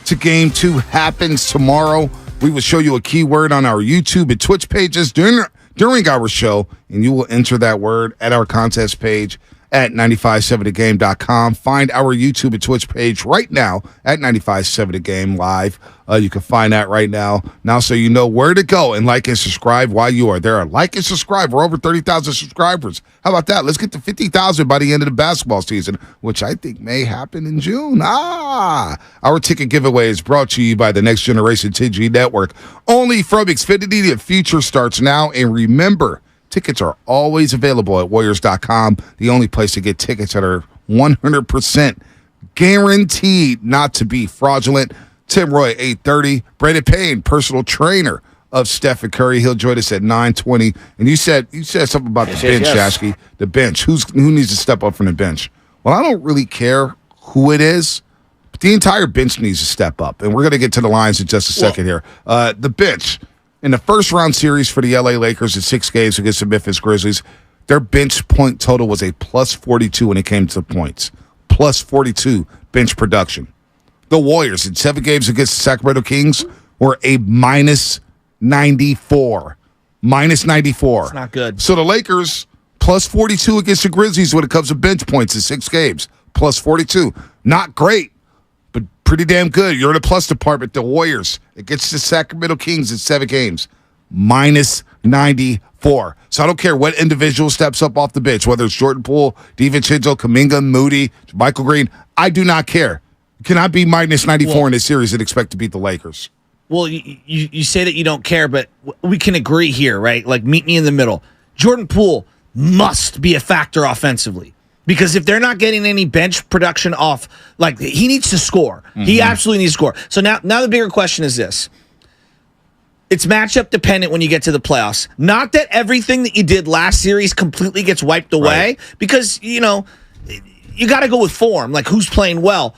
to Game 2 happens tomorrow. We will show you a keyword on our YouTube and Twitch pages during our show, and you will enter that word at our contest page at 957thegame.com. Find our YouTube and Twitch page right now at 957thegame live. You can find that right now. Now, so you know where to go and like and subscribe while you are there. Like and subscribe. We're over 30,000 subscribers. How about that? Let's get to 50,000 by the end of the basketball season, which I think may happen in June. Our ticket giveaway is brought to you by the Next Generation 10G Network. Only from Xfinity. The future starts now. And remember, tickets are always available at Warriors.com, the only place to get tickets that are 100% guaranteed not to be fraudulent. Tim Roy, 8:30. Brandon Payne, personal trainer of Stephen Curry. He'll join us at 9:20. And you said something about the bench, Shasky. The bench. Who needs to step up from the bench? Well, I don't really care who it is, but the entire bench needs to step up. And we're going to get to the lines in just a second here. The bench. In the first round series for the LA Lakers in 6 games against the Memphis Grizzlies, their bench point total was a plus 42 when it came to points. Plus 42 bench production. The Warriors in 7 games against the Sacramento Kings were a minus 94. Minus 94. It's not good. So the Lakers, plus 42 against the Grizzlies when it comes to bench points in 6 games. Plus 42. Not great, but pretty damn good. You're in the plus department. The Warriors against the Sacramento Kings in 7 games. Minus 94. So I don't care what individual steps up off the bench, whether it's Jordan Poole, DiVincenzo, Kuminga, Moody, Michael Green. I do not care. You cannot be minus 94 in this series and expect to beat the Lakers. Well, you say that you don't care, but we can agree here, right? Like, meet me in the middle. Jordan Poole must be a factor offensively. Because if they're not getting any bench production off, like, he needs to score. Mm-hmm. He absolutely needs to score. So now the bigger question is this. It's matchup dependent when you get to the playoffs. Not that everything that you did last series completely gets wiped away, right? Because, you got to go with form, like who's playing well.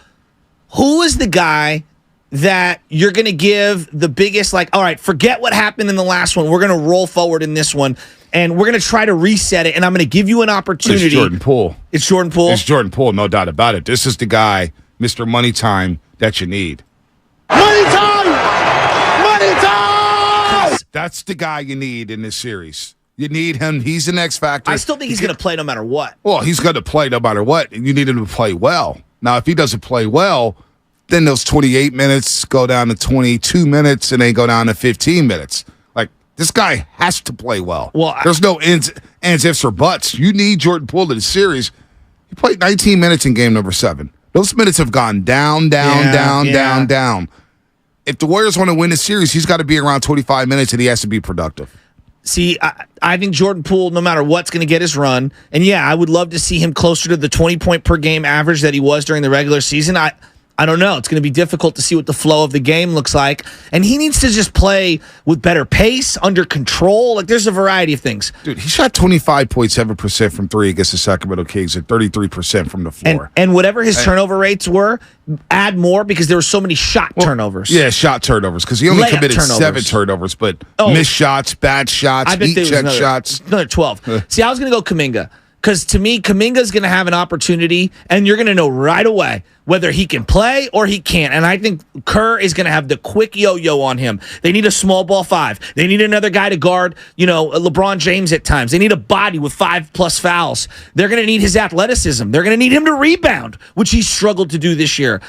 Who is the guy that you're going to give the biggest, like, all right, forget what happened in the last one. We're going to roll forward in this one, and we're going to try to reset it, and I'm going to give you an opportunity. It's Jordan Poole. It's Jordan Poole? It's Jordan Poole, no doubt about it. This is the guy, Mr. Money Time, that you need. Money time! Money time! That's the guy you need in this series. You need him. He's the X factor. I still think he's going to play no matter what. Well, he's going to play no matter what, and you need him to play well. Now, if he doesn't play well, then those 28 minutes go down to 22 minutes, and they go down to 15 minutes. Like, this guy has to play well. There's no ands, ifs, or buts. You need Jordan Poole in the series. He played 19 minutes in game number 7. Those minutes have gone down. If the Warriors want to win the series, he's got to be around 25 minutes, and he has to be productive. See, I think Jordan Poole, no matter what's going to get his run. And, yeah, I would love to see him closer to the 20-point per game average that he was during the regular season. I don't know. It's going to be difficult to see what the flow of the game looks like. And he needs to just play with better pace, under control. Like, there's a variety of things. Dude, he shot 25.7% from 3 against the Sacramento Kings and 33% from the floor. And whatever his turnover rates were, add more because there were so many shot turnovers. Yeah, shot turnovers because he only committed 7 turnovers, but missed shots, bad shots, check shots. Another 12. See, I was going to go Kuminga. Because to me, Kuminga's going to have an opportunity, and you're going to know right away whether he can play or he can't. And I think Kerr is going to have the quick yo-yo on him. They need a small ball 5. They need another guy to guard, LeBron James at times. They need a body with 5+ fouls. They're going to need his athleticism. They're going to need him to rebound, which he struggled to do this year.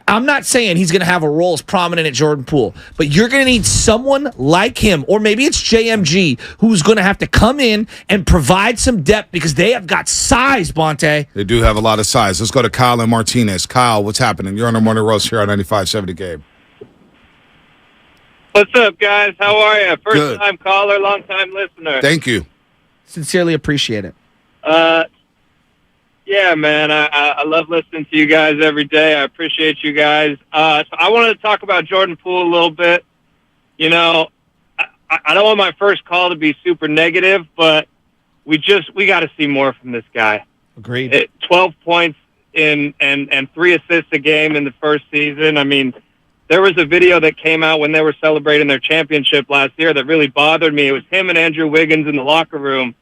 I'm not saying he's going to have a role as prominent at Jordan Poole, but you're going to need someone like him, or maybe it's JMG, who's going to have to come in and provide some depth because they have got size, Bonte. They do have a lot of size. Let's go to Kyle and Martinez. Kyle, what's happening? You're on the Morning Roast here on 95.7 The Game. What's up, guys? How are you? First-time caller, long-time listener. Thank you. Sincerely appreciate it. Yeah, man, I love listening to you guys every day. I appreciate you guys. So I wanted to talk about Jordan Poole a little bit. I don't want my first call to be super negative, but we got to see more from this guy. Agreed. 12 points and 3 assists a game in the first season. I mean, there was a video that came out when they were celebrating their championship last year that really bothered me. It was him and Andrew Wiggins in the locker room.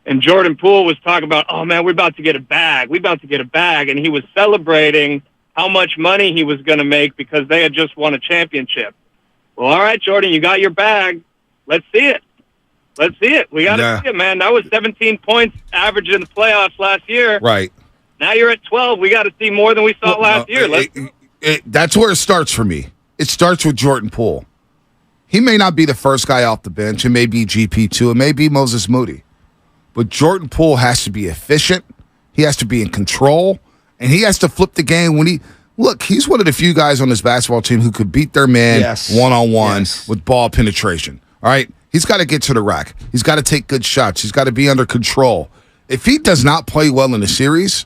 And Jordan Poole was talking about, oh, man, we're about to get a bag. We're about to get a bag. And he was celebrating how much money he was going to make because they had just won a championship. Well, all right, Jordan, you got your bag. Let's see it. Let's see it. We got to see it, man. That was 17 points average in the playoffs last year. Right. Now you're at 12. We got to see more than we saw last year. That's where it starts for me. It starts with Jordan Poole. He may not be the first guy off the bench. It may be GP2. It may be Moses Moody. But Jordan Poole has to be efficient. He has to be in control. And he has to flip the game when he's one of the few guys on this basketball team who could beat their man one-on-one with ball penetration. All right? He's got to get to the rack. He's got to take good shots. He's got to be under control. If he does not play well in the series,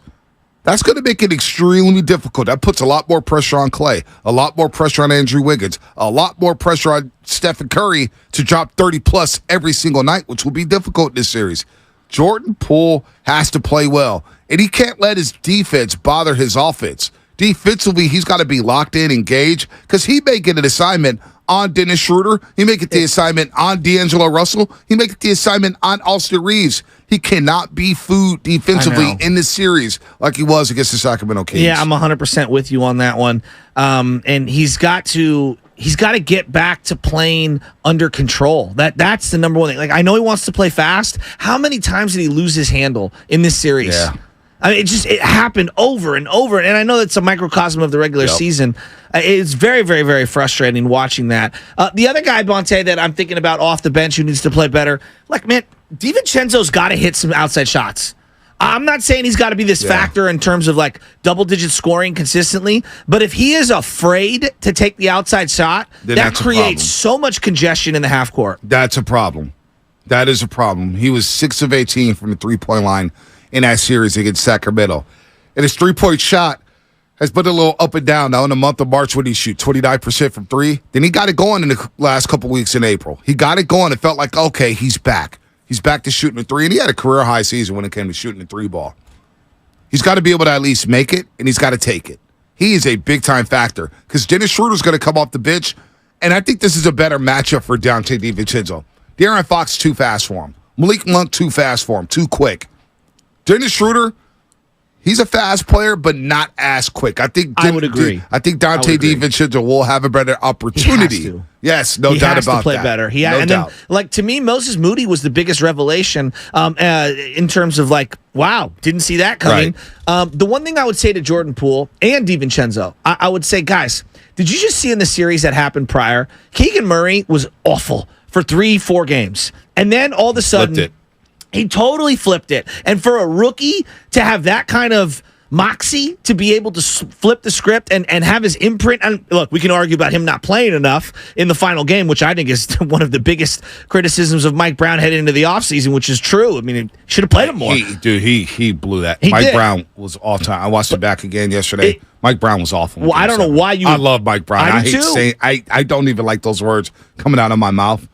that's going to make it extremely difficult. That puts a lot more pressure on Clay, a lot more pressure on Andrew Wiggins, a lot more pressure on Stephen Curry to drop 30-plus every single night, which will be difficult in this series. Jordan Poole has to play well, and he can't let his defense bother his offense. Defensively, he's got to be locked in, engaged, because he may get an assignment on Dennis Schroeder. He may get the assignment on D'Angelo Russell. He may get the assignment on Austin Reeves. He cannot be food defensively in this series like he was against the Sacramento Kings. Yeah, I'm 100% with you on that one. And he's got to get back to playing under control. That's the number one thing. Like, I know he wants to play fast. How many times did he lose his handle in this series? Yeah. I mean, it happened over and over. And I know that's a microcosm of the regular season. It's very, very, very frustrating watching that. The other guy, Bonte, that I'm thinking about off the bench who needs to play better, like, man, DiVincenzo's got to hit some outside shots. I'm not saying he's got to be this factor in terms of like double-digit scoring consistently, but if he is afraid to take the outside shot, then that creates so much congestion in the half court. That's a problem. That is a problem. He was 6 of 18 from the three-point line in that series against Sacramento. And his three-point shot has been a little up and down. Now, in the month of March, when he shoot 29% from three, then he got it going in the last couple weeks in April. He got it going. It felt like, okay, he's back. He's back to shooting a three, and he had a career-high season when it came to shooting the three ball. He's got to be able to at least make it, and he's got to take it. He is a big-time factor because Dennis Schroeder's going to come off the bench, and I think this is a better matchup for Dante DiVincenzo. De'Aaron Fox, too fast for him. Malik Monk, too fast for him, too quick. Dennis Schroeder, he's a fast player, but not as quick. I would agree. I think Dante DiVincenzo will have a better opportunity. He has to. Yes, no doubt about that. He has to play better. Then, like, to me, Moses Moody was the biggest revelation in terms of, like, wow, didn't see that coming. Right. The one thing I would say to Jordan Poole and DiVincenzo, I would say, guys, did you just see in the series that happened prior? Keegan Murray was awful for 3-4 games. And then all of a sudden, he totally flipped it. And for a rookie to have that kind of moxie to be able to flip the script and have his imprint. And look, we can argue about him not playing enough in the final game, which I think is one of the biggest criticisms of Mike Brown heading into the offseason, which is true. I mean, he should have played him more. He blew that. He Mike did. Brown was all time. I watched it back again yesterday. Mike Brown was awful. Well, I don't know why you. I love Mike Brown. I hate too. saying. I don't even like those words coming out of my mouth.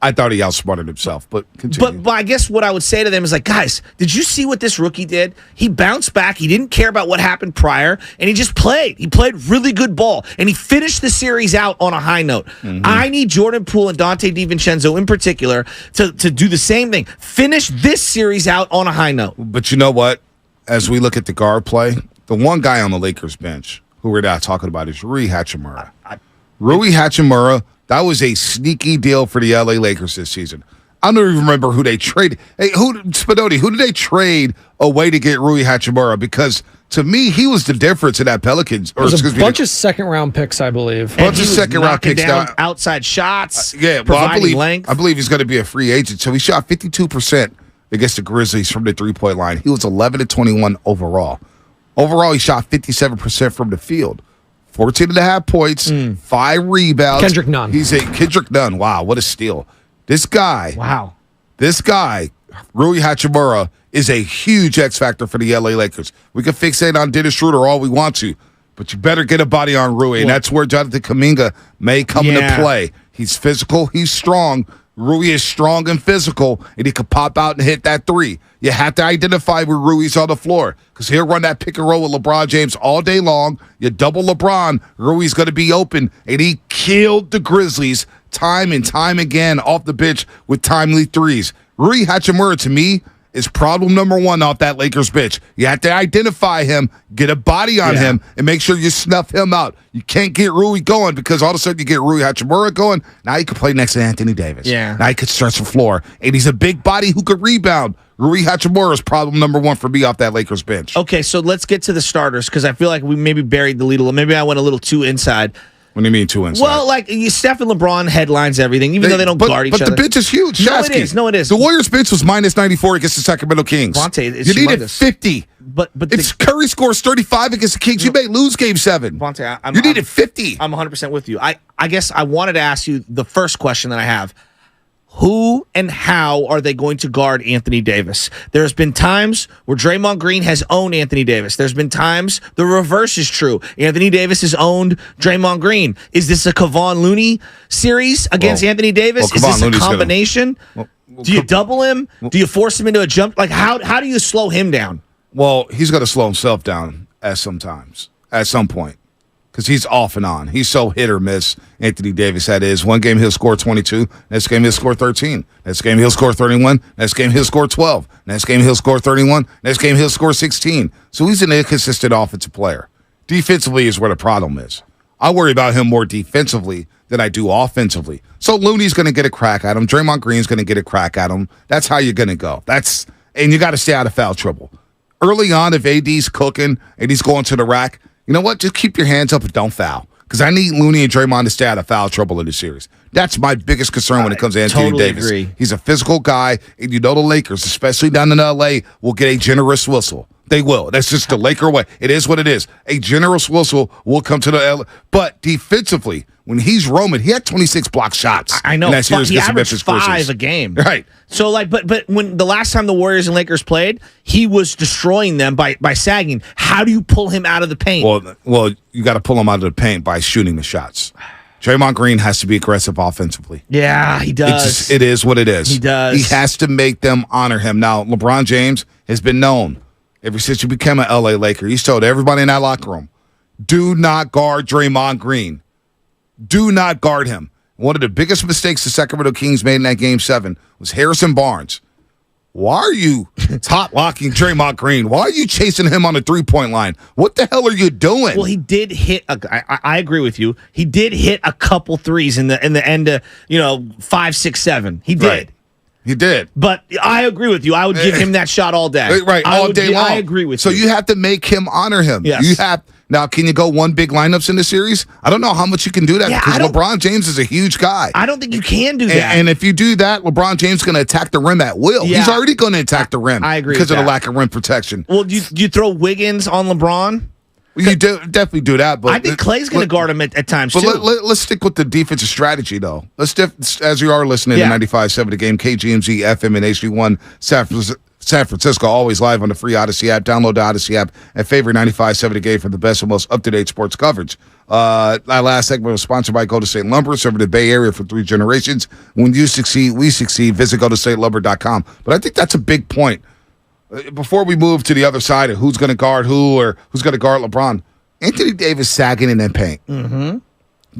I thought he outsmarted himself, but continue. But I guess what I would say to them is like, guys, did you see what this rookie did? He bounced back. He didn't care about what happened prior, and he just played. He played really good ball, and he finished the series out on a high note. Mm-hmm. I need Jordan Poole and Dante DiVincenzo in particular to do the same thing. Finish this series out on a high note. But you know what? As we look at the guard play, the one guy on the Lakers bench who we're not talking about is Rui Hachimura. Rui Hachimura. That was a sneaky deal for the LA Lakers this season. I don't even remember who they traded. Hey, Spinotti, who did they trade away to get Rui Hachimura? Because to me, he was the difference in that Pelicans. There's a bunch of second-round picks, I believe. Bunch of second-round picks down outside shots. I length. believe he's going to be a free agent. So he shot 52% against the Grizzlies from the three-point line. He was 11-21 overall. Overall, he shot 57% from the field. 14.5 points, 5 rebounds. Kendrick Nunn. Kendrick Nunn. Wow, what a steal. This guy, Rui Hachimura, is a huge X factor for the LA Lakers. We can fixate on Dennis Schroeder all we want to, but you better get a body on Rui, and that's where Jonathan Kuminga may come into play. He's physical, he's strong. Rui is strong and physical, and he can pop out and hit that three. You have to identify where Rui's on the floor because he'll run that pick and roll with LeBron James all day long. You double LeBron, Rui's going to be open, and he killed the Grizzlies time and time again off the bench with timely threes. Rui Hachimura, to me, is problem number one off that Lakers bench. You have to identify him, get a body on him, and make sure you snuff him out. You can't get Rui going because all of a sudden you get Rui Hachimura going. Now you can play next to Anthony Davis. Yeah. Now he could stretch the floor. And he's a big body who could rebound. Rui Hachimura is problem number one for me off that Lakers bench. Okay, so let's get to the starters because I feel like we maybe buried the lead a little. Maybe I went a little too inside. What do you mean two inside? Well, like Steph and LeBron headlines everything, even though they don't guard each other. But the bench is huge. No, it is. No, it is. The Warriors' bench was minus 94 against the Sacramento Kings. You needed 50. But if Curry scores 35 against the Kings, you may lose Game 7. You needed 50. I'm 100% with you. I guess I wanted to ask you the first question that I have. Who and how are they going to guard Anthony Davis? There's been times where Draymond Green has owned Anthony Davis. There's been times the reverse is true. Anthony Davis has owned Draymond Green. Is this a Kevon Looney series against Anthony Davis? Is this a combination? Do you double him? Do you force him into a jump? Like how do you slow him down? Well, he's going to slow himself down at some point. Because he's off and on. He's so hit or miss, Anthony Davis, that is. One game he'll score 22. Next game he'll score 13. Next game he'll score 31. Next game he'll score 12. Next game he'll score 31. Next game he'll score 16. So he's an inconsistent offensive player. Defensively is where the problem is. I worry about him more defensively than I do offensively. So Looney's going to get a crack at him. Draymond Green's going to get a crack at him. That's how you're going to go. And you got to stay out of foul trouble. Early on, if AD's cooking and he's going to the rack, you know what? Just keep your hands up and don't foul. because I need Looney and Draymond to stay out of foul trouble in the series. That's my biggest concern when it comes to Anthony totally Davis. agree. He's a physical guy, and you know the Lakers, especially down in L.A., will get a generous whistle. They will. That's just the Laker way. It is what it is. A generous whistle will come to the L. But defensively, when he's roaming, he had 26 block shots. I know. In that series He against the averaged Memphis 5 Grizzlies. a game. Right. So, but when the last time the Warriors and Lakers played, he was destroying them by sagging. How do you pull him out of the paint? Well, you got to pull him out of the paint by shooting the shots. Draymond Green has to be aggressive offensively. Yeah, he does. It is what it is. He does. He has to make them honor him. Now, LeBron James has been known ever since he became an L.A. Laker. He's told everybody in that locker room, do not guard Draymond Green. Do not guard him. One of the biggest mistakes the Sacramento Kings made in that Game 7 was Harrison Barnes. Why are you top-locking Draymond Green? Why are you chasing him on the three-point line? What the hell are you doing? Well, he did hit. I agree with you. He did hit a couple threes in the end of 5, 6, 7. He did. Right. He did. But I agree with you. I would give him that shot all day. Right, all day long. I agree with you. So you have to make him honor him. Yes. You have. Now, can you go one big lineups in the series? I don't know how much you can do that because LeBron James is a huge guy. I don't think you can do that. And if you do that, LeBron James is going to attack the rim at will. Yeah. He's already going to attack the rim. I agree because with of the that. lack of rim protection. Well, do you throw Wiggins on LeBron? Well, you definitely do that. But I think Clay's going to guard him at times, but too. let's stick with the defensive strategy, though. As you are listening to 95.7 The Game, KGMZ, FM, and HD1, San Francisco, always live on the free Odyssey app. Download the Odyssey app and favorite 95.7 The Game for the best and most up-to-date sports coverage. Our last segment was sponsored by Golden State Lumber, serving the Bay Area for 3 generations. When you succeed, we succeed. Visit GoldenStateLumber.com. But I think that's a big point. Before we move to the other side of who's going to guard who or who's going to guard LeBron, Anthony Davis sagging in that paint. Mm-hmm.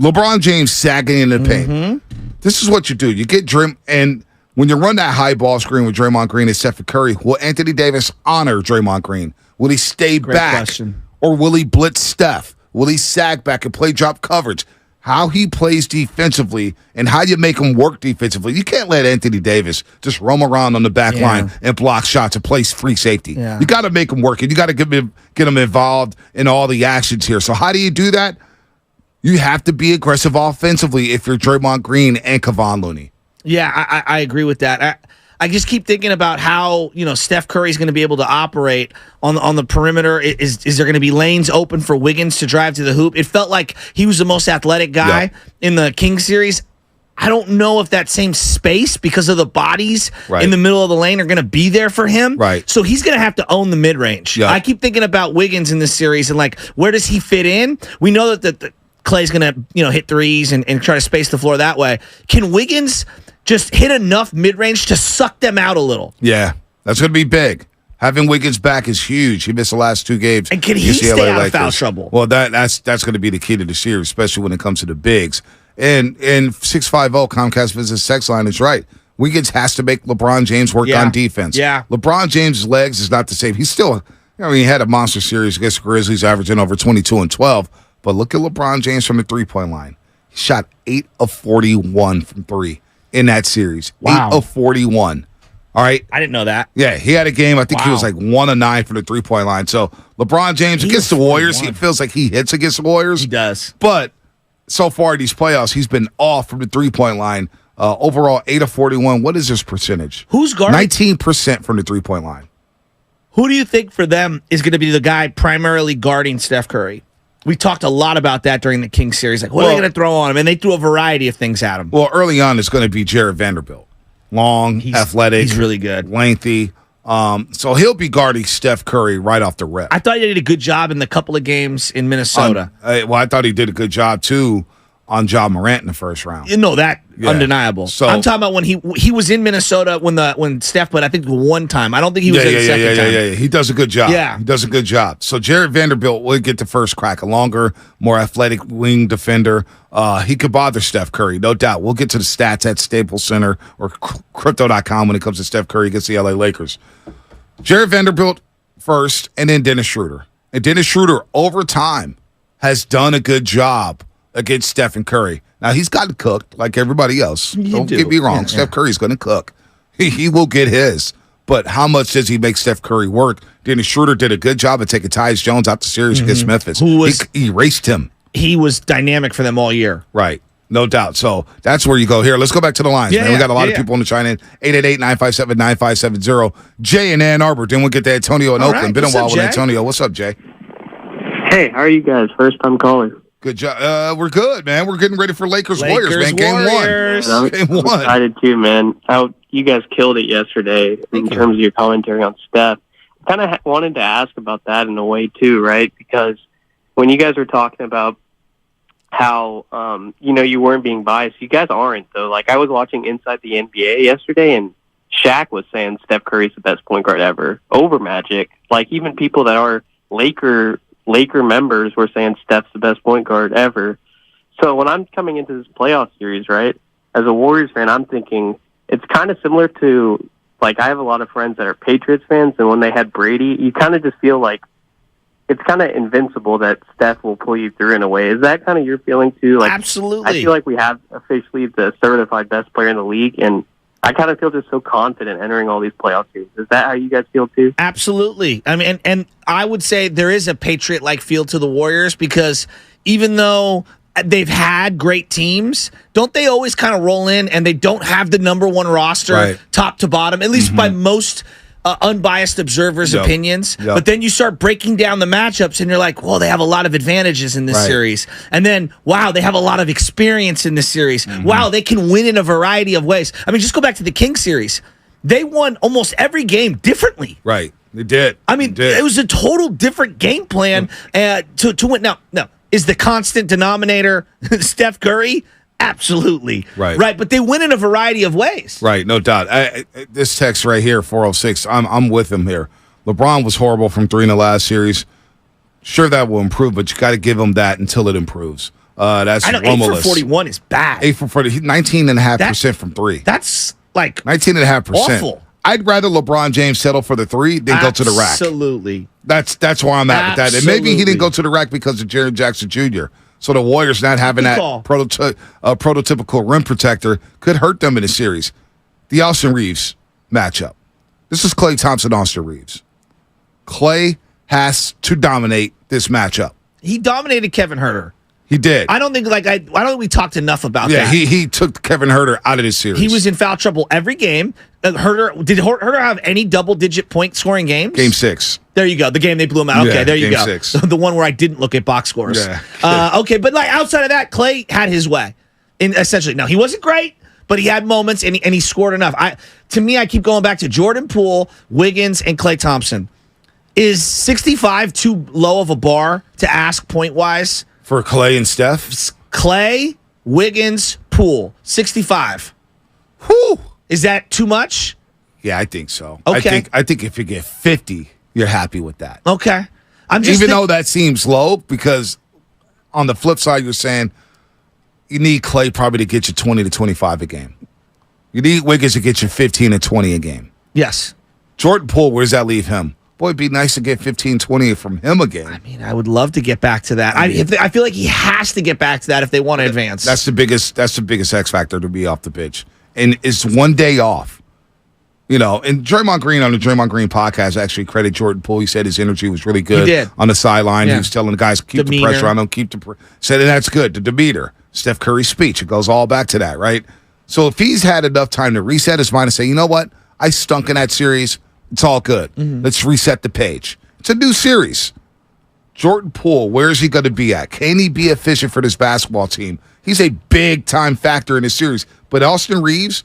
LeBron James sagging in the paint. This is what you do. You get and when you run that high ball screen with Draymond Green and Stephen Curry, will Anthony Davis honor Draymond Green? Will he stay back? Question. Or will he blitz Steph? Will he sag back and play drop coverage? How he plays defensively and how you make him work defensively. You can't let Anthony Davis just roam around on the back line and block shots and play free safety. Yeah. You got to make him work, and you got to get him involved in all the actions here. So how do you do that? You have to be aggressive offensively if you're Draymond Green and Kevon Looney. Yeah, I agree with that. I just keep thinking about how Steph Curry's going to be able to operate on the perimeter. Is there going to be lanes open for Wiggins to drive to the hoop? It felt like he was the most athletic guy in the Kings series. I don't know if that same space, because of the bodies in the middle of the lane, are going to be there for him. Right. So he's going to have to own the mid-range. Yeah. I keep thinking about Wiggins in this series and where does he fit in? We know that Clay's going to hit threes and try to space the floor that way. Can Wiggins just hit enough mid-range to suck them out a little? Yeah, that's going to be big. Having Wiggins back is huge. He missed the last 2 games. And can he stay out of foul trouble? Well, that's going to be the key to the series, especially when it comes to the bigs. And 650 Comcast Business Sex Line is right. Wiggins has to make LeBron James work on defense. Yeah. LeBron James' legs is not the same. He's still, he had a monster series against the Grizzlies, averaging over 22 and 12. But look at LeBron James from the three-point line. He shot 8 of 41 from 3 in that series. Wow. 8 of 41. All right. I didn't know that. Yeah, he had a game. I think he was 1 of 9 from the three-point line. So LeBron James against the Warriors, he feels like he hits against the Warriors. He does. But so far in these playoffs, he's been off from the three-point line. Overall, 8 of 41. What is his percentage? Who's guarding? 19% from the three-point line. Who do you think for them is going to be the guy primarily guarding Steph Curry? We talked a lot about that during the Kings series. What are they going to throw on him? And they threw a variety of things at him. Well, early on, it's going to be Jared Vanderbilt. Long, athletic. He's really good. Lengthy. So he'll be guarding Steph Curry right off the rip. I thought he did a good job in the couple of games in Minnesota. I thought he did a good job, too, on Ja Morant in the first round. Undeniable. So I'm talking about when he was in Minnesota when Steph played, I think one time. I don't think he was in the second time. Yeah. He does a good job. Yeah. He does a good job. So Jared Vanderbilt will get the first crack. A longer, more athletic wing defender. He could bother Steph Curry, no doubt. We'll get to the stats at Staples Center or Crypto.com when it comes to Steph Curry against the LA Lakers. Jared Vanderbilt first, and then Dennis Schroeder. And Dennis Schroeder, over time, has done a good job against Stephen Curry. Now, he's gotten cooked like everybody else. Don't get me wrong. Steph Curry's going to cook. He will get his. But how much does he make Steph Curry work? Dennis Schroeder did a good job of taking Tyus Jones out the series against Memphis. He erased him. he was dynamic for them all year. Right. No doubt. So that's where you go here. Let's go back to the lines, man. We got a lot of people on the chime in. 888-957-9570. Jay in Ann Arbor. Then we'll get to Antonio in Oakland. Right. Been a What's while up, with Jay? Antonio. What's up, Jay? Hey, how are you guys? First time calling. Good job. We're good, man. We're getting ready for Lakers-Warriors, man. Game Warriors. one. Game I'm one. excited too, man. You guys killed it yesterday in terms of your commentary on Steph. Kind of wanted to ask about that in a way too, right? Because when you guys were talking about how you weren't being biased, you guys aren't though. Like I was watching Inside the NBA yesterday, and Shaq was saying Steph Curry's the best point guard ever over Magic. Like even people that are Laker members were saying Steph's the best point guard ever. So when I'm coming into this playoff series, right, as a Warriors fan, I'm thinking it's kind of similar to, like, I have a lot of friends that are Patriots fans, and when they had Brady, you kind of just feel like it's kind of invincible that Steph will pull you through in a way. Is that kind of your feeling too? Like, Absolutely. I feel like we have officially the certified best player in the league, and I kind of feel just so confident entering all these playoff series. Is that how you guys feel too? Absolutely. I mean, and I would say there is a Patriot-like feel to the Warriors because even though they've had great teams, don't they always kind of roll in and they don't have the number one roster Right. top to bottom, at least by most unbiased observers' Yep. opinions. Yep. But then you start breaking down the matchups and you're like, well, they have a lot of advantages in this Right. series. And then, wow, they have a lot of experience in this series. Wow, they can win in a variety of ways. I mean, just go back to the Kings series. They won almost every game differently. Right. They did. I mean, They did. it was a total different game plan to win. Now, is the constant denominator Steph Curry? Absolutely. Right. But they win in a variety of ways. Right, no doubt. This text right here, 406, I'm with him here. LeBron was horrible from 3 in the last series. Sure, that will improve, but you got to give him that until it improves. That's I know, 8 Romulus. for 41 is bad. 8 for 40, 19.5% from 3. That's like 19.5%. awful. I'd rather LeBron James settle for the 3 than go to the rack. Absolutely. That's where I'm at with that. And maybe he Absolutely. didn't go to the rack because of Jaren Jackson Jr. So the Warriors not having that call. prototypical rim protector could hurt them in the series. The Austin Reeves matchup. This is Klay Thompson, Austin Reeves. Klay has to dominate this matchup. He dominated Kevin Herter. He did. I don't think we talked enough about Yeah, that. he took Kevin Herter out of this series. He was in foul trouble every game. Did Herter have any double-digit point scoring games? Game 6. There you go. The game they blew him out. Okay, Yeah, there you game go. 6. The one where I didn't look at box scores. Yeah. Okay, but like outside of that, Klay had his way. Essentially, now he wasn't great, but he had moments and he scored enough. To me, I keep going back to Jordan Poole, Wiggins, and Klay Thompson. Is 65 too low of a bar to ask point-wise? For Klay and Steph? Klay, Wiggins, Poole, 65. Whew. Is that too much? Yeah, I think so. Okay. I think if you get 50, you're happy with that. Okay. I'm just Even though that seems low, because on the flip side, you're saying you need Klay probably to get you 20 to 25 a game. You need Wiggins to get you 15 to 20 a game. Yes. Jordan Poole, where does that leave him? Boy, it'd be nice to get 15, 20 from him again. I mean, I would love to get back to that. I feel like he has to get back to that if they want to advance. That's the biggest X factor to be off the pitch. And it's one day off. You know, and Draymond Green on the Draymond Green podcast actually credited Jordan Poole. He said his energy was really good He did. on the sideline. Yeah. He was telling the guys, keep Demeanor. the pressure on them, said that's good. The demeanor. Steph Curry's speech. It goes all back to that, right? So if he's had enough time to reset his mind and say, you know what? I stunk in that series. It's all good. Let's reset the page. It's a new series. Jordan Poole, where is he going to be at? Can he be efficient for this basketball team? He's a big-time factor in this series. But Austin Reeves,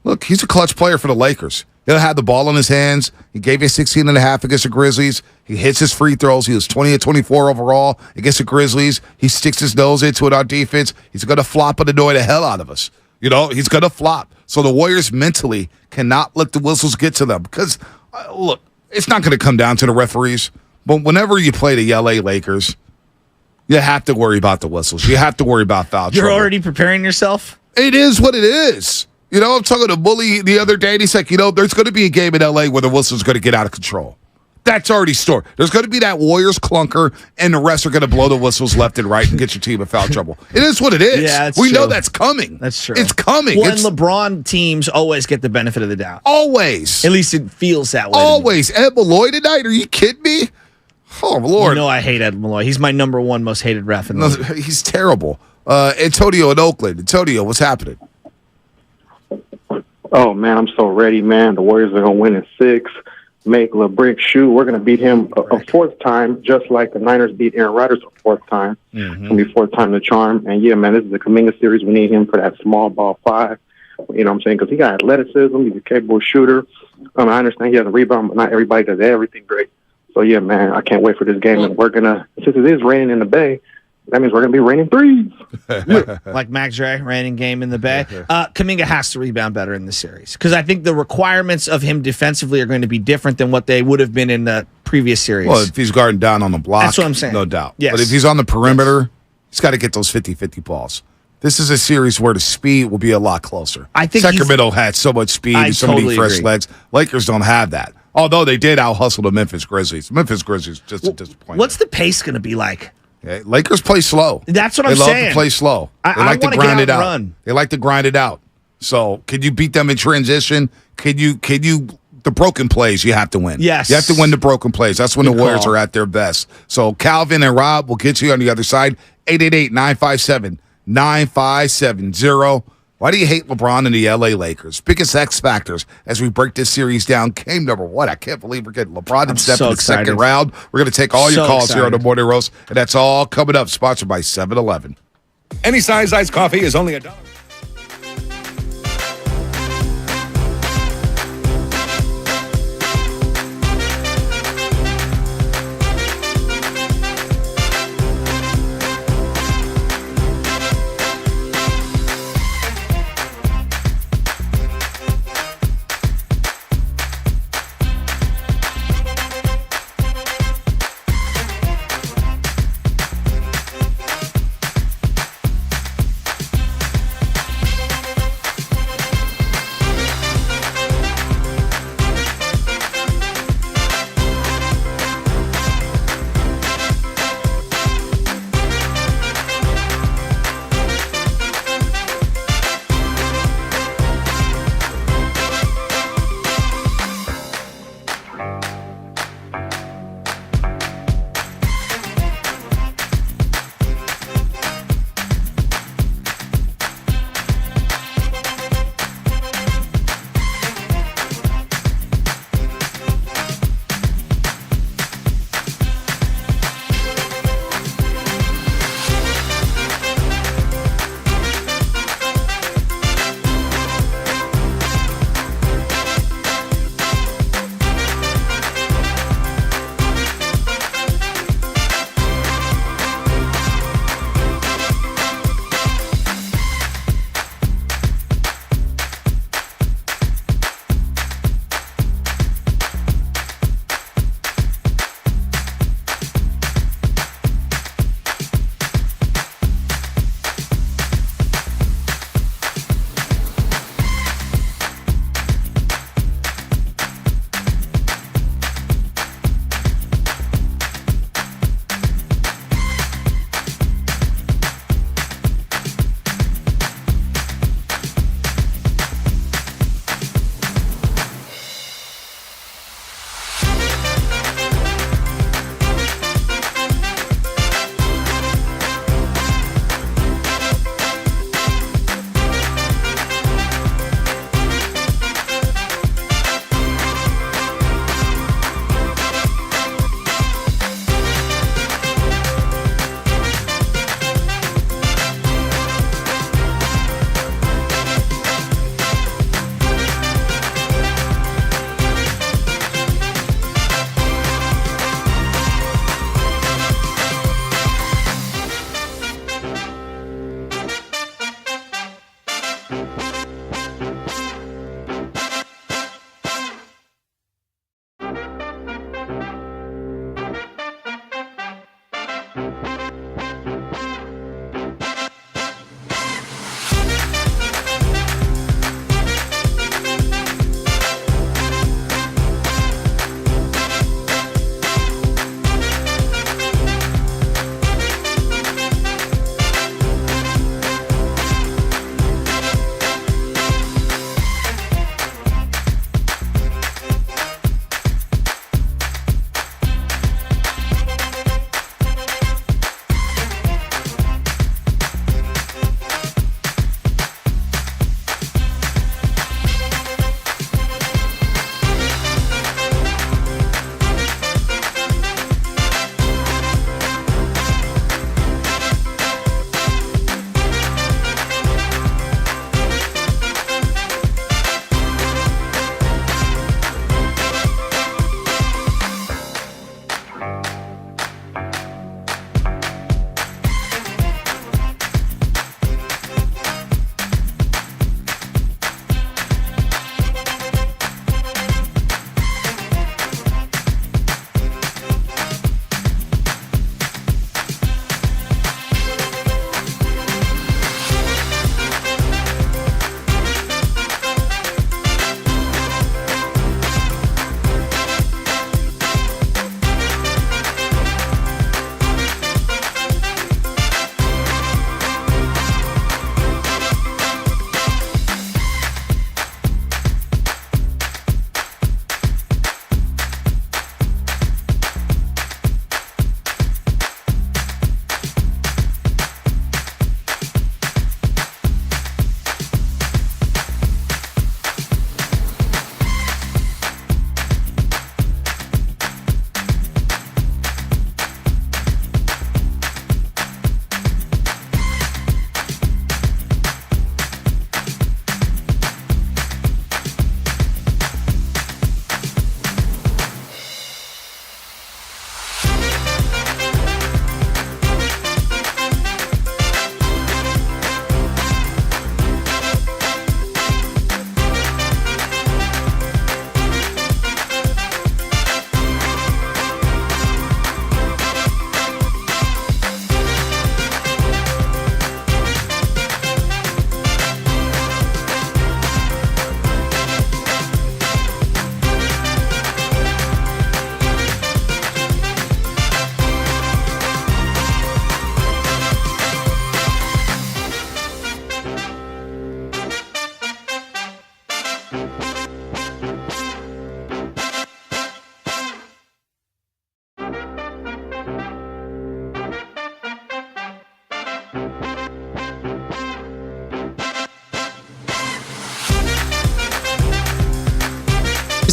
look, he's a clutch player for the Lakers. He'll have the ball in his hands. He gave you 16.5 against the Grizzlies. He hits his free throws. He was 20 of 24 overall against the Grizzlies. He sticks his nose into it on defense. He's going to flop and annoy the hell out of us. You know, he's going to flop. So the Warriors mentally cannot let the whistles get to them because, look, it's not going to come down to the referees. But whenever you play the LA Lakers, you have to worry about the whistles. You have to worry about foul You're trouble. already preparing yourself? It is what it is. You know, I'm talking to Bully the other day, and he's like, you know, there's going to be a game in LA where the whistle's going to get out of control. That's already stored. There's going to be that Warriors clunker, and the rest are going to blow the whistles left and right and get your team in foul trouble. It is what it is. Yeah, that's we know true. that's coming. That's true. It's coming. Well, It's and LeBron teams always get the benefit of the doubt. always. At least it feels that way. to me. Always. Ed Malloy tonight? Are you kidding me? Oh, Lord. You know I hate Ed Malloy. He's my number one most hated ref in the league. He's terrible. Antonio in Oakland. Antonio, what's happening? Oh, man, I'm so ready, man. The Warriors are going to win in 6. Make LeBrick shoot. We're going to beat him a fourth time, just like the Niners beat Aaron Rodgers a fourth time. It's going to be fourth time the charm. And, yeah, man, this is the Kuminga series. We need him for that small ball 5. You know what I'm saying? Because he got athleticism. He's a capable shooter. I understand he has a rebound, but not everybody does everything great. So, yeah, man, I can't wait for this game. And we're going to, since it is raining in the Bay, that means we're going to be raining threes. Like Mac Dre, raining game in the Bay. Kuminga has to rebound better in this series because I think the requirements of him defensively are going to be different than what they would have been in the previous series. Well, if he's guarding down on the block, that's what I'm saying. No doubt. Yes. But if he's on the perimeter, he's got to get those 50-50 balls. This is a series where the speed will be a lot closer. I think Sacramento had so much speed and so many fresh legs. Lakers don't have that. Although they did out-hustle the Memphis Grizzlies. Memphis Grizzlies just a disappointment. What's the pace going to be like? Okay. Lakers play slow. That's what I'm saying. They love saying. to play slow. They like to grind it out. They like to grind it out. So, can you beat them in transition? Can you the broken plays you have to win. Yes. You have to win the broken plays. That's when the Warriors are at their best. So, Calvin and Rob will get you on the other side. 888-957-9570. Why do you hate LeBron and the LA Lakers? Biggest X factors as we break this series down. Game number 1. I can't believe we're getting LeBron and Steph in the second round. We're going to take all your calls here on the Morning Roast, and that's all coming up. Sponsored by 7-Eleven. Any size iced coffee is only $1.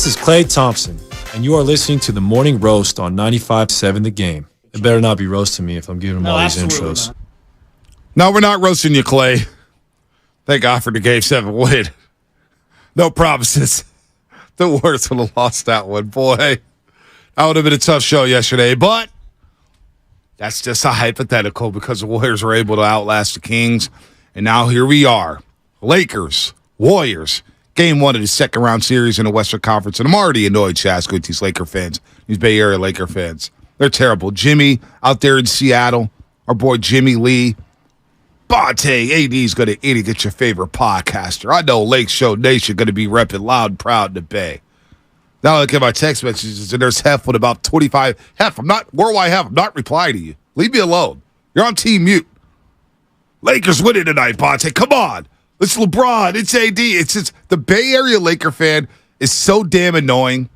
This is Klay Thompson, and you are listening to the Morning Roast on 95.7 The Game. It better not be roasting me if I'm giving them all these intros. Not. No, we're not roasting you, Clay. Thank God for the Game 7 win. No promises. The Warriors would have lost that one. Boy, that would have been a tough show yesterday, but that's just a hypothetical because the Warriors were able to outlast the Kings, and now here we are. Lakers, Warriors, Game 1 of the second-round series in the Western Conference, and I'm already annoyed, Shaska, with these Laker fans, these Bay Area Laker fans. They're terrible. Jimmy out there in Seattle, our boy Jimmy Lee. Bonte, AD's going to get your favorite podcaster. I know Lake Show Nation going to be repping loud and proud in the Bay. Now I look at my text messages, and there's Hef with about 25. Hef, I'm not replying to you. Leave me alone. You're on team mute. Lakers winning tonight, Bonte. Come on. It's LeBron. It's AD. It's just the Bay Area Laker fan is so damn annoying.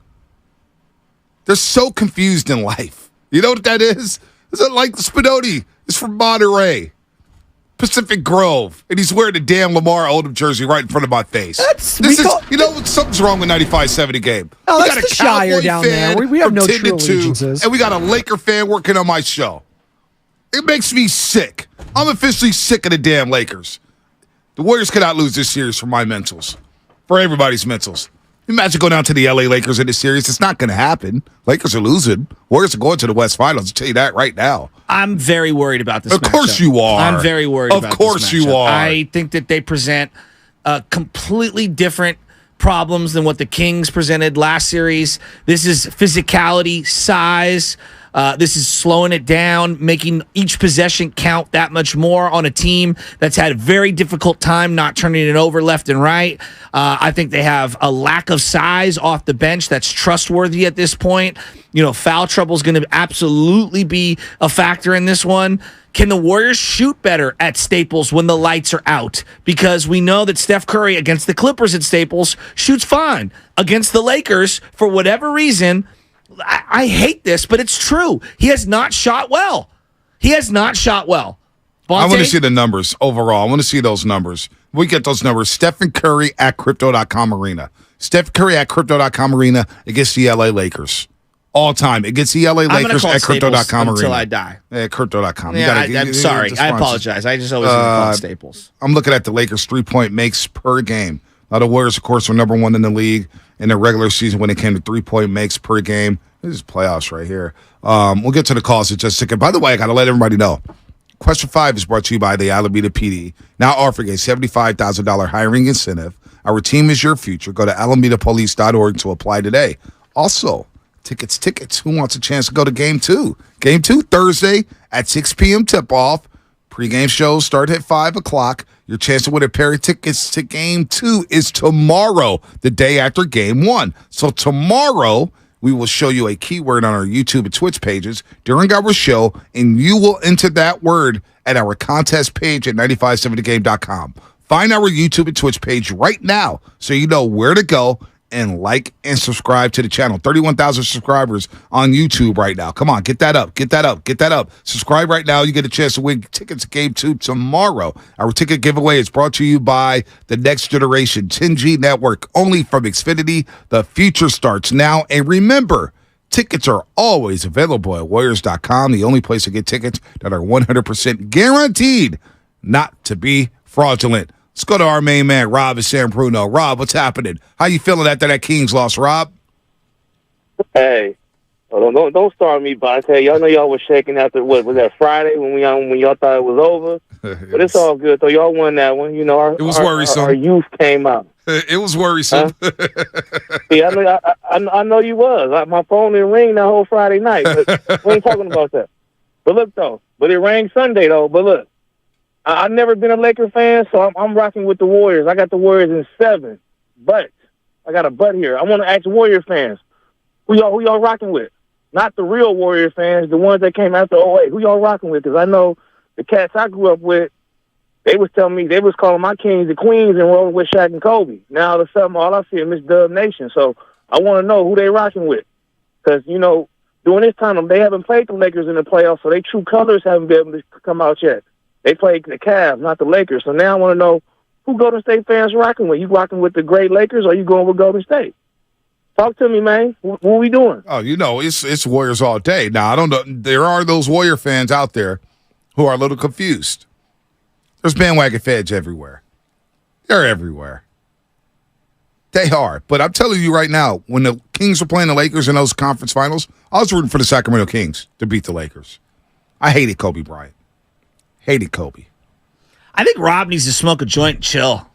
They're so confused in life. You know what that is? Is it like Spinoni is from Monterey, Pacific Grove, and he's wearing the damn Lamar Odom jersey right in front of my face. Something's wrong with 95.7 The Game. Oh, We that's got the a Shire Cowboy down fan there. We have from no 10 true to 2, allegiances. and we got a Laker fan working on my show. It makes me sick. I'm officially sick of the damn Lakers. The Warriors cannot lose this series for my mentals, for everybody's mentals. Imagine going down to the LA Lakers in this series. It's not going to happen. Lakers are losing. Warriors are going to the West Finals. I'll tell you that right now. I'm very worried about this matchup. Of course you are. I'm very worried about this Of course you are. I think that they present completely different problems than what the Kings presented last series. This is physicality, size. This is slowing it down, making each possession count that much more on a team that's had a very difficult time not turning it over left and right. I think they have a lack of size off the bench that's trustworthy at this point. You know, foul trouble is going to absolutely be a factor in this one. Can the Warriors shoot better at Staples when the lights are out? Because we know that Steph Curry against the Clippers at Staples shoots fine. Against the Lakers, for whatever reason, I hate this, but it's true. He has not shot well. Bonte? I want to see the numbers overall. I want to see those numbers. We get those numbers. Stephen Curry at Crypto.com Arena. Steph Curry at Crypto.com Arena against the LA Lakers. All time. Against the LA Lakers at Crypto.com Arena. Until I die. Yeah, Crypto.com. I'm sorry. I apologize. I just always call it Staples. I'm looking at the Lakers 3-point makes per game. Now, the Warriors, of course, were number 1 in the league in the regular season when it came to 3-point makes per game. This is playoffs right here. We'll get to the calls in just a second. By the way, I got to let everybody know. Question 5 is brought to you by the Alameda PD, now offering a $75,000 hiring incentive. Our team is your future. Go to alamedapolice.org to apply today. Also, tickets. Who wants a chance to go to Game 2? Game 2, Thursday at 6 p.m. tip-off. Pre-game shows start at 5 o'clock. Your chance to win a pair of tickets to Game 2 is tomorrow, the day after Game 1. So tomorrow, we will show you a keyword on our YouTube and Twitch pages during our show, and you will enter that word at our contest page at 957thegame.com. Find our YouTube and Twitch page right now so you know where to go and like and subscribe to the channel. 31,000 subscribers on YouTube right now. Come on, get that up. Subscribe right now. You get a chance to win tickets to Game 2 tomorrow. Our ticket giveaway is brought to you by the Next Generation 10G Network, only from Xfinity. The future starts now. And remember, tickets are always available at Warriors.com, the only place to get tickets that are 100% guaranteed not to be fraudulent. Let's go to our main man, Rob in San Bruno. Rob, what's happening? How you feeling after that Kings loss, Rob? Hey, don't start me, Bonte. Y'all know y'all was shaking after what was that Friday when y'all thought it was over. But it's all good though. Y'all won that one. You know, it was worrisome. Our youth came out. It was worrisome. Yeah, I know you was. My phone didn't ring that whole Friday night. But we ain't talking about that. But look though, it rang Sunday though. But look. I've never been a Laker fan, so I'm rocking with the Warriors. I got the Warriors in 7, but I got a but here. I want to ask Warrior fans, who y'all rocking with? Not the real Warrior fans, the ones that came after 08. Who y'all rocking with? Because I know the cats I grew up with, they was telling me, they was calling my kings the queens and rolling with Shaq and Kobe. Now all of a sudden, all I see is Miss Dub Nation. So I want to know who they rocking with. Because, you know, during this time, they haven't played the Lakers in the playoffs, so their true colors haven't been able to come out yet. They played the Cavs, not the Lakers. So now I want to know who Golden State fans rocking with. You rocking with the great Lakers or you going with Golden State? Talk to me, man. What we doing? Oh, it's Warriors all day. Now, I don't know. There are those Warrior fans out there who are a little confused. There's bandwagon fans everywhere. They're everywhere. They are. But I'm telling you right now, when the Kings were playing the Lakers in those conference finals, I was rooting for the Sacramento Kings to beat the Lakers. I hated Kobe Bryant. Hated Kobe. I think Rob needs to smoke a joint and chill.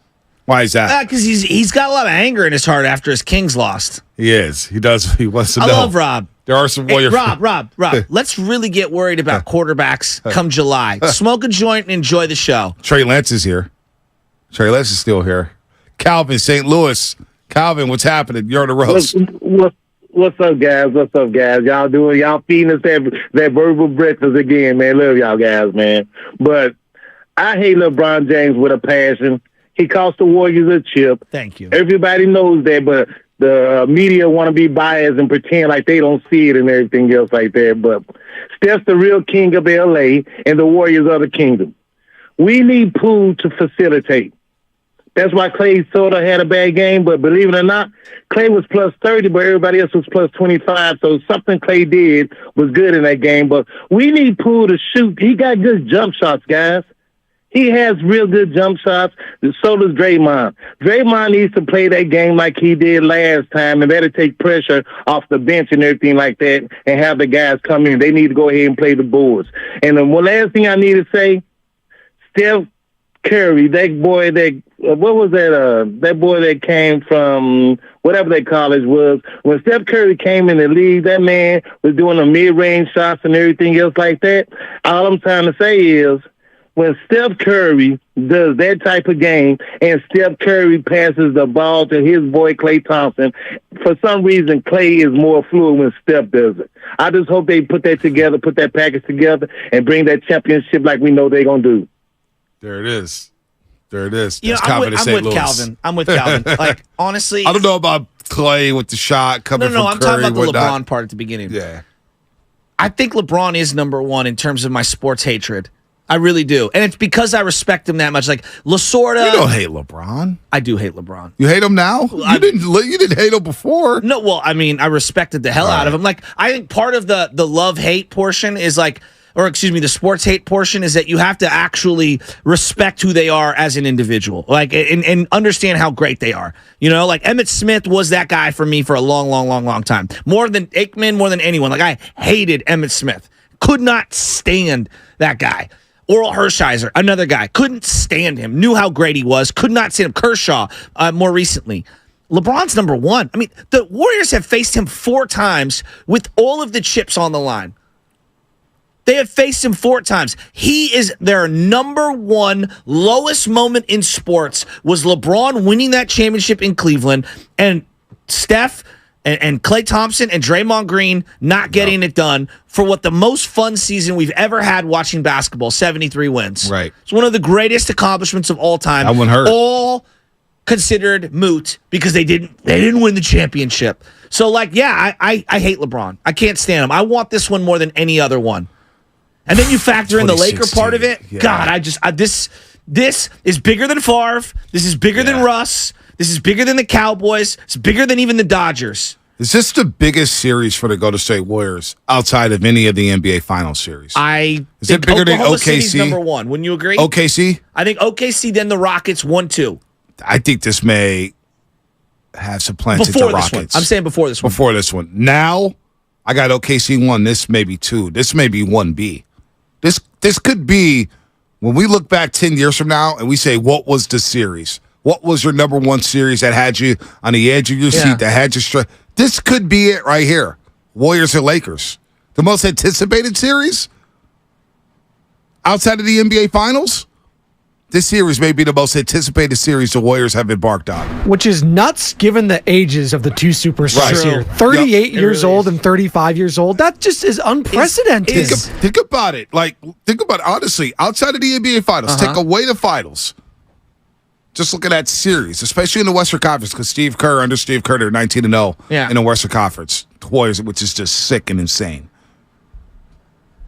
Why is that? Because he's got a lot of anger in his heart after his Kings lost. He is. He does. He wants to know. I love Rob. There are some Warrior Rob, let's really get worried about quarterbacks come July. Smoke a joint and enjoy the show. Trey Lance is here. Trey Lance is still here. Calvin, St. Louis. Calvin, what's happening? You're on the roast. What's up, guys? What's up, guys? Y'all feeding us that verbal breakfast again, man. Love y'all guys, man. But I hate LeBron James with a passion. He cost the Warriors a chip. Thank you. Everybody knows that, but the media want to be biased and pretend like they don't see it and everything else like that. But Steph's the real king of L.A., and the Warriors are the kingdom. We need Poole to facilitate. That's why Clay sort of had a bad game, but believe it or not, Clay was plus 30, but everybody else was plus 25, so something Clay did was good in that game. But we need Poole to shoot. He got good jump shots, guys. He has real good jump shots. So does Draymond. Draymond needs to play that game like he did last time, and better take pressure off the bench and everything like that, and have the guys come in. They need to go ahead and play the boards. And the one last thing I need to say, Steph Curry, that boy that what was that? That boy that came from whatever that college was. When Steph Curry came in the league, that man was doing the mid-range shots and everything else like that. All I'm trying to say is, when Steph Curry does that type of game and Steph Curry passes the ball to his boy Klay Thompson, for some reason Klay is more fluid when Steph does it. I just hope they put that together, put that package together, and bring that championship like we know they're going to do. There it is. There it is. You know, I'm with Calvin. Like, honestly. I don't know about Klay with the shot coming from Curry. I'm talking about the LeBron part at the beginning. Yeah. I think LeBron is number one in terms of my sports hatred. I really do. And it's because I respect him that much. Like, Lasorda. You don't hate LeBron. I do hate LeBron. You hate him now? You didn't hate him before. No, well, I mean, I respected the hell out of him. Like, I think part of the love-hate portion is like, or excuse me, the sports hate portion is that you have to actually respect who they are as an individual, like, and understand how great they are. You know, like Emmitt Smith was that guy for me for a long time. More than Aikman, more than anyone. Like, I hated Emmitt Smith. Could not stand that guy. Oral Hershiser, another guy. Couldn't stand him. Knew how great he was. Could not stand him. Kershaw, more recently. LeBron's number one. I mean, the Warriors have faced him 4 times with all of the chips on the line. They have faced him 4 times. He is their number one. Lowest moment in sports was LeBron winning that championship in Cleveland, and Steph and Klay Thompson and Draymond Green not getting it done for what the most fun season we've ever had watching basketball, 73 wins. Right. It's one of the greatest accomplishments of all time. That one hurt. All considered moot because they didn't win the championship. So, like, yeah, I hate LeBron. I can't stand him. I want this one more than any other one. And then you factor in the Laker part of it. Yeah. God, this is bigger than Favre. This is bigger than Russ. This is bigger than the Cowboys. It's bigger than even the Dodgers. Is this the biggest series for the Golden State Warriors outside of any of the NBA Finals series? Is it bigger than OKC? City's number one. Wouldn't you agree? OKC? I think OKC, then the Rockets, 1-2. I think this may have some plans at the Rockets. I'm saying before this one. Before this one. Now, I got OKC 1. This may be 2. This may be 1B. This could be, when we look back 10 years from now and we say, what was the series? What was your number one series that had you on the edge of your seat, that had you This could be it right here. Warriors and Lakers. The most anticipated series outside of the NBA Finals? This series may be the most anticipated series the Warriors have embarked on. Which is nuts given the ages of the two superstars here. 38 years old and 35 years old. That just is unprecedented. Think about it. Think about it. Honestly, outside of the NBA Finals, take away the Finals. Just look at that series, especially in the Western Conference, because Steve Kerr, they're 19-0 in the Western Conference. The Warriors, which is just sick and insane.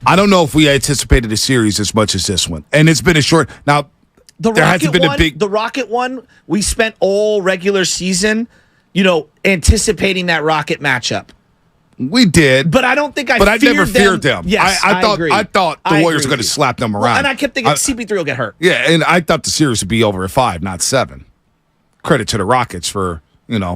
I don't know if we anticipated a series as much as this one. And it's been a short... Now, The Rocket one, we spent all regular season anticipating that Rocket matchup. We did, but I don't think I never feared them. Yes, I thought the Warriors were going to slap them around, and I kept thinking CP3 will get hurt. Yeah, and I thought the series would be over at 5, not 7. Credit to the Rockets for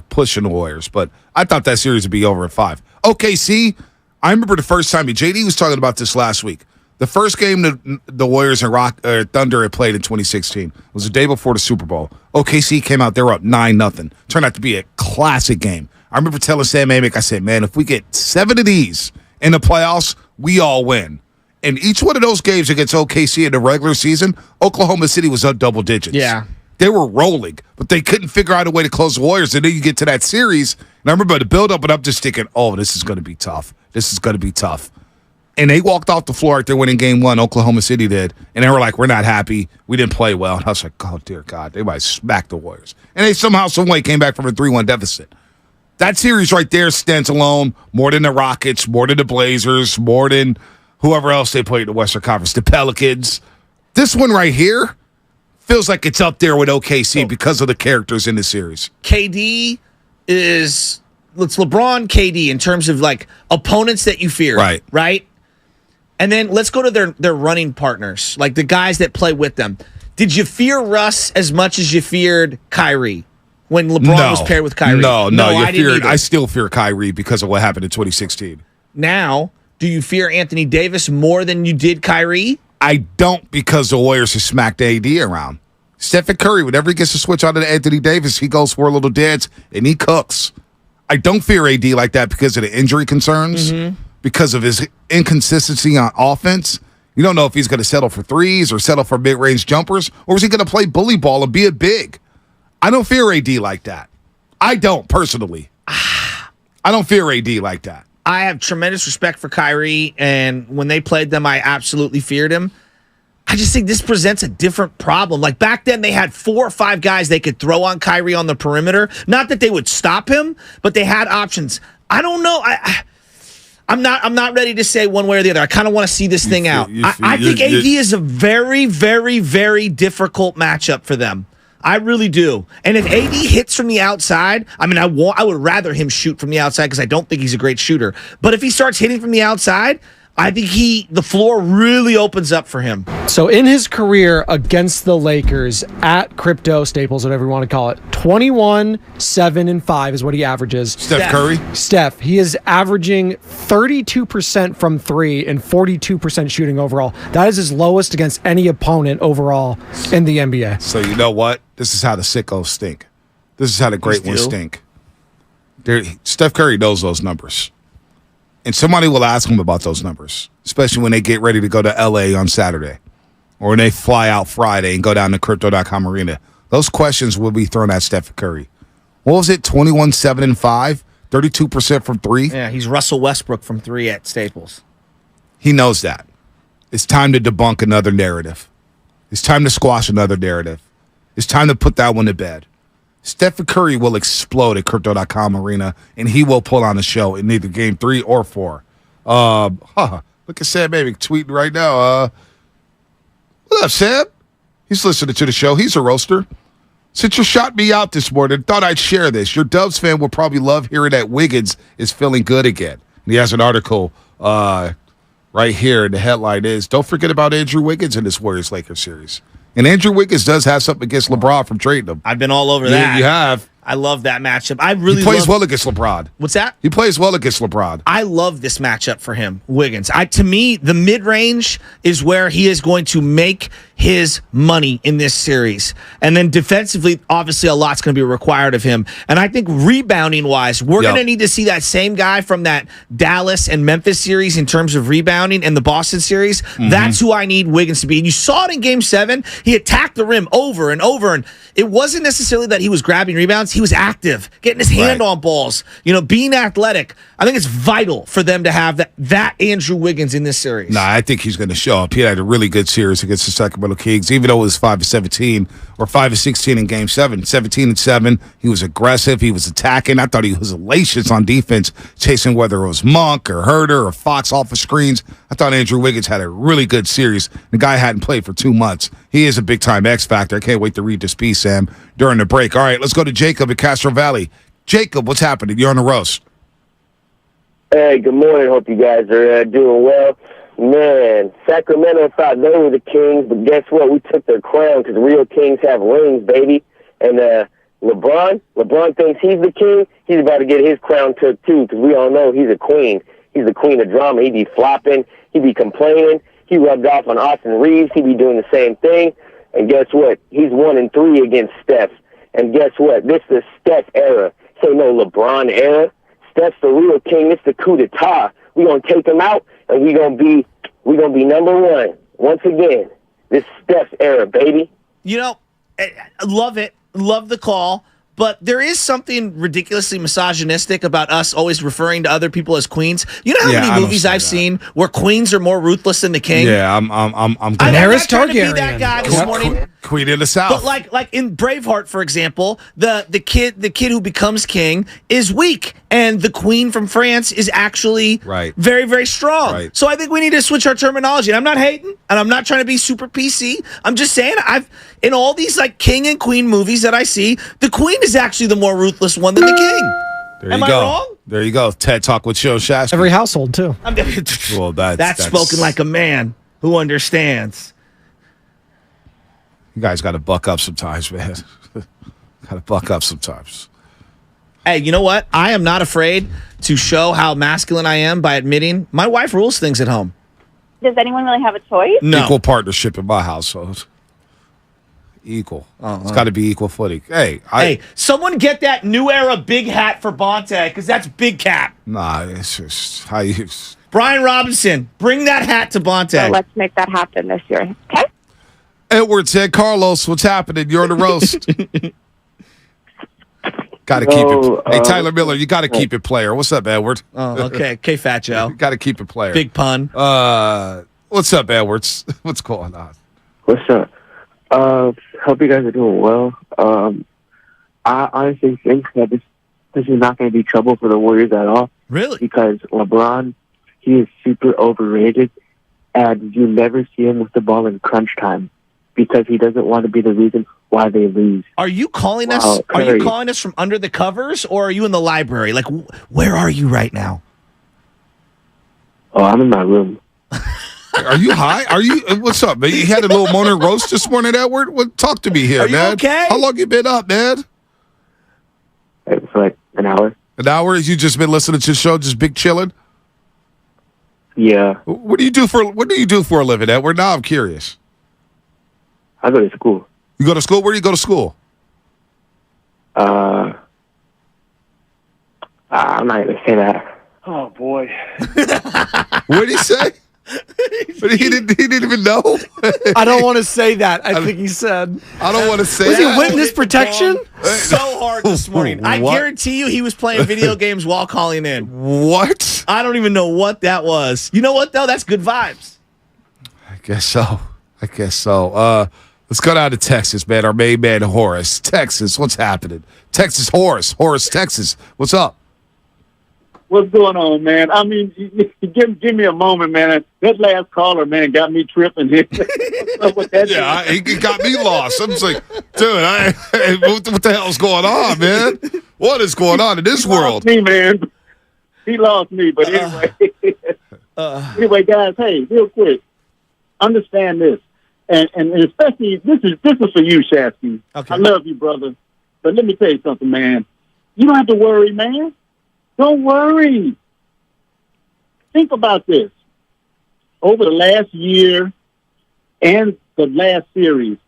pushing the Warriors, but I thought that series would be over at 5. OKC, I remember the first time JD was talking about this last week. The first game the Warriors and Thunder had played in 2016 was the day before the Super Bowl. OKC came out, they were up 9-0. Turned out to be a classic game. I remember telling Sam Amick, I said, man, if we get 7 of these in the playoffs, we all win. And each one of those games against OKC in the regular season, Oklahoma City was up double digits. Yeah. They were rolling, but they couldn't figure out a way to close the Warriors. And then you get to that series, and I remember the build-up, and I'm just thinking, oh, this is going to be tough. This is going to be tough. And they walked off the floor after winning game 1, Oklahoma City did, and they were like, we're not happy. We didn't play well. And I was like, oh, dear God, they might smack the Warriors. And they somehow, some way came back from a 3-1 deficit. That series right there stands alone more than the Rockets, more than the Blazers, more than whoever else they played in the Western Conference, the Pelicans. This one right here feels like it's up there with OKC because of the characters in the series. KD is, it's LeBron, KD in terms of like opponents that you fear. Right? And then let's go to their running partners, like the guys that play with them. Did you fear Russ as much as you feared Kyrie? When LeBron was paired with Kyrie. No, I still fear Kyrie because of what happened in 2016. Now, do you fear Anthony Davis more than you did Kyrie? I don't, because the Warriors have smacked AD around. Stephen Curry, whenever he gets to switch out of Anthony Davis, he goes for a little dance and he cooks. I don't fear AD like that because of the injury concerns, because of his inconsistency on offense. You don't know if he's going to settle for threes or settle for mid-range jumpers, or is he going to play bully ball and be a big? I don't fear AD like that. I don't, personally. I don't fear AD like that. I have tremendous respect for Kyrie, and when they played them, I absolutely feared him. I just think this presents a different problem. Like back then, they had 4 or 5 guys they could throw on Kyrie on the perimeter. Not that they would stop him, but they had options. I don't know. I'm not ready to say one way or the other. I kind of want to see this thing out. I think AD is a very, very, very difficult matchup for them. I really do. And if AD hits from the outside, I mean, I would rather him shoot from the outside because I don't think he's a great shooter. But if he starts hitting from the outside, I think the floor really opens up for him. So in his career against the Lakers at Crypto Staples, whatever you want to call it, 21, 7, and 5 is what he averages. Steph Curry? Steph. He is averaging 32% from 3 and 42% shooting overall. That is his lowest against any opponent overall in the NBA. So you know what? This is how the sickos stink. This is how the great ones stink. Steph Curry knows those numbers. And somebody will ask him about those numbers, especially when they get ready to go to L.A. on Saturday or when they fly out Friday and go down to Crypto.com Arena. Those questions will be thrown at Steph Curry. What was it, 21, 7, and 5? 32% from 3? Yeah, he's Russell Westbrook from 3 at Staples. He knows that. It's time to debunk another narrative. It's time to squash another narrative. It's time to put that one to bed. Stephen Curry will explode at Crypto.com Arena, and he will pull on the show in either Game 3 or 4. Look at Sam Baby tweeting right now. What up, Sam? He's listening to the show. He's a roaster. Since you shot me out this morning, thought I'd share this. Your Dubs fan will probably love hearing that Wiggins is feeling good again. And he has an article right here. The headline is, don't forget about Andrew Wiggins in this Warriors-Lakers series. And Andrew Wiggins does have something against LeBron from trading him. I've been all over that. You have. I love that matchup. He plays well against LeBron. What's that? He plays well against LeBron. I love this matchup for him, Wiggins. To me, the mid-range is where he is going to make his money in this series. And then defensively, obviously, a lot's going to be required of him. And I think rebounding-wise, we're going to need to see that same guy from that Dallas and Memphis series in terms of rebounding and the Boston series. Mm-hmm. That's who I need Wiggins to be. And you saw it in Game 7. He attacked the rim over and over. And it wasn't necessarily that he was grabbing rebounds. He was active, getting his hand on balls, being athletic. I think it's vital for them to have that Andrew Wiggins in this series. Nah, I think he's going to show up. He had a really good series against the Sacramento Kings, even though it was 5-17 or 5-16 in Game 7. 17-7, he was aggressive. He was attacking. I thought he was hellacious on defense, chasing whether it was Monk or Herter or Fox off of screens. I thought Andrew Wiggins had a really good series. The guy hadn't played for 2 months. He is a big-time X factor. I can't wait to read this piece, Sam, during the break. All right, let's go to Jacob at Castro Valley. Jacob, what's happening? You're on the roast. Hey, good morning. Hope you guys are doing well. Man, Sacramento thought they were the kings, but guess what? We took their crown because real kings have rings, baby. And LeBron thinks he's the king. He's about to get his crown took, too, because we all know he's a queen. He's the queen of drama. He be flopping. He be complaining. He rubbed off on Austin Reeves. He be doing the same thing. And guess what? He's 1-3 against Steph. And guess what? This is the Steph era. Say no LeBron era. Steph's the real king. It's the coup d'etat. We gonna take him out, and we gonna be number one once again. This Steph's era, baby. You know, I love it. Love the call. But there is something ridiculously misogynistic about us always referring to other people as queens. You know how many movies I've seen where queens are more ruthless than the king? Yeah, I'm not trying to be that guy this morning. Queen of the South. But like in Braveheart, for example, the kid who becomes king is weak, and the queen from France is actually very, very strong. Right. So I think we need to switch our terminology. And I'm not hating, and I'm not trying to be super PC. I'm just saying in all these like king and queen movies that I see, the queen is actually the more ruthless one than the king. Am I wrong? There you go. TED Talk with Joe Shasky. Every household, too. Well, that's spoken like a man who understands. You guys got to buck up sometimes, man. Got to buck up sometimes. Hey, you know what? I am not afraid to show how masculine I am by admitting my wife rules things at home. Does anyone really have a choice? No. Equal partnership in my household. Equal. It's got to be equal footing. Hey, someone get that new era big hat for Bonte, because that's big cap. Nah, it's just how you. Brian Robinson, bring that hat to Bonte. So let's make that happen this year. Okay? Edward said, Carlos, what's happening? You're on the roast. Got to keep it. Hey, Tyler Miller, you got to keep it player. What's up, Edward? Oh, okay. Okay, Fat Joe. Got to keep it player. Big pun. What's up, Edwards? What's going on? What's up? Hope you guys are doing well. I honestly think that this is not going to be trouble for the Warriors at all. Really? Because LeBron, he is super overrated, and you never see him with the ball in crunch time because he doesn't want to be the reason why they lose. Are you calling us? Are you calling us from under the covers, or are you in the library? Like, where are you right now? Oh, I'm in my room. Are you high? Are you? What's up, man? You had a little morning roast this morning, Edward? Talk to me here, are man. You okay? How long you been up, man? It's like an hour. An hour? You just been listening to the show, just big chilling? Yeah. What do you do for a living, Edward? Now I'm curious. I go to school. You go to school? Where do you go to school? I'm not going to say that. Oh, boy. What did he say? He didn't even know. I don't want to say that. I think he said. I don't want to say Was that. he witness protection? So hard this morning. I guarantee you he was playing video games while calling in. What? I don't even know what that was. You know what, though? That's good vibes. I guess so. Let's go down to Texas, man. Our main man, Horace. Texas, what's happening? Texas, Horace, Texas. What's up? What's going on, man? I mean, give me a moment, man. That last caller, man, got me tripping here. What's up with that? Yeah, he got me lost. I'm just like, dude, what the hell's going on, man? What is going on in this world? He lost me, man. He lost me, but anyway. Anyway, guys, hey, real quick, understand this, and especially this is for you, Shasky. Okay. I love you, brother, but let me tell you something, man. You don't have to worry, man. Don't worry. Think about this. Over the last year and the last series,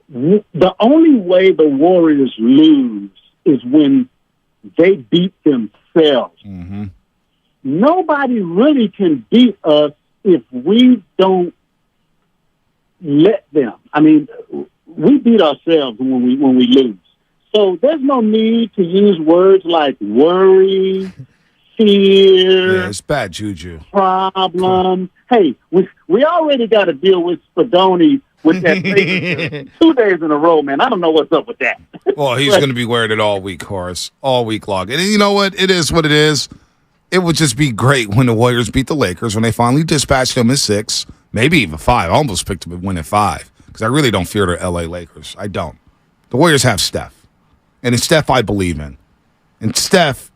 the only way the Warriors lose is when they beat themselves. Mm-hmm. Nobody really can beat us if we don't let them. I mean, we beat ourselves when we lose. So there's no need to use words like worry, fear. Yeah, it's bad juju. Problem. Hey, we already got to deal with Spadoni with that 2 days in a row, man. I don't know what's up with that. Well, he's going to be wearing it all week, Horace. All week long. And you know what? It is what it is. It would just be great when the Warriors beat the Lakers, when they finally dispatched them in 6, maybe even 5. I almost picked them to win at 5 because I really don't fear the L.A. Lakers. I don't. The Warriors have Steph. And it's Steph I believe in. And Steph,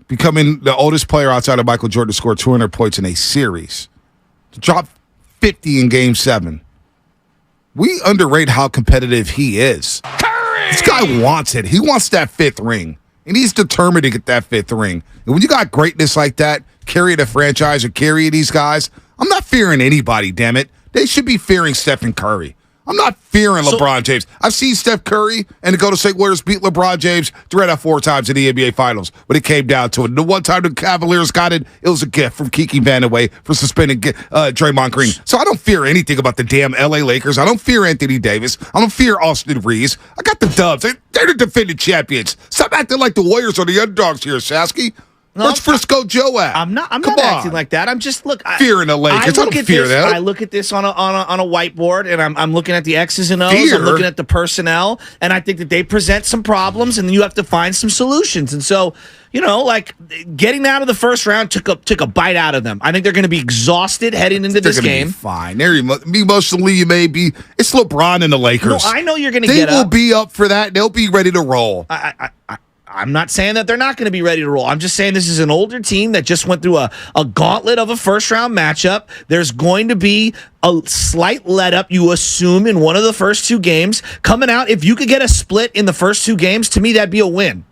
becoming the oldest player outside of Michael Jordan to score 200 points in a series, to drop 50 in Game 7. We underrate how competitive he is. Curry! This guy wants it. He wants that 5th ring. And he's determined to get that 5th ring. And when you got greatness like that, carry the franchise or carry these guys, I'm not fearing anybody, damn it. They should be fearing Stephen Curry. I'm not fearing LeBron James. I've seen Steph Curry and the Golden State Warriors beat LeBron James 3 out of 4 times in the NBA Finals when it came down to it. The one time the Cavaliers got it, it was a gift from Kiki Vandeweghe for suspending Draymond Green. So I don't fear anything about the damn LA Lakers. I don't fear Anthony Davis. I don't fear Austin Reeves. I got the Dubs. They're the defending champions. Stop acting like the Warriors are the underdogs here, Sasky. No, Where's Frisco Joe at? I'm not acting like that. I'm just fearing the Lakers. I don't fear that. I look at this on a whiteboard, and I'm looking at the X's and O's. Fear. I'm looking at the personnel, and I think that they present some problems, and then you have to find some solutions. And so, getting out of the first round took a bite out of them. I think they're going to be exhausted heading into this game. Be fine. They're emotionally, you may be. It's LeBron and the Lakers. No, I know you're going to get up. They will be up for that. They'll be ready to roll. I'm not saying that they're not going to be ready to roll. I'm just saying this is an older team that just went through a gauntlet of a first-round matchup. There's going to be a slight let-up, you assume, in one of the first 2 games. Coming out, if you could get a split in the first 2 games, to me, that'd be a win.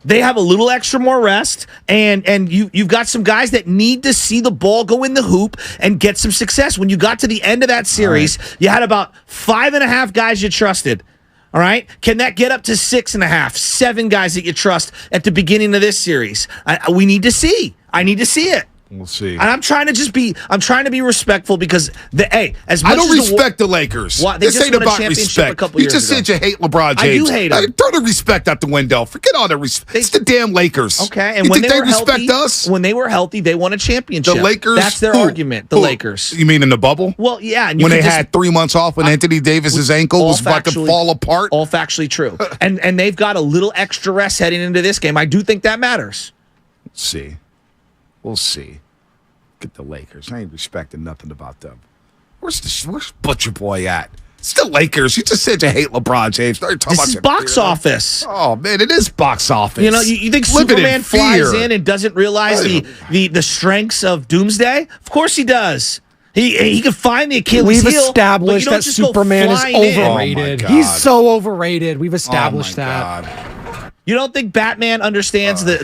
They have a little extra more rest, and you've got some guys that need to see the ball go in the hoop and get some success. When you got to the end of that series, you had about 5.5 guys you trusted. All right? Can that get up to 6.5, 7 guys that you trust at the beginning of this series? We need to see. I need to see it. We'll see. And I'm trying to be respectful because as much I don't as respect the Lakers. They this just ain't won a about championship respect. a couple You years just ago. said you hate LeBron James. I do hate him. Throw the respect out the window. Forget all the respect. It's the damn Lakers. Okay, and you when think they were respect healthy, us? When they were healthy, they won a championship. The Lakers. That's their argument. The Lakers. You mean in the bubble? Well, yeah. And when they had 3 months off when Anthony Davis's ankle was about to fall apart. All factually true. and they've got a little extra rest heading into this game. I do think that matters. Let's see. We'll see. Get the Lakers. I ain't respecting nothing about them. Where's Butcher Boy at? It's the Lakers. You just said you hate LeBron James. This is box office. Oh man, it is box office. You think Superman flies in and doesn't realize the strengths of Doomsday? Of course he does. He can find the Achilles heel. We've established that Superman is overrated. He's so overrated. We've established that. God. You don't think Batman understands the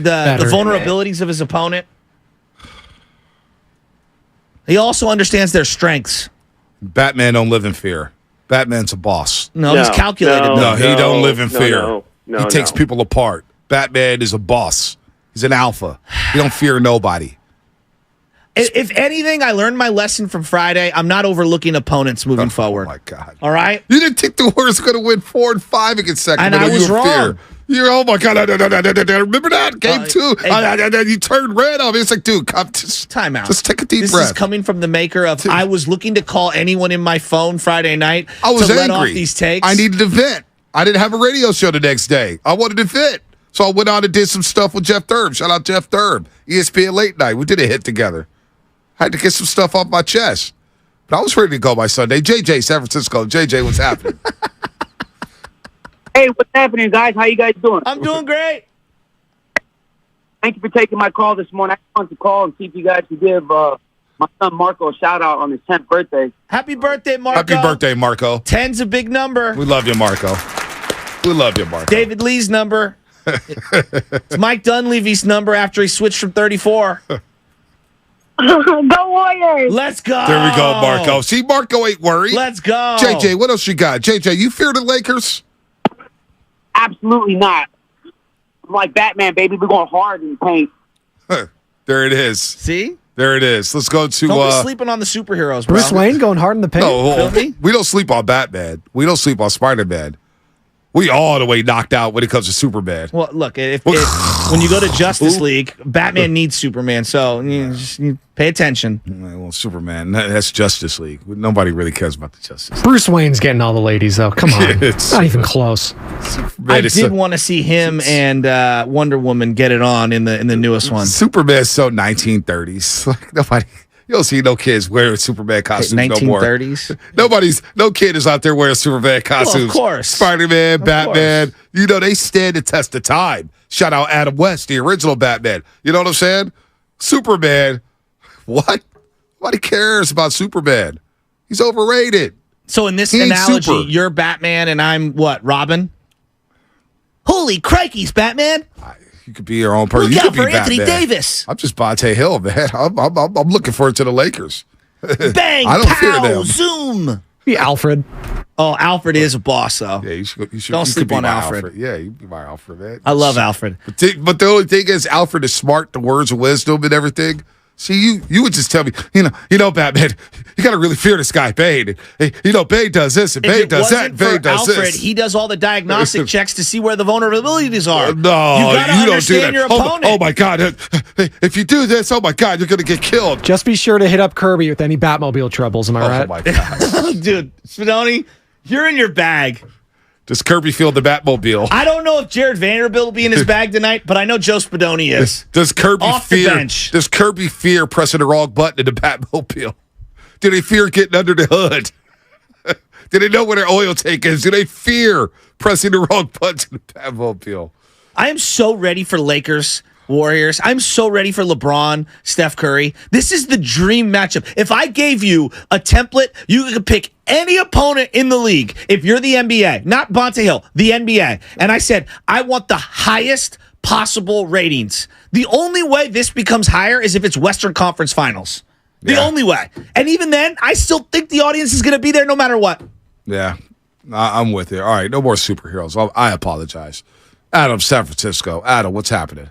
vulnerabilities of his opponent? He also understands their strengths. Batman don't live in fear. Batman's a boss. No, he's calculated. No, he don't live in fear. No, he takes people apart. Batman is a boss. He's an alpha. He don't fear nobody. If anything, I learned my lesson from Friday. I'm not overlooking opponents moving forward. Oh, my God. All right? You didn't think the Warriors were going to win 4 and 5 against Sacramento. And I was wrong. Fear. You're, oh, my God. Remember that? Game 2. You turned red on me. It's like, dude, time out. Just take a deep breath. This is coming from the maker of, I was looking to call anyone in my phone Friday night I was to angry. let off these takes. I needed to vent. I didn't have a radio show the next day. I wanted to vent. So I went on and did some stuff with Jeff Thurb. Shout out Jeff Thurb. ESPN Late Night. We did a hit together. I had to get some stuff off my chest. But I was ready to go by Sunday. JJ, San Francisco. JJ, what's happening? Hey, what's happening, guys? How you guys doing? I'm doing great. Thank you for taking my call this morning. I just wanted to call and see if you guys could give my son Marco a shout-out on his 10th birthday. Happy birthday, Marco. Happy birthday, Marco. 10's a big number. We love you, Marco. We love you, Marco. David Lee's number. It's Mike Dunleavy's number after he switched from 34. Go Warriors! Let's go. There we go, Marco. See, Marco ain't worried. Let's go. JJ, what else you got? JJ, you fear the Lakers? Absolutely not. I'm like Batman, baby. We're going hard in the paint. There it is. See? There it is. Let's go to... Don't be sleeping on the superheroes, bro. Bruce Wayne going hard in the paint. No, we don't sleep on Batman. We don't sleep on Spider-Man. We all the way knocked out when it comes to Superman. Well, look, if when you go to Justice League, Batman needs Superman, so you pay attention. Well, Superman, that's Justice League. Nobody really cares about the Justice League. Bruce Wayne's getting all the ladies, though. Come on. It's not even close. I did want to see him and Wonder Woman get it on in the newest one. Superman's so 1930s. Like nobody. You don't see no kids wearing Superman costumes no more. 1930s. No kid is out there wearing Superman costumes. Well, of course. Spider-Man, Batman. You know, they stand the test of time. Shout out Adam West, the original Batman. You know what I'm saying? Superman. What? Nobody cares about Superman. He's overrated. So in this He ain't analogy, super. you're Batman and I'm what, Robin? Holy crikeys, Batman. You could be your own person. Look You out could be for Anthony Batman. Davis. I'm just Bonte Hill, man. I'm looking forward to the Lakers. Bang, I don't fear pow, them. zoom. Be Alfred. Oh, Alfred is a boss, though. Yeah, you should Don't you sleep could be on my Alfred. Yeah, you be my Alfred, man. I love Alfred. But the only thing is, Alfred is smart, the words of wisdom and everything. See, you would just tell me, Batman, you got to really fear this guy, Bane. Hey, Bane does this and Bane does that and Bane does Alfred, this. he does all the diagnostic checks to see where the vulnerabilities are. No, you gotta you don't do understand that. your opponent. Oh my God! If you do this, oh my God, you're gonna get killed. Just be sure to hit up Kirby with any Batmobile troubles. Am I right? Oh my God, Dude, Spadoni, you're in your bag. does Kirby feel the Batmobile? I don't know if Jared Vanderbilt will be in his bag tonight, but I know Joe Spadoni is. Does Kirby Off the fear? bench. Does Kirby fear pressing the wrong button in the Batmobile? Do they fear getting under the hood? Do they know where their oil tank is? Do they fear pressing the wrong button in the Batmobile? I am so ready for Lakers Warriors. I'm so ready for LeBron, Steph Curry. This is the dream matchup. If I gave you a template, you could pick any opponent in the league. If you're the NBA, not Bonte Hill, the NBA, and I said, I want the highest possible ratings. The only way this becomes higher is if it's Western Conference Finals. The only way. And even then, I still think the audience is going to be there no matter what. Yeah, I'm with you. All right, no more superheroes. I apologize. Adam, San Francisco. Adam, what's happening?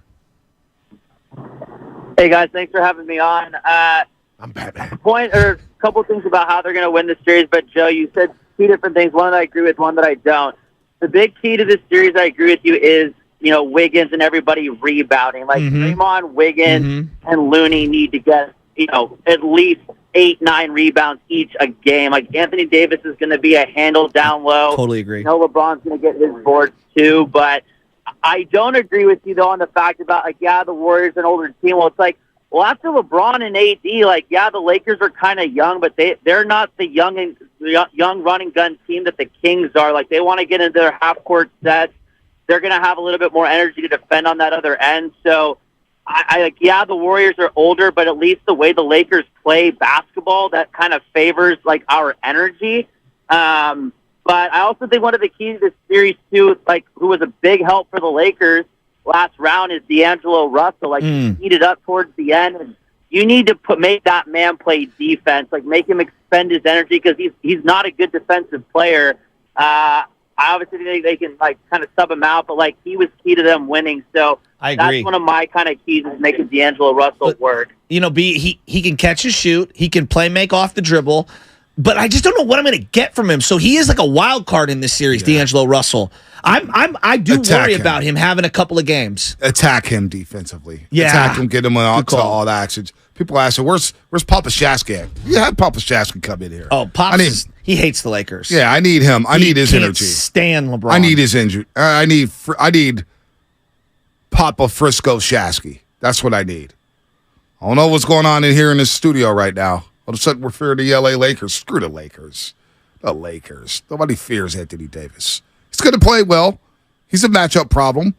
Hey guys, thanks for having me on. I'm Batman. A couple things about how they're going to win the series, but Joe, you said two different things. One that I agree with, one that I don't. The big key to this series, I agree with you, is Wiggins and everybody rebounding. Like Draymond, Wiggins, and Looney need to get at least 8-9 rebounds each a game. Like Anthony Davis is going to be a handle down low. Totally agree. LeBron's going to get his boards too, but I don't agree with you though on the fact about the Warriors are an older team. Well, it's like, after LeBron and AD, the Lakers are kind of young, but they're not the young running gun team that the Kings are. Like they want to get into their half court sets. They're going to have a little bit more energy to defend on that other end. So the Warriors are older, but at least the way the Lakers play basketball, that kind of favors our energy. But I also think one of the keys to this series too, who was a big help for the Lakers last round, is D'Angelo Russell. He heated up towards the end, and you need to make that man play defense. Make him expend his energy because he's not a good defensive player. I obviously think they can kind of sub him out, but he was key to them winning. So I agree. That's one of my kind of keys is making D'Angelo Russell work. He can catch and shoot. He can make off the dribble. But I just don't know what I'm going to get from him. So he is like a wild card in this series, D'Angelo Russell. I do worry about him having a couple of games. Attack him defensively. Yeah. Attack him, get him on to all the actions. People ask, where's Papa Shasky at? You had Papa Shasky come in here. Oh, he hates the Lakers. Yeah, I need him. I need his can't energy. Stand LeBron. I need his injury. I need Papa Frisco Shasky. That's what I need. I don't know what's going on in here in this studio right now. All of a sudden, we're fearing the LA Lakers. Screw the Lakers. The Lakers. Nobody fears Anthony Davis. He's going to play well. He's a matchup problem.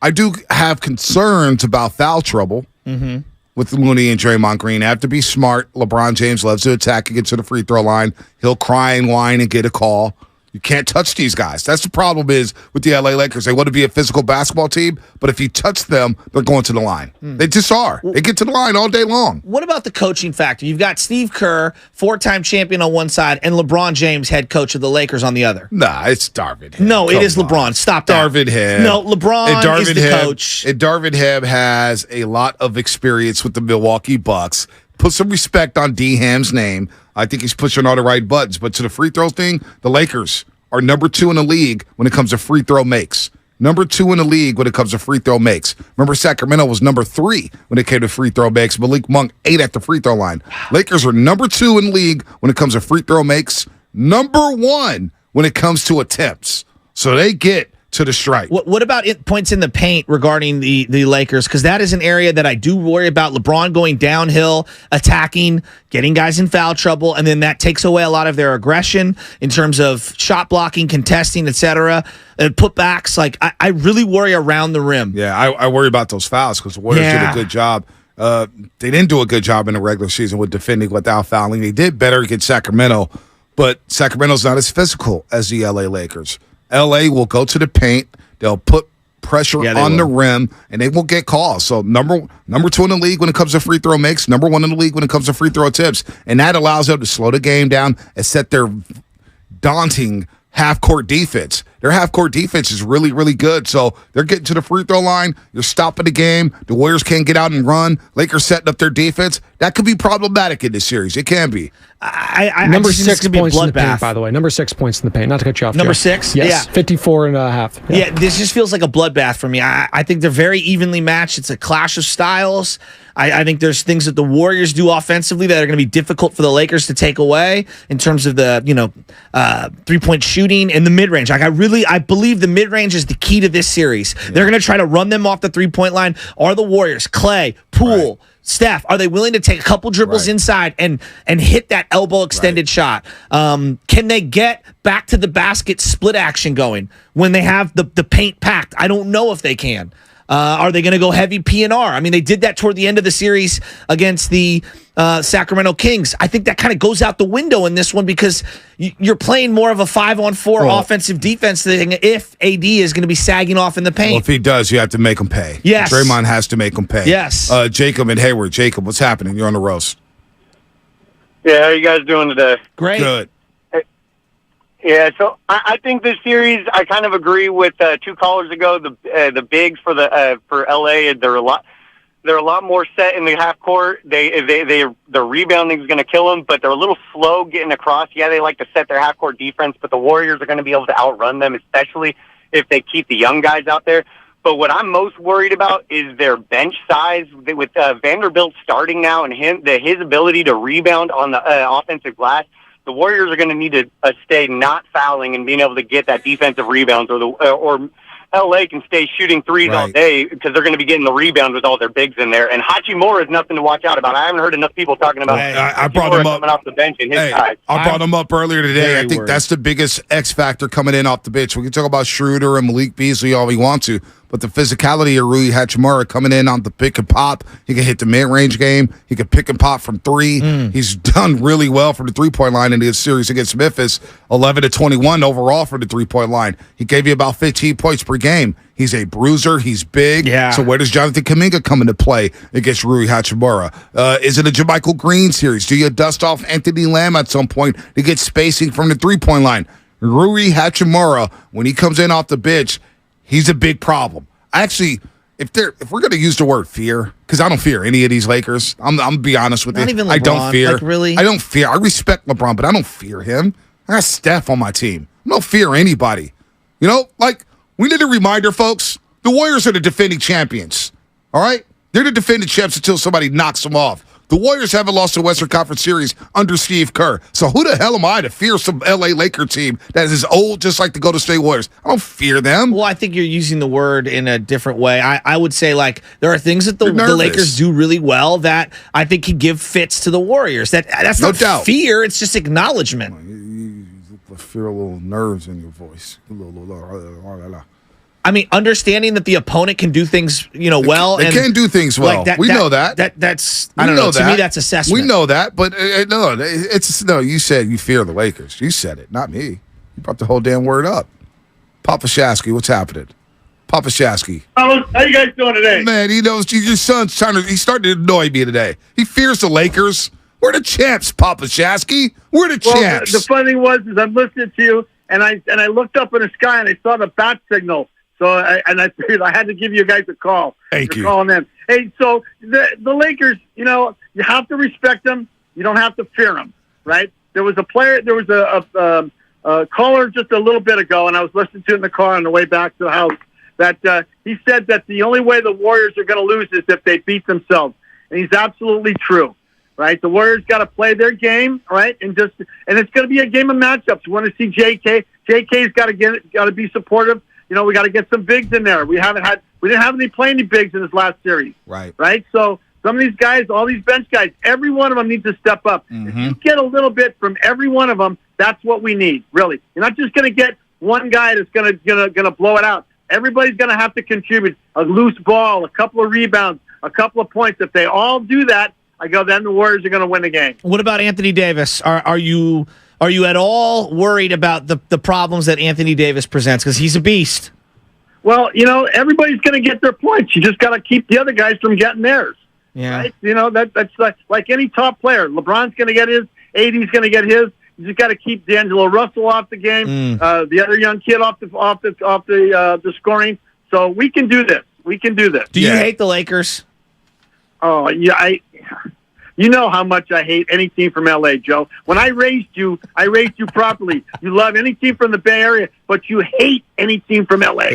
I do have concerns about foul trouble with Looney and Draymond Green. They have to be smart. LeBron James loves to attack and get to the free throw line. He'll cry and whine and get a call. You can't touch these guys. That's the problem is with the LA Lakers. They want to be a physical basketball team, but if you touch them, they're going to the line. They just are. They get to the line all day long. What about the coaching factor? You've got Steve Kerr, 4-time champion on one side, and LeBron James, head coach of the Lakers on the other. Nah, it's Darvin Ham. No, it is LeBron. Stop that. Darvin Ham. No, LeBron is the coach. And Darvin Ham has a lot of experience with the Milwaukee Bucks. Put some respect on D. Ham's name. I think he's pushing all the right buttons. But to the free throw thing, the Lakers are number 2 in the league when it comes to free throw makes. Number 2 in the league when it comes to free throw makes. Remember, Sacramento was number 3 when it came to free throw makes. Malik Monk 8 at the free throw line. Lakers are number 2 in the league when it comes to free throw makes. Number 1 when it comes to attempts. So they get to the strike. What about points in the paint regarding the Lakers? Because that is an area that I do worry about. LeBron going downhill, attacking, getting guys in foul trouble, and then that takes away a lot of their aggression in terms of shot blocking, contesting, etc. And putbacks. Like I really worry around the rim. Yeah, I worry about those fouls because the Warriors did a good job. They didn't do a good job in the regular season with defending without fouling. They did better against Sacramento, but Sacramento's not as physical as the LA Lakers. LA will go to the paint. They'll put pressure on the rim, and they will get calls. So number 2 in the league when it comes to free throw makes, number 1 in the league when it comes to free throw attempts, and that allows them to slow the game down and set their daunting half-court defense. Their half-court defense is really, really good. So they're getting to the free throw line. You're stopping the game. The Warriors can't get out and run. Lakers setting up their defense. That could be problematic in this series. It can be. Number 6 points in the paint, by the way. Number 6 points in the paint. Not to cut you off. Number Joe. 6? Yes. Yeah. 54.5. Yeah, this just feels like a bloodbath for me. I think they're very evenly matched. It's a clash of styles. I think there's things that the Warriors do offensively that are going to be difficult for the Lakers to take away in terms of the 3-point shooting and the mid-range. Like I believe the mid-range is the key to this series. Yeah. They're going to try to run them off the 3-point line. Are the Warriors, Clay, Poole, Steph, are they willing to take a couple dribbles inside and hit that elbow extended shot? Can they get back to the basket split action going when they have the paint packed? I don't know if they can. Are they going to go heavy P&R? I mean, they did that toward the end of the series against the Sacramento Kings. I think that kind of goes out the window in this one because you're playing more of a 5-on-4 offensive defense thing if AD is going to be sagging off in the paint. Well, if he does, you have to make him pay. Yes. Draymond has to make him pay. Yes. Jacob and Hayward. Jacob, what's happening? You're on the roast. Yeah, how are you guys doing today? Great. Good. Yeah, so I think this series, I kind of agree with 2 callers ago. The bigs for LA, they're a lot more set in the half court. The rebounding is going to kill them, but they're a little slow getting across. Yeah, they like to set their half court defense, but the Warriors are going to be able to outrun them, especially if they keep the young guys out there. But what I'm most worried about is their bench size with Vanderbilt starting now and his ability to rebound on the offensive glass. The Warriors are going to need to stay not fouling and being able to get that defensive rebounds, or LA can stay shooting threes all day because they're going to be getting the rebound with all their bigs in there. And Hachimura is nothing to watch out about. I haven't heard enough people talking about I brought him up coming off the bench and his size. I brought him up earlier today. I think that's the biggest X factor coming in off the bench. We can talk about Schroeder and Malik Beasley all we want to, but the physicality of Rui Hachimura coming in on the pick and pop, he can hit the mid-range game. He can pick and pop from 3. He's done really well from the 3-point line in this series against Memphis, 11-21 overall from the 3-point line. He gave you about 15 points per game. He's a bruiser. He's big. Yeah. So where does Jonathan Kuminga come into play against Rui Hachimura? Is it a JaMychal Green series? Do you dust off Anthony Lamb at some point to get spacing from the 3-point line? Rui Hachimura, when he comes in off the bench, he's a big problem. Actually, if we're going to use the word fear, because I don't fear any of these Lakers. I'm going to be honest with you. Not even LeBron. I don't fear. Like, really? I don't fear. I respect LeBron, but I don't fear him. I got Steph on my team. I don't fear anybody. You know, like, we need a reminder, folks. The Warriors are the defending champions. All right? They're the defending champs until somebody knocks them off. The Warriors haven't lost the Western Conference Series under Steve Kerr. So who the hell am I to fear some L.A. Laker team that is old just like the Golden State Warriors? I don't fear them. Well, I think you're using the word in a different way. I would say, like, there are things that the Lakers do really well that I think can give fits to the Warriors. That's no not doubt. Fear. It's just acknowledgement. You feel a little nerves in your voice. I mean, understanding that the opponent can do things, well. They can do things well. Like we know that. That's I don't know. To me, that's assessment. We know that, but no. You said you fear the Lakers. You said it, not me. You brought the whole damn word up. Papa Shasky, what's happening? Papa Shasky. How you guys doing today? Man, he knows your son's he's starting to annoy me today. He fears the Lakers. We're the champs, Papa Shasky. We're the champs. The funny thing was, I'm listening to you, and I looked up in the sky and I saw the bat signal. So I figured I had to give you guys a call. Thank you. Calling in. Hey, so the Lakers, you have to respect them. You don't have to fear them, right? There was a player. There was a caller just a little bit ago, and I was listening to it in the car on the way back to the house. That he said that the only way the Warriors are going to lose is if they beat themselves, and he's absolutely true. Right, the Warriors got to play their game, right, and it's going to be a game of matchups. You want to see JK? JK's got to be supportive. we got to get some bigs in there. We didn't have any play any bigs in this last series. Right. Right. So some of these guys, all these bench guys, every one of them needs to step up. If you get a little bit from every one of them, that's what we need. Really, you're not just going to get one guy that's going to blow it out. Everybody's going to have to contribute a loose ball, a couple of rebounds, a couple of points. If they all do that, then the Warriors are going to win the game. What about Anthony Davis? Are you at all worried about the problems that Anthony Davis presents? Because he's a beast. Well, everybody's going to get their points. You just got to keep the other guys from getting theirs. Yeah. Right? That's like any top player. LeBron's going to get his. AD's going to get his. You just got to keep D'Angelo Russell off the game. The other young kid off the scoring. So we can do this. Do you hate the Lakers? Oh yeah, you know how much I hate any team from LA, Joe. When I raised you properly. You love any team from the Bay Area, but you hate any team from LA.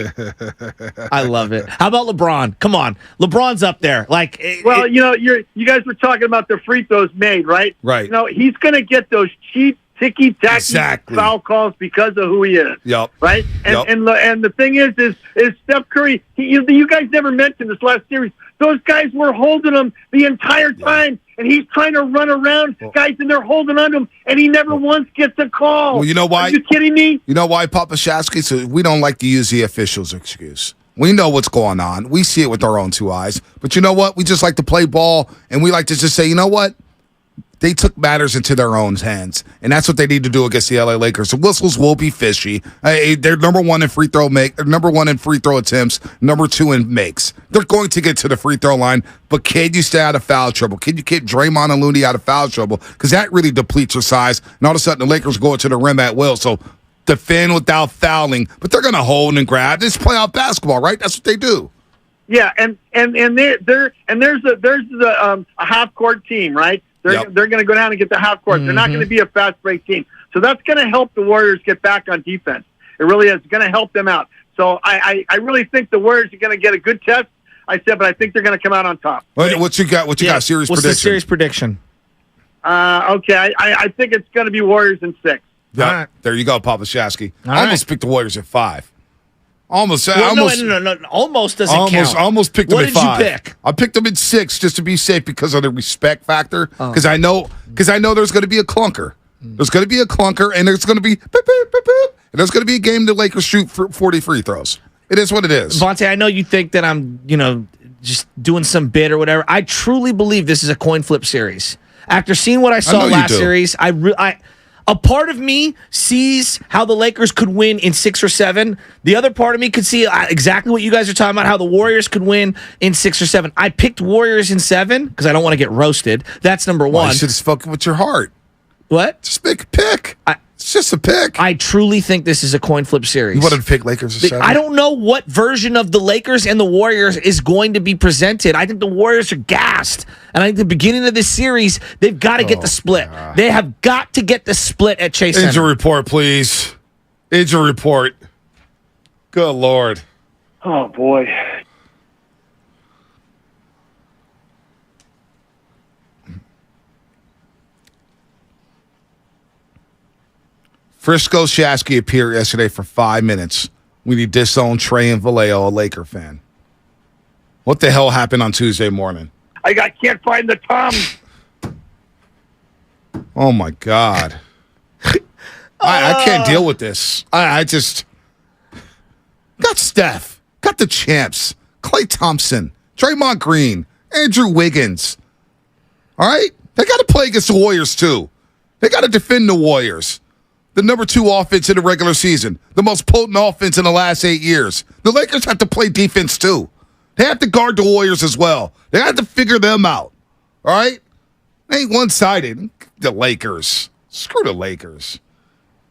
I love it. How about LeBron? Come on, LeBron's up there. You guys were talking about the free throws made, right? Right. He's going to get those cheap, ticky-tacky foul calls because of who he is. Yep. Right. And the thing is Steph Curry. You guys never mentioned this last series. Those guys were holding him the entire time, and he's trying to run around guys, and they're holding on to him, and he never once gets a call. Well, you know why? Are you kidding me? You know why, Papa Shasky? So we don't like to use the officials' excuse. We know what's going on. We see it with our own two eyes. But you know what? We just like to play ball, and we like to just say, you know what? They took matters into their own hands, and that's what they need to do against the LA Lakers. The whistles will be fishy. They're number one in free throw attempts, number two in makes. They're going to get to the free throw line, but can you stay out of foul trouble? Can you get Draymond and Looney out of foul trouble? Because that really depletes your size, and all of a sudden the Lakers go to the rim at will. So defend without fouling, but they're going to hold and grab. It's playoff basketball, right? That's what they do. Yeah, and there's a half court team, right? They're going to go down and get the half court. They're not going to be a fast break team. So that's going to help the Warriors get back on defense. It really is. It's going to help them out. So I really think the Warriors are going to get a good test. But I think they're going to come out on top. What you got? Series prediction? What's the series prediction? Okay, I think it's going to be Warriors in 6. Yeah, right. There you go, Papa Shasky. I almost picked the Warriors at 5. Almost. No, almost doesn't count. Almost picked them at 5. What did you pick? I picked them at 6 just to be safe because of the respect factor. Because I know there's going to be a clunker. There's going to be a clunker, and there's going to be boop, boop, boop, boop, and there's going to be a game the Lakers shoot for 40 free throws. It is what it is. Vontae, I know you think that I'm, just doing some bid or whatever. I truly believe this is a coin flip series. After seeing what I saw last series, a part of me sees how the Lakers could win in 6 or 7. The other part of me could see exactly what you guys are talking about, how the Warriors could win in 6 or 7. I picked Warriors in 7 because I don't want to get roasted. That's number 1. Well, you should have spoken with your heart. What? Just make a pick. It's just a pick. I truly think this is a coin flip series. You wanted to pick Lakers in 7? I don't know what version of the Lakers and the Warriors is going to be presented. I think the Warriors are gassed. And I think the beginning of this series, they've got to get the split. They have got to get the split at Chase Center. Injury report, please. Injury report. Good Lord. Oh, boy. Frisco Shasky appeared yesterday for 5 minutes when he disowned Trey and Vallejo, a Laker fan. What the hell happened on Tuesday morning? I can't find the Tom. Oh, my God. I can't deal with this. I just got Steph, got the champs, Klay Thompson, Draymond Green, Andrew Wiggins. All right? They got to play against the Warriors, too. They got to defend the Warriors. The number 2 offense in the regular season. The most potent offense in the last 8 years. The Lakers have to play defense, too. They have to guard the Warriors as well. They have to figure them out. All right? It ain't one-sided. The Lakers. Screw the Lakers.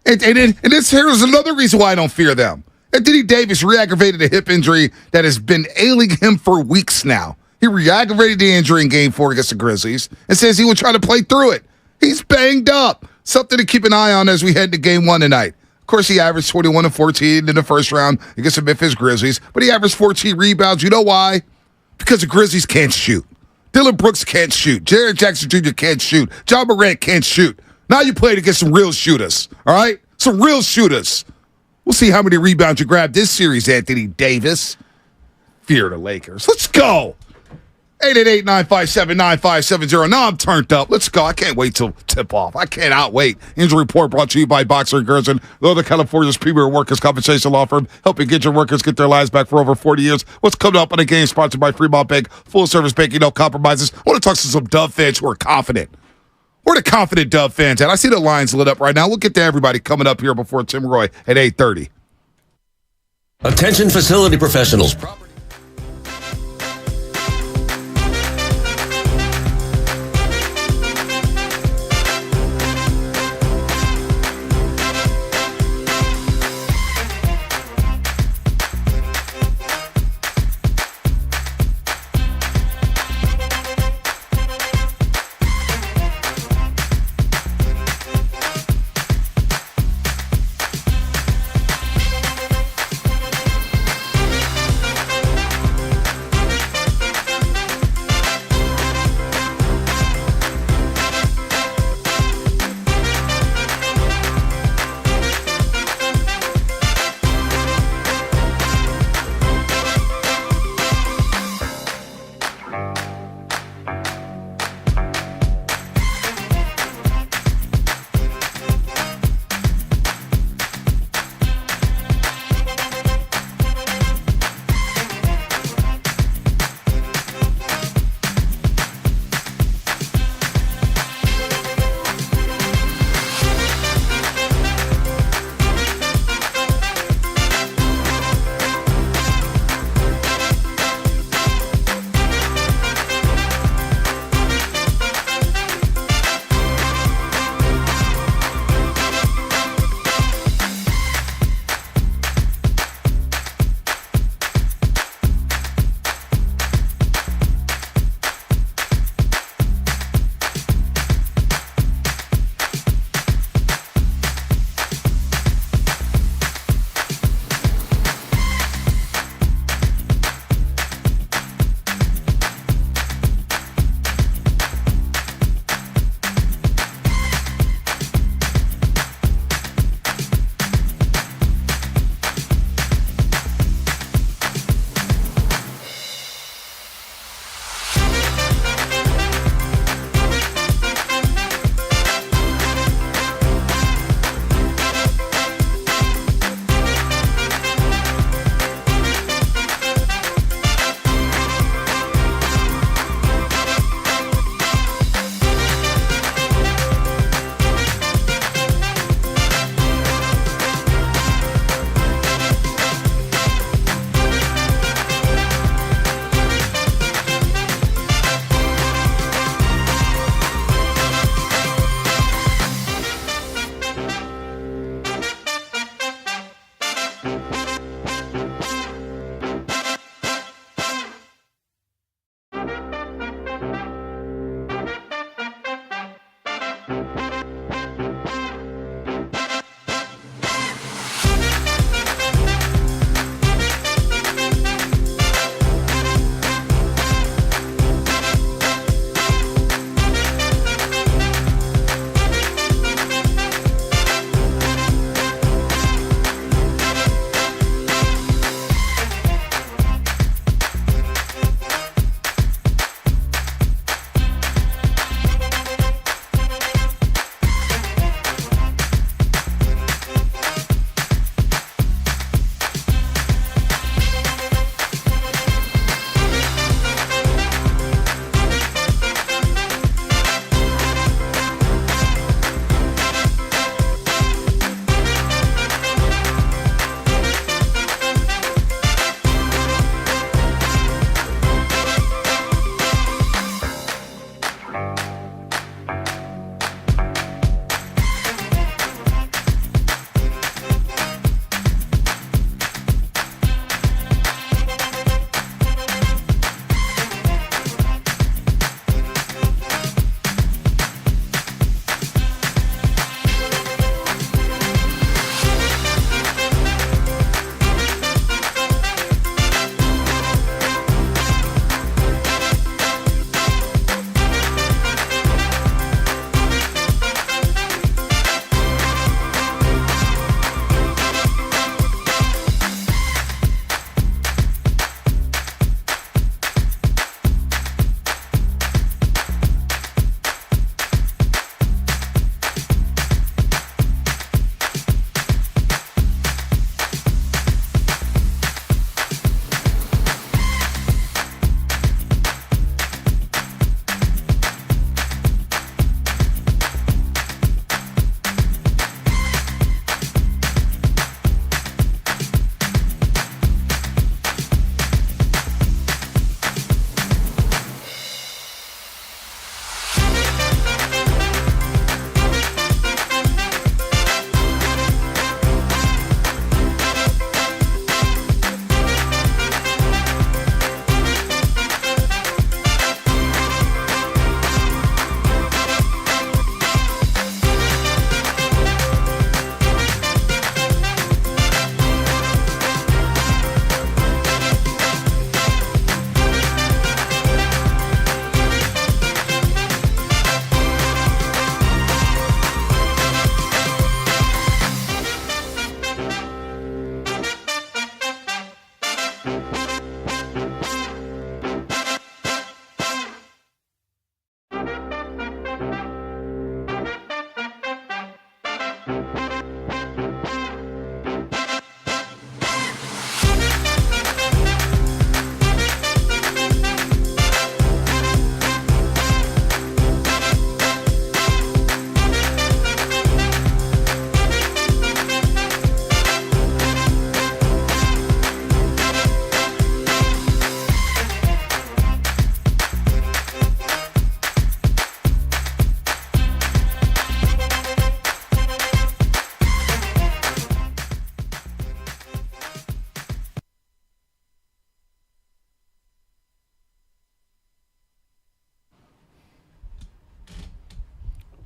And here's another reason why I don't fear them. Anthony Davis re-aggravated a hip injury that has been ailing him for weeks now. He re-aggravated the injury in Game 4 against the Grizzlies and says he will try to play through it. He's banged up. Something to keep an eye on as we head to Game 1 tonight. Of course, he averaged 21 and 14 in the first round against the Memphis Grizzlies, but he averaged 14 rebounds. You know why? Because the Grizzlies can't shoot. Dylan Brooks can't shoot. Jared Jackson Jr. can't shoot. John Morant can't shoot. Now you played against some real shooters, all right? Some real shooters. We'll see how many rebounds you grab this series, Anthony Davis. Fear the Lakers. Let's go. 888-957-9570. Now I'm turned up. Let's go. I can't wait till tip-off. I cannot wait. Injury report brought to you by Boxer & Gerson, Northern California's premier workers' compensation law firm, helping get your workers get their lives back for over 40 years. What's coming up on the game sponsored by Fremont Bank, full-service banking, no compromises. I want to talk to some Dove fans who are confident. Where the confident Dove fans at? I see the lines lit up right now. We'll get to everybody coming up here before Tim Roy at 8:30. Attention facility professionals.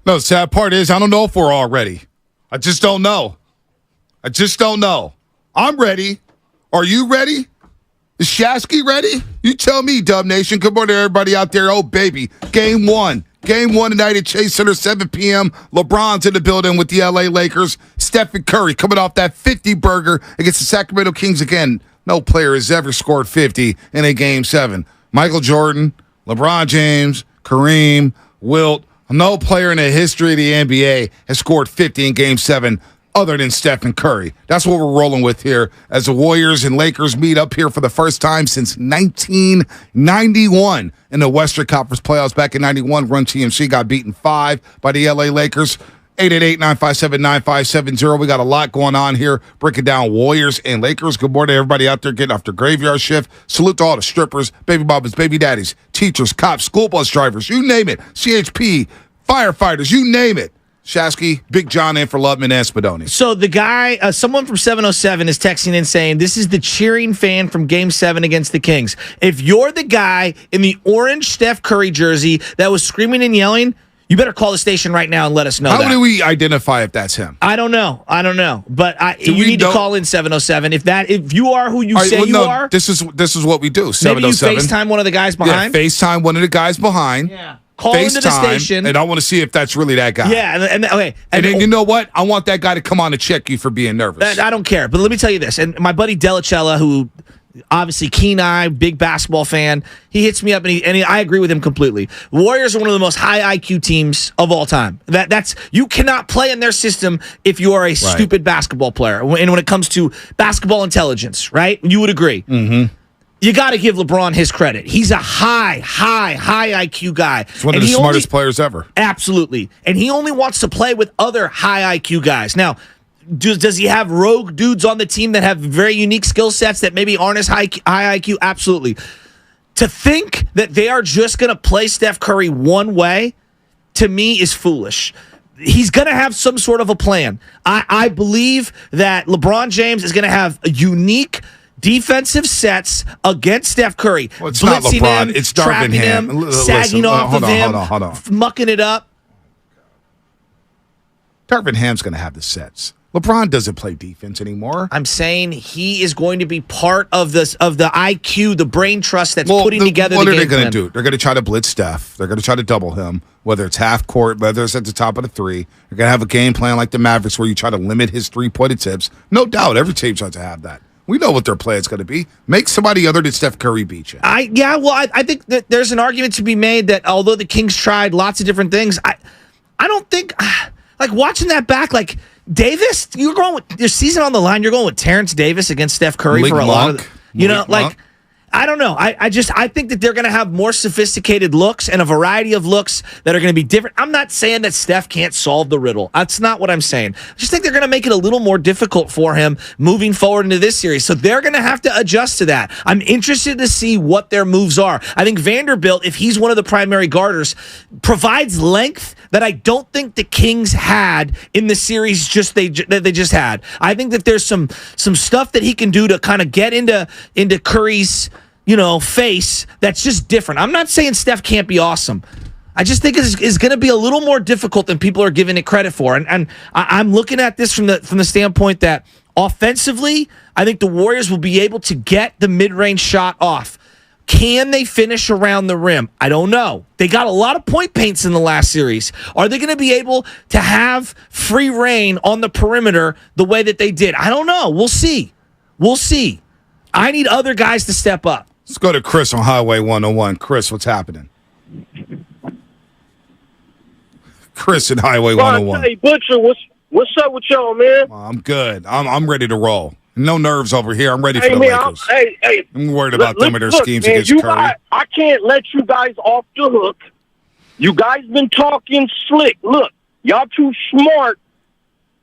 No, the sad part is I don't know if we're all ready. I just don't know. I'm ready. Are you ready? Is Shasky ready? You tell me, Dub Nation. Good morning to everybody out there. Oh, baby. Game one tonight at Chase Center, 7 p.m. LeBron's in the building with the L.A. Lakers. Stephen Curry coming off that 50-burger against the Sacramento Kings again. No player has ever scored 50 in a Game 7. Michael Jordan, LeBron James, Kareem, Wilt. No player in the history of the NBA has scored 50 in Game 7 other than Stephen Curry. That's what we're rolling with here as the Warriors and Lakers meet up here for the first time since 1991 in the Western Conference playoffs. Back in 91, Run TMC got beaten 5 by the LA Lakers. 888-957-9570. We got a lot going on here, breaking down Warriors and Lakers. Good morning to everybody out there getting off their graveyard shift. Salute to all the strippers, baby mamas, baby daddies, teachers, cops, school bus drivers, you name it. CHP, firefighters, you name it. Shasky, Big John in for Loveman and Spadoni. So the guy, someone from 707 is texting in saying, this is the cheering fan from Game 7 against the Kings. If you're the guy in the orange Steph Curry jersey that was screaming and yelling, you better call the station right now and let us know. How do we identify if that's him? I don't know. But you need to call in 707. If you are who you say you are. This is what we do. 707. Maybe you FaceTime one of the guys behind. Yeah, FaceTime one of the guys behind. Yeah. Call into the station. And I want to see if that's really that guy. Yeah. And then you know what? I want that guy to come on and check you for being nervous. I don't care. But let me tell you this. And my buddy Delicella, who obviously keen eye, big basketball fan, he hits me up and I agree with him completely. Warriors are one of the most high IQ teams of all time. That's you cannot play in their system if you are a stupid basketball player. And when it comes to basketball intelligence, right? You would agree. Mm-hmm. You got to give LeBron his credit. He's a high IQ guy. He's one of the smartest players ever. Absolutely. And he only wants to play with other high IQ guys. Now, does he have rogue dudes on the team that have very unique skill sets that maybe aren't as high IQ? Absolutely. To think that they are just going to play Steph Curry one way, to me, is foolish. He's going to have some sort of a plan. I believe that LeBron James is going to have a unique defensive sets against Steph Curry. Well, it's not LeBron. Him, it's Darvin Ham. Sagging off of him, hold on. mucking it up. Darvin Ham's going to have the sets. LeBron doesn't play defense anymore. I'm saying he is going to be part of the IQ, the brain trust that's putting together the game plan. What are they going to do? They're going to try to blitz Steph. They're going to try to double him, whether it's half court, whether it's at the top of the three. They're going to have a game plan like the Mavericks where you try to limit his three-pointed tips. No doubt, every team tries to have that. We know what their plan is going to be. Make somebody other than Steph Curry beat you. I think that there's an argument to be made that although the Kings tried lots of different things, I don't think, like watching that back, like Davis, you're going with your season on the line. You're going with Terrence Davis against Steph Curry for a lot of, I don't know. I think that they're going to have more sophisticated looks and a variety of looks that are going to be different. I'm not saying that Steph can't solve the riddle. That's not what I'm saying. I just think they're going to make it a little more difficult for him moving forward into this series. So they're going to have to adjust to that. I'm interested to see what their moves are. I think Vanderbilt, if he's one of the primary guarders, provides length that I don't think the Kings had in the series that they just had. I think that there's some stuff that he can do to kind of get into Curry's face that's just different. I'm not saying Steph can't be awesome. I just think it's going to be a little more difficult than people are giving it credit for. And I'm looking at this from the standpoint that offensively, I think the Warriors will be able to get the mid-range shot off. Can they finish around the rim? I don't know. They got a lot of point paints in the last series. Are they going to be able to have free reign on the perimeter the way that they did? I don't know. We'll see. I need other guys to step up. Let's go to Chris on Highway 101. Chris, what's happening? Chris at Highway 101. Hey, Butcher, what's up with y'all, man? I'm good. I'm ready to roll. No nerves over here. I'm ready for the Lakers. I'm worried about them and their schemes against Curry. I can't let you guys off the hook. You guys been talking slick. Look, y'all too smart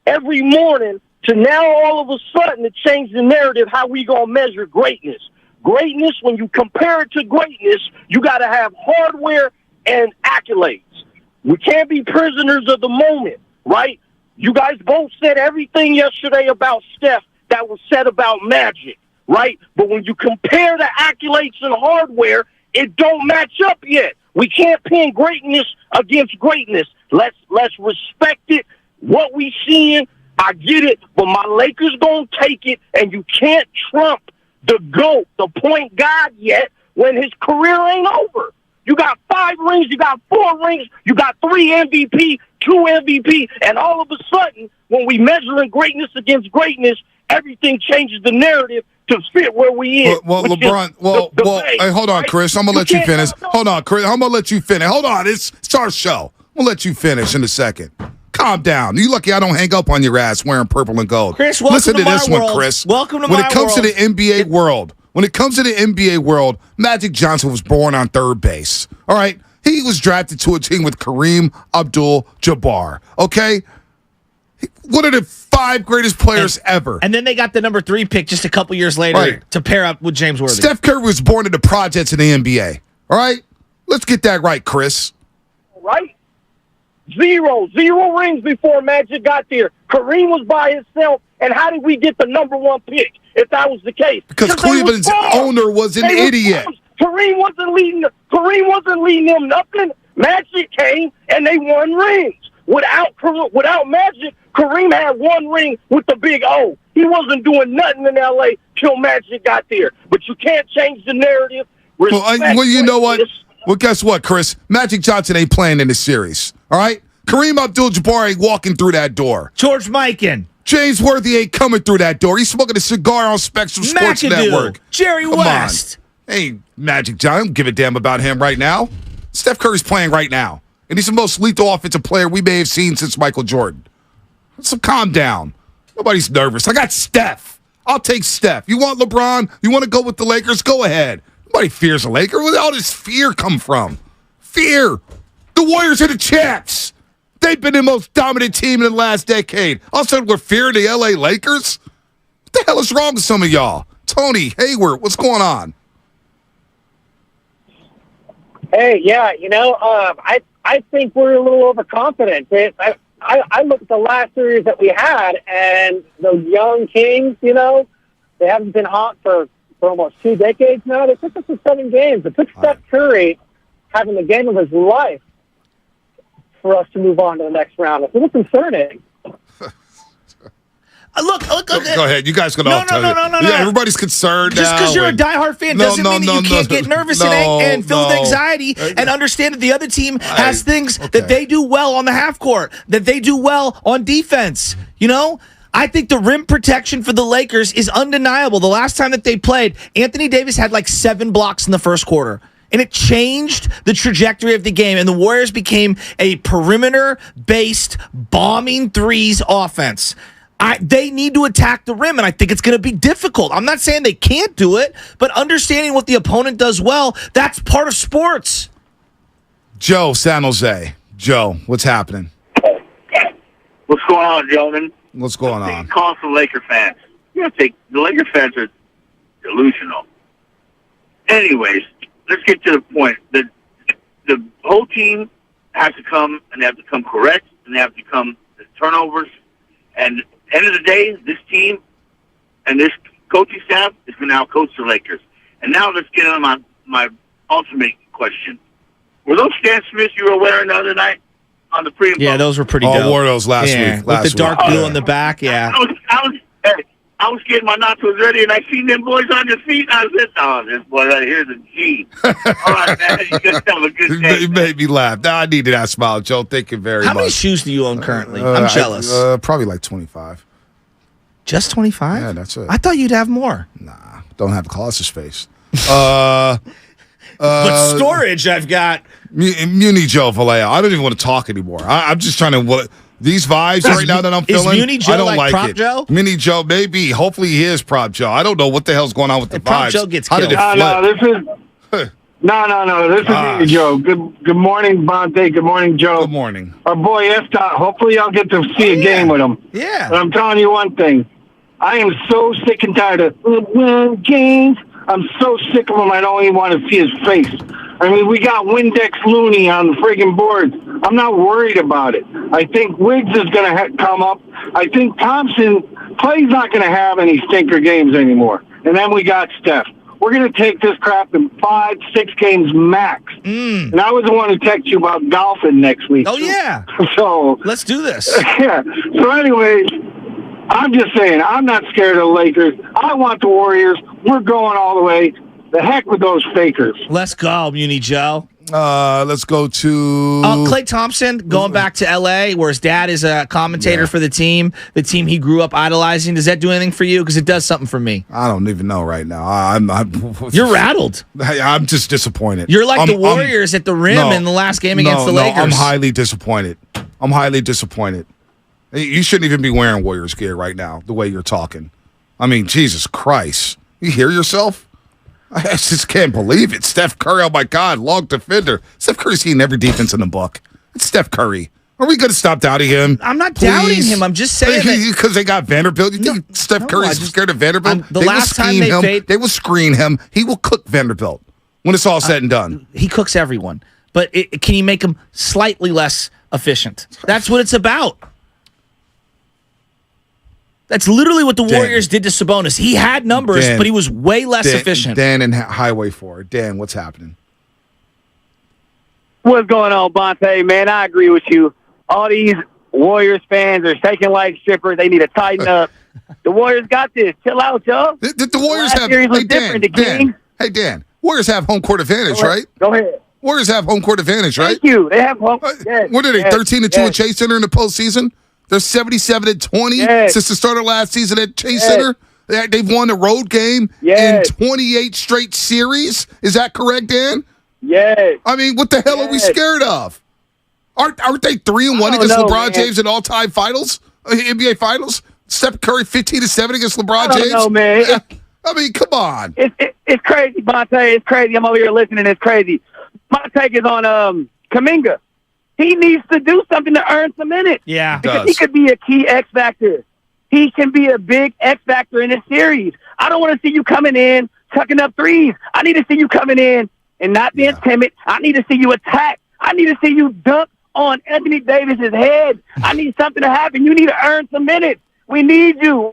every morning to now all of a sudden to change the narrative how we gonna measure greatness. Greatness, when you compare it to greatness, you got to have hardware and accolades. We can't be prisoners of the moment, right? You guys both said everything yesterday about Steph that was said about Magic, right? But when you compare the accolades and hardware, it don't match up yet. We can't pin greatness against greatness. Let's respect it. What we seeing, I get it, but my Lakers gonna take it, and you can't trump the GOAT, the point guard yet when his career ain't over. You got 5 rings, you got 4 rings, you got 3 MVP, 2 MVP, and all of a sudden, when we measuring greatness against greatness, everything changes the narrative to fit where we in. Well, LeBron. Hey, hold on, Chris. I'm gonna let you finish. Hold on, Chris. I'm gonna let you finish. Hold on. It's our show. I'm gonna let you finish in a second. Calm down. You lucky I don't hang up on your ass wearing purple and gold. Chris, welcome listen to my this world. one, Chris. Welcome to when my it comes world. to the NBA world, Magic Johnson was born on third base. All right, he was drafted to a team with Kareem Abdul-Jabbar. Okay. One of the 5 greatest players ever. And then they got the number 3 pick just a couple years later to pair up with James Worthy. Steph Curry was born in the projects in the NBA. All right? Let's get that right, Chris. Right? 0 rings before Magic got there. Kareem was by himself. And how did we get the number 1 pick if that was the case? Because Cleveland's owner was an idiot. Kareem wasn't leading them nothing. Magic came and they won rings. Without Magic, Kareem had 1 ring with the big O. He wasn't doing nothing in L.A. till Magic got there. But you can't change the narrative. Well, you know what? Well, guess what, Chris? Magic Johnson ain't playing in this series. All right? Kareem Abdul-Jabbar ain't walking through that door. George Mikan. James Worthy ain't coming through that door. He's smoking a cigar on Spectrum Sports Network. Jerry West. Hey, Magic Johnson, don't give a damn about him right now. Steph Curry's playing right now. And he's the most lethal offensive player we may have seen since Michael Jordan. So calm down. Nobody's nervous. I got Steph. I'll take Steph. You want LeBron? You want to go with the Lakers? Go ahead. Nobody fears the Lakers. Where did all this fear come from? Fear. The Warriors are the champs. They've been the most dominant team in the last decade. All of a sudden, we're fearing the L.A. Lakers? What the hell is wrong with some of y'all? Tony, Hayward, what's going on? Hey, yeah, I think we're a little overconfident. I look at the last series that we had, and those young Kings, they haven't been hot for almost 2 decades now. They took us to 7 games. It took Steph Curry having the game of his life for us to move on to the next round. It's a little concerning. Look. Go ahead. You guys can all tell No. Yeah, everybody's concerned Just because you're a diehard fan doesn't mean that you can't get nervous and feel the anxiety and understand that the other team has things that they do well on the half court, that they do well on defense. I think the rim protection for the Lakers is undeniable. The last time that they played, Anthony Davis had like 7 blocks in the first quarter. And it changed the trajectory of the game. And the Warriors became a perimeter-based bombing threes offense. They need to attack the rim, and I think it's going to be difficult. I'm not saying they can't do it, but understanding what the opponent does well, that's part of sports. Joe, San Jose. Joe, what's happening? What's going on, gentlemen? What's going on? Call some Laker fans. The Laker fans are delusional. Anyways, let's get to the point. The whole team has to come, and they have to come correct, and they have to come the turnovers. And end of the day, this team and this coaching staff is going to out-coach the Lakers. And now let's get on my ultimate question. Were those Stan Smiths you were wearing the other night on the pre? Yeah, those were pretty dope. I wore those last week. With the dark blue on the back, yeah. I was getting my nachos ready, and I seen them boys on their feet. And I said, "Oh, this boy right here's a G." All right, man, you just have a good day. It made me laugh. I needed that smile, Joe. Thank you very much. How many shoes do you own currently? I'm jealous. Probably like 25. Just 25? Yeah, that's it. I thought you'd have more. Nah, don't have closet space. But storage, I've got. Muni Joe Vallejo. I don't even want to talk anymore. I'm just trying to. These vibes right now that I'm feeling, Muni Joe I don't like Prop it. Joe? Mini Joe, maybe. Hopefully he is Prop Joe. I don't know what the hell's going on with the Prop vibes. Joe gets How did it killed. flip? No, this is Mini Joe. Good morning, Bonte. Good morning, Joe. Good morning. Our boy Estot. Hopefully I'll get to see a game with him. Yeah. But I'm telling you one thing. I am so sick and tired of win games. I'm so sick of him, I don't even want to see his face. I mean, we got Windex Looney on the friggin' boards. I'm not worried about it. I think Wiggs is going to come up. I think Clay's not going to have any stinker games anymore. And then we got Steph. we're going to take this crap in 5-6 games max. And I was the one to text you about golfing next week. Oh, yeah. So let's do this. Yeah. So anyways, I'm just saying, I'm not scared of the Lakers. I want the Warriors. We're going all the way. The heck with those fakers. Let's go, Muni Joe. Let's go to Klay Thompson going back to L.A., where his dad is a commentator for the team he grew up idolizing. Does that do anything for you? Because it does something for me. I don't even know right now. You're rattled. I'm just disappointed. You're like the Warriors at the rim in the last game against the Lakers. I'm highly disappointed. You shouldn't even be wearing Warriors gear right now, the way you're talking. I mean, Jesus Christ. You hear yourself? I just can't believe it. Steph Curry, oh my God, long defender. Steph Curry's seen every defense in the book. It's Steph Curry. Are we going to stop doubting him? I'm not doubting him. I'm just saying because they got Vanderbilt. You think Steph Curry's scared of Vanderbilt? The last time they will screen him. He will cook Vanderbilt when it's all said and done. He cooks everyone. But can you make him slightly less efficient? That's what it's about. That's literally what the Warriors did to Sabonis. He had numbers, but he was way less efficient. Dan and Highway 4. Dan, what's happening? What's going on, Bonte? Man, I agree with you. All these Warriors fans are shaking like strippers. They need to tighten up. The Warriors got this. Chill out, y'all. The Warriors have... Hey, Dan. Warriors have home court advantage, right? Go ahead. Warriors have home court advantage, right? Thank you. They have home... Yes, what are they, 13-2 at Chase Center in the postseason? They're 77-20 since the start of last season at Chase Center. They've won a road game in 28 straight series. Is that correct, Dan? Yes. I mean, what the hell are we scared of? Aren't they 3-1 against LeBron James in all-time finals, NBA finals? Steph Curry 15-7 against LeBron James. No, man. I mean, come on. It's crazy, Bonte. It's crazy. I'm over here listening. It's crazy. My take is on Kuminga. He needs to do something to earn some minutes. Yeah, because he could be a key X factor. He can be a big X factor in this series. I don't want to see you coming in, chucking up threes. I need to see you coming in and not being timid. I need to see you attack. I need to see you dunk on Anthony Davis's head. I need something to happen. You need to earn some minutes. We need you.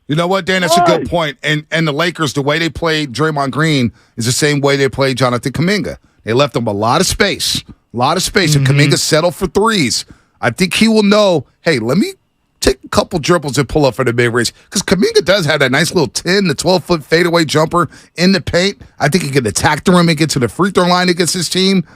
You know what, Dan? That's a good point. And the Lakers, the way they played Draymond Green is the same way they played Jonathan Kuminga. They left him a lot of space. And Kuminga settled for threes. I think he will know, hey, let me take a couple dribbles and pull up for the mid-range. Because Kuminga does have that nice little 10 to 12-foot fadeaway jumper in the paint. I think he can attack the rim and get to the free throw line against his team.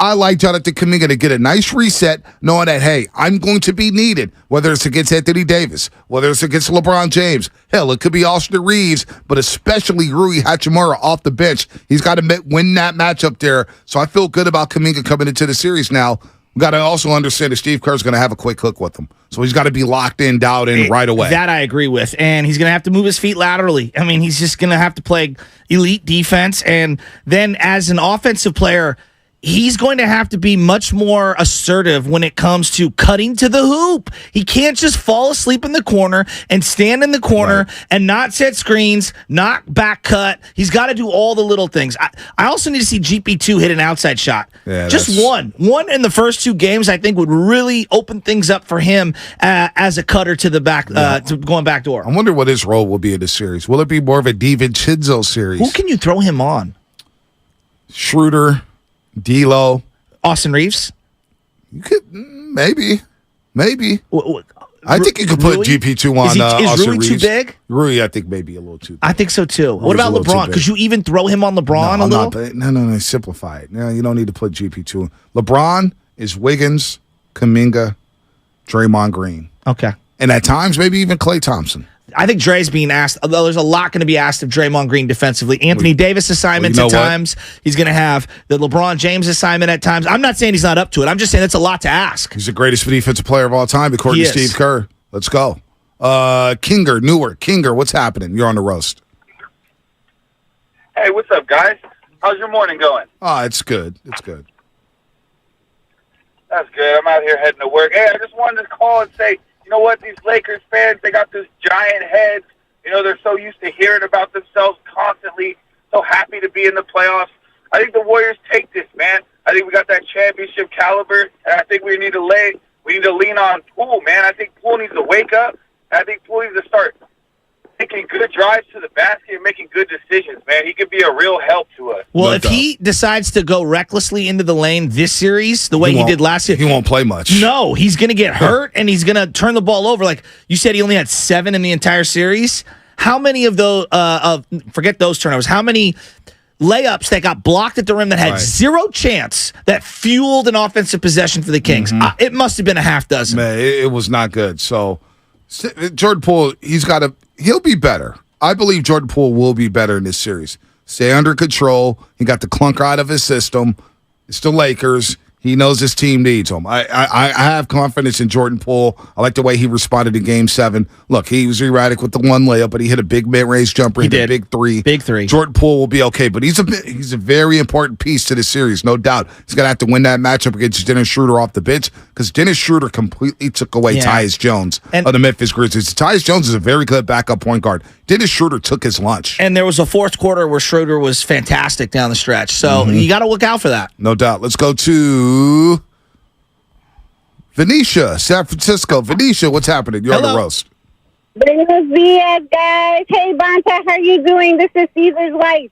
I like Jonathan Kuminga to get a nice reset, knowing that, hey, I'm going to be needed, whether it's against Anthony Davis, whether it's against LeBron James. Hell, it could be Austin Reeves, but especially Rui Hachimura off the bench. He's got to win that matchup there. So I feel good about Kuminga coming into the series now. We got to also understand that Steve Kerr's going to have a quick hook with him. So he's got to be locked in, dialed in right away. That I agree with. And he's going to have to move his feet laterally. I mean, he's just going to have to play elite defense. And then as an offensive player, he's going to have to be much more assertive when it comes to cutting to the hoop. He can't just fall asleep in the corner and stand in the corner and not set screens, not back cut. He's got to do all the little things. I also need to see GP2 hit an outside shot. Yeah, just one. One in the first 2 games, I think, would really open things up for him as a cutter to the back, to going back door. I wonder what his role will be in this series. Will it be more of a DiVincenzo series? Who can you throw him on? Schroeder. D'Lo, Austin Reeves. You could maybe. I think you could put Rui? GP2 on. Is Austin Rui Reeves. Too big? Rui, I think maybe a little too big. I think so too. What about LeBron? Could you even throw him on LeBron a little? No. Simplify it. No, you don't need to put GP2. LeBron is Wiggins, Kuminga, Draymond Green. Okay. And at times, maybe even Klay Thompson. I think Dre's being asked, although there's a lot going to be asked of Draymond Green defensively. Anthony Davis assignments at times. He's going to have the LeBron James assignment at times. I'm not saying he's not up to it. I'm just saying that's a lot to ask. He's the greatest defensive player of all time, according to Steve Kerr. Let's go. Kinger, Newark. Kinger, what's happening? You're on the roast. Hey, what's up, guys? How's your morning going? Oh, it's good. It's good. That's good. I'm out here heading to work. Hey, I just wanted to call and say, you know what? These Lakers fans, they got this giant heads. You know, they're so used to hearing about themselves constantly, so happy to be in the playoffs. I think the Warriors take this, man. I think we got that championship caliber, and I think we need to lean on Poole, man. I think Poole needs to wake up, and I think Poole needs to start making good good drives to the basket and making good decisions, man. He could be a real help to us. Well, if he decides to go recklessly into the lane this series, the way he did last year, he won't play much. No, he's going to get hurt and he's going to turn the ball over. Like you said, he only had 7 in the entire series. How many of those? Forget those turnovers. How many layups that got blocked at the rim that had zero chance that fueled an offensive possession for the Kings? It must have been a half dozen. Man, it was not good. So Jordan Poole, he'll be better. I believe Jordan Poole will be better in this series. Stay under control. He got the clunker out of his system. It's the Lakers. He knows his team needs him. I have confidence in Jordan Poole. I like the way he responded in Game 7. Look, he was erratic with the one layup, but he hit a big mid-range jumper. He did a big three. Big three. Jordan Poole will be okay, but he's a very important piece to the series, no doubt. He's going to have to win that matchup against Dennis Schroeder off the bench because Dennis Schroeder completely took away Tyus Jones of the Memphis Grizzlies. Tyus Jones is a very good backup point guard. Dennis Schroeder took his lunch. And there was a fourth quarter where Schroeder was fantastic down the stretch. So you got to look out for that. No doubt. Let's go to Venetia, San Francisco. Venetia, what's happening? You're on the roast. Buenos dias, guys. Hey, Bonta, how you doing? This is Caesar's wife.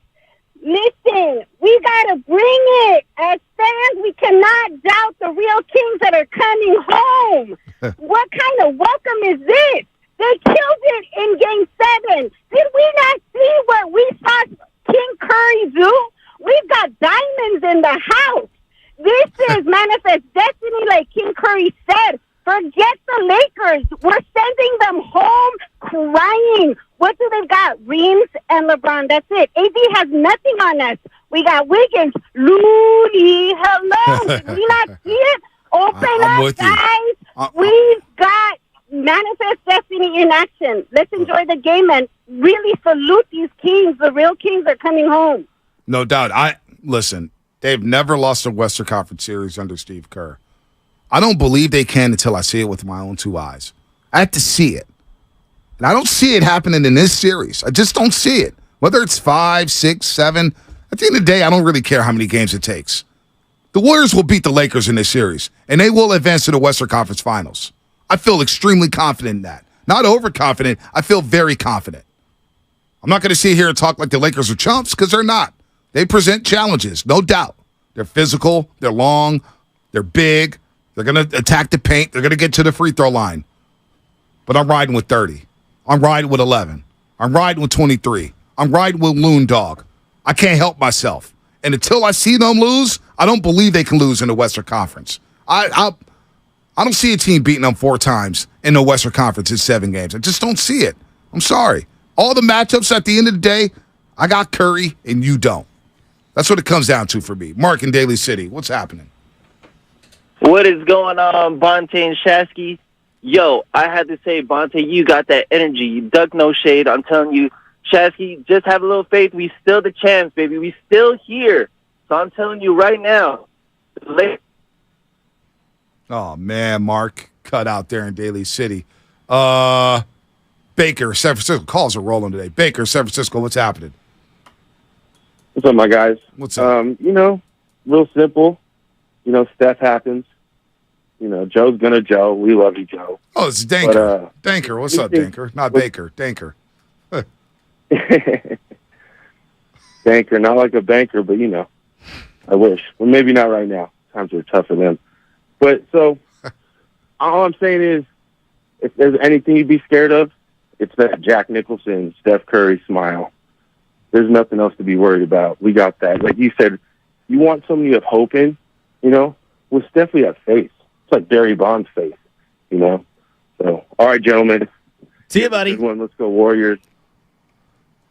Listen, we got to bring it. As fans, we cannot doubt the real Kings that are coming home. What kind of welcome is this? They killed it in Game 7. Did we not see what we saw King Curry do? We've got diamonds in the house. This is manifest destiny, like King Curry said. Forget the Lakers. We're sending them home crying. What do they got? Reams and LeBron. That's it. AD has nothing on us. We got Wiggins. Looney. Hello. Did we not see it? Open up, guys. We've got manifest destiny in action. Let's enjoy the game and really salute these Kings. The real Kings are coming home. No doubt. Listen, they've never lost a Western Conference Series under Steve Kerr. I don't believe they can until I see it with my own 2 eyes. I have to see it. And I don't see it happening in this series. I just don't see it. Whether it's 5, 6, 7, at the end of the day, I don't really care how many games it takes. The Warriors will beat the Lakers in this series, and they will advance to the Western Conference Finals. I feel extremely confident in that. Not overconfident. I feel very confident. I'm not going to sit here and talk like the Lakers are chumps because they're not. They present challenges, no doubt. They're physical. They're long. They're big. They're going to attack the paint. They're going to get to the free throw line. But I'm riding with 30. I'm riding with 11. I'm riding with 23. I'm riding with Loon Dog. I can't help myself. And until I see them lose, I don't believe they can lose in the Western Conference. I don't see a team beating them 4 times in the Western Conference in 7 games. I just don't see it. I'm sorry. All the matchups at the end of the day, I got Curry and you don't. That's what it comes down to for me. Mark in Daly City, what's happening? What is going on, Bonte and Shasky? Yo, I had to say, Bonte, you got that energy. You duck no shade. I'm telling you, Shasky, just have a little faith. We still the champs, baby. We still here. So I'm telling you right now. Oh, man, Mark, cut out there in Daly City. Baker, San Francisco. Calls are rolling today. Baker, San Francisco, what's happening? What's up, my guys? What's up? Real simple. Steph happens. Joe's gonna Joe. We love you, Joe. Oh, it's Danker. Danker, what's up, Danker? Not Baker. Danker. Danker, not like a banker, but I wish. Well, maybe not right now. Times are tough for them. But so, all I'm saying is, if there's anything you'd be scared of, it's that Jack Nicholson, Steph Curry smile. There's nothing else to be worried about. We got that. Like you said, you want somebody you have hope in, with Steph we have faith. It's like Barry Bonds' faith, So, all right, gentlemen. See you, buddy. Let's go Warriors.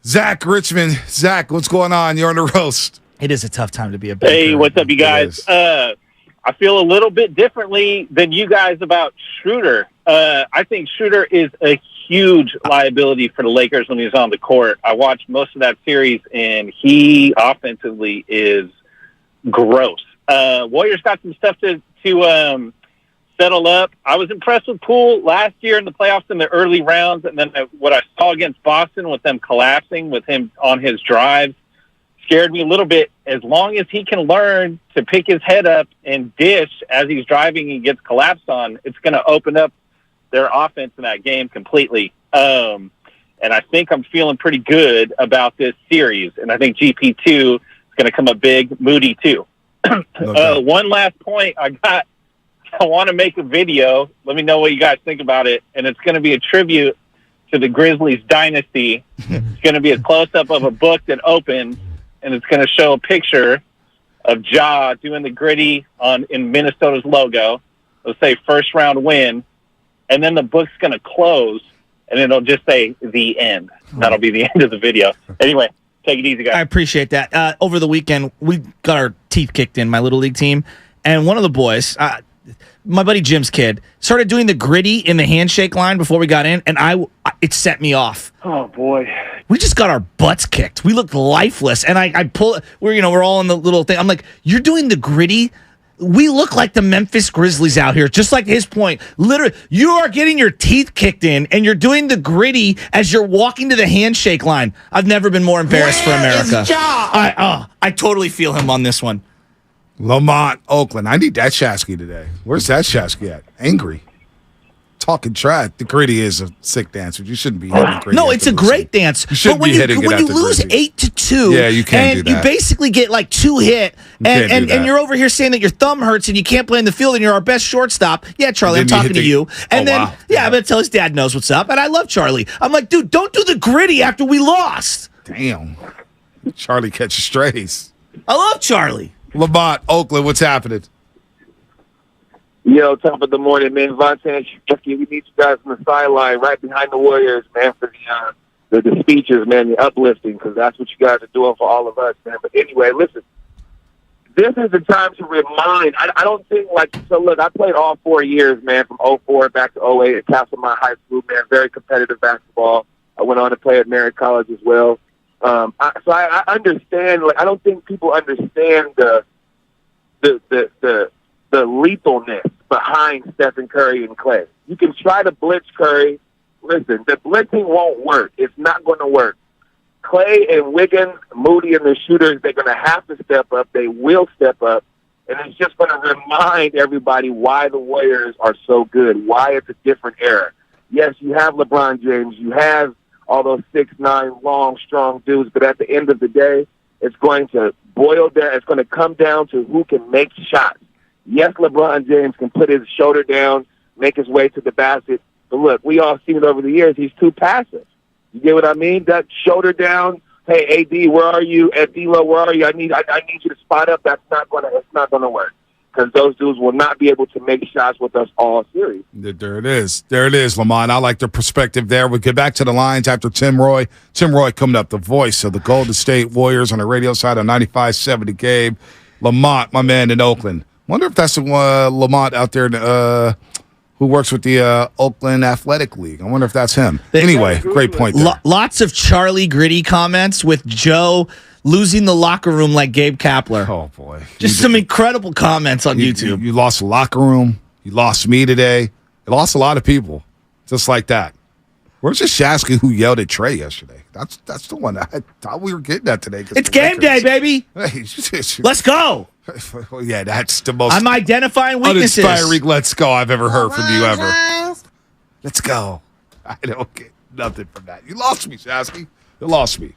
Zach Richmond. Zach, what's going on? You're on the roast. It is a tough time to be a banker. Hey, what's up, you guys? I feel a little bit differently than you guys about Schroeder. I think Schroeder is a huge liability for the Lakers when he's on the court. I watched most of that series, and he offensively is gross. Warriors got some stuff to settle up. I was impressed with Poole last year in the playoffs in the early rounds, and then what I saw against Boston with them collapsing with him on his drives scared me a little bit. As long as he can learn to pick his head up and dish as he's driving and gets collapsed on, it's going to open up their offense in that game completely. And and I think I'm feeling pretty good about this series. And I think GP2 is going to come up big. Moody too. One last point I want to make a video. Let me know what you guys think about it. And it's going to be a tribute to the Grizzlies dynasty. It's going to be a close-up of a book that opens, and it's going to show a picture of Ja doing the gritty in Minnesota's logo. It'll say first round win, and then the book's going to close, and it'll just say the end. That'll be the end of the video. Anyway, take it easy, guys. I appreciate that. Over the weekend, we got our teeth kicked in, my Little League team, and one of the boys, my buddy Jim's kid, started doing the gritty in the handshake line before we got in, and it set me off. Oh, boy. We just got our butts kicked. We looked lifeless, and I pull. We're all in the little thing. I'm like, you're doing the gritty. We look like the Memphis Grizzlies out here, just like his point. Literally, you are getting your teeth kicked in, and you're doing the gritty as you're walking to the handshake line. I've never been more embarrassed for America. I totally feel him on this one. Lamont, Oakland. I need that Shasky today. Where's that Shasky at? Angry. Talking trash. The gritty is a sick dance, but you shouldn't be hitting the gritty. No, it's a great dance. You shouldn't but be hitting it when at you the lose gritty. 8-2, Yeah, you can't and do that. you basically get like 2 hit, and you're over here saying that your thumb hurts and you can't play in the field and you're our best shortstop. Yeah, Charlie, I'm Then you talking hit to you. And then, wow. yeah, I'm going to tell his dad knows what's up, and I love Charlie. I'm like, dude, don't do the gritty after we lost. Damn. Charlie catches strays. I love Charlie. Lamont, Oakland, what's happening? Yo, top of the morning, man. Vontae and Shasky, we need you guys on the sideline right behind the Warriors, man, for the speeches, man, the uplifting, because that's what you guys are doing for all of us, man. But anyway, listen, this is the time to remind. I don't think, so look, I played all 4 years, man, from 04 back to 08 at Castlemont High School, man, very competitive basketball. I went on to play at Merritt College as well. So I understand, I don't think people understand the lethalness behind Stephen Curry and Clay. You can try to blitz Curry. Listen, the blitzing won't work. It's not going to work. Clay and Wiggins, Moody and the shooters, they're going to have to step up. They will step up. And it's just going to remind everybody why the Warriors are so good, why it's a different era. Yes, you have LeBron James. You have all those 6'9", long, strong dudes. But at the end of the day, it's going to boil down. It's going to come down to who can make shots. Yes, LeBron James can put his shoulder down, make his way to the basket. But look, we all seen it over the years. He's too passive. You get what I mean? That shoulder down. Hey, AD, where are you? At D-Lo, where are you? I need you to spot up. It's not gonna work because those dudes will not be able to make shots with us all series. There it is. There it is, Lamont. I like the perspective there. We'll get back to the lines after Tim Roy. Tim Roy coming up, the voice of the Golden State Warriors on the radio side of 95.7 The Game. Lamont, my man in Oakland. Wonder if that's Lamont out there who works with the Oakland Athletic League. I wonder if that's him. Anyway, great point there. Lots of Charlie gritty comments with Joe losing the locker room like Gabe Kapler. Oh, boy. Just some incredible comments on YouTube. You lost the locker room. You lost me today. You lost a lot of people just like that. Where's the Shasky who yelled at Trey yesterday? That's the one I thought we were getting at today. It's game day, baby. Let's go. Well, yeah, that's the most I'm identifying weaknesses. Uninspiring let's go I've ever heard from you ever. Let's go. I don't get nothing from that. You lost me, Shasky. You lost me.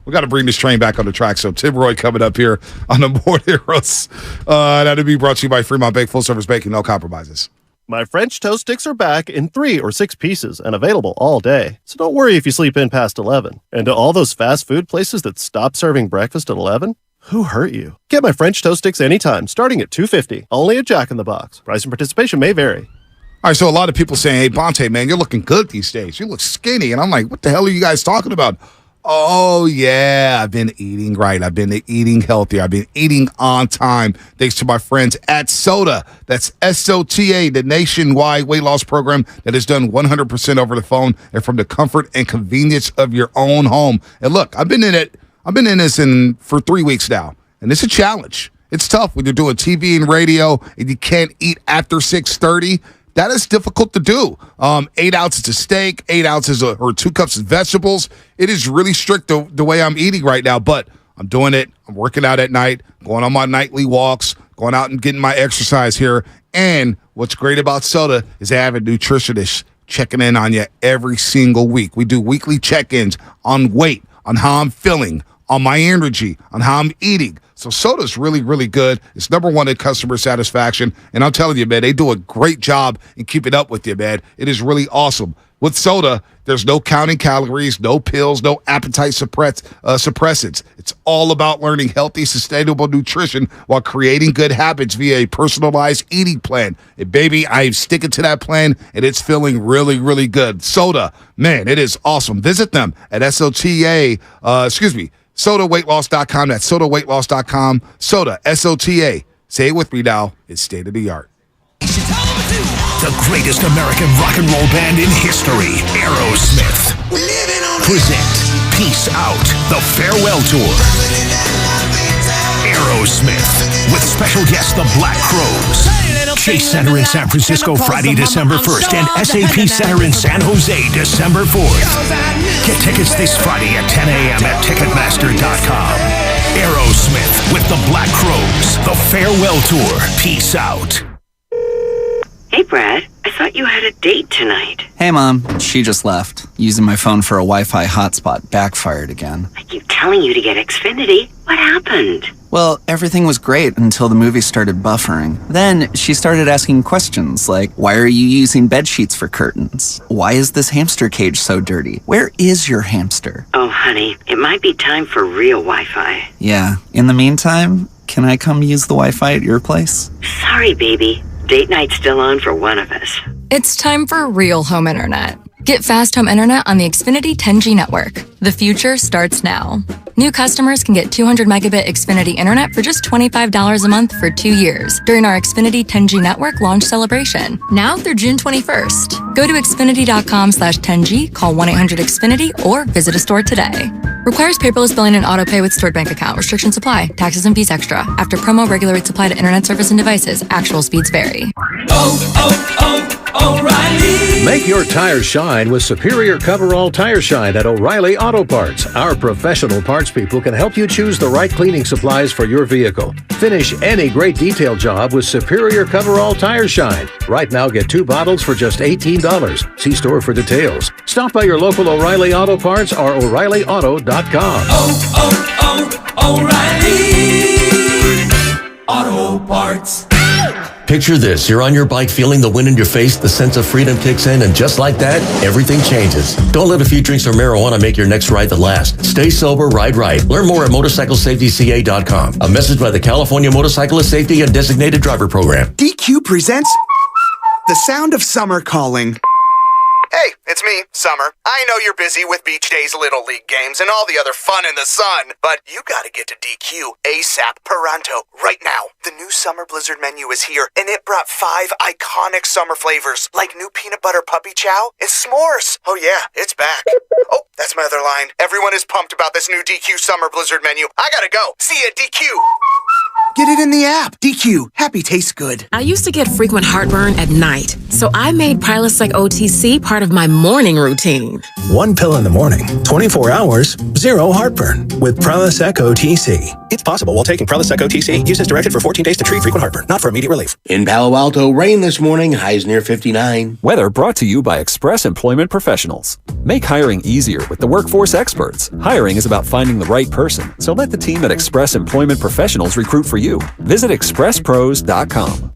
We got to bring this train back on the track. So Tim Roy coming up here on the Morning Roast. That'll be brought to you by Fremont Bake, full service baking, no compromises. My French toast sticks are back in 3 or 6 pieces and available all day. So don't worry if you sleep in past 11. And to all those fast food places that stop serving breakfast at 11, who hurt you? Get my French toast sticks anytime, starting at $2.50. Only at Jack in the Box. Price and participation may vary. All right, so a lot of people saying, hey, Bonte, man, you're looking good these days. You look skinny. And I'm like, what the hell are you guys talking about? Oh, yeah, I've been eating right. I've been eating healthy. I've been eating on time. Thanks to my friends at SOTA. That's SOTA, the nationwide weight loss program that is done 100% over the phone and from the comfort and convenience of your own home. And look, I've been in this for 3 weeks now, and it's a challenge. It's tough when you're doing TV and radio and you can't eat after 6:30. That is difficult to do. 8 ounces of steak, 8 ounces or 2 cups of vegetables. It is really strict the way I'm eating right now, but I'm doing it. I'm working out at night, going on my nightly walks, going out and getting my exercise here. And what's great about SOTA is they have a nutritionist checking in on you every single week. We do weekly check-ins on weight, on how I'm feeling, on my energy, on how I'm eating. So Soda's really, really good. It's number one in customer satisfaction. And I'm telling you, man, they do a great job in keeping up with you, man. It is really awesome. With Soda, there's no counting calories, no pills, no appetite suppressants. It's all about learning healthy, sustainable nutrition while creating good habits via a personalized eating plan. And baby, I'm sticking to that plan, and it's feeling really, really good. Soda, man, it is awesome. Visit them at SodaWeightLoss.com. That's SodaWeightLoss.com. Soda, SOTA. Say it with me now. It's state of the art. The greatest American rock and roll band in history, Aerosmith, present Peace Out, the Farewell Tour. Aerosmith, with special guests the Black Crowes. Chase Center in San Francisco, Friday, December 1st, and SAP Center in San Jose, December 4th. Get tickets this Friday at 10 a.m. at Ticketmaster.com. Aerosmith with the Black Crowes, the Farewell Tour. Peace out. Hey, Brad, I thought you had a date tonight. Hey, Mom. She just left. Using my phone for a Wi-Fi hotspot backfired again. I keep telling you to get Xfinity. What happened? Well, everything was great until the movie started buffering. Then she started asking questions like, why are you using bed sheets for curtains? Why is this hamster cage so dirty? Where is your hamster? Oh, honey, it might be time for real Wi-Fi. Yeah. In the meantime, can I come use the Wi-Fi at your place? Sorry, baby. Date night's still on for one of us. It's time for real home internet. Get fast home internet on the Xfinity 10G network. The future starts now. New customers can get 200 megabit Xfinity internet for just $25 a month for 2 years during our Xfinity 10G network launch celebration, now through June 21st. Go to Xfinity.com/10G, call 1-800-XFINITY, or visit a store today. Requires paperless billing and auto pay with stored bank account. Restrictions apply. Taxes and fees extra. After promo, regular rates apply to internet service and devices. Actual speeds vary. O'Reilly. Make your tires shine with superior coverall tire shine at O'Reilly Auto Parts. Our professional parts people can help you choose the right cleaning supplies for your vehicle. Finish any great detail job with superior coverall tire shine. Right now, get 2 bottles for just $18. See store for details. Stop by your local O'Reilly Auto Parts or O'ReillyAuto.com. O'Reilly Auto Parts. Picture this. You're on your bike feeling the wind in your face, the sense of freedom kicks in, and just like that, everything changes. Don't let a few drinks of marijuana make your next ride the last. Stay sober, ride right. Learn more at motorcyclesafetyca.com. A message by the California Motorcyclist Safety and Designated Driver Program. DQ presents The Sound of Summer Calling. Hey, it's me, Summer. I know you're busy with Beach Days Little League games and all the other fun in the sun, but you gotta get to DQ ASAP Pronto right now. The new Summer Blizzard menu is here, and it brought 5 iconic summer flavors, like new peanut butter puppy chow and s'mores. Oh yeah, it's back. Oh, that's my other line. Everyone is pumped about this new DQ Summer Blizzard menu. I gotta go. See you at DQ. Get it in the app. DQ. Happy tastes good. I used to get frequent heartburn at night, so I made Prilosec OTC part of my morning routine. 1 pill in the morning, 24 hours, 0 heartburn with Prilosec OTC. It's possible while taking Prilosec OTC. Use as directed for 14 days to treat frequent heartburn, not for immediate relief. In Palo Alto, rain this morning, highs near 59. Weather brought to you by Express Employment Professionals. Make hiring easier with the workforce experts. Hiring is about finding the right person, so let the team at Express Employment Professionals recruit for you. Visit expresspros.com.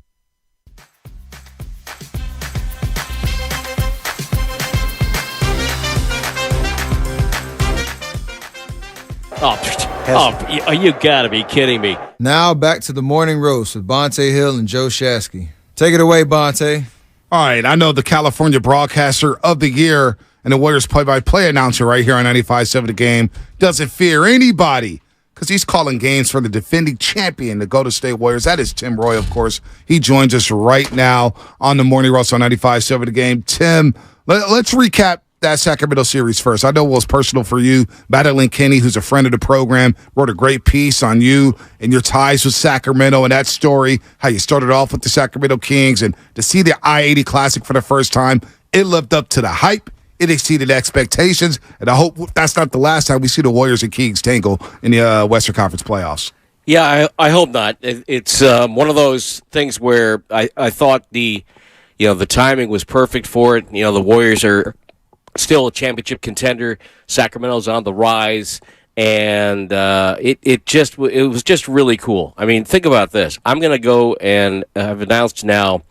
You gotta be kidding me. Now back to the morning roast with Bonte Hill and Joe Shasky. Take it away, Bonte. All right, I know the California Broadcaster of the Year and the Warriors play-by-play announcer right here on 95.7 The Game doesn't fear anybody because he's calling games for the defending champion, the Golden State Warriors. That is Tim Roy, of course. He joins us right now on the morning roast on 95.7 The Game. Tim, let's recap that Sacramento series first. I know it was personal for you. Madeline Kinney, who's a friend of the program, wrote a great piece on you and your ties with Sacramento and that story, how you started off with the Sacramento Kings, and to see the I-80 Classic for the first time, it lived up to the hype. It exceeded expectations, and I hope that's not the last time we see the Warriors and Kings tangle in the Western Conference playoffs. Yeah, I hope not. It's one of those things where I thought the the timing was perfect for it. The Warriors are still a championship contender. Sacramento's on the rise, and it was just really cool. I mean, think about this. I'm going to go and have announced now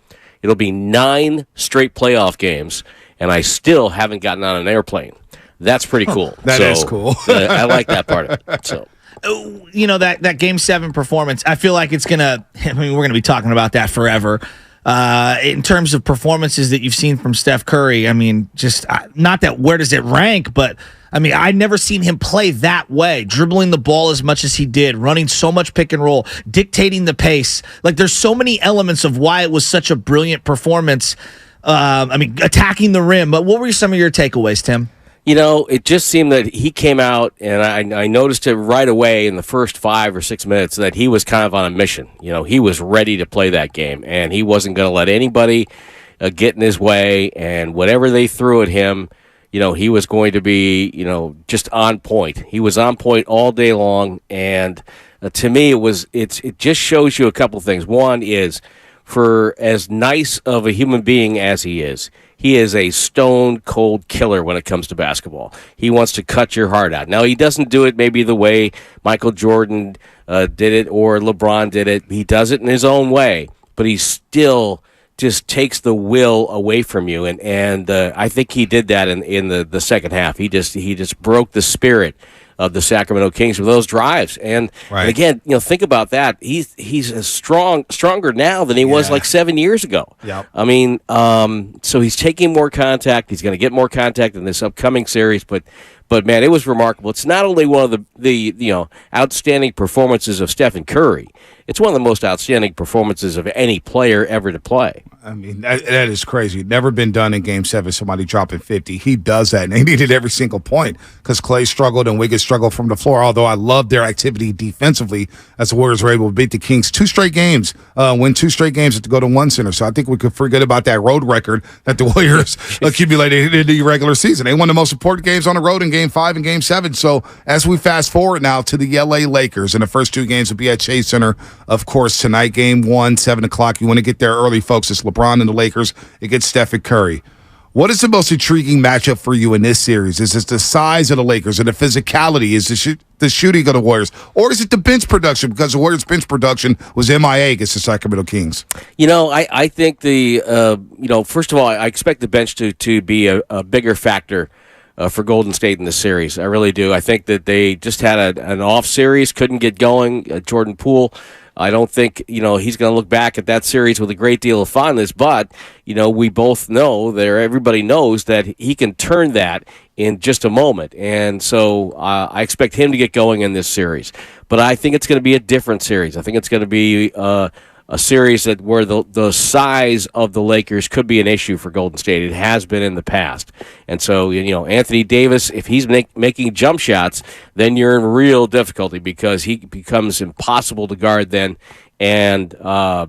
it'll be 9 straight playoff games, and I still haven't gotten on an airplane. That's pretty cool. That is cool. I like that part of it. So. That Game 7 performance, I feel like it's going to, we're going to be talking about that forever. In terms of performances that you've seen from Steph Curry, I mean, just not that where does it rank, but I mean, I'd never seen him play that way, dribbling the ball as much as he did, running so much pick and roll, dictating the pace. Like, there's so many elements of why it was such a brilliant performance. Attacking the rim. But what were some of your takeaways, Tim? It just seemed that he came out, and I noticed it right away in the first 5 or 6 minutes that he was kind of on a mission. He was ready to play that game, and he wasn't going to let anybody get in his way, and whatever they threw at him, he was going to be, just on point. He was on point all day long, and to me, it just shows you a couple things. One is, for as nice of a human being as he is a stone-cold killer when it comes to basketball. He wants to cut your heart out. Now, he doesn't do it maybe the way Michael Jordan did it or LeBron did it. He does it in his own way, but he still just takes the will away from you. And I think he did that in the second half. He just broke the spirit of the Sacramento Kings with those drives. And again, think about that. He's as stronger now than he was like 7 years ago. Yep. I mean, so he's taking more contact. He's going to get more contact in this upcoming series, but man, it was remarkable. It's not only one of the outstanding performances of Stephen Curry. It's one of the most outstanding performances of any player ever to play. I mean, that is crazy. Never been done in Game 7, somebody dropping 50. He does that, and he needed every single point because Clay struggled and Wiggins struggled from the floor, although I love their activity defensively as the Warriors were able to beat the Kings 2 straight games, win 2 straight games at the Go-to-One Center. So I think we could forget about that road record that the Warriors accumulated in the regular season. They won the most important games on the road in Game 5 and Game 7. So as we fast forward now to the LA Lakers, and the first 2 games will be at Chase Center, of course, tonight, Game 1, 7 o'clock. You want to get there early, folks. It's LeBron and the Lakers against Steph and Curry. What is the most intriguing matchup for you in this series? Is it the size of the Lakers and the physicality? Is the shooting of the Warriors? Or is it the bench production? Because the Warriors' bench production was MIA against the Sacramento Kings. I think first of all, I expect the bench to be a bigger factor for Golden State in this series. I really do. I think that they just had an off series, couldn't get going. Jordan Poole, I don't think he's going to look back at that series with a great deal of fondness, but we both know everybody knows that he can turn that in just a moment, and so I expect him to get going in this series. But I think it's going to be a different series. I think it's going to be a series where the size of the Lakers could be an issue for Golden State. It has been in the past. And so, Anthony Davis, if he's making jump shots, then you're in real difficulty because he becomes impossible to guard then. And I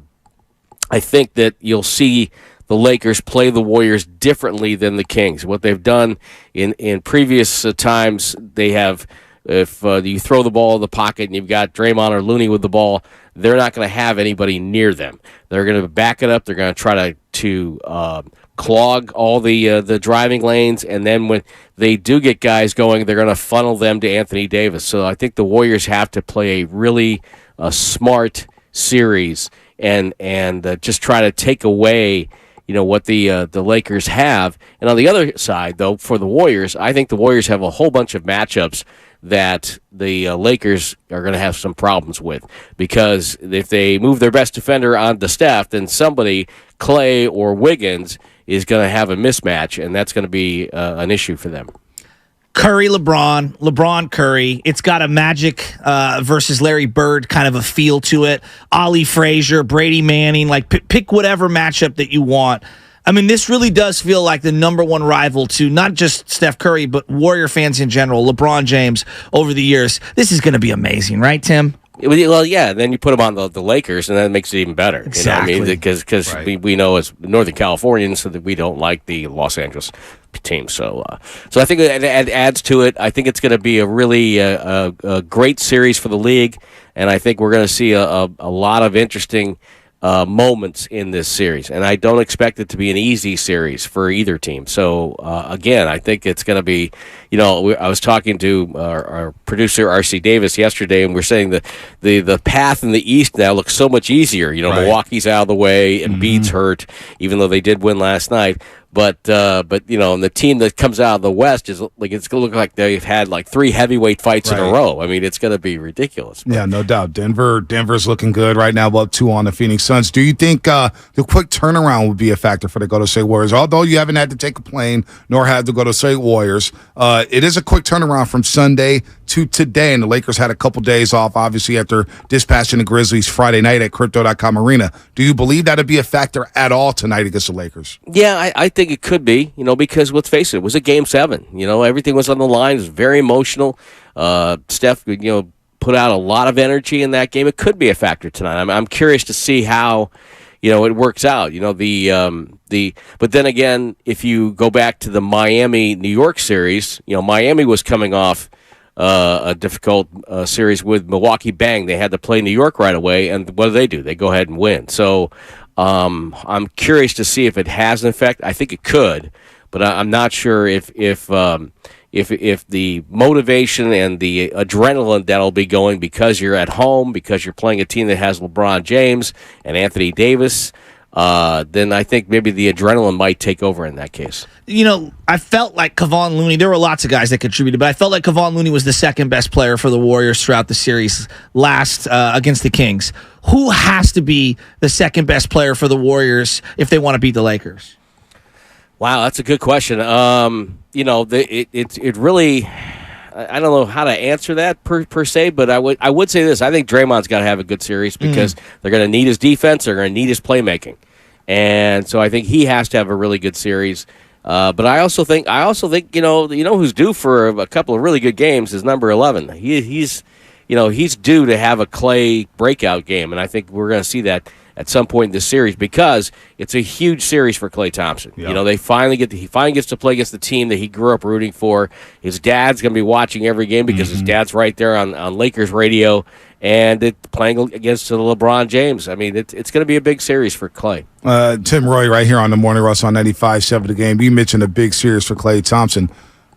think that you'll see the Lakers play the Warriors differently than the Kings. What they've done in previous times, they have, if you throw the ball in the pocket and you've got Draymond or Looney with the ball, they're not going to have anybody near them. They're going to back it up. They're going to try to clog all the driving lanes, and then when they do get guys going, they're going to funnel them to Anthony Davis. So I think the Warriors have to play a really smart series and just try to take away what the Lakers have. And on the other side, though, for the Warriors, I think the Warriors have a whole bunch of matchups that the Lakers are going to have some problems with, because if they move their best defender onto Steph, then somebody, Clay or Wiggins, is going to have a mismatch, and that's going to be an issue for them. Curry, LeBron, Curry. It's got a Magic versus Larry Bird kind of a feel to it. Ollie Frazier, Brady Manning, pick whatever matchup that you want. I mean, this really does feel like the number one rival to not just Steph Curry, but Warrior fans in general, LeBron James, over the years. This is going to be amazing, right, Tim? Well, yeah, then you put them on the Lakers, and that makes it even better. Exactly. Because we know as Northern Californians that we don't like the Los Angeles team. So I think it adds to it. I think it's going to be a really a great series for the league, and I think we're going to see a lot of interesting moments in this series, and I don't expect it to be an easy series for either team. So again, I think it's going to be, I was talking to our producer R.C. Davis yesterday, and we're saying that the path in the East now looks so much easier. Right. Milwaukee's out of the way, and Embiid's hurt, even though they did win last night. But and the team that comes out of the West is like, it's going to look like they've had like 3 heavyweight fights in a row. I mean, it's going to be ridiculous. Yeah, no doubt. Denver's looking good right now, up 2 on the Phoenix Suns. Do you think the quick turnaround would be a factor for the Golden State Warriors? Although you haven't had to take a plane nor had to go to State Warriors, it is a quick turnaround from Sunday to today, and the Lakers had a couple days off, obviously, after dispatching the Grizzlies Friday night at Crypto.com Arena. Do you believe that would be a factor at all tonight against the Lakers? Yeah, I think it could be, because let's face it was a Game 7. Everything was on the line. It was very emotional. Steph, put out a lot of energy in that game. It could be a factor tonight. I'm curious to see how, it works out. But then again, if you go back to the Miami-New York series, Miami was coming off a difficult series with Milwaukee. Bang, they had to play New York right away, and what do? They go ahead and win. So I'm curious to see if it has an effect. I think it could, but I'm not sure if the motivation and the adrenaline that'll be going because you're at home, because you're playing a team that has LeBron James and Anthony Davis, then I think maybe the adrenaline might take over in that case. I felt like Kevon Looney, there were lots of guys that contributed, but I felt like Kevon Looney was the second best player for the Warriors throughout the series last against the Kings. Who has to be the second best player for the Warriors if they want to beat the Lakers? Wow, that's a good question. It really, I don't know how to answer that per se, but I would say this. I think Draymond's got to have a good series because they're going to need his defense, they're going to need his playmaking, and so I think he has to have a really good series. But I also think who's due for a couple of really good games is number 11. He's due to have a Clay breakout game, and I think we're going to see that at some point in this series because it's a huge series for Klay Thompson. Yep. He finally gets to play against the team that he grew up rooting for. His dad's going to be watching every game because his dad's right there on Lakers radio, and playing against LeBron James. I mean, it's going to be a big series for Klay. Tim Roy right here on the Morning Rush on 95.7 The Game. You mentioned a big series for Klay Thompson.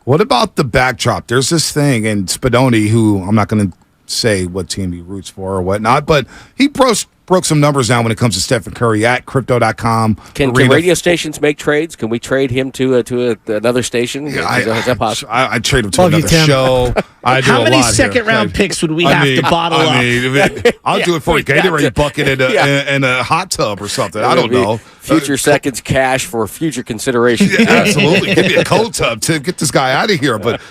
What about the backdrop? There's this thing, and Spadoni, who I'm not going to say what team he roots for or whatnot, but he broke some numbers down when it comes to Stephen Curry at Crypto.com. Can radio stations make trades? Can we trade him to another station? Yeah, is that possible? I trade him to another show. How many second-round picks would we have to bottle up? I'll do it for a Gatorade bucket and a hot tub or something. I don't know. Future seconds cash for future consideration. Yeah, absolutely. Give me a cold tub to get this guy out of here. But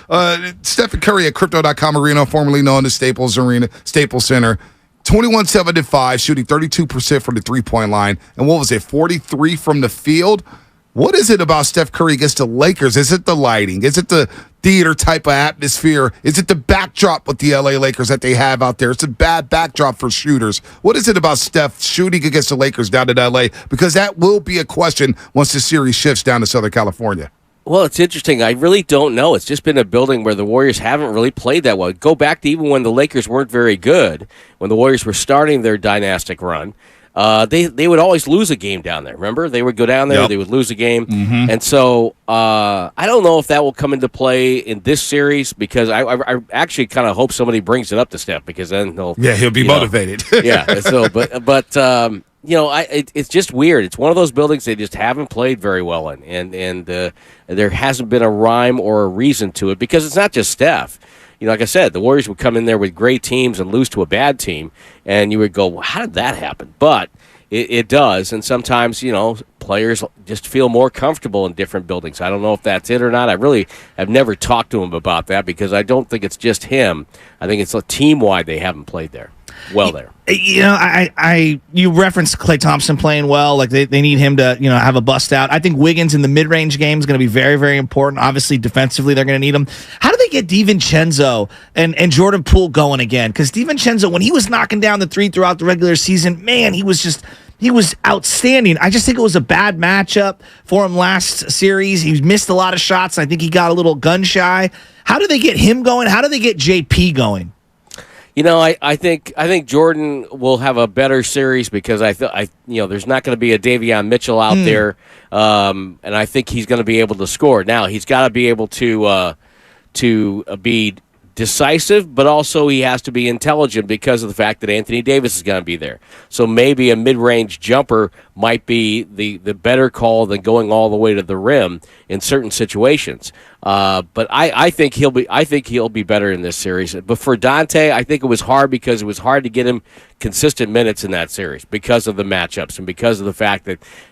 Stephen Curry at Crypto.com Arena, formerly known as Staples Center, 21-7-5, shooting 32% from the three-point line. And what was it, 43 from the field? What is it about Steph Curry against the Lakers? Is it the lighting? Is it the theater type of atmosphere? Is it the backdrop with the LA Lakers that they have out there? It's a bad backdrop for shooters. What is it about Steph shooting against the Lakers down in LA? Because that will be a question once the series shifts down to Southern California. Well, it's interesting. I really don't know. It's just been a building where the Warriors haven't really played that well. Go back to even when the Lakers weren't very good, when the Warriors were starting their dynastic run. They would always lose a game down there. Remember? They would go down there, They would lose a game. And so I don't know if that will come into play in this series because I actually kind of hope somebody brings it up to Steph because then he'll be motivated. It's just weird. It's one of those buildings they just haven't played very well in, and there hasn't been a rhyme or a reason to it because it's not just Steph. Like I said, the Warriors would come in there with great teams and lose to a bad team, and you would go, well, how did that happen? But it does, and sometimes, players just feel more comfortable in different buildings. I don't know if that's it or not. I really have never talked to him about that because I don't think it's just him. I think it's a team-wide they haven't played there. You referenced Klay Thompson playing well. Like they need him to, have a bust out. I think Wiggins in the mid-range game is going to be very, very important. Obviously, defensively, they're going to need him. How do they get DiVincenzo and Jordan Poole going again? Because DiVincenzo, when he was knocking down the three throughout the regular season, man, he was outstanding. I just think it was a bad matchup for him last series. He missed a lot of shots. I think he got a little gun shy. How do they get him going? How do they get JP going? I think Jordan will have a better series because there's not going to be a Davion Mitchell out there, and I think he's going to be able to score. Now he's got to be able to be decisive, but also he has to be intelligent because of the fact that Anthony Davis is going to be there. So maybe a mid-range jumper might be the better call than going all the way to the rim in certain situations. But I think he'll be better in this series. But for Dante, I think it was hard because it was hard to get him consistent minutes in that series because of the matchups and because of the fact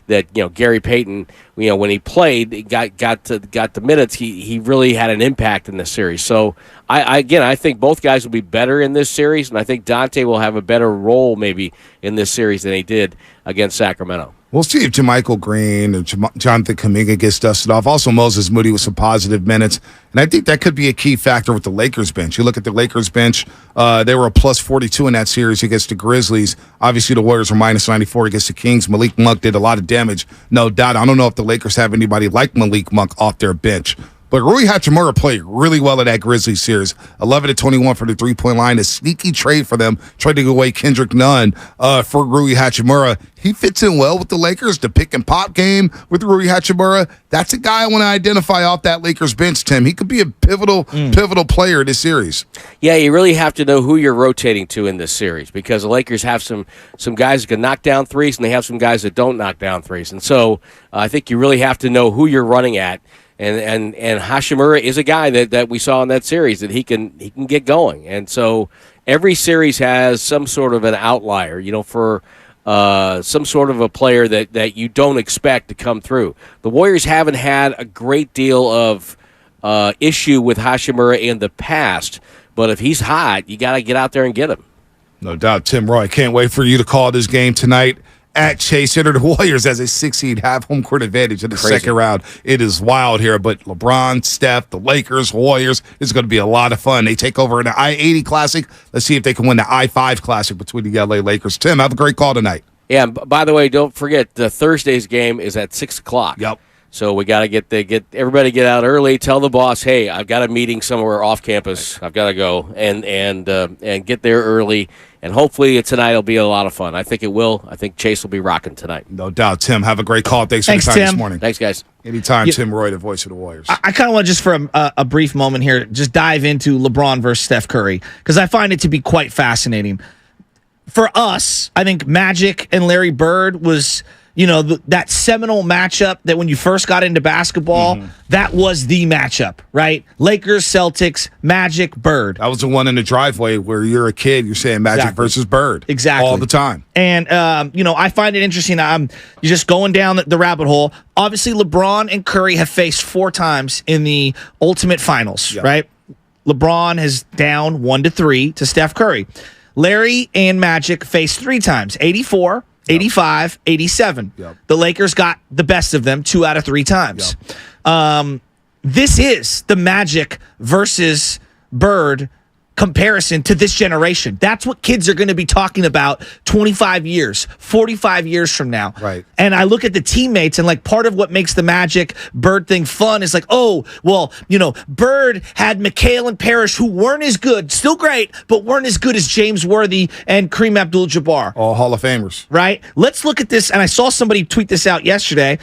that Gary Payton, when he played, got the minutes, he really had an impact in this series. So I think both guys will be better in this series, and I think Dante will have a better role maybe in this series than he did against Sacramento. We'll see if Jermichael Green or Jonathan Kuminga gets dusted off. Also, Moses Moody with some positive minutes. And I think that could be a key factor with the Lakers bench. You look at the Lakers bench, they were a plus 42 in that series against the Grizzlies. Obviously, the Warriors were minus 94 against the Kings. Malik Monk did a lot of damage, no doubt. I don't know if the Lakers have anybody like Malik Monk off their bench. But Rui Hachimura played really well in that Grizzlies series. 11-21 for the three-point line. A sneaky trade for them. Tried to go away Kendrick Nunn for Rui Hachimura. He fits in well with the Lakers. The pick-and-pop game with Rui Hachimura. That's a guy I want to identify off that Lakers bench, Tim. He could be a pivotal player in this series. Yeah, you really have to know who you're rotating to in this series because the Lakers have some guys that can knock down threes and they have some guys that don't knock down threes. And so I think you really have to know who you're running at. And Hachimura is a guy that we saw in that series that he can get going. And so every series has some sort of an outlier, for some sort of a player that you don't expect to come through. The Warriors haven't had a great deal of issue with Hachimura in the past, but if he's hot, you got to get out there and get him. No doubt, Tim Roy. Can't wait for you to call this game tonight at Chase Center. The Warriors, as a 6 seed, have home court advantage in the second round. It is wild here, but LeBron, Steph, the Lakers, Warriors, it's going to be a lot of fun. They take over in the I-80 Classic. Let's see if they can win the I-5 Classic between the LA Lakers. Tim, have a great call tonight. Yeah, and by the way, don't forget, the Thursday's game is at 6 o'clock. Yep. So we got to get everybody get out early. Tell the boss, hey, I've got a meeting somewhere off campus. I've got to go and get there early. And hopefully tonight will be a lot of fun. I think it will. I think Chase will be rocking tonight. No doubt, Tim. Have a great call. Thanks for your time this morning. Thanks, guys. Anytime, Tim Roy, the voice of the Warriors. I kind of want to just for a brief moment here, just dive into LeBron versus Steph Curry because I find it to be quite fascinating. For us, I think Magic and Larry Bird was, that seminal matchup that when you first got into basketball, that was the matchup, right? Lakers, Celtics, Magic, Bird. That was the one in the driveway where you're a kid, you're saying Magic versus Bird. Exactly. All the time. And, I find it interesting. You're just going down the rabbit hole. Obviously, LeBron and Curry have faced 4 times in the Ultimate Finals, right? LeBron has down 1-3 to Steph Curry. Larry and Magic faced 3 times, 84, 85, 87. The Lakers got the best of them 2 out of 3 times. This is the Magic versus Bird comparison to this generation. That's what kids are going to be talking about 25 years, 45 years from now. Right. And I look at the teammates and part of what makes the Magic Bird thing fun is Bird had McHale and Parrish who weren't as good, still great, but weren't as good as James Worthy and Kareem Abdul-Jabbar. All Hall of Famers. Right? Let's look at this. And I saw somebody tweet this out yesterday.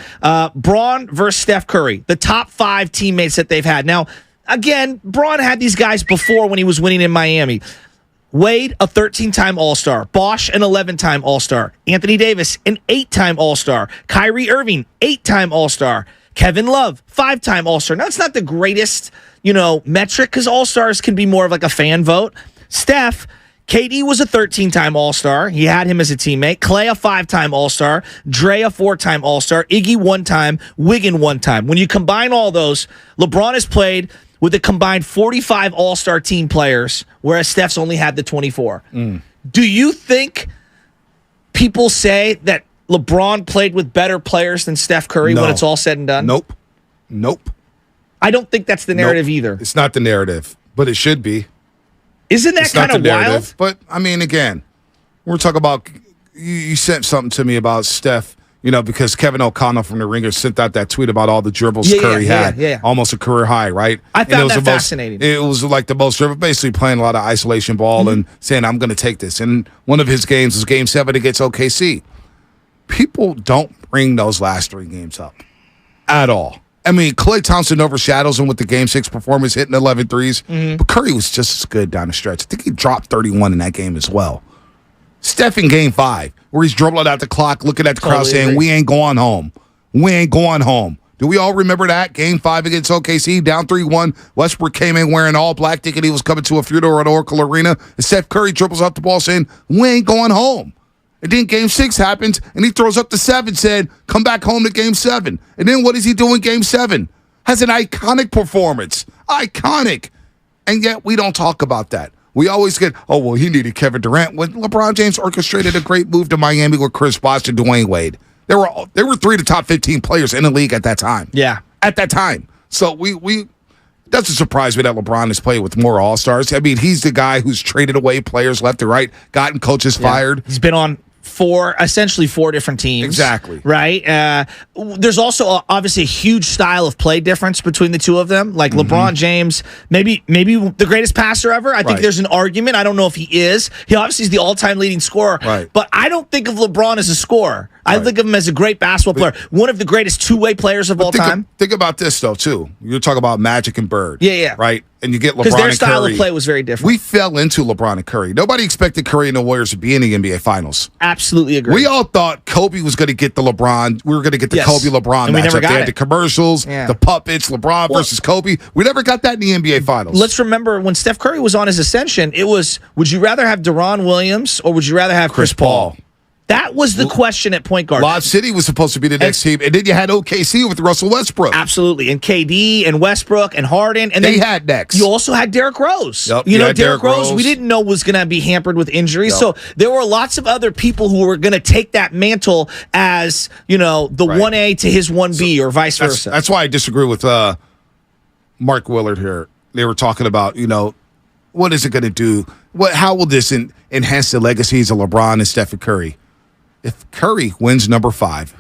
Braun versus Steph Curry, the top 5 teammates that they've had. Now, again, Braun had these guys before when he was winning in Miami. Wade, a 13-time All-Star. Bosh, an 11-time All-Star. Anthony Davis, an 8-time All-Star. Kyrie Irving, 8-time All-Star. Kevin Love, 5-time All-Star. Now, it's not the greatest, metric because All-Stars can be more of a fan vote. Steph, KD was a 13-time All-Star. He had him as a teammate. Clay, a 5-time All-Star. Dre, a 4-time All-Star. Iggy, 1-time. Wiggins, 1-time. When you combine all those, LeBron has played with a combined 45 All-Star team players, whereas Steph's only had the 24. Do you think people say that LeBron played with better players than Steph Curry when it's all said and done? Nope. I don't think that's the narrative either. It's not the narrative, but it should be. Isn't that kind of wild? But, again, we're talking about, you sent something to me about Steph, because Kevin O'Connell from the Ringer sent out that tweet about all the dribbles Curry had. Almost a career high, right? I found that fascinating. It was like the most dribble, basically playing a lot of isolation ball and saying, I'm going to take this. And one of his games was Game 7 against OKC. People don't bring those last 3 games up at all. I mean, Klay Thompson overshadows him with the Game 6 performance, hitting 11 threes. But Curry was just as good down the stretch. I think he dropped 31 in that game as well. Steph in Game 5, where he's dribbling out the clock, looking at the crowd saying, we ain't going home. We ain't going home. Do we all remember that? Game 5 against OKC, down 3-1. Westbrook came in wearing all black, thinking he was coming to a funeral at Oracle Arena. And Steph Curry dribbles up the ball saying, we ain't going home. And then Game 6 happens, and he throws up the 7, said, come back home to Game 7. And then what does he do in Game 7? Has an iconic performance. Iconic. And yet we don't talk about that. We always get, he needed Kevin Durant. When LeBron James orchestrated a great move to Miami with Chris Bosh and Dwayne Wade. They were 3 of the top 15 players in the league at that time. Yeah. At that time. So we doesn't surprise me that LeBron has played with more All-Stars. I mean, he's the guy who's traded away players left and right, gotten coaches fired. He's been on essentially four different teams. Exactly. Right? There's also obviously a huge style of play difference between the two of them. Like LeBron James, maybe the greatest passer ever. I think there's an argument. I don't know if he is. He obviously is the all-time leading scorer. Right. But I don't think of LeBron as a scorer. I think of him as a great basketball player. One of the greatest two-way players of all time. Think about this, though, too. You're talking about Magic and Bird. Yeah. Right? And you get LeBron and Curry. Because their style of play was very different. We fell into LeBron and Curry. Nobody expected Curry and the Warriors to be in the NBA Finals. Absolutely agree. We all thought Kobe was going to get the LeBron. We were going to get the Kobe-LeBron matchup. They had the commercials, the puppets, LeBron versus Kobe. We never got that in the NBA Finals. Let's remember when Steph Curry was on his ascension, it was, would you rather have Deron Williams or would you rather have Chris Paul? That was the question at point guard. Lob City was supposed to be the next team, and then you had OKC with Russell Westbrook. Absolutely, and KD and Westbrook and Harden, and they had next. You also had Derrick Rose. Yep, Derrick Rose, we didn't know was going to be hampered with injuries, so there were lots of other people who were going to take that mantle as the 1A to his 1B or vice versa. That's why I disagree with Mark Willard here. They were talking about what is it going to do? How will this enhance the legacies of LeBron and Stephen Curry? If Curry wins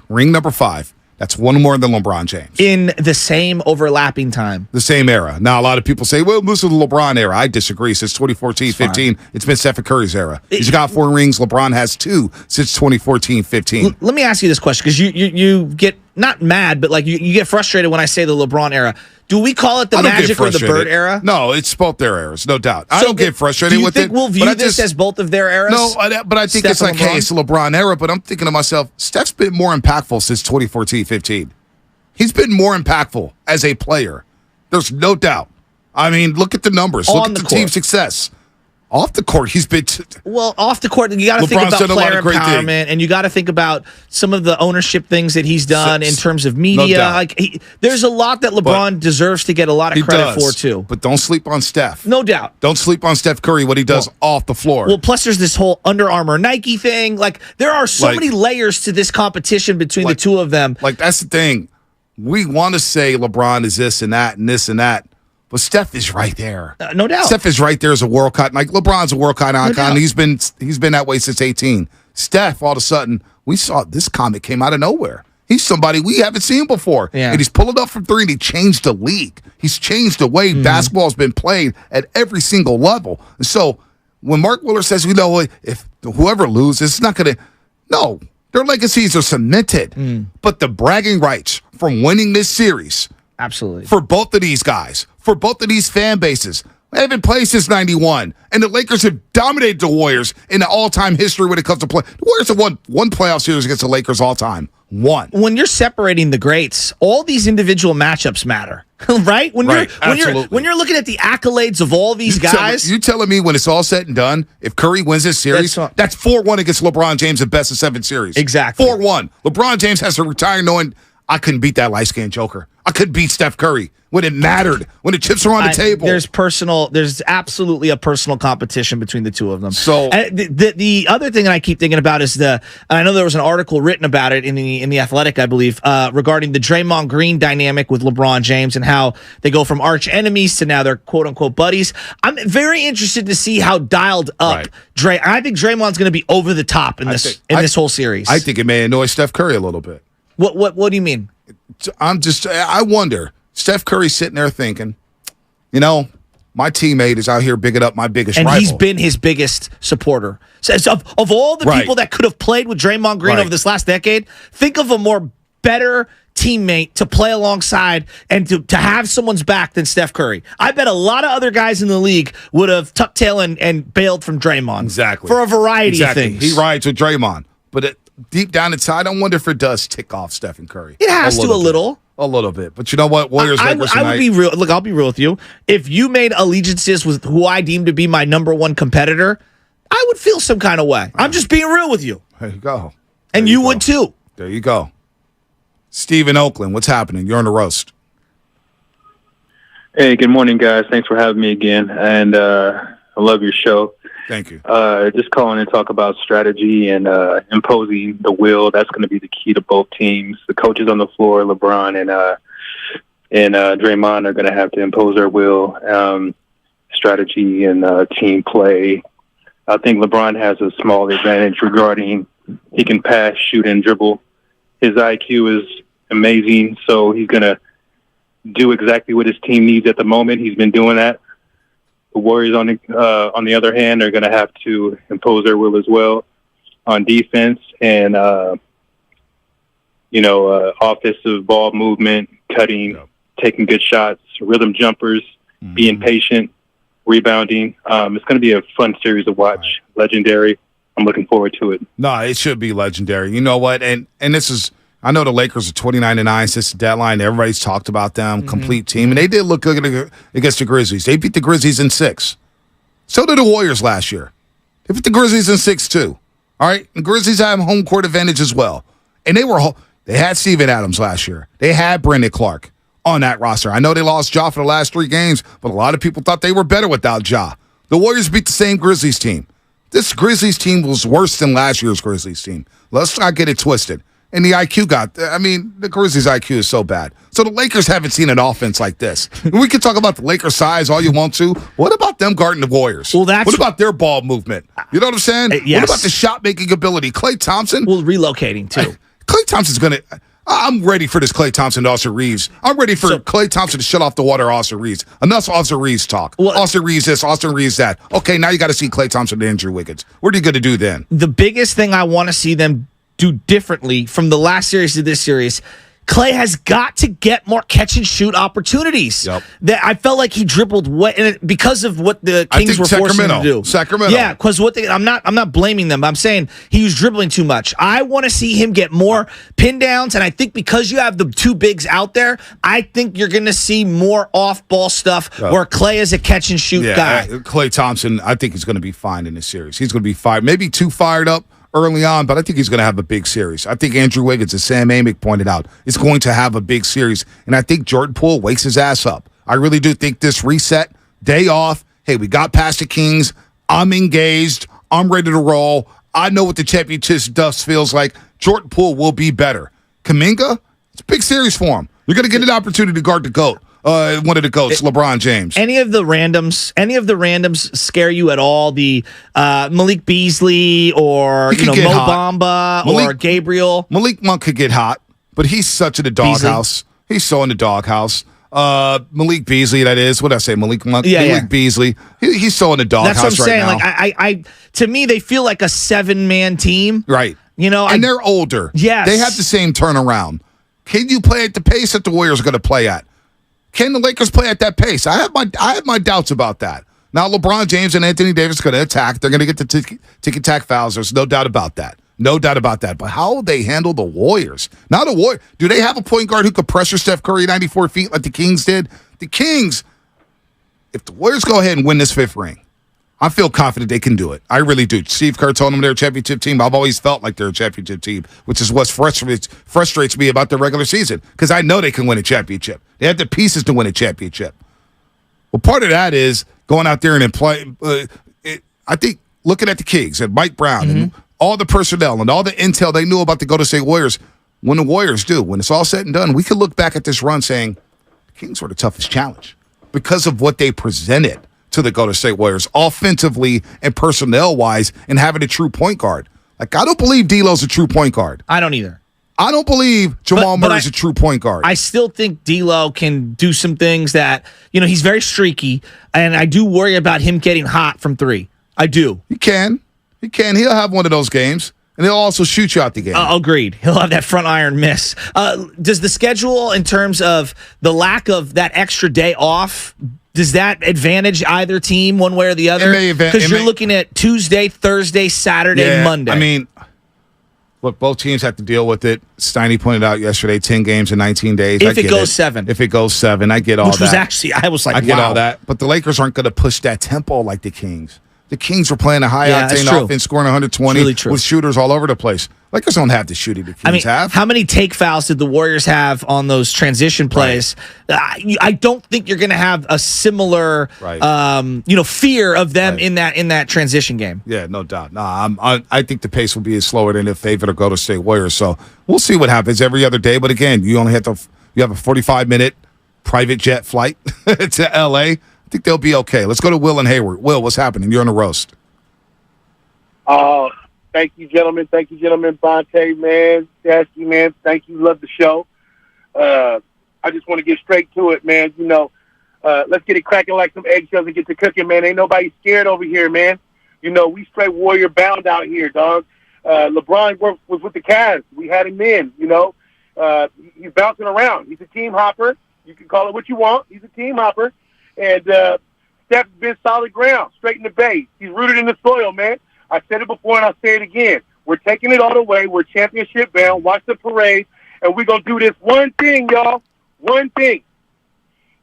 ring number 5, that's one more than LeBron James. In the same overlapping time. The same era. Now, a lot of people say, well, this is the LeBron era. I disagree. Since 2014-15, it's been Stephen Curry's era. He's got 4 rings. LeBron has 2 since 2014-15. Let me ask you this question, because you get, not mad, but you get frustrated when I say the LeBron era. Do we call it the Magic or the Bird era? No, it's both their eras, no doubt. I don't get frustrated with it. Do you think we'll view this as both of their eras? No, but I think it's like, hey, it's the LeBron era, but I'm thinking to myself, Steph's been more impactful since 2014-15. He's been more impactful as a player. There's no doubt. I mean, look at the numbers. Look at the team success. Off the court, he's been... off the court, you got to think about player empowerment, and you got to think about some of the ownership things that he's done in terms of media. No there's a lot that LeBron deserves to get a lot of credit for, too. But don't sleep on Steph. No doubt. Don't sleep on Steph Curry, what he does off the floor. Well, plus there's this whole Under Armour Nike thing. There are so many layers to this competition between the two of them. That's the thing. We want to say LeBron is this and that and this and that. But Steph is right there. No doubt. Steph is right there as a world cut. LeBron's a world cut icon. He's been that way since 18. Steph, all of a sudden, we saw this comet came out of nowhere. He's somebody we haven't seen before. Yeah. And he's pulling up from 3 and he changed the league. He's changed the way basketball has been played at every single level. And so when Mark Willard says, if whoever loses, it's not going to, no, their legacies are cemented. But the bragging rights from winning this series, absolutely, for both of these guys, for both of these fan bases. They haven't played since 91, and the Lakers have dominated the Warriors in the all-time history when it comes to play. The Warriors have won one playoff series against the Lakers all time. One. When you're separating the greats, all these individual matchups matter, right? When you're looking at the accolades of all these guys, you telling me when it's all said and done, if Curry wins this series, that's 4-1 against LeBron James in best of 7 series. Exactly. 4-1. LeBron James has to retire knowing, I couldn't beat that light-skinned joker. I couldn't beat Steph Curry when it mattered, when the chips were on the table. There's absolutely a personal competition between the two of them. So the other thing that I keep thinking about is I know there was an article written about it in the Athletic, I believe, regarding the Draymond Green dynamic with LeBron James and how they go from arch enemies to now they're quote unquote buddies. I'm very interested to see how dialed up I think Draymond's going to be over the top in this whole series. I think it may annoy Steph Curry a little bit. What do you mean? I wonder. Steph Curry's sitting there thinking, my teammate is out here bigging up my biggest rival. And he's been his biggest supporter. So of all the people that could have played with Draymond Green over this last decade, think of a more better teammate to play alongside and to have someone's back than Steph Curry. I bet a lot of other guys in the league would have tucked tail and bailed from Draymond. Exactly. For a variety of things. He rides with Draymond. But deep down inside, I wonder if it does tick off Stephen Curry. It has to a little. A little bit. But you know what? Warriors Lakers tonight. I would be real. Look, I'll be real with you. If you made allegiances with who I deem to be my number one competitor, I would feel some kind of way. I'm just being real with you. There you go. And you would too. There you go. Steve in Oakland, what's happening? You're on the roast. Hey, good morning, guys. Thanks for having me again. And I love your show. Thank you. Just calling to talk about strategy and imposing the will. That's going to be the key to both teams. The coaches on the floor, LeBron and Draymond, are going to have to impose their will, strategy, and team play. I think LeBron has a small advantage regarding he can pass, shoot, and dribble. His IQ is amazing, so he's going to do exactly what his team needs at the moment. He's been doing that. The Warriors, on the other hand, are going to have to impose their will as well on defense and, offensive ball movement, cutting, taking good shots, rhythm jumpers, being patient, rebounding. It's going to be a fun series to watch. Legendary. I'm looking forward to it. No, it should be legendary. You know what? And this is, I know the Lakers are 29-9 since the deadline. Everybody's talked about them, complete team. And they did look good against the Grizzlies. They beat the Grizzlies in 6. So did the Warriors last year. They beat the Grizzlies in 6 too. All right? The Grizzlies have home court advantage as well. And they had Steven Adams last year. They had Brandon Clark on that roster. I know they lost Ja for the last 3 games, but a lot of people thought they were better without Ja. The Warriors beat the same Grizzlies team. This Grizzlies team was worse than last year's Grizzlies team. Let's not get it twisted. And the IQ the Grizzlies' IQ is so bad. So the Lakers haven't seen an offense like this. We can talk about the Lakers' size all you want to. What about them guarding the Warriors? Well, what about their ball movement? You know what I'm saying? Yes. What about the shot-making ability? Klay Thompson? Well, relocating, too. Klay Thompson's going to... I'm ready for this Klay Thompson to Austin Reeves. I'm ready for Klay Thompson to shut off the water Austin Reeves. Enough Austin Reeves talk. Austin Reeves this, Austin Reeves that. Okay, now you got to see Klay Thompson and Andrew Wiggins. What are you going to do then? The biggest thing I want to see them do differently from the last series to this series, Klay has got to get more catch and shoot opportunities. Yep. That I felt like he dribbled because of what the Kings were forcing him to do. Sacramento. Yeah, because I'm not blaming them. I'm saying he was dribbling too much. I want to see him get more pin downs, and I think because you have the 2 bigs out there, I think you're going to see more off ball stuff where Klay is a catch and shoot guy. Klay Thompson, I think he's going to be fine in this series. He's going to be fired, maybe too fired up early on, but I think he's going to have a big series. I think Andrew Wiggins, as Sam Amick pointed out, is going to have a big series, and I think Jordan Poole wakes his ass up. I really do think this reset, day off, hey, we got past the Kings, I'm engaged, I'm ready to roll, I know what the championship dust feels like. Jordan Poole will be better. Kuminga, it's a big series for him. You're going to get an opportunity to guard the GOAT. One of the GOATs, LeBron James. Any of the randoms scare you at all? The Malik Beasley or Mo Bamba or Gabriel? Malik Monk could get hot, but he's such in the doghouse. He's so in the doghouse. Malik Beasley, that is. What did I say? Malik Monk? Malik Beasley. He's so in the doghouse right now. That's what I'm saying. Like to me, they feel like a 7-man team. Right. And they're older. Yes. They have the same turnaround. Can you play at the pace that the Warriors are going to play at? Can the Lakers play at that pace? I have my doubts about that. Now, LeBron James and Anthony Davis are going to attack. They're going to get the ticky-tack fouls. There's no doubt about that. No doubt about that. But how will they handle the Warriors? Now, the Warriors, do they have a point guard who could pressure Steph Curry 94 feet like the Kings did? The Kings, if the Warriors go ahead and win this 5th ring, I feel confident they can do it. I really do. Steve Kerr told them they're a championship team. I've always felt like they're a championship team, which is what frustrates me about the regular season, because I know they can win a championship. They have the pieces to win a championship. Well, part of that is going out there and play. I think looking at the Kings and Mike Brown and all the personnel and all the intel they knew about the Golden State Warriors, when the Warriors do, when it's all said and done, we could look back at this run saying the Kings were the toughest challenge because of what they presented to the Golden State Warriors offensively and personnel-wise, and having a true point guard. Like, I don't believe D'Lo's a true point guard. I don't either. I don't believe Jamal Murray's a true point guard. I still think D'Lo can do some things that, he's very streaky, and I do worry about him getting hot from three. I do. He can. He'll have one of those games, and he'll also shoot you out the game. Agreed. He'll have that front iron miss. Does the schedule, in terms of the lack of that extra day off, does that advantage either team one way or the other? Because you're looking at Tuesday, Thursday, Saturday, Monday. I mean, look, both teams have to deal with it. Steiny pointed out yesterday, 10 games in 19 days. If it goes 7. If it goes 7, I get all that. Which was actually, I was like, I get all that. But the Lakers aren't going to push that tempo like the Kings. The Kings were playing a high-octane offense, scoring 120 with shooters all over the place. Lakers don't have the shooting the Kings have. How many take fouls did the Warriors have on those transition plays? Right. I don't think you're going to have a similar, fear of them in that transition game. Yeah, no doubt. No, I think the pace will be slower than if favored to go to State Warriors. So we'll see what happens every other day. But again, you have a 45-minute private jet flight to L.A. I think they'll be okay. Let's go to Will and Hayward. Will, what's happening? You're on the roast. Thank you, gentlemen. Bonte, man. Jasky, man. Thank you. Love the show. I just want to get straight to it, man. Let's get it cracking like some eggshells and get to cooking, man. Ain't nobody scared over here, man. We straight Warrior bound out here, dog. LeBron was with the Cavs. We had him in, He's bouncing around. He's a team hopper. You can call it what you want. He's a team hopper. And Steph's been solid ground, straight in the base. He's rooted in the soil, man. I said it before and I'll say it again. We're taking it all the way. We're championship bound. Watch the parade. And we're going to do this one thing, y'all. One thing.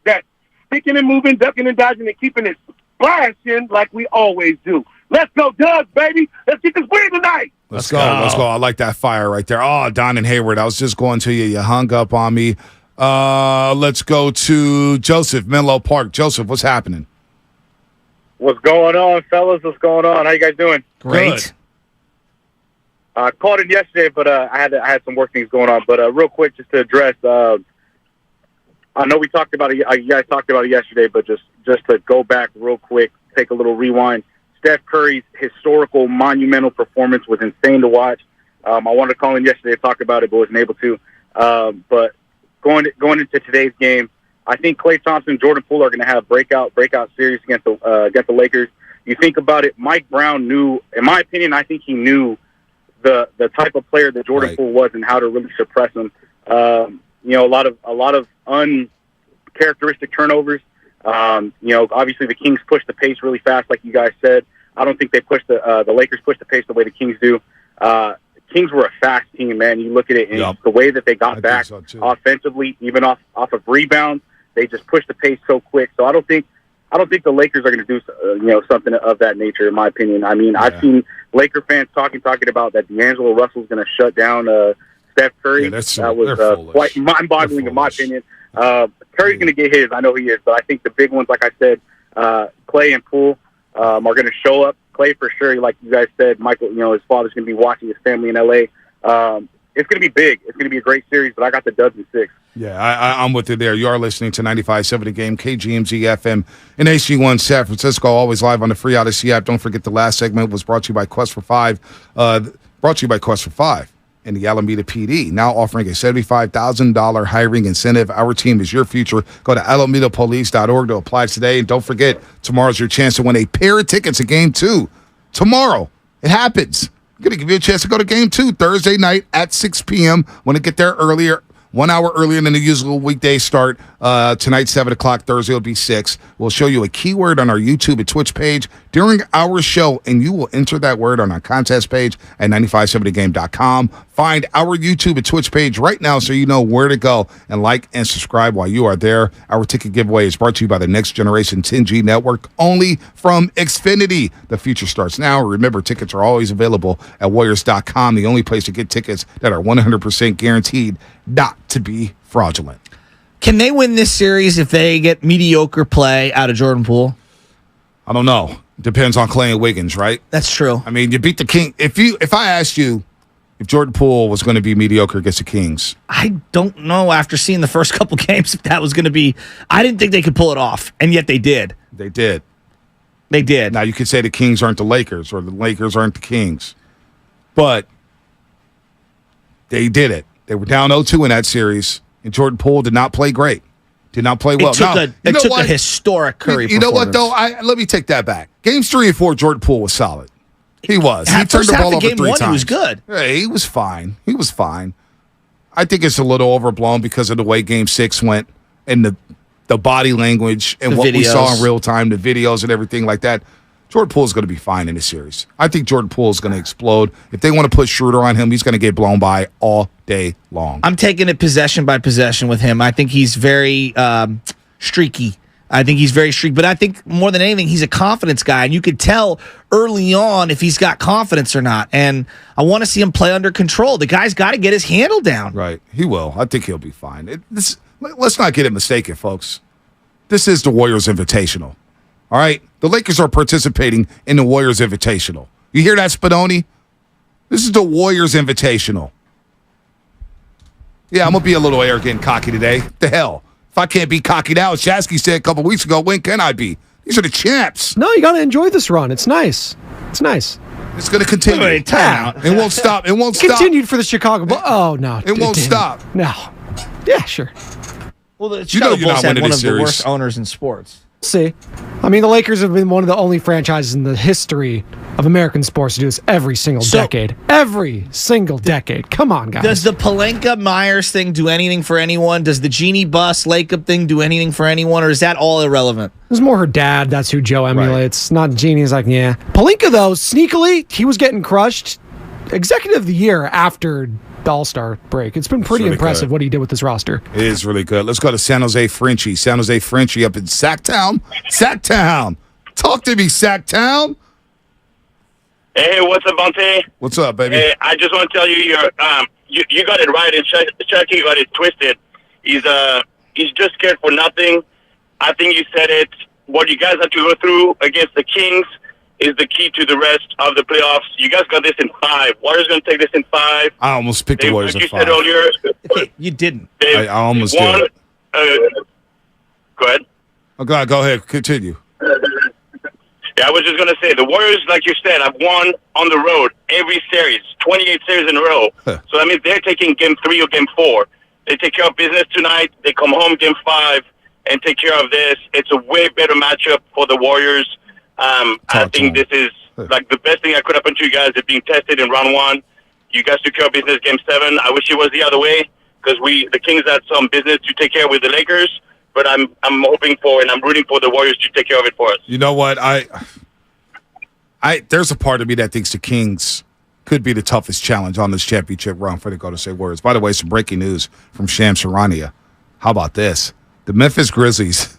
That's sticking and moving, ducking and dodging, and keeping it splashing like we always do. Let's go, Doug, baby. Let's get this win tonight. Let's go. I like that fire right there. Oh, Don and Hayward, I was just going to you. You hung up on me. Let's go to Joseph, Menlo Park. Joseph, what's happening? What's going on, fellas? What's going on? How you guys doing? Great. I called in yesterday, but I had some work things going on. But real quick, just to address, I know we talked about it. You guys talked about it yesterday, but just to go back real quick, take a little rewind. Steph Curry's historical, monumental performance was insane to watch. I wanted to call in yesterday to talk about it, but wasn't able to. But going into today's game, I think Klay Thompson and Jordan Poole are going to have breakout series against the Lakers. You think about it, Mike Brown knew, in my opinion, I think he knew the type of player that Jordan Poole was and how to really suppress him. A lot of uncharacteristic turnovers. Obviously the Kings pushed the pace really fast, like you guys said. I don't think they pushed the Lakers pushed the pace the way the Kings do. Kings were a fast team, man. You look at it, and the way that they got back offensively, even off of rebounds, they just pushed the pace so quick. So I don't think the Lakers are going to do something of that nature, in my opinion. I mean, I've seen Laker fans talking about that D'Angelo Russell's going to shut down Steph Curry. Yeah, that was quite mind-boggling, in my opinion. Curry's going to get his. I know he is, but I think the big ones, like I said, Klay and Poole are going to show up. Klay for sure, like you guys said, Michael, his father's going to be watching his family in L.A. It's going to be big. It's going to be a great series, but I got the Dubs in 6. Yeah, I'm with you there. You are listening to 95.7 The Game, KGMZ FM, and AC1 San Francisco, always live on the free Odyssey app. Don't forget the last segment was brought to you by Quest for 5. And the Alameda PD, now offering a $75,000 hiring incentive. Our team is your future. Go to alamedapolice.org to apply today. And don't forget, tomorrow's your chance to win a pair of tickets to Game 2. Tomorrow, it happens. I'm going to give you a chance to go to Game 2 Thursday night at 6 p.m. Want to get there earlier 1 hour earlier than the usual weekday start. Tonight, 7 o'clock. Thursday will be 6. We'll show you a keyword on our YouTube and Twitch page during our show, and you will enter that word on our contest page at 957thegame.com. Find our YouTube and Twitch page right now so you know where to go and like and subscribe while you are there. Our ticket giveaway is brought to you by the Next Generation 10G Network, only from Xfinity. The future starts now. Remember, tickets are always available at Warriors.com, the only place to get tickets that are 100% guaranteed not to be fraudulent. Can they win this series if they get mediocre play out of Jordan Poole? I don't know. Depends on Clay and Wiggins, right? That's true. I mean, you beat the King. If I asked you if Jordan Poole was going to be mediocre against the Kings, I don't know after seeing the first couple games if that was going to be. I didn't think they could pull it off, and yet they did. They did. They did. Now, you could say the Kings aren't the Lakers or the Lakers aren't the Kings, but they did it. They were down 0-2 in that series, and Jordan Poole did not play great. Did not play well. It took a historic Curry You know what, though? Let me take that back. Games 3 and 4, Jordan Poole was solid. He was. He turned the ball over 3 times. He was good. Yeah, he was fine. He was fine. I think it's a little overblown because of the way Game 6 went and the body language and what we saw in real time, the videos and everything like that. Jordan Poole is going to be fine in this series. I think Jordan Poole is going to explode. If they want to put Schroeder on him, he's going to get blown by all day long. I'm taking it possession by possession with him. I think he's very streaky. I think he's very streaky. But I think more than anything, he's a confidence guy. And you could tell early on if he's got confidence or not. And I want to see him play under control. The guy's got to get his handle down. Right. He will. I think he'll be fine. Let's not get it mistaken, folks. This is the Warriors Invitational. All right? The Lakers are participating in the Warriors Invitational. You hear that, Spadoni? This is the Warriors Invitational. Yeah, I'm going to be a little arrogant and cocky today. What the hell? If I can't be cocky now, as Shasky said a couple weeks ago, when can I be? These are the champs. No, you got to enjoy this run. It's nice. It's nice. It's going to continue. Wait, time out. It won't stop. It won't stop. Continued for the Chicago Bulls. Oh, no. It won't stop. No. Yeah, sure. Well, the Chicago Bulls had one of the worst owners in sports. See, I mean, the Lakers have been one of the only franchises in the history of American sports to do this every single decade. Every single decade. Come on, guys. Does the Pelinka-Myers thing do anything for anyone? Does the Jeannie Buss Lacob thing do anything for anyone, or is that all irrelevant? It was more her dad. That's who Joe emulates. Not Jeannie's like, yeah. Pelinka, though, sneakily, he was getting crushed. Executive of the year after the All-Star break. It's been pretty impressive what he did with this roster. It is really good. Let's go to San Jose Frenchie. San Jose Frenchie up in Sacktown. Sacktown. Talk to me, Sacktown. Hey, what's up, Bonte? What's up, baby? Hey, I just want to tell you, you got it right, and Chucky got it twisted. He's just scared for nothing. I think you said it. What you guys have to go through against the Kings is the key to the rest of the playoffs. You guys got this in 5. Warriors going to take this in 5. I almost picked the Warriors in 5. Like you said earlier. You didn't. I almost did. Go ahead. Oh, God, go ahead. Continue. Yeah, I was just going to say, the Warriors, like you said, have won on the road every series, 28 series in a row. So that means they're taking Game 3 or Game 4. They take care of business tonight. They come home Game 5 and take care of this. It's a way better matchup for the Warriors. I think this is like the best thing that could happen to you guys is being tested in round 1. You guys took care of business Game 7. I wish it was the other way because the Kings had some business to take care of with the Lakers. But I'm hoping for and I'm rooting for the Warriors to take care of it for us. You know what? There's a part of me that thinks the Kings could be the toughest challenge on this championship run for the Golden State Warriors. By the way, some breaking news from Shams Charania. How about this? The Memphis Grizzlies.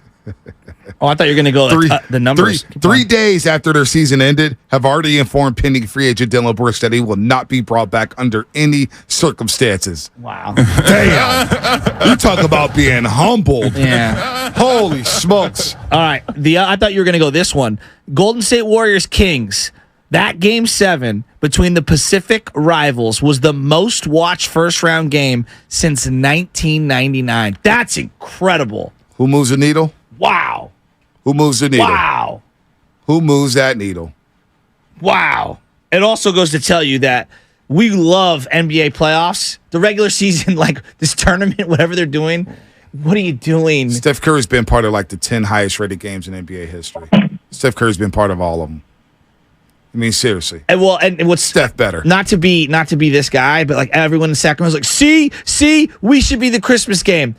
Oh, I thought you were going to go the numbers. 3 days after their season ended, have already informed pending free agent Dillon Brooks that he will not be brought back under any circumstances. Wow. Damn. You talk about being humbled. Yeah. Holy smokes. All right. I thought you were going to go this one. Golden State Warriors Kings. That Game 7 between the Pacific rivals was the most watched first-round game since 1999. That's incredible. Who moves the needle? Wow. Who moves the needle? Wow. Who moves that needle? Wow. It also goes to tell you that we love NBA playoffs. The regular season, like this tournament, whatever they're doing, what are you doing? Steph Curry's been part of like the 10 highest rated games in NBA history. Steph Curry's been part of all of them. I mean, seriously. And what's Steph better? Not to be this guy, but like everyone in Sacramento's like, see, we should be the Christmas game.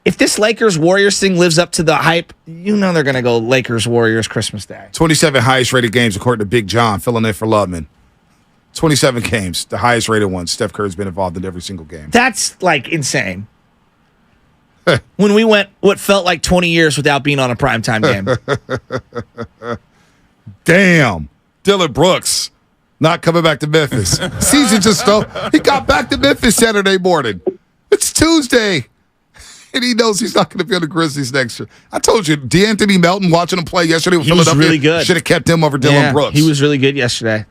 If this Lakers-Warriors thing lives up to the hype, you know they're going to go Lakers-Warriors Christmas Day. 27 highest-rated games, according to Big John, filling in for Loveman. 27 games, the highest-rated ones. Steph Curry's been involved in every single game. That's, like, insane. When we went what felt like 20 years without being on a primetime game. Damn. Dylan Brooks not coming back to Memphis. Season just stole. He got back to Memphis Saturday morning. It's Tuesday. And he knows he's not going to be on the Grizzlies next year. I told you, DeAnthony Melton, watching him play yesterday with Philadelphia, was really good. Should have kept him over Dylan Brooks. He was really good yesterday.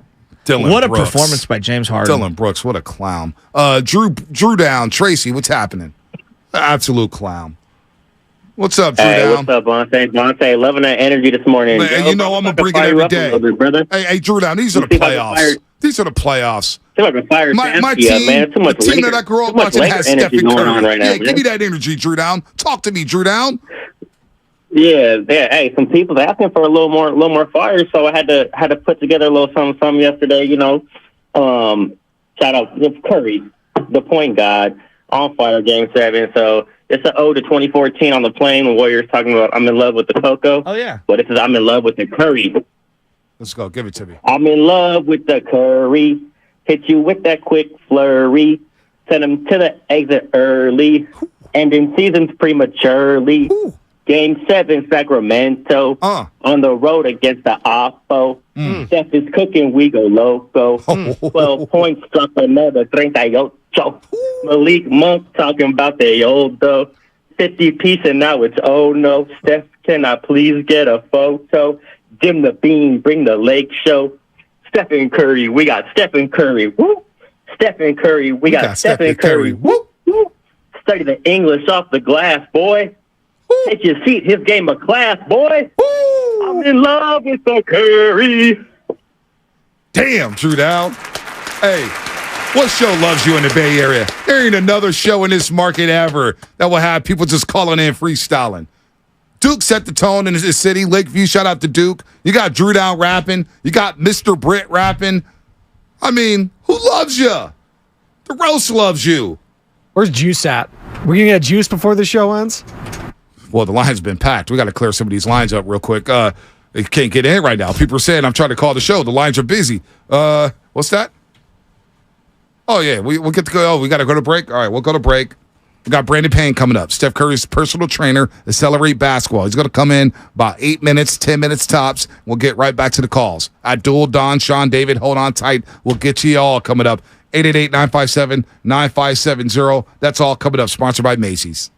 What a performance by James Harden. Dylan Brooks, what a clown. Drew Down, Tracy, what's happening? Absolute clown. What's up, Drew Down? What's up, Bonte? Loving that energy this morning. Man, you know I'm going to bring it every day. Brother. Hey, Drew Down, these are the playoffs. These are the playoffs. My team, man. Too much the team Lakers, that I grew up watching has Stephen Curry. Right now, give me that energy, Drew Down. Talk to me, Drew Down. Yeah. Hey, some people asking for a little more fire, so I had to put together a little something yesterday. You know, shout out to Curry, the point guard, on fire, Game 7. So it's an ode to 2014 on the plane. The Warriors talking about I'm in love with the Coco. Oh yeah. But this is I'm in love with the Curry. Let's go. Give it to me. I'm in love with the Curry. Hit you with that quick flurry. Send him to the exit early. Ending seasons prematurely. Ooh. Game 7, Sacramento. On the road against the Oppo. Steph is cooking, we go loco. 12 points, drop another 38. Malik Monk talking about the old though. 50 piece and now it's oh no. Steph, can I please get a photo? Dim the beam, bring the lake show. Stephen Curry, we got Stephen Curry. Woo! Stephen Curry, we got Stephen Curry. Woo! Woo! Study the English off the glass, boy. Woo! Take your seat, his game of class, boy. Woo! I'm in love with the Curry. Damn, Drew Down. Hey, what show loves you in the Bay Area? There ain't another show in this market ever that will have people just calling in freestyling. Duke set the tone in his city. Lakeview, shout out to Duke. You got Drew Down rapping. You got Mr. Britt rapping. I mean, who loves you? The roast loves you. Where's Juice at? We're going to get Juice before the show ends? Well, the line's been packed. We got to clear some of these lines up real quick. They can't get in right now. People are saying I'm trying to call the show. The lines are busy. What's that? Oh, yeah. We'll get to go. Oh, we got to go to break? All right, we'll go to break. We got Brandon Payne coming up. Steph Curry's personal trainer, Accelerate Basketball. He's going to come in about 8 minutes, 10 minutes tops. We'll get right back to the calls. Abdul, Don, Sean, David, hold on tight. We'll get to you all coming up. 888-957-9570. That's all coming up. Sponsored by Macy's.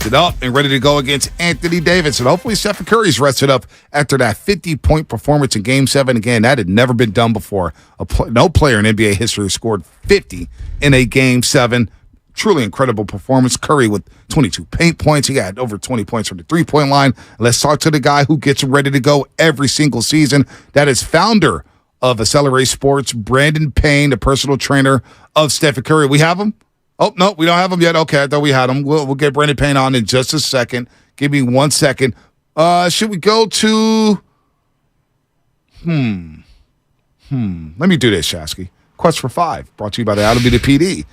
rested up and ready to go against Anthony Davis. And hopefully Stephen Curry's rested up after that 50-point performance in Game 7. Again, that had never been done before. No player in NBA history scored 50 in a Game 7. Truly incredible performance. Curry with 22 paint points. He got over 20 points from the three-point line. Let's talk to the guy who gets ready to go every single season. That is founder of Accelerate Sports, Brandon Payne, the personal trainer of Stephen Curry. We have him? Oh, no, we don't have him yet. Okay, I thought we had him. We'll get Brandon Payne on in just a second. Give me 1 second. Should we go to... Let me do this, Shasky. Quest for 5, brought to you by the Alameda PD.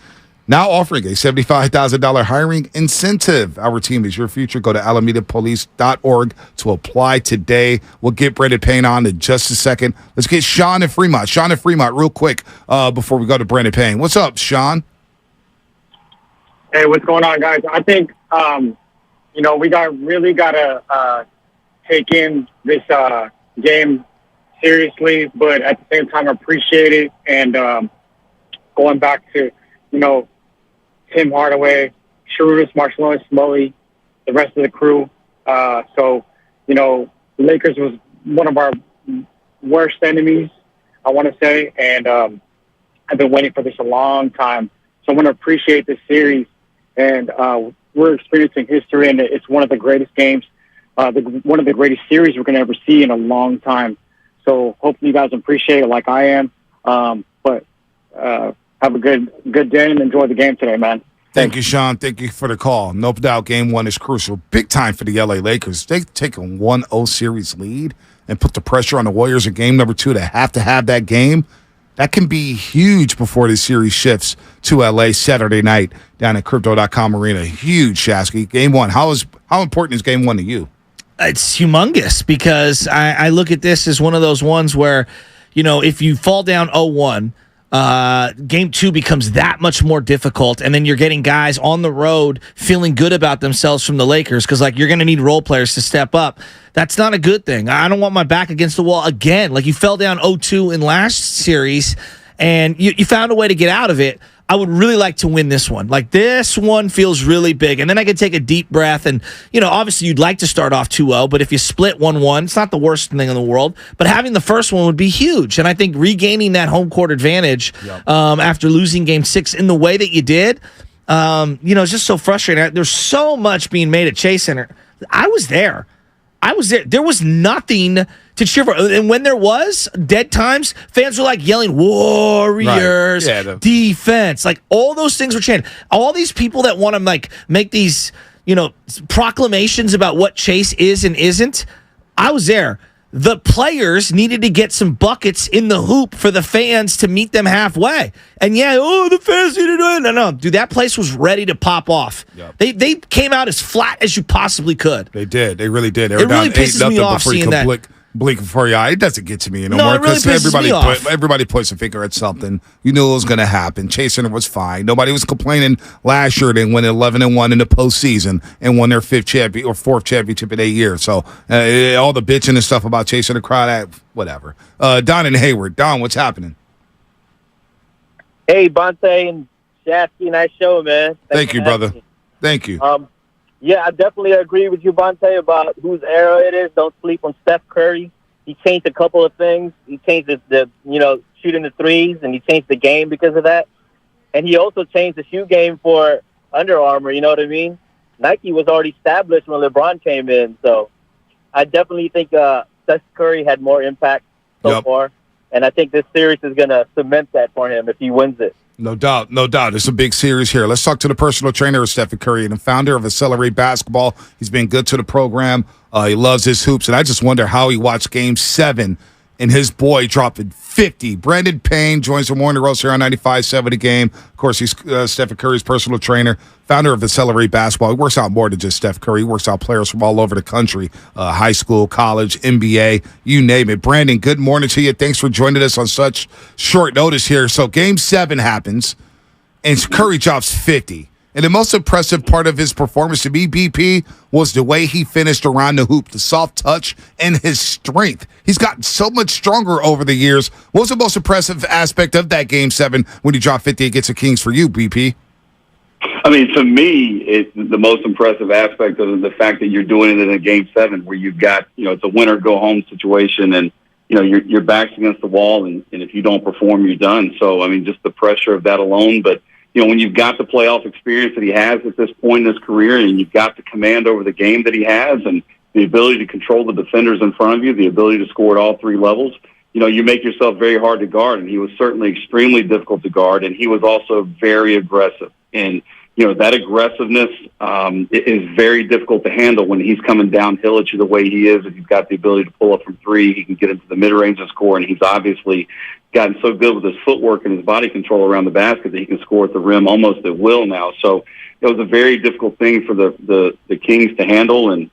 Now offering a $75,000 hiring incentive. Our team is your future. Go to alamedapolice.org to apply today. We'll get Brandon Payne on in just a second. Let's get Sean in Fremont. Sean in Fremont, real quick, before we go to Brandon Payne. What's up, Sean? Hey, what's going on, guys? I think, we really got to take in this game seriously, but at the same time appreciate it. And going back to, Tim Hardaway, Sharudis, Marshall, Smully, the rest of the crew. The Lakers was one of our worst enemies, I want to say, and I've been waiting for this a long time. So I want to appreciate this series. And we're experiencing history, and it's one of the greatest games, one of the greatest series we're going to ever see in a long time. So hopefully you guys appreciate it like I am. But have a good day and enjoy the game today, man. Thank you, Sean. Thank you for the call. No doubt Game 1 is crucial. Big time for the LA Lakers. They take a 1-0 series lead and put the pressure on the Warriors in Game number 2 to have that game. That can be huge before the series shifts to LA Saturday night down at Crypto.com Arena. Huge, Shasky. Game 1. How important is Game 1 to you? It's humongous because I look at this as one of those ones where, if you fall down 0-1, Game 2 becomes that much more difficult, and then you're getting guys on the road feeling good about themselves from the Lakers because, you're going to need role players to step up. That's not a good thing. I don't want my back against the wall again. You fell down 0-2 in last series, and you found a way to get out of it. I would really like to win this one. This one feels really big. And then I could take a deep breath. And, obviously you'd like to start off 2-0, but if you split 1-1, it's not the worst thing in the world. But having the first one would be huge. And I think regaining that home court advantage after losing Game 6 in the way that you did, it's just so frustrating. There's so much being made at Chase Center. I was there. There was nothing to cheer for. And when there was dead times, fans were yelling, Warriors, defense. All those things were chanting. All these people that want to make these, proclamations about what Chase is and isn't, I was there. The players needed to get some buckets in the hoop for the fans to meet them halfway. And the fans needed to win. No, dude, that place was ready to pop off. Yep. They came out as flat as you possibly could. They did. They really did. They were down 8-0 off before you could blink before your eye. It doesn't get to me anymore because everybody points a finger at something. You knew it was going to happen. Chase Center was fine. Nobody was complaining last year. They went 11-1 in the postseason and won their 4th championship in 8 years. So all the bitching and stuff about Chase Center crowd, whatever. Don and Hayward. Don, what's happening? Hey, Bonte and Shasky, nice show, man. Thank you, brother. Thank you. Yeah, I definitely agree with you, Bonte, about whose era it is. Don't sleep on Steph Curry. He changed a couple of things. He changed the shooting the threes, and he changed the game because of that. And he also changed the shoe game for Under Armour, you know what I mean? Nike was already established when LeBron came in. So I definitely think Steph Curry had more impact so far. And I think this series is going to cement that for him if he wins it. No doubt. It's a big series here. Let's talk to the personal trainer of Stephen Curry and the founder of Accelerate Basketball. He's been good to the program. He loves his hoops, and I just wonder how he watched Game 7 and his boy dropping 50. Brandon Payne joins the morning roast here on 95.7 The Game. Of course, he's Stephen Curry's personal trainer, founder of Accelerate Basketball. He works out more than just Steph Curry. He works out players from all over the country, high school, college, NBA, you name it. Brandon, good morning to you. Thanks for joining us on such short notice here. So Game 7 happens, and Curry drops 50. And the most impressive part of his performance to me, BP, was the way he finished around the hoop, the soft touch, and his strength. He's gotten so much stronger over the years. What was the most impressive aspect of that Game 7 when he dropped 50 against the Kings for you, BP? I mean, to me, the most impressive aspect of the fact that you're doing it in a Game 7 where you've got, it's a winner-go-home situation and, your back's against the wall and if you don't perform, you're done. So, I mean, just the pressure of that alone. But, when you've got the playoff experience that he has at this point in his career and you've got the command over the game that he has and the ability to control the defenders in front of you, the ability to score at all three levels, you make yourself very hard to guard. And he was certainly extremely difficult to guard. And he was also very aggressive. And, that aggressiveness is very difficult to handle when he's coming downhill at you the way he is. If he's got the ability to pull up from three, he can get into the mid-range and score. And he's obviously gotten so good with his footwork and his body control around the basket that he can score at the rim almost at will now. So it was a very difficult thing for the Kings to handle. And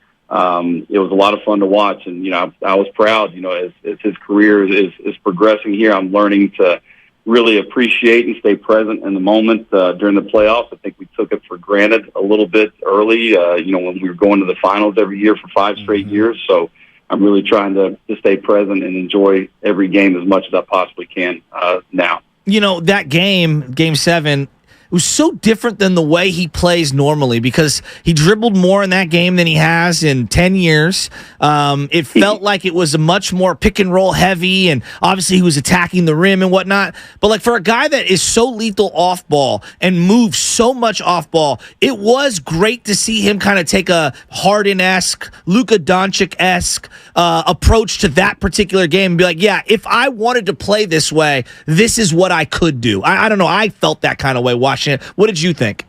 it was a lot of fun to watch. And, I was proud, as his career is progressing here, I'm learning to really appreciate and stay present in the moment during the playoffs. I think we took it for granted a little bit early, when we were going to the finals every year for 5 straight years. So I'm really trying to stay present and enjoy every game as much as I possibly can now. That game 7, it was so different than the way he plays normally because he dribbled more in that game than he has in 10 years. It felt like it was a much more pick and roll heavy, and obviously he was attacking the rim and whatnot. But like for a guy that is so lethal off ball and moves so much off ball, it was great to see him kind of take a Harden-esque, Luka Doncic-esque approach to that particular game and be like, yeah, if I wanted to play this way, this is what I could do. I don't know. I felt that kind of way watching it. What did you think?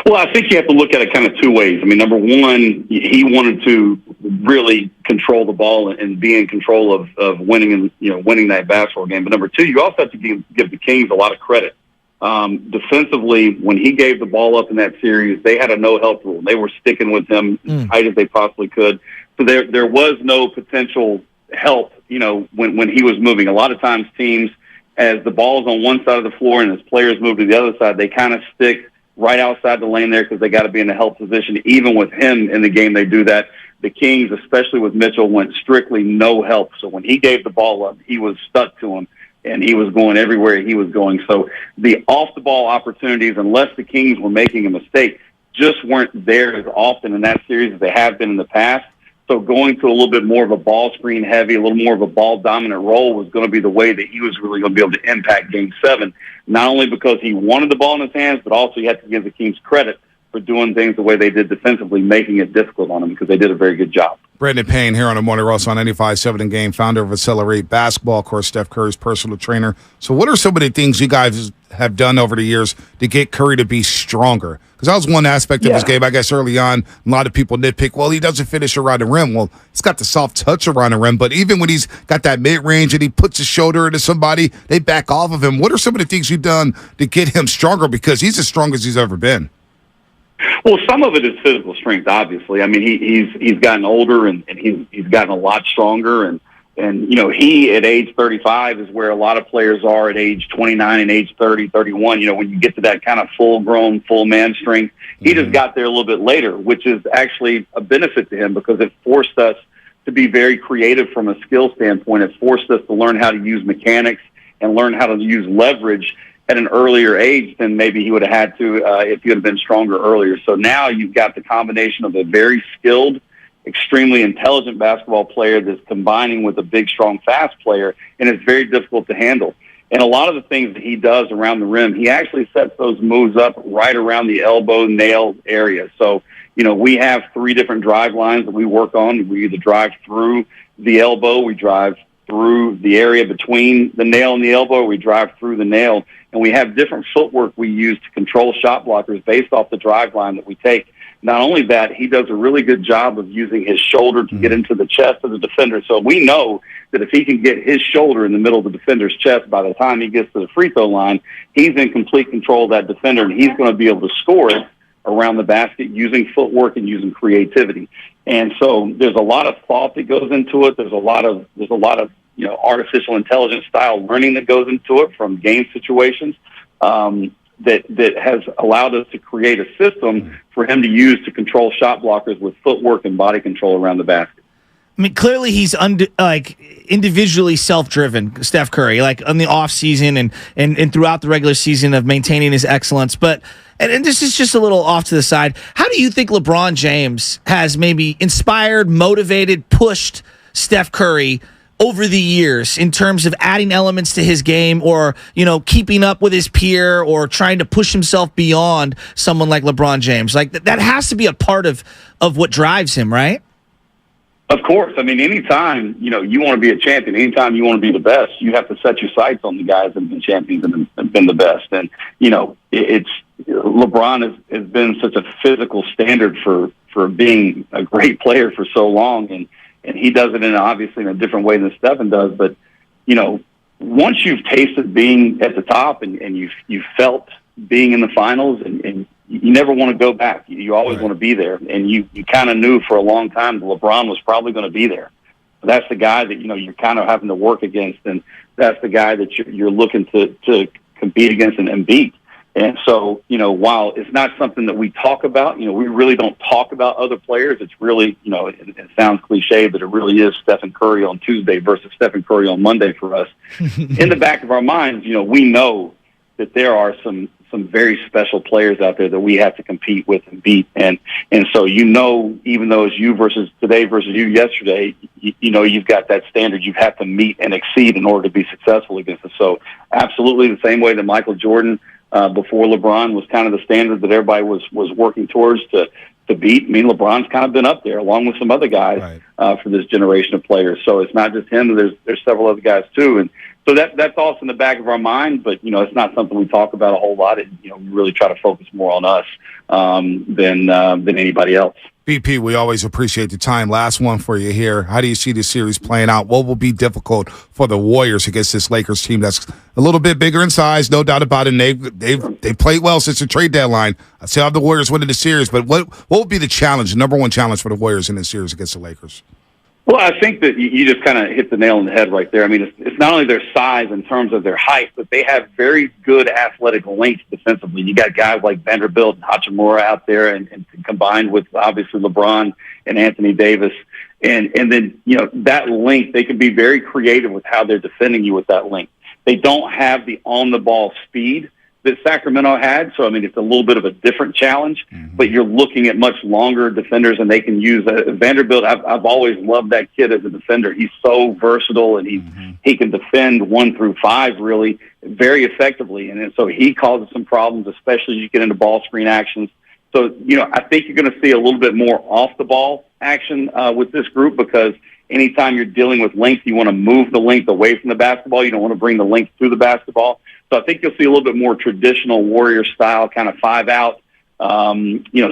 Well, I think you have to look at it kind of two ways. I mean, number one, he wanted to really control the ball and be in control of winning and winning that basketball game. But number two, you also have to give the Kings a lot of credit. Defensively, when he gave the ball up in that series, they had a no help rule. They were sticking with him as tight as they possibly could. So there was no potential help. When he was moving. A lot of times, teams, as the ball's on one side of the floor and as players move to the other side, they kind of stick right outside the lane there because they got to be in a help position. Even with him in the game, they do that. The Kings, especially with Mitchell, went strictly no help. So when he gave the ball up, he was stuck to him, and he was going everywhere he was going. So the off-the-ball opportunities, unless the Kings were making a mistake, just weren't there as often in that series as they have been in the past. So going to a little bit more of a ball screen heavy, a little more of a ball dominant role was going to be the way that he was really going to be able to impact Game 7, not only because he wanted the ball in his hands, but also you have to give the Kings credit for doing things the way they did defensively, making it difficult on them because they did a very good job. Brandon Payne here on the Morning Roast on 95.7 in Game, founder of Accelerate Basketball, of course, Steph Curry's personal trainer. So what are some of the things you guys have done over the years to get Curry to be stronger? Because that was one aspect of his game, I guess, early on. A lot of people nitpick, well, he doesn't finish around the rim. Well, he's got the soft touch around the rim, but even when he's got that mid-range and he puts his shoulder into somebody, they back off of him. What are some of the things you've done to get him stronger? Because he's as strong as he's ever been. Well, some of it is physical strength, obviously. I mean, he's gotten older and he's gotten a lot stronger. And he at age 35 is where a lot of players are at age 29 and age 30, 31. When you get to that kind of full-grown, full-man strength, he just got there a little bit later, which is actually a benefit to him because it forced us to be very creative from a skill standpoint. It forced us to learn how to use mechanics and learn how to use leverage at an earlier age than maybe he would have had to if he would have been stronger earlier. So now you've got the combination of a very skilled, extremely intelligent basketball player that's combining with a big, strong, fast player, and it's very difficult to handle. And a lot of the things that he does around the rim, he actually sets those moves up right around the elbow nail area. So, we have 3 different drive lines that we work on. We either drive through the elbow, we drive through the area between the nail and the elbow, or we drive through the nail. And we have different footwork we use to control shot blockers based off the drive line that we take. Not only that, he does a really good job of using his shoulder to get into the chest of the defender. So we know that if he can get his shoulder in the middle of the defender's chest by the time he gets to the free throw line, he's in complete control of that defender, and he's going to be able to score it around the basket using footwork and using creativity. And so there's a lot of thought that goes into it. There's a lot of artificial intelligence style learning that goes into it from game situations. That has allowed us to create a system for him to use to control shot blockers with footwork and body control around the basket. I mean, clearly he's individually self-driven, Steph Curry, like on the off season and throughout the regular season of maintaining his excellence. But and this is just a little off to the side. How do you think LeBron James has maybe inspired, motivated, pushed Steph Curry over the years in terms of adding elements to his game, or keeping up with his peer, or trying to push himself beyond someone like LeBron James? Like that has to be a part of what drives him, right? Of course. I mean, anytime, you want to be a champion, anytime you want to be the best, you have to set your sights on the guys that have been champions and have been the best. And, it's LeBron has been such a physical standard for being a great player for so long. And he does it obviously in a different way than Stephen does. But, once you've tasted being at the top and you've felt being in the finals, and you never want to go back. You always want to be there. And you kind of knew for a long time that LeBron was probably going to be there. That's the guy that, you're kind of having to work against. And that's the guy that you're looking to compete against and beat. And so, while it's not something that we talk about, we really don't talk about other players. It's really, it sounds cliche, but it really is Stephen Curry on Tuesday versus Stephen Curry on Monday for us. In the back of our minds, we know that there are some very special players out there that we have to compete with and beat. And so, even though it's you versus today versus you yesterday, you've got that standard you have to meet and exceed in order to be successful against us. So absolutely the same way that Michael Jordan, before LeBron, was kind of the standard that everybody was working towards to beat. I mean, LeBron's kind of been up there along with some other guys for this generation of players. So it's not just him. There's several other guys too. And so that's also in the back of our mind, but, it's not something we talk about a whole lot. We really try to focus more on us than anybody else. BP, we always appreciate the time. Last one for you here. How do you see this series playing out? What will be difficult for the Warriors against this Lakers team that's a little bit bigger in size, no doubt about it. And they've played well since the trade deadline. I still have the Warriors winning the series, but what will be the challenge, the number one challenge for the Warriors in this series against the Lakers? Well, I think that you just kind of hit the nail on the head right there. I mean, it's not only their size in terms of their height, but they have very good athletic length defensively. You got guys like Vanderbilt and Hachimura out there, and combined with obviously LeBron and Anthony Davis. And then, that length, they can be very creative with how they're defending you with that length. They don't have the on-the-ball speed that Sacramento had. So, I mean, it's a little bit of a different challenge, but you're looking at much longer defenders, and they can use Vanderbilt. I've always loved that kid as a defender. He's so versatile, and he can defend 1 through 5 really very effectively. And so he causes some problems, especially as you get into ball screen actions. So, I think you're going to see a little bit more off the ball action with this group, because anytime you're dealing with length, you want to move the length away from the basketball. You don't want to bring the length through the basketball. So I think you'll see a little bit more traditional Warrior style, kind of 5-out,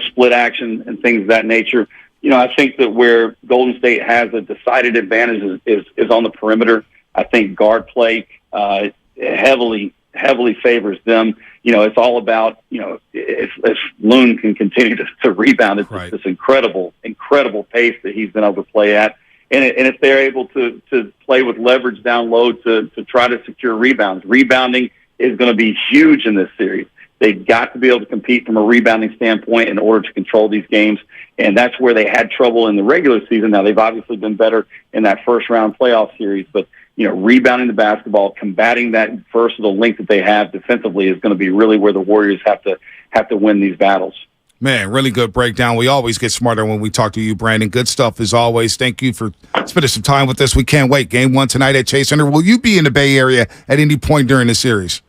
split action and things of that nature. I think that where Golden State has a decided advantage is on the perimeter. I think guard play heavily favors them. It's all about, if Loon can continue to rebound at this incredible pace that he's been able to play at. And if they're able to play with leverage down low to try to secure rebounds, rebounding is going to be huge in this series. They've got to be able to compete from a rebounding standpoint in order to control these games, and that's where they had trouble in the regular season. Now, they've obviously been better in that first-round playoff series, but rebounding the basketball, combating that versatile length that they have defensively is going to be really where the Warriors have to win these battles. Man, really good breakdown. We always get smarter when we talk to you, Brandon. Good stuff as always. Thank you for spending some time with us. We can't wait. Game 1 tonight at Chase Center. Will you be in the Bay Area at any point during the series?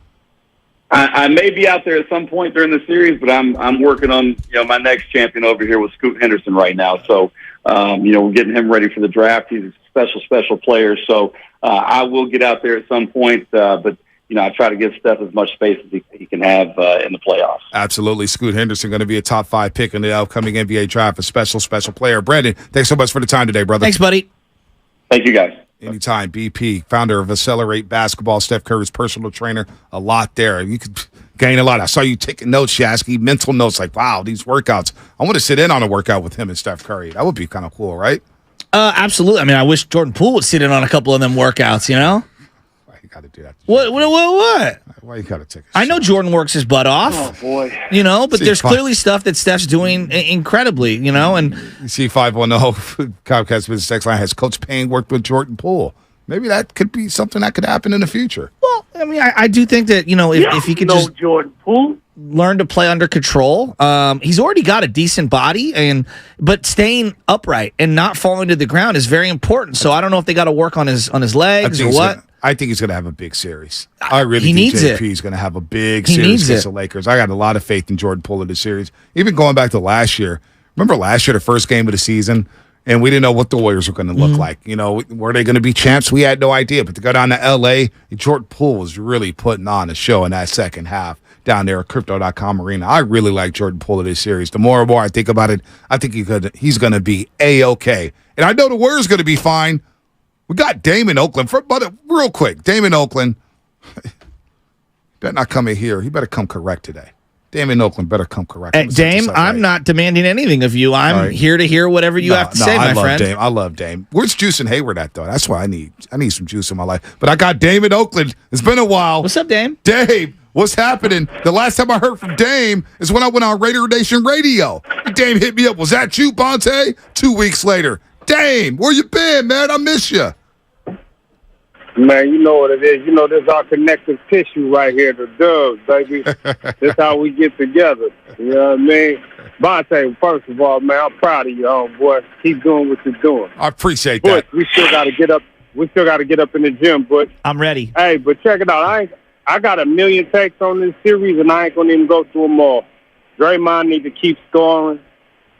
I may be out there at some point during the series, but I'm working on my next champion over here with Scoot Henderson right now. So we're getting him ready for the draft. He's a special player. So I will get out there at some point, but I try to give Steph as much space as he can have in the playoffs. Absolutely. Scoot Henderson going to be a top 5 pick in the upcoming NBA draft, a special player. Brandon, thanks so much for the time today, brother. Thanks, buddy. Thank you, guys. Anytime. BP, founder of Accelerate Basketball, Steph Curry's personal trainer. A lot there. You could gain a lot. I saw you taking notes, Shasky, mental notes, like, wow, these workouts. I want to sit in on a workout with him and Steph Curry. That would be kind of cool, right? Absolutely. I mean, I wish Jordan Poole would sit in on a couple of them workouts, You got to do that. What? Why you got to take a shot? I know Jordan works his butt off. Oh, boy. But there's clearly stuff that Steph's doing incredibly, and C510 Comcast Business Text Line has Coach Payne worked with Jordan Poole. Maybe that could be something that could happen in the future. Well, I mean, I do think that, if he could just Jordan Poole learn to play under control. He's already got a decent body, but staying upright and not falling to the ground is very important. So I don't know if they got to work on his legs or what. I think he's going to have a big series. I really he think needs JP it. is going to have a big series against the Lakers. I got a lot of faith in Jordan Poole in the series. Even going back to last year. Remember last year, the first game of the season? And we didn't know what the Warriors were going to look like. Were they going to be champs? We had no idea. But to go down to L.A., Jordan Poole was really putting on a show in that second half down there at Crypto.com Arena. I really like Jordan Poole in this series. The more and more I think about it, I think he's going to be A-OK. And I know the Warriors going to be fine. We got Dame in Oakland. But real quick, Dame in Oakland, better not come in here. He better come correct today. Dame in Oakland better come correct. Dame, I'm not demanding anything of you. I'm here to hear whatever you have to say, my friend. Dame. I love Dame. Where's Juice and Hayward at, though? That's why I need some juice in my life. But I got Dame in Oakland. It's been a while. What's up, Dame? Dame, what's happening? The last time I heard from Dame is when I went on Raider Nation Radio. Dame hit me up. Was that you, Bonte? 2 weeks later. Dame, where you been, man? I miss you. Man, you know what it is. This our connective tissue right here, the Dubs, baby. This how we get together. You know what I mean? Bonte, first of all, man, I'm proud of you, homeboy. Keep doing what you're doing. I appreciate that. We still got to get up. We still got to get up in the gym, but I'm ready. Hey, but check it out. I got a million takes on this series, and I ain't gonna even go through them all. Draymond need to keep scoring.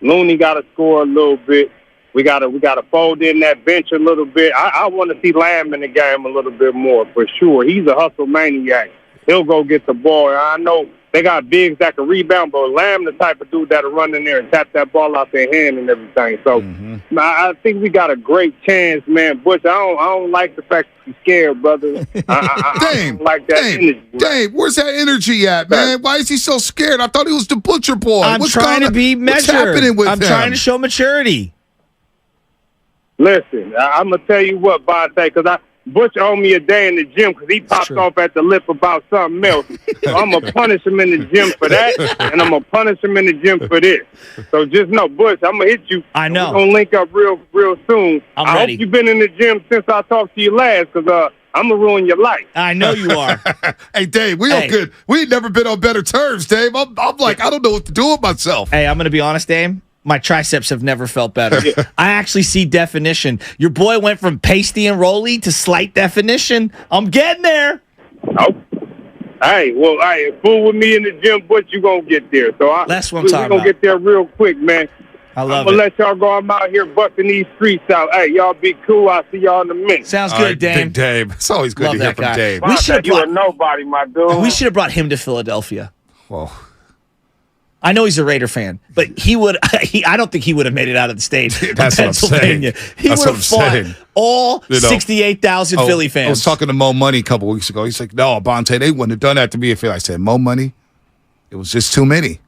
Looney got to score a little bit. We gotta fold in that bench a little bit. I want to see Lamb in the game a little bit more for sure. He's a hustle maniac. He'll go get the ball. I know they got bigs that can rebound, but Lamb the type of dude that'll run in there and tap that ball out their hand and everything. So I think we got a great chance, man. Butch, I don't like the fact that you're scared, brother. I don't like that energy. Dave, where's that energy at, man? Why is he so scared? I thought he was the butcher boy. I'm trying to be measured. What's happening with him? I'm trying to show maturity. Listen, I'm going to tell you what, Bonte, because Butch owed me a day in the gym because he popped off at the lip about something else. So I'm going to punish him in the gym for that, and I'm going to punish him in the gym for this. So just know, Butch, I'm going to hit you. I know. We're going to link up real soon. I'm I ready. hope you've been in the gym since I talked to you last because I'm going to ruin your life. I know you are. Hey, Dave, we are good. We ain't never been on better terms, Dave. I'm like, I don't know what to do with myself. Hey, I'm going to be honest, Dame. My triceps have never felt better. I actually see definition. Your boy went from pasty and rolly to slight definition. I'm getting there. Oh. Fool with me in the gym, but you going to get there. So That's what I'm we're talking going to about. get there real quick, man. I love I'm going to let y'all go. I'm out here busting these streets out. Hey, y'all be cool. I'll see y'all in a minute. Sounds good, Dame. Big Dave. It's always good Love to hear that from guy. Dave. You a nobody, my dude. We should have brought him to Philadelphia. Well, I know he's a Raider fan, but he would. I don't think he would have made it out of the state of That's what I'm saying. Pennsylvania. He would have fought all 68,000 Philly fans. I was talking to Mo Money a couple weeks ago. He's like, no, Bonte, they wouldn't have done that to me if I said, Mo Money, it was just too many.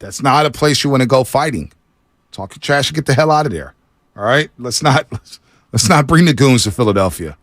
That's not a place you want to go fighting. Talk your trash and get the hell out of there. All right? Let's not bring the goons to Philadelphia.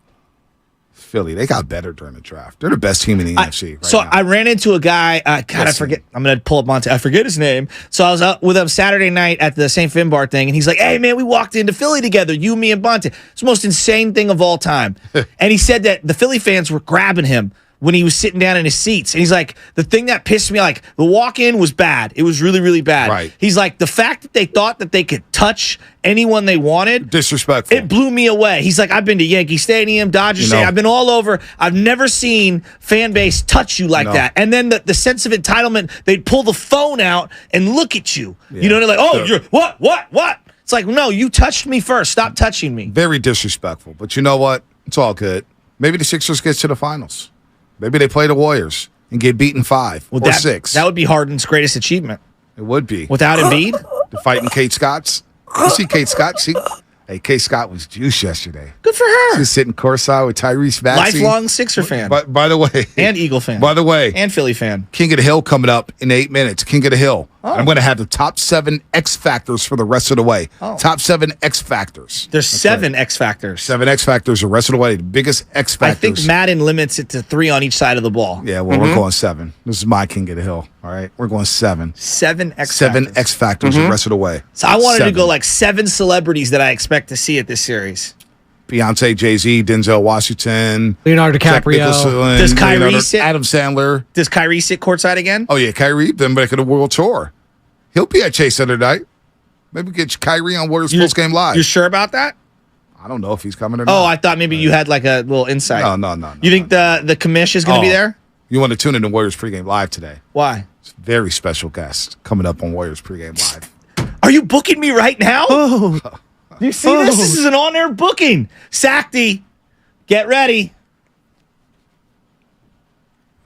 Philly, they got better during the draft. They're the best team in the NFC right now. I ran into a guy. I forget. I'm going to pull up Monte. I forget his name. So I was out with him Saturday night at the St. Finbar thing, and he's like, hey, man, we walked into Philly together, you, me, and Bonte. It's the most insane thing of all time. And he said that the Philly fans were grabbing him when he was sitting down in his seats. And he's like, the thing that pissed me, like, the walk-in was bad. It was really, really bad. Right. He's like, the fact that they thought that they could touch anyone they wanted. Disrespectful. It blew me away. He's like, I've been to Yankee Stadium, Dodger Stadium. I've been all over. I've never seen fan base touch you like that. And then the sense of entitlement, they'd pull the phone out and look at you. Yeah. You know, they're like, oh, you're what? It's like, no, you touched me first. Stop touching me. Very disrespectful. But you know what? It's all good. Maybe the Sixers get to the finals. Maybe they play the Warriors and get beaten 5 or 6. That would be Harden's greatest achievement. It would be. Without Embiid? The fighting Kate Scott's. You see Kate Scott? Hey, Kate Scott was juiced yesterday. Good for her. She was sitting courtside with Tyrese Maxey. Lifelong Sixer fan. By the way. And Eagle fan. By the way. And Philly fan. King of the Hill coming up in 8 minutes. King of the Hill. I'm going to have the top 7 X factors for the rest of the way. Top 7 X factors. There's 7 X factors. 7 X factors the rest of the way. The biggest X factors. I think Madden limits it to 3 on each side of the ball. Yeah, well, we're going 7. This is my King of the Hill. All right, we're going 7. 7 X. 7 X factors the rest of the way. So I wanted to go like 7 celebrities that I expect to see at this series. Beyonce, Jay-Z, Denzel Washington, Leonardo DiCaprio. Does Kyrie sit? Adam Sandler. Does Kyrie sit courtside again? Oh yeah, Kyrie. Then back at the World Tour. He'll be at Chase Center tonight. Maybe get Kyrie on Warriors Post Game Live. You sure about that? I don't know if he's coming or not. Oh, I thought maybe you had like a little insight. No. You think the commish is going to be there? You want to tune in to Warriors Pregame Live today? Why? It's a very special guest coming up on Warriors Pregame Live. Are you booking me right now? Do you see this? This is an on-air booking. Sacty, get ready.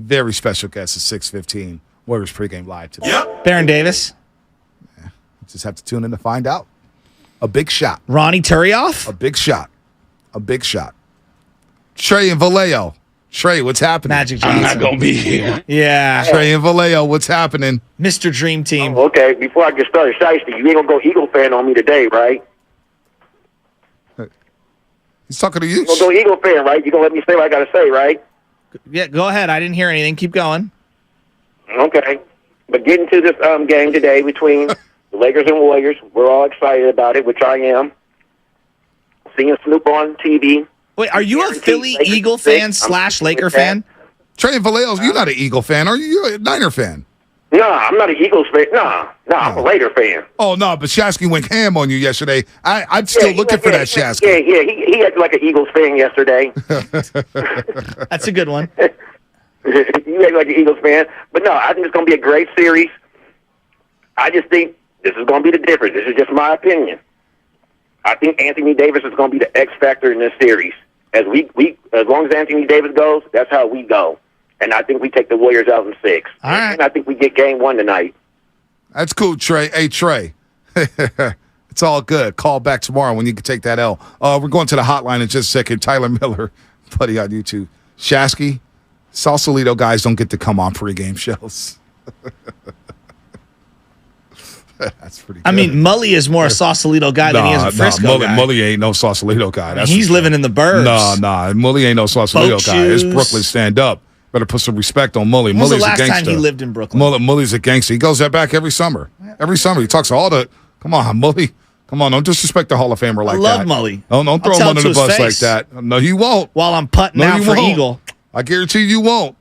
Very special guest at 6:15. Warriors Pregame Live today. Yep. Baron Davis. Yeah. Just have to tune in to find out. A big shot. Ronnie Turioff. A big shot. A big shot. Trey and Vallejo. Trey, what's happening? Magic Johnson. I'm not going to be here. Yeah. Trey and Vallejo, what's happening? Mr. Dream Team. Oh, okay, before I get started, Shiesty, you ain't going to go Eagle fan on me today, right? He's talking to you. You're going to go Eagle fan, right? You're going to let me say what I got to say, right? Yeah, go ahead. I didn't hear anything. Keep going. Okay. But getting to this game today between the Lakers and Warriors, we're all excited about it, which I am. Seeing Snoop on TV. Wait, are you a Philly Eagle fan / Laker fan? Trey and Vallejo, you're not an Eagle fan, are you? You're a Niner fan. No, I'm not an Eagles fan. No, I'm a Laker fan. Oh, no, but Shasky went ham on you yesterday. I'm still looking for that Shasky. Yeah, he acted like an Eagles fan yesterday. That's a good one. You act like an Eagles fan. But no, I think it's going to be a great series. I just think this is going to be the difference. This is just my opinion. I think Anthony Davis is going to be the X factor in this series. As long as Anthony Davis goes, that's how we go. And I think we take the Warriors out in 6. All right. And I think we get game 1 tonight. That's cool, Trey. Hey, Trey. It's all good. Call back tomorrow when you can take that L. We're going to the hotline in just a second. Tyler Miller, buddy on YouTube. Shasky, Sausalito guys don't get to come on pregame shows. That's pretty good. I mean, Mully is more a Sausalito guy than he is a Frisco guy. Mully ain't no Sausalito guy. That's he's living in the burbs. Nah. Mully ain't no Sausalito guy. It's Brooklyn stand up. Better put some respect on Mully. When was the Mully's last a gangster. time he lived in Brooklyn? Mully's a gangster. He goes there back every summer. Every summer. He talks to all the... Come on, Mully. Come on, don't disrespect the Hall of Famer like that. I love Mully. Don't throw him under the bus like that. No, you won't. While I'm putting out for Eagle. I guarantee you won't.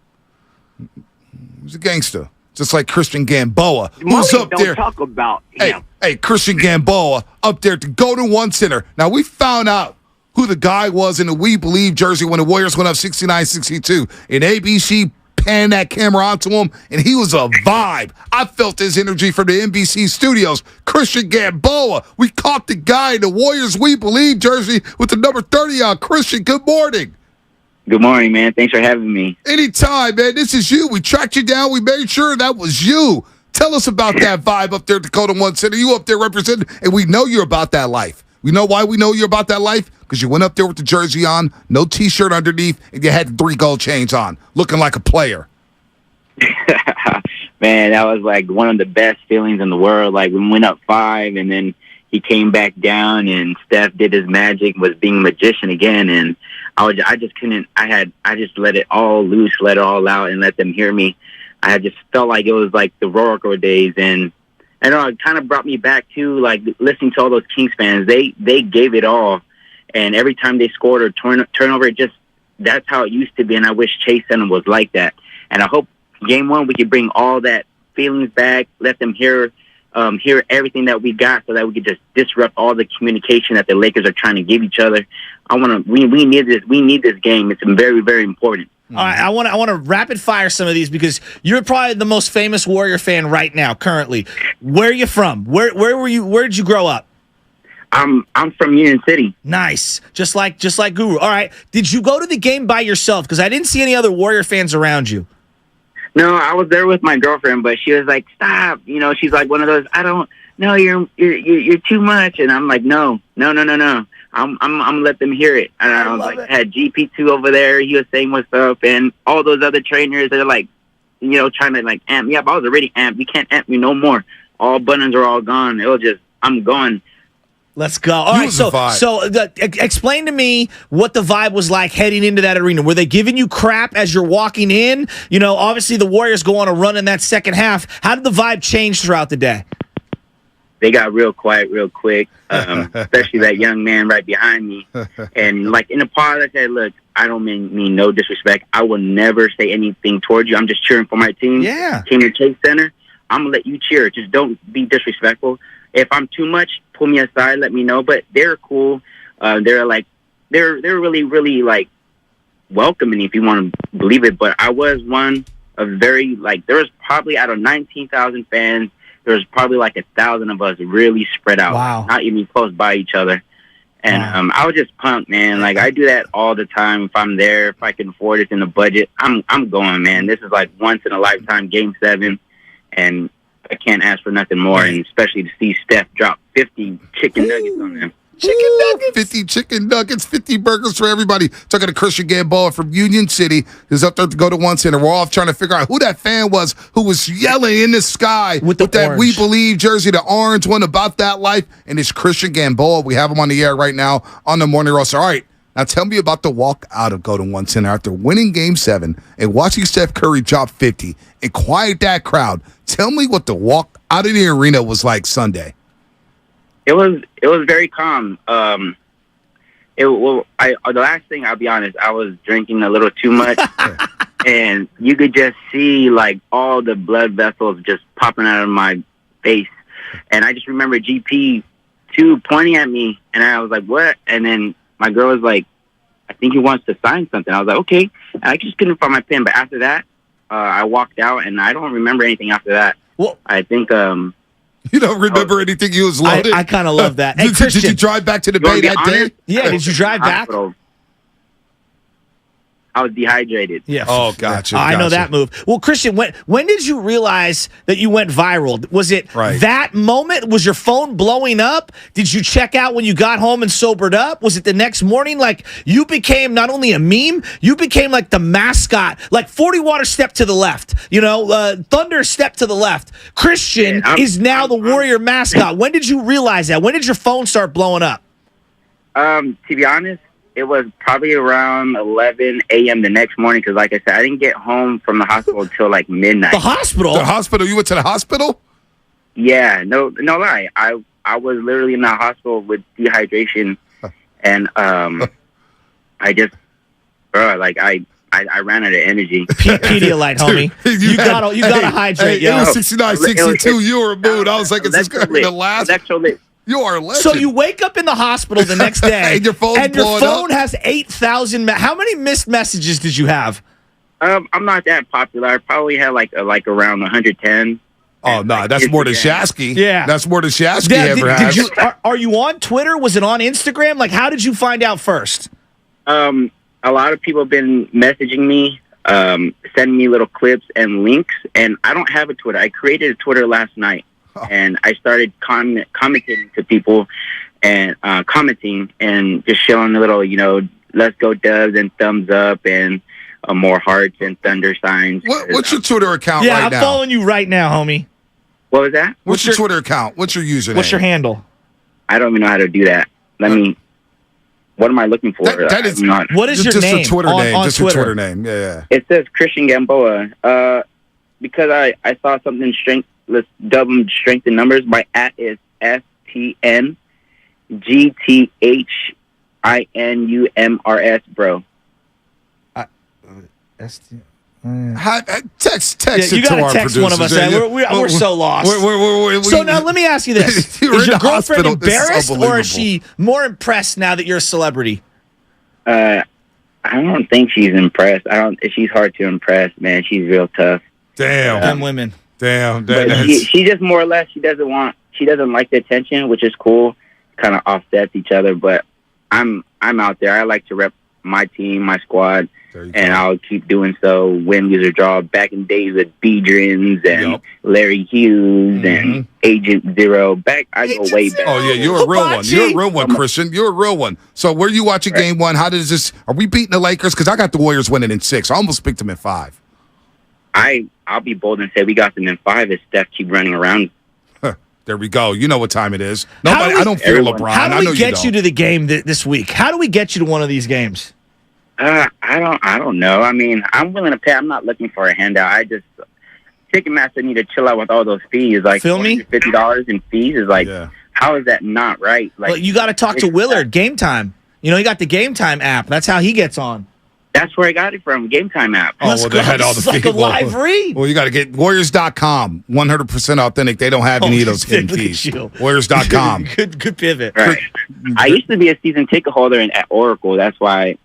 He's a gangster. Just like Christian Gamboa. Who's up there? Talk about him. Hey, Christian Gamboa up there at the Golden One Center. Now, we found out who the guy was in the We Believe jersey when the Warriors went up 69-62. And ABC panned that camera onto him, and he was a vibe. I felt his energy from the NBC studios. Christian Gamboa. We caught the guy in the Warriors We Believe jersey with the number 30 on. Christian, good morning. Good morning, man. Thanks for having me. Anytime, man. This is you. We tracked you down. We made sure that was you. Tell us about that vibe up there at Dakota One Center. You up there representing, and we know you're about that life. We know why we know you're about that life? Because you went up there with the jersey on, no T-shirt underneath, and you had the 3 gold chains on, looking like a player. Man, that was like one of the best feelings in the world. Like, we went up 5, and then he came back down, and Steph did his magic, was being a magician again, and I just couldn't. I just let it all loose, let it all out, and let them hear me. I just felt like it was like the Rorico days, and it kind of brought me back to like listening to all those Kings fans. They gave it all, and every time they scored or turnover, that's how it used to be. And I wish Chase Center was like that. And I hope game 1 we could bring all that feelings back, let them hear everything that we got, so that we could just disrupt all the communication that the Lakers are trying to give each other. We need this. We need this game. It's very, very important. All right, I want to rapid fire some of these because you're probably the most famous Warrior fan right now, currently. Where are you from? Where were you? Where did you grow up? I'm from Union City. Nice, just like Guru. All right, did you go to the game by yourself? Because I didn't see any other Warrior fans around you. No, I was there with my girlfriend, but she was like, "Stop!" You know, she's like one of those. I don't. No, you're too much, and I'm like, no. I'm gonna let them hear it. And I was like, I had GP2 over there. He was saying what's up, and all those other trainers that are like, trying to like amp me up. I was already amped. You can't amp me no more. all buttons are all gone. It was just, I'm going. Let's go. All right, explain to me what the vibe was like heading into that arena. Were they giving you crap as you're walking in? You know, obviously the Warriors go on a run in that second half. How did the vibe change throughout the day? They got real quiet real quick, especially that young man right behind me. And, like, in the pause, I said, look, I don't mean no disrespect. I will never say anything towards you. I'm just cheering for my team. Yeah. Team at Chase Center. I'm going to let you cheer. Just don't be disrespectful. If I'm too much, pull me aside, let me know. But they're cool. They're really, really, like, welcoming, if you want to believe it. But I was one of very, like, there was probably out of 19,000 fans, there was probably like 1,000 of us really spread out. Wow. Not even close by each other. And I was just pumped, man. Like, I do that all the time. If I'm there, if I can afford it in the budget, I'm going, man. This is like once in a lifetime Game 7, and I can't ask for nothing more. And especially to see Steph drop 50 chicken nuggets on them. Chicken nuggets. 50 chicken nuggets, 50 burgers for everybody. Talking to Christian Gamboa from Union City, who's up there to go to one center. We're all trying to figure out who that fan was who was yelling in the sky with that orange. We Believe jersey, the orange one, about that life. And it's Christian Gamboa. We have him on the air right now on the morning roast. All right, now tell me about the walk out of Golden One Center after winning Game 7 and watching Steph Curry drop 50 and quiet that crowd. Tell me what the walk out of the arena was like Sunday. It was very calm. The last thing, I'll be honest, I was drinking a little too much, and you could just see like all the blood vessels just popping out of my face, and I just remember GP2 pointing at me, and I was like, "What?" And then my girl was like, "I think he wants to sign something." I was like, "Okay," and I just couldn't find my pen. But after that, I walked out, and I don't remember anything after that. Well, I think. You don't remember anything? You was loaded? I kind of love that. Hey, did you drive back to the Bay that day? Yeah, did you drive back? I was dehydrated. Yeah. Oh, gotcha. I know that move. Well, Christian, when did you realize that you went viral? Was it that moment? Was your phone blowing up? Did you check out when you got home and sobered up? Was it the next morning? Like, you became not only a meme, you became like the mascot. Like 40 Water step to the left. You know, Thunder step to the left. Christian is now the Warrior mascot. When did you realize that? When did your phone start blowing up? To be honest, it was probably around 11 a.m. the next morning because, like I said, I didn't get home from the hospital until like midnight. The hospital? The hospital? You went to the hospital? Yeah, no lie. I was literally in the hospital with dehydration, and I just, I ran out of energy. Pedialyte, homie. You gotta hydrate, yo. It was 69, 62. You were a mood. I was like, is this going to be the last? Electrolyte. You are a legend. So you wake up in the hospital the next day, and your phone has 8,000. How many missed messages did you have? I'm not that popular. I probably had like around 110. Oh no, that's more than Shasky. Yeah, that's more than Shasky ever has. Are you on Twitter? Was it on Instagram? Like, how did you find out first? A lot of people have been messaging me, sending me little clips and links, and I don't have a Twitter. I created a Twitter last night. And I started commenting to people and commenting and just showing a little, let's go Dubs and thumbs up and more hearts and thunder signs. What's your Twitter account right now? Yeah, I'm following you right now, homie. What was that? What's your Twitter account? What's your username? What's your handle? I don't even know how to do that. What am I looking for? What is your name? Just a Twitter name. On just Twitter. a Twitter name. Yeah. It says Christian Gamboa. Because I saw something strength. Let's double strength in numbers. My @ is STNGTHINUMRS, bro. Text you it to our text producers. one of us. We're so lost. So now let me ask you this: is your girlfriend embarrassed, or is she more impressed now that you're a celebrity? I don't think she's impressed. She's hard to impress, man. She's real tough. Damn. Women. Damn. She just more or less she doesn't like the attention, which is cool. Kind of offsets each other, but I'm out there. I like to rep my team, my squad, and I'll keep doing so. Win, lose, or draw. Back in days with B-Drins and Larry Hughes and Agent Zero. I go way back. Oh yeah, you're a real one. You're a real one, Christian. You're a real one. So where you watching Game 1? How does this? Are we beating the Lakers? Because I got the Warriors winning in 6. I almost picked them in 5. I'll be bold and say we got them in 5 if Steph keep running around. There we go. You know what time it is. Nobody, I don't fear LeBron. How do we get you to the game this week? How do we get you to one of these games? I don't know. I mean, I'm willing to pay. I'm not looking for a handout. Ticketmaster need to chill out with all those fees. Like, Feel me? $50 in fees is like, how is that not right? Like, well, you got to talk to Willard. Game Time. You know, he got the Game Time app. That's how he gets on. That's where I got it from, Game Time app. Oh, well, they had all the it's like a live read. Well, you got to get Warriors.com, 100% authentic. They don't have any of those hidden fees. Warriors.com. Good pivot. Right. I used to be a season ticket holder at Oracle. That's why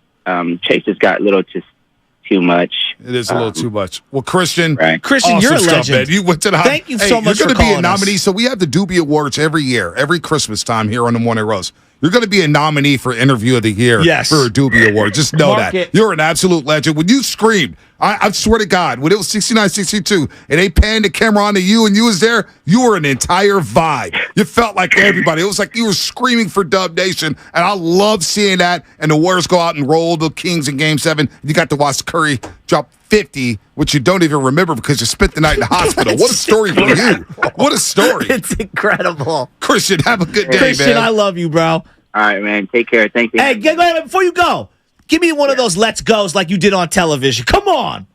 Chase just got a little too much. It is a little too much. Well, Christian, Christian, awesome you're a stuff, legend. man. You went to the Thank you so much You're for going to be a calling us. nominee. So we have the Doobie Awards every year, every Christmas time here on the Morning Roast. You're going to be a nominee for Interview of the Year for a Doobie Award. Just know Mark that. it. You're an absolute legend. When you screamed, I swear to God, when it was 69-62 and they panned the camera onto you and you was there, you were an entire vibe. You felt like everybody. It was like you were screaming for Dub Nation, and I love seeing that. And the Warriors go out and roll the Kings in Game 7. You got to watch Curry drop 50, which you don't even remember because you spent the night in the hospital. What a story for you. What a story. It's incredible. Christian, have a good day, Christian, man. I love you, bro. All right, man. Take care. Thank you. Hey, before you go, give me one of those let's goes like you did on television. Come on.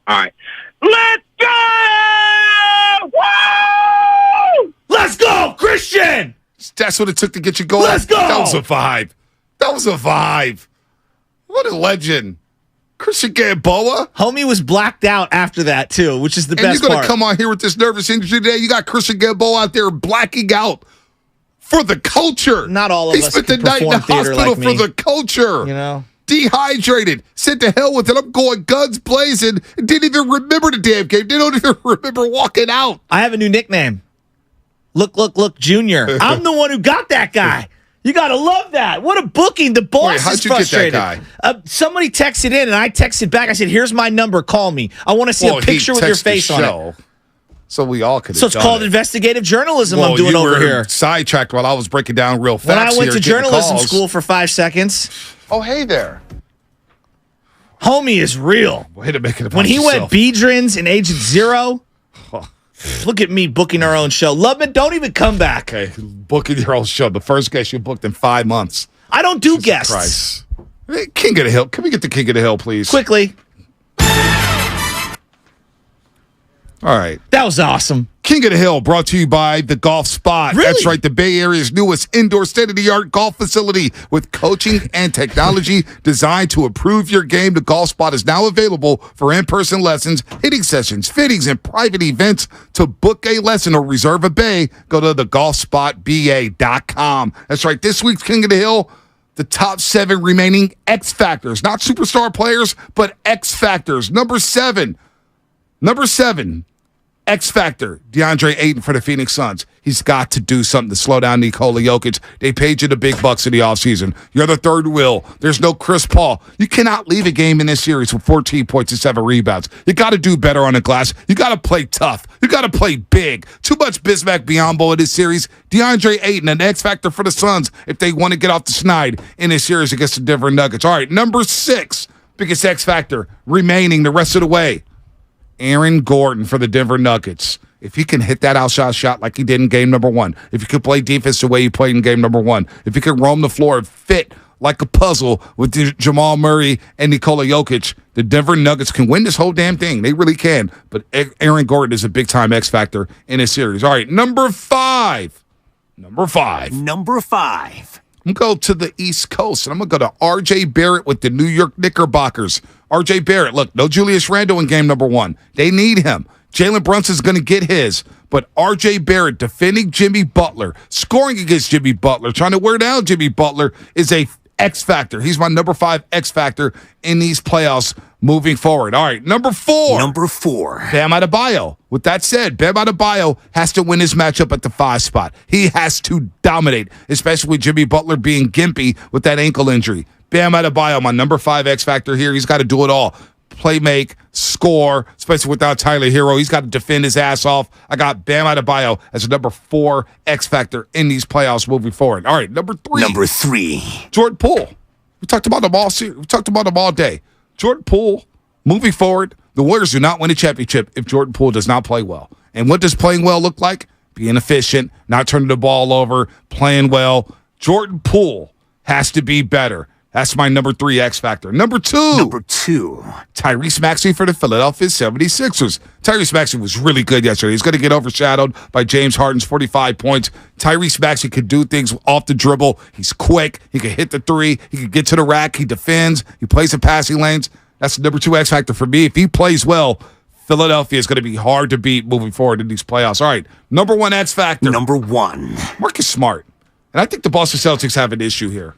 All right. Let's go! Woo! Let's go, Christian! That's what it took to get you going. Let's go! That was a vibe. That was a vibe. What a legend. Christian Gamboa. Homie was blacked out after that, too, which is the best part. And you're going to come on here with this nervous injury today. You got Christian Gamboa out there blacking out for the culture. Not all of us He spent the can night in the perform theater hospital like for me. the culture. You know? Dehydrated. Said to hell with it. I'm going guns blazing. Didn't even remember the damn game. They don't even remember walking out. I have a new nickname. Look, Junior. I'm the one who got that guy. You got to love that. What a booking. The boss Wait, how'd is you get that frustrated. guy? Somebody texted in, and I texted back. I said, here's my number. Call me. I want to see a picture with your face on it. So we all could have So it's done called it. investigative journalism I'm doing you over were here. Sidetracked while I was breaking down real When facts I went here, to getting journalism calls. school for 5 seconds. Oh, hey there. Homie is real. Way to make it about When he yourself. went Beedrins in Agent Zero, look at me booking our own show. Lubman, don't even come back. Okay, booking your own show. The first guest you booked in 5 months. I don't do Jesus guests. Christ. Hey, King of the Hill. Can we get the King of the Hill, please? Quickly. All right. That was awesome. King of the Hill brought to you by The Golf Spot. Really? That's right, the Bay Area's newest indoor state-of-the-art golf facility with coaching and technology designed to improve your game. The Golf Spot is now available for in-person lessons, hitting sessions, fittings, and private events. To book a lesson or reserve a bay, go to thegolfspotba.com. That's right, this week's King of the Hill, the top 7 remaining X Factors. Not superstar players, but X Factors. Number 7, X Factor, DeAndre Ayton for the Phoenix Suns. He's got to do something to slow down Nikola Jokic. They paid you the big bucks in the offseason. You're the third wheel. There's no Chris Paul. You cannot leave a game in this series with 14 points and 7 rebounds. You got to do better on the glass. You got to play tough. You got to play big. Too much Bismack Biyombo in this series. DeAndre Ayton, an X Factor for the Suns if they want to get off the schneid in this series against the Denver Nuggets. All right, number 6, biggest X Factor remaining the rest of the way. Aaron Gordon for the Denver Nuggets. If he can hit that outside shot like he did in game number 1, if he could play defense the way he played in game number 1, if he could roam the floor and fit like a puzzle with Jamal Murray and Nikola Jokic, the Denver Nuggets can win this whole damn thing. They really can. But Aaron Gordon is a big-time X factor in this series. All right, number 5. I'm going to go to the East Coast, and I'm going to go to R.J. Barrett with the New York Knickerbockers. R.J. Barrett, look, no Julius Randle in game number 1. They need him. Jalen Brunson's going to get his. But R.J. Barrett defending Jimmy Butler, scoring against Jimmy Butler, trying to wear down Jimmy Butler is a X factor. He's my number 5 X factor in these playoffs moving forward. All right, number 4. Bam Adebayo. With that said, Bam Adebayo has to win his matchup at the 5 spot. He has to dominate, especially with Jimmy Butler being gimpy with that ankle injury. Bam Adebayo, my number 5 X factor here. He's got to do it all. Play make, score, especially without Tyler Hero. He's got to defend his ass off. I got Bam Adebayo as a number 4 X factor in these playoffs moving forward. All right, number 3. Jordan Poole. We talked about him all series. We talked about him all day. Jordan Poole, moving forward, the Warriors do not win a championship if Jordan Poole does not play well. And what does playing well look like? being efficient, not turning the ball over, playing well. Jordan Poole has to be better. That's my number 3 X factor. Number 2. Tyrese Maxey for the Philadelphia 76ers. Tyrese Maxey was really good yesterday. He's going to get overshadowed by James Harden's 45 points. Tyrese Maxey could do things off the dribble. He's quick. He can hit the 3. He can get to the rack. He defends. He plays in passing lanes. That's the number 2 X factor for me. If he plays well, Philadelphia is going to be hard to beat moving forward in these playoffs. All right, number 1 X factor. Number 1. Marcus Smart. And I think the Boston Celtics have an issue here.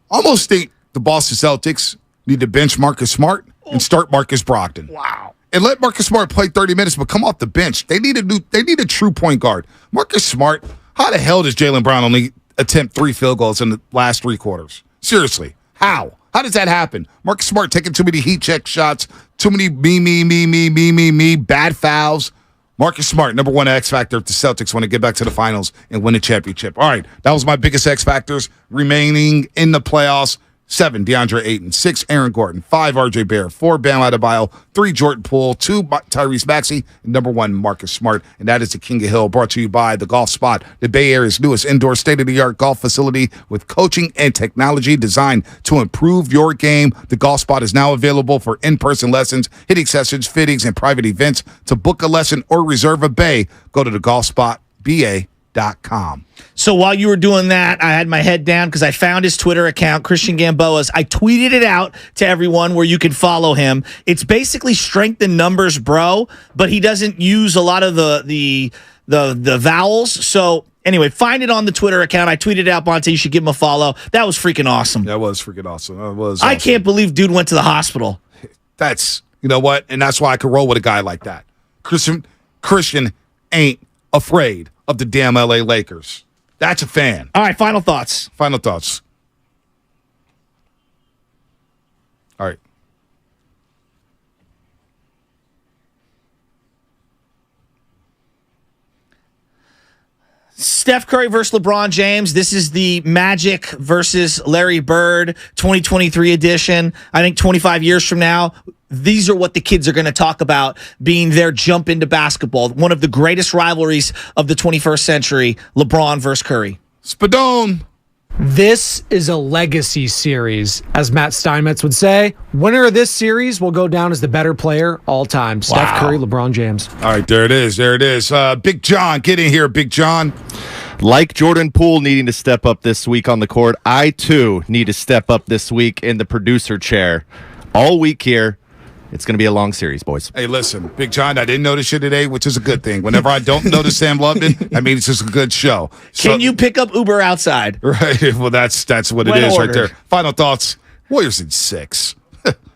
Almost think the Boston Celtics need to bench Marcus Smart and start Marcus Brogdon. Wow. And let Marcus Smart play 30 minutes, but come off the bench. They need a true point guard. Marcus Smart, how the hell does Jaylen Brown only attempt 3 field goals in the last 3 quarters? Seriously, how? How does that happen? Marcus Smart taking too many heat check shots, too many me, bad fouls. Marcus Smart, number 1 X factor if the Celtics want to get back to the finals and win a championship. All right, that was my biggest X factors remaining in the playoffs. 7, DeAndre Ayton. 6, Aaron Gordon. 5, RJ Barrett. 4, Bam Adebayo. 3, Jordan Poole. 2, Tyrese Maxey. And number 1, Marcus Smart. And that is the King of Hill, brought to you by The Golf Spot, the Bay Area's newest indoor state-of-the-art golf facility with coaching and technology designed to improve your game. The Golf Spot is now available for in-person lessons, hitting sessions, fittings, and private events. To book a lesson or reserve a bay, go to thegolfspotba.com. So while you were doing that, I had my head down because I found his Twitter account, Christian Gamboa's. I tweeted it out to everyone where you can follow him. It's basically strength in numbers, bro, but he doesn't use a lot of the vowels. So anyway, find it on the Twitter account. I tweeted out, Bonte, you should give him a follow. That was freaking awesome. That was freaking awesome. That was I can't believe dude went to the hospital. That's, you know what? And that's why I could roll with a guy like that. Christian ain't afraid of the damn LA Lakers. That's a fan. All right, final thoughts. Final thoughts. All right. Steph Curry versus LeBron James. This is the Magic versus Larry Bird 2023 edition. I think 25 years from now, these are what the kids are going to talk about being their jump into basketball. One of the greatest rivalries of the 21st century, LeBron versus Curry. Spadone. This is a legacy series, as Matt Steinmetz would say. Winner of this series will go down as the better player all time. Steph Curry, LeBron James. All right, there it is. There it is. Big John, get in here, Big John. Like Jordan Poole needing to step up this week on the court, I too need to step up this week in the producer chair. All week here. It's going to be a long series, boys. Hey, listen, Big John, I didn't notice you today, which is a good thing. Whenever I don't notice Sam Lubman, I mean, it's just a good show. Can you pick up Uber outside? Right. Well, that's what it is right there. Final thoughts. Warriors in 6.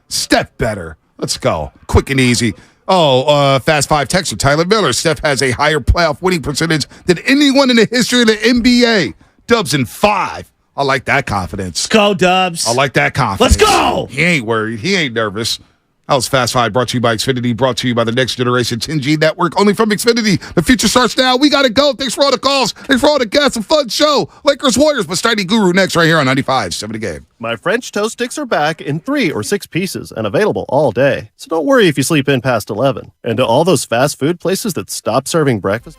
Steph better. Let's go. Quick and easy. Fast 5 texter, Tyler Miller. Steph has a higher playoff winning percentage than anyone in the history of the NBA. Dubs in 5. I like that confidence. Let's go, Dubs. I like that confidence. Let's go. He ain't worried. He ain't nervous. That was Fast 5, brought to you by Xfinity, brought to you by the next generation 10G network, only from Xfinity. The future starts now. We got to go. Thanks for all the calls. Thanks for all the guests. A fun show. Lakers Warriors, but Steiny Guru next right here on 95.7 The Game. My French toast sticks are back in 3 or 6 pieces and available all day. So don't worry if you sleep in past 11. And to all those fast food places that stop serving breakfast.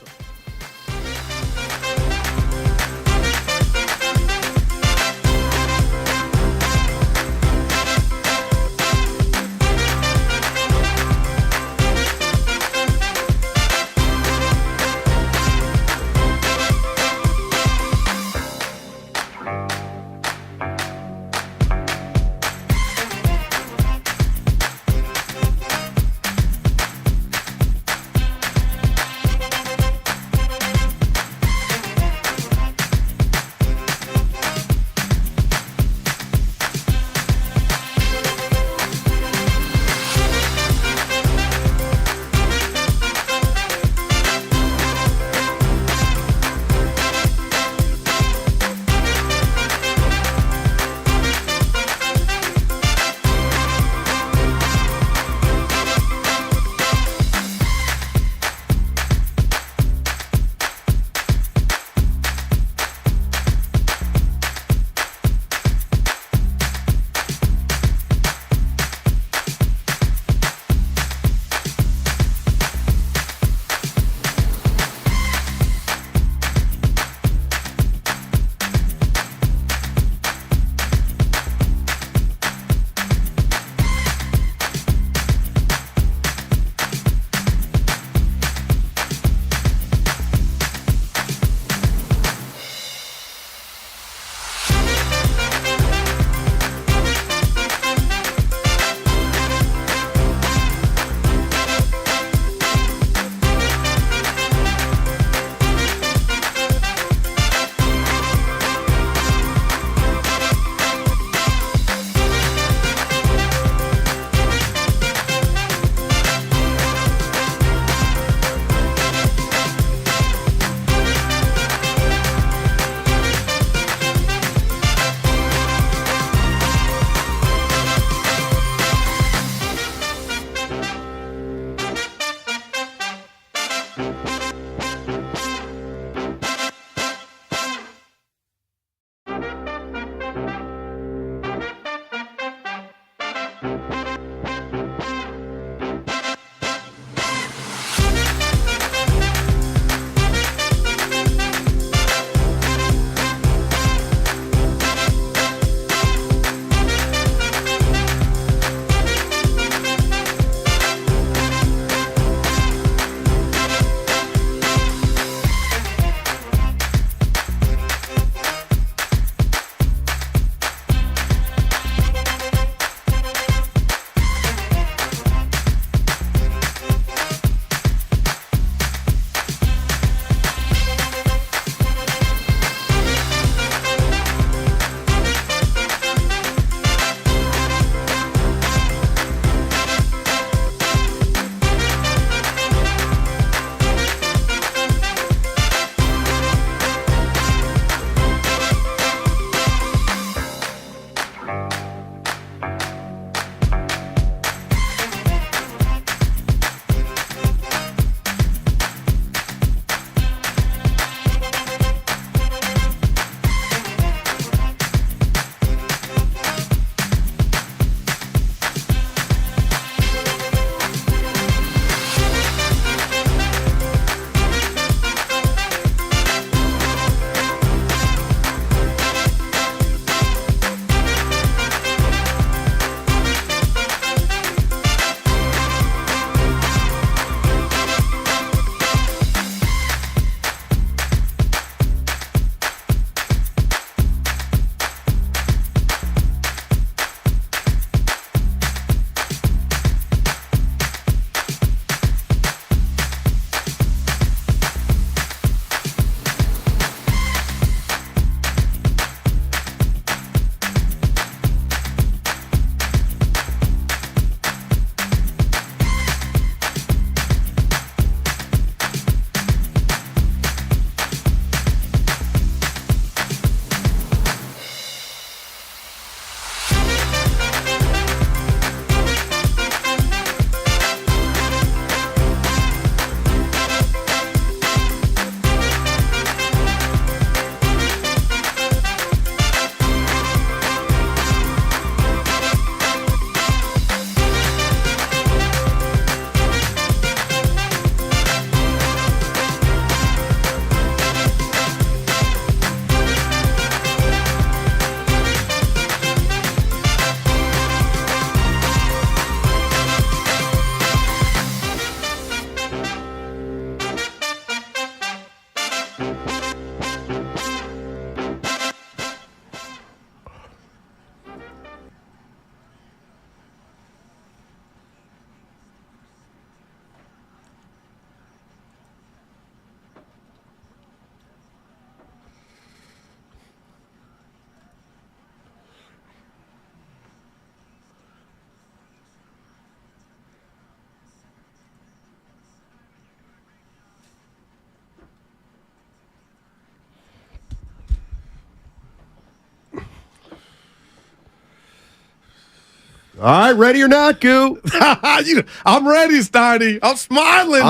All right, ready or not, Goo? I'm ready, Steiny. I'm smiling.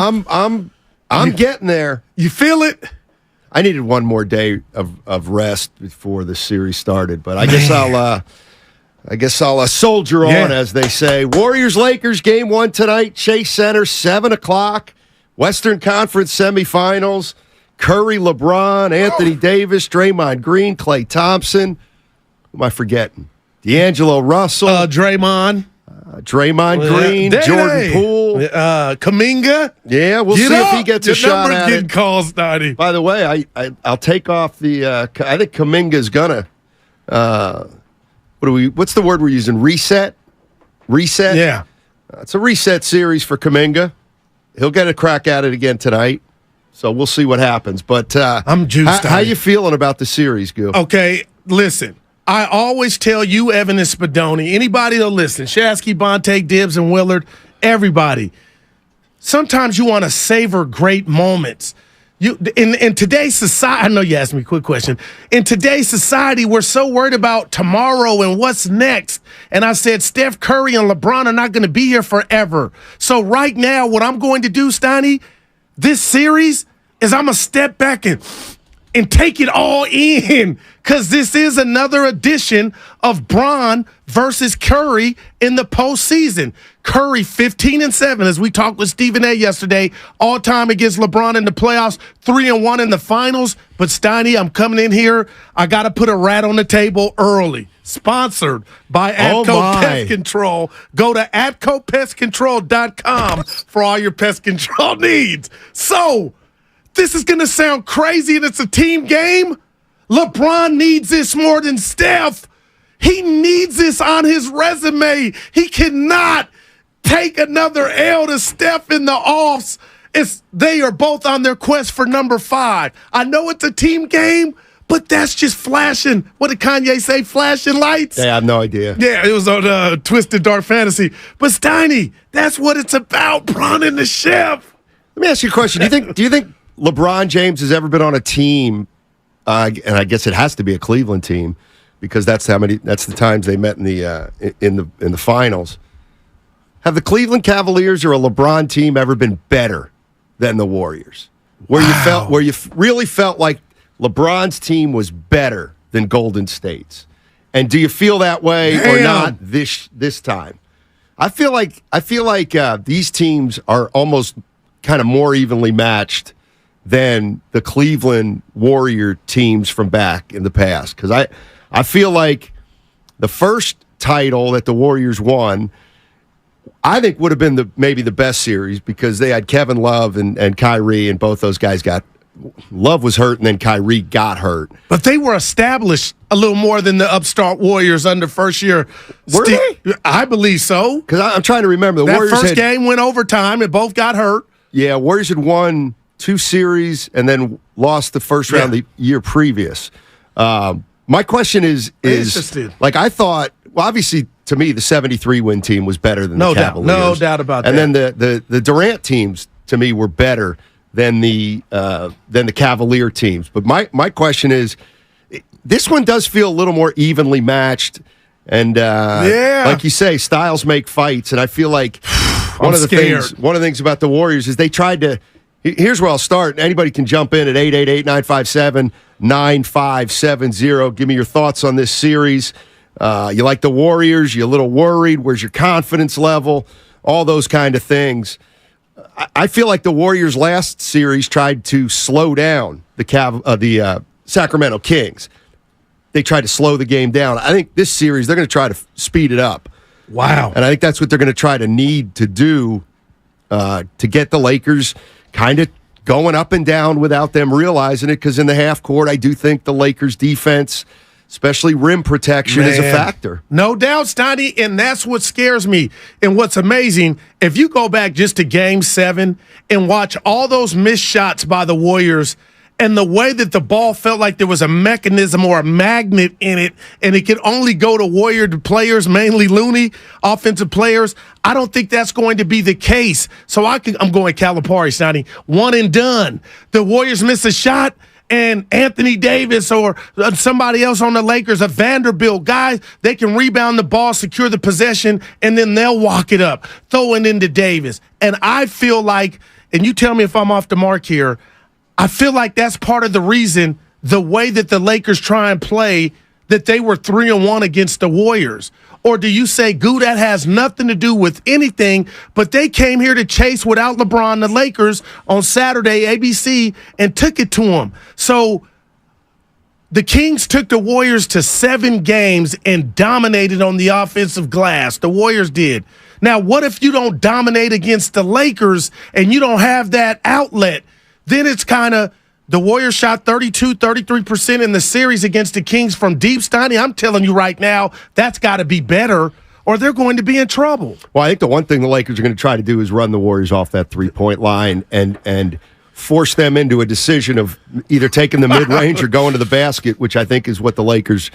I'm getting there. You feel it? I needed one more day of rest before the series started, but I guess I'll soldier on, as they say. Warriors-Lakers, game 1 tonight, Chase Center, 7 o'clock. Western Conference semifinals. Curry, LeBron, Anthony Davis, Draymond Green, Klay Thompson. Who am I forgetting? D'Angelo Russell. Draymond. Draymond Green, Jordan Poole. Kaminga. Yeah, we'll see if he gets a shot at getting it. calls, Steiny. By the way, I'll take off the I think Kaminga's gonna what's the word we're using? Reset? Yeah. It's a reset series for Kaminga. He'll get a crack at it again tonight. So we'll see what happens. But I'm juiced. How you feeling about the series, Gil? Okay, listen. I always tell you, Evan and Spadoni, anybody that'll listen, Shasky, Bonte, Dibbs, and Willard, everybody. Sometimes you want to savor great moments. In today's society, I know you asked me a quick question. In today's society, we're so worried about tomorrow and what's next. And I said, Steph Curry and LeBron are not going to be here forever. So right now, what I'm going to do, Steiny, this series is I'm going to step back and take it all in, because this is another edition of Bron versus Curry in the postseason. Curry 15-7, as we talked with Stephen A. yesterday, all time against LeBron in the playoffs, 3-1 in the finals. But Steiny, I'm coming in here. I got to put a rat on the table early. Sponsored by Atco Pest Control. Go to AtcoPestControl.com for all your pest control needs. So, this is going to sound crazy, and it's a team game. LeBron needs this more than Steph. He needs this on his resume. He cannot take another L to Steph in the offs. They are both on their quest for number 5. I know it's a team game, but that's just flashing. What did Kanye say? Flashing lights? Yeah, I have no idea. Yeah, it was on Twisted Dark Fantasy. But Steiny, that's what it's about, Bron and the Chef. Let me ask you a question. Do you think LeBron James has ever been on a team, and I guess it has to be a Cleveland team, because that's the times they met in the finals. Have the Cleveland Cavaliers or a LeBron team ever been better than the Warriors? Where you really felt like LeBron's team was better than Golden State's? And do you feel that way or not this time? I feel like these teams are almost kind of more evenly matched than the Cleveland Warrior teams from back in the past. Because I feel like the first title that the Warriors won, I think would have been maybe the best series, because they had Kevin Love and Kyrie, and both those guys Love was hurt, and then Kyrie got hurt. But they were established a little more than the upstart Warriors under first year. Were they? I believe so. Because I'm trying to remember. The Warriors first game went overtime, and both got hurt. Yeah, Warriors had won 2 series and then lost the first round the year previous. My question is like, I thought, well, obviously, to me, the 73-win team was better than the Cavaliers. No doubt about that. And then the Durant teams, to me, were better than the Cavalier teams. But my question is, this one does feel a little more evenly matched. And like you say, styles make fights. And I feel like one of the things about the Warriors is they tried to. Here's where I'll start. Anybody can jump in at 888-957-9570. Give me your thoughts on this series. You like the Warriors? You a little worried? Where's your confidence level? All those kind of things. I feel like the Warriors' last series tried to slow down the Sacramento Kings. They tried to slow the game down. I think this series, they're going to try to speed it up. Wow. And I think that's what they're going to try to need to do to get the Lakers kind of going up and down without them realizing it, because in the half court, I do think the Lakers' defense, especially rim protection, is a factor. No doubt, Steiny, and that's what scares me. And what's amazing, if you go back just to Game 7 and watch all those missed shots by the Warriors and the way that the ball felt like there was a mechanism or a magnet in it, and it could only go to Warrior players, mainly Looney, offensive players, I don't think that's going to be the case. So I'm going Calipari, Steiny. One and done. The Warriors miss a shot, and Anthony Davis or somebody else on the Lakers, a Vanderbilt, guys, they can rebound the ball, secure the possession, and then they'll walk it up, throw it into Davis. And I feel like, and you tell me if I'm off the mark here, I feel like that's part of the reason the way that the Lakers try and play, that they were 3-1 against the Warriors. Or do you say, Goo, that has nothing to do with anything, but they came here to chase without LeBron the Lakers on Saturday, ABC, and took it to them. So the Kings took the Warriors to 7 games and dominated on the offensive glass. The Warriors did. Now, what if you don't dominate against the Lakers and you don't have that outlet? Then it's kind of, the Warriors shot 33% in the series against the Kings from deep. Steiny, I'm telling you right now, that's got to be better or they're going to be in trouble. Well, I think the one thing the Lakers are going to try to do is run the Warriors off that three-point line and force them into a decision of either taking the mid-range or going to the basket, which I think is what the Lakers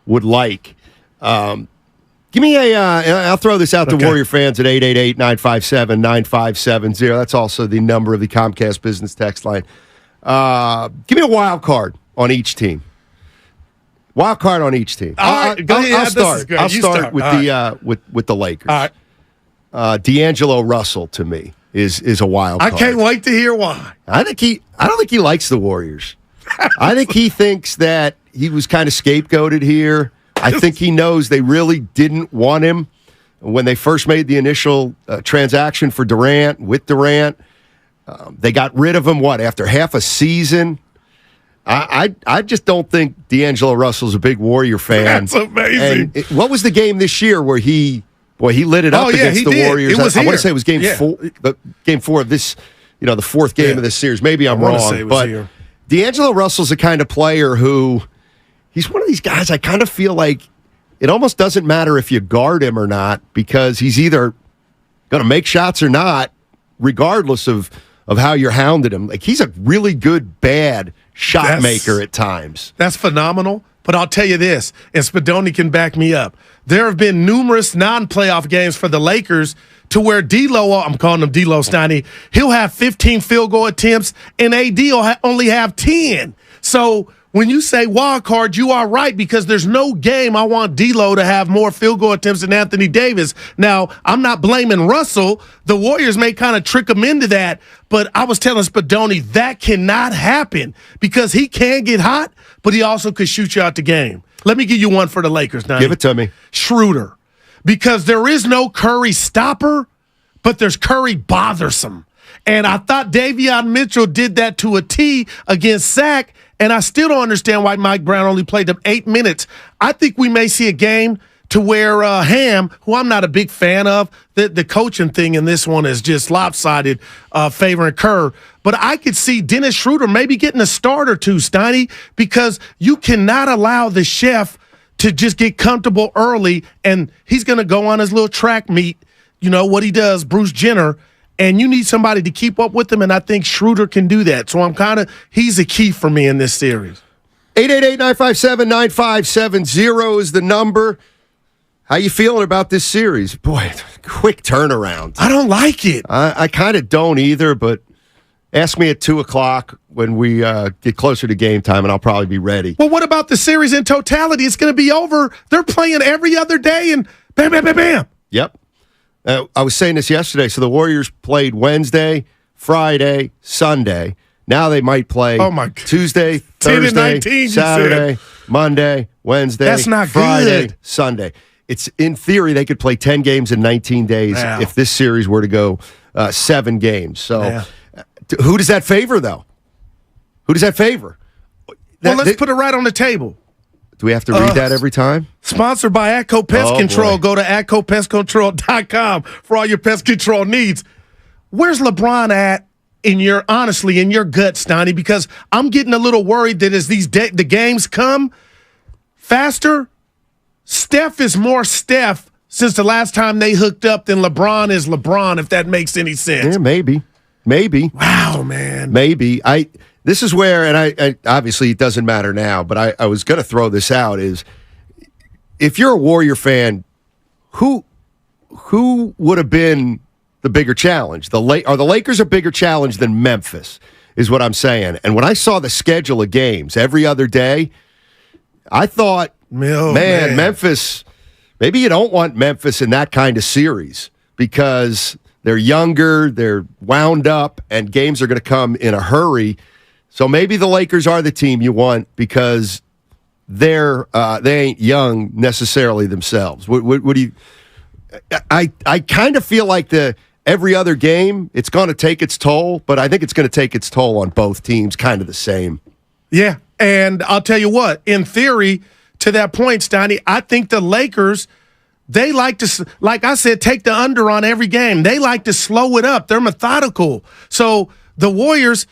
would like. Give me I'll throw this out to Warrior fans at 888-957-9570. That's also the number of the Comcast Business text line. Give me a wild card on each team. Wild card on each team. All right, go ahead. I'll start. I'll start with the Lakers. All right. D'Angelo Russell to me is a wild card. I can't wait to hear why. I don't think he likes the Warriors. I think he thinks that he was kind of scapegoated here. I think he knows they really didn't want him when they first made the initial transaction for Durant with Durant. They got rid of him, after half a season? I just don't think D'Angelo Russell's a big Warrior fan. That's amazing. And what was the game this year where he lit it up against the Warriors? I want to say it was game 4 of this, the fourth game of this series. Maybe I'm wrong. But D'Angelo Russell's the kind of player who, he's one of these guys I kind of feel like it almost doesn't matter if you guard him or not because he's either going to make shots or not, regardless of how you're hounding him. Like, he's a really good, bad shot maker at times. That's phenomenal. But I'll tell you this, and Spadoni can back me up. There have been numerous non-playoff games for the Lakers to where D-Lo, I'm calling him D-Lo Steiny, he'll have 15 field goal attempts, and AD will only have 10. So when you say wild card, you are right because there's no game I want D'Lo to have more field goal attempts than Anthony Davis. Now, I'm not blaming Russell. The Warriors may kind of trick him into that, but I was telling Spadoni that cannot happen because he can get hot, but he also could shoot you out the game. Let me give you one for the Lakers now. Give it to me. Schroeder. Because there is no Curry stopper, but there's Curry bothersome. And I thought Davion Mitchell did that to a T against Sac, and I still don't understand why Mike Brown only played them 8 minutes. I think we may see a game to where Ham, who I'm not a big fan of, the coaching thing in this one is just lopsided, favoring Kerr. But I could see Dennis Schroeder maybe getting a start or two, Steiny, because you cannot allow the chef to just get comfortable early, and he's going to go on his little track meet, what he does, Bruce Jenner, and you need somebody to keep up with him, and I think Schroeder can do that. So he's a key for me in this series. 888-957-9570 is the number. How you feeling about this series? Boy, quick turnaround. I don't like it. I kind of don't either, but ask me at 2 o'clock when we get closer to game time, and I'll probably be ready. Well, what about the series in totality? It's going to be over. They're playing every other day, and bam, bam, bam, bam. Yep. I was saying this yesterday. So the Warriors played Wednesday, Friday, Sunday. Now they might play Tuesday, Thursday, Saturday, Monday, Wednesday, That's not Friday, good. Sunday. It's in theory they could play 10 games in 19 days if this series were to go 7 games. So who does that favor, though? Who does that favor? Well, let's put it right on the table. Do we have to read that every time? Sponsored by Atco Pest Control. Go to AtcoPestControl.com for all your pest control needs. Where's LeBron at in your gut, Steiny? Because I'm getting a little worried that as the games come faster, Steph is more Steph since the last time they hooked up than LeBron is LeBron, if that makes any sense. Yeah, maybe. Wow, man. Maybe. This is where, and I obviously it doesn't matter now, but I was going to throw this out, is if you're a Warrior fan, who would have been the bigger challenge? Are the Lakers a bigger challenge than Memphis? is what I'm saying. And when I saw the schedule of games every other day, I thought, man, Memphis, maybe you don't want Memphis in that kind of series because they're younger, they're wound up, and games are going to come in a hurry. So maybe the Lakers are the team you want because they ain't young necessarily themselves. What do you? I kind of feel like every other game, it's going to take its toll, but I think it's going to take its toll on both teams, kind of the same. Yeah, and I'll tell you what, in theory, to that point, Steiny, I think the Lakers, they like to, like I said, take the under on every game. They like to slow it up. They're methodical. So the Warriors,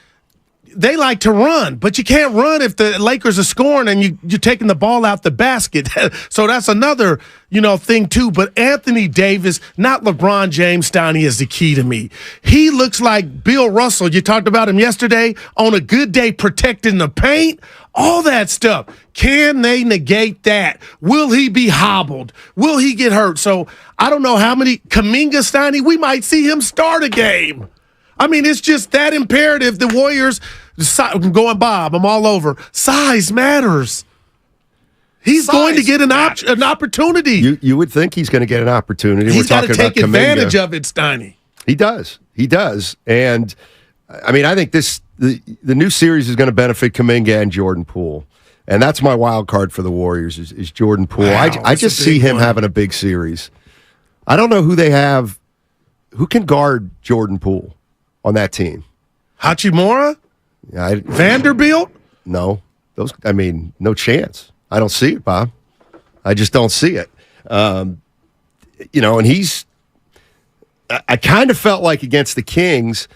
they like to run, but you can't run if the Lakers are scoring and you're taking the ball out the basket. So that's another, thing too. But Anthony Davis, not LeBron James, Steiny, is the key to me. He looks like Bill Russell. You talked about him yesterday on a good day, protecting the paint, all that stuff. Can they negate that? Will he be hobbled? Will he get hurt? So I don't know how many Kuminga, Steiny, we might see him start a game. I mean, it's just that imperative. The Warriors, going Bob, I'm all over. Size matters. He's going to get an opportunity. You would think he's going to get an opportunity. He's got to take advantage Kuminga. of it, Steiny. He does. And, I mean, I think the new series is going to benefit Kuminga and Jordan Poole. And that's my wild card for the Warriors is Jordan Poole. Wow, I just see him having a big series. I don't know who they have. Who can guard Jordan Poole on that team? Hachimura? Vanderbilt? No. No chance. I don't see it, Bob. I just don't see it. And I kind of felt like against the Kings,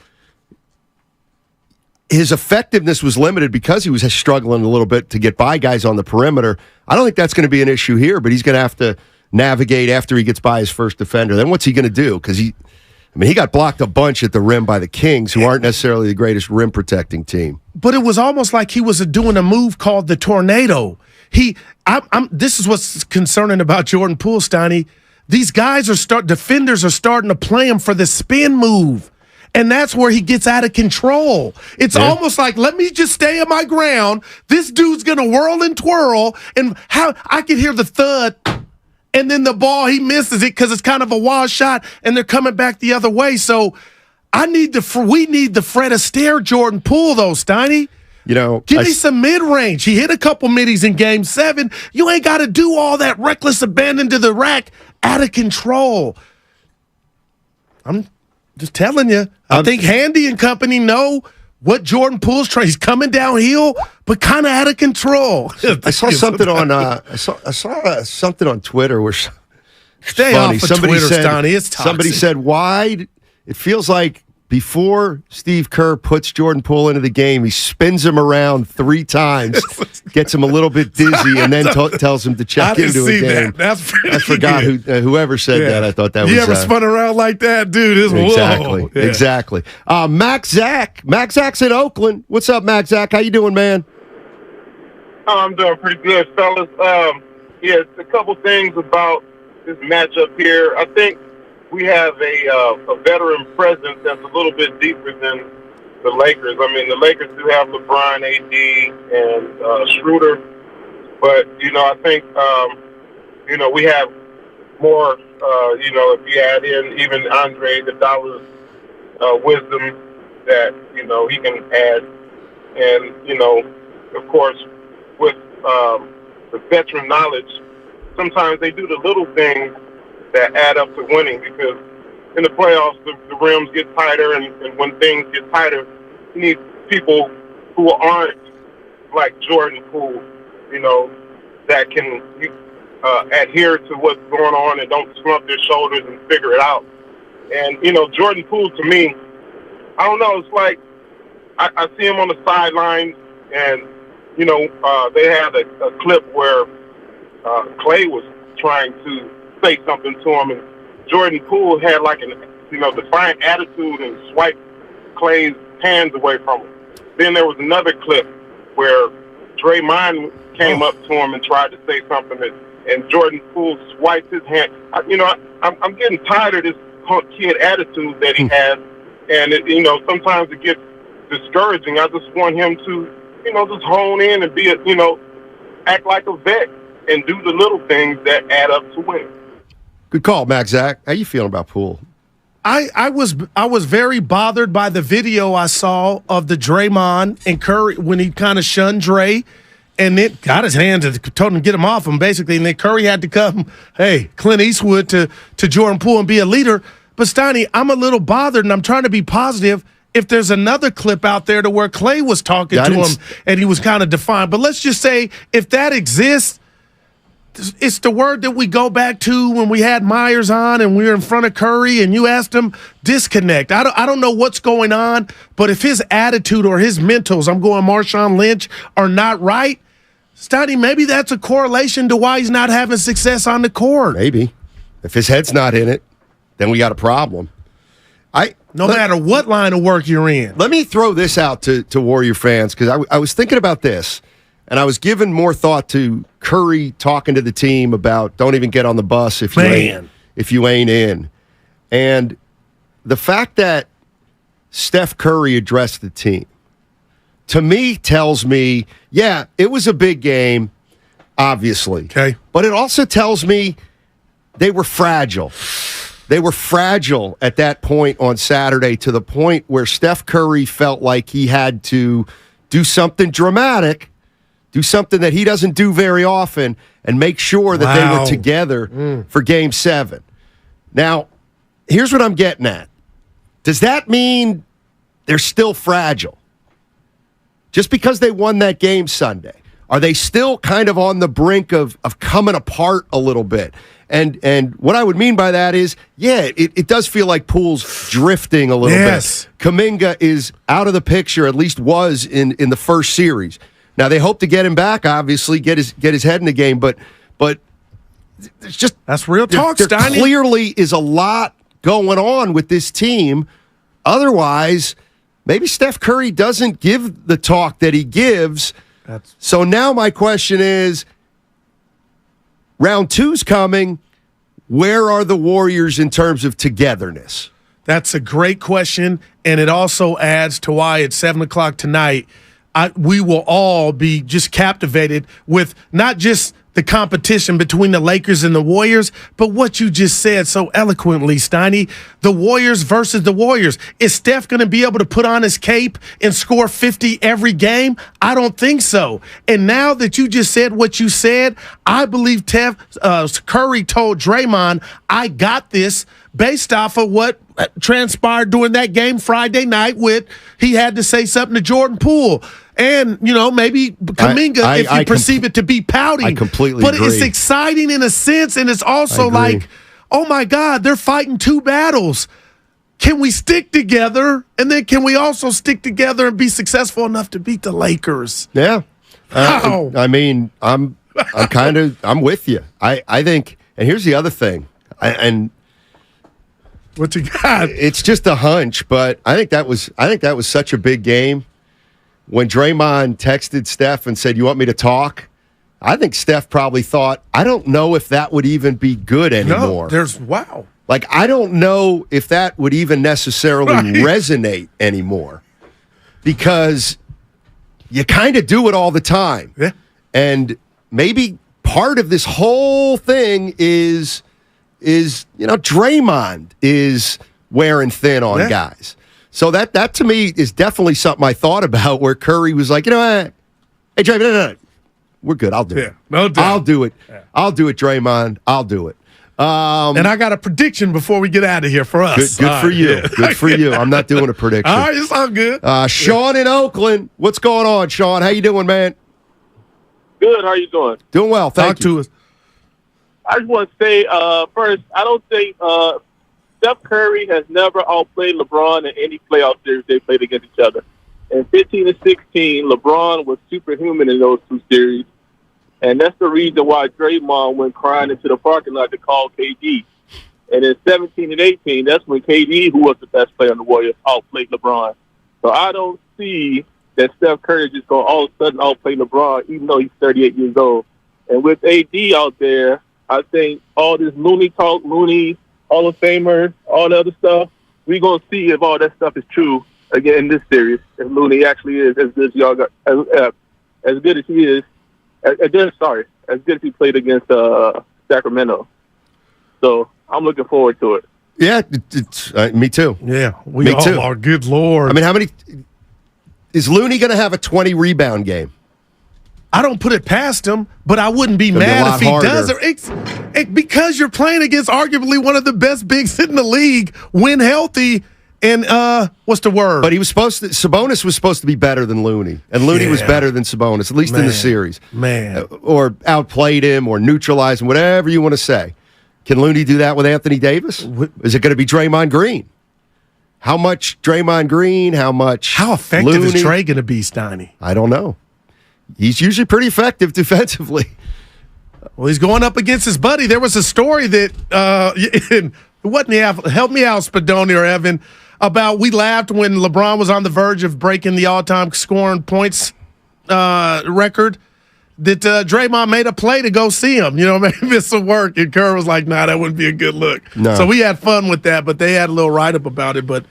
his effectiveness was limited because he was struggling a little bit to get by guys on the perimeter. I don't think that's going to be an issue here, but he's going to have to navigate after he gets by his first defender. Then what's he going to do? Because he got blocked a bunch at the rim by the Kings, who aren't necessarily the greatest rim protecting team. But it was almost like he was doing a move called the tornado. This is what's concerning about Jordan Poole, Steiny. These guys defenders are starting to play him for the spin move. And that's where he gets out of control. It's almost like, let me just stay on my ground. This dude's going to whirl and twirl. And how I can hear the thud. And then the ball, he misses it because it's kind of a wild shot, and they're coming back the other way. So we need the Fred Astaire Jordan Poole, though, Steiny. Give me some mid-range. He hit a couple middies in Game 7. You ain't got to do all that reckless abandon to the rack, out of control. I'm just telling you. I think Handy and company know what Jordan Poole's trying. He's coming downhill, but kind of out of control. I saw something on I saw something on Twitter where stay funny. off of Twitter, Stoney. It's toxic. Somebody said, "Why?" It feels like before Steve Kerr puts Jordan Poole into the game, he spins him around 3 times, gets him a little bit dizzy, and then tells him to check into a game. I forgot whoever said that. I thought that was. You ever spun around like that, dude? Exactly. Mac Zach's in Oakland. What's up, Mac Zach? How you doing, man? I'm doing pretty good, fellas. A couple things about this matchup here. I think we have a veteran presence that's a little bit deeper than the Lakers. I mean, the Lakers do have LeBron, AD, and Schroeder, but I think we have more. If you add in even Andre Iguodala's wisdom that he can add, and of course with the veteran knowledge, sometimes they do the little things that add up to winning, because in the playoffs, the rims get tighter, and when things get tighter, you need people who aren't like Jordan Poole, that can adhere to what's going on and don't slump their shoulders and figure it out. And, Jordan Poole, to me, I don't know, it's like I see him on the sidelines, and, they had a clip where Clay was trying to say something to him, and Jordan Poole had like an defiant attitude and swiped Clay's hands away from him. Then there was another clip where Draymond came up to him and tried to say something, and Jordan Poole swiped his hand. I'm getting tired of this punk kid attitude that he has, and sometimes it gets discouraging. I just want him to, just hone in and be act like a vet and do the little things that add up to winning. Good call, Max. Zach, how you feeling about Poole? I was very bothered by the video I saw of the Draymond and Curry when he kind of shunned Dre, and it got his hands and told him to get him off him basically, and then Curry had to come, hey, Clint Eastwood to Jordan Poole and be a leader. But Steiny, I'm a little bothered, and I'm trying to be positive. If there's another clip out there to where Clay was talking to him and he was kind of defiant, but let's just say if that exists, it's the word that we go back to when we had Myers on and we were in front of Curry and you asked him, disconnect. I don't know what's going on, but if his attitude or his mentals, I'm going Marshawn Lynch, are not right, Steiny, maybe that's a correlation to why he's not having success on the court. Maybe. If his head's not in it, then we got a problem. No matter what line of work you're in. Let me throw this out to Warrior fans, because I was thinking about this. And I was giving more thought to Curry talking to the team about don't even get on the bus if you ain't in. And the fact that Steph Curry addressed the team, to me, tells me, yeah, it was a big game, obviously. Okay. But it also tells me they were fragile. They were fragile at that point on Saturday, to the point where Steph Curry felt like he had to do something dramatic, do something that he doesn't do very often, and make sure that they were together for Game 7. Now, here's what I'm getting at. Does that mean they're still fragile? Just because they won that game Sunday, are they still kind of on the brink of coming apart a little bit? And what I would mean by that is, yeah, it does feel like Poole's drifting a little bit. Kuminga is out of the picture, at least was in the first series. Now they hope to get him back, obviously, get his head in the game, but it's just that's real talk. There clearly is a lot going on with this team. Otherwise, maybe Steph Curry doesn't give the talk that he gives. So now my question is, round 2's coming. Where are the Warriors in terms of togetherness? That's a great question, and it also adds to why at 7 o'clock tonight, we will all be just captivated with not just the competition between the Lakers and the Warriors, but what you just said so eloquently, Steiny, the Warriors versus the Warriors. Is Steph going to be able to put on his cape and score 50 every game? I don't think so. And now that you just said what you said, I believe Curry told Draymond, I got this, based off of what transpired during that game Friday night with he had to say something to Jordan Poole. And, maybe Kuminga, if you perceive it to be pouting. I completely agree. But it's exciting in a sense, and it's also like, oh, my God, they're fighting two battles. Can we stick together? And then can we also stick together and be successful enough to beat the Lakers? Yeah. I mean, I'm with you. I think, and here's the other thing, what you got? It's just a hunch, but I think that was such a big game. When Draymond texted Steph and said, "You want me to talk?" I think Steph probably thought, "I don't know if that would even be good anymore." Wow. Like, I don't know if that would even necessarily resonate anymore, because you kind of do it all the time. Yeah. And maybe part of this whole thing is Draymond is wearing thin on guys. So that to me is definitely something I thought about, where Curry was like, hey, Draymond, no. We're good. I'll do it. No doubt. I'll do it. Yeah. I'll do it, Draymond. I'll do it. And I got a prediction before we get out of here for us. Good for you. Yeah. Good for you. I'm not doing a prediction. All right, it's all good. Sean in Oakland. What's going on, Sean? How you doing, man? Good. How you doing? Doing well. Thank you. Talk to us. I just want to say, first, I don't think Steph Curry has never outplayed LeBron in any playoff series they played against each other. In 15 and 16, LeBron was superhuman in those two series. And that's the reason why Draymond went crying into the parking lot to call KD. And in 17 and 18, that's when KD, who was the best player on the Warriors, outplayed LeBron. So I don't see that Steph Curry is just going to all of a sudden outplay LeBron, even though he's 38 years old. And with AD out there, I think all this Looney talk, Hall of Famers, all the other stuff, we're going to see if all that stuff is true again in this series if Looney actually is as good as y'all got, as good as he is. As good as he played against Sacramento. So I'm looking forward to it. Yeah, me too. Yeah, me too. Are. Good Lord. I mean, how many is Looney going to have a 20 rebound game? I don't put it past him, but I wouldn't be mad if he does it. Because you're playing against arguably one of the best bigs in the league when healthy. And what's the word? But Sabonis was supposed to be better than Looney, and Looney was better than Sabonis, at least in the series. Or outplayed him, or neutralized him, whatever you want to say. Can Looney do that with Anthony Davis? Is it going to be Draymond Green? How much Draymond Green? How effective Looney? Is Dre going to be, Steiny? I don't know. He's usually pretty effective defensively. Well, he's going up against his buddy. There was a story that help me out, Spadoni or Evan. About we laughed when LeBron was on the verge of breaking the all-time scoring points record, that Draymond made a play to go see him. Maybe miss some work, and Kerr was like, "Nah, that wouldn't be a good look." No. So we had fun with that, but they had a little write-up about it. But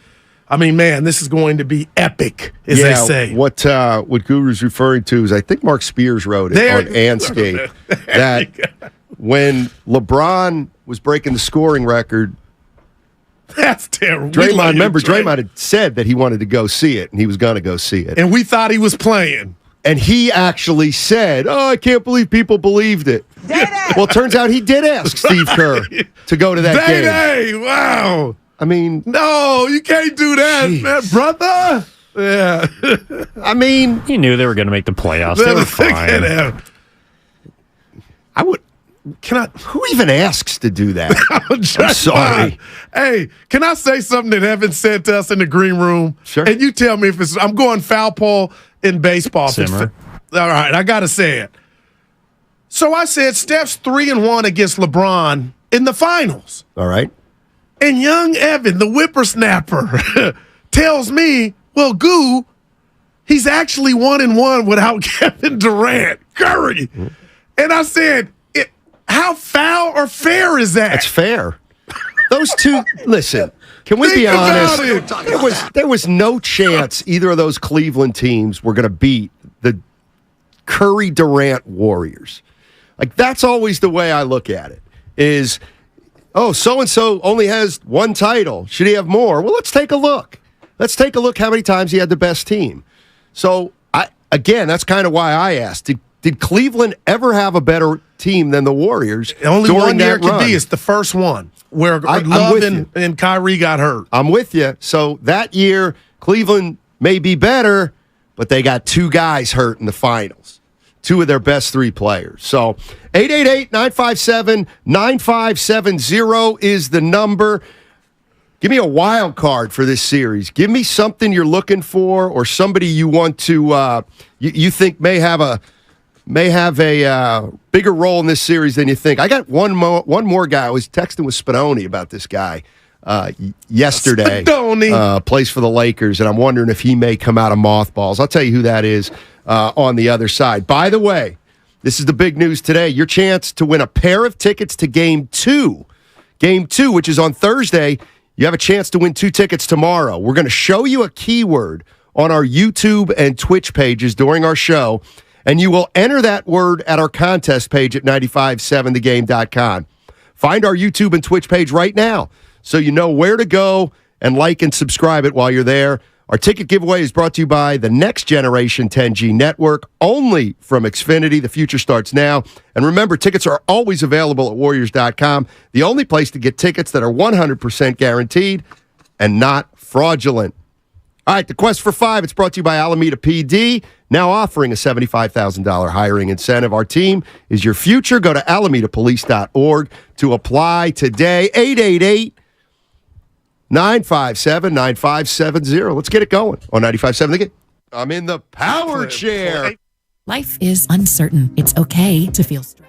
I mean, man, this is going to be epic, as they say. What Guru's referring to is, I think Mark Spears wrote it on Anscape, that when LeBron was breaking the scoring record. That's terrible. Draymond had said that he wanted to go see it, and he was going to go see it. And we thought he was playing. And he actually said, "Oh, I can't believe people believed it." Well, it turns out he did ask Steve Kerr to go to that game. Day, wow. I mean, no, you can't do that, man, brother. Yeah. I mean, he knew they were going to make the playoffs. They were fine. I would. Who even asks to do that? I'm sorry. Hey, can I say something that Evan said to us in the green room? Sure. And you tell me if it's. I'm going foul pole in baseball. Simmer. All right, I got to say it. So I said Steph's 3-1 against LeBron in the finals. All right. And young Evan, the whippersnapper, tells me, well, Goo, he's actually 1-1 without Kevin Durant, Curry. Mm-hmm. And I said, how foul or fair is that? It's fair. Those two, listen, can we be honest? There was no chance either of those Cleveland teams were going to beat the Curry Durant Warriors. Like, that's always the way I look at it, is, oh, so-and-so only has one title. Should he have more? Well, let's take a look. Let's take a look how many times he had the best team. So, that's kind of why I asked. Did Cleveland ever have a better team than the Warriors? Only one year could be. It's the first one where Love and Kyrie got hurt. I'm with you. So that year, Cleveland may be better, but they got two guys hurt in the finals. Two of their best three players. So 888-957-9570 is the number. Give me a wild card for this series. Give me something you're looking for, or somebody you want to you think may have a bigger role in this series than you think. I got one more guy. I was texting with Spadoni about this guy yesterday. Spadoni plays for the Lakers, and I'm wondering if he may come out of mothballs. I'll tell you who that is on the other side. By the way, this is the big news today. Your chance to win a pair of tickets to Game 2. Game 2, which is on Thursday. You have a chance to win 2 tickets tomorrow. We're going to show you a keyword on our YouTube and Twitch pages during our show, and you will enter that word at our contest page at 957thegame.com. Find our YouTube and Twitch page right now so you know where to go and like and subscribe it while you're there. Our ticket giveaway is brought to you by the Next Generation 10G Network, only from Xfinity. The future starts now. And remember, tickets are always available at Warriors.com, the only place to get tickets that are 100% guaranteed and not fraudulent. All right, the Quest for 5, it's brought to you by Alameda PD, now offering a $75,000 hiring incentive. Our team is your future. Go to alamedapolice.org to apply today. 888-957-9570. Let's get it going on 95.7 The Game. I'm in the power chair. Life is uncertain. It's okay to feel stressed.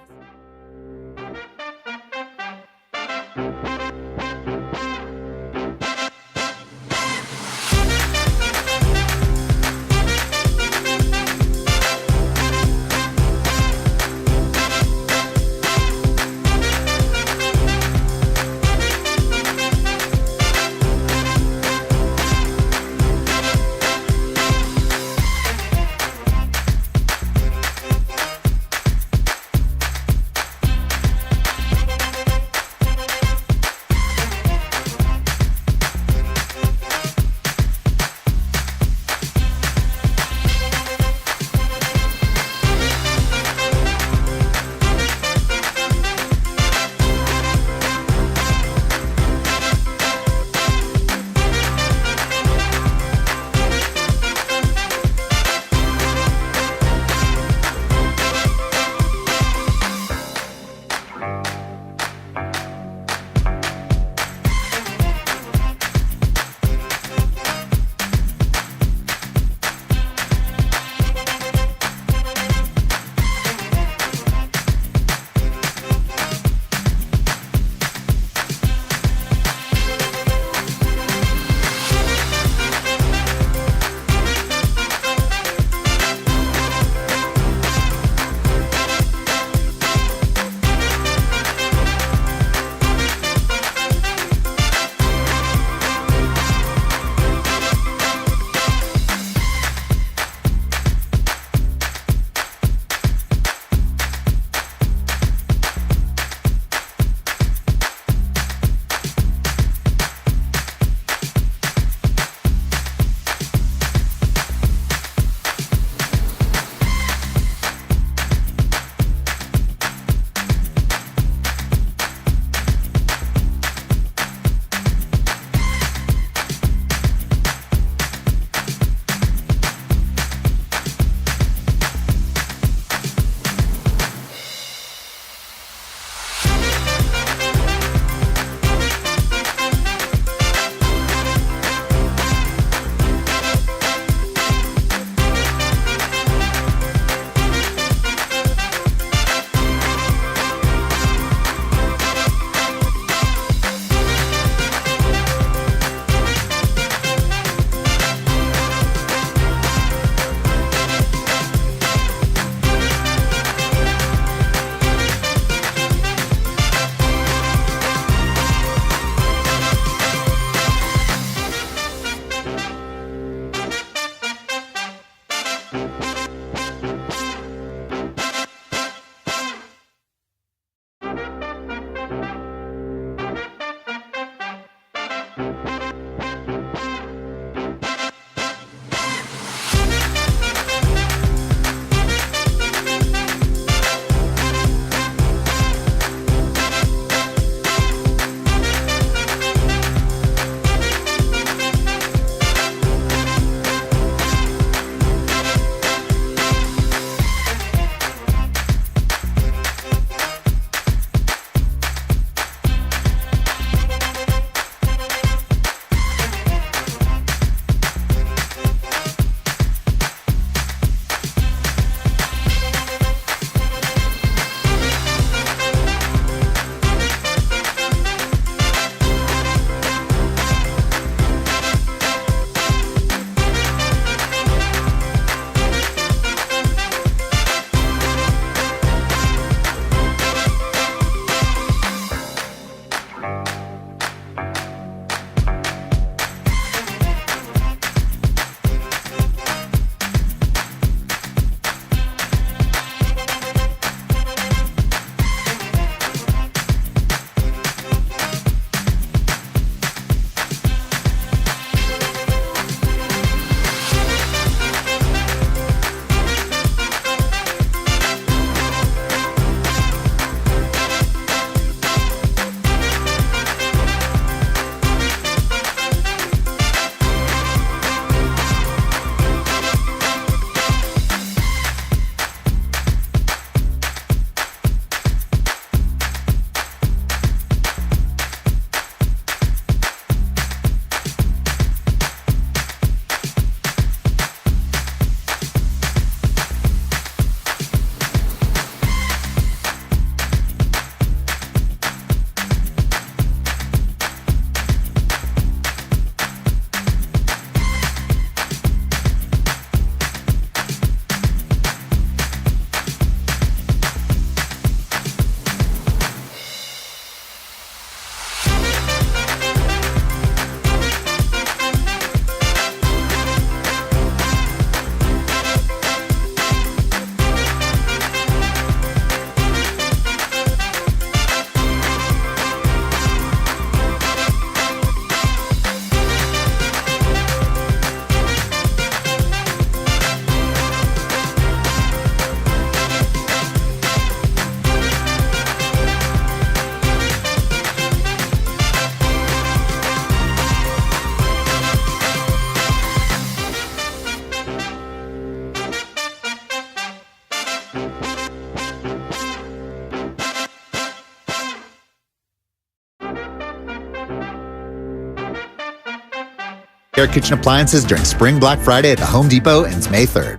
Air kitchen appliances during Spring Black Friday at the Home Depot ends May 3rd.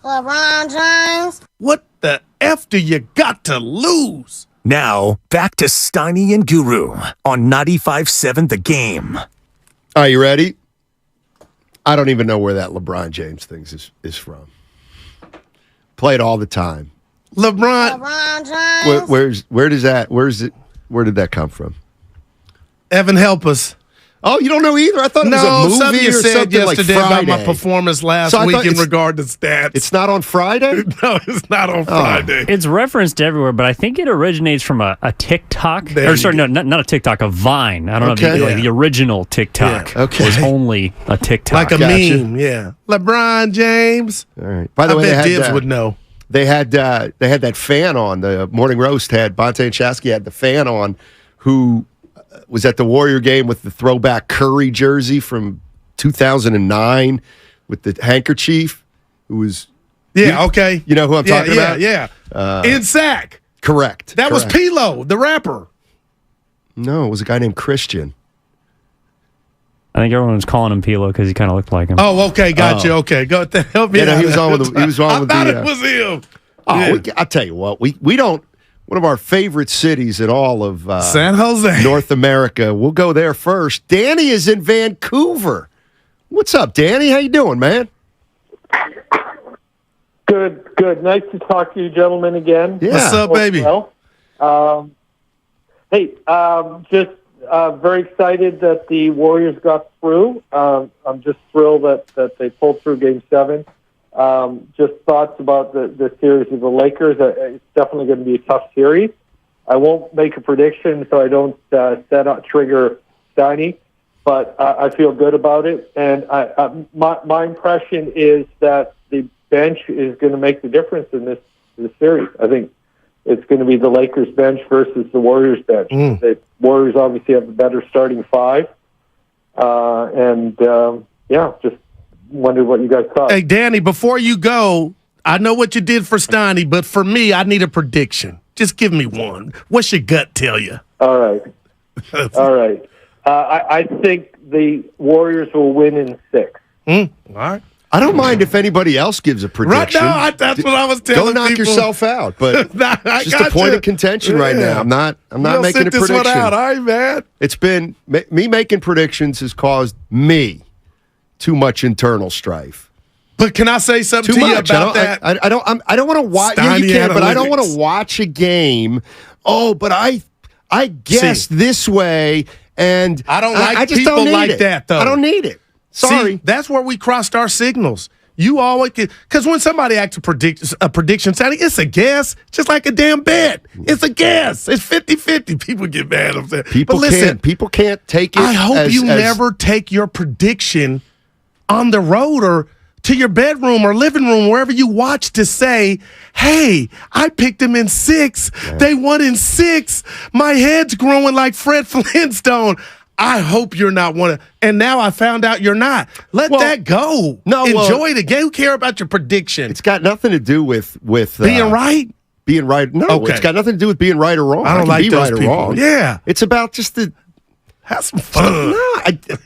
LeBron James. What the F do you got to lose? Now, back to Steiny and Guru on 95.7 The Game. Are you ready? I don't even know where that LeBron James thing is from. Play it all the time. LeBron James. Where did that come from? Evan, help us. Oh, you don't know either? I thought it was a movie something you or said something yesterday like about my performance last week in regard to stats. It's not on Friday? No, it's not on Friday. It's referenced everywhere, but I think it originates from a TikTok. Not a TikTok, a Vine. I don't know if like the original TikTok was only a TikTok. Like a meme, yeah. LeBron James. All right. By the way, Dibs would know. They had that fan on. The Morning Roast had Bonte and Shasky had the fan on who was at the Warrior game with the throwback Curry jersey from 2009 with the handkerchief. Who was okay. You know who I'm talking about? Yeah. In Sack. Correct. That was P-Lo, the rapper. No, it was a guy named Christian. I think everyone was calling him Pilo because he kind of looked like him. Oh, okay, gotcha. Okay, go help me. He was on with the. He was on with I thought the. it was him. Oh, I'll tell you what. We don't. One of our favorite cities in all of San Jose, North America. We'll go there first. Danny is in Vancouver. What's up, Danny? How you doing, man? Good. Nice to talk to you, gentlemen, again. Yeah. What's up, baby? Well, hey, just very excited that the Warriors got through. I'm just thrilled that they pulled through Game 7. Just thoughts about the series of the Lakers. It's definitely going to be a tough series. I won't make a prediction, so I don't trigger Steiny, but I feel good about it. And my impression is that the bench is going to make the difference in this series. I think it's going to be the Lakers bench versus the Warriors bench. The Warriors obviously have the better starting five. Just wondered what you guys thought. Hey, Danny, before you go, I know what you did for Steiny, but for me, I need a prediction. Just give me one. What's your gut tell you? All right. I think the Warriors will win in 6. All right. I don't mind if anybody else gives a prediction. Right now, that's what I was telling people. Don't knock yourself out, but it's just a point of contention right now. I'm not making a prediction. This one out. All right, man. It's been me making predictions has caused me too much internal strife. But can I say something to you about that? I don't want to watch. Yeah, you can, but I don't want to watch a game. Oh, but I guessed this way, and I don't like I just people don't need like it. that, though. I don't need it. Sorry. See, that's where we crossed our signals. You always because when somebody asks a prediction, Sonny, it's a guess, just like a damn bet. It's a guess. It's 50-50. People get mad upset. People can't take it. I hope you never take your prediction on the road or to your bedroom or living room, wherever you watch, to say, hey, I picked them in 6. Yeah. They won in 6. My head's growing like Fred Flintstone. I hope you're not one of, and now I found out you're not. Let that go. No, enjoy the game. Who care about your prediction? It's got nothing to do with being right. Being right. No, It's got nothing to do with being right or wrong. I don't like be those right people. Or wrong. Yeah, it's about just have some fun.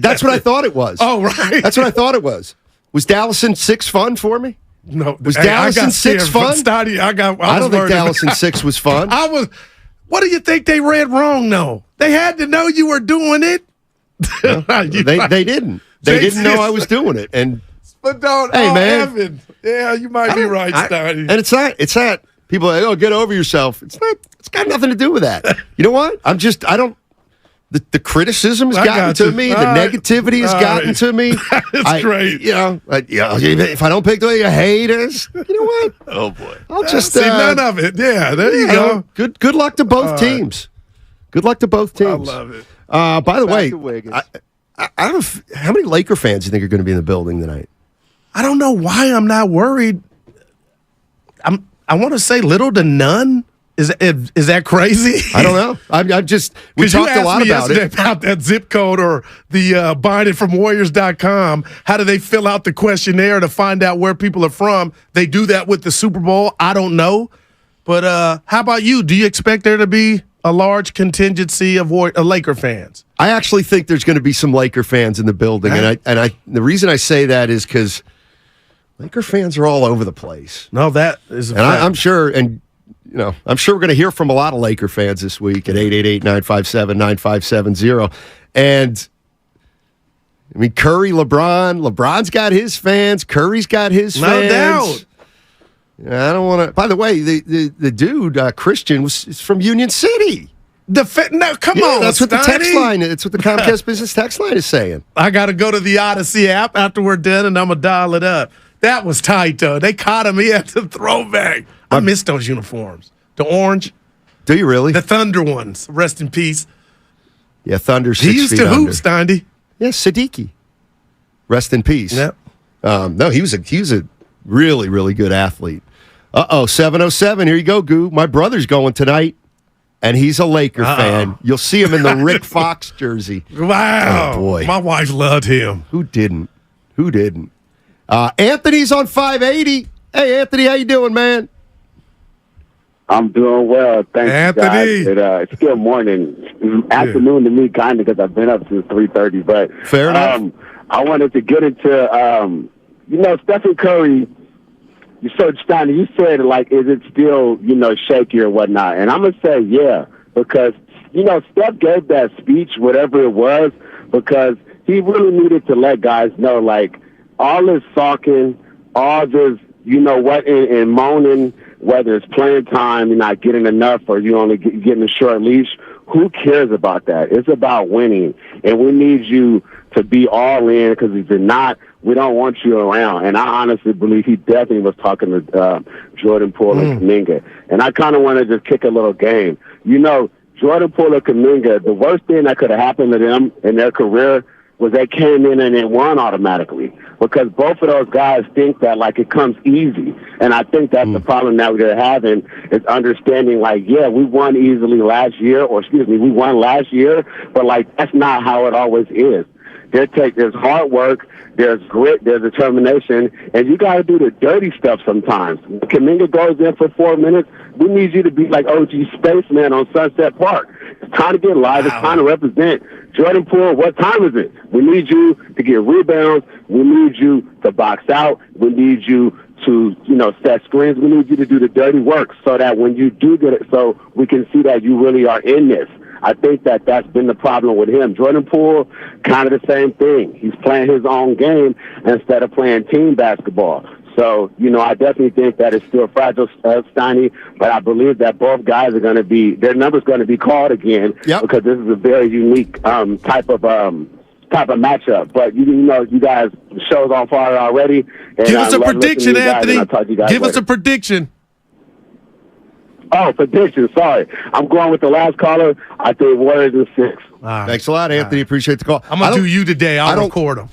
That's what I thought it was. Oh, right. That's what I thought it was. Was Dallas in 6 fun for me? No. Was Dallas in 6 fun? I don't think Dallas in 6 was fun. What do you think they read wrong? No, they had to know you were doing it. No, they didn't. They didn't know I was doing it. And but don't. Hey, man. Evan. Yeah, you might be right, Steiny. And it's not. People are like, oh, get over yourself. It's not. It's got nothing to do with that. You know what? I don't. The criticism has gotten to me. The negativity has gotten to me. It's great. If I don't pick the way you hate us, you know what? Oh boy, I'll just see none of it. Yeah, there you go. Good luck to both teams. Good luck to both teams. I love it. By the way, how many Laker fans do you think are going to be in the building tonight? I don't know why I'm not worried. I want to say little to none. Is that crazy? I don't know. I'm just we talked a lot about it. About that zip code or the buying it from Warriors.com. How do they fill out the questionnaire to find out where people are from? They do that with the Super Bowl. I don't know. But how about you? Do you expect there to be a large contingency of Laker fans? I actually think there's going to be some Laker fans in the building, and the reason I say that is because Laker fans are all over the place. No, that is, I'm sure, and I'm sure we're going to hear from a lot of Laker fans this week at 888-957-9570. And I mean, Curry, LeBron's got his fans. Curry's got his fans. No doubt. I don't want to. By the way, the dude Christian is from Union City. Come on, that's what the text Steiny. line. It's what the Comcast Business text line is saying. I got to go to the Odyssey app after we're done, and I'm gonna dial it up. That was tight, though. They caught him. He had the throwback. I miss those uniforms. The orange. Do you really? The Thunder ones. Rest in peace. Yeah, Thunder. He used to hoop, Steiny. Yeah, Siddiqui. Rest in peace. Yep. No, he was a really, really good athlete. 707. Here you go, Goo. My brother's going tonight, and he's a Laker fan. You'll see him in the Rick Fox jersey. Wow. Oh, boy. My wife loved him. Who didn't? Anthony's on 580. Hey, Anthony, how you doing, man? I'm doing well. Thanks, Anthony. guys. It's still morning. It's afternoon to me, kind of, because I've been up since 3:30. But fair enough. I wanted to get into, Stephen Curry. So, Steiner, you said, is it still, shaky or whatnot? And I'm going to say, yeah, because, Steph gave that speech, whatever it was, because he really needed to let guys know, all this sulking, all this, and moaning, whether it's playing time, you're not getting enough, or you only getting a short leash. Who cares about that? It's about winning, and we need you to be all in, because if you're not, we don't want you around. And I honestly believe he definitely was talking to Jordan Poole and Kuminga. And I kind of want to just kick a little game. Jordan Poole and Kuminga, the worst thing that could have happened to them in their career was they came in and they won automatically, because both of those guys think that it comes easy. And I think that's the problem that we're having, is understanding we won easily last year, we won last year, but that's not how it always is. There's hard work, there's grit, there's determination, and you got to do the dirty stuff sometimes. When Kuminga goes in for 4 minutes, we need you to be like OG Spaceman on Sunset Park. It's time to get live. It's time to represent. Jordan Poole, what time is it? We need you to get rebounds. We need you to box out. We need you to, set screens. We need you to do the dirty work, so that when you do get it, so we can see that you really are in this. I think that's been the problem with him. Jordan Poole, kind of the same thing. He's playing his own game instead of playing team basketball. So, I definitely think that it's still fragile, Steiny, but I believe that both guys are going to their number's going to be called again, because this is a very unique type of matchup. But, you guys, the show's on fire already. And give us a prediction, Anthony. Give us a prediction. Oh, prediction. Sorry. I'm going with the last caller. I think Warriors in 6. Thanks a lot, Anthony. Appreciate the call. I'm going to do you today. I'll record them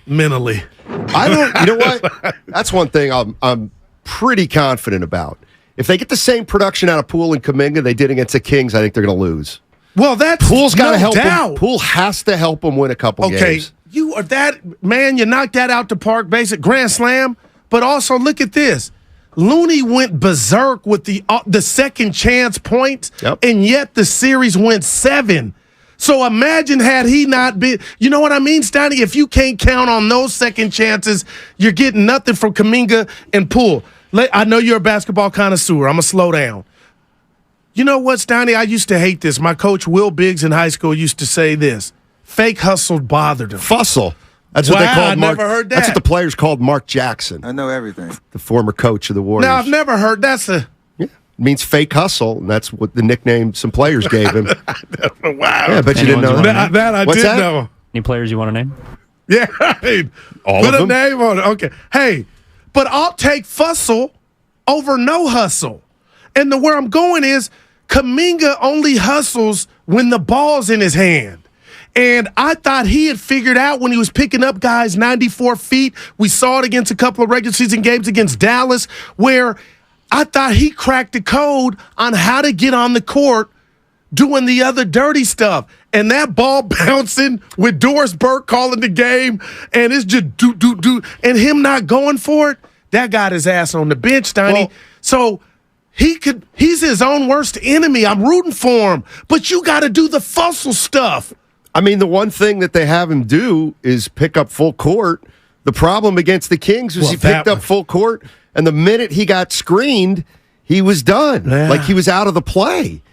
mentally. You know what? That's one thing I'm pretty confident about. If they get the same production out of Poole and Kuminga they did against the Kings, I think they're going to lose. Well, that's Poole's got to no help doubt. him. Poole has to help him win a couple games. You are that, man, you knocked that out the park, basic grand slam. But also, look at this. Looney went berserk with the second chance points, and yet the series went 7. So imagine had he not been, you know what I mean, Steiny? If you can't count on those second chances, you're getting nothing from Kuminga and Poole. I know you're a basketball connoisseur. I'm going to slow down. You know what, Steiny? I used to hate this. My coach, Will Biggs, in high school used to say this. Fake hustle bothered him. Fussle. That's what they called Mark. I never heard that. That's what the players called Mark Jackson. I know everything. The former coach of the Warriors. Now, I've never heard it means fake hustle, and that's what the nickname some players gave him. Wow. Yeah, I bet you didn't know that. That I did know. Any players you want to name? Yeah, right. All Put of a them? name on it. Okay. Hey, but I'll take fussle over no hustle. And where I'm going is Kuminga only hustles when the ball's in his hand. And I thought he had figured out when he was picking up guys 94 feet. We saw it against a couple of regular season games against Dallas, where I thought he cracked the code on how to get on the court doing the other dirty stuff. And that ball bouncing with Doris Burke calling the game, and it's just do, and him not going for it, that got his ass on the bench, Steiny. So He's his own worst enemy. I'm rooting for him, but you got to do the fossil stuff. I mean, the one thing that they have him do is pick up full court. The problem against the Kings was he picked up full court, and the minute he got screened, he was done. Yeah. Like he was out of the play.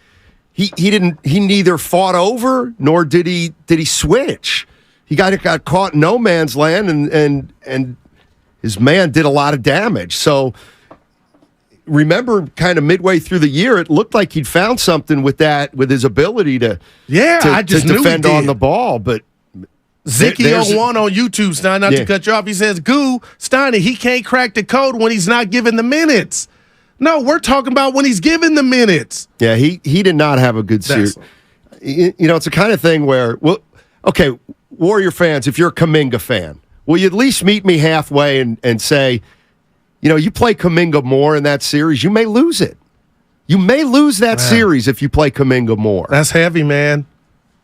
He neither fought over nor did he switch. He got caught in no man's land, and his man did a lot of damage. So remember, kind of midway through the year, it looked like he'd found something with his ability to defend on the ball. But Ziki01 on YouTube, Stein, not to cut you off, he says, Steiny, he can't crack the code when he's not given the minutes. No, we're talking about when he's given the minutes. Yeah, he did not have a good series. It's the kind of thing where, okay, Warrior fans, if you're a Kuminga fan, will you at least meet me halfway and say, you play Kuminga more in that series, you may lose it. You may lose that series if you play Kuminga more. That's heavy, man.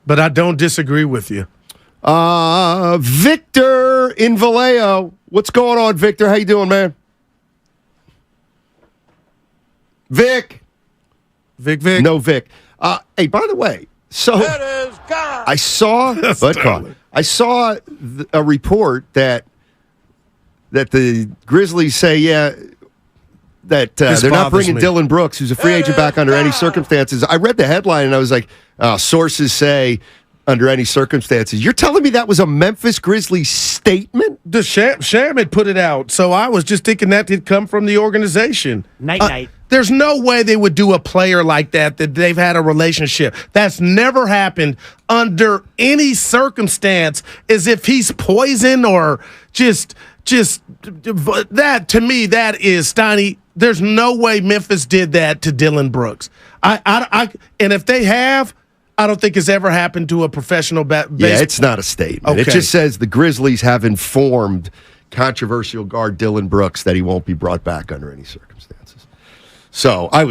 But I don't disagree with you. Victor in Vallejo. What's going on, Victor? How you doing, man? Vic. No Vic. Hey, by the way, so I saw a report that the Grizzlies say, that they're not bringing Dylan Brooks, who's a free agent, back under any circumstances. I read the headline and I was like, sources say under any circumstances. You're telling me that was a Memphis Grizzlies statement? The Sham had put it out, so I was just thinking that did come from the organization. Night. There's no way they would do a player like that they've had a relationship. That's never happened under any circumstance, as if he's poison or just that. To me, that is, Steiny, there's no way Memphis did that to Dylan Brooks. And if they have, I don't think it's ever happened to a professional baseball. Yeah, it's not a statement. Okay. It just says the Grizzlies have informed controversial guard Dylan Brooks that he won't be brought back under any circumstances. So I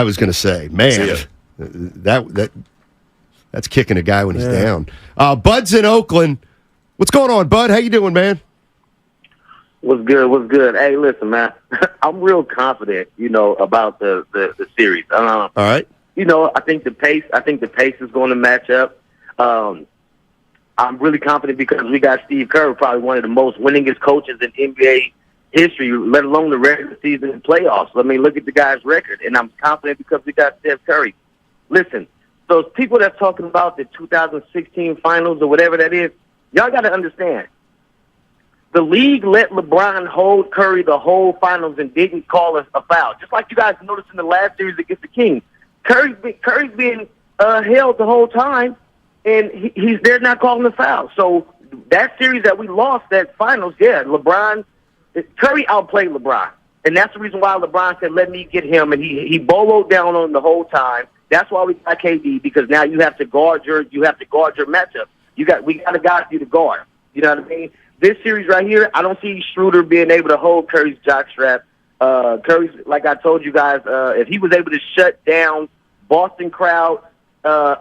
was going to say, man, that's kicking a guy when he's down. Bud's in Oakland. What's going on, Bud? How you doing, man? What's good? Hey, listen, man. I'm real confident, about the series. All right. I think the pace is going to match up. I'm really confident because we got Steve Kerr, probably one of the most winningest coaches in NBA history, let alone the regular season and playoffs. I mean, look at the guy's record, and I'm confident because we got Steph Curry. Listen, those people that's talking about the 2016 finals or whatever that is, y'all got to understand. The league let LeBron hold Curry the whole finals and didn't call us a foul. Just like you guys noticed in the last series against the Kings. Curry's being held the whole time, and he's there not calling the foul. So that series that we lost, that finals, Curry outplayed LeBron. And that's the reason why LeBron said, let me get him, and he boloed down on him the whole time. That's why we got KD, because now you have to guard your matchup. We got a guy for you to guard. You know what I mean? This series right here, I don't see Schroeder being able to hold Curry's jockstrap. Curry's, like I told you guys, if he was able to shut down Boston crowd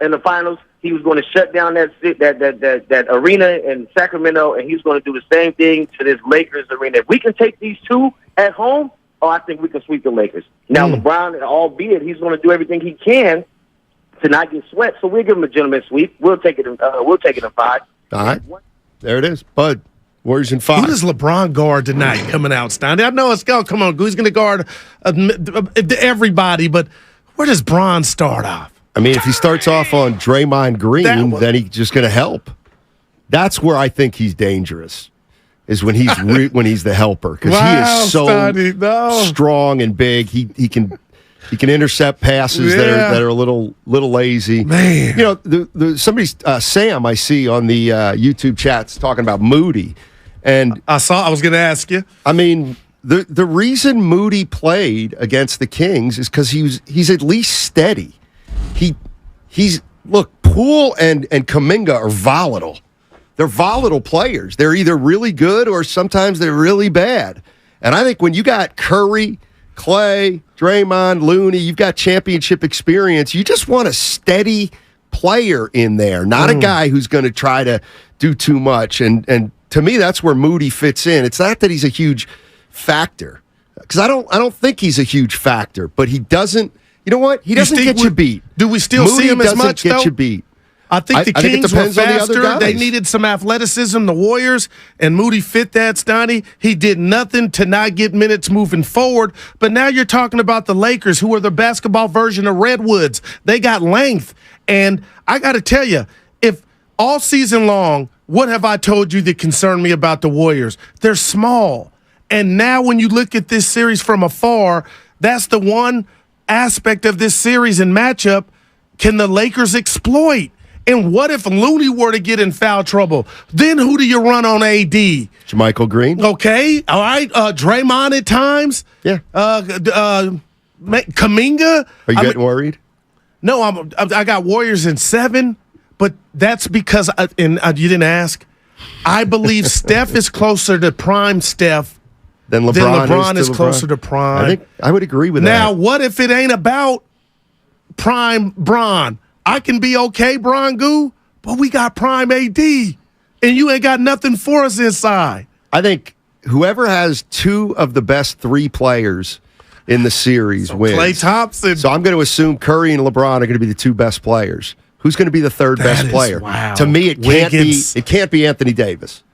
in the finals, he was going to shut down that arena in Sacramento, and he's going to do the same thing to this Lakers arena. If we can take these two at home, I think we can sweep the Lakers. Now, LeBron, albeit he's going to do everything he can to not get swept, so we'll give him a gentleman's sweep. We'll take it in 5. All right. There it is. Bud, Warriors in 5. Who does LeBron guard tonight coming out, Stein? I know it's going. Come on, who's going to guard everybody, but where does Bron start off? I mean, if he starts off on Draymond Green, then he's just going to help. That's where I think he's dangerous, is when he's when he's the helper, because he is so strong and big. He can intercept passes that are a little lazy. Man, somebody Sam I see on the YouTube chats talking about Moody, and I was going to ask you. I mean, the reason Moody played against the Kings is because he's at least steady. Poole and Kuminga are volatile. They're volatile players. They're either really good or sometimes they're really bad. And I think when you got Curry, Clay, Draymond, Looney, you've got championship experience, you just want a steady player in there, not a guy who's going to try to do too much. And to me, that's where Moody fits in. It's not that he's a huge factor. because I don't think he's a huge factor, but he doesn't. You know what? He doesn't get you beat. Do we still see him as much, get though? you beat. I think the Kings were faster. The they needed some athleticism, the Warriors, and Moody fit that, Stoney. He did nothing to not get minutes moving forward. But now you're talking about the Lakers, who are the basketball version of Redwoods. They got length. And I got to tell you, if all season long, what have I told you that concerned me about the Warriors? They're small. And now when you look at this series from afar, that's the one aspect of this series and matchup can the Lakers exploit. And what if Looney were to get in foul trouble? Then who do you run on AD? Jermichael Green. Okay. All right. Draymond at times. Yeah. Kaminga. Are you getting worried? No, I got Warriors in 7, but that's because, you didn't ask, I believe Steph is closer to prime Steph than LeBron is closer to prime. I think I would agree with that. Now, what if it ain't about prime Bron? I can be okay, Bron Goo, but we got prime AD, and you ain't got nothing for us inside. I think whoever has 2 of the best 3 players in the series wins. Klay Thompson. So I'm going to assume Curry and LeBron are going to be the 2 best players. Who's going to be the 3rd best player? Wow. To me, it can't be Anthony Davis.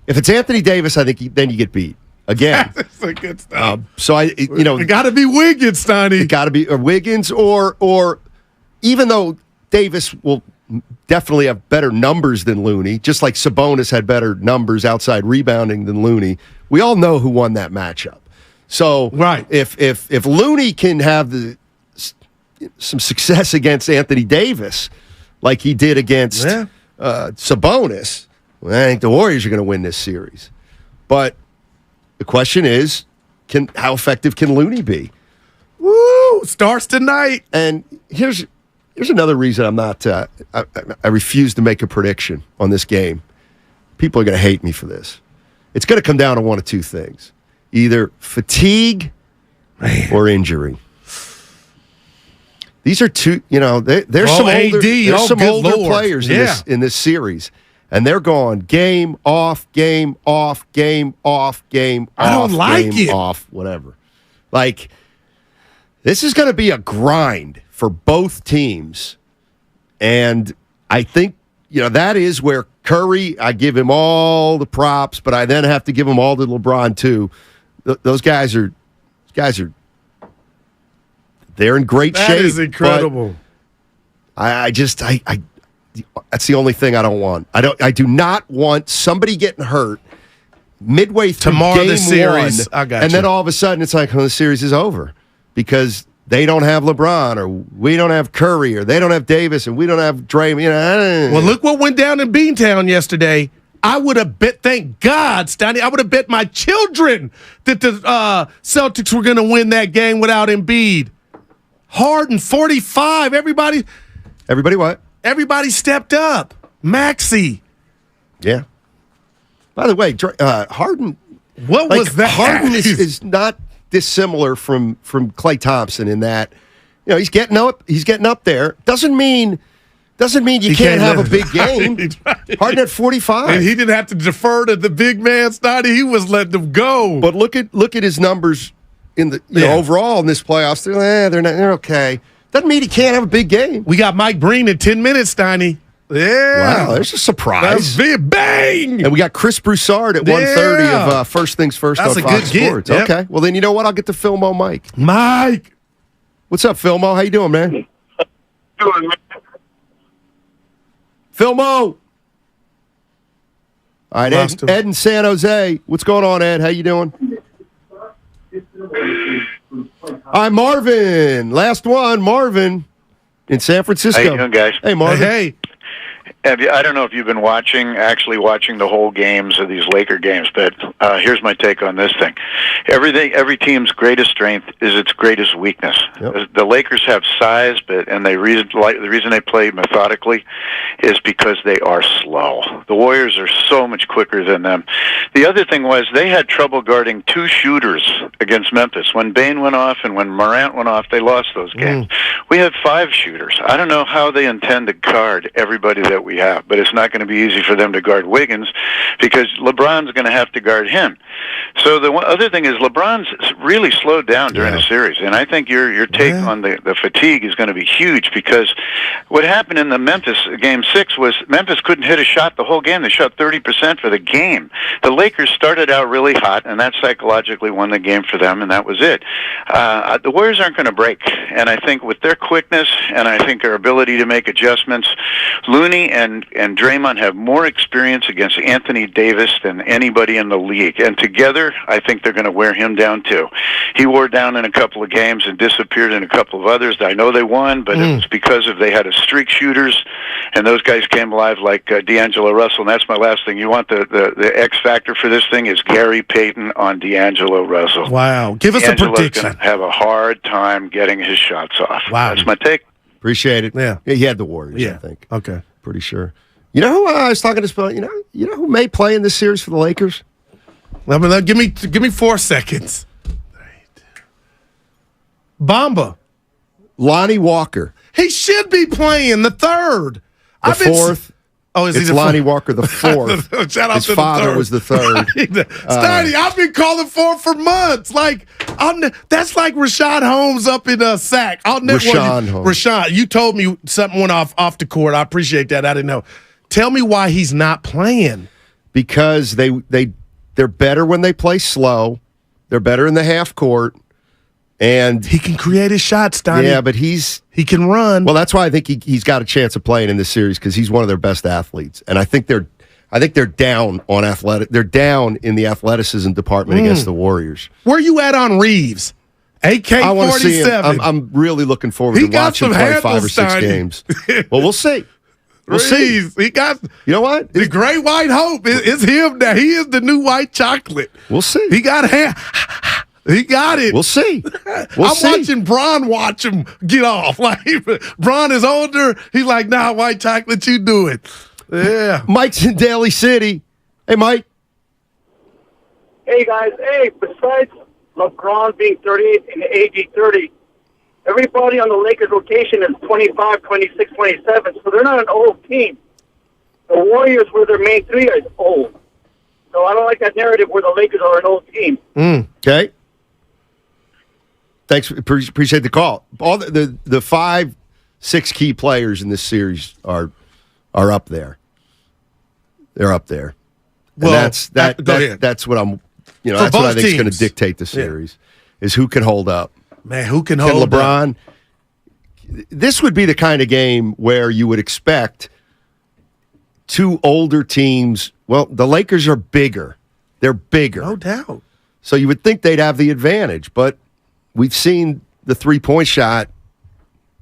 If it's Anthony Davis, I think then you get beat again. That's a good stuff. It got to be Wiggins, Stoney. It got to be Wiggins or even though Davis will definitely have better numbers than Looney, just like Sabonis had better numbers outside rebounding than Looney. We all know who won that matchup. So if Looney can have some success against Anthony Davis, like he did against Sabonis, well, I think the Warriors are going to win this series. But the question is, how effective can Looney be? Woo! Starts tonight. And here's another reason I'm not. I refuse to make a prediction on this game. People are going to hate me for this. It's going to come down to one of 2 things: either fatigue or injury. These are 2. There's some older players in this series, and they're going game off, game off, game off, game off. I don't like game it. Off, whatever. Like, this is going to be a grind for both teams. And I think, that is where Curry, I give him all the props, but I then have to give him all to LeBron too. Those guys are they're in great shape. That is incredible. I that's the only thing I don't want. I do not want somebody getting hurt midway through game the series. One, and then all of a sudden it's like, the series is over because they don't have LeBron, or we don't have Curry, or they don't have Davis, and we don't have Draymond. Well, look what went down in Beantown yesterday. I would have bet, thank God, Stoney, I would have bet my children that the Celtics were going to win that game without Embiid. Harden, 45. Everybody what? Everybody stepped up. Maxey. Yeah. By the way, Harden. What was that? Harden is not dissimilar from Klay Thompson in that, he's getting up there. Doesn't mean you can't have a big game. Right. Harden at 45, and he didn't have to defer to the big man. Stoney, he was letting them go. But look at his numbers in the overall in this playoffs. They're okay. Doesn't mean he can't have a big game. We got Mike Breen in 10 minutes, Stoney. Yeah. Wow, there's a surprise. That's big bang. And we got Chris Broussard at 1:30 of First Things First That's on a Fox good Sports. Yep. Okay. Well, then you know what? I'll get to Filmo Mike. Mike. What's up, Filmo? How you doing, man? Doing, man. Filmo. All right, Ed in San Jose. What's going on, Ed? How you doing? All right, Marvin. Last one, Marvin in San Francisco. How you doing, guys? Hey, Marvin. Hey. I don't know if you've been actually watching the whole games of these Laker games, but here's my take on this thing. Every team's greatest strength is its greatest weakness. Yep. The Lakers have size, and the reason they play methodically is because they are slow. The Warriors are so much quicker than them. The other thing was they had trouble guarding 2 shooters against Memphis. When Bane went off and when Morant went off, they lost those games. We had 5 shooters. I don't know how they intend to guard everybody that we have. But it's not going to be easy for them to guard Wiggins because LeBron's going to have to guard him. So the other thing is LeBron's really slowed down during the series, and I think your take on the fatigue is going to be huge because what happened in the Memphis Game 6 was Memphis couldn't hit a shot the whole game. They shot 30% for the game. The Lakers started out really hot, and that psychologically won the game for them, and that was it. The Warriors aren't going to break, and I think with their quickness and I think their ability to make adjustments, Looney and Draymond have more experience against Anthony Davis than anybody in the league, and together I think they're going to wear him down too. He wore down in a couple of games and disappeared in a couple of others. I know they won, but it was because they had a streak shooters, and those guys came alive like D'Angelo Russell. And that's my last thing. You want the X factor for this thing is Gary Payton on D'Angelo Russell. Wow. Give us a prediction. Going to have a hard time getting his shots off. Wow. That's my take. Appreciate it. Yeah. He had the Warriors, I think. Okay. Pretty sure. You know who I was talking to? You know who may play in this series for the Lakers? Give me 4 seconds. Bamba. Lonnie Walker. He should be playing the third. The fourth. Oh, is he it's the Lonnie fourth? Walker the fourth. Shout out His to father the third. was the third. Steiny, I've been calling for months. Like that's like Rashad Holmes up in a sack. Rashad, you told me something went off the court. I appreciate that. I didn't know. Tell me why he's not playing. Because they're better when they play slow. They're better in the half court. And he can create his shots, Donnie. Yeah, but he can run. Well, that's why I think he's got a chance of playing in this series because he's one of their best athletes. And I think they're down on athletic. They're down in the athleticism department against the Warriors. Where you at on Reeves? AK-47. I want to see him. I'm really looking forward to watching him play 5 or 6 games. Well, we'll see. We'll see. He got. You know what? The Great White Hope is him now. He is the new white chocolate. We'll see. He got hair. He got it. We'll see. Watching Bron watch him get off. Like Bron is older. He's like, nah, white chocolate, you do it. Yeah. Mike's in Daly City. Hey, Mike. Hey, guys. Hey, besides LeBron being 38 and AD 30, everybody on the Lakers rotation is 25, 26, 27, so they're not an old team. The Warriors, where their main three is old. So I don't like that narrative where the Lakers are an old team. Okay. Thanks. Appreciate the call. All the 5, 6 key players in this series are up there. They're up there. And Well, that's what I'm. That's what I think is going to dictate the series is who can hold up. Man, who can hold up? LeBron. This would be the kind of game where you would expect 2 older teams. Well, the Lakers are bigger. They're bigger. No doubt. So you would think they'd have the advantage, but we've seen the 3-point shot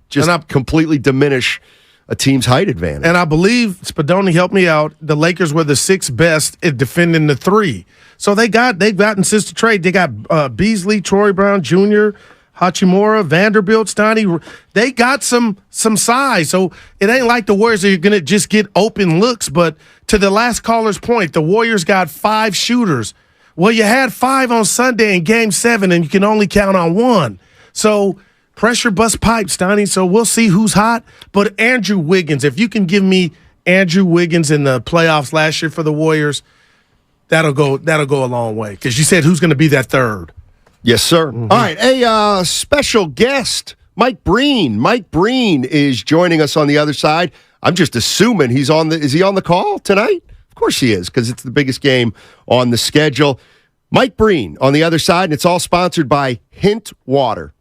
just completely diminish a team's height advantage. And I believe, Spadoni, help me out, the Lakers were the 6th best at defending the 3. So they've gotten since the trade, they got Beasley, Troy Brown Jr., Hachimura, Vanderbilt, Steiny. They got some size. So it ain't like the Warriors are going to just get open looks. But to the last caller's point, the Warriors got 5 shooters. Well, you had 5 on Sunday in Game 7, and you can only count on 1. So pressure bust pipes, Steiny. So we'll see who's hot. But Andrew Wiggins, if you can give me Andrew Wiggins in the playoffs last year for the Warriors, that'll go a long way. Because you said who's going to be that third. Yes, sir. All right, a special guest, Mike Breen. Mike Breen is joining us on the other side. I'm just assuming is he on the call tonight? Of course he is, because it's the biggest game on the schedule. Mike Breen on the other side, and it's all sponsored by Hint Water.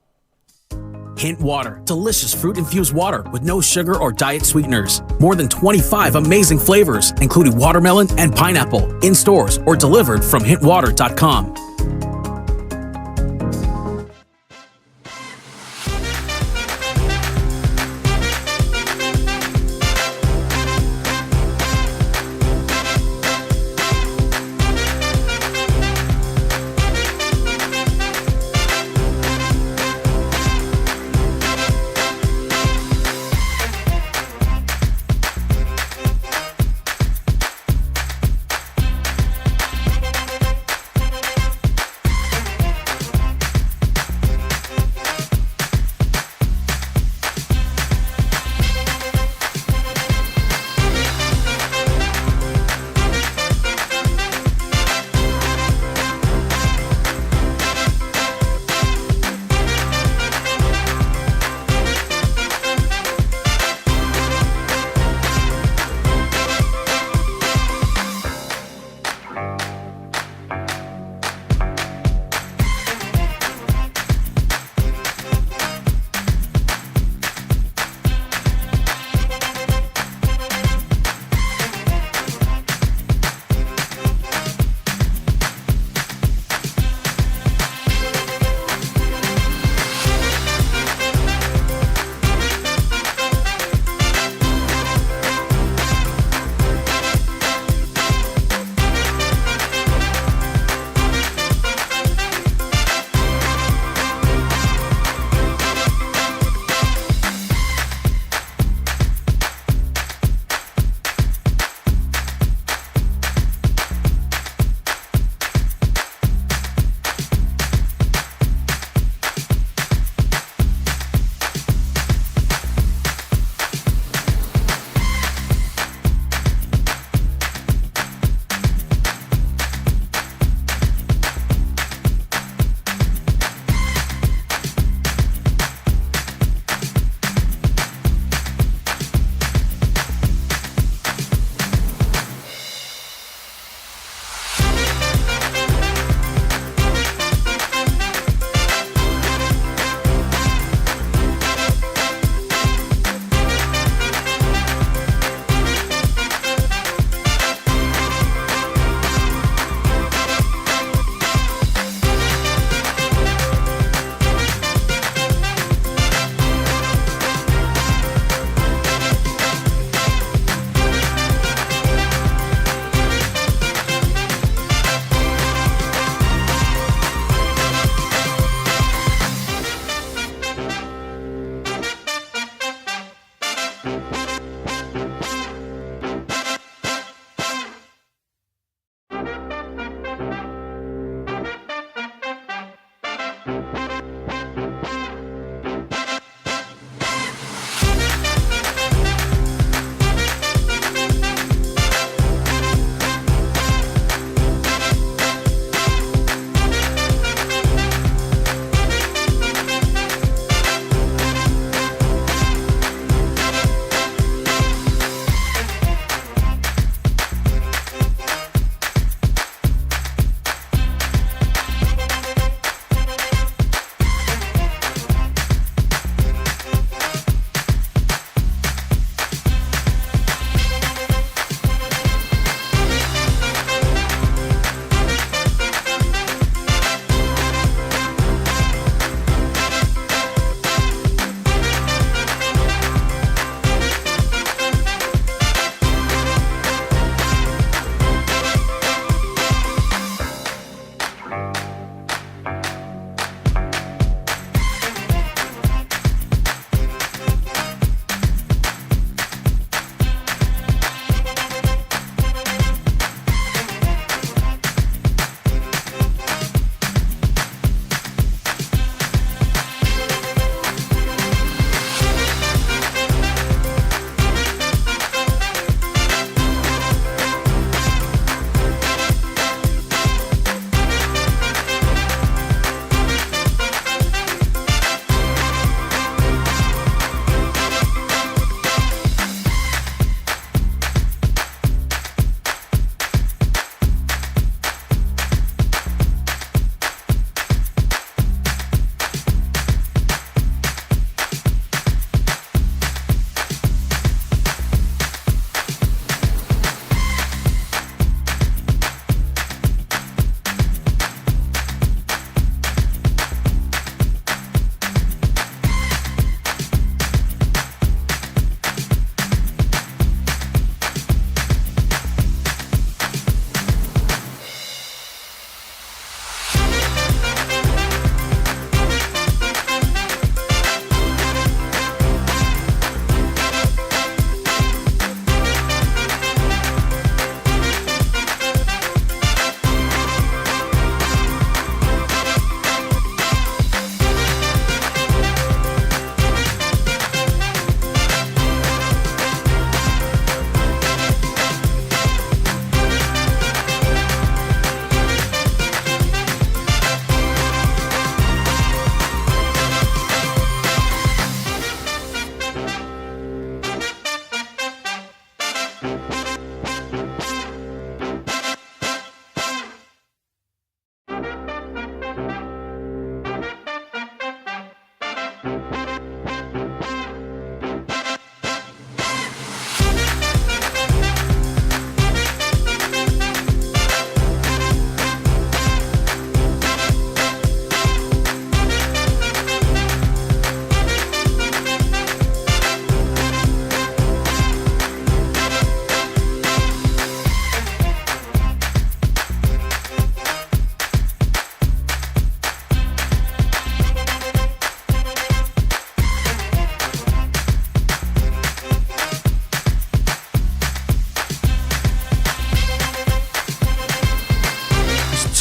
Hint Water, delicious fruit-infused water with no sugar or diet sweeteners. More than 25 amazing flavors, including watermelon and pineapple, in stores or delivered from hintwater.com.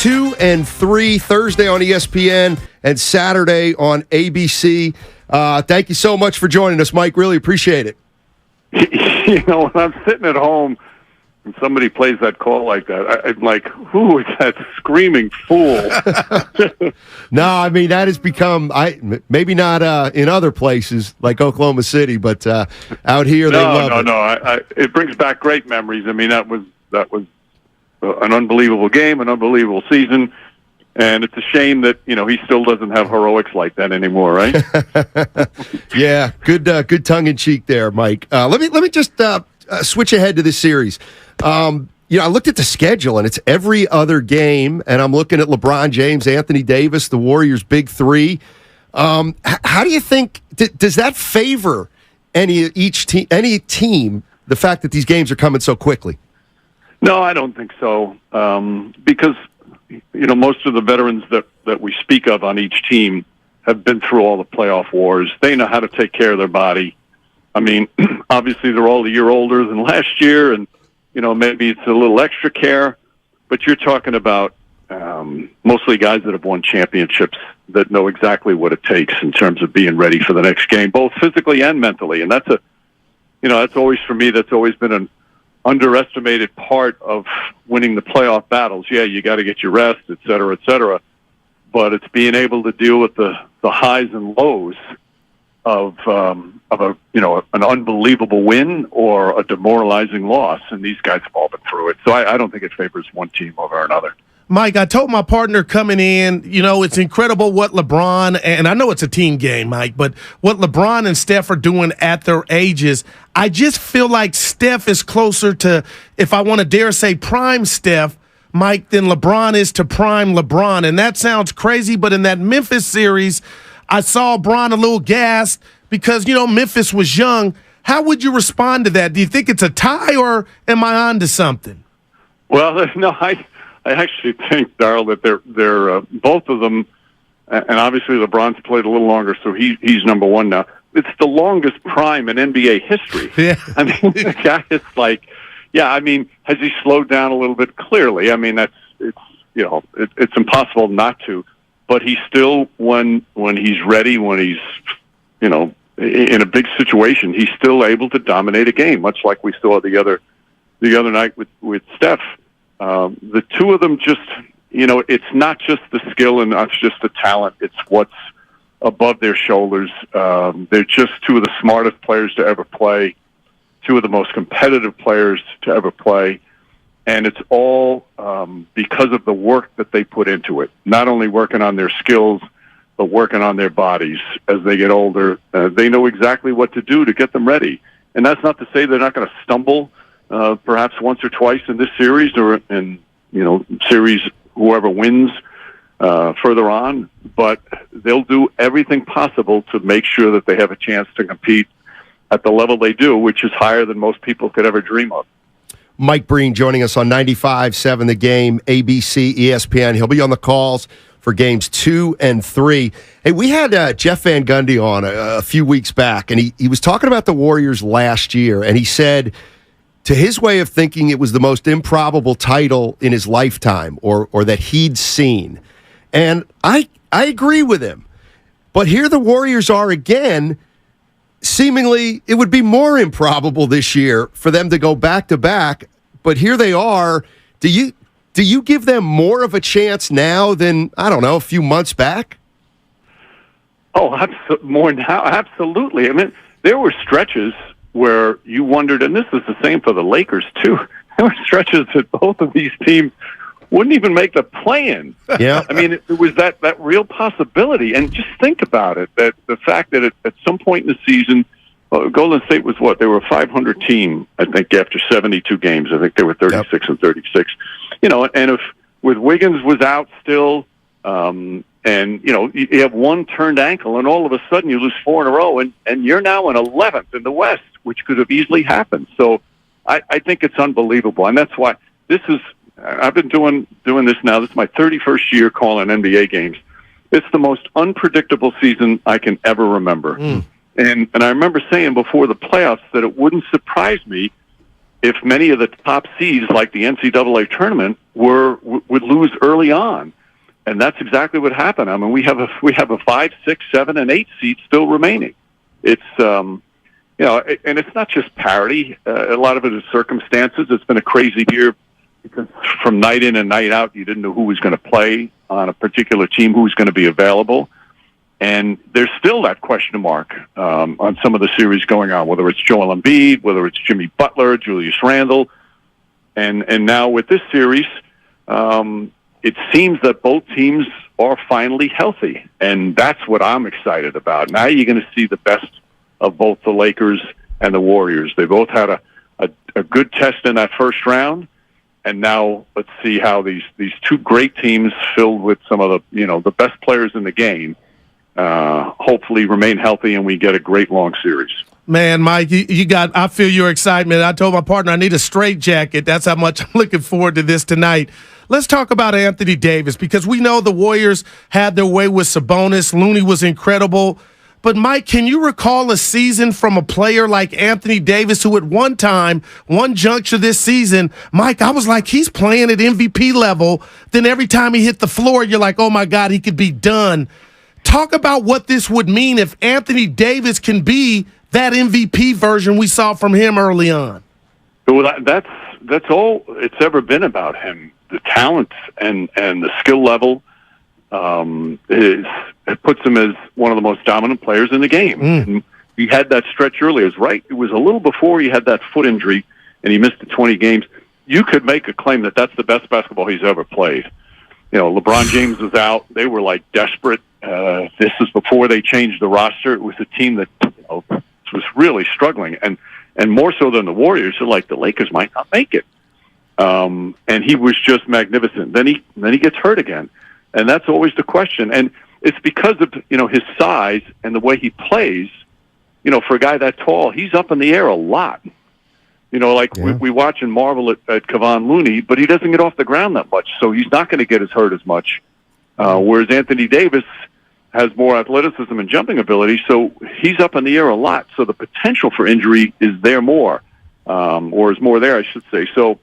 2 and 3 Thursday on ESPN and Saturday on ABC. Thank you so much for joining us, Mike. Really appreciate it. You know, when I'm sitting at home and somebody plays that call like that, I'm like, who is that screaming fool? No, I mean, that has become, maybe not in other places like Oklahoma City, but out here they love it. No. It brings back great memories. I mean, that was an unbelievable game, an unbelievable season. And it's a shame that, you know, he still doesn't have heroics like that anymore, right? Yeah, good tongue-in-cheek there, Mike. Let me just switch ahead to this series. I looked at the schedule, and it's every other game, and I'm looking at LeBron James, Anthony Davis, the Warriors' big three. How do you think, does that favor any team, the fact that these games are coming so quickly? No, I don't think so, because most of the veterans that we speak of on each team have been through all the playoff wars. They know how to take care of their body. I mean, obviously they're all a year older than last year, and maybe it's a little extra care, but you're talking about mostly guys that have won championships that know exactly what it takes in terms of being ready for the next game, both physically and mentally. And that's always, for me, that's always been an underestimated part of winning the playoff battles. Yeah, you got to get your rest, et cetera, but it's being able to deal with the highs and lows of an unbelievable win or a demoralizing loss, and these guys have all been through it. So I don't think it favors one team over another. Mike, I told my partner coming in, it's incredible what LeBron, and I know it's a team game, Mike, but what LeBron and Steph are doing at their ages. I just feel like Steph is closer to, if I want to dare say, prime Steph, Mike, than LeBron is to prime LeBron. And that sounds crazy, but in that Memphis series, I saw LeBron a little gassed because, Memphis was young. How would you respond to that? Do you think it's a tie, or am I on to something? Well, no, I actually think, Darryl, that they're both of them, and obviously LeBron's played a little longer, so he's number one now. It's the longest prime in NBA history. Yeah. I mean, the guy is like, has he slowed down a little bit? Clearly. I mean, it's impossible not to, but he's still, when he's ready, when he's, in a big situation, he's still able to dominate a game, much like we saw the other night with Steph. The two of them just, it's not just the skill and not just the talent. It's what's above their shoulders. They're just two of the smartest players to ever play, two of the most competitive players to ever play. And it's all because of the work that they put into it, not only working on their skills, but working on their bodies as they get older. They know exactly what to do to get them ready. And that's not to say they're not going to stumble perhaps once or twice in this series or in, series whoever wins further on. But they'll do everything possible to make sure that they have a chance to compete at the level they do, which is higher than most people could ever dream of. Mike Breen joining us on 95.7 The Game, ABC, ESPN. He'll be on the calls for games 2 and 3. Hey, we had Jeff Van Gundy on a few weeks back, and he was talking about the Warriors last year, and he said, to his way of thinking, it was the most improbable title in his lifetime or that he'd seen. And I agree with him. But here the Warriors are again. Seemingly, it would be more improbable this year for them to go back-to-back, but here they are. Do you give them more of a chance now than, I don't know, a few months back? Oh, more now? Absolutely. I mean, there were stretches where you wondered, and this is the same for the Lakers, too. There were stretches that both of these teams wouldn't even make the play-in. Yeah. I mean, it was that real possibility. And just think about it, that the fact that at some point in the season, Golden State was what? They were a 500 team, I think, after 72 games. I think they were 36 and 36. And if with Wiggins was out still, and, you have one turned ankle, and all of a sudden you lose 4 in a row, and you're now in 11th in the West, which could have easily happened. So I think it's unbelievable. And that's why I've been doing this now. This is my 31st year calling NBA games. It's the most unpredictable season I can ever remember. And I remember saying before the playoffs that it wouldn't surprise me if many of the top seeds, like the NCAA tournament, would lose early on. And that's exactly what happened. I mean, we have a 5, 6, 7, and 8 seed still remaining. It's and it's not just parity. A lot of it is circumstances. It's been a crazy year because from night in and night out, you didn't know who was going to play on a particular team, who was going to be available. And there's still that question mark on some of the series going on, whether it's Joel Embiid, whether it's Jimmy Butler, Julius Randle. And now with this series, it seems that both teams are finally healthy. And that's what I'm excited about. Now you're going to see the best of both the Lakers and the Warriors. They both had a good test in that first round. And now let's see how these two great teams filled with some of the best players in the game hopefully remain healthy and we get a great long series. Man, Mike, I feel your excitement. I told my partner I need a straight jacket. That's how much I'm looking forward to this tonight. Let's talk about Anthony Davis, because we know the Warriors had their way with Sabonis. Looney was incredible. But, Mike, can you recall a season from a player like Anthony Davis who at one juncture this season, Mike, I was like, he's playing at MVP level. Then every time he hit the floor, you're like, oh, my God, he could be done. Talk about what this would mean if Anthony Davis can be that MVP version we saw from him early on. Well, that's all it's ever been about him. The talent and the skill level it puts him as one of the most dominant players in the game. And he had that stretch earlier. It was a little before he had that foot injury and he missed the 20 games. You could make a claim that that's the best basketball he's ever played. You know, LeBron James was out. They were like desperate. This is before they changed the roster. It was a team that was really struggling, and more so than the Warriors. So like the Lakers might not make it. And he was just magnificent. Then he gets hurt again, and that's always the question. And it's because of his size and the way he plays. For a guy that tall, he's up in the air a lot. We watch and marvel at Kevon Looney, but he doesn't get off the ground that much, so he's not going to get as hurt as much. Whereas Anthony Davis has more athleticism and jumping ability, so he's up in the air a lot. So the potential for injury is there more, or is more there, I should say. So,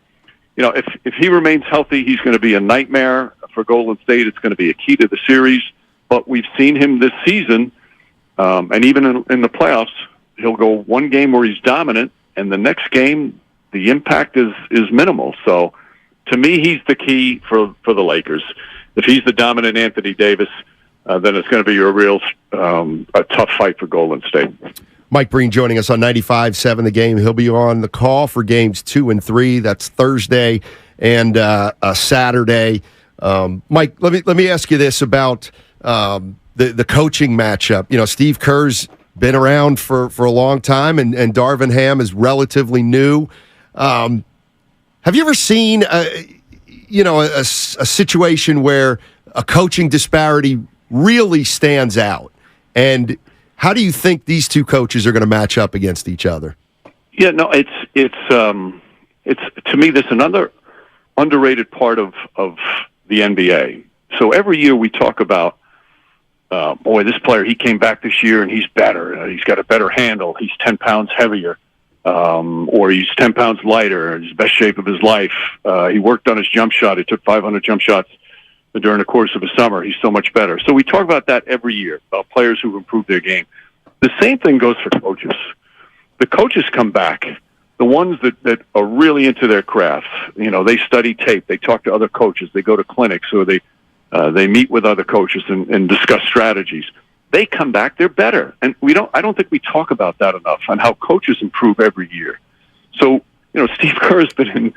if he remains healthy, he's going to be a nightmare for Golden State. It's going to be a key to the series. But we've seen him this season, and even in the playoffs, he'll go one game where he's dominant, and the next game, the impact is minimal. So, to me, he's the key for the Lakers. If he's the dominant Anthony Davis, then it's going to be a tough fight for Golden State. Mike Breen joining us on 95.7 The Game. He'll be on the call for games 2 and 3. That's Thursday and Saturday. Mike, let me ask you this about the coaching matchup. Steve Kerr's been around for a long time, and Darvin Ham is relatively new. Have you ever seen a situation where a coaching disparity really stands out? And how do you think these two coaches are going to match up against each other? Yeah, no, it's to me this another underrated part of the NBA. So every year we talk about, this player, he came back this year and he's better. He's got a better handle. He's 10 pounds heavier, or he's 10 pounds lighter. He's best shape of his life. He worked on his jump shot. He took 500 jump shots during the course of a summer. He's so much better. So we talk about that every year, about players who've improved their game. The same thing goes for coaches. The coaches come back, the ones that are really into their craft. They study tape. They talk to other coaches. They go to clinics, or they meet with other coaches and discuss strategies. They come back, they're better. And I don't think we talk about that enough, on how coaches improve every year. So, Steve Kerr has been in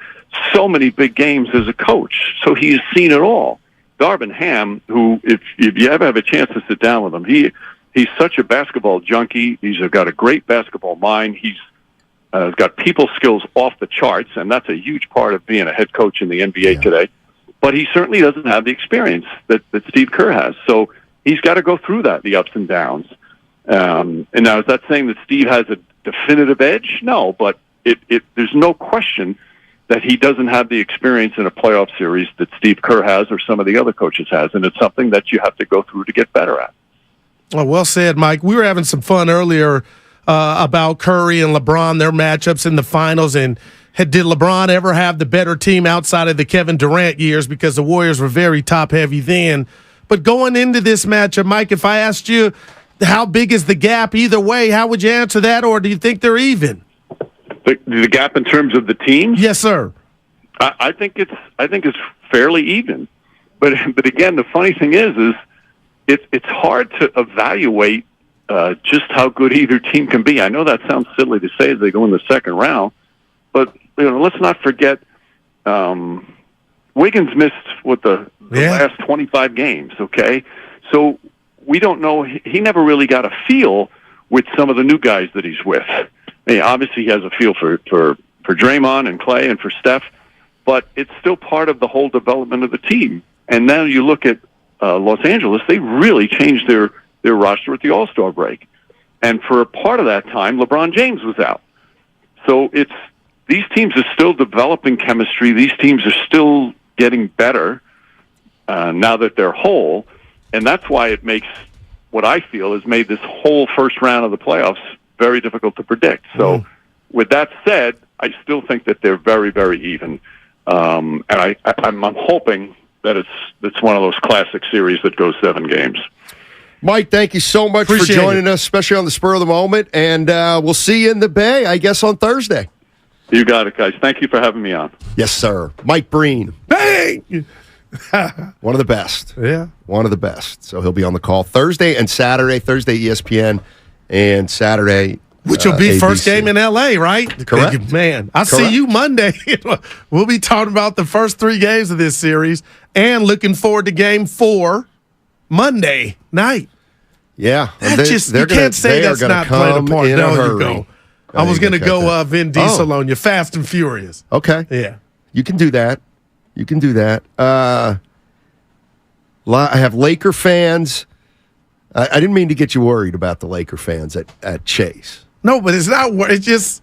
so many big games as a coach, so he's seen it all. Darvin Ham, who, if you ever have a chance to sit down with him, he's such a basketball junkie. He's got a great basketball mind. He's got people skills off the charts, and that's a huge part of being a head coach in the NBA today. But he certainly doesn't have the experience that Steve Kerr has. So he's got to go through that, the ups and downs. And now, is that saying that Steve has a definitive edge? No, but there's no question that he doesn't have the experience in a playoff series that Steve Kerr has, or some of the other coaches has, and it's something that you have to go through to get better at. Well said, Mike. We were having some fun earlier about Curry and LeBron, their matchups in the finals, and did LeBron ever have the better team outside of the Kevin Durant years, because the Warriors were very top-heavy then. But going into this matchup, Mike, if I asked you how big is the gap either way, how would you answer that, or do you think they're even? The gap in terms of the teams? Yes, sir. I think it's fairly even. But again, the funny thing is it's hard to evaluate just how good either team can be. I know that sounds silly to say as they go in the second round, but let's not forget Wiggins missed the last 25 games. Okay, so we don't know. He never really got a feel with some of the new guys that he's with. I mean, obviously, he has a feel for Draymond and Clay and for Steph, but it's still part of the whole development of the team. And now you look at Los Angeles; they really changed their roster at the All-Star break, and for a part of that time, LeBron James was out. So these teams are still developing chemistry. These teams are still getting better now that they're whole, and that's why it makes what I feel has made this whole first round of the playoffs very difficult to predict. So, with that said, I still think that they're very, very even, and I'm hoping that it's one of those classic series that goes 7 games. Mike, thank you so much for joining us, especially on the spur of the moment, and we'll see you in the Bay, I guess, on Thursday. You got it, guys. Thank you for having me on. Yes, sir. Mike Breen. Bang! One of the best. Yeah. One of the best. So he'll be on the call Thursday and Saturday. Thursday, ESPN, and Saturday, which will be ABC. First game in L.A., right? Correct. Man, I'll see you Monday. We'll be talking about the first 3 games of this series and looking forward to Game 4 Monday night. Yeah. You can't say that's not playing a part. No, you go. I was going to go Vin Diesel on you, Fast and Furious. Okay. Yeah. You can do that. I have Laker fans. I didn't mean to get you worried about the Laker fans at Chase. No, but it's not. It's just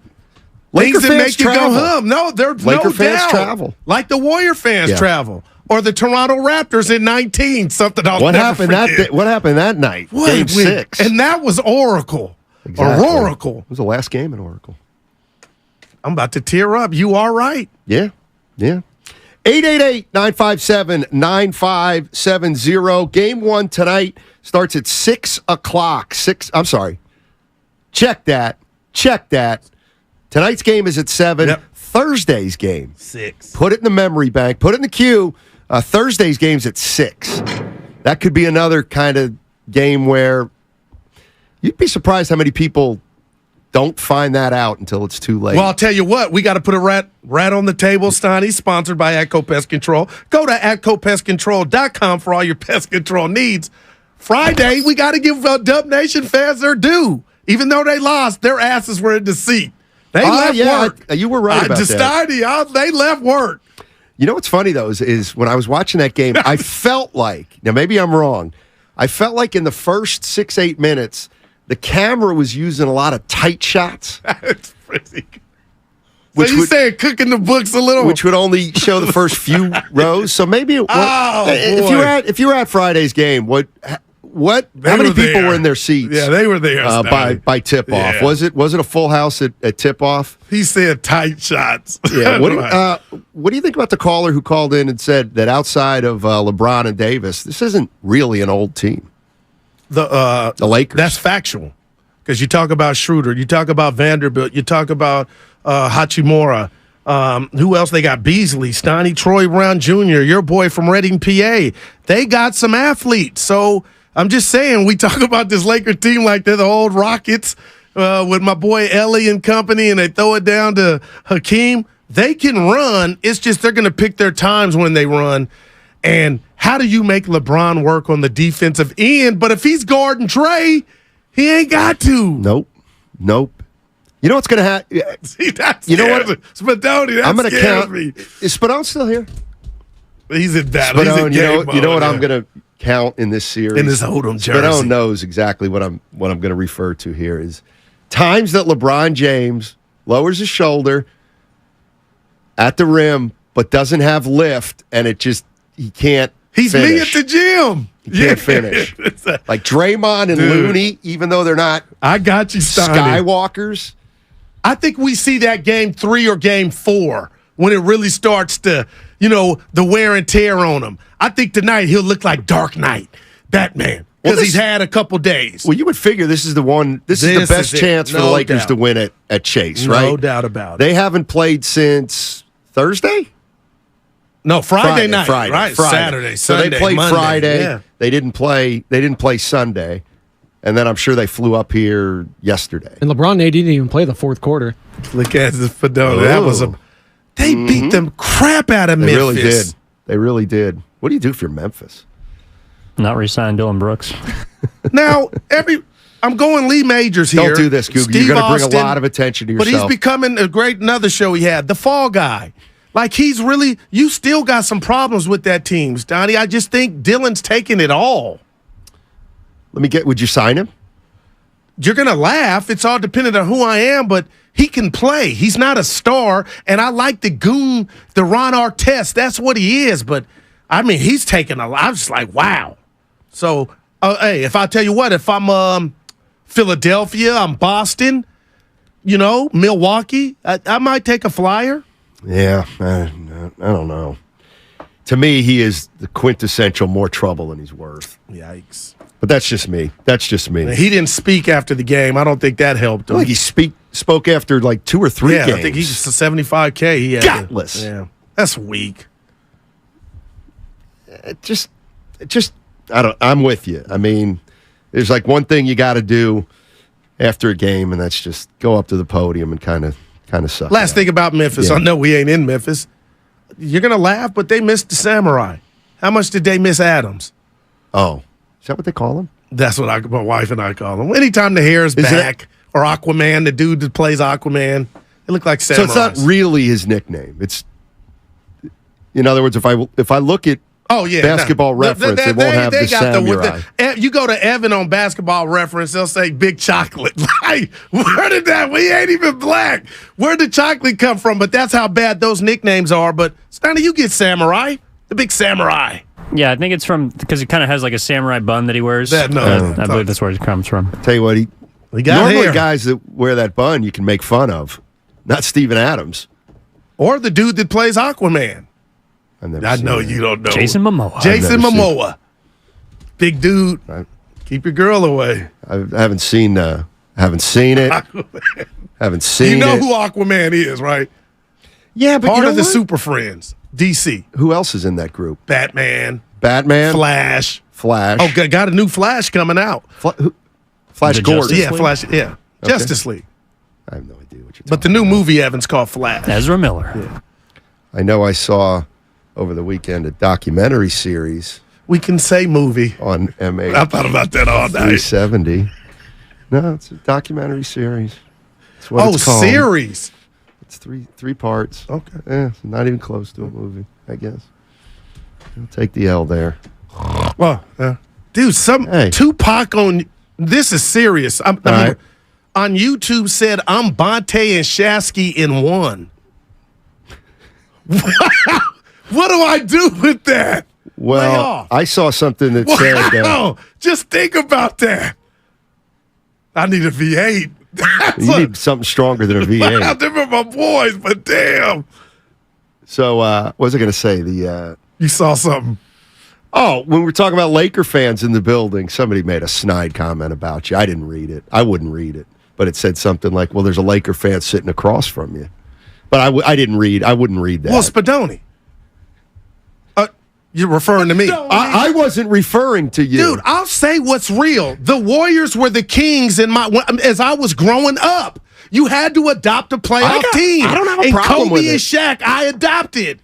Laker things that make you go hum. No, there's Laker no fans doubt. travel. Like the Warrior fans travel. Or the Toronto Raptors in 19. Something I'll never forget. What happened that night? Game 6. And that was Oracle. Exactly. Or Oracle. It was the last game in Oracle. I'm about to tear up. You are right. Yeah. 888-957-9570. Game 1 tonight starts at 6 o'clock. Check that. Tonight's game is at 7. Yep. Thursday's game. 6. Put it in the memory bank. Put it in the queue. Thursday's game's at 6. That could be another kind of game where you'd be surprised how many people don't find that out until it's too late. Well, I'll tell you what. We got to put a rat on the table, Stoney, sponsored by Atco Pest Control. Go to AtcoPestControl.com for all your pest control needs. Friday, we got to give Dub Nation fans their due. Even though they lost, their asses were in the seat. They left work. You were right about that. They left work. You know what's funny, though, is when I was watching that game, I felt like, now maybe I'm wrong, I felt like in the first 6-8 minutes, the camera was using a lot of tight shots. That's pretty good. So you saying cooking the books a little? Which would only show the first few rows. So maybe if you were at Friday's game, how many people were in their seats? Yeah, they were there by tip off. Yeah. Was it a full house at tip off? He said tight shots. Yeah. What do you think about the caller who called in and said that outside of LeBron and Davis, this isn't really an old team? The Lakers. That's factual. Because you talk about Schroeder, you talk about Vanderbilt, you talk about Hachimura. Who else they got? Beasley, Stoney, Troy Brown Jr., your boy from Reading, PA. They got some athletes. So I'm just saying, we talk about this Laker team like they're the old Rockets with my boy Ellie and company, and they throw it down to Hakeem. They can run. It's just they're going to pick their times when they run. And how do you make LeBron work on the defensive end? But if he's guarding Trey, he ain't got to. Nope. You know what's going to happen? You know what? Spadoni, I'm going to count. Me. Is Spadone still here? He's in battle. Spadone, you know what I'm going to count in this series? In this Hold'em jersey. Spadone knows exactly what I'm going to refer to here is times that LeBron James lowers his shoulder at the rim but doesn't have lift, and he can't He's finish. me at the gym. He can't finish. Like Draymond and Looney, even though they're not I got you, Skywalkers. I think we see that game 3 or game 4 when it really starts to, the wear and tear on him. I think tonight he'll look like Dark Knight, Batman, because he's had a couple days. Well, you would figure this is the one. This is the best chance for the Lakers to win it at Chase, right? No doubt about it. They haven't played since Thursday? No, Friday night. Friday. Saturday, so Sunday, they played Monday. Friday. Yeah. They didn't play Sunday. And then I'm sure they flew up here yesterday. And LeBron and AD didn't even play the fourth quarter. Look at this Fedora. That was they beat them crap out of Memphis. They really did. What do you do if you're Memphis? Not re-sign Dylan Brooks. Now, I'm going Lee Majors here. Don't do this, Google. You're going to bring a lot of attention to yourself. But he's becoming another show he had, the Fall Guy. Like you still got some problems with that team, Donnie. I just think Dylan's taking it all. Would you sign him? You're going to laugh. It's all dependent on who I am, but he can play. He's not a star, and I like the goon, the Ron Artest. That's what he is, but, he's taking a lot. I'm just like, wow. So Hey, if I tell you what, if I'm Philadelphia, I'm Boston, Milwaukee, I might take a flyer. Yeah, I don't know. To me, he is the quintessential more trouble than he's worth. Yikes. But that's just me. He didn't speak after the game. I don't think that helped him. I think he spoke after like 2 or 3 games. I think he's $75K. He had Gutless. Yeah, that's weak. I'm with you. I mean, there's like one thing you got to do after a game, and that's just go up to the podium and kind of suck. Last thing about Memphis. Yeah. I know we ain't in Memphis. You're going to laugh, but they missed the Samurai. How much did they miss Adams? Oh, is that what they call him? That's what my wife and I call him. Anytime the hair is back, or Aquaman, the dude that plays Aquaman, they look like samurais. So it's not really his nickname. It's, in other words, if I look at Basketball Reference, it won't have the samurai. You go to Evan on Basketball Reference, they'll say Big Chocolate. Like, where did that? We ain't even black. Where did chocolate come from? But that's how bad those nicknames are. But Steiner, you get Samurai, the Big Samurai. Yeah, I think it's because he kind of has like a samurai bun that he wears. I believe that's where it comes from. Tell you what, he got normally hair. Guys that wear that bun you can make fun of, not Steven Adams or the dude that plays Aquaman. I know you don't know. Jason Momoa. Big dude. Keep your girl away. I haven't seen it. Haven't seen it. You know who Aquaman is, right? Yeah, but part you know of the what? Super Friends. DC. Who else is in that group? Batman. Flash. Oh, got a new Flash coming out. Flash Gordon. Yeah, Flash. Yeah, Okay. Justice League. I have no idea what you're talking But the new movie Evan's called Flash. Ezra Miller. Yeah. I know I saw over the weekend a documentary series. We can say movie. On MA. I thought about that all night. 370. No, it's a documentary series. That's what it's called. Series. It's three parts. Okay. Yeah, it's not even close to a movie, I guess. I'll take the L there. Well, dude, Tupac on this is serious. On YouTube said I'm Bonte and Shasky in one. What do I do with that? Well, I saw something that said just think about that. I need a V8. You need something stronger than a V8. Them are my boys, but damn. So, what was I going to say? You saw something. Oh, when we're talking about Laker fans in the building, somebody made a snide comment about you. I didn't read it. I wouldn't read it. But it said something like, well, there's a Laker fan sitting across from you. But I didn't read. I wouldn't read that. Well, Spadoni. You're referring to me. I wasn't referring to you. Dude, I'll say what's real. The Warriors were the kings as I was growing up. You had to adopt a playoff team. I don't have a and problem Kobe with it. and Shaq, I adopted.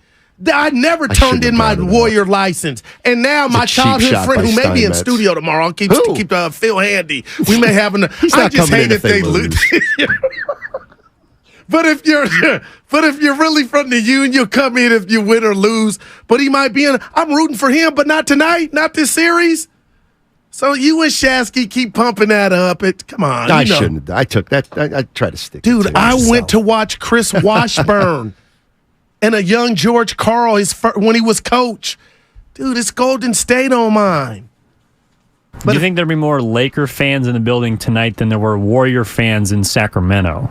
I never turned in my Warrior license. And now my childhood friend, who may be in studio tomorrow, I'll keep Phil Handy. We may have I just hate if they lose. But if you're really from the union, you'll come in if you win or lose. But he might be in. I'm rooting for him, but not tonight, not this series. So you and Shasky keep pumping that up. Come on, I shouldn't. I took that. I tried to stick. Dude, I went to watch Chris Washburn and a young George Karl when he was coach. Dude, it's Golden State on mine. Do you think there'd be more Laker fans in the building tonight than there were Warrior fans in Sacramento?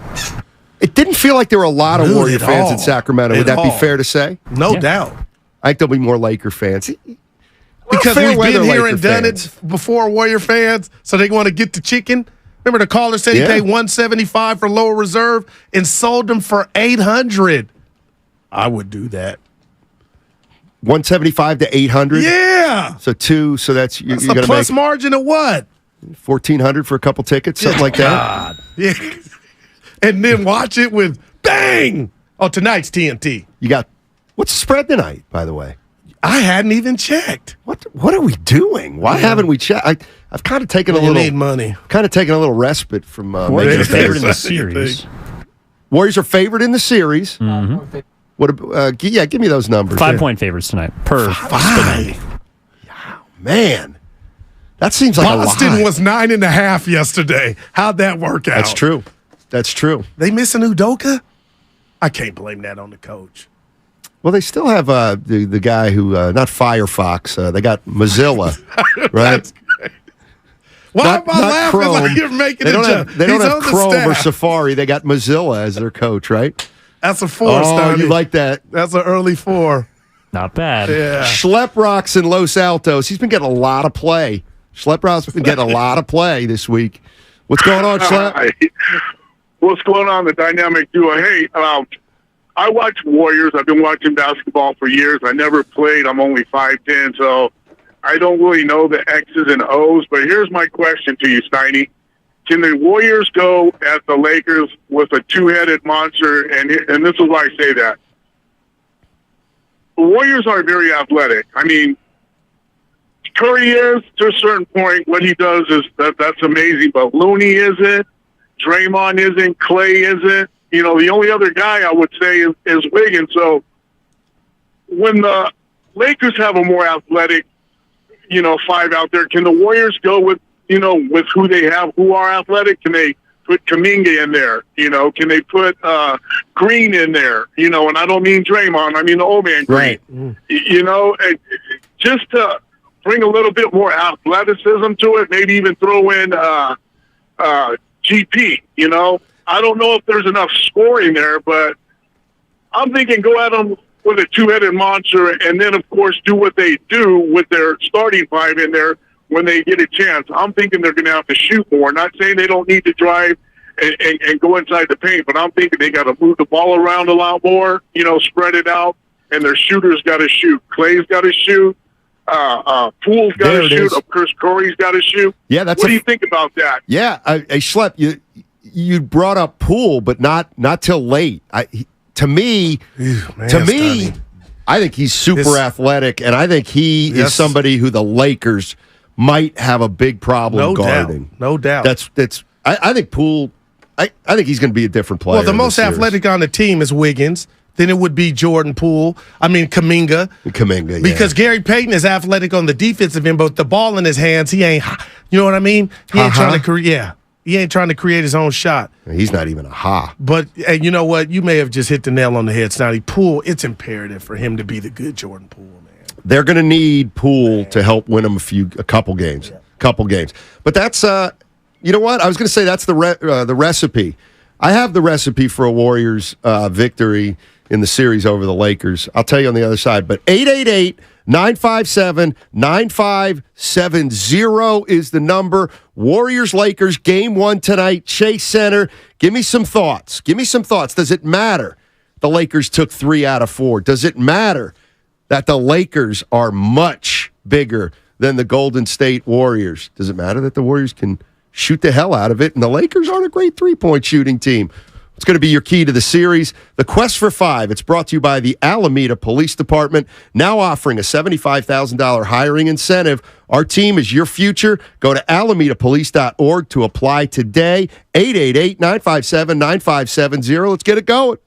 It didn't feel like there were a lot of Warrior fans in Sacramento. Would that be fair to say? No doubt. I think there'll be more Laker fans. Because we've been here and done it before, Warrior fans, so they want to get the chicken. Remember the caller said he paid $175 for lower reserve and sold them for $800. I would do that. $175 to $800? Yeah. So two, so that's you're a gonna plus make margin of what? $1,400 for a couple tickets, something like that. Yeah. And then watch it with bang. Oh, tonight's TNT. You got what's the spread tonight, by the way? I hadn't even checked. What are we doing? Why haven't we checked? I've kind of taken a little need money. Kind of taken a little respite from Warriors are favored in the series. Warriors are favored in the series. Mm-hmm. What? Give me those numbers. 5-point favorites tonight per 5. Man, that seems like Boston a lot. was 9.5 yesterday. How'd that work out? That's true. That's true. They missing Udoka? I can't blame that on the coach. Well, they still have the guy who not Firefox. They got Mozilla, right? Why am I laughing like you're making they don't a joke? have, they don't He's have on the Chrome or staff. Safari. They got Mozilla as their coach, right? That's a 4, Oh, Steiny. you like that? That's an early 4. Not bad. Yeah. Schleprock's in Los Altos. He's been getting a lot of play. Schleprock's been getting a lot of play this week. What's going on, Schlep? Hi. What's going on, the dynamic duo? Hey, I watch Warriors. I've been watching basketball for years. I never played. I'm only 5'10", so I don't really know the X's and O's. But here's my question to you, Steiny. Can the Warriors go at the Lakers with a two-headed monster? And this is why I say that. The Warriors are very athletic. I mean, Curry is, to a certain point, what he does is that's amazing. But Looney isn't. Draymond isn't. Clay isn't. You know, the only other guy I would say is Wiggins. So when the Lakers have a more athletic, five out there, can the Warriors go with who they have, who are athletic? Can they put Kuminga in there? Can they put Green in there? And I don't mean Draymond. I mean the old man Green. Right. Just to bring a little bit more athleticism to it, maybe even throw in GP, I don't know if there's enough scoring there, but I'm thinking go at them with a two-headed monster and then, of course, do what they do with their starting five in there when they get a chance. I'm thinking they're going to have to shoot more. Not saying they don't need to drive and go inside the paint, but I'm thinking they got to move the ball around a lot more, spread it out, and their shooters got to shoot. Clay's got to shoot. Poole's got to shoot. Of course, Curry's got to shoot. Yeah, what do you think about that? Yeah, Schlep, you brought up Poole, but not till late. To me, I think he's super athletic, and I think he is somebody who the Lakers might have a big problem guarding. No doubt. I think Poole. I think he's going to be a different player. Well, the most athletic on the team is Wiggins. Then it would be Jordan Poole. Kuminga. Kuminga, yeah. Because Gary Payton is athletic on the defensive end, but the ball in his hands, he ain't. You know what I mean? He ain't trying to create. Yeah, he ain't trying to create his own shot. He's not even a ha. But and you know what? You may have just hit the nail on the head, Snotty. Poole. It's imperative for him to be the good Jordan Poole, man. They're going to need Poole to help win them a couple games. But that's you know what? I was going to say that's the recipe. I have the recipe for a Warriors victory in the series over the Lakers. I'll tell you on the other side. But 888-957-9570 is the number. Warriors-Lakers, game 1 tonight, Chase Center. Give me some thoughts. Does it matter the Lakers took 3 out of 4? Does it matter that the Lakers are much bigger than the Golden State Warriors? Does it matter that the Warriors can shoot the hell out of it and the Lakers aren't a great three-point shooting team? It's going to be your key to the series. The Quest for 5. It's brought to you by the Alameda Police Department, now offering a $75,000 hiring incentive. Our team is your future. Go to alamedapolice.org to apply today. 888-957-9570. Let's get it going.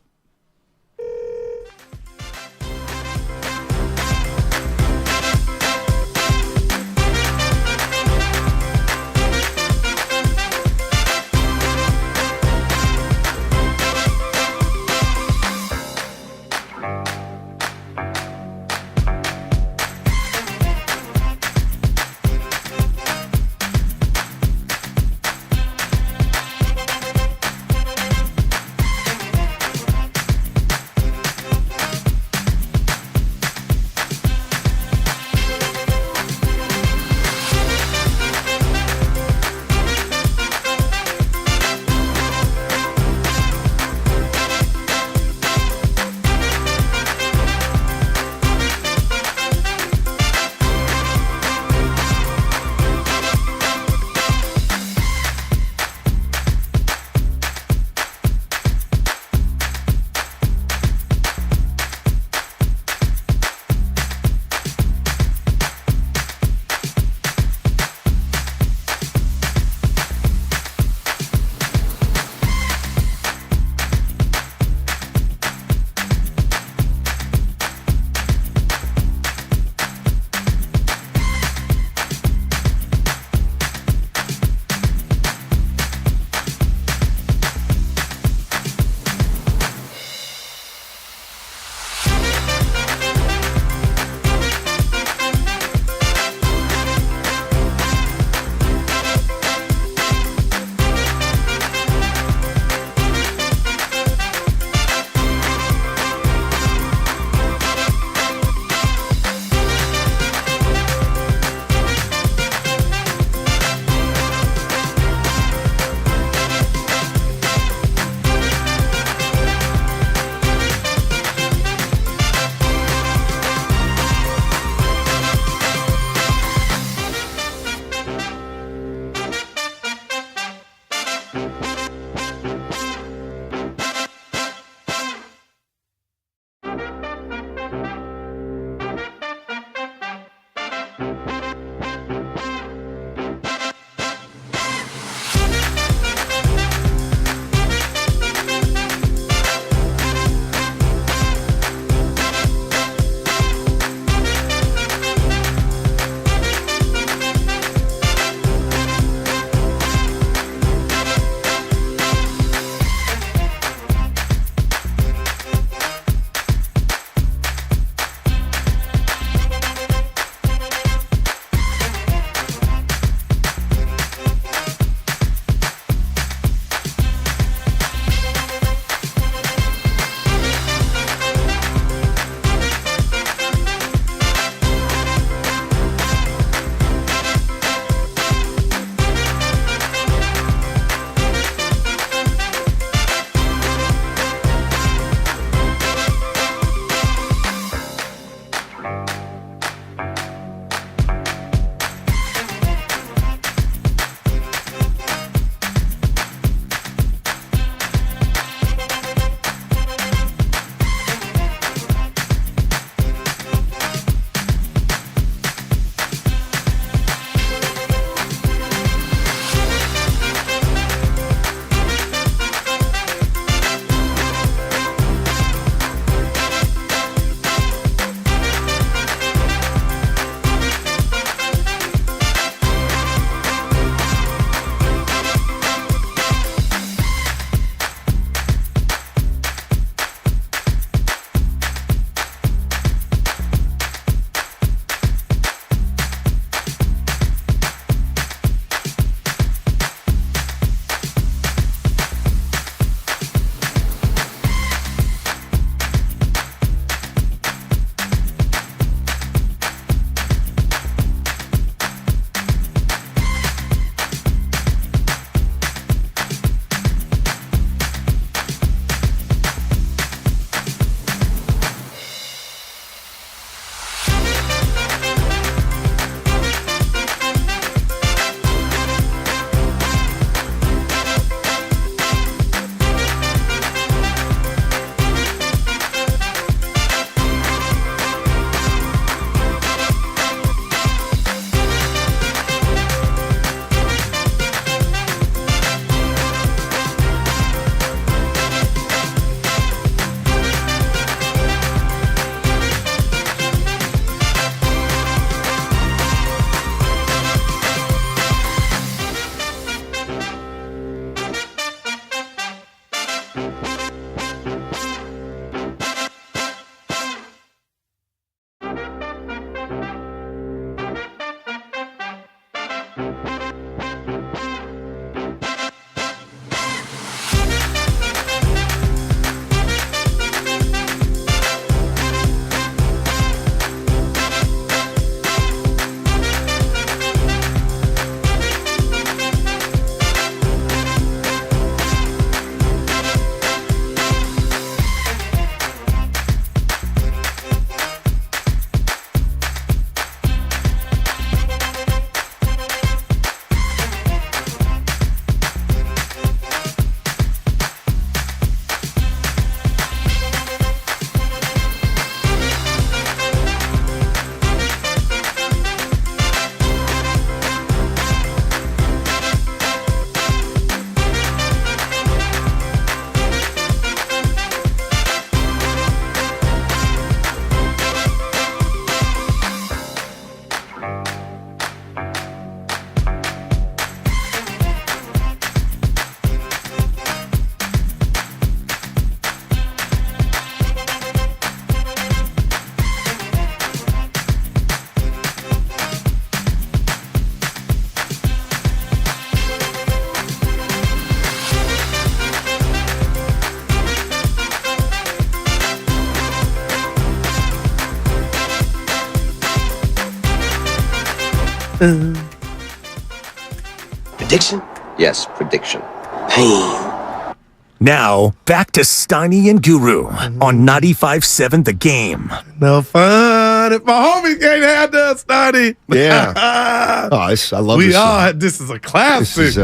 Prediction? Yes, prediction. Pain. Now, back to Steiny and Guru on 95.7 The Game. No fun if my homies can't have us, Steiny. Yeah. I love this. This is a classic. This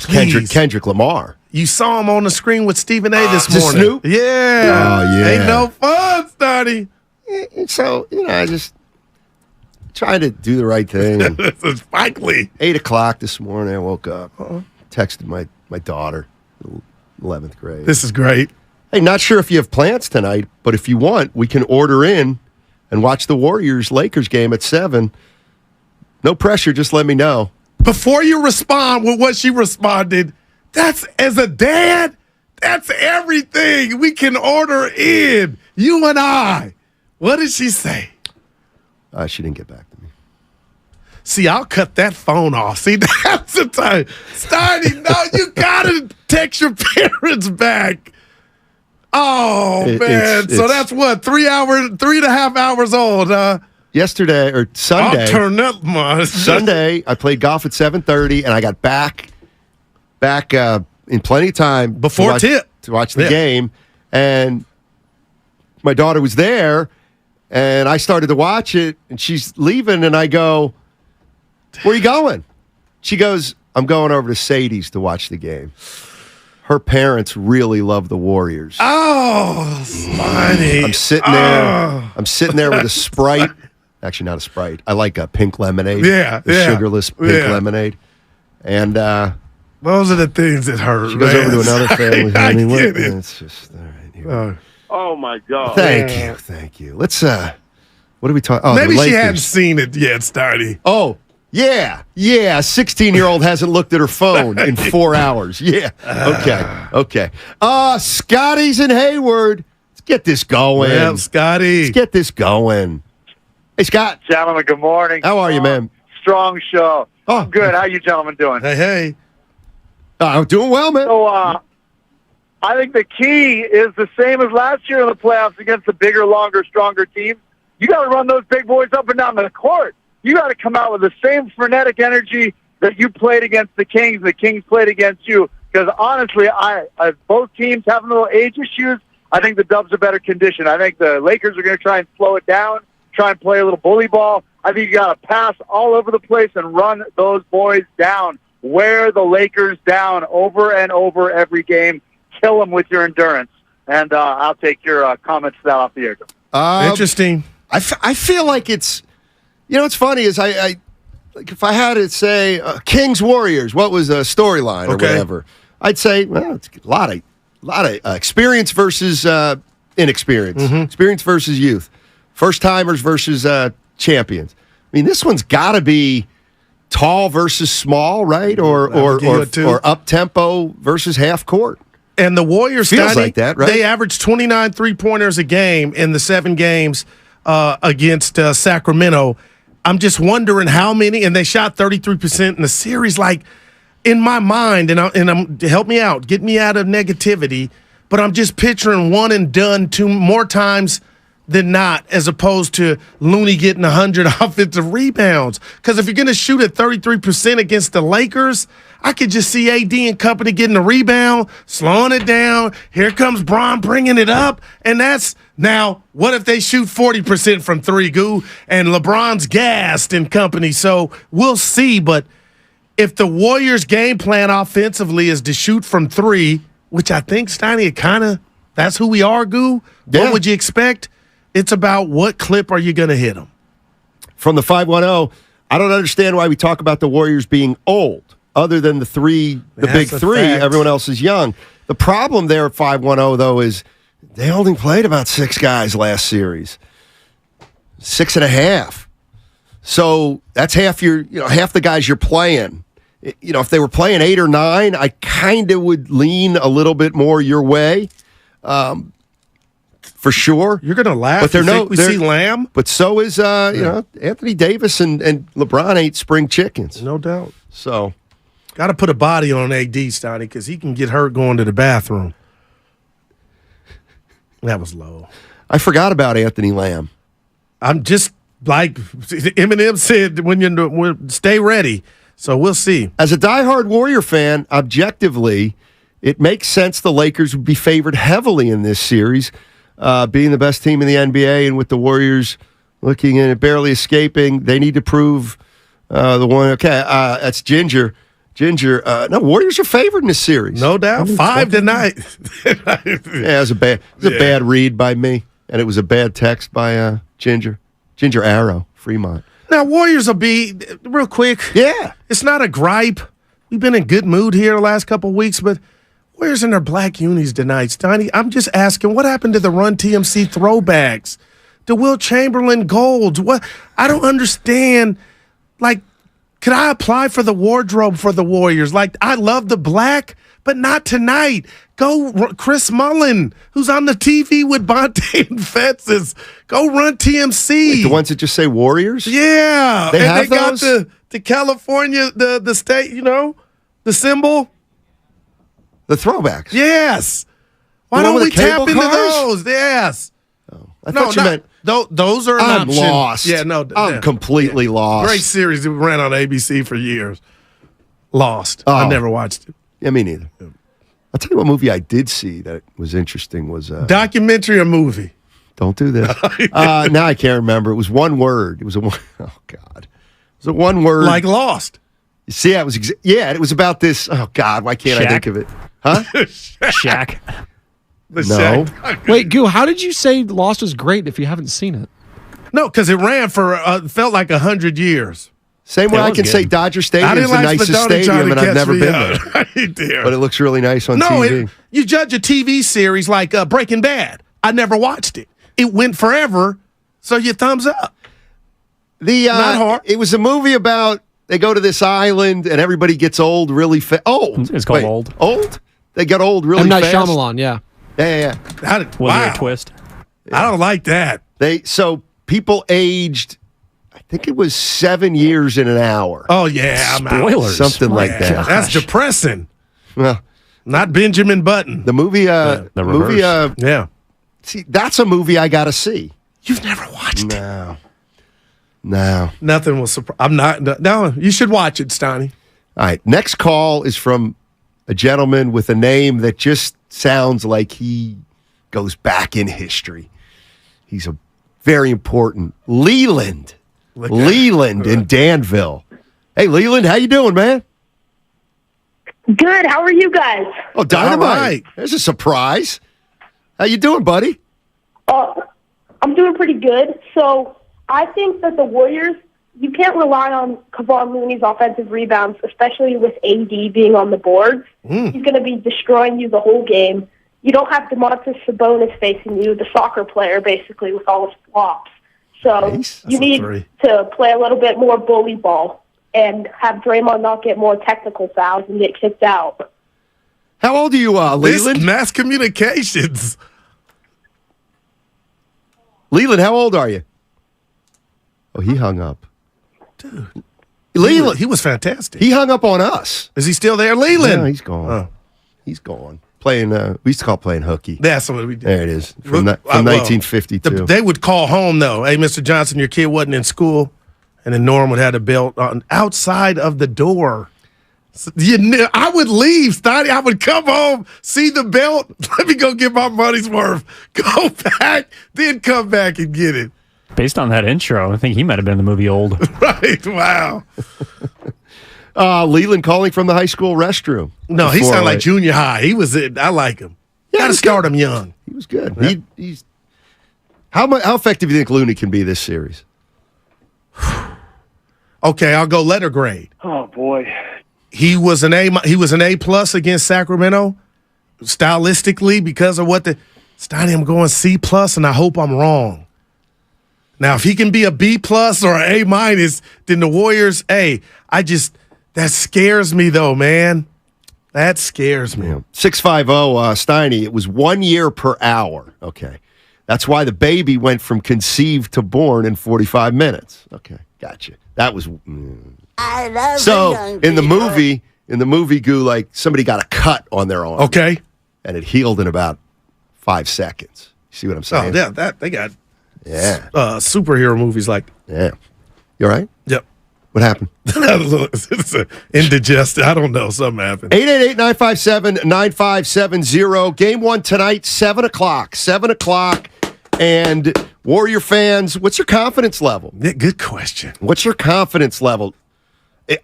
is Kendrick Lamar. You saw him on the screen with Stephen A. this Just morning. Snoop? Yeah. Oh, yeah. Ain't no fun, Steiny. So, I just trying to do the right thing. This is Spike Lee. 8 o'clock this morning, I woke up, texted my daughter, 11th grade. This is great. Hey, not sure if you have plans tonight, but if you want, we can order in and watch the Warriors-Lakers game at 7. No pressure, just let me know. Before you respond with what she responded, that's, as a dad, that's everything. We can order in, you and I. What did she say? She didn't get back to me. See, I'll cut that phone off. See, that's the time. Steiny, no, you got to text your parents back. Oh, man. So that's what, 3.5 hours old, huh? Yesterday, or Sunday. I'll turn up, man. Sunday, I played golf at 7:30, and I got back in plenty of time before tip to watch the game. And my daughter was there, and I started to watch it, and she's leaving, and I go, "Where are you going?" She goes, "I'm going over to Sadie's to watch the game." Her parents really love the Warriors. Oh, Steiny. I'm sitting there. I'm sitting there with a Sprite. Actually, not a Sprite. I like a pink lemonade. Yeah, sugarless pink lemonade. And those are the things that hurt. She goes over to another family. I get it. It's just all right. Here. Oh my God! Thank you. Let's. What are we talking? Oh, maybe she hadn't seen it yet, Steiny. Oh. Yeah. A 16-year-old hasn't looked at her phone in 4 hours. Yeah. Okay. Scotty's in Hayward. Let's get this going. Well, Scotty. Let's get this going. Hey, Scott. Gentlemen, good morning. How are you, man? Strong show. Oh, I'm good. How you gentlemen doing? Hey. I'm doing well, man. So, I think the key is the same as last year in the playoffs against the bigger, longer, stronger teams. You got to run those big boys up and down the court. You got to come out with the same frenetic energy that you played against the Kings played against you. Because honestly, both teams having little age issues, I think the Dubs are better conditioned. I think the Lakers are going to try and slow it down, try and play a little bully ball. I think you got to pass all over the place and run those boys down. Wear the Lakers down over and over every game. Kill them with your endurance. And I'll take your comments to that off the air. Interesting. I feel like it's, what's funny is I like if I had to say Kings Warriors, what was the storyline or whatever, I'd say, well, it's a lot of experience versus inexperience, experience versus youth, first timers versus champions. I mean, this one's got to be tall versus small, right? Or up tempo versus half court. And the Warriors feels like that, right? They averaged 29 3-pointers a game in the 7 games against Sacramento. I'm just wondering how many, and they shot 33% in the series. Like, in my mind, and I'm help me out, get me out of negativity, but I'm just picturing one and done more times than not, as opposed to Looney getting 100 offensive rebounds. Because if you're going to shoot at 33% against the Lakers, I could just see AD and company getting a rebound, slowing it down. Here comes Bron bringing it up. And that's now, what if they shoot 40% from 3, Goo, and LeBron's gassed and company? So we'll see. But if the Warriors' game plan offensively is to shoot from 3, which I think, Steiny, that's who we are, Goo. Yeah. What would you expect? It's about what clip are you going to hit them. From the 510, I don't understand why we talk about the Warriors being old. Other than the big three, everyone else is young. The problem there at 510, though, is they only played about 6 guys last series. 6.5. So that's half half the guys you're playing. If they were playing 8 or 9, I kind of would lean a little bit more your way. For sure. You're going to laugh. But think we see Lamb? But so is Anthony Davis and LeBron ain't spring chickens. No doubt. So got to put a body on AD, Steiny, because he can get hurt going to the bathroom. That was low. I forgot about Anthony Lamb. I'm just like Eminem said, stay ready. So we'll see. As a diehard Warrior fan, objectively, it makes sense the Lakers would be favored heavily in this series, being the best team in the NBA, and with the Warriors looking in it, barely escaping. They need to prove the one. Okay, that's Ginger. No, Warriors are favored in this series. No doubt. 5 tonight. Yeah, it was a bad read by me, and it was a bad text by Ginger Arrow, Fremont. Now, Warriors will be, real quick. Yeah. It's not a gripe. We've been in good mood here the last couple of weeks, but Warriors in their black unis tonight. Steiny, I'm just asking, what happened to the Run TMC throwbacks? The Will Chamberlain golds? What? I don't understand. Like, could I apply for the wardrobe for the Warriors? Like, I love the black, but not tonight. Go Chris Mullen, who's on the TV with Bonte and Fences. Go Run TMC. Wait, the ones that just say Warriors? Yeah. They have got those? the California, the state, the symbol. The throwbacks? Yes. Why The one don't with we the tap cable into cars? those? Yes. I thought you meant... Those are an I'm option. lost. Yeah, no. I'm completely lost. Great series that ran on ABC for years. Lost. Oh. I never watched it. Yeah, me neither. I'll tell you what movie I did see that was interesting was... documentary or movie? Don't do this. Now I can't remember. It was one word. It was oh, God. It was a one word. Like Lost. You see, it was... it was about this... Oh, God, why can't I think of it? Huh? Shaq. No. Wait, Goo, how did you say Lost was great if you haven't seen it? No, because it ran for, felt like 100 years. Same way I can say Dodger Stadium is the nicest stadium, and I've never been there. But it looks really nice on TV. You judge a TV series like Breaking Bad. I never watched it. It went forever, so you thumbs up. Not hard. It was a movie about they go to this island and everybody gets old really fast. Old. It's called Old. Old? They get old really M. Night fast. Shyamalan, yeah. Yeah. Wow. Twist. I don't like that. So people aged, I think it was 7 years in an hour. Oh, yeah. I'm out. Spoilers. Something like that. That's depressing. Well, not Benjamin Button. The movie, the movie, yeah. See, that's a movie I got to see. You've never watched it. No. Nothing will surprise. I'm not. No, you should watch it, Steiny. All right. Next call is from a gentleman with a name that just sounds like he goes back in history. He's a very important Leland. Leland in Danville. Hey, Leland, how you doing, man? Good. How are you guys? Oh, dynamite. All right. There's a surprise. How you doing, buddy? I'm doing pretty good. So I think that the Warriors, you can't rely on Kevon Looney's offensive rebounds, especially with AD being on the boards. He's going to be destroying you the whole game. You don't have DeMontis Sabonis facing you, the soccer player, basically, with all his flops. So you need to play a little bit more bully ball and have Draymond not get more technical fouls and get kicked out. How old are you, Leland? Mass communications. Leland, how old are you? Oh, he hung up. Dude. Leland. He was fantastic. He hung up on us. Is he still there, Leland? No, he's gone. Oh. He's gone. Playing, we used to call it playing hooky. That's what we did. There it is. From 1952. They would call home, though. Hey, Mr. Johnson, your kid wasn't in school. And then Norm would have the belt on outside of the door. So, I would leave, Steiny. I would come home, see the belt. Let me go get my money's worth. Go back, then come back and get it. Based on that intro, I think he might have been in the movie Old. Right, wow. Leland calling from the high school restroom. No, he sounded like junior high. He was it. I like him. Yeah, got to start him young. He was good. Yeah. He's how effective do you think Looney can be this series? Okay, I'll go letter grade. Oh boy. He was an A plus against Sacramento, stylistically because of what Steiny. I'm going C plus, and I hope I'm wrong. Now, if he can be a B plus or an A minus, then the Warriors. That scares me though, man. That scares me. 650 Steiny. It was 1 year per hour. Okay, that's why the baby went from conceived to born in 45 minutes. Okay, gotcha. That was. I love in the movie, Goo, like somebody got a cut on their arm. Okay. And it healed in about 5 seconds. You see what I'm saying? Oh, yeah, they got superhero movies like. Yeah. You all right? Yep. What happened? It's indigested. I don't know. Something happened. 888-957-9570. Game 1 tonight, 7 o'clock. 7 o'clock. And Warrior fans, what's your confidence level? Yeah, good question. What's your confidence level?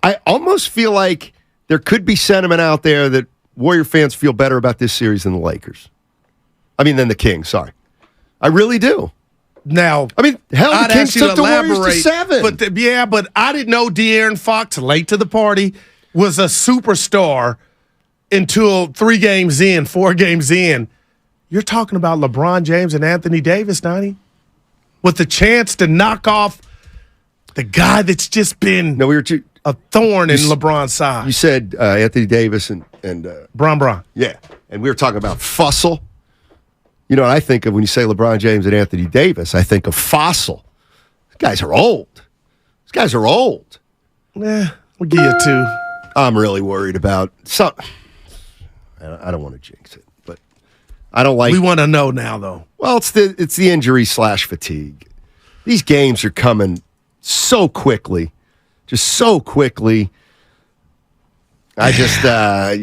I almost feel like there could be sentiment out there that Warrior fans feel better about this series than the Lakers. Than the Kings, sorry. I really do. Now, the Kings took the Warriors to 7. But I didn't know De'Aaron Fox, late to the party, was a superstar until 4 games in. You're talking about LeBron James and Anthony Davis, Donnie, with the chance to knock off the guy that's just been a thorn in LeBron's side. You said Anthony Davis and Bron. Yeah, and we were talking about Fussell. You know what I think of when you say LeBron James and Anthony Davis? I think of Fossil. These guys are old. We'll give you 2. I'm really worried about some. I don't want to jinx it, but I don't like. We want to know now, though. Well, it's the injury / fatigue. These games are coming so quickly, just so quickly. I just, but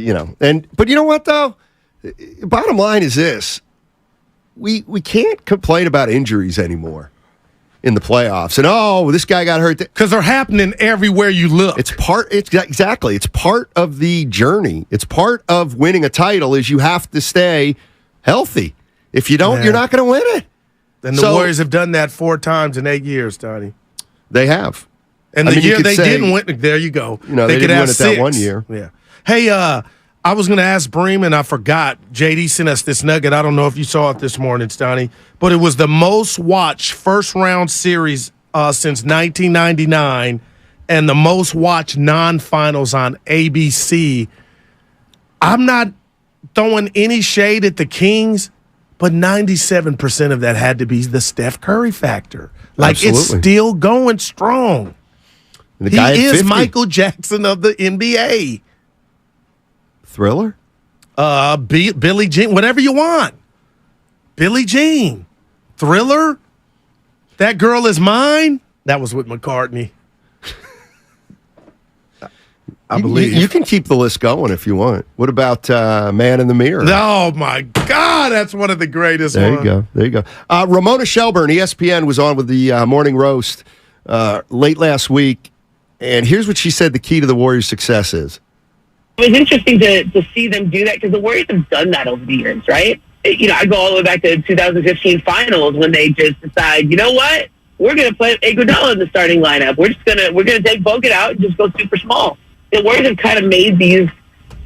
you know what though? Bottom line is this. We can't complain about injuries anymore in the playoffs. And this guy got hurt because they're happening everywhere you look. It's part of the journey. It's part of winning a title is you have to stay healthy. If you don't, you're not going to win it. And the Warriors have done that 4 times in 8 years, Donnie. They have. And the year they didn't win, there you go. They didn't win it that 1 year. Yeah. Hey, I was going to ask Bream, and I forgot. JD sent us this nugget. I don't know if you saw it this morning, Stoney, but it was the most watched first-round series since 1999 and the most watched non-finals on ABC. I'm not throwing any shade at the Kings, but 97% of that had to be the Steph Curry factor. It's still going strong. The guy he is 50. Michael Jackson of the NBA. Thriller? Billie Jean, whatever you want. Billie Jean. Thriller? That Girl Is Mine? That was with McCartney. I believe. You can keep the list going if you want. What about Man in the Mirror? Oh, my God. That's one of the greatest ones. There you go. Ramona Shelburne, ESPN, was on with the Morning Roast late last week. And here's what she said the key to the Warriors' success is. It was interesting to see them do that because the Warriors have done that over the years, right? I go all the way back to 2015 finals when they just decide, you know what? We're going to play Iguodala in the starting lineup. We're going to take Bogut out and just go super small. The Warriors have kind of made these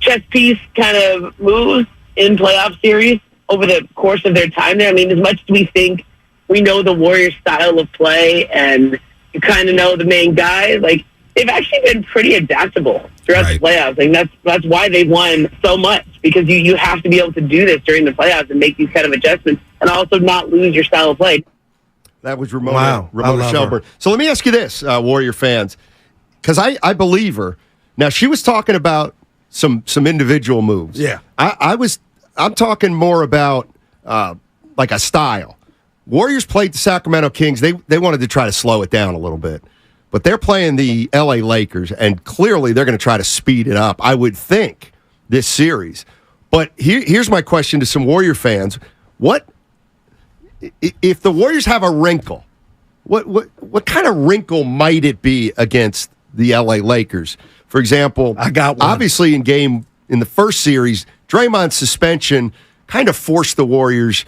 chess piece kind of moves in playoff series over the course of their time there. As much as we think we know the Warriors' style of play and you kind of know the main guys, they've actually been pretty adaptable throughout the playoffs. That's why they've won so much, because you have to be able to do this during the playoffs and make these kind of adjustments and also not lose your style of play. That was Ramona Shelburne. So let me ask you this, Warrior fans, because I believe her. Now, she was talking about some individual moves. Yeah. I'm talking more about a style. Warriors played the Sacramento Kings. They wanted to try to slow it down a little bit. But they're playing the L.A. Lakers, and clearly they're going to try to speed it up, I would think, this series. But here's my question to some Warrior fans. What if the Warriors have a wrinkle? What kind of wrinkle might it be against the L.A. Lakers? For example, I got one. Obviously in the first series, Draymond's suspension kind of forced the Warriors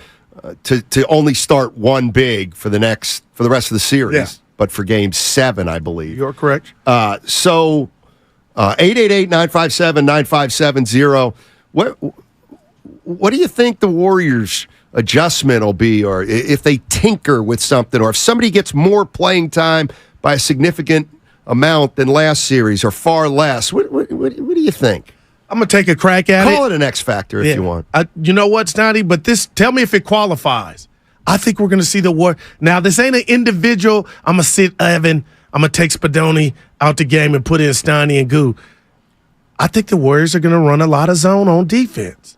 to only start one big for the rest of the series. Yeah. But for Game 7, I believe. You're correct. 888-957-9570. What do you think the Warriors' adjustment will be, or if they tinker with something, or if somebody gets more playing time by a significant amount than last series or far less? What do you think? I'm going to take a crack at it. Call it an X factor if you want. You know what, Snotty? But tell me if it qualifies. I think we're going to see the war. Now, this ain't an individual. I'm going to sit Evan. I'm going to take Spadoni out the game and put in Stoney and Goo. I think the Warriors are going to run a lot of zone on defense.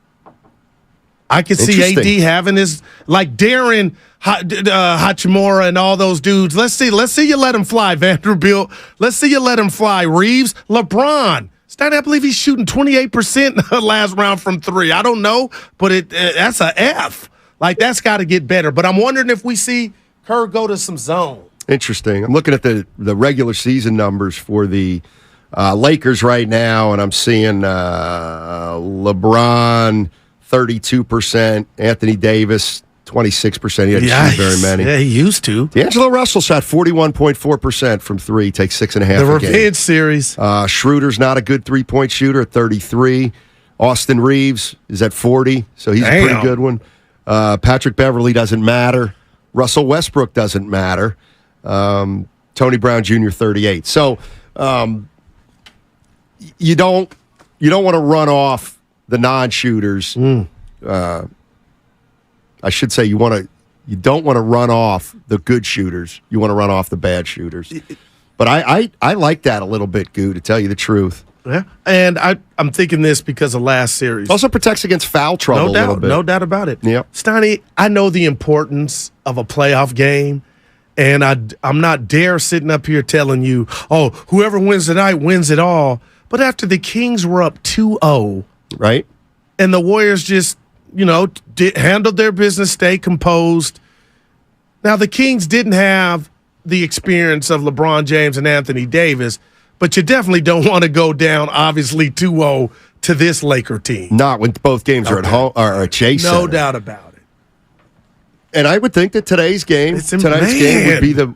I could see AD having his, like Darren Hachimura and all those dudes. Let's see you let him fly, Vanderbilt. Let's see you let him fly, Reeves. LeBron. I believe he's shooting 28% last round from three. I don't know, but that's a F. Like, that's got to get better. But I'm wondering if we see Kerr go to some zone. Interesting. I'm looking at the regular season numbers for the Lakers right now, and I'm seeing LeBron 32%, Anthony Davis 26%. He didn't shoot very many. Yeah, he used to. D'Angelo Russell shot 41.4% from three, takes 6.5 a game. The revenge series. Schroeder's not a good three-point shooter at 33. Austin Reeves is at 40, so he's a pretty good one. Patrick Beverly doesn't matter. Russell Westbrook doesn't matter. Tony Brown Jr. 38. So you don't want to run off the non-shooters. I should say you don't want to run off the good shooters. You want to run off the bad shooters. But I like that a little bit, Goo, to tell you the truth. Yeah, and I'm thinking this because of last series. Also protects against foul trouble a little bit. No doubt about it. Yep. Steiny, I know the importance of a playoff game, and I'm not dare sitting up here telling you, oh, whoever wins tonight wins it all. But after the Kings were up 2-0, right, and the Warriors just handled their business, stay composed. Now, the Kings didn't have the experience of LeBron James and Anthony Davis, but you definitely don't want to go down, obviously, 2-0 to this Laker team. Not when both games are at home or at Chase Center. No doubt about it. And I would think that tonight's game would be the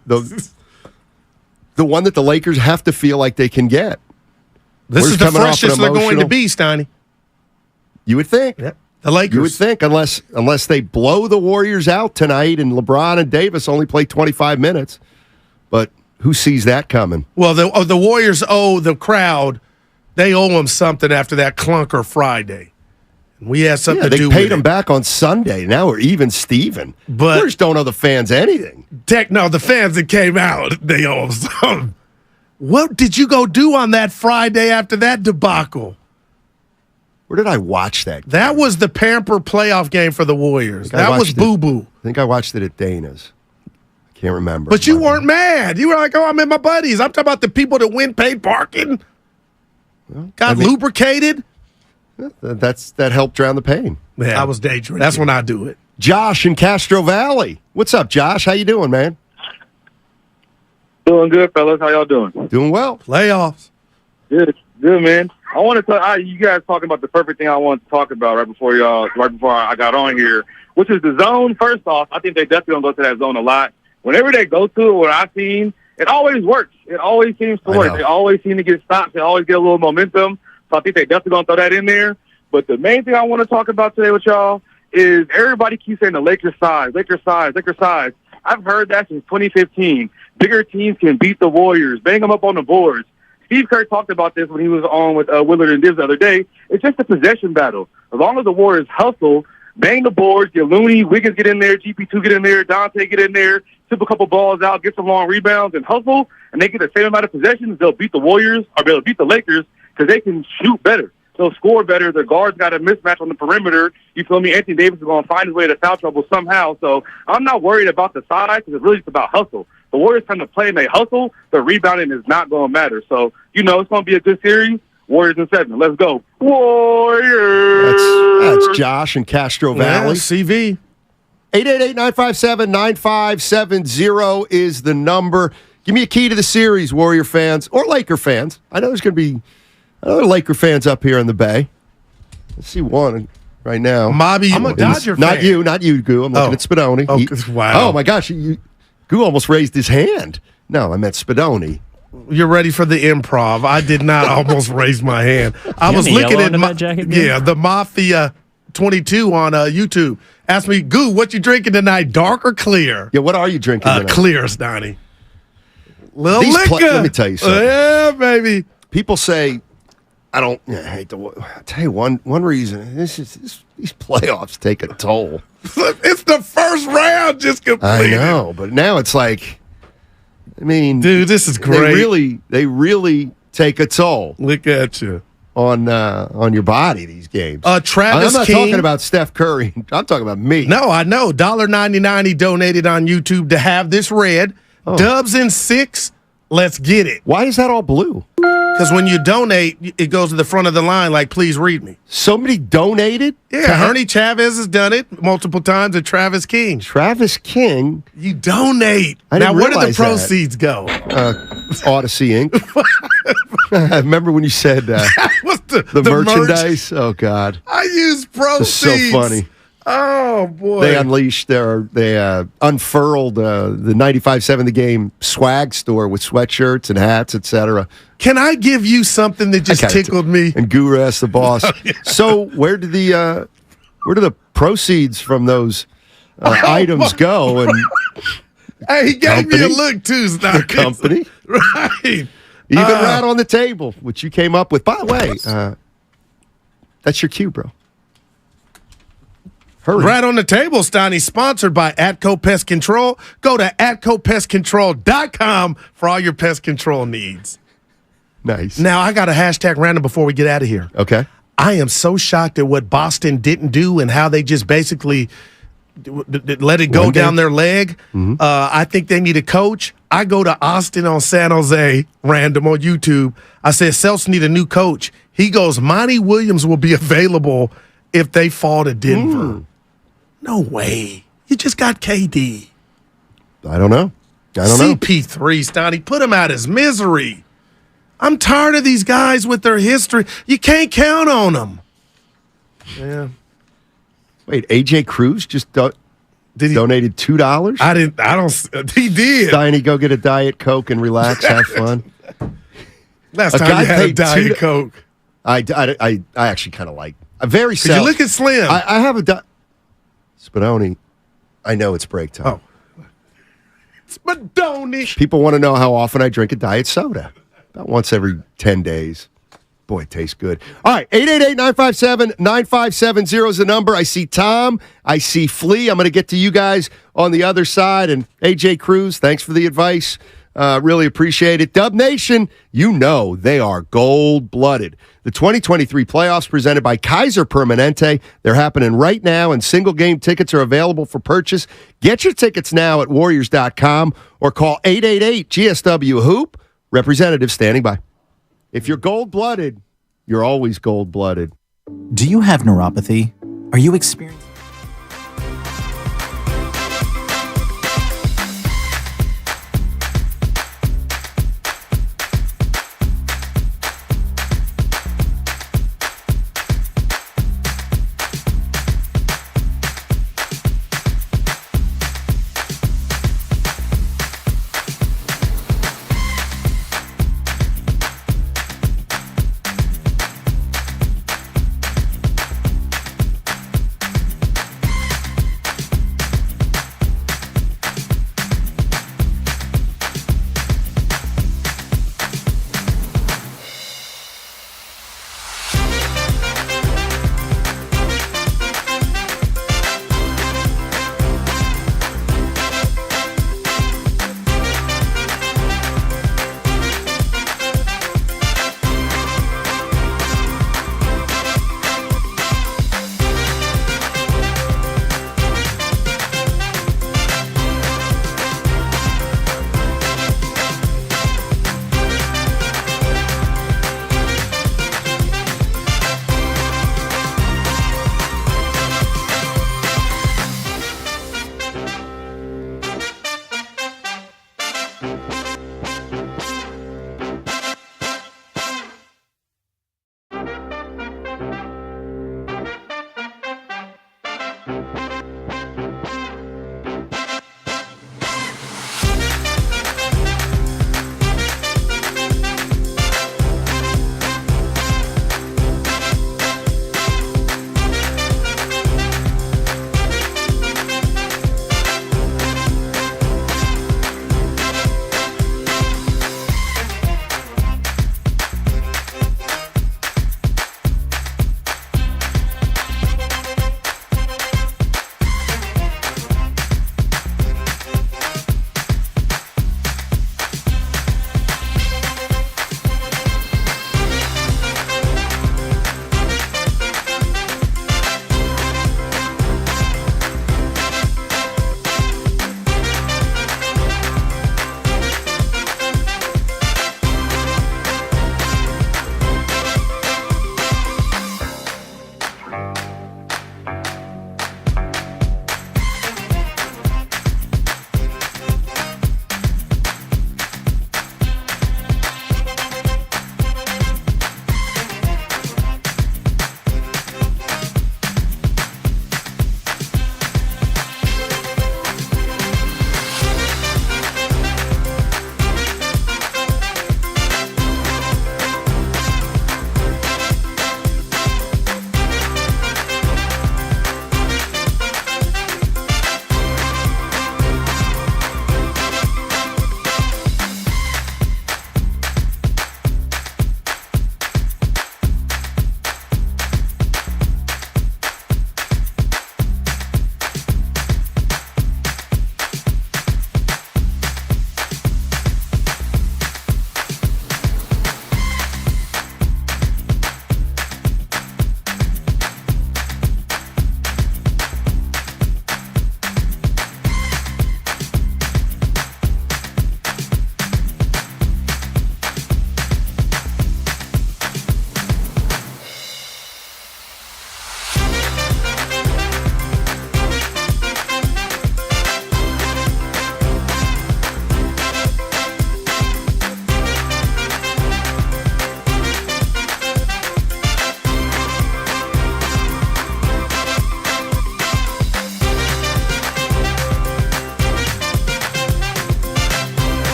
one that the Lakers have to feel like they can get. This is the freshest they're going to be, Steiny. You would think. Yep. The Lakers. You would think, unless they blow the Warriors out tonight and LeBron and Davis only play 25 minutes. But who sees that coming? Well, the Warriors owe the crowd, they owe them something after that clunker Friday. We had something to do with it. They paid them back on Sunday. Now we're even Steven. But Warriors don't owe the fans anything. No, the fans that came out, they owe them something. What did you go do on that Friday after that debacle? Where did I watch that game? That was the Pamper playoff game for the Warriors. That was boo-boo. I think I watched it at Dana's. I can't remember. But you weren't mad. You were like, oh, I'm in my buddies. I'm talking about the people that win paid parking. Got lubricated. That helped drown the pain. Yeah, I was day drinking. That's when I do it. Josh in Castro Valley. What's up, Josh? How you doing, man? Doing good, fellas. How y'all doing? Doing well. Playoffs. Good, man. I want to tell you guys talking about the perfect thing I wanted to talk about right before I got on here, which is the zone. First off, I think they definitely don't go to that zone a lot. Whenever they go to it, what I've seen, it always works. It always seems to work. They always seem to get stops. They always get a little momentum. So I think they definitely going to throw that in there. But the main thing I want to talk about today with y'all is everybody keeps saying the Lakers size, Lakers size, Lakers size. I've heard that since 2015. Bigger teams can beat the Warriors, bang them up on the boards. Steve Kerr talked about this when he was on with Willard and Dibbs the other day. It's just a possession battle. As long as the Warriors hustle, bang the boards, get Looney, Wiggins get in there, GP2 get in there, Dante get in there, tip a couple balls out, get some long rebounds, and hustle, and they get the same amount of possessions, they'll beat the Warriors, or they'll beat the Lakers, because they can shoot better. They'll score better. Their guards got a mismatch on the perimeter. You feel me? Anthony Davis is going to find his way to foul trouble somehow. So I'm not worried about the size because it's really just about hustle. The Warriors come to play and they hustle. The rebounding is not going to matter. So, it's going to be a good series. Warriors in 7. Let's go. Warriors! That's Josh in Castro Valley. Yeah, CV. 888-957-9570 is the number. Give me a key to the series, Warrior fans or Laker fans. I know there's going to be other Laker fans up here in the Bay. Let's see one right now. Mobby, I'm a Dodger fan. Not you, Goo. I'm looking at Spadoni. Wow. Oh, my gosh. Goo almost raised his hand. No, I meant Spadoni. You're ready for the improv. I did not almost raise my hand. I was looking at the Mafia 22 on YouTube. Asked me, Goo, what you drinking tonight, dark or clear? Yeah, what are you drinking tonight? Clear, Stoney. Little liquor. Let me tell you something. Yeah, baby. People say, I hate to I'll tell you one reason. These playoffs take a toll. It's the first round just completed. I know, but now it's like, I mean, dude, this is great. They really take a toll. Look at you. on your body these games. Travis I'm not King, talking about Steph Curry. I'm talking about me. No, I know. $1.99 he donated on YouTube to have this read. Dubs in 6. Let's get it. Why is that all blue? Because when you donate, it goes to the front of the line like, please read me. Somebody donated? Yeah, Ernie Chavez has done it multiple times, and Travis King. Travis King? You donate. Now, where do the proceeds go? Odyssey Inc. I remember when you said What's the merchandise? Oh, God. I use proceeds. It's so funny. Oh, boy. They unleashed they unfurled the 95.7 The Game swag store with sweatshirts and hats, etc. Can I give you something that just tickled me? And Guru asked the boss. So where did the proceeds from those items go? And hey, he gave me a look too, the company, right? Even Rat on the Table, which you came up with. By the way, that's your cue, bro. Hurry. Rat on the Table, Steiny, sponsored by Atco Pest Control. Go to AtcoPestControl.com for all your pest control needs. Nice. Now, I got a hashtag random before we get out of here. Okay. I am so shocked at what Boston didn't do and how they just basically let it go down their leg. Mm-hmm. I think they need a coach. I go to Austin on San Jose, random on YouTube. I said, Celtics need a new coach. He goes, Monty Williams will be available if they fall to Denver. No way. You just got KD. I don't know. CP3, Stoney, put him out his misery. I'm tired of these guys with their history. You can't count on them. Yeah. Wait, AJ Cruz just donated $2? He did. Steiny, go get a Diet Coke and relax, have fun. Last time you had a Diet Coke. I actually kind of like. Very self. You look at Slim. I have a Spadoni. I know it's break time. Oh. Spadoni. People want to know how often I drink a diet soda. About once every 10 days. Boy, it tastes good. All right, 888-957-9570 is the number. I see Tom. I see Flea. I'm going to get to you guys on the other side. And AJ Cruz, thanks for the advice. Really appreciate it. Dub Nation, you know they are gold-blooded. The 2023 playoffs presented by Kaiser Permanente. They're happening right now, and single-game tickets are available for purchase. Get your tickets now at Warriors.com or call 888-GSW-HOOP. Representative standing by. If you're gold-blooded, you're always gold-blooded. Do you have neuropathy? Are you experiencing...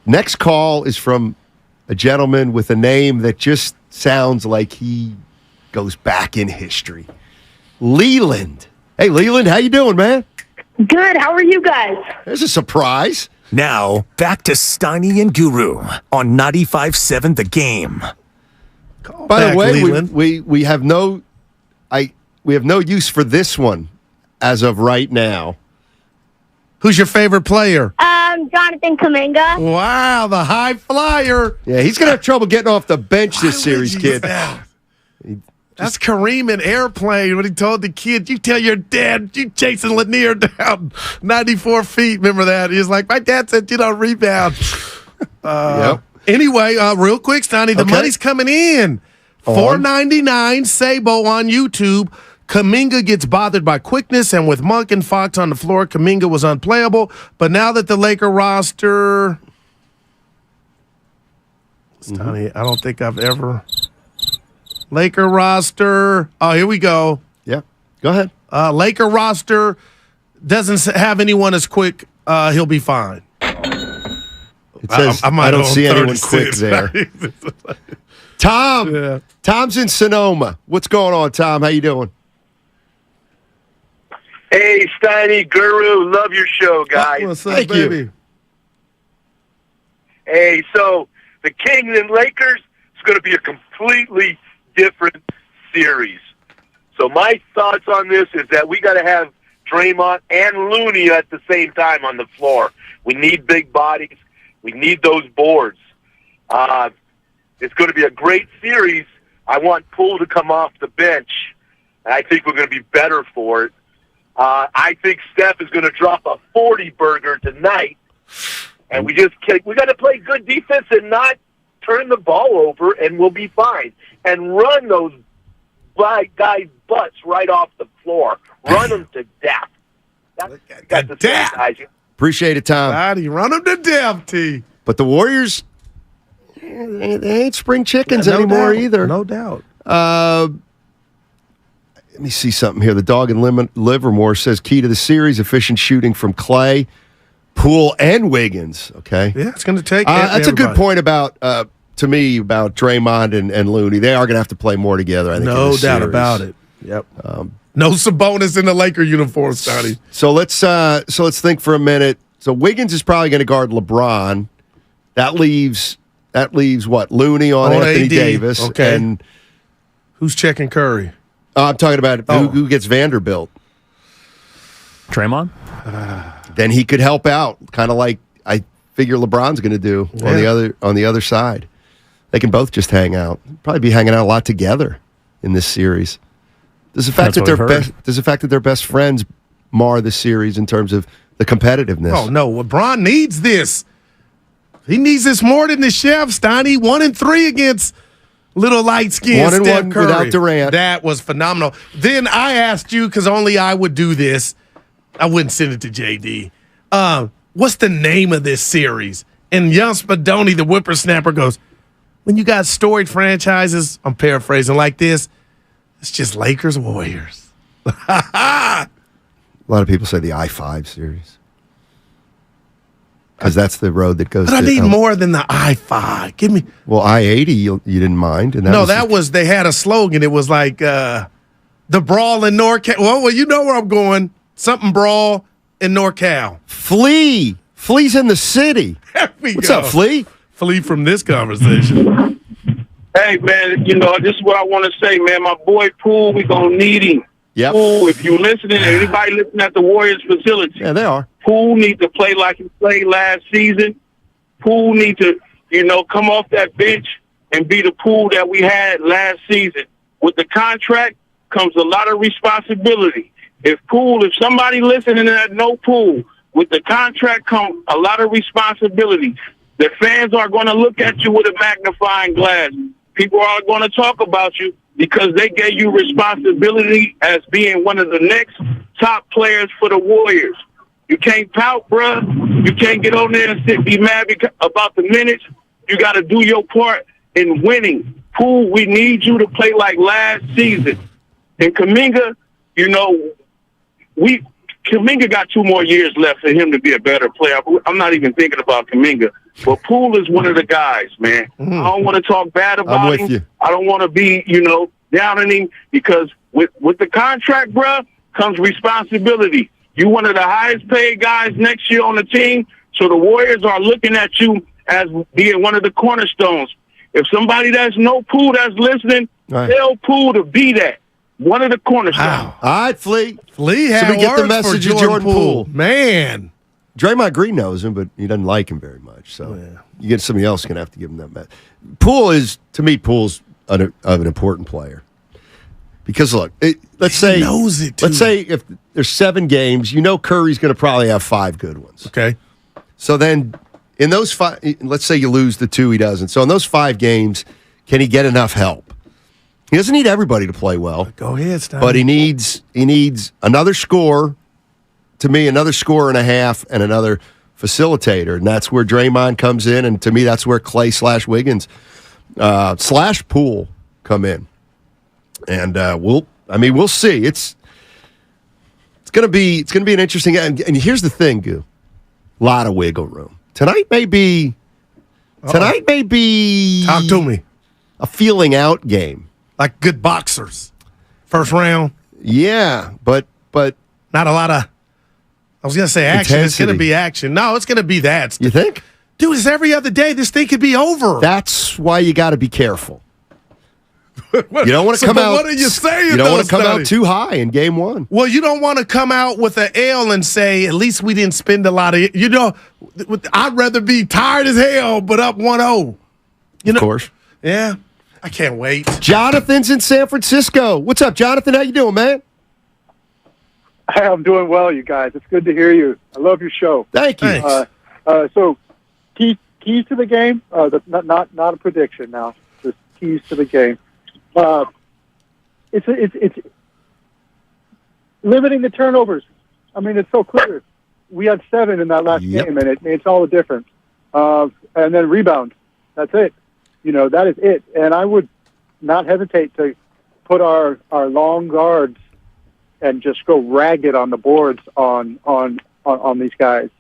Next call is from a gentleman with a name that just sounds like he goes back in history. Leland. Hey, Leland, how you doing, man? Good. How are you guys? There's a surprise. Now, back to Steiny and Guru on 95.7 The Game. By the way, we have no use for this one as of right now. Who's your favorite player? Jonathan Kuminga. Wow, the high flyer. Yeah, he's going to have trouble getting off the bench this series, kid. That's Kareem in Airplane when he told the kid, you tell your dad you chasing Lanier down 94 feet. Remember that? He was like, my dad said you don't rebound. Anyway, real quick, Stoney, the money's coming in. $4.99 Sabo on YouTube. Kuminga gets bothered by quickness, and with Monk and Fox on the floor, Kuminga was unplayable. But now that the Laker roster, Stoney, I don't think I've ever. Laker roster. Oh, here we go. Yeah, go ahead. Laker roster doesn't have anyone as quick. He'll be fine. It says I don't see anyone quick there. Tom. Tom's in Sonoma. What's going on, Tom? How you doing? Hey, Steiny, Guru, love your show, guys. What's up, baby? You. Hey, so the Kings and Lakers is going to be a completely different series. So my thoughts on this is that we got to have Draymond and Looney at the same time on the floor. We need big bodies. We need those boards. It's going to be a great series. I want Poole to come off the bench, and I think we're going to be better for it. I think Steph is going to drop a 40-burger tonight, and we got to play good defense and not turn the ball over, and we'll be fine. And run those guys' butts right off the floor. Run them to death. That's the thing, guys. Appreciate it, Tom. Daddy, run them to death, T. But the Warriors, they ain't spring chickens anymore either. No doubt. Let me see something here. The dog in Livermore says key to the series, efficient shooting from Clay, Poole, and Wiggins. Okay. Yeah, it's going to take that's a good point about, to me, about Draymond and Looney. They are going to have to play more together, I think. No doubt about it. Yep. No Sabonis in the Laker uniform, Scotty. So let's think for a minute. So Wiggins is probably going to guard LeBron. That leaves what? Looney on Anthony AD. Davis. Okay. And who's checking Curry? I'm talking about who gets Vanderbilt. Draymond? Then he could help out, kind of like I figure LeBron's going to do on the other side. They can both just hang out. Probably be hanging out a lot together in this series. Does the fact that they're best friends mar the series in terms of the competitiveness? Oh no, LeBron needs this. He needs this more than the Chef, Steiny. 1-3 against little light-skinned Steph 1-1 Curry. without Durant. That was phenomenal. Then I asked you, because only I would do this. I wouldn't send it to JD. What's the name of this series? And young Spadoni, the whippersnapper, goes, when you got storied franchises, I'm paraphrasing like this, it's just Lakers Warriors. A lot of people say the I-5 series. Because that's the road that goes. But I need more than the I-5. Give me. Well, I-80 you didn't mind. And they had a slogan. It was like the brawl in NorCal. Well, you know where I'm going. Something brawl in NorCal. Flea. Flea's in the city. What's up, Flea? Flee from this conversation. Hey, man, this is what I want to say, man. My boy Poole, we going to need him. Yep. Poole, if you're listening, anybody listening at the Warriors facility. Yeah, they are. Poole needs to play like he played last season. Poole need to, come off that bench and be the Poole that we had last season. With the contract comes a lot of responsibility. If somebody listening that know Poole, with the contract comes a lot of responsibility. The fans are going to look at you with a magnifying glass. People are going to talk about you because they gave you responsibility as being one of the next top players for the Warriors. You can't pout, bruh. You can't get on there and be mad about the minutes. You got to do your part in winning. Poole, we need you to play like last season. And Kuminga, Kuminga got 2 more years left for him to be a better player. I'm not even thinking about Kuminga. But Poole is one of the guys, man. I don't want to talk bad about him. You. I don't want to be, down on him because with the contract, bruh, comes responsibility. You're one of the highest paid guys next year on the team, so the Warriors are looking at you as being one of the cornerstones. If somebody that's no Poole that's listening, tell Poole to be that. One of the cornerstones. Wow. All right, Flea. Flea had so we get the words message for of Jordan Poole. Man. Draymond Green knows him, but he doesn't like him very much. So you get somebody else going to have to give him that message. Poole Poole's of an important player. Because, look, let's say if there's 7 games, Curry's going to probably have 5 good ones. Okay. So then in those 5, let's say you lose the 2 he doesn't. So in those 5 games, can he get enough help? He doesn't need everybody to play well. Go ahead, Stein. But he needs another score, to me, another score and a half, and another facilitator. And that's where Draymond comes in, and to me, that's where Clay/Wiggins / Poole come in. And we'll see. It's gonna be an interesting. And here's the thing, Goo. A lot of wiggle room. Tonight may be talk to me. A feeling out game. Like good boxers. First round. Yeah, but not a lot of, I was going to say action. Intensity. It's going to be action. No, it's going to be that. You think? Dude, it's every other day. This thing could be over. That's why you got to be careful. You don't want to come out. What are you saying? You don't want to come out too high in game 1. Well, you don't want to come out with an L and say, at least we didn't spend a lot of, I'd rather be tired as hell, but up 1-0. Of course. Yeah. I can't wait. Jonathan's in San Francisco. What's up, Jonathan? How you doing, man? Hey, I'm doing well, you guys. It's good to hear you. I love your show. Thank you. So, keys to the game. Not a prediction now. Just keys to the game. It's limiting the turnovers. I mean, it's so clear. We had 7 in that last game, and it's all the difference. And then rebounds. That's it. That is it. And I would not hesitate to put our long guards and just go ragged on the boards on these guys.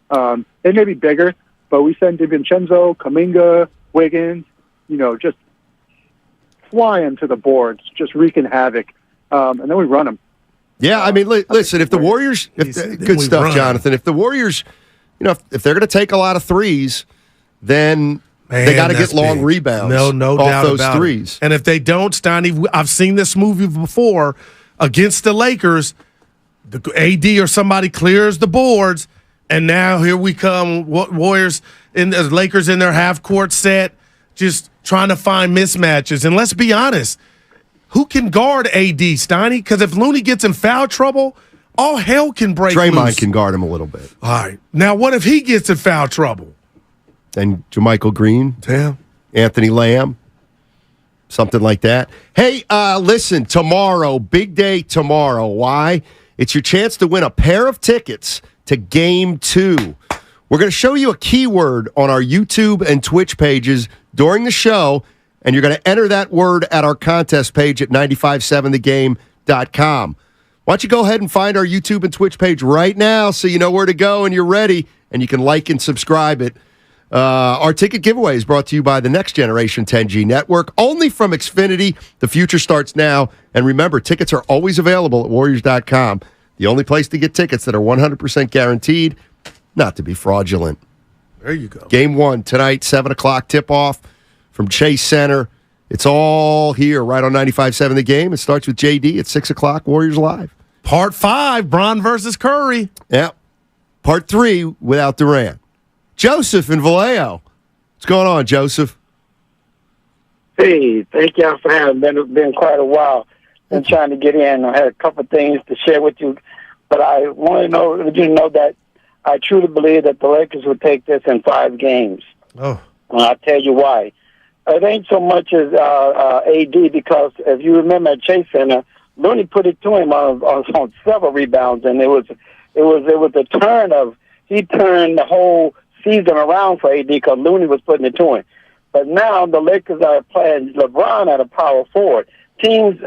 They may be bigger, but we send DiVincenzo, Kuminga, Wiggins, just flying to the boards, just wreaking havoc. And then we run them. Yeah, I mean, listen, if the Warriors, good stuff, Jonathan. If the Warriors, if they're going to take a lot of threes, then they got to get long rebounds. No off doubt those about threes. It. And if they don't, Steiny, I've seen this movie before against the Lakers. The AD or somebody clears the boards, and now here we come. Warriors in the Lakers in their half court set, just trying to find mismatches. And let's be honest, who can guard AD, Steiny? Because if Looney gets in foul trouble, all hell can break loose. Draymond can guard him a little bit. All right. Now, what if he gets in foul trouble? And JaMychal Green, Damn. Anthony Lamb, something like that. Hey, listen, tomorrow, big day tomorrow. Why? It's your chance to win a pair of tickets to Game 2. We're going to show you a keyword on our YouTube and Twitch pages during the show, and you're going to enter that word at our contest page at 957thegame.com. Why don't you go ahead and find our YouTube and Twitch page right now so you know where to go and you're ready, and you can like and subscribe it. Our ticket giveaway is brought to you by the Next Generation 10G Network, only from Xfinity. The future starts now. And remember, tickets are always available at Warriors.com, the only place to get tickets that are 100% guaranteed not to be fraudulent. There you go. Game 1 tonight, 7 o'clock tip-off from Chase Center. It's all here right on 95.7 The Game. It starts with JD at 6 o'clock, Warriors Live. Part 5, Bron versus Curry. Yeah. Part 3 without Durant. Joseph in Vallejo. What's going on, Joseph? Hey, thank y'all for having me. It's been quite a while. Been trying to get in. I had a couple of things to share with you, but I want to know that I truly believe that the Lakers would take this in 5 games. Oh. And I'll tell you why. It ain't so much as AD, because if you remember at Chase Center, Looney put it to him on several rebounds, and it was a turn of, he turned the whole season around for AD because Looney was putting it to him. But now the Lakers are playing LeBron at a power forward. Teams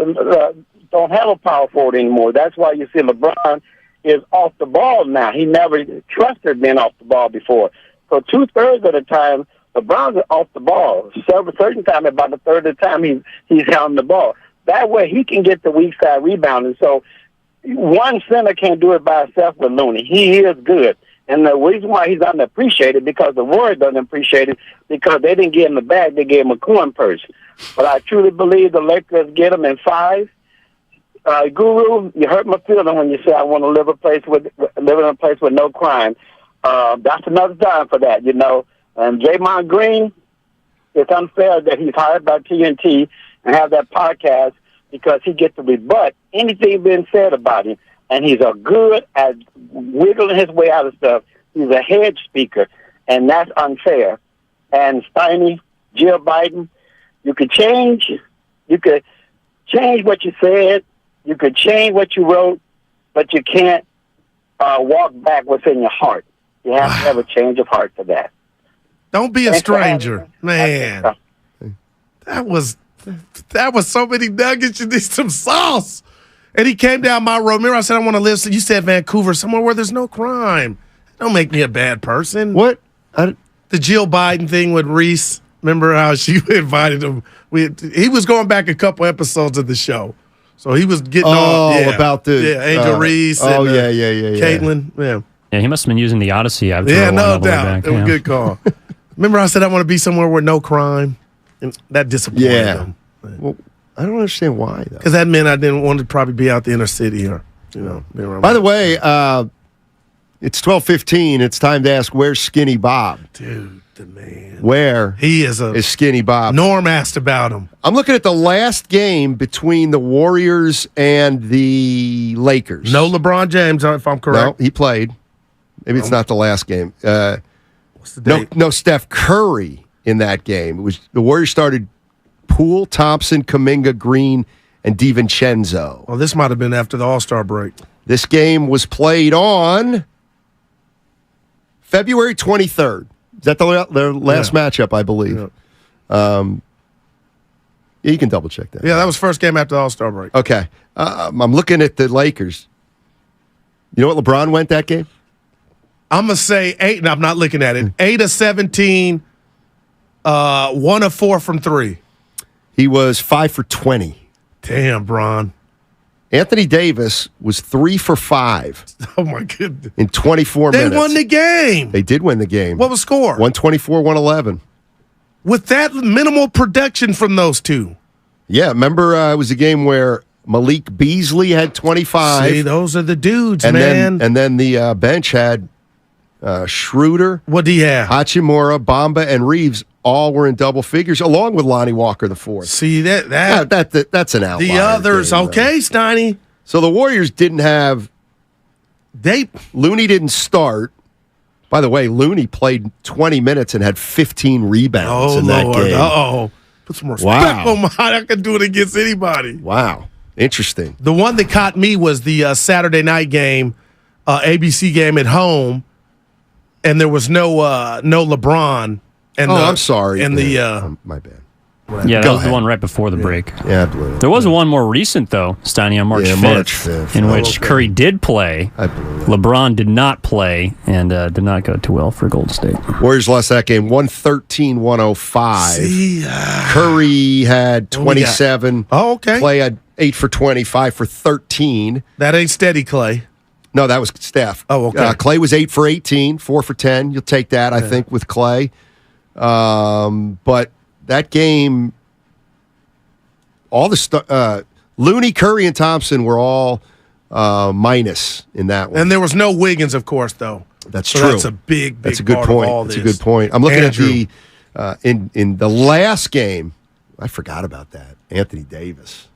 don't have a power forward anymore. That's why you see LeBron is off the ball now. He never trusted being off the ball before. So 2/3 of the time, LeBron's off the ball. Certain time, about a third of the time, he's holding the ball. That way, he can get the weak side rebounding. So one center can't do it by himself with Looney. He is good. And the reason why he's unappreciated, because the Warriors don't appreciate it, because they didn't give him the bag, they gave him a coin purse. But I truly believe the Lakers get him in 5. Guru, you hurt my feeling when you say I want to live in a place with no crime. That's another time for that, you know. And Draymond Green, it's unfair that he's hired by TNT and have that podcast, because he gets to rebut anything being said about him. And he's a good at wiggling his way out of stuff. He's a head speaker, and that's unfair. And Steiny, Jill Biden, you could change what you said, you could change what you wrote, but you can't walk back what's in your heart. You have to have a change of heart for that. Don't be a stranger, man. That was so many nuggets. You need some sauce. And he came down my road. Remember, I said I want to live. So you said Vancouver, somewhere where there's no crime. Don't make me a bad person. What? The Jill Biden thing with Reese. Remember how she invited him? He was going back a couple episodes of the show, so he was getting about the Angel Reese. Yeah. Caitlin. Yeah, he must have been using the Odyssey app. Yeah, no doubt. It was a good call. Remember, I said I want to be somewhere where no crime, and that disappointed him. Well, I don't understand why, though. Because that meant I didn't want to probably be out the inner city or, By the way, it's 12:15. It's time to ask, where's Skinny Bob? Dude, the man. Where he is Skinny Bob? Norm asked about him. I'm looking at the last game between the Warriors and the Lakers. No LeBron James, if I'm correct. No, he played. Maybe it's not the last game. What's the date? No Steph Curry in that game. It was the Warriors started Poole, Thompson, Kuminga, Green, and DiVincenzo. Oh, this might have been after the All-Star break. This game was played on February 23rd. Is that their last matchup, I believe? Yeah. You can double-check that. Yeah, that was first game after the All-Star break. Okay. I'm looking at the Lakers. You know what LeBron went that game? I'm going to say 8, and I'm not looking at it. 8 of 17, 1 of 4 from 3. He was 5 for 20. Damn, Bron. Anthony Davis was 3 for 5. Oh, my goodness. In 24 minutes. They won the game. They did win the game. What was the score? 124-111. With that minimal production from those two. Yeah, remember it was a game where Malik Beasley had 25. See, those are the dudes, and man. And then the bench had Schroeder. What do you have? Hachimura, Bamba, and Reeves all were in double figures, along with Lonnie Walker the fourth. See, that's an outlier. The others, game, okay, Steiny. So the Warriors didn't have... Looney didn't start. By the way, Looney played 20 minutes and had 15 rebounds in that game. Uh-oh. Put some respect on my... I can do it against anybody. Wow. Interesting. The one that caught me was the Saturday night game, ABC game at home, and there was no LeBron. And I'm sorry. And my bad. Yeah, that was the one right before the break. Yeah, I blew it. There was one more recent, though, Steiny, on March 5th, in which Curry did play. LeBron did not play and did not go too well for Golden State. Warriors lost that game 113-105. Curry had 27. Oh, okay. Clay had 8 for 20, 5 for 13. That ain't steady, Clay. No, that was Steph. Oh, okay. Clay was 8 for 18, 4 for 10. You'll take that, I think, with Clay. But that game, all the Looney, Curry, and Thompson were all minus in that one. And there was no Wiggins, of course, though. That's so true. That's a big That's a good part point. of all That's this. a good point. I'm looking at In the last game, I forgot about that. Anthony Davis,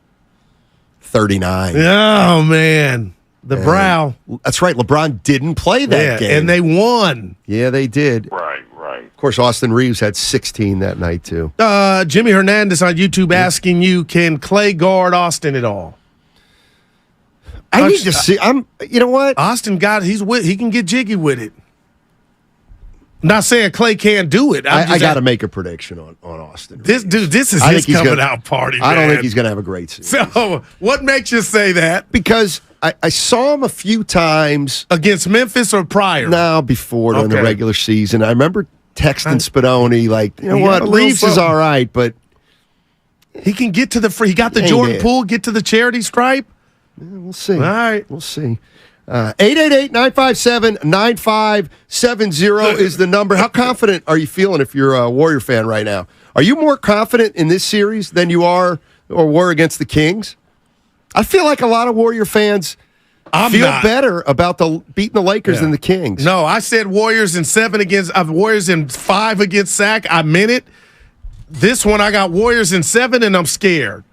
39. Oh, man. The brow. That's right. LeBron didn't play that game. And they won. Yeah, they did. Right. Of course, Austin Reeves had 16 that night, too. Jimmy Hernandez on YouTube asking you, can Clay guard Austin at all? I need to see. You know what? Austin he can get jiggy with it. Not saying Clay can't do it. I got to make a prediction on Austin. This is his coming out party, man. I don't think he's going to have a great season. So, what makes you say that? Because I saw him a few times. Against Memphis or prior? No, before during the regular season. I remember texting Spadoni, like, you know what? Reeves is all right, but he can get to the free. He got the Jordan Poole, get to the charity stripe. Yeah, we'll see. All right. We'll see. 888-957-9570 is the number. How confident are you feeling if you're a Warrior fan right now? Are you more confident in this series than you are or were against the Kings? I feel like a lot of Warrior fans feel better about beating the Lakers than the Kings. No, I said Warriors in 7 against Warriors in 5 against Sac. I meant it. This one I got Warriors in 7 and I'm scared.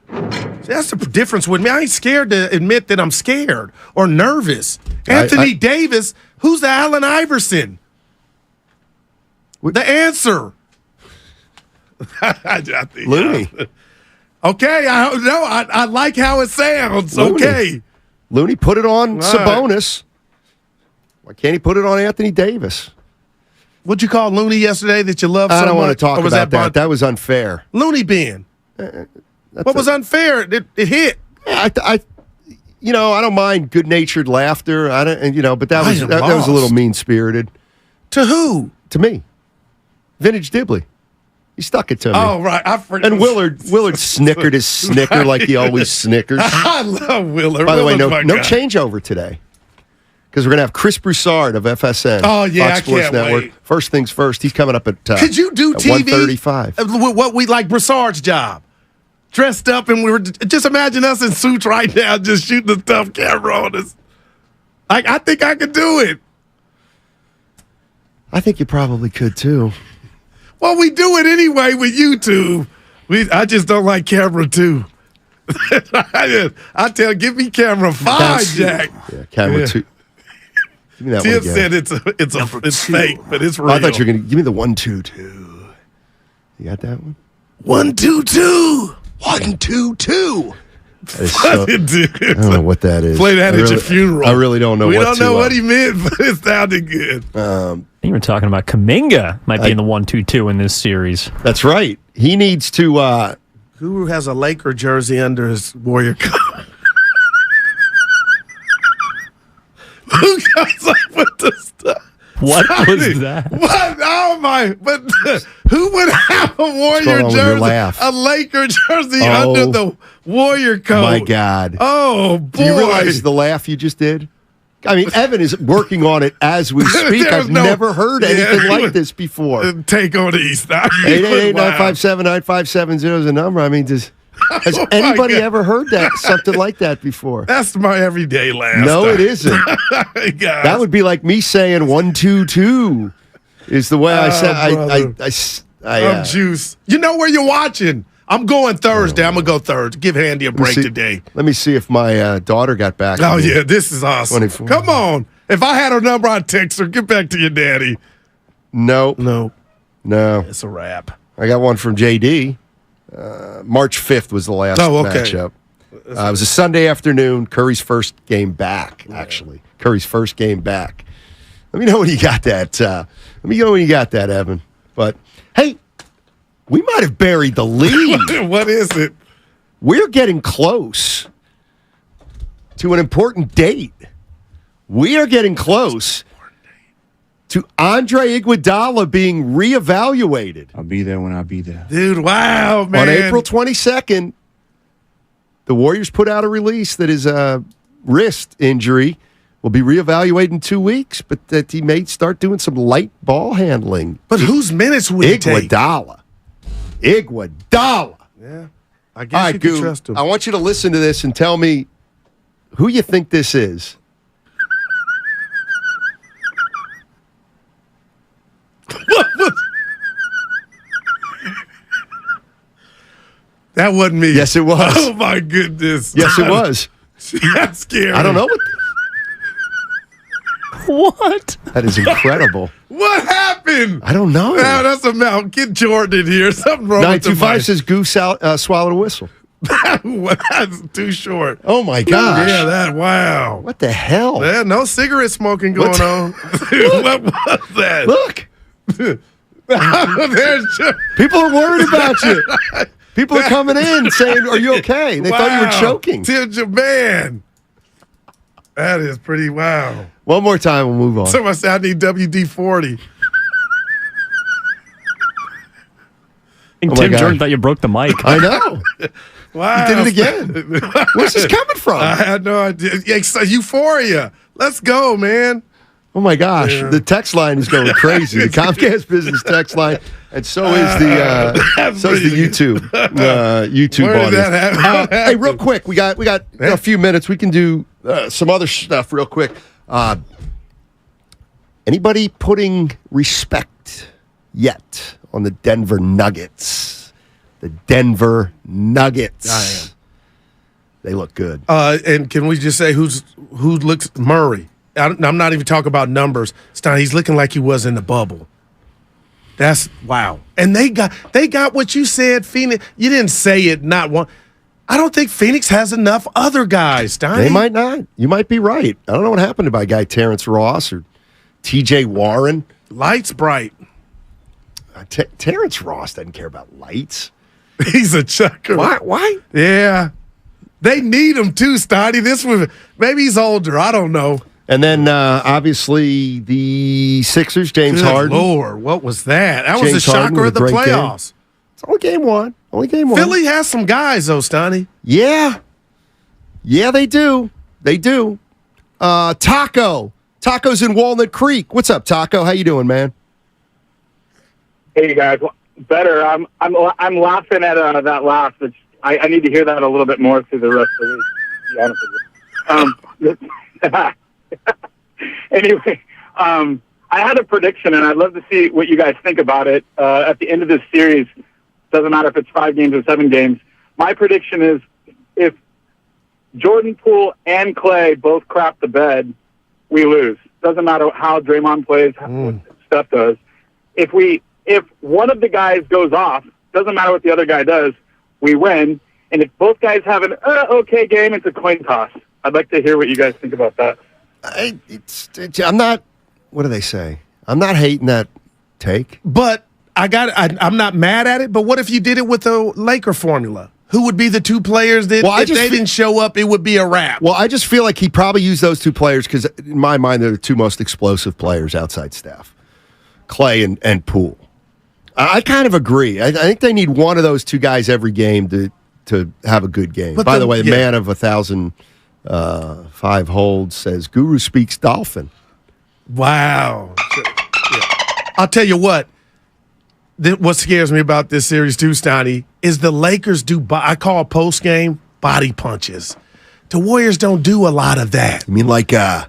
That's the difference with me. I ain't scared to admit that I'm scared or nervous. Anthony Davis, who's the Allen Iverson? The answer. I think Looney. Okay, I like how it sounds. Looney. Okay. Looney put it on Sabonis. Why can't he put it on Anthony Davis? What'd you call Looney yesterday that you love so much? I don't want to talk about that. That was unfair. Looney bin. What was unfair? It hit. I don't mind good-natured laughter. But that was a little mean-spirited. To who? To me. Vintage Dibley. He stuck it to me. Oh, right. I forgot. And Willard snickered his snicker like he always snickers. I love Willard. By the way, no changeover today. Because we're going to have Chris Broussard of FSN. Oh, yeah, Fox Sports Network. Wait. First things first. He's coming up at Could you do TV? 1:35. What we like Broussard's job. Dressed up and we were just imagine us in suits right now just shooting the tough camera on us. I think I could do it. I think you probably could too. Well, we do it anyway with YouTube. I just don't like camera 2. I tell, give me camera 5, Jack. Yeah, camera 2. Give me that Tim one again. said it's fake, but it's real. I thought you were going to give me the 1-2-2. You got that one? 1-2-2. 1-2-2. I don't know what that is. Play that at your funeral. I really don't know. We don't know what he meant, but it sounded good. You were talking about Kuminga might be in the 1-2-2 in this series. That's right. He needs to. Who has a Laker jersey under his Warrior coat? Who comes up with the stuff? What was that? What? Oh my! But who would have a Warrior jersey, a Laker jersey under the Warrior coat? My God! Oh boy! Do you realize the laugh you just did? I mean, Evan is working on it as we speak. I've never heard anything like this before. Take on East. 888-957-9570 is the number. I mean, has anybody ever heard something like that before? That's my everyday laugh. No, it isn't. That would be like me saying 1-2-2 is the way I said. I'm juice. You know where you're watching. I'm going Thursday. I'm going to go Thursday. Give Handy a break today. Let me see if my daughter got back. Oh, yeah. This is awesome. 24. Come on. If I had her number, I'd text her. Get back to your daddy. No. It's a wrap. I got one from JD. March 5th was the last matchup. It was a Sunday afternoon. Curry's first game back, actually. Curry's first game back. Let me know when you got that. Evan. But, hey, we might have buried the lead. What is it? We're getting close to an important date. We are getting close to Andre Iguodala being reevaluated. I'll be there when I be there. Dude, wow, man. On April 22nd, the Warriors put out a release that his wrist injury will be reevaluated in 2 weeks, but that he may start doing some light ball handling. But whose minutes would he take? Iguodala. Yeah. I guess you can trust him. I want you to listen to this and tell me who you think this is. That wasn't me. Yes, it was. Oh, my goodness. Yes, it was. That's scary. I don't know. What? That is incredible. What happened? I don't know. Now that's a mouth. Get Jordan in here. Something wrong with the 925 says Goose swallowed a whistle. That's too short. Oh, my gosh. Yeah, wow. What the hell? Yeah, no cigarette smoking going on. What was that? Look. People are worried about you. People are coming in saying, are you okay? They thought you were choking. Man. That is pretty wow. One more time, we'll move on. Somebody said, I need WD-40. Tim Jordan thought you broke the mic. I know. Wow. You did it again. Where's this coming from? I had no idea. Euphoria. Let's go, man. Oh, my gosh. Yeah. The text line is going crazy. The Comcast Business text line. And so is the YouTube audience. Hey, real quick, we got a few minutes. We can do some other stuff real quick. Anybody putting respect yet on the Denver Nuggets? The Denver Nuggets. I am. They look good. And can we just say who looks Murray? I'm not even talking about numbers. He's looking like he was in the bubble. That's wow. And they got what you said, Phoenix. You didn't say it, not one. I don't think Phoenix has enough other guys, Steiny. They might not. You might be right. I don't know what happened to my guy Terrence Ross or TJ Warren. Lights bright. Terrence Ross doesn't care about lights. He's a chucker. Why? Yeah. They need him too, Steiny. Maybe he's older. I don't know. And then, obviously, the Sixers, James Harden. Lord, what was that? That was a shocker of the playoffs. Game. It's only game one. Philly has some guys, though, Steiny. Yeah. Yeah, they do. They do. Taco's in Walnut Creek. What's up, Taco? How you doing, man? Hey, guys. Better. I'm laughing at that laugh. I need to hear that a little bit more through the rest of the week, to be honest with you. Anyway, I had a prediction, and I'd love to see what you guys think about it. At the end of this series, doesn't matter if it's 5 games or 7 games, my prediction is if Jordan, Poole, and Clay both crap the bed, we lose. Doesn't matter how Draymond plays, what Steph does. If one of the guys goes off, doesn't matter what the other guy does, we win. And if both guys have an okay game, it's a coin toss. I'd like to hear what you guys think about that. I'm not. What do they say? I'm not hating that take. But I'm not mad at it. But what if you did it with the Laker formula? Who would be the 2 players that if they didn't show up, it would be a wrap? Well, I just feel like he probably used those 2 players because, in my mind, they're the 2 most explosive players outside Steph, Clay and Poole. I kind of agree. I think they need one of those 2 guys every game to have a good game. By the way, the man of 1,005 holds says, Guru speaks Dolphin. Wow. I'll tell you what scares me about this series too, Steiny, is the Lakers I call post-game body punches. The Warriors don't do a lot of that. You mean like my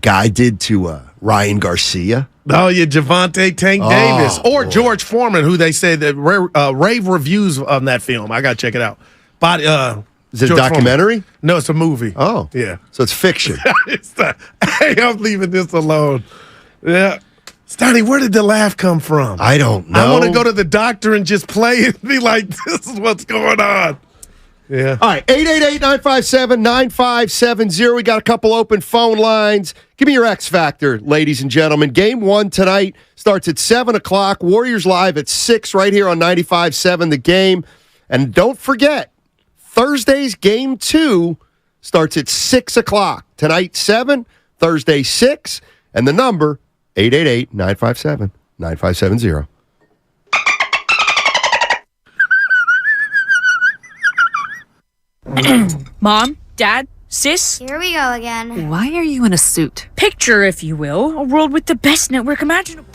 guy did to Ryan Garcia? Oh, yeah, Javante Tank Davis. Or boy. George Foreman, who they say that rave reviews on that film. I got to check it out. Is it a documentary? Foreman. No, it's a movie. Oh. Yeah. So it's fiction. Hey, I'm leaving this alone. Yeah. Steiny, where did the laugh come from? I don't know. I want to go to the doctor and just play and be like, this is what's going on. Yeah. All right, 888-957-9570. We got a couple open phone lines. Give me your X Factor, ladies and gentlemen. Game 1 tonight starts at 7 o'clock. Warriors live at 6 right here on 95.7 The Game. And don't forget, Thursday's Game 2 starts at 6 o'clock. Tonight, 7, Thursday, 6, and the number, 888-957-9570. Mom, Dad, Sis? Here we go again. Why are you in a suit? Picture, if you will, a world with the best network imaginable.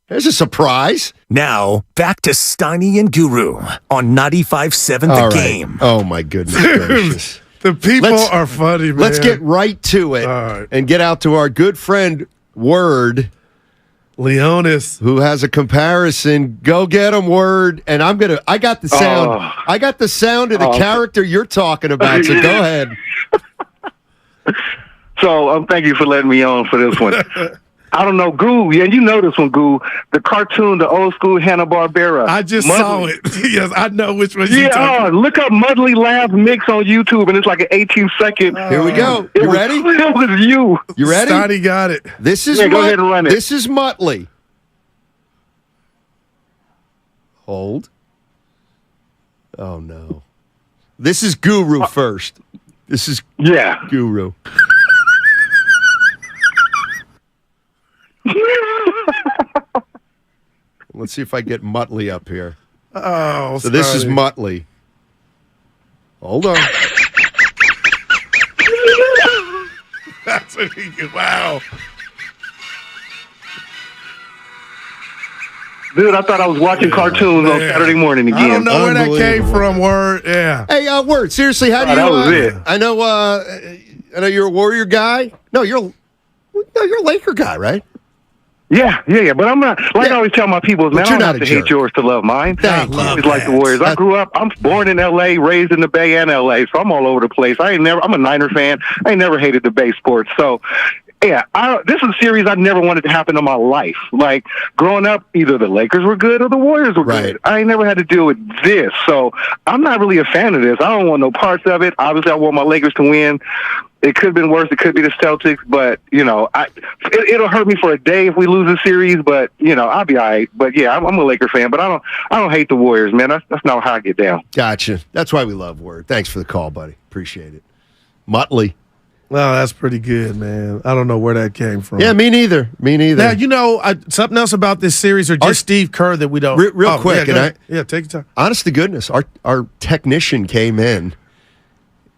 There's a surprise. Now, back to Steiny and Guru on 95.7 The Game. Oh, my goodness gracious. The people are funny, man. Let's get right to it and get out to our good friend, Word. Leonis. Who has a comparison. Go get him, Word. And I got the sound. I got the sound of the character you're talking about, so go ahead. So, thank you for letting me on for this one. I don't know, Goo. Yeah, you know this one, Goo. The cartoon, the old school Hanna-Barbera. I just saw it. Yes, I know which one you're talking about. Look up Mudley Laugh Mix on YouTube, and it's like an 18-second. Here we go. You ready? It was you. You ready? Steiny got it. This is go ahead and run it. This is Muttley. Hold. Oh, no. This is Guru first. This is Guru. Let's see if I get Muttley up here. Oh, so this is Muttley. Hold on. That's what he did. Wow. Dude, I thought I was watching cartoons on Saturday morning again. I don't know where that came from, Word. Yeah. Hey, Word, seriously, how do you... That was it. I know you're a Warrior guy. No, you're a Laker guy, right? Yeah. But I'm not, like I always tell my people, man, I don't have to hate yours to love mine. Thank you. It's like the Warriors. I grew up, I'm born in L.A., raised in the Bay and L.A., so I'm all over the place. I'm a Niner fan. I ain't never hated the Bay sports. So, yeah, this is a series I never wanted to happen in my life. Like, growing up, either the Lakers were good or the Warriors were good. I ain't never had to deal with this. So, I'm not really a fan of this. I don't want no parts of it. Obviously, I want my Lakers to win. It could have been worse. It could be the Celtics, but, it'll hurt me for a day if we lose the series, but, I'll be all right. But, yeah, I'm a Laker fan, but I don't hate the Warriors, man. That's not how I get down. Gotcha. That's why we love Word. Thanks for the call, buddy. Appreciate it. Muttley. Well, that's pretty good, man. I don't know where that came from. Yeah, me neither. Now, something else about this series or just Steve Kerr that we don't... Real quick. Take your time. Honest to goodness, our technician came in.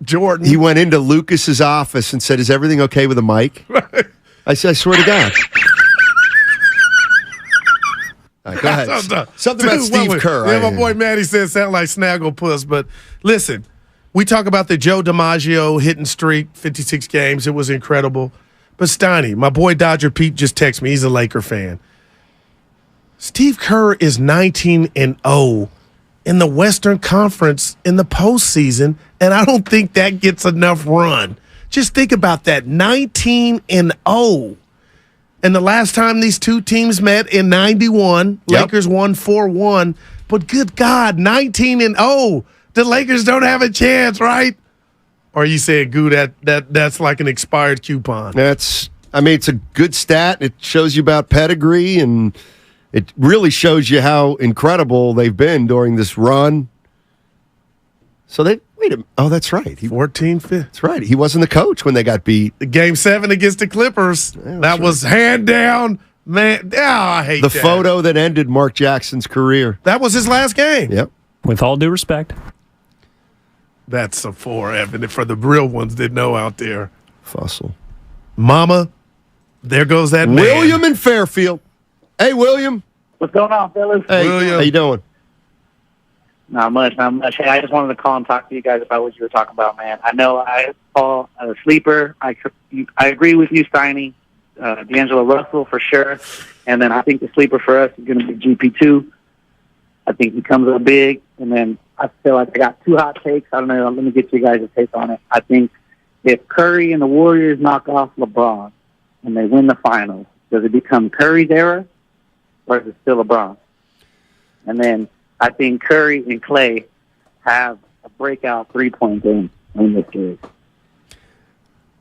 Jordan. He went into Lucas's office and said, "Is everything okay with the mic?" I said, "I swear to God." All right, go ahead. Something about Steve Kerr. Yeah, my boy Matty said sound like Snagglepuss, but listen, we talk about the Joe DiMaggio hitting streak, 56 games. It was incredible. But Steiny, my boy Dodger Pete just texted me. He's a Laker fan. Steve Kerr is 19-0 in the Western Conference in the postseason, and I don't think that gets enough run. Just think about that, 19-0. And the last time these two teams met in 91, Lakers won 4-1. But good God, 19-0. The Lakers don't have a chance, right? Or are you saying, Goo, that's like an expired coupon? It's a good stat. It shows you about pedigree, and it really shows you how incredible they've been during this run. So wait a minute. Oh, that's right. 14-5. That's right. He wasn't the coach when they got beat. The Game 7 against the Clippers. Yeah, that was hand down. Man, I hate the photo that ended Mark Jackson's career. That was his last game. Yep. With all due respect. That's a 4, Evan, for the real ones that know out there. Fussell. Mama, there goes that man. William in Fairfield. Hey, William. What's going on, fellas? Hey, William. How you doing? Not much. Hey, I just wanted to call and talk to you guys about what you were talking about, man. I know I call a sleeper. I agree with you, Steiny. D'Angelo Russell for sure. And then I think the sleeper for us is going to be GP2. I think he comes up big. And then I feel like I got 2 hot takes. I don't know. Let me get you guys' take on it. I think if Curry and the Warriors knock off LeBron and they win the finals, does it become Curry's era or is it still LeBron? And then I think Curry and Clay have a breakout 3-point game in this series.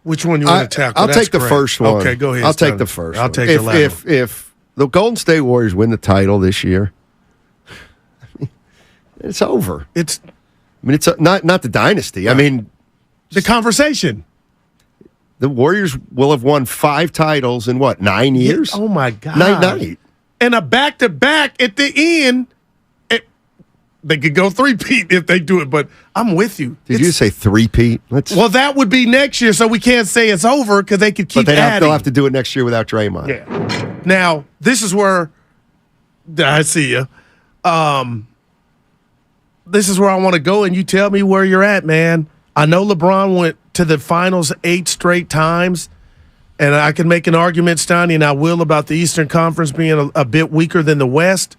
Which one you want to tackle? I'll That's take the great. first one. Okay, go ahead. I'll take Stoney. the first I'll one. take the latter. If the Golden State Warriors win the title this year, it's over. It's not the dynasty. I mean, the conversation. The Warriors will have won 5 titles in 9 years? Oh my God! Night. And a back-to-back at the end. They could go 3-peat if they do it, but I'm with you. Did you say 3-peat? Well, that would be next year, so we can't say it's over because they could keep adding. They'll have to do it next year without Draymond. Yeah. Now, this is where I see you. This is where I want to go, and you tell me where you're at, man. I know LeBron went to the finals 8 straight times, and I can make an argument, Steiny, and I will, about the Eastern Conference being a bit weaker than the West.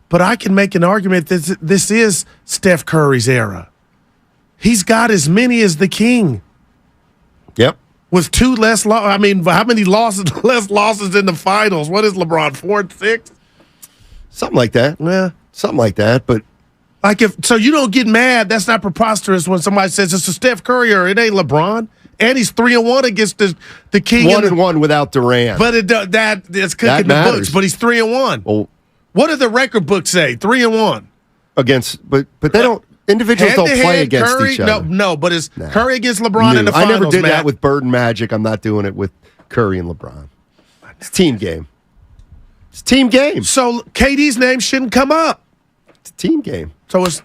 But I can make an argument that this is Steph Curry's era. He's got as many as the King. Yep. With 2 less losses. I mean, how many less losses in the finals? What is LeBron, 4-6? Something like that. Yeah. Something like that, but... So you don't get mad. That's not preposterous when somebody says it's a Steph Curry or it ain't LeBron. And he's 3-1 against the King. 1-1 without Durant. But that's cooking the books. But he's 3-1. Well, what do the record books say? 3-1 against, but they don't. Individuals don't play against Curry, each other. No, but it's Curry against LeBron in the finals. I never did that with Bird and Magic. I'm not doing it with Curry and LeBron. It's a team game. It's a team game. So KD's name shouldn't come up. It's a team game. So it's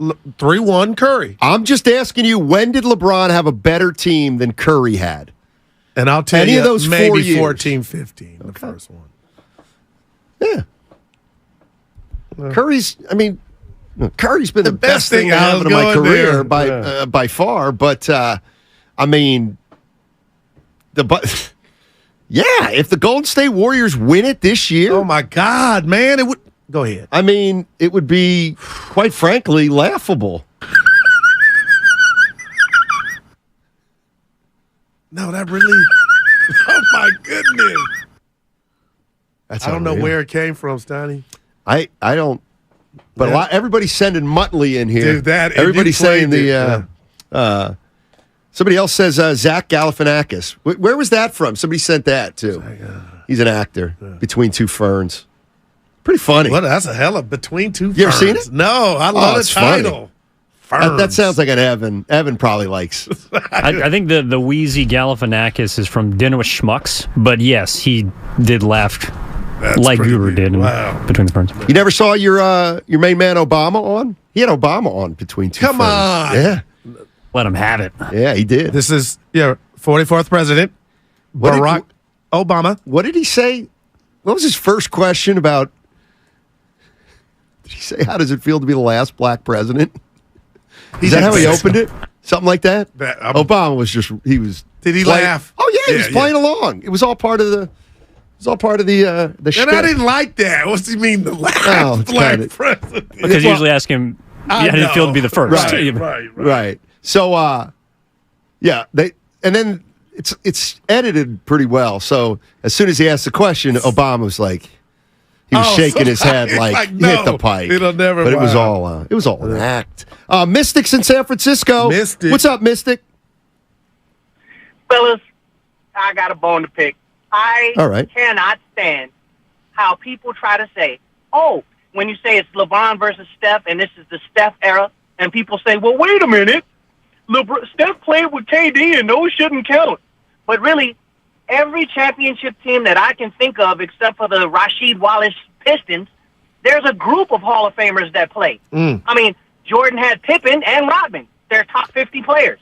3-1 Curry. I'm just asking you, when did LeBron have a better team than Curry had? And I'll tell Any you, of those maybe 14-15, the first one. Yeah. Curry's been the best thing I happened in my career by far. But if the Golden State Warriors win it this year, oh my God, man, it would go ahead. I mean, it would be, quite frankly, laughable. No, that really. Oh my goodness. I don't know where it came from, Steiny. I don't. But everybody's sending Muttley in here. Dude, everybody's saying somebody else says Zach Galifianakis. Where was that from? Somebody sent that too. He's an actor. Between Two Ferns. Pretty funny. Well, that's a hell of Between Two Ferns. You ever seen it? No, I love the title. That sounds like an Evan. Evan probably likes. I think the wheezy Galifianakis is from Dinner with Schmucks, but yes, he did laugh. Like Guru did in Between the Ferns. You never saw your main man Obama on? He had Obama on Between Two Ferns. Come on. Yeah. Let him have it. Yeah, he did. This is 44th president, Barack Obama. What did he say? What was his first question about? Did he say, how does it feel to be the last black president? Is that how he opened it? Something like that? Obama was he was... Did he laugh? Oh, yeah, he was playing along. It was all part of the... It's all part of the And shtick. I didn't like that. What's he mean, the last black president? Because you usually ask him, how did it feel to be the first? Right. So, then it's edited pretty well. So as soon as he asked the question, Obama was like, he was shaking his head like hit the pipe. It'll never. But it was all an act. Mystics in San Francisco. Mystic. What's up, Mystic? Fellas, I got a bone to pick. All right. Cannot stand how people try to say, when you say it's LeBron versus Steph and this is the Steph era, and people say, well, wait a minute. Steph played with KD and those shouldn't count. But really, every championship team that I can think of, except for the Rasheed Wallace Pistons, there's a group of Hall of Famers that play. I mean, Jordan had Pippen and Rodman. They're top 50 players.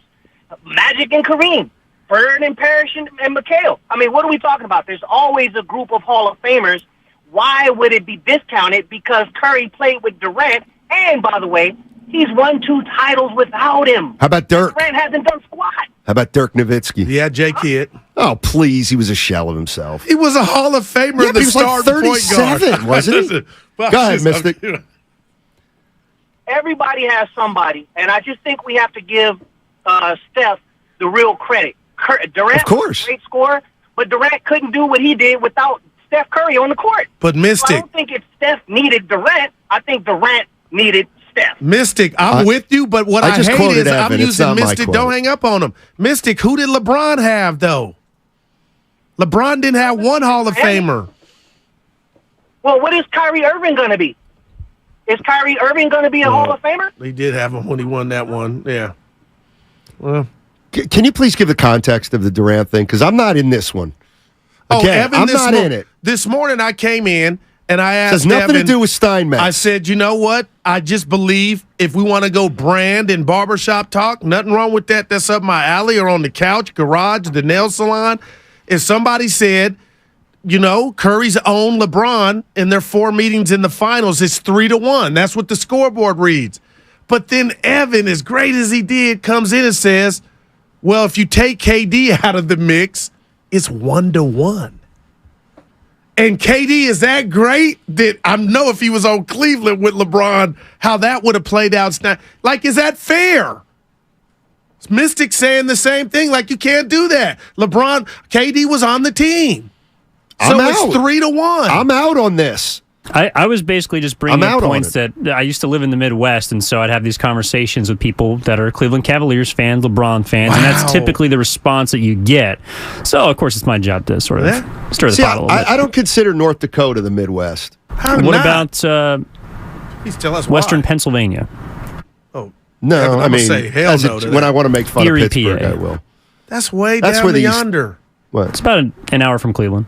Magic and Kareem. Bird and Parrish and McHale. I mean, what are we talking about? There's always a group of Hall of Famers. Why would it be discounted? Because Curry played with Durant, and by the way, he's won 2 titles without him. How about Dirk? Durant hasn't done squat. How about Dirk Nowitzki? Yeah, J. Kidd. Oh, please. He was a shell of himself. He was a Hall of Famer. Yeah, he was like 37, wasn't he? Go ahead, Mystic. Everybody has somebody, and I just think we have to give Steph the real credit. Durant was a great scorer, but Durant couldn't do what he did without Steph Curry on the court. But Mystic. So I don't think Steph needed Durant. I think Durant needed Steph. Steph. Mystic, I'm with you, but what I just hate quoted is I'm Evan. It's using not my Mystic. quote. Don't hang up on him. Mystic, who did LeBron have, though? LeBron didn't have one Hall of Famer. Well, what is Kyrie Irving going to be? Is Kyrie Irving going to be a Hall of Famer? He did have him when he won that one. Yeah. Well, Can you please give the context of the Durant thing? Because I'm not in this one. Again, Evan, I'm not in it. This morning I came in and I asked It has nothing Evan, to do with Steinmetz. I said, you know what? I just believe if we want to go brand and barbershop talk, nothing wrong with that. That's up my alley or on the couch, garage, the nail salon. If somebody said, Curry's owned LeBron in their 4 meetings in the finals, it's 3-1. That's what the scoreboard reads. But then Evan, as great as he did, comes in and says, well, if you take KD out of the mix, it's 1-1. And KD is that great that I know if he was on Cleveland with LeBron, how that would have played out. Like, is that fair? Mystic saying the same thing. Like, you can't do that. KD was on the team. So it's 3-1. I'm out on this. I was basically just bringing up points that I used to live in the Midwest, and so I'd have these conversations with people that are Cleveland Cavaliers fans, LeBron fans, and that's typically the response that you get. So, of course, it's my job to sort of stir the pot a little bit. I don't consider North Dakota the Midwest. What about Please tell us Western why. Pennsylvania? No, Evan, I I'm mean, gonna say hell no to that. when I want to make fun Erie, of Pittsburgh, PA. I will. That's way That's down where the East- yonder. What? It's about an hour from Cleveland.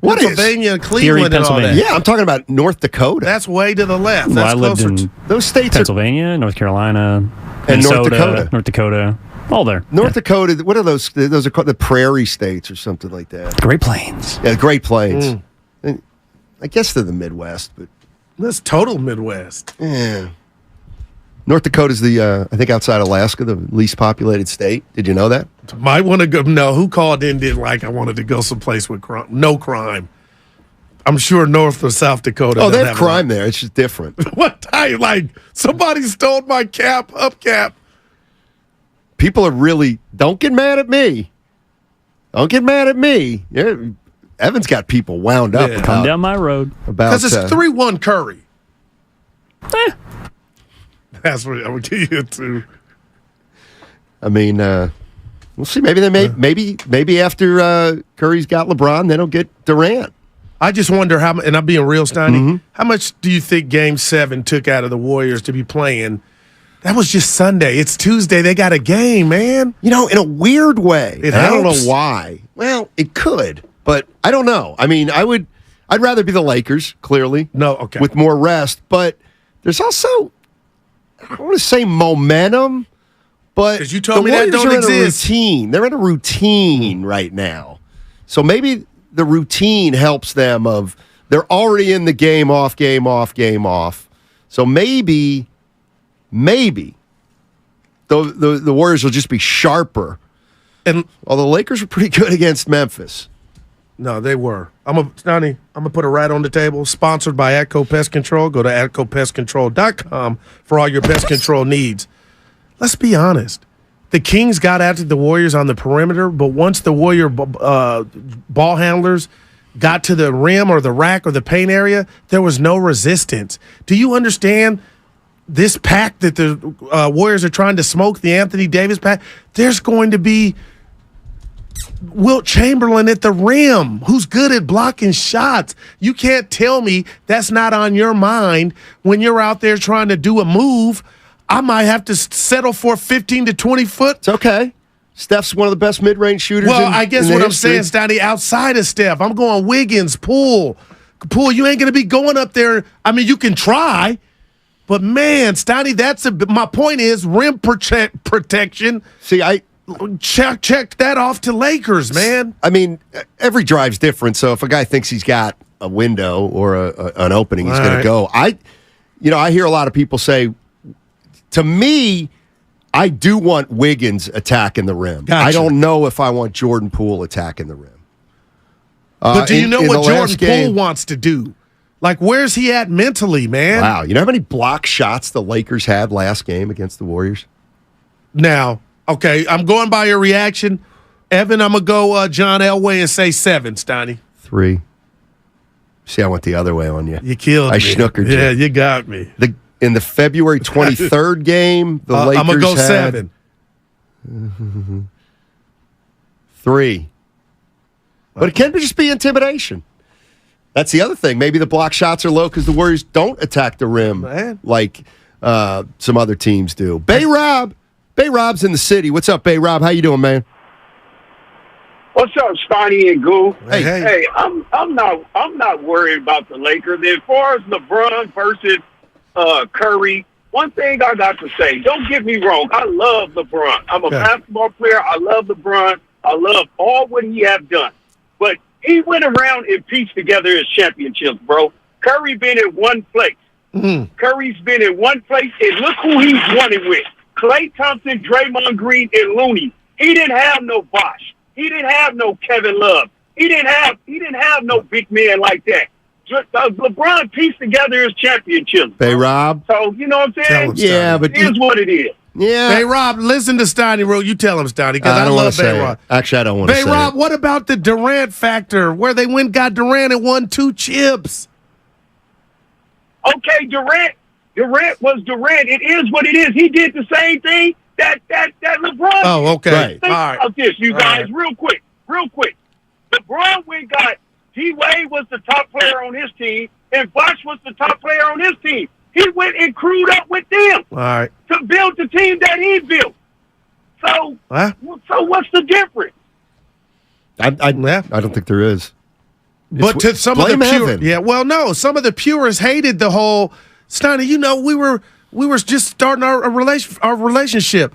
What is? Pennsylvania, Cleveland, and all that. Yeah, I'm talking about North Dakota. That's way to the left. Well, That's I lived closer in Those states Pennsylvania, North Carolina, And North Minnesota, Dakota. all there. North Dakota, what are those? Those are called the prairie states or something like that. Great Plains. Yeah, Great Plains. And I guess they're the Midwest, but That's total Midwest. yeah. North Dakota's the, I think outside Alaska, the least populated state. Did you know that? Might want to go. No, who called in did like I wanted to go someplace with no crime. I'm sure North or South Dakota. Oh, they don't have crime there. It's just different. What time? Like somebody stole my hubcap. People are really, don't get mad at me. Don't get mad at me. Yeah, Evan's got people wound up. Yeah. Come down my road. Because it's 3-1 Curry. That's what I would give you to. I mean, we'll see. Maybe they maybe after Curry's got LeBron, they don't get Durant. I just wonder how, and I'm being real, Steiny, Mm-hmm. how much do you think Game 7 took out of the Warriors to be playing? That was just Sunday. It's Tuesday. They got a game, man. In a weird way. It I don't helps. know why. Well, it could, but I don't know. I mean, I'd rather be the Lakers, clearly. No, okay. With more rest, but there's also, I don't want to say momentum, but 'Cause you told the me that Warriors don't are in a exist. routine. They're in a routine right now. So maybe the routine helps them of they're already in the game off, game off, game off. So maybe the Warriors will just be sharper. And the Lakers were pretty good against Memphis. No, they were. I'm gonna put it right on the table. Sponsored by Atco Pest Control. Go to atcopestcontrol.com for all your pest control needs. Let's be honest. The Kings got after the Warriors on the perimeter, but once the Warrior ball handlers got to the rim or the rack or the paint area, there was no resistance. Do you understand this pack that the Warriors are trying to smoke, the Anthony Davis pack? There's going to be Wilt Chamberlain at the rim, who's good at blocking shots. You can't tell me that's not on your mind when you're out there trying to do a move. I might have to settle for 15 to 20 foot. It's okay. Steph's one of the best mid-range shooters. Well, I guess in the what I'm history. saying, Stoney, outside of Steph, I'm going Wiggins, Poole. Poole, you ain't going to be going up there. I mean, you can try, but man, Stoney, my point is rim protection. See, I check that off to Lakers, man. I mean, every drive's different. So if a guy thinks he's got a window or an opening, he's going to go. I hear a lot of people say, to me, I do want Wiggins attacking the rim. Gotcha. I don't know if I want Jordan Poole attacking the rim. But do you know in what the Jordan last game- Poole wants to do? Like, where's he at mentally, man? Wow. You know how many block shots the Lakers had last game against the Warriors? Now, okay, I'm going by your reaction. Evan, I'm going to go John Elway and say 7, Stoney. 3. See, I went the other way on you. You killed me. I snookered you. Yeah, you got me. In the February 23rd game, the Lakers I'm going to go had 7. 3. But it can just be intimidation. That's the other thing. Maybe the block shots are low because the Warriors don't attack the rim like some other teams do. Bay Rob's in the city. What's up, Bay Rob? How you doing, man? What's up, Steiny and Goo? Hey. I'm not worried about the Lakers. As far as LeBron versus Curry, one thing I got to say, don't get me wrong, I love LeBron. I'm a basketball player. I love LeBron. I love all what he have done. But he went around and pieced together his championships, bro. Curry been in one place. Curry's been in one place, and look who he's won it with. Klay Thompson, Draymond Green, and Looney. He didn't have no Bosh. He didn't have no Kevin Love. He didn't have no big man like that. LeBron pieced together his championships. Bay Rob. So, you know what I'm saying? Yeah, but it is what it is. Yeah. Bay Rob, listen to Steiny Road. You tell him, Steiny, because I don't love wanna Bay say Rob. it. Actually, I don't want to say Bay Rob, it. what about the Durant factor where they got Durant and won 2 chips? Okay, Durant was Durant. It is what it is. He did the same thing that LeBron. Oh, okay. Right. Think All right. about this, you All guys, right. real quick. LeBron went got D-Wade was the top player on his team, and Bosh was the top player on his team. He went and crewed up with them All right. to build the team that he built. So what's the difference? I don't think there is. But to some of the blame pure, heaven. no, some of the purists hated the whole Steiny. You know, we were just starting our relationship.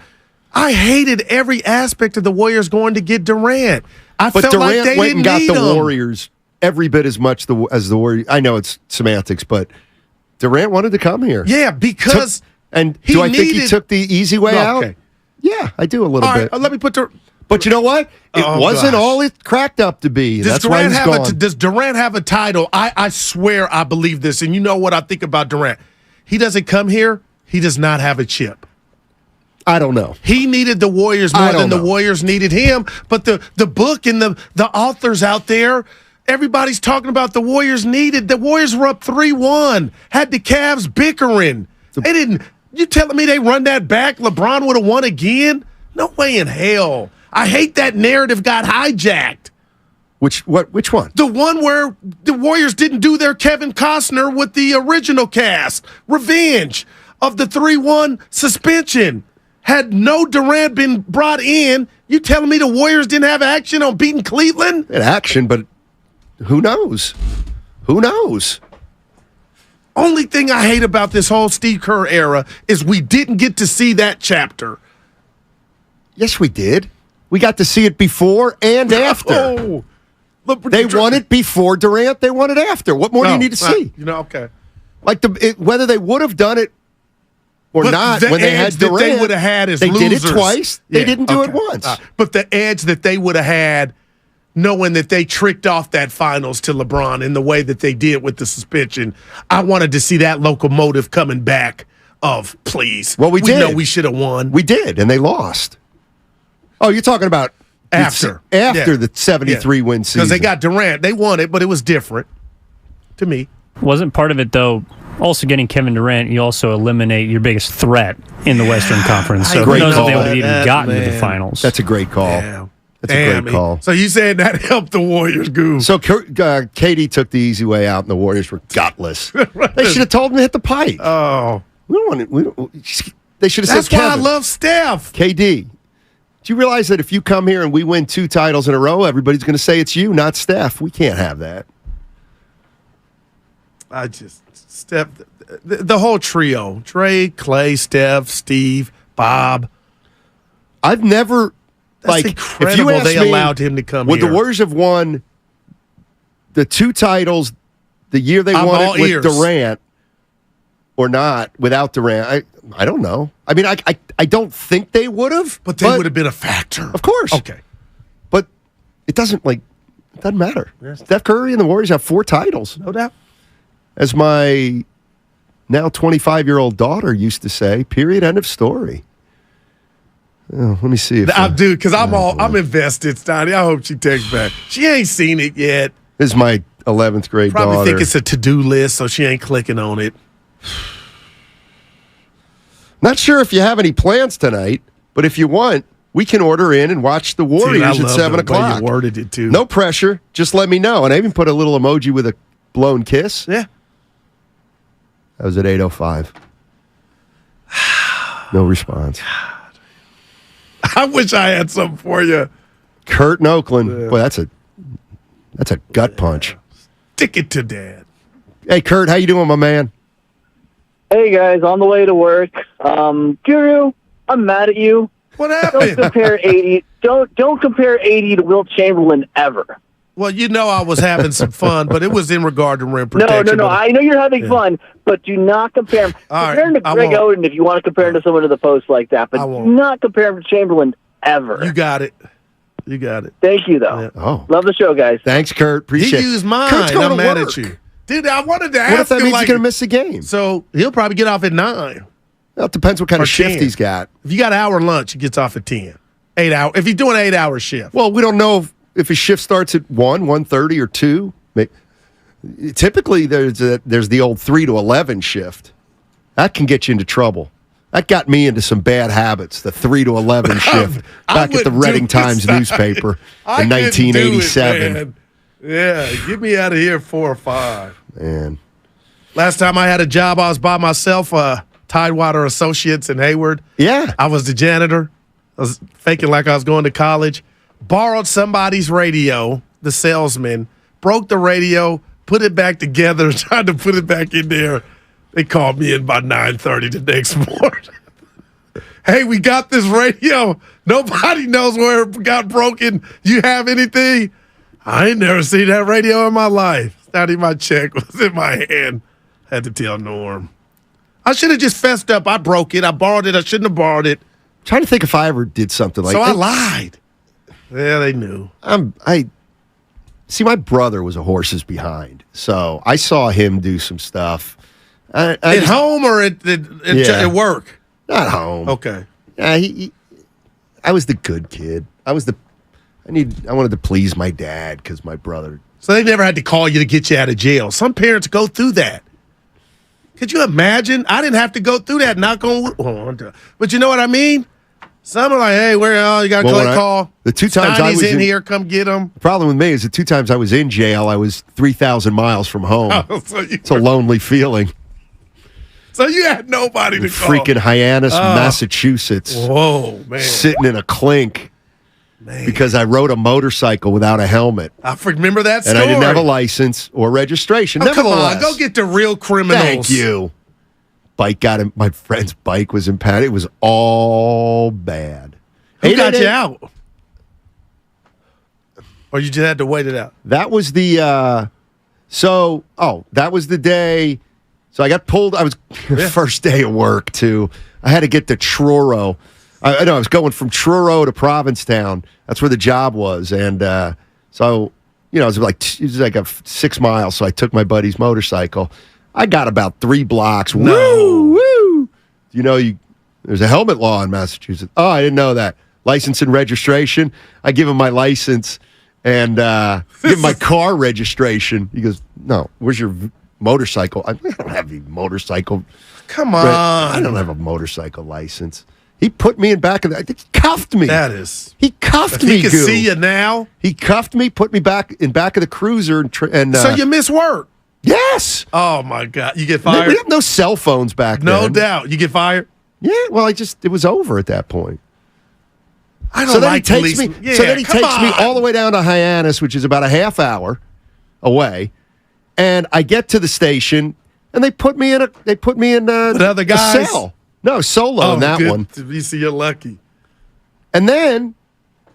I hated every aspect of the Warriors going to get Durant. But felt Durant like they went and got didn't the need him. Warriors every bit as much as the Warriors. I know it's semantics, but Durant wanted to come here. Yeah, because do he I think he needed- took the easy way out? Okay. Yeah, I do a little All right, bit. let me put the. But you know what? It Oh, wasn't gosh. all it cracked up to be. Does That's why Durant he's have gone. does Durant have a title? I swear I believe this, and you know what I think about Durant. He doesn't come here. He does not have a chip. I don't know. He needed the Warriors more than the Warriors needed him. But the book and the authors out there, everybody's talking about the Warriors needed. The Warriors were up 3-1, had the Cavs bickering. They didn't. You telling me they run that back? LeBron would have won again? No way in hell. I hate that narrative got hijacked. Which one? The one where the Warriors didn't do their Kevin Costner with the original cast. Revenge of the 3-1 suspension. Had no Durant been brought in, you telling me the Warriors didn't have action on beating Cleveland? In action, but who knows? Who knows? Only thing I hate about this whole Steve Kerr era is we didn't get to see that chapter. Yes, we did. We got to see it before and after. Oh. They won it before Durant. They won it after. What more do you need to see? Okay. Like whether they would have done it or not the when they had edge that Durant. they would have had as they losers. did it twice. They Yeah, didn't do it okay. once. But the edge that they would have had knowing that they tricked off that finals to LeBron in the way that they did with the suspension, I wanted to see that locomotive coming back of, please. Well, we did. know we should have won. We did, and they lost. Oh, you're talking about After the 73 win season. Because they got Durant. They won it, but it was different to me. Wasn't part of it, though, also getting Kevin Durant, you also eliminate your biggest threat in the Western Conference. So who knows if they would have even gotten to the finals. That's a great call. Yeah. That's a great call. So you said that helped the Warriors, Goose. So KD took the easy way out, and the Warriors were gutless. They should have told him to hit the pipe. Oh. We don't want it. They should have That's said why Kevin. I love Steph. KD. Do you realize that if you come here and we win 2 titles in a row, everybody's going to say it's you, not Steph? We can't have that. Steph, the whole trio, Dre, Clay, Steph, Steve, Bob. I've never, That's if incredible you ask they me, allowed him to come would here. the Warriors have won the 2 titles the year they I'm won all it with ears. Durant or not without Durant? I don't know. I mean, I don't think they would have. But they would have been a factor. Of course. Okay. But it doesn't matter. Steph Curry and the Warriors have 4 titles. No doubt. As my now 25-year-old daughter used to say, period, end of story. Oh, let me see if I do, because I'm invested, Steiny. I hope she texts back. She ain't seen it yet. This is my 11th grade Probably daughter. think it's a to-do list, so she ain't clicking on it. Not sure if you have any plans tonight, but if you want, we can order in and watch the Warriors at 7 o'clock. You worded it too. No pressure. Just let me know. And I even put a little emoji with a blown kiss. Yeah. That was at 8:05. No response. God. I wish I had something for you. Kurt in Oakland. Yeah. Boy, that's a gut punch. Stick it to Dad. Hey, Kurt, how you doing, my man? Hey, guys, on the way to work. Guru, I'm mad at you. What happened? Don't compare 80 to Wilt Chamberlain ever. Well, you know I was having some fun, but it was in regard to rim protection. No. I know you're having fun, but do not compare him. Compare him to Greg Oden if you want to compare him to someone to the post like that, but do not compare him to Chamberlain ever. You got it. Thank you, though. Yeah. Oh. Love the show, guys. Thanks, Kurt. Appreciate it. He used mine. Kurt's going I'm to mad work. at you. Dude, I wanted to ask What if that him, means he's going to miss the game? So he'll probably get off at 9. Well, it depends what kind Or of shift 10. he's got. If you got an hour lunch, he gets off at 10. 8 hour. If he's doing an 8-hour shift. Well, we don't know if his shift starts at 1, 1:30, or 2. Typically, there's the old 3 to 11 shift. That can get you into trouble. That got me into some bad habits, the 3 to 11 shift back at the Reading Times newspaper in 1987. Yeah, get me out of here 4 or 5. Man. Last time I had a job, I was by myself, Tidewater Associates in Hayward. Yeah. I was the janitor. I was faking like I was going to college. Borrowed somebody's radio, the salesman, broke the radio, put it back together, tried to put it back in there. They called me in by 9:30 the next morning. Hey, we got this radio. Nobody knows where it got broken. You have anything? I ain't never seen that radio in my life. Not even my check was in my hand. Had to tell Norm. I should have just fessed up. I broke it. I borrowed it. I shouldn't have borrowed it. Trying to think if I ever did something like that. So I lied. Yeah, they knew. See, my brother was a horse's behind, so I saw him do some stuff. At home or at work? Not home. Okay. I was the good kid. I wanted to please my dad because my brother. So they never had to call you to get you out of jail. Some parents go through that. Could you imagine? I didn't have to go through that. Not going. But you know what I mean? Some are like, hey, where you got to call? The 2 times I was in here, come get him. The problem with me is the 2 times I was in jail, I was 3,000 miles from home. It's a lonely feeling. So you had nobody to call. Freaking Hyannis, Massachusetts. Whoa, man. Sitting in a clink because I rode a motorcycle without a helmet. I remember that story. And I didn't have a license or registration. Oh, come on, go get the real criminals. Thank you. Bike got him. My friend's bike was impounded. It was all bad. Who got you out? Or you just had to wait it out? That was the that was the day. So I got pulled. I was first day of work too. I had to get to Truro. I was going from Truro to Provincetown. That's where the job was, and so it was like 6 miles. So I took my buddy's motorcycle. I got about 3 blocks. No. Woo! There's a helmet law in Massachusetts. Oh, I didn't know that. License and registration. I give him my license and give him my car registration. He goes, "No, where's your motorcycle?" I don't have a motorcycle. Come on. I don't have a motorcycle license. He put me in back of the. He cuffed me. He cuffed me. He can see you now. He cuffed me, put me back in back of the cruiser, and so you miss work. Yes. Oh my God! You get fired. We had no cell phones back then. No doubt. You get fired. Yeah. Well, it was over at that point. I don't like police. So then he takes me all the way down to Hyannis, which is about a half hour away, and I get to the station, and they put me in with other guys. A cell. No, solo in that one. You see, you're lucky. And then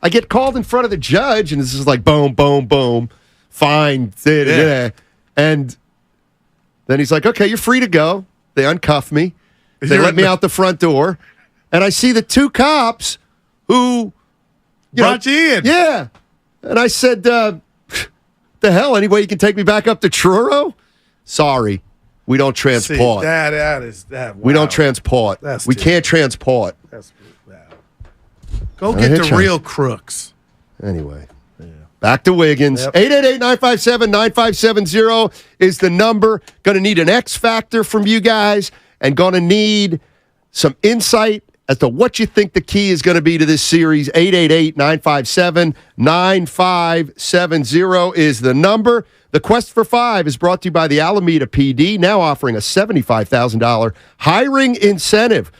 I get called in front of the judge, and this is like boom, boom, boom, fine, and then he's like, "Okay, you're free to go." They uncuff me. They let me out the front door, and I see the 2 cops who brought you in. Yeah, and I said, "The hell? Any way you can take me back up to Truro?" Sorry. We don't transport. See, that is that. Wow. We don't transport. We can't transport. Go get the real crooks. Anyway, back to Wiggins. 888-957-9570 is the number. Going to need an X factor from you guys, and going to need some insight as to what you think the key is going to be to this series. 888-957-9570 is the number. The Quest for Five is brought to you by the Alameda PD, now offering a $75,000 hiring incentive.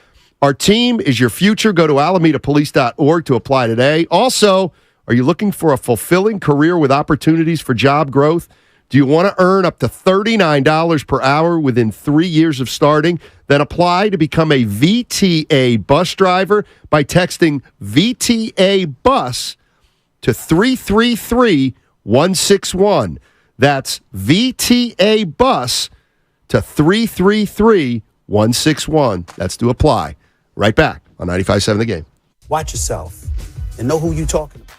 Our team is your future. Go to alamedapolice.org to apply today. Also, are you looking for a fulfilling career with opportunities for job growth? Do you want to earn up to $39 per hour within 3 years of starting? Then apply to become a VTA bus driver by texting VTA bus to 333-161. That's VTA bus to 333-161. That's to apply. Right back on 95.7 The Game. Watch yourself and know who you're talking about.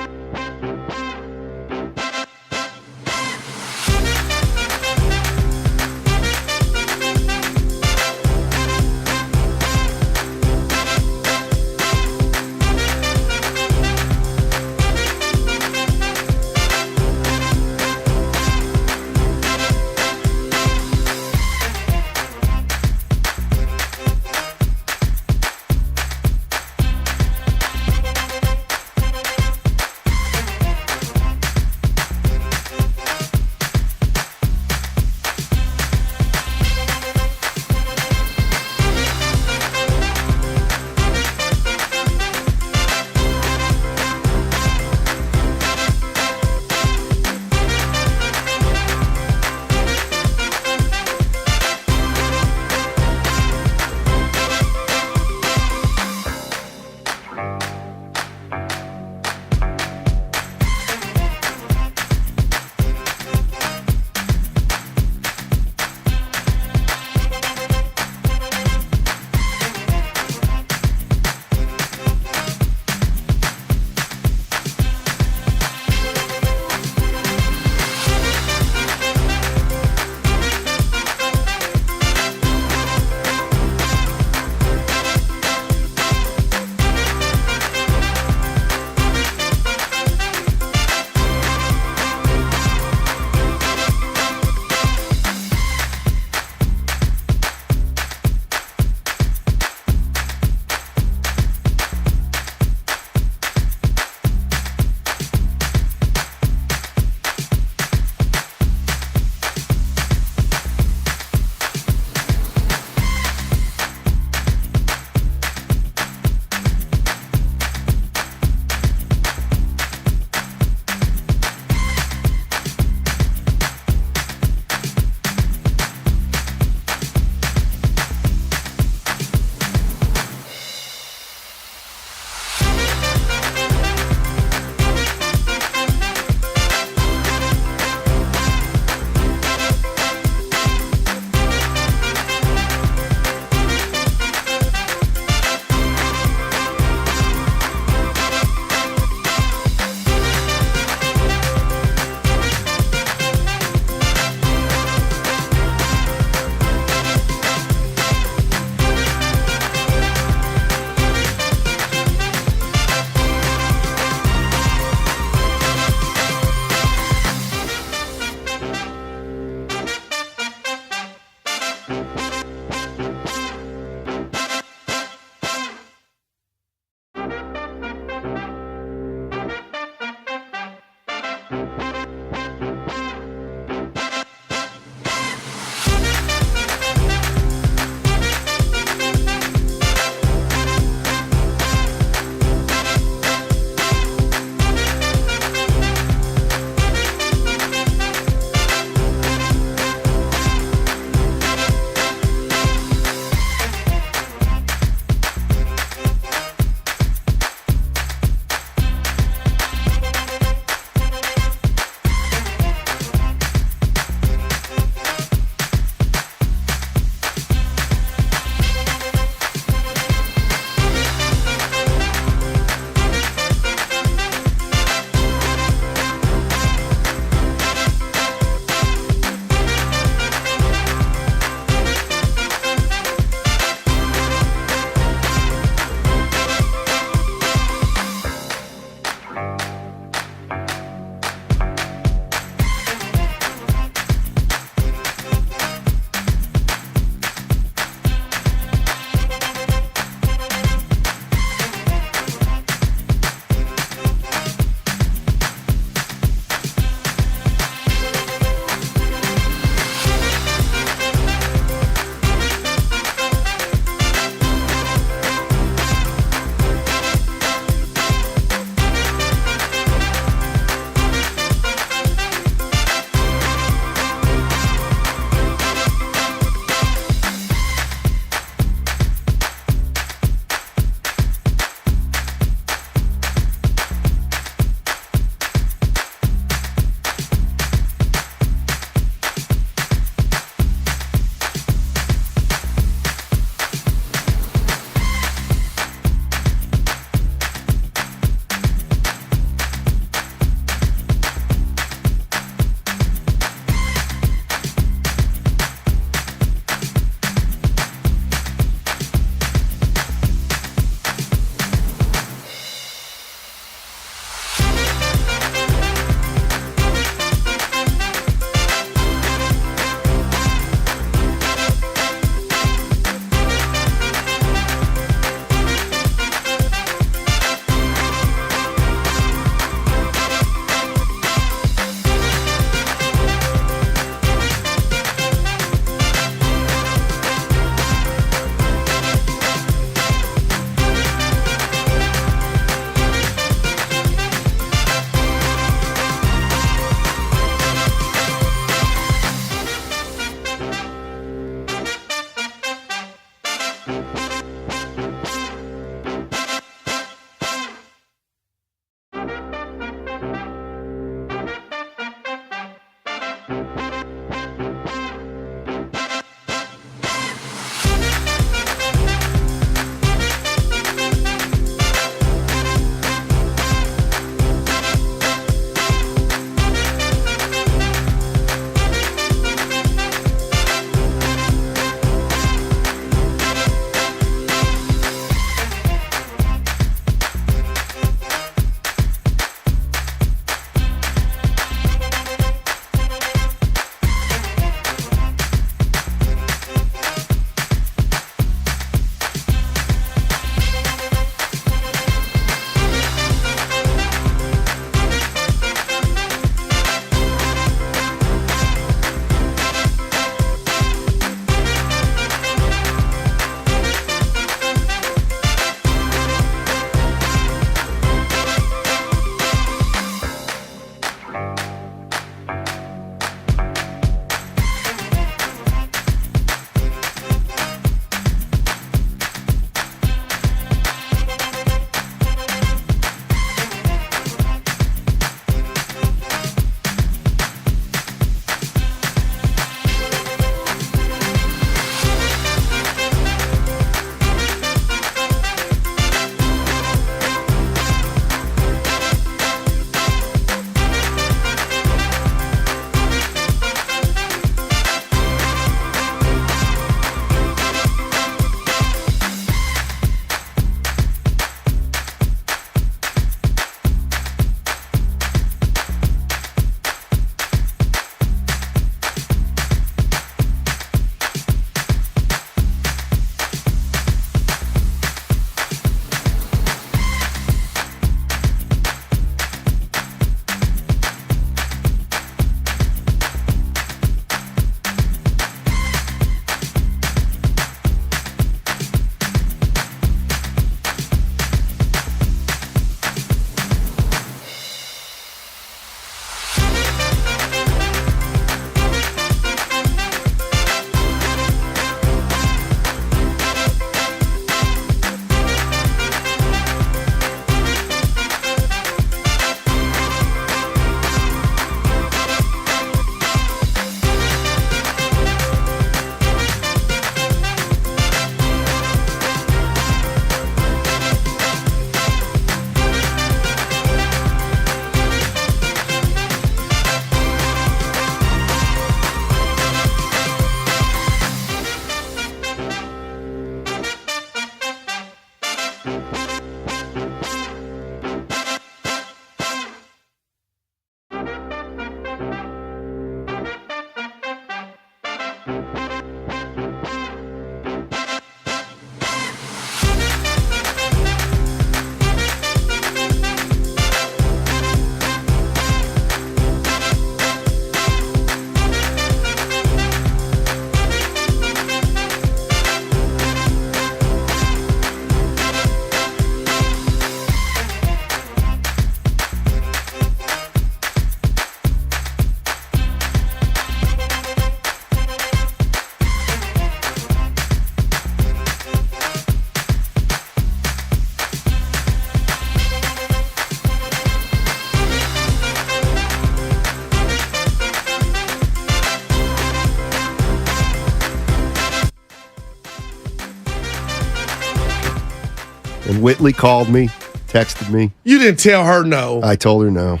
Whitley called me, texted me. You didn't tell her no. I told her no.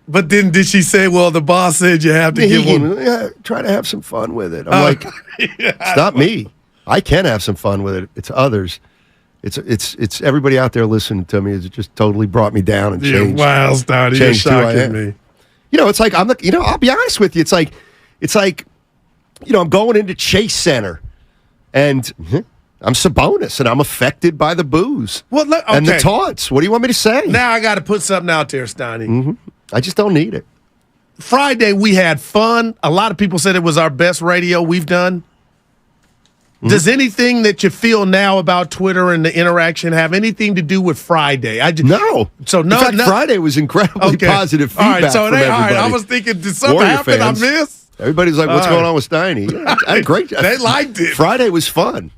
But then did she say, well, the boss said you have to give one? Yeah, try to have some fun with it. I'm like, it's not me. I can have some fun with it. It's others. It's everybody out there listening to me. It just totally brought me down and changed. Wow, Stoney, you're shocking me. It's like I'll be honest with you. It's like I'm going into Chase Center, and I'm Sabonis, and I'm affected by the booze and the taunts. What do you want me to say? Now I got to put something out there, Stoney. Mm-hmm. I just don't need it. Friday, we had fun. A lot of people said it was our best radio we've done. Mm-hmm. Does anything that you feel now about Twitter and the interaction have anything to do with Friday? No. So no. In fact, Friday was incredibly positive feedback from everybody. All right, I was thinking, did something happen I missed? Everybody's like, what's going on with Steiny? I had great. They liked it. Friday was fun.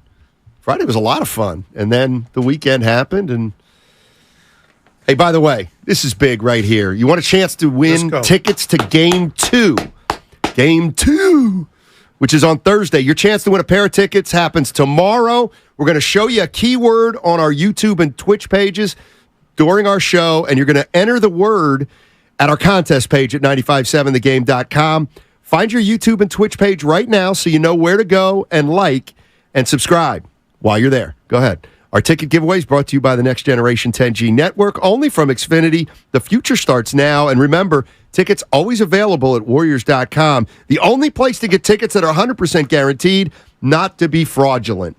Friday was a lot of fun. And then the weekend happened. And hey, by the way, this is big right here. You want a chance to win tickets to Game 2. Game 2, which is on Thursday. Your chance to win a pair of tickets happens tomorrow. We're going to show you a keyword on our YouTube and Twitch pages during our show, and you're going to enter the word at our contest page at 957thegame.com. Find your YouTube and Twitch page right now so you know where to go and like and subscribe while you're there. Go ahead. Our ticket giveaway is brought to you by the Next Generation 10G Network, only from Xfinity. The future starts now. And remember, tickets always available at Warriors.com. The only place to get tickets that are 100% guaranteed, not to be fraudulent.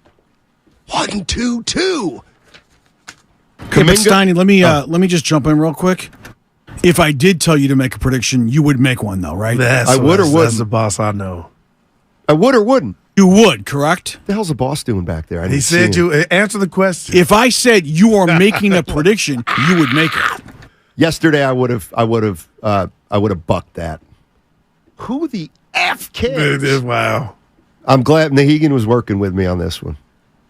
1, 2, 2. Okay, but Steiny, let me just jump in real quick. If I did tell you to make a prediction, you would make one, though, right? I would or wouldn't. That's the boss I know. I would or wouldn't. You would, correct? What the hell's the boss doing back there? He said you answer the question. If I said you are making a prediction, you would make it. Yesterday, I would have bucked that. Who the F cares? Wow. I'm glad Nahegan was working with me on this one.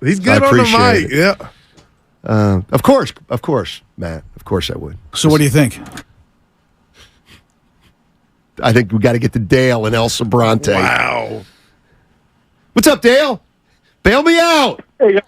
He's good on the mic. Yeah. Of course, Matt. Of course, I would. So, what do you think? I think we got to get to Dale and El Sobrante. Wow. What's up, Dale? Bail me out. Hey,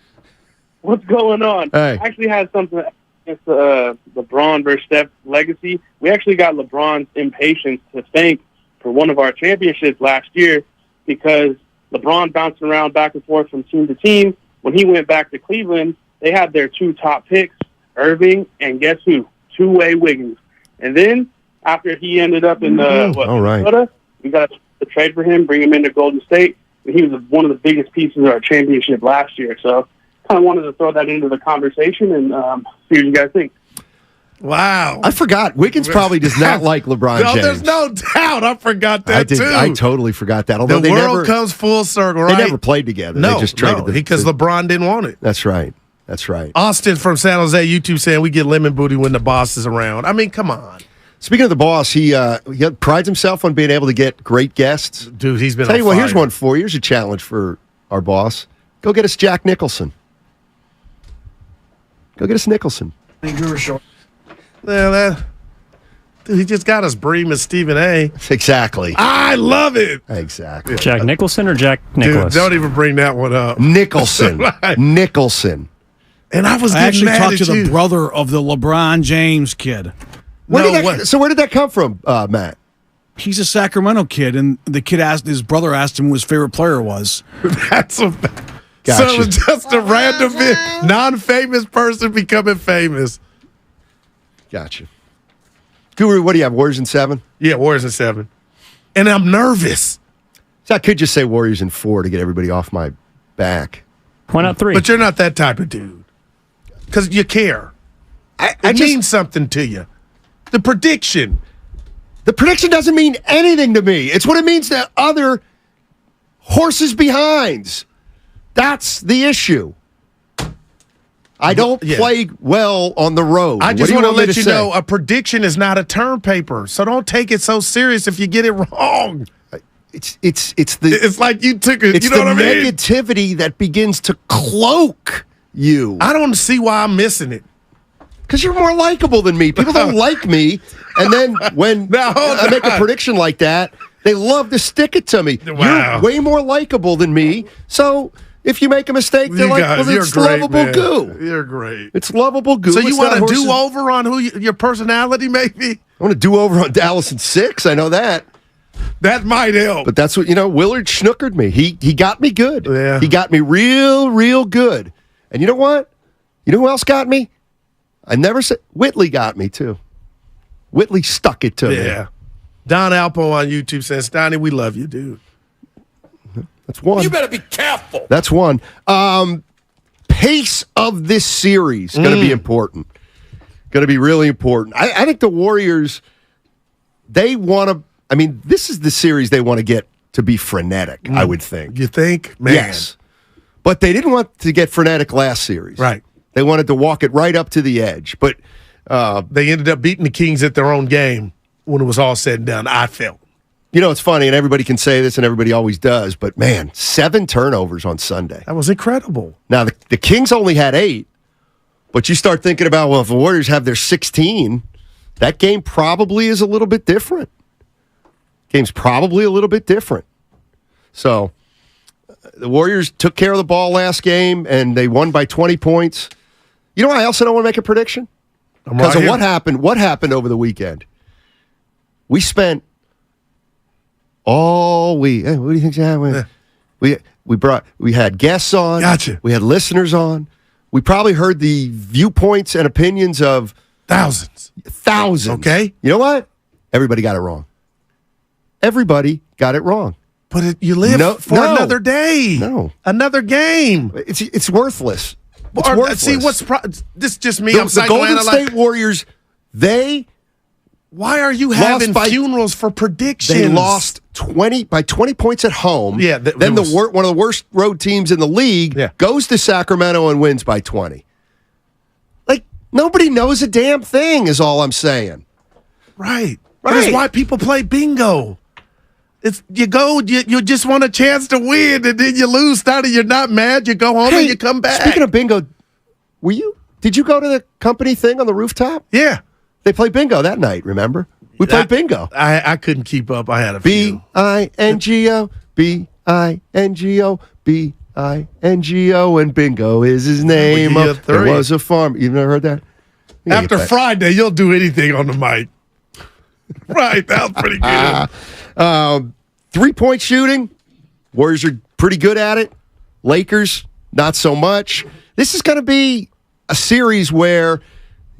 what's going on? Hey. I actually had something against LeBron versus Steph legacy. We actually got LeBron's impatience to thank for one of our championships last year because LeBron bouncing around back and forth from team to team. When he went back to Cleveland, they had their 2 top picks, Irving, and guess who? Two-way Wiggins. And then after he ended up in Minnesota, we got to trade for him, bring him into Golden State. And he was one of the biggest pieces of our championship last year. So kind of wanted to throw that into the conversation and see what you guys think. Wow. I forgot. Wiggins probably does not like LeBron James. There's no doubt. I forgot that, too. I totally forgot that. Although the world comes full circle, right? They never played together. No, they just traded because LeBron didn't want it. That's right. That's right. Austin from San Jose, YouTube saying we get lemon booty when the boss is around. I mean, come on. Speaking of the boss, he prides himself on being able to get great guests. Dude, he's been Tell on you what, fire. here's one for you. Here's a challenge for our boss. Go get us Jack Nicholson. Go get us Nicholson. Dude, he just got us Bream and Stephen A. Exactly. I love it. Exactly. Jack Nicholson or Jack Nicholas? Dude, don't even bring that one up. Nicholson. Right. Nicholson. And I actually talked to the brother of the LeBron James kid. So where did that come from, Matt? He's a Sacramento kid, and his brother asked him who his favorite player was. That's a So it was just a random non-famous person becoming famous. Gotcha. Guru, what do you have, Warriors in 7? Yeah, Warriors in 7. And I'm nervous. So I could just say Warriors in 4 to get everybody off my back. Why not 3? But you're not that type of dude. Because you care. It means something to you. The prediction. The prediction doesn't mean anything to me. It's what it means to other horses behinds. That's the issue. I don't play well on the road. I just want to let you know a prediction is not a term paper. So don't take it so serious if you get it wrong. It's like you took it. You know what I mean? It's the negativity that begins to cloak you. I don't see why I'm missing it. Because you're more likable than me. People don't like me. And then when I make a prediction like that, they love to stick it to me. Wow. You're way more likable than me. So If you make a mistake, they're like, well, it's great, lovable man. goo. You're great. It's lovable goo. So you want to a do-over on who your personality may be? I want to do over on Dallas in 6. I know that. That might help. But that's what, Willard snookered me. He got me good. Yeah. He got me real, real good. And you know what? You know who else got me? I never said Whitley got me too. Whitley stuck it to me. Yeah. Don Alpo on YouTube says, Donnie, we love you, dude. That's one. You better be careful. That's one. Pace of this series going to be important. Going to be really important. I think the Warriors, they want to, this is the series they want to get to be frenetic, I would think. You think? Man. Yes. But they didn't want to get frenetic last series. Right. They wanted to walk it right up to the edge. But they ended up beating the Kings at their own game when it was all said and done, I felt. It's funny, and everybody can say this, and everybody always does, but, man, 7 turnovers on Sunday. That was incredible. Now, the Kings only had 8, but you start thinking about, well, if the Warriors have their 16, that game probably is a little bit different. Game's probably a little bit different. So, the Warriors took care of the ball last game, and they won by 20 points. You know why I also don't want to make a prediction? Because of what happened. What happened over the weekend? We spent all week. Hey, what do you think's happening? We had guests on. Gotcha. We had listeners on. We probably heard the viewpoints and opinions of thousands. Okay. You know what? Everybody got it wrong. Everybody got it wrong. But you live for another day. No. Another game. It's worthless. It's worthless. See, this just me. The Golden State Warriors, why are you having funerals for predictions? They lost 20 points at home. Yeah. Then one of the worst road teams in the league goes to Sacramento and wins by 20. Like, nobody knows a damn thing is all I'm saying. Right. That's why people play bingo. You just want a chance to win, and then you lose. You're not mad. You go home and you come back. Speaking of bingo, did you go to the company thing on the rooftop? Yeah. They played bingo that night, remember? We played bingo. I couldn't keep up. I had a few. B-I-N-G-O, B-I-N-G-O, B-I-N-G-O, and bingo is his name. There was a farm. You've never heard that? After Friday, you'll do anything on the mic. Right, that was pretty good. 3-point shooting. Warriors are pretty good at it. Lakers, not so much. This is going to be a series where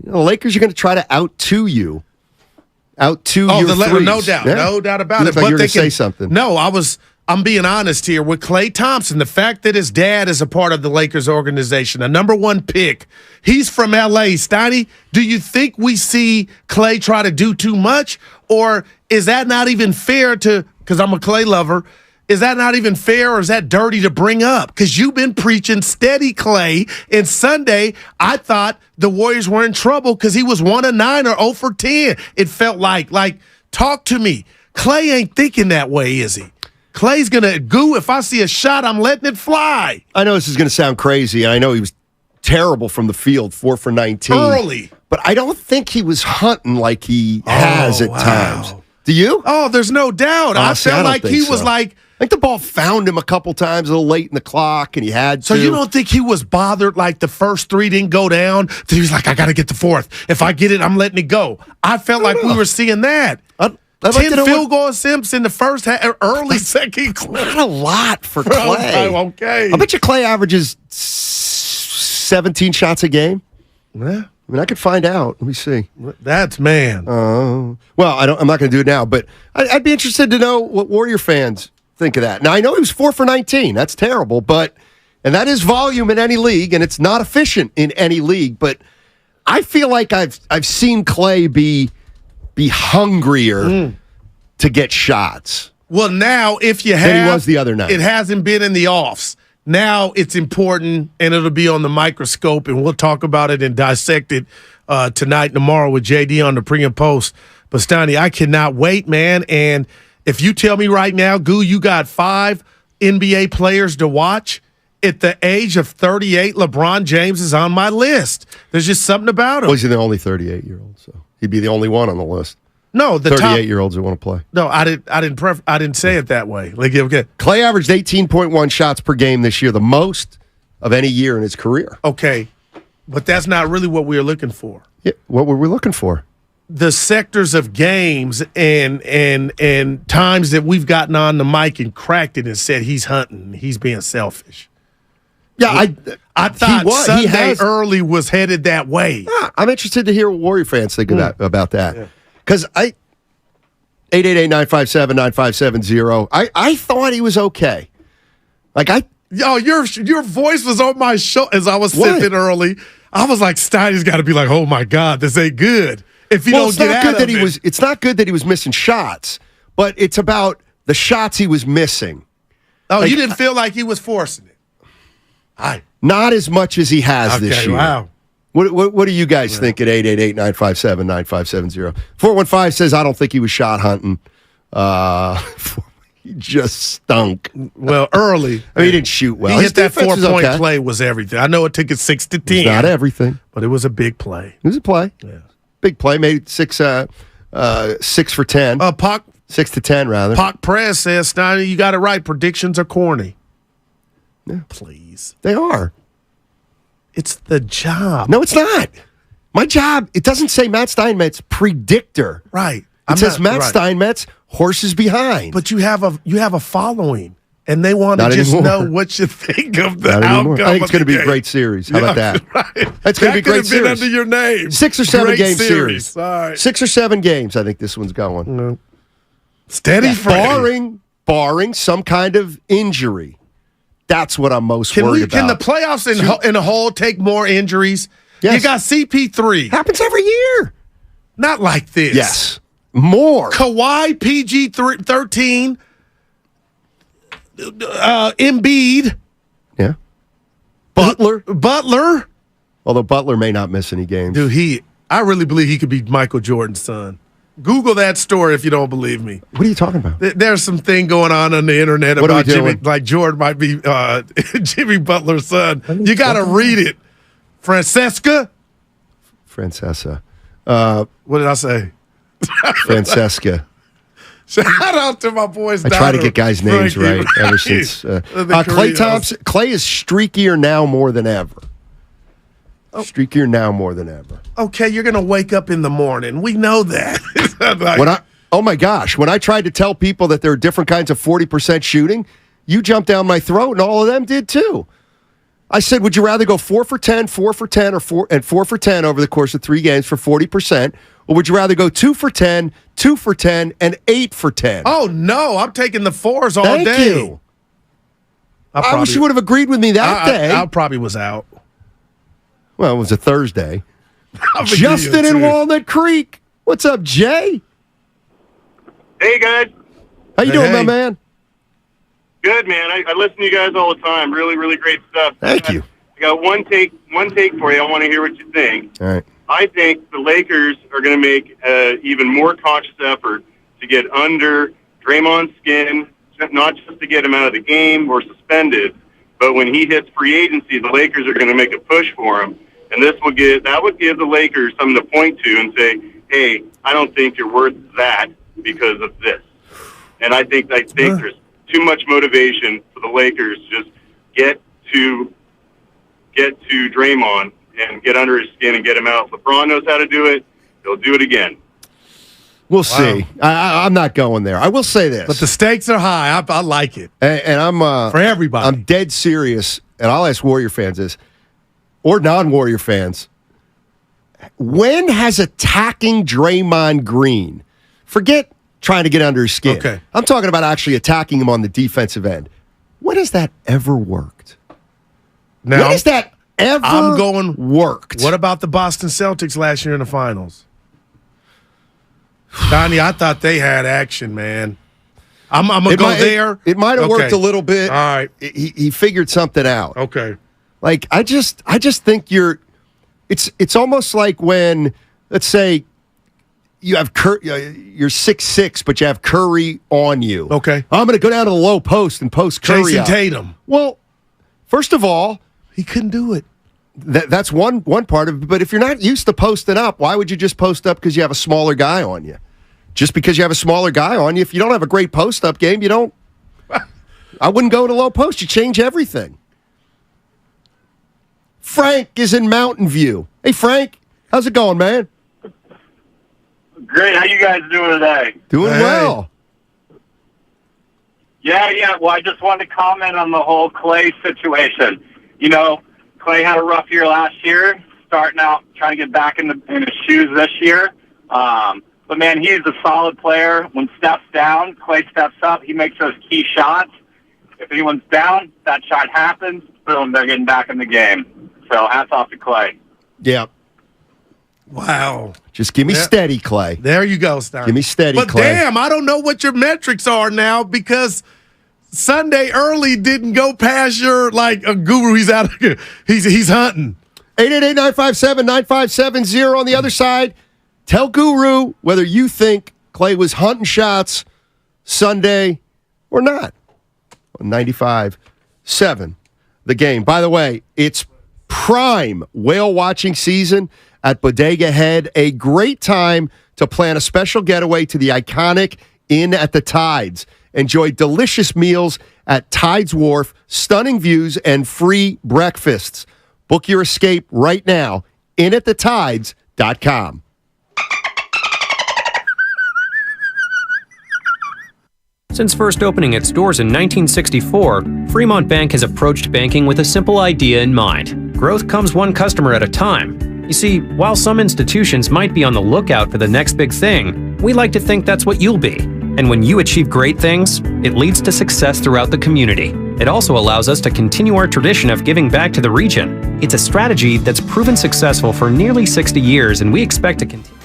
the Lakers are going to try to out-2 you. Out-2 your threes. No doubt. Yeah. No doubt about it. But you're going to say something. No, I'm being honest here with Klay Thompson. The fact that his dad is a part of the Lakers organization, a number 1 pick, he's from L.A. Steiny, do you think we see Klay try to do too much? Or is that not even fair because I'm a Klay lover, is that not even fair or is that dirty to bring up? Because you've been preaching steady Klay, and Sunday I thought the Warriors were in trouble because he was 1 of 9 or 0 for 10. It felt like talk to me. Klay ain't thinking that way, is he? Klay's going to goo. If I see a shot, I'm letting it fly. I know this is going to sound crazy. I know he was terrible from the field, 4 for 19. Early. But I don't think he was hunting like he has at times. Do you? Oh, there's no doubt. I felt like he was like... I think the ball found him a couple times a little late in the clock, and he had to. So you don't think he was bothered like the first 3 didn't go down? He was like, I got to get the 4th. If I get it, I'm letting it go. I felt like we were seeing that. 10 field goal attempts in the first half, early second quarter. Not a lot for Klay. Okay. I bet you Klay averages 17 shots a game. Yeah. I mean, I could find out. Let me see. That's man. Well, I'm not going to do it now, but I'd be interested to know what Warrior fans think of that. Now, I know he was 4 for 19. That's terrible, and that is volume in any league, and it's not efficient in any league, but I feel like I've seen Klay be hungrier to get shots. Well, now, if you have... than he was the other night. It hasn't been in the offs. Now it's important, and it'll be on the microscope, and we'll talk about it and dissect it tonight and tomorrow with JD on the pre and post. But, Steiny, I cannot wait, man, and if you tell me right now, Goo, you got 5 NBA players to watch, at the age of 38, LeBron James is on my list. There's just something about him. Well, he's the only 38-year-old, so he'd be the only one on the list. No, the 38-year-olds that want to play. No, I didn't say it that way. Like, okay. Clay averaged 18.1 shots per game this year, the most of any year in his career. Okay, but that's not really what we were looking for. Yeah, what were we looking for? The sectors of games and times that we've gotten on the mic and cracked it and said he's hunting, he's being selfish. Yeah, I thought Sunday early was headed that way. Yeah, I'm interested to hear what Warrior fans think about that. Because 888-957-9570, I thought he was okay. Your voice was on my show as I was sitting early. I was like, Steiny's got to be like, oh my God, this ain't good. If you don't get out of it. It's not good that he was missing shots, but it's about the shots he was missing. Oh, you didn't feel like he was forcing it? Not as much as he has this year. Wow. What do you guys think at 888-957-9570? 415 says, I don't think he was shot hunting. He just stunk. Well, early. I mean, he didn't shoot well. He hit that 4-point play was everything. I know it took it 6 to 10. It's not everything. But it was a big play. It was a play. Yeah. Big play. Made 6 for 10. 6 to 10, rather. Pac Press says, Steiny, you got it right. Predictions are corny. Yeah. Please. They are. It's the job. No, it's not. My job, it doesn't say Matt Steinmetz predictor. Right. It says Matt Steinmetz horses behind. But you have a following, and they want to just know what you think of the outcome. I think it's going to be a great series. How about that? Right. That's going to be a great series. Been under your name. 6 or 7 game series. All right. 6 or 7 games, I think this one's going. No. Steady barring some kind of injury. That's what I'm most worried about. Can the playoffs in a whole take more injuries? Yes. You got CP3. Happens every year. Not like this. Yes. More. Kawhi, PG-13, Embiid. Yeah. Butler. Although Butler may not miss any games. Dude, I really believe he could be Michael Jordan's son. Google that story if you don't believe me. What are you talking about? There's some thing going on the internet about Jimmy, like Jordan might be Jimmy Butler's son. You got to read it. Francesca. What did I say? Francesca. Shout out to my boys. I try to get guys' names right ever since. Clay Thompson. Clay is streakier now more than ever. Streakier now more than ever. Okay, you're going to wake up in the morning. We know that. Oh my gosh, when I tried to tell people that there are different kinds of 40% shooting, you jumped down my throat, and all of them did too. I said, would you rather go 4 for 10, 4 for 10, or 4 for 10 over the course of 3 games for 40%, or would you rather go 2 for 10, 2 for 10, and 8 for 10? Oh no, I'm taking the 4s all day. Thank you. I wish you would have agreed with me that day. I probably was out. Well, it was a Thursday. Justin in Walnut Creek. What's up, Jay? Hey, guys. How you doing, my man? Good, man. I listen to you guys all the time. Really, really great stuff. Thank you. I got one take for you. I want to hear what you think. All right. I think the Lakers are going to make an even more conscious effort to get under Draymond's skin, not just to get him out of the game or suspended, but when he hits free agency, the Lakers are going to make a push for him. And that would give the Lakers something to point to and say, hey, I don't think you're worth that because of this. And I think there's too much motivation for the Lakers to just get to Draymond and get under his skin and get him out. If LeBron knows how to do it, he'll do it again. We'll see. I'm not going there. I will say this. But the stakes are high. I like it. And I'm for everybody. I'm dead serious, and I'll ask Warrior fans this, or non-Warrior fans. When has attacking Draymond Green, forget trying to get under his skin. Okay. I'm talking about actually attacking him on the defensive end. When has that ever worked? Now, when has that ever worked? What about the Boston Celtics last year in the finals? Donnie, I thought they had action, man. I'm going to go there. It might have worked a little bit. All right. He figured something out. Okay. Like, I just think it's almost like when, let's say, you have you're 6'6", but you have Curry on you. Okay. I'm going to go down to the low post and post Curry Jason up. Tatum. Well, first of all, he couldn't do it. That's one part of it. But if you're not used to posting up, why would you just post up because you have a smaller guy on you? just because you have a smaller guy on you, if you don't have a great post-up game, you don't. I wouldn't go to low post. You change everything. Frank is in Mountain View. Hey, Frank, how's it going, man? Great. How you guys doing today? Doing well. Yeah. Well, I just wanted to comment on the whole Clay situation. You know, Clay had a rough year last year, starting out trying to get back in his shoes this year. But, man, he's a solid player. When Steph's down, Clay steps up. He makes those key shots. If anyone's down, that shot happens. Boom, they're getting back in the game. So hats off to Clay. Yeah. Wow. Just give me steady, Clay. There you go, Stein. Give me steady, but Clay. Damn, I don't know what your metrics are now because Sunday early didn't go past your, like, a guru. He's out. He's hunting. 888-957-9570 on the other side. Tell Guru whether you think Clay was hunting shots Sunday or not. 95.7 The Game. By the way, it's prime whale watching season at Bodega Head. A great time to plan a special getaway to the iconic Inn at the Tides. Enjoy delicious meals at Tides Wharf, stunning views, and free breakfasts. Book your escape right now, inatthetides.com. Since first opening its doors in 1964, Fremont Bank has approached banking with a simple idea in mind. Growth comes one customer at a time. You see, while some institutions might be on the lookout for the next big thing, we like to think that's what you'll be. And when you achieve great things, it leads to success throughout the community. It also allows us to continue our tradition of giving back to the region. It's a strategy that's proven successful for nearly 60 years, and we expect to continue.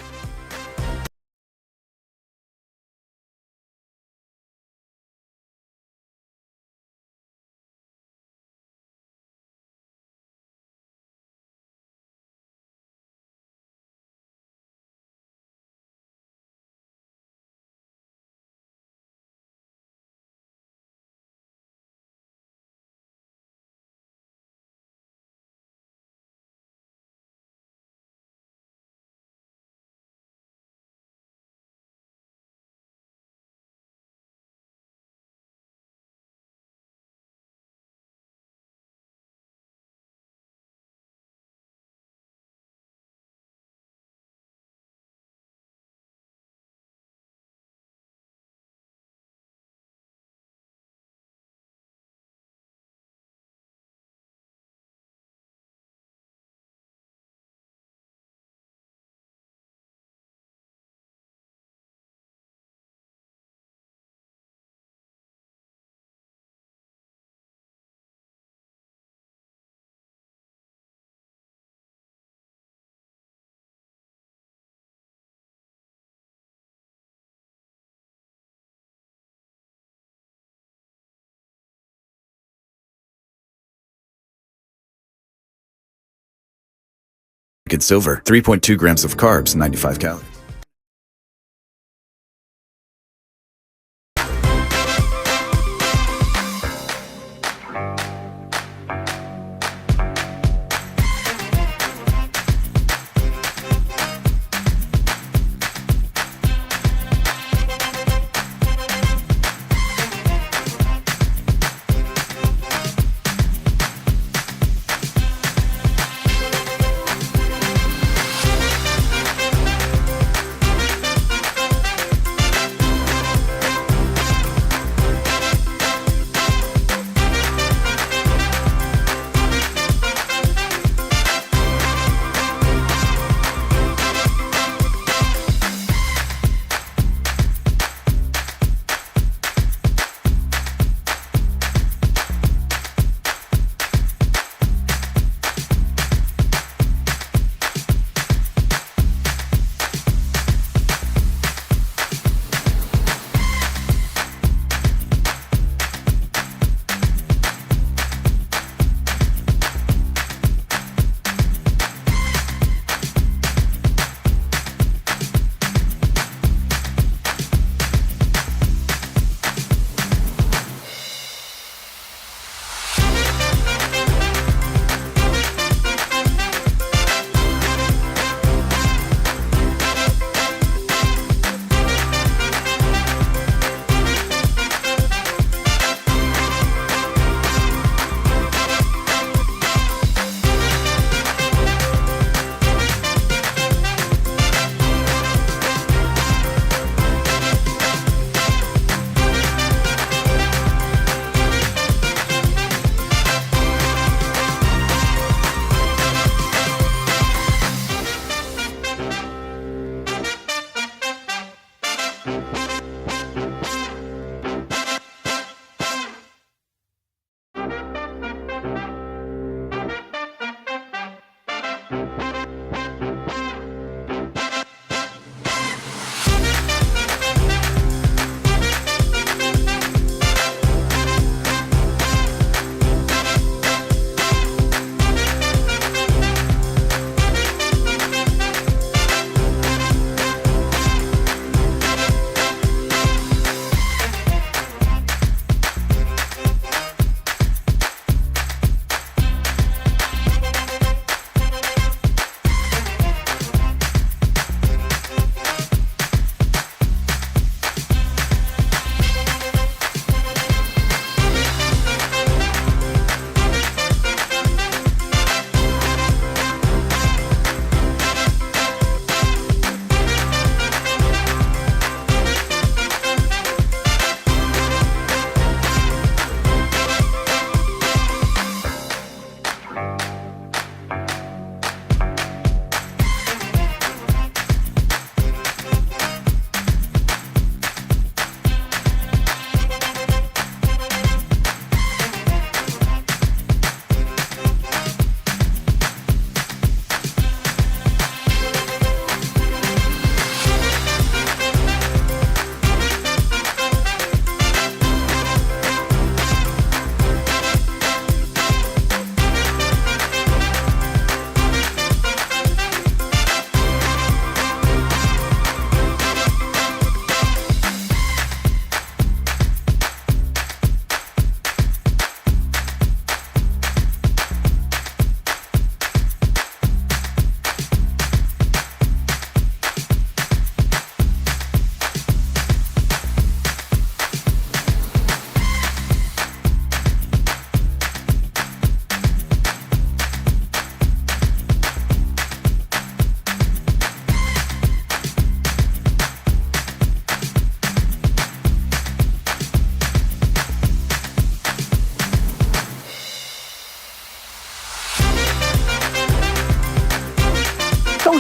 Silver, 3.2 grams of carbs, 95 calories.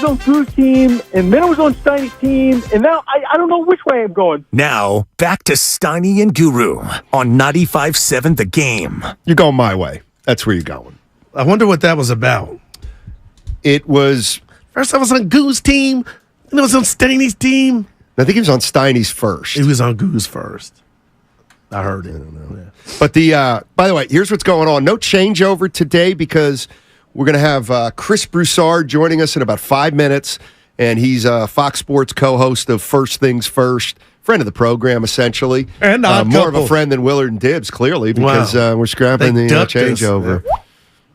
On Drew's team, and then it was on Steiny's team, and now I don't know which way I'm going. Now, back to Steiny and Guru on 95.7 The Game. You're going my way. That's where you're going. I wonder what that was about. It was... First I was on Goo's team, and it was on Steiny's team. I think he was on Steiny's first. He was on Goo's first. I heard it. I don't know. Yeah. But by the way, here's what's going on. No changeover today because we're going to have Chris Broussard joining us in about 5 minutes, and he's a Fox Sports co-host of First Things First, friend of the program, essentially. And more of a friend than Willard and Dibbs, clearly, because we're scrapping the changeover.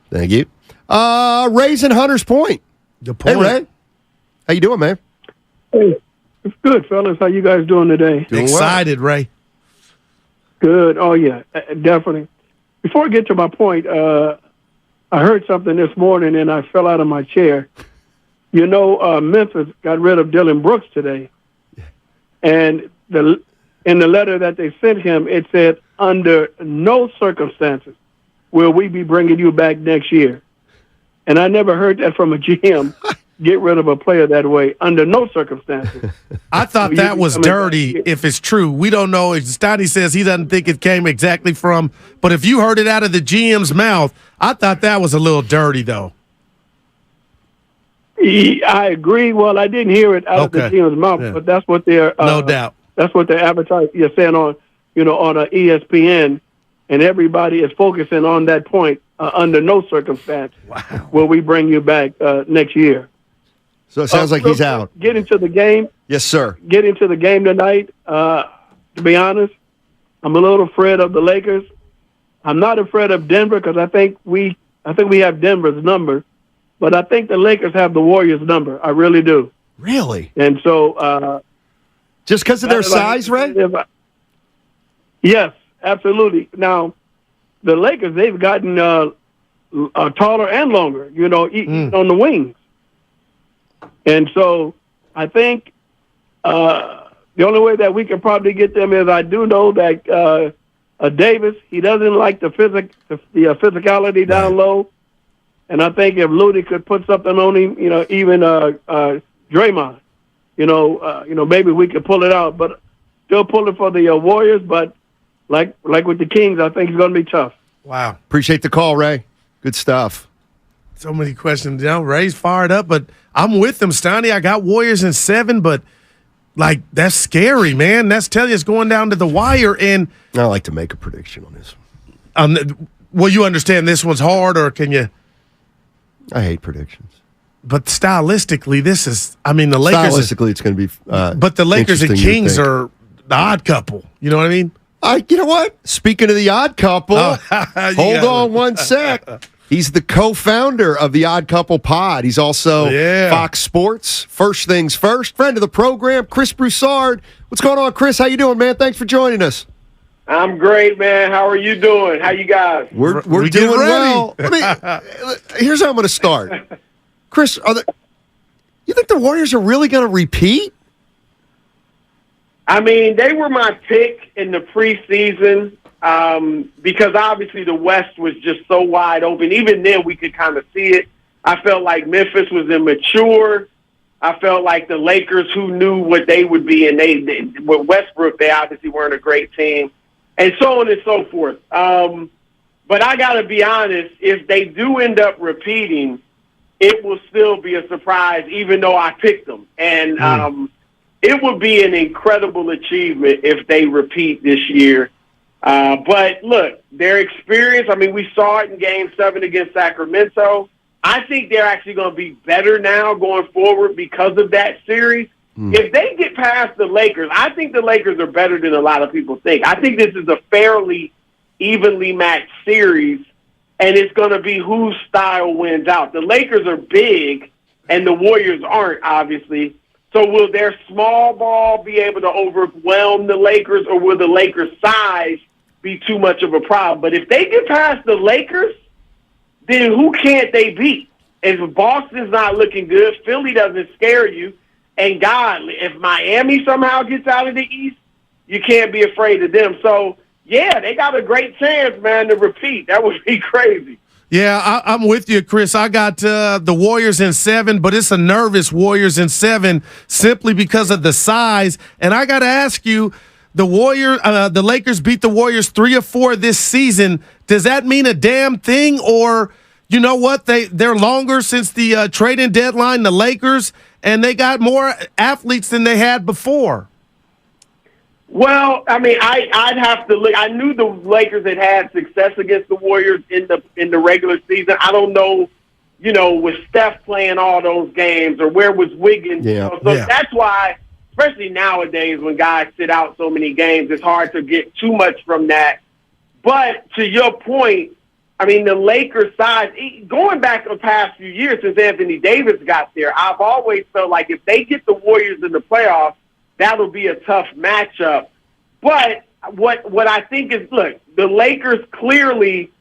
Thank you. Ray's in Hunter's Point. Good point. Hey, Ray. How you doing, man? Hey, it's good, fellas. How you guys doing today? Doing excited, well. Ray. Good. Oh, yeah, definitely. Before I get to my point, I heard something this morning, and I fell out of my chair. You know, Memphis got rid of Dylan Brooks today. And in the letter that they sent him, it said, under no circumstances will we be bringing you back next year. And I never heard that from a GM, get rid of a player that way, under no circumstances. I thought that was dirty if it's true. We don't know. Steiny says he doesn't think it came exactly from, but if you heard it out of the GM's mouth, I thought that was a little dirty, though. I agree. Well, I didn't hear it out of the GM's mouth, but that's what they're no doubt. That's what they're advertising. You're saying on ESPN, and everybody is focusing on that point. Under no circumstance will we bring you back next year. So it sounds like he's out. Get into the game. Yes, sir. Get into the game tonight. To be honest, I'm a little afraid of the Lakers. I'm not afraid of Denver because I think we have Denver's number, but I think the Lakers have the Warriors' number. I really do. Really? And so, just because of their size, Ray? Yes, absolutely. Now, the Lakers, they've gotten taller and longer, on the wings. And so I think the only way that we can probably get them is I do know that Davis, he doesn't like the physicality down low. And I think if Looney could put something on him, even Draymond, maybe we could pull it out. But still pulling for the Warriors, but like with the Kings, I think it's going to be tough. Wow. Appreciate the call, Ray. Good stuff. So many questions. Ray's fired up, but I'm with him, Steiny. I got Warriors in 7, but like that's scary, man. That's telling you it's going down to the wire. And I like to make a prediction on this. Well, you understand this one's hard, or can you? I hate predictions. But stylistically, this is. I mean, the Lakers. Stylistically, it's going to be. But the Lakers and Kings are the odd couple. You know what I mean? You know what? Speaking of the odd couple, hold on one sec. He's the co-founder of the Odd Couple Pod. He's also Fox Sports. First things first, friend of the program, Chris Broussard. What's going on, Chris? How you doing, man? Thanks for joining us. I'm great, man. How are you doing? How you guys? We're doing well. Here's how I'm going to start. Chris, you think the Warriors are really going to repeat? I mean, they were my pick in the preseason because obviously the West was just so wide open. Even then, we could kind of see it. I felt like Memphis was immature. I felt like the Lakers, who knew what they would be, and they with Westbrook, they obviously weren't a great team, and so on and so forth. But I got to be honest, if they do end up repeating, it will still be a surprise, even though I picked them. And it would be an incredible achievement if they repeat this year. But look, their experience, I mean, we saw it in Game 7 against Sacramento. I think they're actually going to be better now going forward because of that series. If they get past the Lakers, I think the Lakers are better than a lot of people think. I think this is a fairly evenly matched series, and it's going to be whose style wins out. The Lakers are big, and the Warriors aren't, obviously. So will their small ball be able to overwhelm the Lakers, or will the Lakers' size be too much of a problem? But if they get past the Lakers, then who can't they beat? If Boston's not looking good, Philly doesn't scare you, and God, if Miami somehow gets out of the East, you can't be afraid of them. So, yeah, they got a great chance, man, to repeat. That would be crazy. Yeah, I'm with you, Chris. I got the Warriors in 7, but it's a nervous Warriors in 7 simply because of the size. And I got to ask you, the Lakers beat the Warriors 3 or 4 this season. Does that mean a damn thing? Or, you know what, they're longer since the trading deadline, the Lakers, and they got more athletes than they had before? Well, I mean, I'd have to look. I knew the Lakers had success against the Warriors in the regular season. I don't know, with Steph playing all those games, or where was Wiggins? So that's why, especially nowadays when guys sit out so many games, it's hard to get too much from that. But to your point, I mean, the Lakers' size, going back the past few years since Anthony Davis got there, I've always felt like if they get the Warriors in the playoffs, that'll be a tough matchup. But what I think is, look, the Lakers clearly,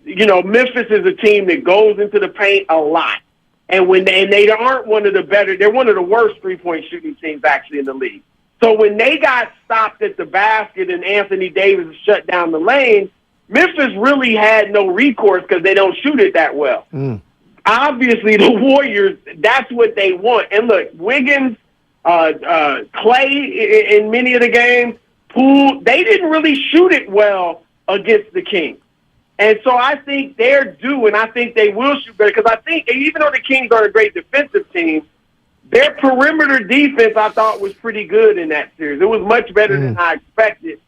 Memphis is a team that goes into the paint a lot. And they aren't one of the better, they're one of the worst three-point shooting teams actually in the league. So when they got stopped at the basket and Anthony Davis shut down the lane, Memphis really had no recourse because they don't shoot it that well. Obviously, the Warriors, that's what they want. And look, Wiggins, Clay in many of the games, Poole, they didn't really shoot it well against the Kings. And so I think they're due, and I think they will shoot better, because I think even though the Kings are a great defensive team, their perimeter defense I thought was pretty good in that series. It was much better than I expected.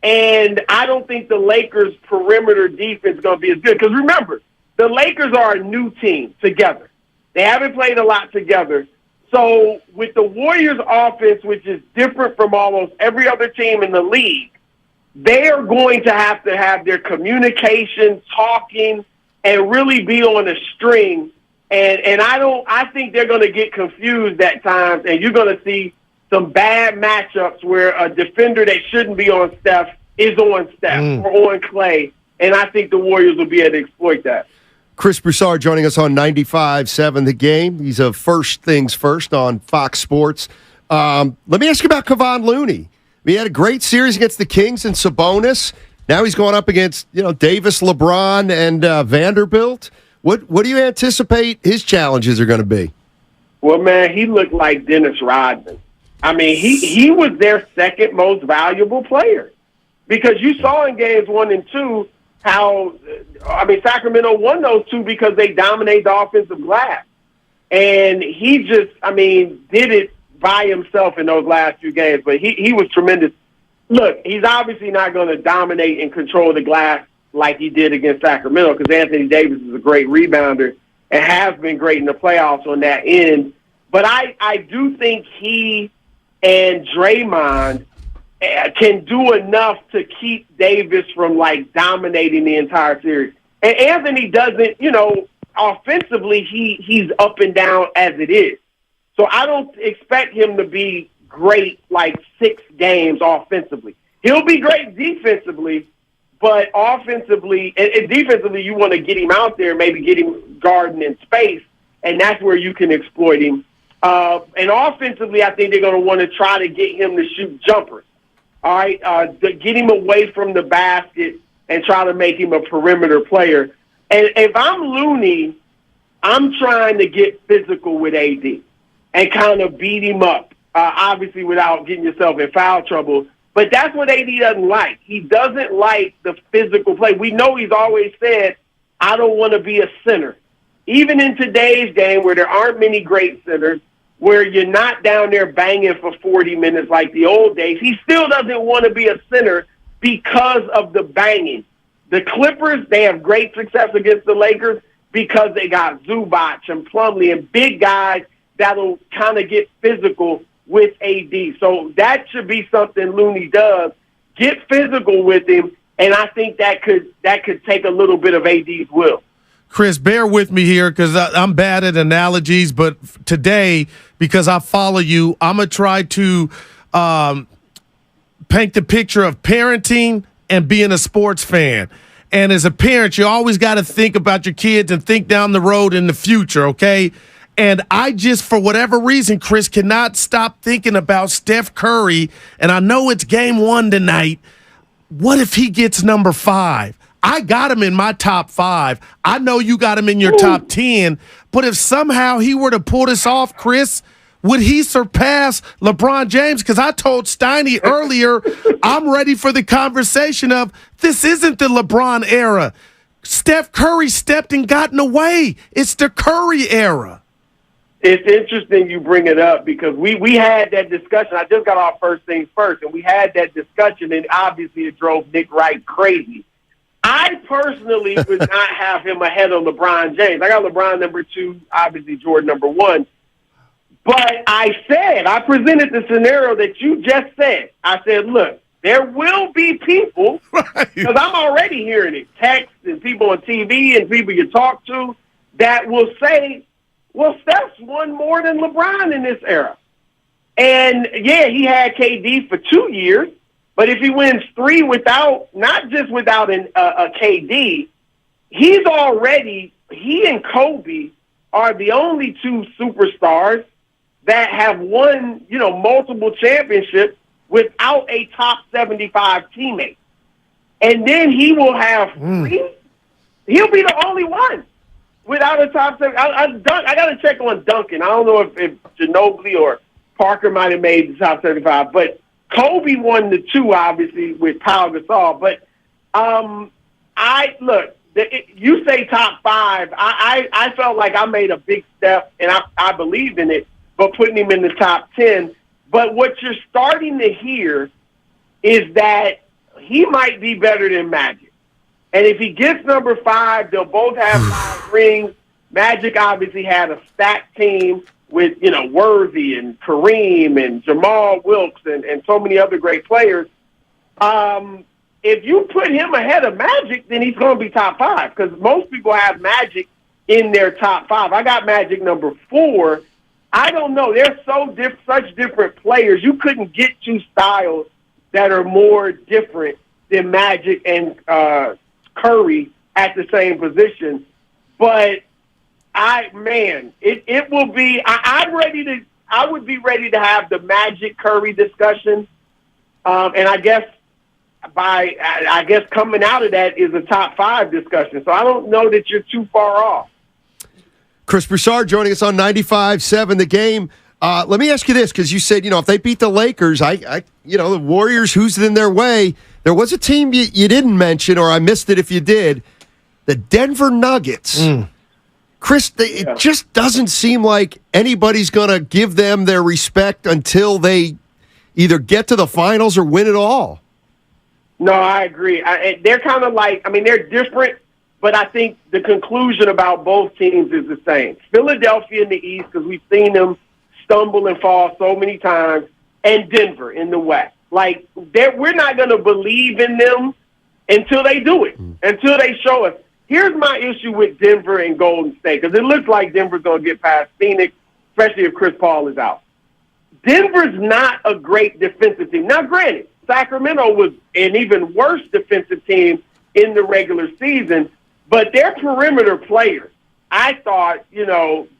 And I don't think the Lakers' perimeter defense is going to be as good. Because remember, the Lakers are a new team together. They haven't played a lot together. So with the Warriors' offense, which is different from almost every other team in the league, they are going to have their communication, talking, and really be on a string. And I think they're going to get confused at times, and you're going to see some bad matchups where a defender that shouldn't be on Steph is on Steph or on Clay, and I think the Warriors will be able to exploit that. Chris Broussard joining us on 95.7 The Game. He's a First Things First on Fox Sports. Let me ask you about Kevon Looney. He had a great series against the Kings and Sabonis. Now he's going up against Davis, LeBron, and Vanderbilt. What do you anticipate his challenges are going to be? Well, man, he looked like Dennis Rodman. I mean, he was their second most valuable player because you saw in games 1 and 2 how, Sacramento won those two because they dominate the offensive glass. And he just, did it by himself in those last few games. But he was tremendous. Look, he's obviously not going to dominate and control the glass like he did against Sacramento because Anthony Davis is a great rebounder and has been great in the playoffs on that end. But I do think he and Draymond can do enough to keep Davis from, dominating the entire series. And Anthony doesn't, offensively, he's up and down as it is. So I don't expect him to be great, 6 games offensively. He'll be great defensively, but offensively and defensively, you want to get him out there, maybe get him guarding in space, and that's where you can exploit him. And offensively, I think they're going to want to try to get him to shoot jumpers. All right, get him away from the basket and try to make him a perimeter player. And if I'm Looney, I'm trying to get physical with AD and kind of beat him up, obviously without getting yourself in foul trouble. But that's what AD doesn't like. He doesn't like the physical play. We know he's always said, I don't want to be a center. Even in today's game where there aren't many great centers, where you're not down there banging for 40 minutes like the old days, he still doesn't want to be a center because of the banging. The Clippers, they have great success against the Lakers because they got Zubac and Plumlee and big guys that'll kind of get physical with AD. So that should be something Looney does. Get physical with him, and I think that could take a little bit of AD's will. Chris, bear with me here because I'm bad at analogies, but today, because I follow you, I'm going to try to paint the picture of parenting and being a sports fan. And as a parent, you always got to think about your kids and think down the road in the future, okay? And I just, for whatever reason, Chris, cannot stop thinking about Steph Curry, and I know it's game 1 tonight. What if he gets number 5? I got him in my top 5. I know you got him in your top 10. But if somehow he were to pull this off, Chris, would he surpass LeBron James? Because I told Steiny earlier, I'm ready for the conversation of this isn't the LeBron era. Steph Curry stepped and gotten away. It's the Curry era. It's interesting you bring it up because we had that discussion. I just got off First Things First, and we had that discussion, and obviously it drove Nick Wright crazy. I personally would not have him ahead of LeBron James. I got LeBron number 2, obviously Jordan number 1. But I presented the scenario that you just said. I said, look, there will be people, because I'm already hearing it, texts and people on TV and people you talk to, that will say, well, Steph's won more than LeBron in this era. And, yeah, he had KD for 2 years. But if he wins 3 without, not just without a KD, he and Kobe are the only 2 superstars that have won, multiple championships without a top 75 teammate. And then he will have 3. He'll be the only one without a top 7. I got to check on Duncan. I don't know if Ginobili or Parker might have made the top 75, but Kobe won the 2, obviously, with Pau Gasol. But you say top 5. I felt like I made a big step, and I believed in it, but putting him in the top 10. But what you're starting to hear is that he might be better than Magic. And if he gets number 5, they'll both have 5 rings. Magic obviously had a stacked team with, Worthy and Kareem and Jamal Wilkes and so many other great players. If you put him ahead of Magic, then he's going to be top 5 because most people have Magic in their top 5. I got Magic number 4. I don't know. They're such different players. You couldn't get 2 styles that are more different than Magic and Curry at the same position. But it will be. I would be ready to have the Magic Curry discussion, and I guess coming out of that is a top 5 discussion. So I don't know that you're too far off. Chris Broussard joining us on 95.7 The Game. Let me ask you this, because you said, if they beat the Lakers, the Warriors, who's in their way? There was a team you didn't mention, or I missed it if you did, the Denver Nuggets. Chris, it just doesn't seem like anybody's going to give them their respect until they either get to the finals or win it all. No, I agree. They're kind of they're different, but I think the conclusion about both teams is the same. Philadelphia in the East, because we've seen them stumble and fall so many times, and Denver in the West. We're not going to believe in them until they do it, until they show us. Here's my issue with Denver and Golden State, because it looks like Denver's going to get past Phoenix, especially if Chris Paul is out. Denver's not a great defensive team. Now, granted, Sacramento was an even worse defensive team in the regular season, but their perimeter players, I thought,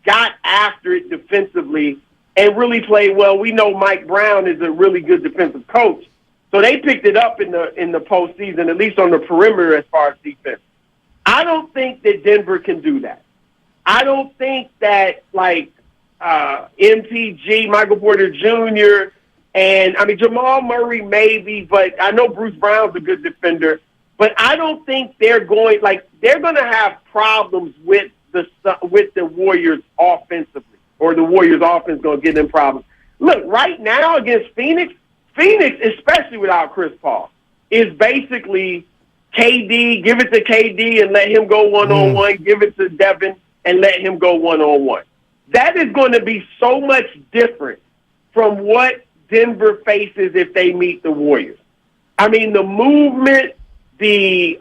got after it defensively and really played well. We know Mike Brown is a really good defensive coach, so they picked it up in the postseason, at least on the perimeter as far as defense. I don't think that Denver can do that. I don't think that MPG, Michael Porter Jr., and Jamal Murray maybe, but I know Bruce Brown's a good defender. But I don't think they're going to have problems with the Warriors offensively, or the Warriors offense going to give them problems. Look, right now against Phoenix, especially without Chris Paul, is basically KD, give it to KD and let him go one-on-one, give it to Devin and let him go one-on-one. That is going to be so much different from what Denver faces if they meet the Warriors. The movement, the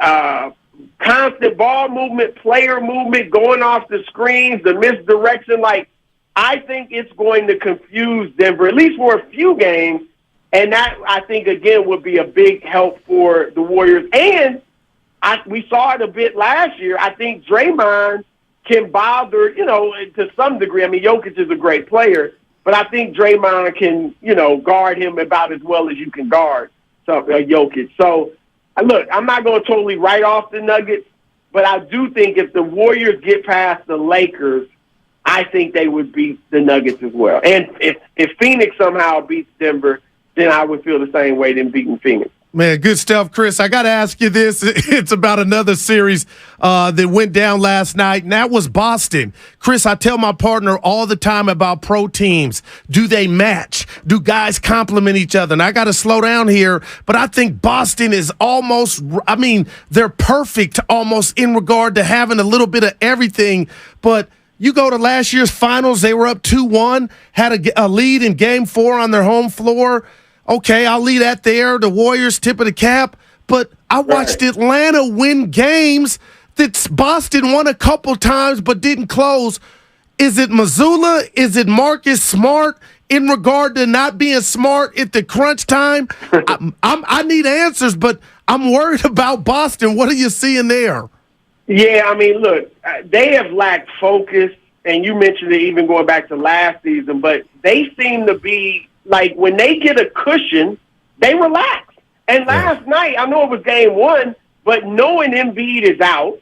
constant ball movement, player movement, going off the screens, the misdirection, I think it's going to confuse Denver, at least for a few games, and that, I think, again, would be a big help for the Warriors. And we saw it a bit last year. I think Draymond can bother, to some degree. Jokic is a great player, but I think Draymond can, guard him about as well as you can guard Jokic. So, look, I'm not going to totally write off the Nuggets, but I do think if the Warriors get past the Lakers, I think they would beat the Nuggets as well. And if Phoenix somehow beats Denver, then I would feel the same way than beating Phoenix. Man, good stuff, Chris. I got to ask you this. It's about another series that went down last night, and that was Boston. Chris, I tell my partner all the time about pro teams. Do they match? Do guys complement each other? And I got to slow down here, but I think Boston is almost, they're perfect almost in regard to having a little bit of everything. But you go to last year's finals, they were up 2-1, had a lead in Game 4 on their home floor. Okay, I'll leave that there. The Warriors, tip of the cap. But I watched Atlanta win games that Boston won a couple times but didn't close. Is it Missoula? Is it Marcus Smart in regard to not being smart at the crunch time? I need answers, but I'm worried about Boston. What are you seeing there? Yeah, look, they have lacked focus, and you mentioned it even going back to last season, but they seem to be when they get a cushion, they relax. And last night, I know it was Game 1, but knowing Embiid is out,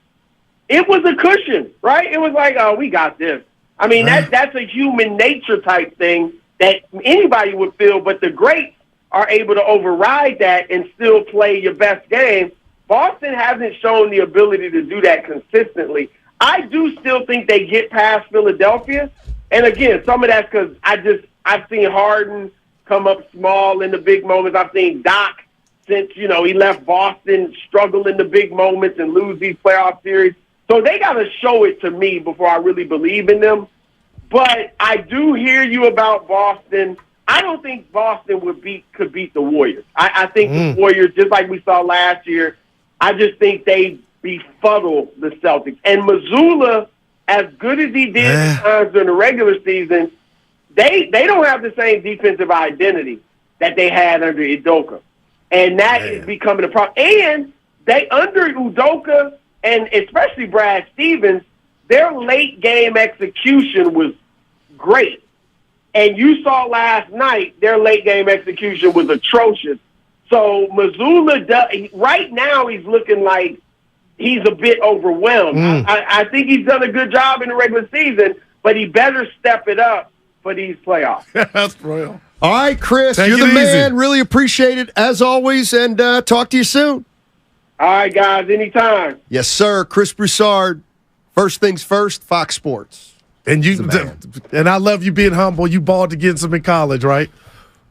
it was a cushion, right? It was oh, we got this. That's a human nature type thing that anybody would feel, but the greats are able to override that and still play your best game. Boston hasn't shown the ability to do that consistently. I do still think they get past Philadelphia. And again, some of that's because I've seen Harden come up small in the big moments. I've seen Doc, since, he left Boston, struggle in the big moments and lose these playoff series. So they got to show it to me before I really believe in them. But I do hear you about Boston. I don't think Boston could beat the Warriors. I think the Warriors, just like we saw last year, I just think they befuddle the Celtics. And Missoula, as good as he did at times during the regular season, they don't have the same defensive identity that they had under Udoka. And that is becoming a problem. And they, under Udoka, and especially Brad Stevens, their late game execution was great. And you saw last night, their late game execution was atrocious. So Missoula, right now, he's looking like he's a bit overwhelmed. I think he's done a good job in the regular season, but he better step it up for these playoffs. That's real. All right, Chris, Take you're the it man. easy. Really appreciate it, as always, and talk to you soon. All right, guys, anytime. Yes, sir. Chris Broussard, First Things First, Fox Sports. And I love you being humble. You balled against him in college, right?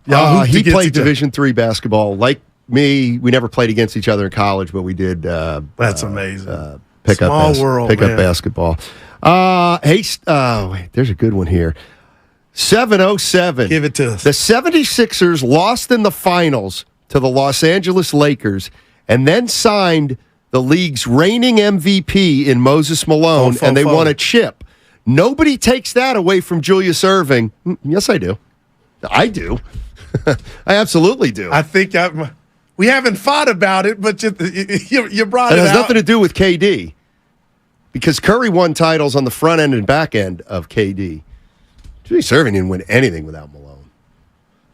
He played Division III basketball. Like me, we never played against each other in college, but we did. That's amazing. Pick Small up world, pick man. up basketball. Wait, there's a good one here. 707. Give it to us. The 76ers lost in the finals to the Los Angeles Lakers and then signed the league's reigning MVP in Moses Malone, and they won a chip. Nobody takes that away from Julius Erving. Yes, I do. I do. I absolutely do. I think we haven't fought about it, but you brought it It has out. nothing to do with KD because Curry won titles on the front end and back end of KD. Julius Erving didn't win anything without Malone.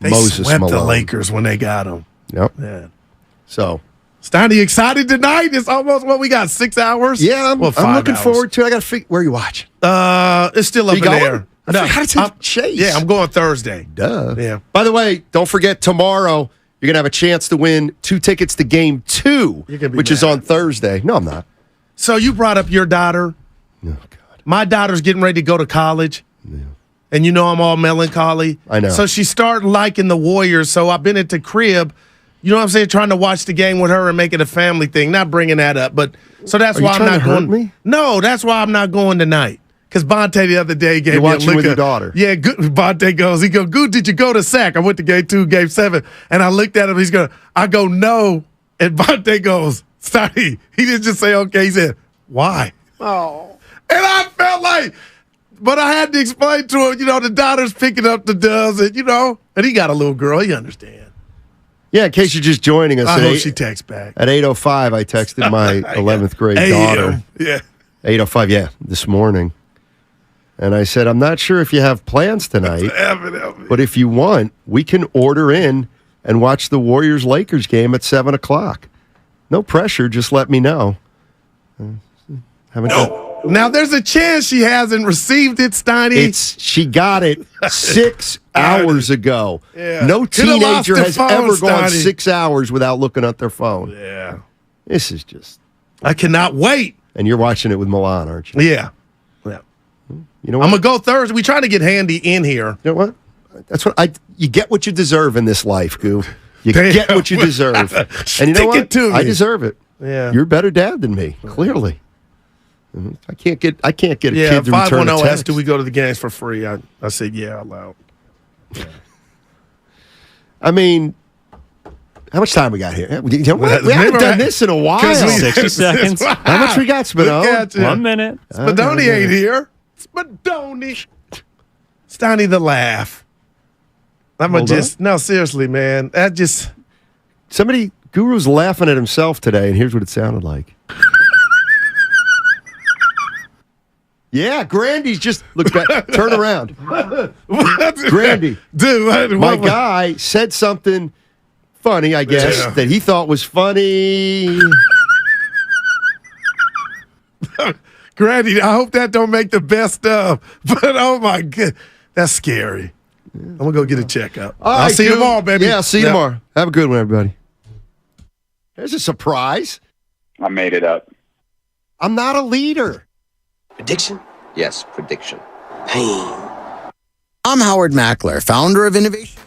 They swept the Lakers when they got him. Yep. Yeah. So, Steiny, excited tonight? It's almost what we got, 6 hours? yeah, I'm 5 looking hours. forward to it. I got to figure where are you watching. It's still up You in going? there. I forgot to take Chase. Yeah, I'm going Thursday. Duh. Yeah. By the way, don't forget tomorrow you're going to have a chance to win 2 tickets to Game 2, which is on Thursday. No, I'm not. So you brought up your daughter. Oh, God. My daughter's getting ready to go to college. Yeah. And you know I'm all melancholy. I know. So she started liking the Warriors. So I've been at the crib, you know what I'm saying, trying to watch the game with her and make it a family thing. Not bringing that up, but so that's Are why you I'm trying not to hurt going. me? No, that's why I'm not going tonight. Because Bonte the other day gave You're me a watching look with your at- daughter. Yeah, Bonte goes, Good, did you go to SAC? I went to game 2, game 7, and I looked at him. I go, no. And Bonte goes, sorry. He didn't just say, okay. He said, why? Oh. And I felt like, but I had to explain to him, the daughter's picking up the doves, and and he got a little girl. He understand. Yeah, in case you're just joining us. I at hope 8 she texts back. At 8:05, I texted my 11th grade daughter. Yeah. 8:05, yeah, this morning. And I said, I'm not sure if you have plans tonight, but if you want, we can order in and watch the Warriors-Lakers game at 7 o'clock. No pressure, just let me know. Now, there's a chance she hasn't received it, Steiny. She got it 6 hours ago. Yeah. No Coulda lost teenager the has phone, ever gone Steiny. 6 hours without looking at their phone. Yeah. This is just... I cannot wait. And you're watching it with Milan, aren't you? Yeah. You know what? I'm going to go Thursday. We trying to get Handy in here. You know what? That's what you get what you deserve in this life, Goo. You Damn. get what you deserve. And you know Stick what? it to I me. deserve it. Yeah. You're a better dad than me, clearly. I can't get a kid to return a 510 asked, text. do we go to the games for free? I said, yeah, out loud. I mean, how much time we got here? We haven't done this in a while. 60 seconds. How much we got, Spino? 1 minute. Spadoni ain't here. Spadoni. Steiny the laugh. No, seriously, man. Somebody, Guru's laughing at himself today, and here's what it sounded like. Yeah, Grandy's just, look back, turn around. Grandy. Dude, my guy said something funny, I guess, that he thought was funny. Grandy, I hope that don't make the best of. But, oh, my God. That's scary. I'm going to go get a checkup. All I'll right, see you dude. tomorrow, baby. Yeah, I'll see you tomorrow. Have a good one, everybody. There's a surprise. I made it up. I'm not a leader. Prediction? Yes, prediction. Pain. I'm Howard Mackler, founder of Innovation.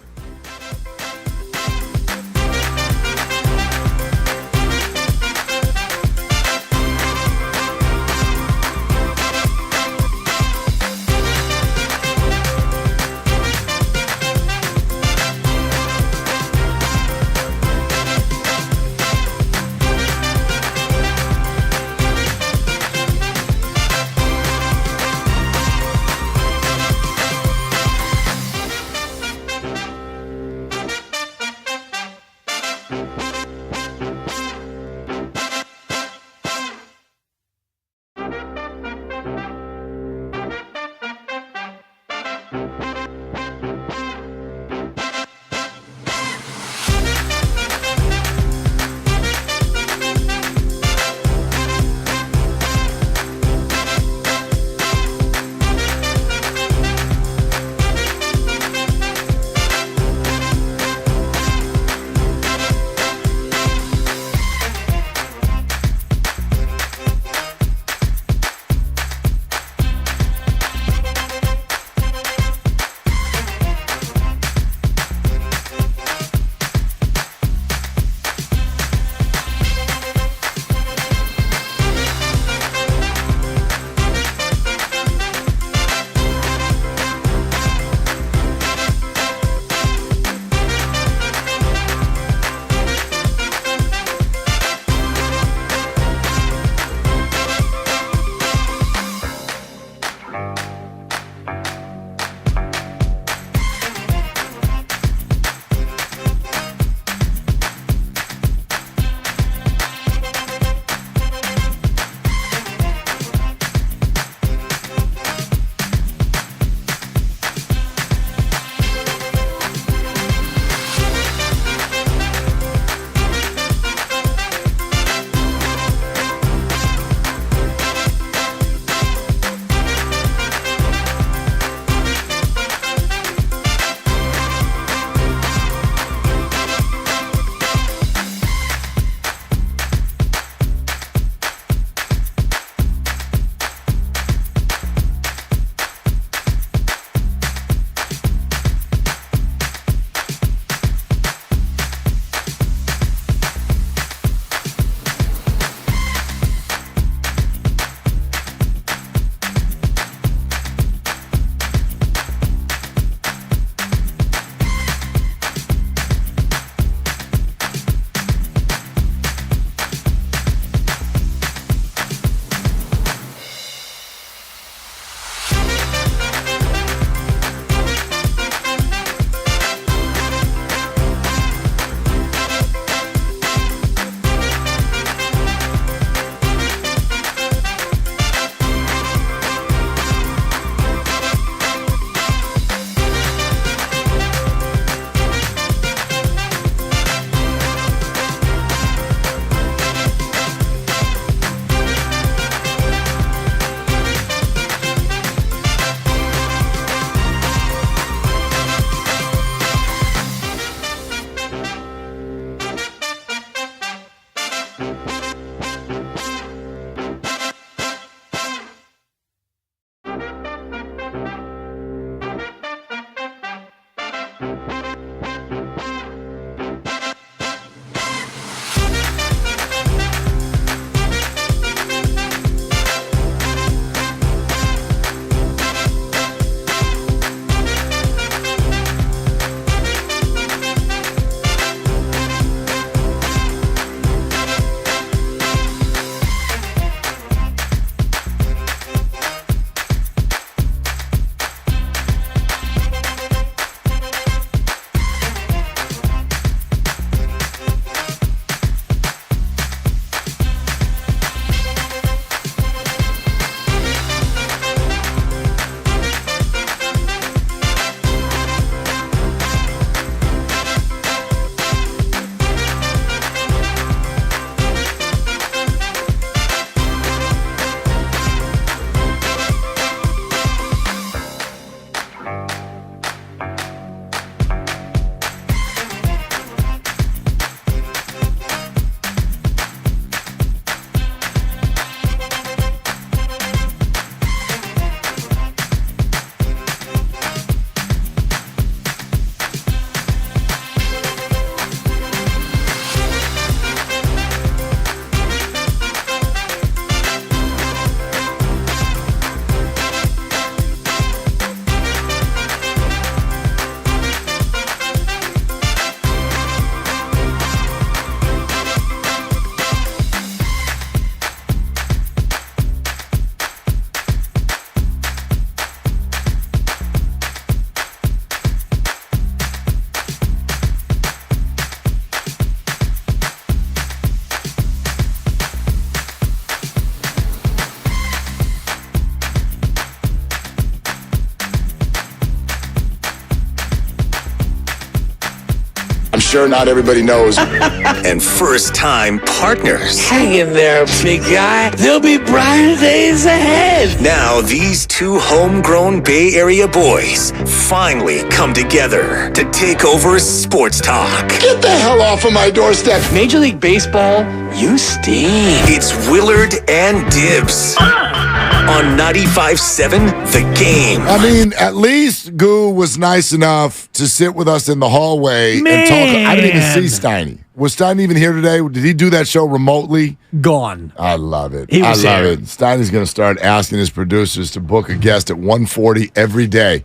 sure not everybody knows. And first-time partners. Hang in there, big guy. There'll be brighter days ahead. Now, these two homegrown Bay Area boys finally come together to take over sports talk. Get the hell off of my doorstep. Major League Baseball, you stink. It's Willard and Dibs on 95.7 The Game. I mean, at least Goo was nice enough to sit with us in the hallway and talk. I didn't even see Steiny. Was Steiny even here today? Did he do that show remotely? Gone. I love it. He was I love here. it. Steiny's going to start asking his producers to book a guest at 1:40 every day.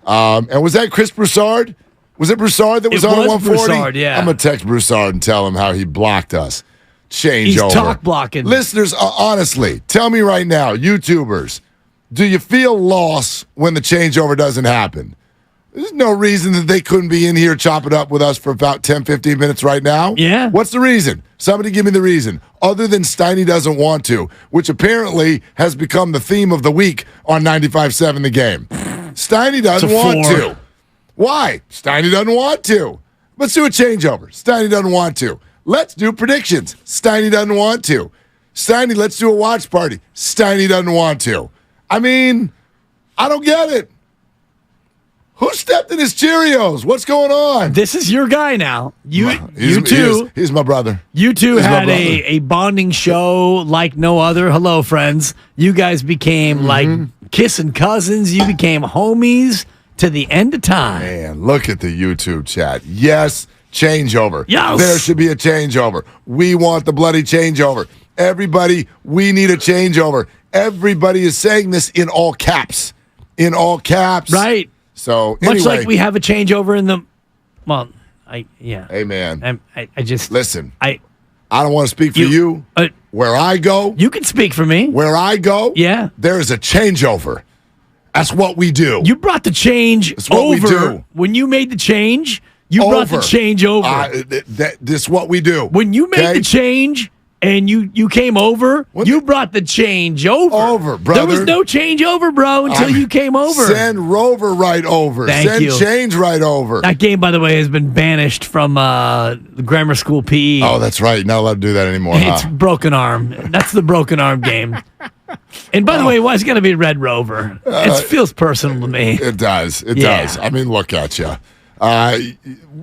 And was that Chris Broussard? Was it Broussard that was on at 1:40? Broussard, yeah. I'm going to text Broussard and tell him how he blocked us. Change over. He's talk blocking. Listeners, honestly, tell me right now, YouTubers, do you feel lost when the changeover doesn't happen? There's no reason that they couldn't be in here chopping up with us for about 10, 15 minutes right now. Yeah. What's the reason? Somebody give me the reason. Other than Steiny doesn't want to, which apparently has become the theme of the week on 95.7 The Game. Steiny doesn't want to. Why? Steiny doesn't want to. Let's do a changeover. Steiny doesn't want to. Let's do predictions. Steiny doesn't want to. Steiny, let's do a watch party. Steiny doesn't want to. I mean, I don't get it. Who stepped in his Cheerios? What's going on? This is your guy now. You He's my brother. You two He's my had brother. a bonding show like no other. Hello, friends. You guys became like kissing cousins. You became homies to the end of time. Man, look at the YouTube chat. Yes, changeover. Yes. There should be a changeover. We want the bloody changeover. Everybody, we need a changeover. Everybody is saying this in all caps. In all caps. Right. So, Much anyway, like we have a changeover in the, yeah. Hey, man. I just listen. I don't want to speak for you. Where I go, you can speak for me. Where I go, yeah, there is a changeover. That's what we do. You brought the change That's what over. we do. When you made the change, you brought the change over. This is what we do. When you made the change and you came over, you brought the change over. Brother. There was no change over, bro, until you came over. Send Rover right over. Thank you. Send change right over. That game, by the way, has been banished from the grammar school PE. Oh, that's right. Not allowed to do that anymore. It's broken arm. That's the broken arm game. And by the way, why is it going to be Red Rover? It feels personal to me. It does. It does. I mean, look at you.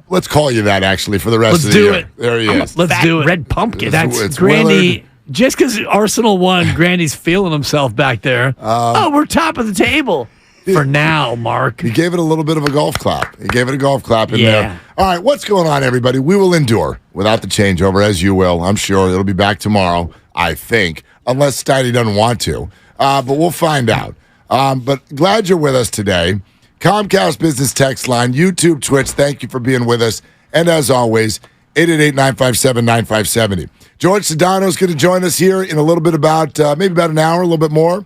Let's call you that, actually, for the rest of the year. Let's do it. There he is. Let's do it. Red Pumpkin. That's Grandy. Willard. Just because Arsenal won, Grandy's feeling himself back there. We're top of the table. For now, Mark. He gave it a little bit of a golf clap. He gave it a golf clap in there. All right, what's going on, everybody? We will endure without the changeover, as you will. I'm sure it'll be back tomorrow, I think, unless Steiny doesn't want to. But we'll find out. But glad you're with us today. Comcast Business Text Line, YouTube, Twitch, thank you for being with us. And as always, 888-957-9570. George Sedano is going to join us here in a little bit maybe about an hour, a little bit more.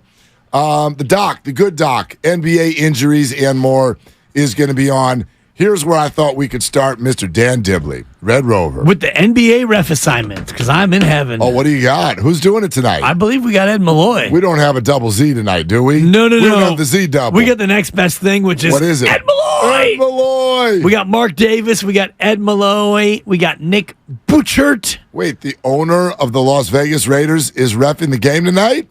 The good doc, NBA injuries and more, is going to be on. Here's where I thought we could start, Mr. Dan Dibley, Red Rover. With the NBA ref assignment, because I'm in heaven. Oh, what do you got? Who's doing it tonight? I believe we got Ed Malloy. We don't have a double Z tonight, do we? No. We don't have the Z double. We got the next best thing, which is what is it? Ed Malloy. Ed Malloy. We got Mark Davis. We got Ed Malloy. We got Nick Butchert. Wait, the owner of the Las Vegas Raiders is reffing the game tonight?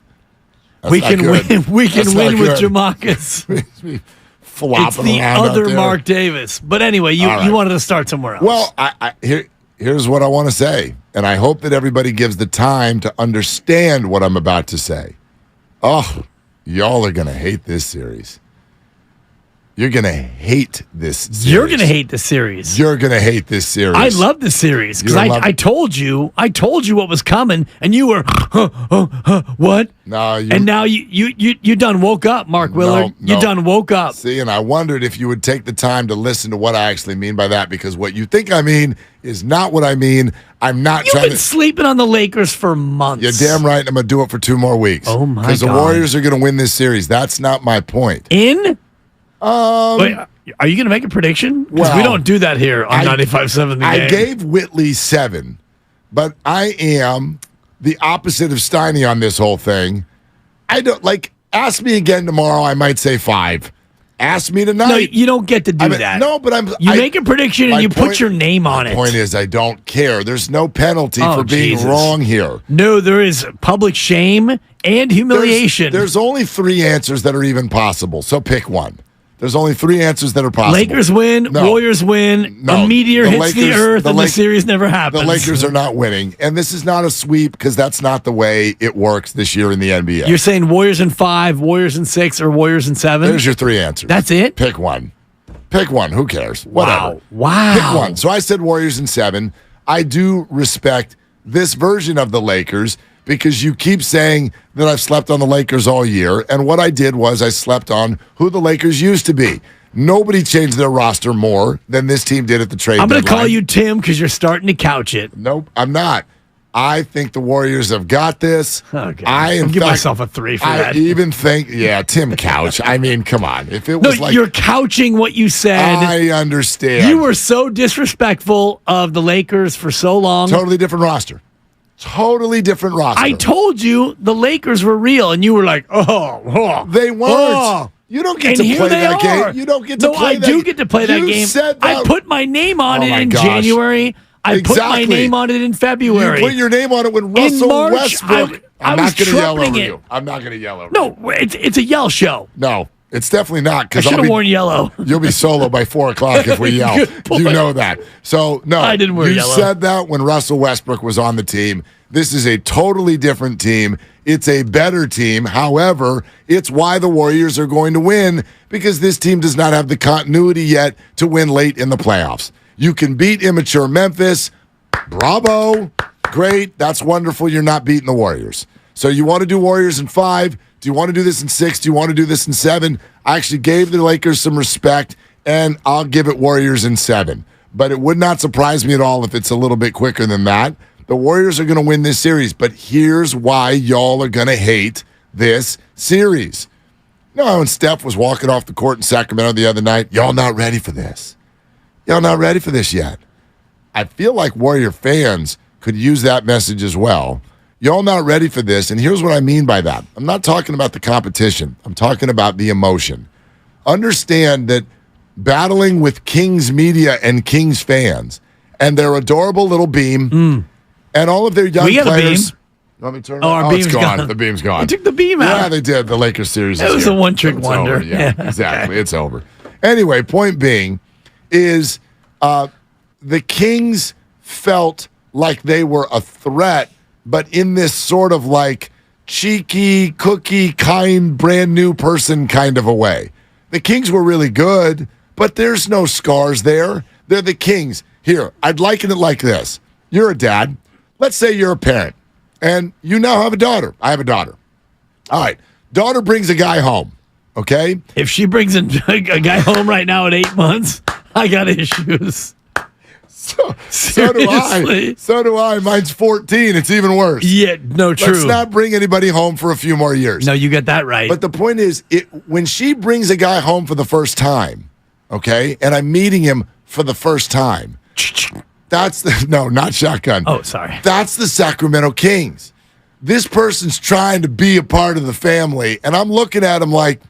We can win. We can win with Jamarcus. It's the other Mark Davis. But anyway, you wanted to start somewhere else. Well, here's what I want to say, and I hope that everybody gives the time to understand what I'm about to say. Oh, y'all are going to hate this series. You're going to hate this series. You're going to hate this series. You're going to hate this series. I love this series because I told you what was coming, and you were, what? No, and now you done woke up, Mark Willard. No. You done woke up. See, and I wondered if you would take the time to listen to what I actually mean by that, because what you think I mean is not what I mean. I'm not You've trying been to sleeping on the Lakers for months. You're damn right. I'm going to do it for 2 more weeks. Oh my God! Because the Warriors are going to win this series. That's not my point. Wait, are you going to make a prediction? Because we don't do that here on 95.7 The Game. I gave Whitley 7, but I am the opposite of Steiny on this whole thing. I don't ask me again tomorrow. I might say 5. Ask me tonight. No, you don't get to do that. No, but You make a prediction and you put your name on it. My point is, I don't care. There's no penalty for being wrong here. No, there is public shame and humiliation. There's only 3 answers that are even possible, so pick one. There's only 3 answers that are possible. Lakers win, Warriors win, a meteor hits the earth, and the series never happens. The Lakers are not winning, and this is not a sweep because that's not the way it works this year in the NBA. You're saying Warriors in 5, Warriors in 6, or Warriors in 7? There's your 3 answers. That's it? Pick one. Pick one. Who cares? Whatever. Wow. Pick one. So I said Warriors in 7. I do respect this version of the Lakers because you keep saying that I've slept on the Lakers all year. And what I did was I slept on who the Lakers used to be. Nobody changed their roster more than this team did at the trade deadline. I'm going to call you Tim because you're starting to couch it. Nope, I'm not. I think the Warriors have got this. Okay. I'll give myself a 3 for that. I even think, Tim Couch. I mean, come on. If it was you're couching what you said. I understand. You were so disrespectful of the Lakers for so long. Totally different roster. Totally different roster. I told you the Lakers were real, and you were like, they weren't. You don't get to play that game. You don't get to play that game. No, I do get to play that game. I put my name on it in January. I put my name on it in February. You put your name on it when Russell Westbrook. I'm not going to yell over you. No, it's a yell show. No, it's definitely not. I should have worn yellow. You'll be solo by 4 o'clock if we yell. You know that. So, no. I didn't wear yellow. You said that when Russell Westbrook was on the team. This is a totally different team. It's a better team. However, it's why the Warriors are going to win because this team does not have the continuity yet to win late in the playoffs. You can beat immature Memphis. Bravo. Great. That's wonderful. You're not beating the Warriors. So you want to do Warriors in 5? Do you want to do this in 6? Do you want to do this in 7? I actually gave the Lakers some respect, and I'll give it Warriors in 7. But it would not surprise me at all if it's a little bit quicker than that. The Warriors are going to win this series, but here's why y'all are going to hate this series. No, when Steph was walking off the court in Sacramento the other night, y'all not ready for this. Y'all not ready for this yet. I feel like Warrior fans could use that message as well. Y'all not ready for this, and here's what I mean by that. I'm not talking about the competition. I'm talking about the emotion. Understand that battling with Kings media and Kings fans and their adorable little beam and all of their young players. Let me turn our beam's gone. The beam's gone. They took the beam out. Yeah, they did. The Lakers series. It was a one-trick wonder. Over. Yeah, exactly. It's over. Anyway, point being is the Kings felt like they were a threat, but in this sort of like cheeky, cookie, kind, brand new person kind of a way. The Kings were really good, but there's no scars there. They're the Kings. Here, I'd liken it like this. You're a dad. Let's say you're a parent, and you now have a daughter. I have a daughter. All right. Daughter brings a guy home, okay? If she brings a guy home right now at 8 months, I got issues. So do I. So do I. Mine's 14. It's even worse. Yeah, no, true. Let's not bring anybody home for a few more years. No, you got that right. But the point is, when she brings a guy home for the first time, okay, and I'm meeting him for the first time, not shotgun. Oh, sorry. That's the Sacramento Kings. This person's trying to be a part of the family, and I'm looking at him like,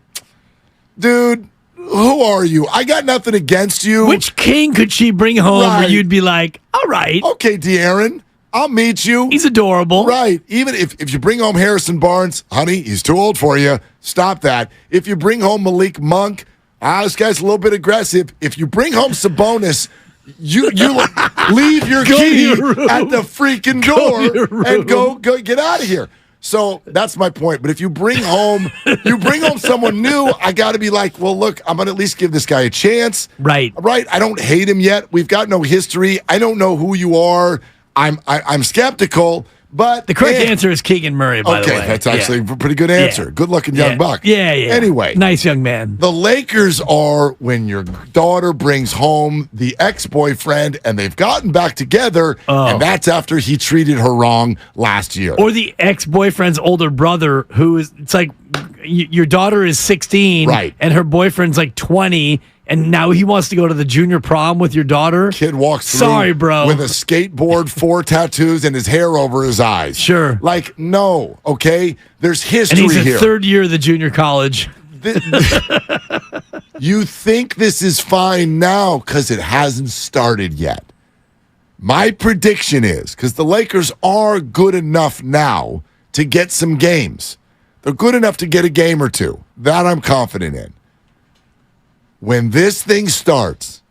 dude, who are you? I got nothing against you. Which king could she bring home where you'd be like, all right. Okay, De'Aaron, I'll meet you. He's adorable. Right. Even if you bring home Harrison Barnes, honey, he's too old for you. Stop that. If you bring home Malik Monk, this guy's a little bit aggressive. If you bring home Sabonis, you leave your key at the freaking door and go get out of here. So that's my point. But if you bring home someone new, I got to be like, well, look, I'm going to at least give this guy a chance. Right. I don't hate him yet. We've got no history. I don't know who you are. I'm skeptical. But the correct answer is Keegan Murray, by the way. Okay, that's actually a pretty good answer. Yeah. Good-looking young buck. Yeah. Anyway. Nice young man. The Lakers are when your daughter brings home the ex-boyfriend and they've gotten back together, and that's after he treated her wrong last year. Or the ex-boyfriend's older brother who is, it's like your daughter is 16 right, and her boyfriend's like 20, and now he wants to go to the junior prom with your daughter. Kid walks through Sorry, bro. with a skateboard, 4 tattoos, and his hair over his eyes. Sure. Like, no, okay? There's history here. And he's here. the third year of the junior college. You think this is fine now because it hasn't started yet. My prediction is, because the Lakers are good enough now to get some games. They're good enough to get a game or two. That I'm confident in. When this thing starts,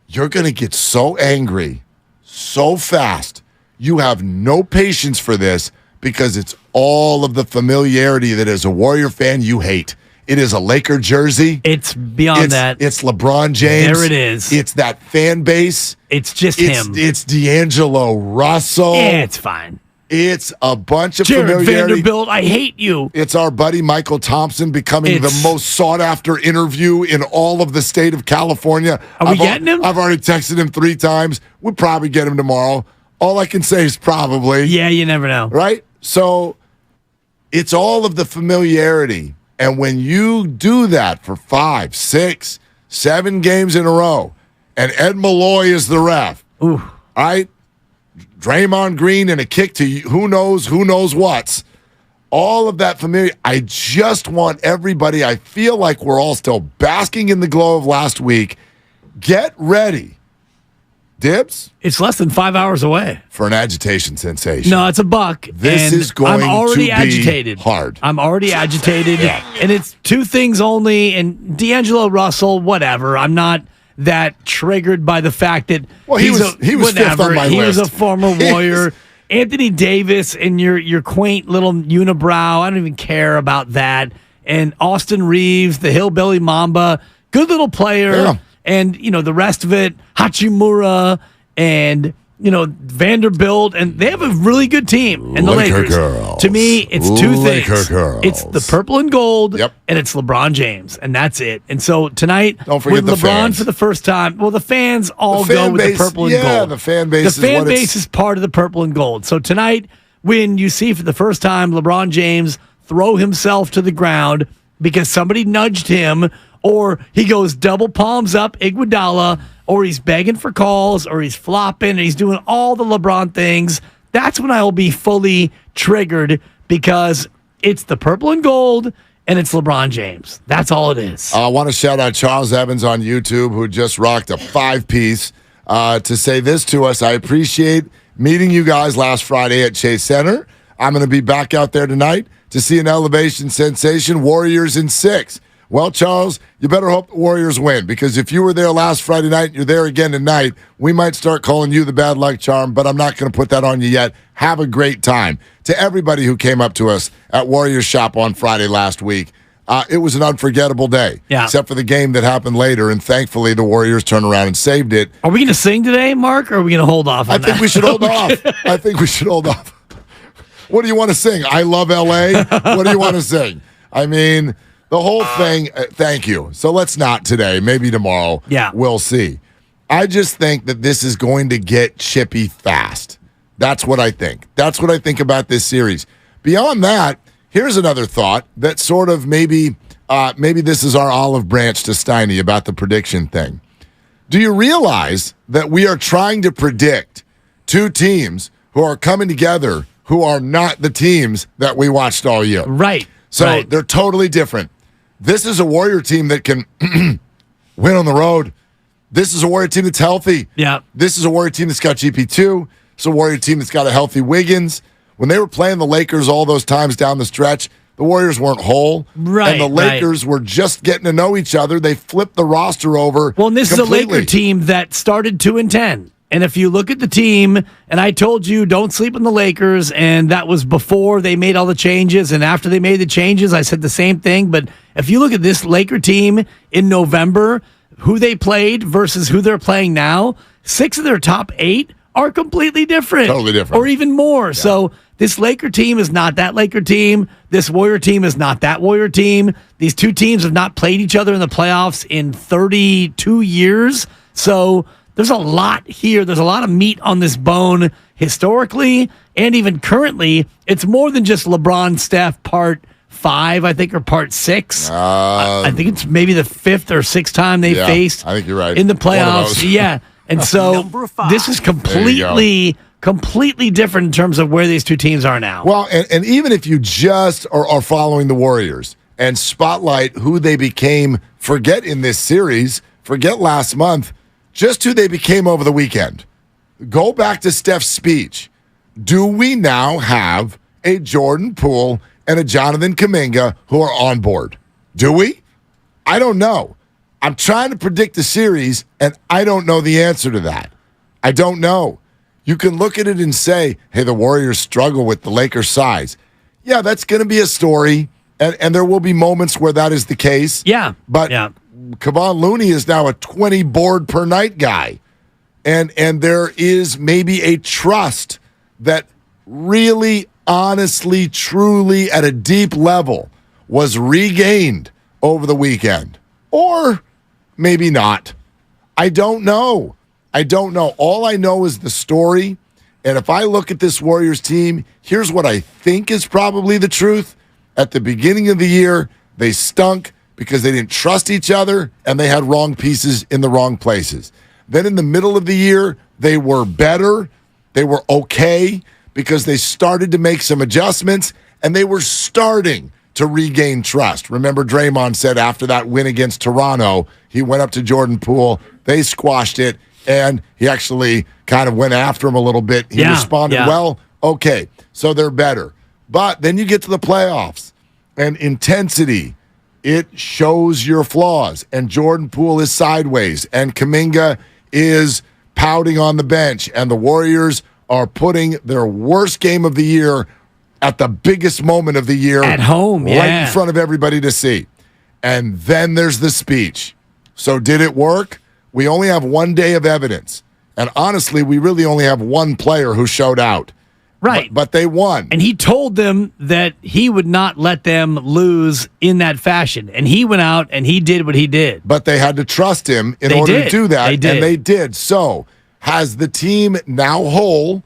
you're going to get so angry so fast. You have no patience for this because it's all of the familiarity that as a Warrior fan you hate. It is a Laker jersey. It's beyond that. It's LeBron James. There it is. It's that fan base. It's just him. It's D'Angelo Russell. Yeah, it's fine. It's a bunch of Jared familiarity. Vanderbilt, I hate you. It's our buddy Michael Thompson becoming the most sought-after interview in all of the state of California. Are we getting him? I've already texted him 3 times. We'll probably get him tomorrow. All I can say is probably. Yeah, you never know. Right? So it's all of the familiarity. And when you do that for 5, 6, 7 games in a row, and Ed Malloy is the ref, all right? Draymond Green and a kick to who knows what's. All of that familiar. I just want everybody, I feel like we're all still basking in the glow of last week. Get ready. Dibs? It's less than 5 hours away. For an agitation sensation. No, it's a buck. This is going I'm already to agitated. be hard. I'm already agitated. And it's 2 things only. And D'Angelo Russell, whatever. I'm not that triggered by the fact that he was 5th on my list. He was a former Warrior. Anthony Davis and your quaint little unibrow. I don't even care about that. And Austin Reeves, the Hillbilly Mamba, good little player. Yeah. And, the rest of it, Hachimura and, Vanderbilt. And they have a really good team. And the Laker Lakers. girls. To me, it's 2 Laker things. girls. It's the purple and gold, Yep. and it's LeBron James. And that's it. And so tonight, Don't forget with the LeBron fans. for the first time, well, the fans all The fan go with base, the purple and gold. yeah, the fan base The fan is what base is part of the purple and gold. So tonight, when you see for the first time LeBron James throw himself to the ground because somebody nudged him, or he goes double palms up Iguodala, or he's begging for calls, or he's flopping, and he's doing all the LeBron things, that's when I will be fully triggered because it's the purple and gold and it's LeBron James. That's all it is. I want to shout out Charles Evans on YouTube, who just rocked a 5-piece to say this to us. I appreciate meeting you guys last Friday at Chase Center. I'm going to be back out there tonight to see an elevation sensation, Warriors in 6. Well, Charles, you better hope the Warriors win, because if you were there last Friday night and you're there again tonight, we might start calling you the bad luck charm, but I'm not going to put that on you yet. Have a great time. To everybody who came up to us at Warriors Shop on Friday last week, it was an unforgettable day, except for the game that happened later, and thankfully the Warriors turned around and saved it. Are we going to sing today, Mark, or are we going to hold off on that? I think we should hold off. I think we should hold off. What do you want to sing? I Love L.A.? What do you want to sing? I mean, the whole thing, thank you. So let's not today. Maybe tomorrow. Yeah. We'll see. I just think that this is going to get chippy fast. That's what I think. That's what I think about this series. Beyond that, here's another thought that sort of maybe this is our olive branch to Steiny about the prediction thing. Do you realize that we are trying to predict 2 teams who are coming together who are not the teams that we watched all year? Right. So they're totally different. This is a Warrior team that can win on the road. This is a Warrior team that's healthy. Yeah. This is a Warrior team that's got GP2. It's a Warrior team that's got a healthy Wiggins. When they were playing the Lakers all those times down the stretch, the Warriors weren't whole. Right. And the Lakers were just getting to know each other. They flipped the roster over. Well, and this completely. is a Laker team that started 2-10. And if you look at the team, and I told you don't sleep on the Lakers, and that was before they made all the changes, and after they made the changes, I said the same thing. But if you look at this Laker team in November, who they played versus who they're playing now, 6 of their top 8 are completely different. Totally different. Or even more. Yeah. So this Laker team is not that Laker team. This Warrior team is not that Warrior team. These 2 teams have not played each other in the playoffs in 32 years. So there's a lot here. There's a lot of meat on this bone historically and even currently. It's more than just LeBron, Steph, part 5, I think, or part 6. I think it's maybe the 5th or 6th time they faced. I think you're right. In the playoffs. Yeah. And so this is completely different in terms of where these 2 teams are now. Well, and even if you just are following the Warriors and spotlight who they became, forget in this series, forget last month, just who they became over the weekend. Go back to Steph's speech. Do we now have a Jordan Poole and a Jonathan Kuminga who are on board? Do we? I don't know. I'm trying to predict the series, and I don't know the answer to that. I don't know. You can look at it and say, hey, the Warriors struggle with the Lakers' size. Yeah, that's going to be a story, and there will be moments where that is the case. Yeah. But Kevon Looney is now a 20 board per night guy. And there is maybe a trust that really, honestly, truly, at a deep level was regained over the weekend. Or maybe not. I don't know. All I know is the story. And if I look at this Warriors team, here's what I think is probably the truth. At the beginning of the year, they stunk because they didn't trust each other and they had wrong pieces in the wrong places. Then in the middle of the year, they were better. They were okay because they started to make some adjustments and they were starting to regain trust. Remember, Draymond said after that win against Toronto, he went up to Jordan Poole. They squashed it, and he actually kind of went after him a little bit. He responded well. Okay, so they're better. But then you get to the playoffs, and intensity, it shows your flaws. And Jordan Poole is sideways, and Kuminga is pouting on the bench, and the Warriors are putting their worst game of the year at the biggest moment of the year at home, right in front of everybody to see. And then there's the speech. So did it work? We only have 1 day of evidence. And honestly, we really only have one player who showed out. Right. But they won. And he told them that he would not let them lose in that fashion. And he went out and he did what he did. But they had to trust him in order to do that. And they did. So has the team now whole?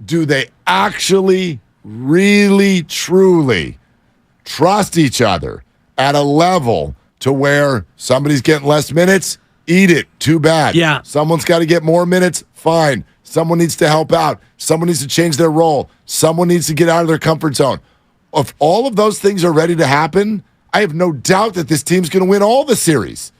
Do they actually really, truly trust each other at a level to where somebody's getting less minutes? Eat it. Too bad. Yeah. Someone's got to get more minutes? Fine. Someone needs to help out. Someone needs to change their role. Someone needs to get out of their comfort zone. If all of those things are ready to happen, I have no doubt that this team's going to win all the series.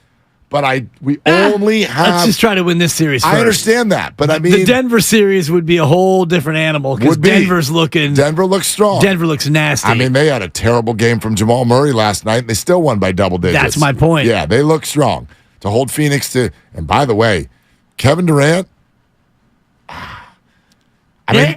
But we only have... Let's just try to win this series first. I understand that, but I mean... The Denver series would be a whole different animal because Denver looks strong. Denver looks nasty. I mean, they had a terrible game from Jamal Murray last night, and they still won by double digits. That's my point. Yeah, they look strong. To hold Phoenix to... And by the way, Kevin Durant... here's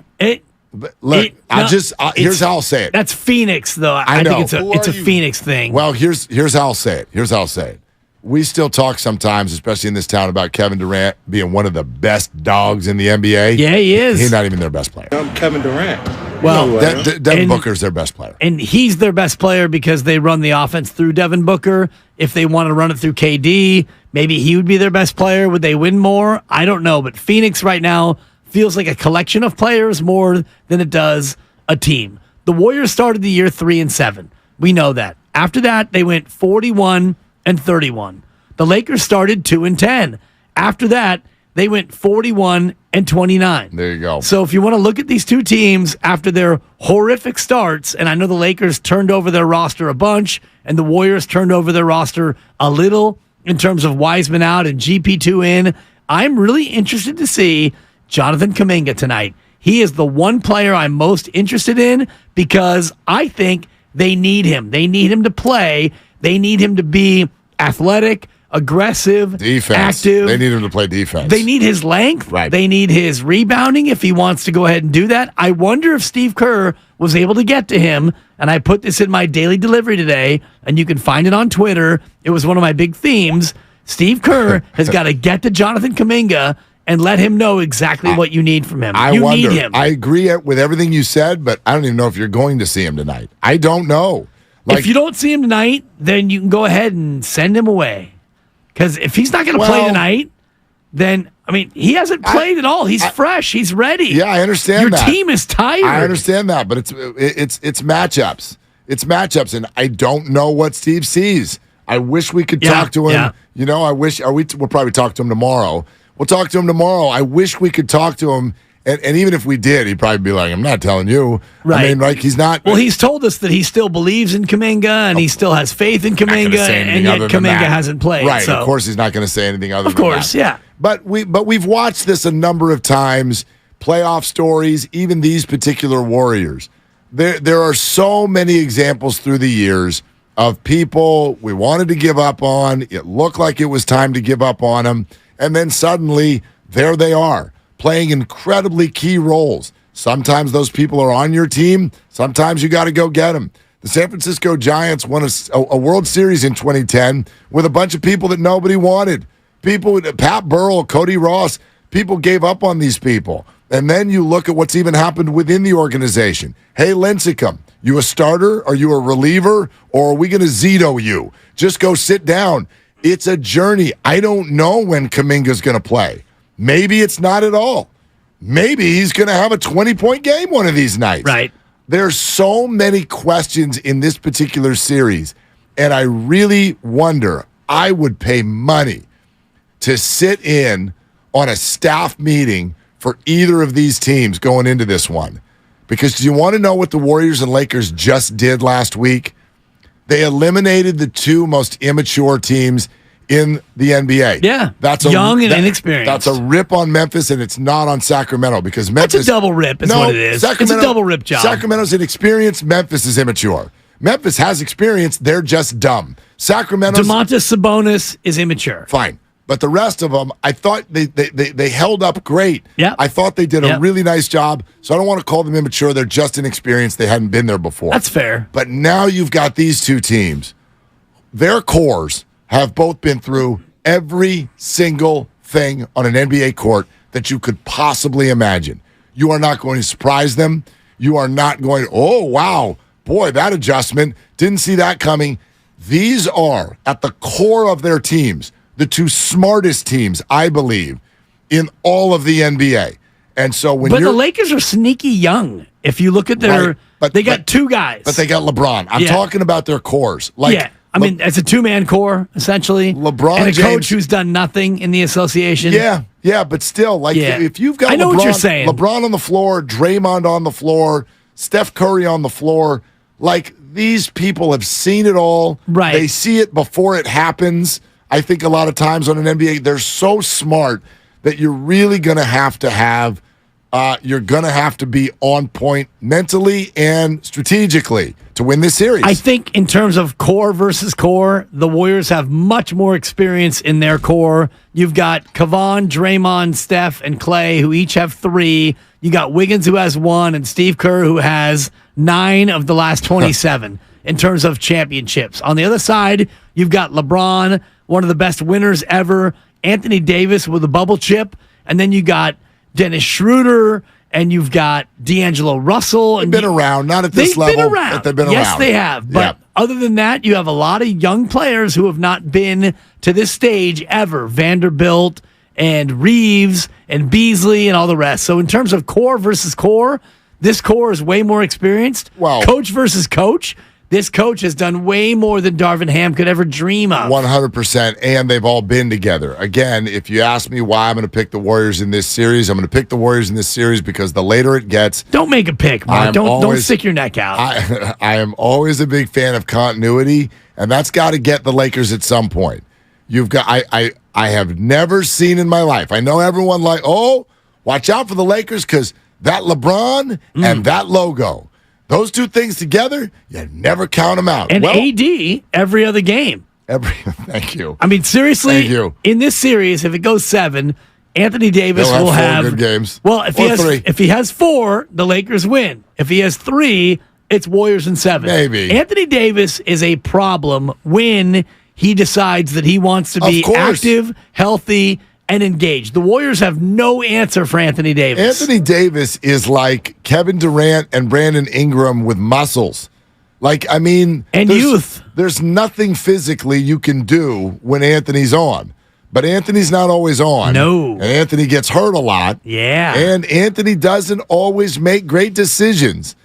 how I'll say it. That's Phoenix, though. I think it's a Phoenix thing. Well, here's how I'll say it. We still talk sometimes, especially in this town, about Kevin Durant being one of the best dogs in the NBA. Yeah, he is. He's not even their best player. I'm Kevin Durant. Well, Devin Booker's their best player. And he's their best player because they run the offense through Devin Booker. If they want to run it through KD, maybe he would be their best player. Would they win more? I don't know. But Phoenix right now feels like a collection of players more than it does a team. The Warriors started the year 3-7. We know that. After that, they went 41-31. The Lakers started 2-10. After that, they went 41-29. There you go. So if you want to look at these two teams after their horrific starts, and I know the Lakers turned over their roster a bunch, and the Warriors turned over their roster a little in terms of Wiseman out and GP2 in, I'm really interested to see Jonathan Kuminga tonight. He is the one player I'm most interested in because I think they need him. They need him to play. They need him to be athletic, aggressive, active. They need him to play defense. They need his length. Right. They need his rebounding if he wants to go ahead and do that. I wonder if Steve Kerr was able to get to him, and I put this in my daily delivery today, and you can find it on Twitter. It was one of my big themes. Steve Kerr has got to get to Jonathan Kuminga and let him know exactly what you need from him. You need him. I agree with everything you said, but I don't even know if you're going to see him tonight. I don't know. If you don't see him tonight, then you can go ahead and send him away. Because if he's not going to play tonight, then, I mean, he hasn't played at all. He's fresh. He's ready. Yeah, I understand that. Your team is tired. I understand that, but it's matchups. It's matchups, and I don't know what Steve sees. I wish we could talk to him. Yeah. You know, we'll probably talk to him tomorrow. We'll talk to him tomorrow. I wish we could talk to him And even if we did, he'd probably be like, I'm not telling you. Right. I mean, like, he's not. Well, he's told us that he still believes in Kuminga and he still has faith in Kuminga, and yet Kuminga hasn't played. Right. So. Of course, he's not going to say anything other of than course, that. yeah. But we've watched this a number of times, playoff stories, even these particular Warriors. There are so many examples through the years of people we wanted to give up on. It looked like it was time to give up on them. And then suddenly, there they are, playing incredibly key roles. Sometimes those people are on your team. Sometimes you got to go get them. The San Francisco Giants won a World Series in 2010 with a bunch of people that nobody wanted. People, Pat Burrell, Cody Ross, people gave up on these people. And then you look at what's even happened within the organization. Hey, Lincecum, you a starter? Are you a reliever? Or are we going to Zito you? Just go sit down. It's a journey. I don't know when Kuminga's going to play. Maybe it's not at all. Maybe he's going to have a 20-point game one of these nights. Right. There's so many questions in this particular series, and I really wonder, I would pay money to sit in on a staff meeting for either of these teams going into this one. Because do you want to know what the Warriors and Lakers just did last week? They eliminated the two most immature teams in the NBA. Yeah, that's young and inexperienced. That's a rip on Memphis, and it's not on Sacramento because Memphis. It's a double rip, is what it is. It's a double rip job. Sacramento's inexperienced. Memphis is immature. Memphis has experience. They're just dumb. Sacramento's Domantas Sabonis is immature. Fine. But the rest of them, I thought they held up great. Yeah, I thought they did a really nice job. So I don't want to call them immature. They're just inexperienced. They hadn't been there before. That's fair. But now you've got these two teams. Their cores have both been through every single thing on an NBA court that you could possibly imagine. You are not going to surprise them. You are not going, oh, wow, boy, that adjustment. Didn't see that coming. These are, at the core of their teams, the two smartest teams, I believe, in all of the NBA. And so when the Lakers are sneaky young. If you look at their, they got two guys. But they got LeBron. I'm talking about their cores. I mean, it's a two-man core, essentially. LeBron and a James, coach who's done nothing in the association. Yeah, but still, if you've got what you're saying. LeBron on the floor, Draymond on the floor, Steph Curry on the floor, these people have seen it all. Right. They see it before it happens. I think a lot of times on an NBA, they're so smart that you're really going to have you're going to have to be on point mentally and strategically to win this series. I think in terms of core versus core, the Warriors have much more experience in their core. You've got Kevon, Draymond, Steph, and Clay, who each have 3. You got Wiggins, who has 1, and Steve Kerr, who has 9 of the last 27 in terms of championships. On the other side, you've got LeBron, one of the best winners ever, Anthony Davis with a bubble chip, and then you got Dennis Schroeder, and you've got D'Angelo Russell. They've been around, not at this level. They've been around. But they've been around. Yes, they have. But other than that, you have a lot of young players who have not been to this stage ever. Vanderbilt and Reeves and Beasley and all the rest. So in terms of core versus core, this core is way more experienced. Well, coach versus coach, this coach has done way more than Darvin Ham could ever dream of. 100%, and they've all been together. Again, if you ask me why I'm going to pick the Warriors in this series, I'm going to pick the Warriors in this series because the later it gets... Don't make a pick, Mark. Don't stick your neck out. I am always a big fan of continuity, and that's got to get the Lakers at some point. You've got... I have never seen in my life. I know everyone watch out for the Lakers because that LeBron and that logo. Those two things together, you never count them out. And AD every other game. Thank you. I mean, seriously, Thank you. In this series, if it goes 7, Anthony Davis will have 4 good games. Well, if he has 4, the Lakers win. If he has 3, it's Warriors in 7. Maybe. Anthony Davis is a problem when he decides that he wants to be active, healthy, and engaged. The Warriors have no answer for Anthony Davis. Anthony Davis is like Kevin Durant and Brandon Ingram with muscles. And youth. There's nothing physically you can do when Anthony's on. But Anthony's not always on. No. And Anthony gets hurt a lot. Yeah. And Anthony doesn't always make great decisions.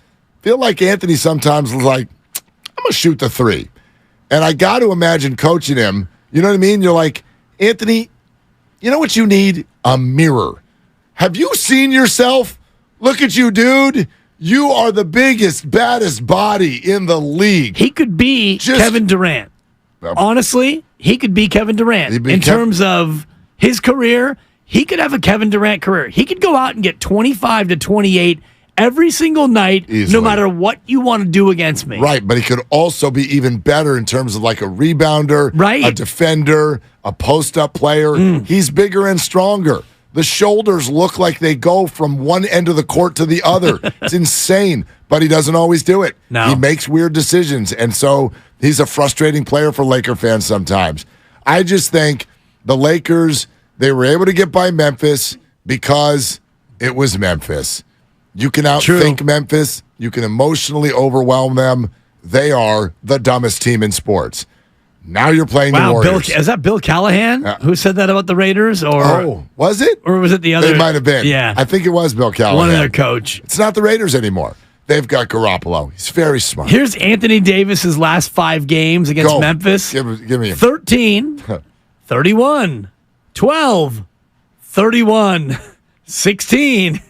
Feel like Anthony sometimes is like, I'm going to shoot the 3. And I got to imagine coaching him. You know what I mean? You're like, Anthony, you know what you need? A mirror. Have you seen yourself? Look at you, dude. You are the biggest, baddest body in the league. He could be Kevin Durant. Honestly, he could be Kevin Durant in terms of his career. He could have a Kevin Durant career. He could go out and get 25 to 28 every single night, no matter what you want to do against me. Right, but he could also be even better in terms of like a rebounder, a defender, a post-up player. He's bigger and stronger. The shoulders look like they go from one end of the court to the other. It's insane, but he doesn't always do it. No. He makes weird decisions, and so he's a frustrating player for Laker fans sometimes. I just think the Lakers, they were able to get by Memphis because it was Memphis. You can outthink Memphis. You can emotionally overwhelm them. They are the dumbest team in sports. Now you're playing the Warriors. Is that Bill Callahan who said that about the Raiders? Or was it? Or was it the other? It might have been. Yeah. I think it was Bill Callahan. One of their coach. It's not the Raiders anymore. They've got Garoppolo. He's very smart. Here's Anthony Davis's last 5 games against Memphis. Give me him. 13, 31, 12, 31, 16.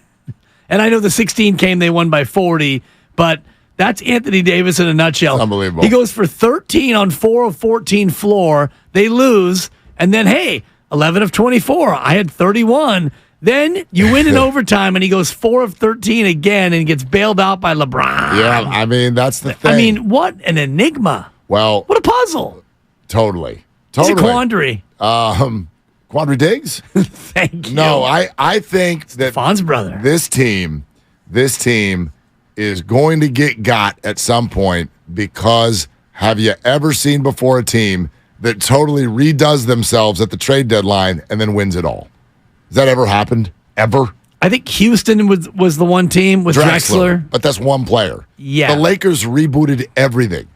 And I know the 16 came, they won by 40, but that's Anthony Davis in a nutshell. Unbelievable. He goes for 13 on 4 of 14 floor. They lose, and then, 11 of 24. I had 31. Then you win in overtime, and he goes 4 of 13 again and gets bailed out by LeBron. Yeah, I mean, that's the thing. I mean, what an enigma. Well, what a puzzle. Totally. It's a quandary. Quandary Diggs? Thank you. No, I think that Fawn's brother. This team is going to get got at some point because have you ever seen before a team that totally redoes themselves at the trade deadline and then wins it all? Has that ever happened? Ever? I think Houston was the one team with Drexler. But that's one player. Yeah. The Lakers rebooted everything.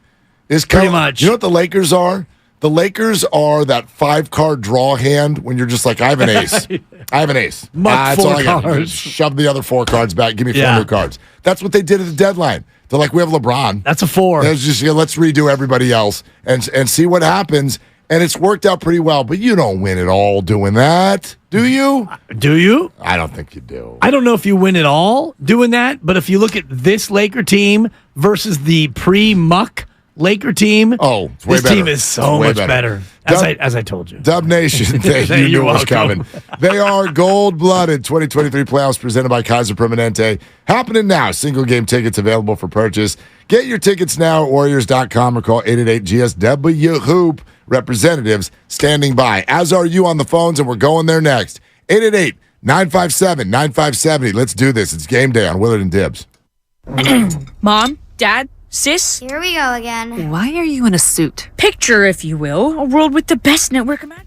Pretty much. You know what the Lakers are? The Lakers are that 5-card draw hand when you're just like, I have an ace. I have an ace. That's all I got. Just shove the other 4 cards back. Give me 4 new cards. That's what they did at the deadline. They're like, we have LeBron. That's a 4. It's just, let's redo everybody else and see what happens. And it's worked out pretty well, but you don't win it all doing that, do you? Do you? I don't think you do. I don't know if you win it all doing that, but if you look at this Laker team versus the pre-muck Laker team, it's way this better. team is so much better. As I told you. Dub Nation, thank you. You knew it was coming. They are gold-blooded 2023 playoffs presented by Kaiser Permanente. Happening now. Single game tickets available for purchase. Get your tickets now at Warriors.com or call 888-GSW-HOOP. Representatives standing by, as are you on the phones, and we're going there next. 888-957-9570. Let's do this. It's game day on Willard and Dibs. Mom, Dad, Sis? Here we go again. Why are you in a suit? Picture, if you will, a world with the best network imaginable.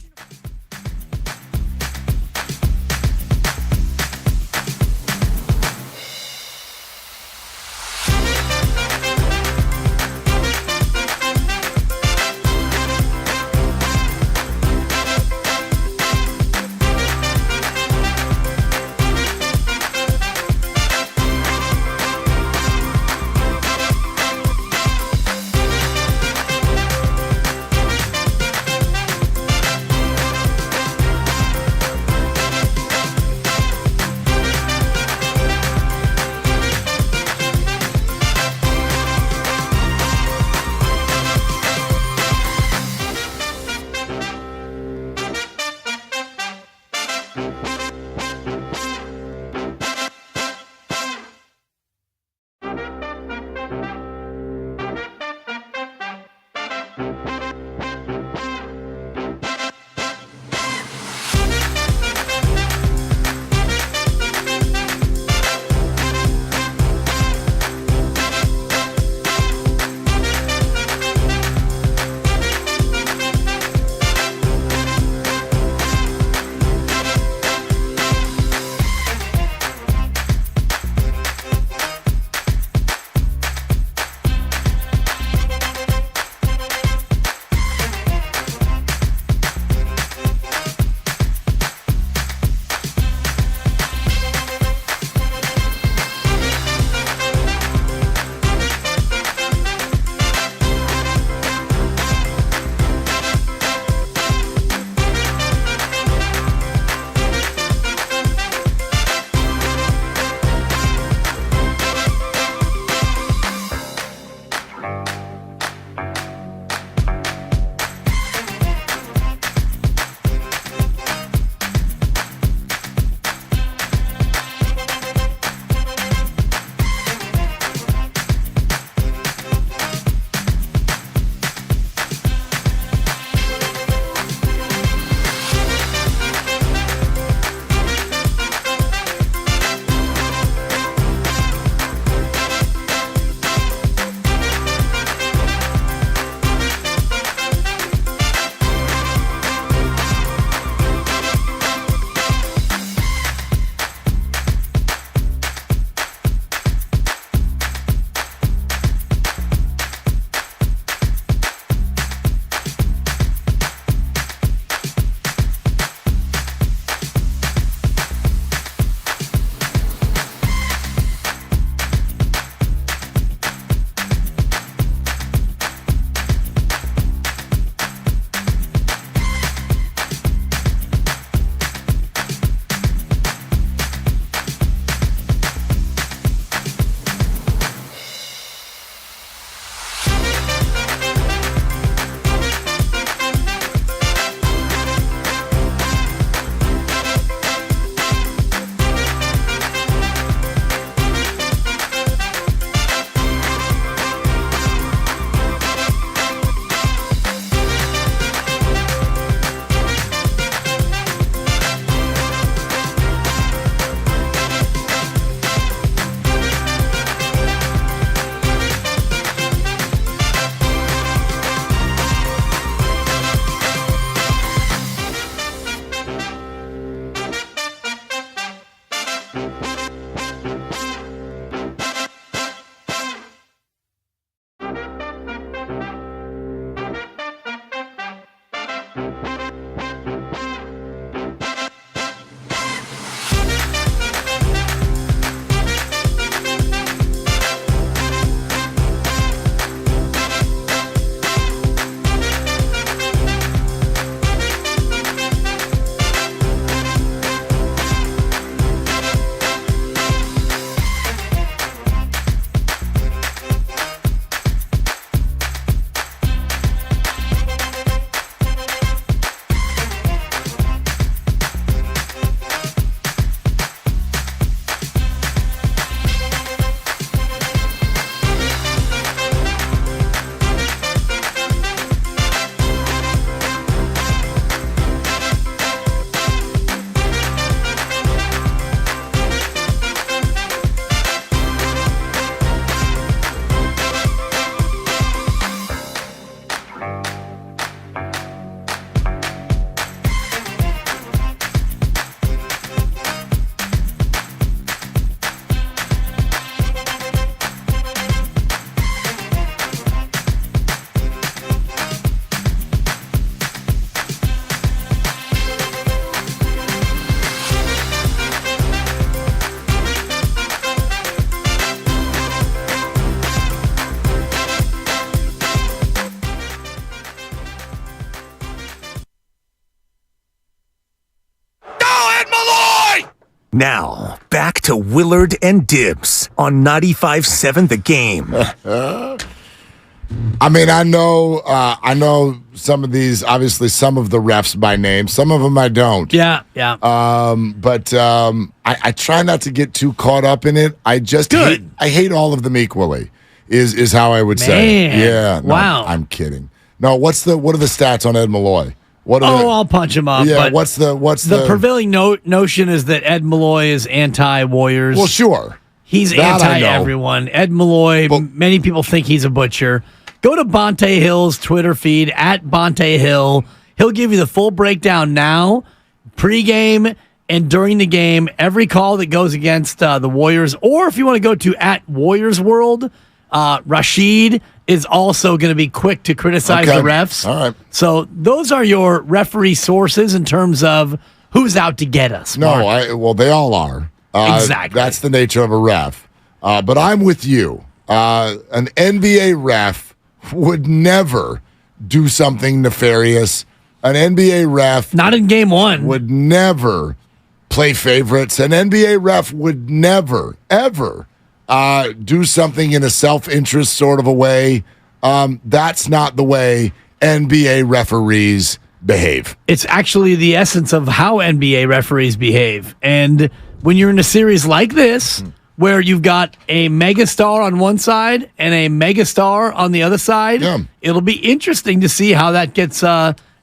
Now, back to Willard and Dibs on 95.7 The Game. I mean, I know some of these, obviously some of the refs by name. Some of them I don't. Yeah. But I try not to get too caught up in it. I just hate all of them equally, is how I would say. Yeah. No, wow. I'm kidding. No, what are the stats on Ed Malloy? I'll punch him up. Yeah, but what's the prevailing notion is that Ed Malloy is anti-Warriors. Well, sure. He's anti-everyone. Ed Malloy, many people think he's a butcher. Go to Bonte Hill's Twitter feed, @Bonte Hill. He'll give you the full breakdown now, pregame, and during the game, every call that goes against the Warriors. Or if you want to go to @WarriorsWorld, Rashid is also going to be quick to criticize the refs. All right. So those are your referee sources in terms of who's out to get us. No, they all are. Exactly. That's the nature of a ref. But I'm with you. An NBA ref would never do something nefarious. An NBA ref... Not in game one. ...would never play favorites. An NBA ref would never, ever do something in a self-interest sort of a way. That's not the way NBA referees behave. It's actually the essence of how NBA referees behave. And when you're in a series like this, where you've got a megastar on one side and a megastar on the other side, it'll be interesting to see how that gets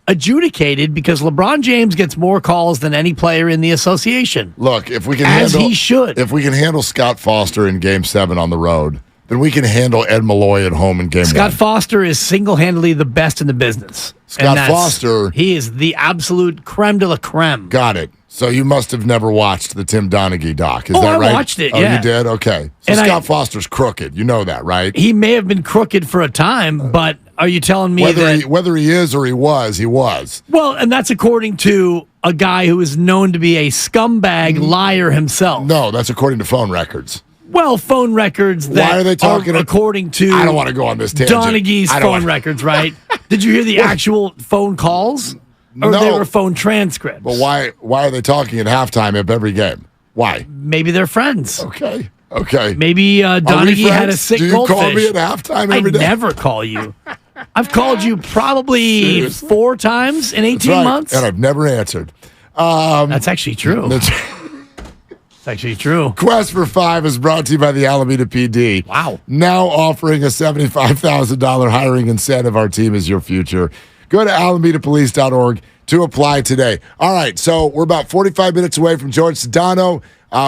adjudicated, because LeBron James gets more calls than any player in the association. Look, if we can he should. If we can handle Scott Foster in Game 7 on the road, then we can handle Ed Malloy at home in Game 1. Scott Foster is single-handedly the best in the business. He is the absolute creme de la creme. Got it. So you must have never watched the Tim Donaghy doc. Is that right? I watched it, Oh, you did? Okay. So And Scott Foster's crooked. You know that, right? He may have been crooked for a time, but are you telling me whether he is or he was? Well, and that's according to a guy who is known to be a scumbag liar himself. No, that's according to phone records. Well, phone records that Why are they talking according to... I don't want to go on this tangent. Donaghy's phone records, right? Did you hear the actual phone calls? Or No. they were phone transcripts? But why are they talking at halftime of every game? Why? Maybe they're friends. Okay. Maybe Donaghy had a sick goldfish. Do you call me at halftime every day? I never call you. I've called you probably Seriously? 4 times in 18 That's right. months. And I've never answered. That's actually true. It's actually true. Quest for 5 is brought to you by the Alameda PD. Wow. Now offering a $75,000 hiring incentive. Our team is your future. Go to alamedapolice.org to apply today. All right, so we're about 45 minutes away from George Sedano.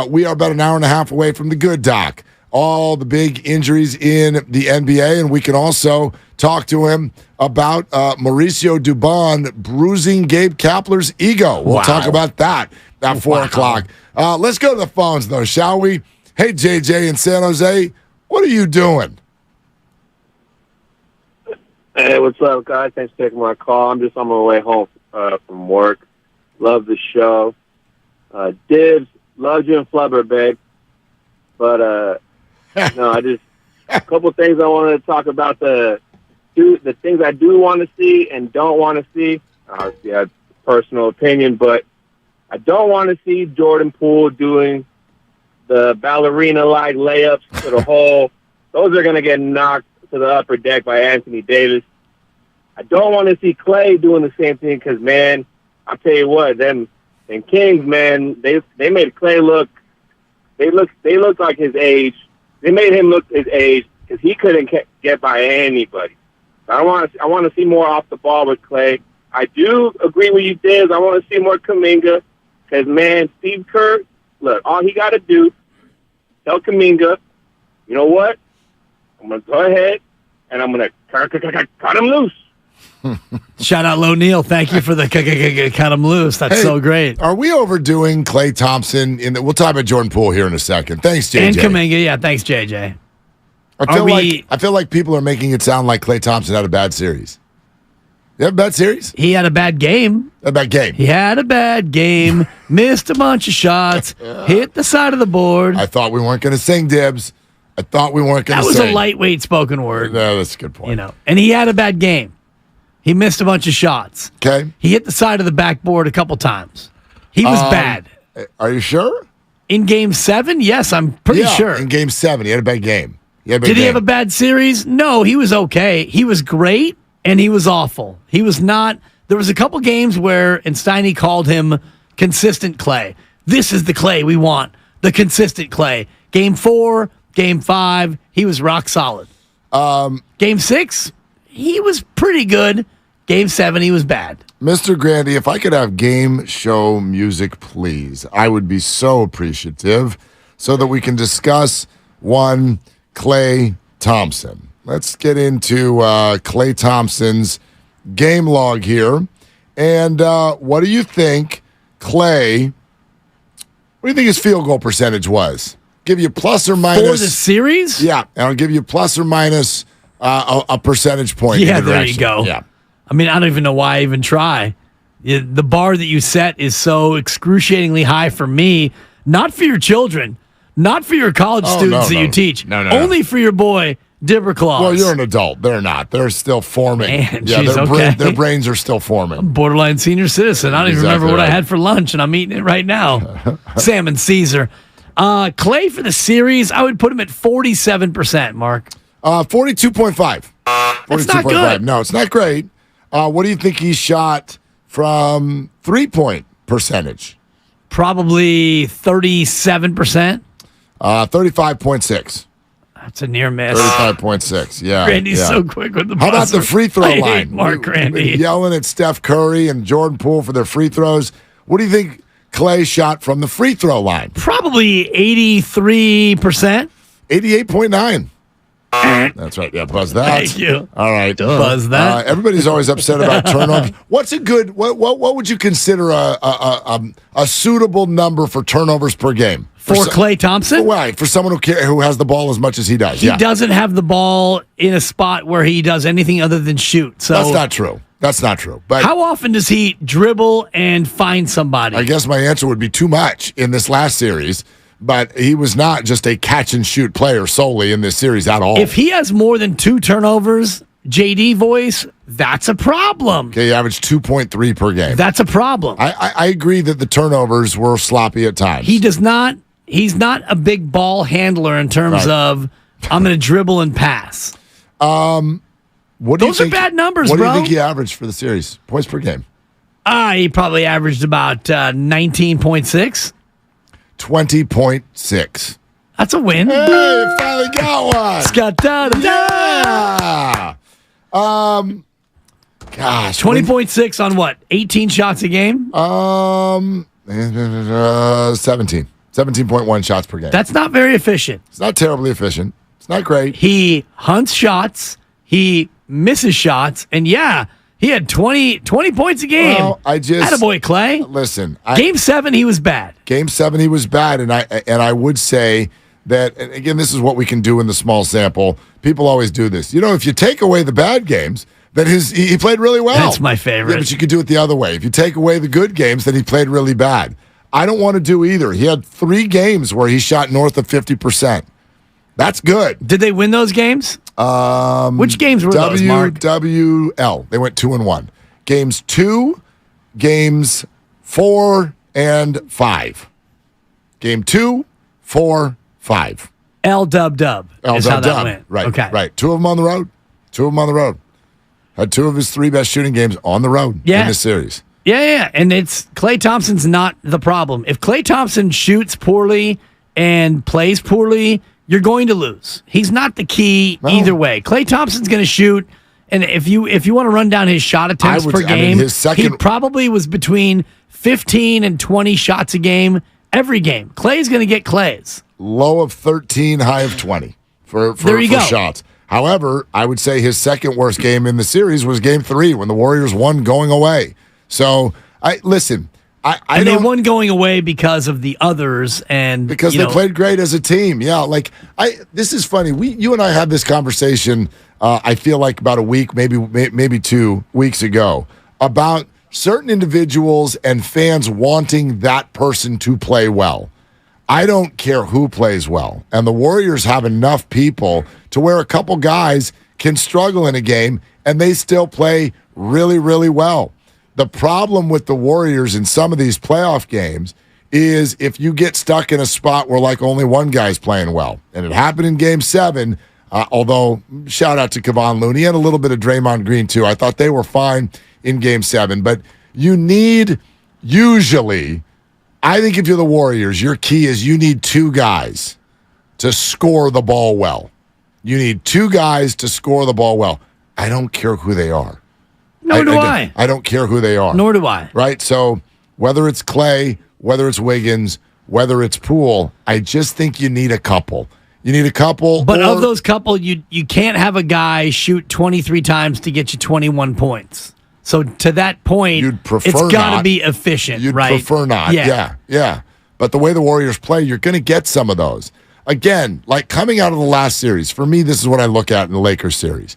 We are about an hour and a half away from the good doc. All the big injuries in the NBA, and we can also talk to him about Mauricio Dubon bruising Gabe Kapler's ego. We'll talk about that at 4 o'clock. Let's go to the phones, though, shall we? Hey, JJ in San Jose, what are you doing? Hey, what's up, guys? Thanks for taking my call. I'm just on my way home from work. Love the show. Dibs, loved you and Flubber, babe. But, no, a couple things I wanted to talk about. The things I do want to see and don't want to see. Obviously, I have personal opinion, but I don't want to see Jordan Poole doing the ballerina-like layups to the hole. Those are going to get knocked to the upper deck by Anthony Davis. I don't want to see Clay doing the same thing because, man, I'll tell you what, them Kings, man, they made Clay look. They looked like his age. They made him look his age because he couldn't get by anybody. I want to see more off the ball with Clay. I do agree with you, Diz. I want to see more Kuminga because, man, Steve Kerr, look, all he got to do, tell Kuminga, you know what? I'm going to go ahead and I'm going to cut him loose. Shout out Lo Neal. Thank you for the cut him loose. That's so great. Are we overdoing Klay Thompson? We'll talk about Jordan Poole here in a second. Thanks, JJ. And Kuminga, yeah. Thanks, JJ. I feel like people are making it sound like Klay Thompson had a bad series. You have a bad series? He had a bad game. A bad game. He had a bad game. Missed a bunch of shots. Hit the side of the board. I thought we weren't going to sing, Dibs. I thought we weren't going to sing. That was a lightweight spoken word. No, that's a good point. You know, and he had a bad game. He missed a bunch of shots. Okay. He hit the side of the backboard a couple times. He was bad. Are you sure? In Game 7? Yes, I'm pretty sure. In Game 7, he had a bad game. Did he have a bad series? No, he was okay. He was great, and he was awful. He was not. There was a couple games where Steiny called him consistent Clay. This is the Clay we want, the consistent Clay. Game 4, Game 5, he was rock solid. Game 6, he was pretty good. Game 7, he was bad. Mr. Grandy, if I could have game show music, please, I would be so appreciative so that we can discuss one Klay Thompson. Let's get into Klay Thompson's game log here. And what do you think Klay, what do you think his field goal percentage was? Give you plus or minus. For the series? Yeah, and I'll give you plus or minus a percentage point. Yeah, there you go. Yeah. I mean, I don't even know why I even try. The bar that you set is so excruciatingly high for me, not for your children, not for your college students that you teach. No. Only for your boy, Dibberclaws. Well, you're an adult. They're not. They're still forming. Man, yeah, geez, their brains are still forming. Borderline senior citizen. I don't even remember what I had for lunch, and I'm eating it right now. Salmon Caesar. Klay for the series, I would put him at 47%, Mark. 42.5. That's not good. No, it's not great. What do you think he shot from three-point percentage? Probably 37%. 35.6. That's a near miss. 35.6. Yeah. Randy's so quick with the buzzer. How about the free throw line? Hate Mark Randy. Yelling at Steph Curry and Jordan Poole for their free throws. What do you think Klay shot from the free throw line? Probably 83%. 88.9. That's right. Yeah, buzz that. Thank you. All right. Buzz that. Everybody's always upset about turnovers. What's a good? What would you consider a suitable number for turnovers per game for Klay Thompson? Right, for someone who has the ball as much as he does. He doesn't have the ball in a spot where he does anything other than shoot. So that's not true. That's not true. But how often does he dribble and find somebody? I guess my answer would be too much in this last series. But he was not just a catch-and-shoot player solely in this series at all. If he has more than 2 turnovers, JD voice, that's a problem. Okay, he averaged 2.3 per game. That's a problem. I agree that the turnovers were sloppy at times. He's not a big ball handler in terms of, I'm going to dribble and pass. Those are bad numbers, bro. What do you bro. think he averaged for the series? Points per game? He probably averaged about 19.6. 20.6. That's a win. Hey, finally got one. Yeah. Gosh. 20.6 on what? 18 shots a game? 17. 17.1 shots per game. That's not very efficient. It's not terribly efficient. It's not great. He hunts shots. He misses shots. And he had 20 points a game. Well, attaboy, Klay. Listen. Game 7, he was bad. Game 7, he was bad. And I would say that, and again, this is what we can do in the small sample. People always do this. If you take away the bad games, then he played really well. That's my favorite. Yeah, but you could do it the other way. If you take away the good games, then he played really bad. I don't want to do either. He had 3 games where he shot north of 50%. That's good. Did they win those games? Which games were those, Mark? WWL. They went 2-1. Games 2, games 4, and 5. Game 2, 4, 5. L-dub-dub is how that went. Right, okay. Right. 2 of them on the road. Had 2 of his 3 best shooting games on the road in this series. Yeah. And Klay Thompson's not the problem. If Klay Thompson shoots poorly and plays poorly, you're going to lose. He's not the key either way. Klay Thompson's going to shoot, and if you want to run down his shot attempts per game, he probably was between 15 and 20 shots a game every game. Klay's going to get Klays. Low of 13, high of 20 for shots. However, I would say his second worst game in the series was Game 3 when the Warriors won going away. So, listen. They won going away because of the others and because they played great as a team. Yeah, this is funny. You and I had this conversation. I feel like about a week, maybe 2 weeks ago, about certain individuals and fans wanting that person to play well. I don't care who plays well, and the Warriors have enough people to where a couple guys can struggle in a game and they still play really, really well. The problem with the Warriors in some of these playoff games is if you get stuck in a spot where like only one guy's playing well. And it happened in Game 7, although shout out to Kevon Looney and a little bit of Draymond Green too. I thought they were fine in Game 7. But you need, usually, I think if you're the Warriors, your key is you need two guys to score the ball well. You need two guys to score the ball well. I don't care who they are. Nor do I. I don't care who they are. Nor do I. Right? So whether it's Clay, whether it's Wiggins, whether it's Poole, I just think you need a couple. You need a couple. But of those couple, you can't have a guy shoot 23 times to get you 21 points. So to that point, it's got to be efficient, You'd right? prefer not. Yeah. But the way the Warriors play, you're going to get some of those. Again, like coming out of the last series, for me, this is what I look at in the Lakers series.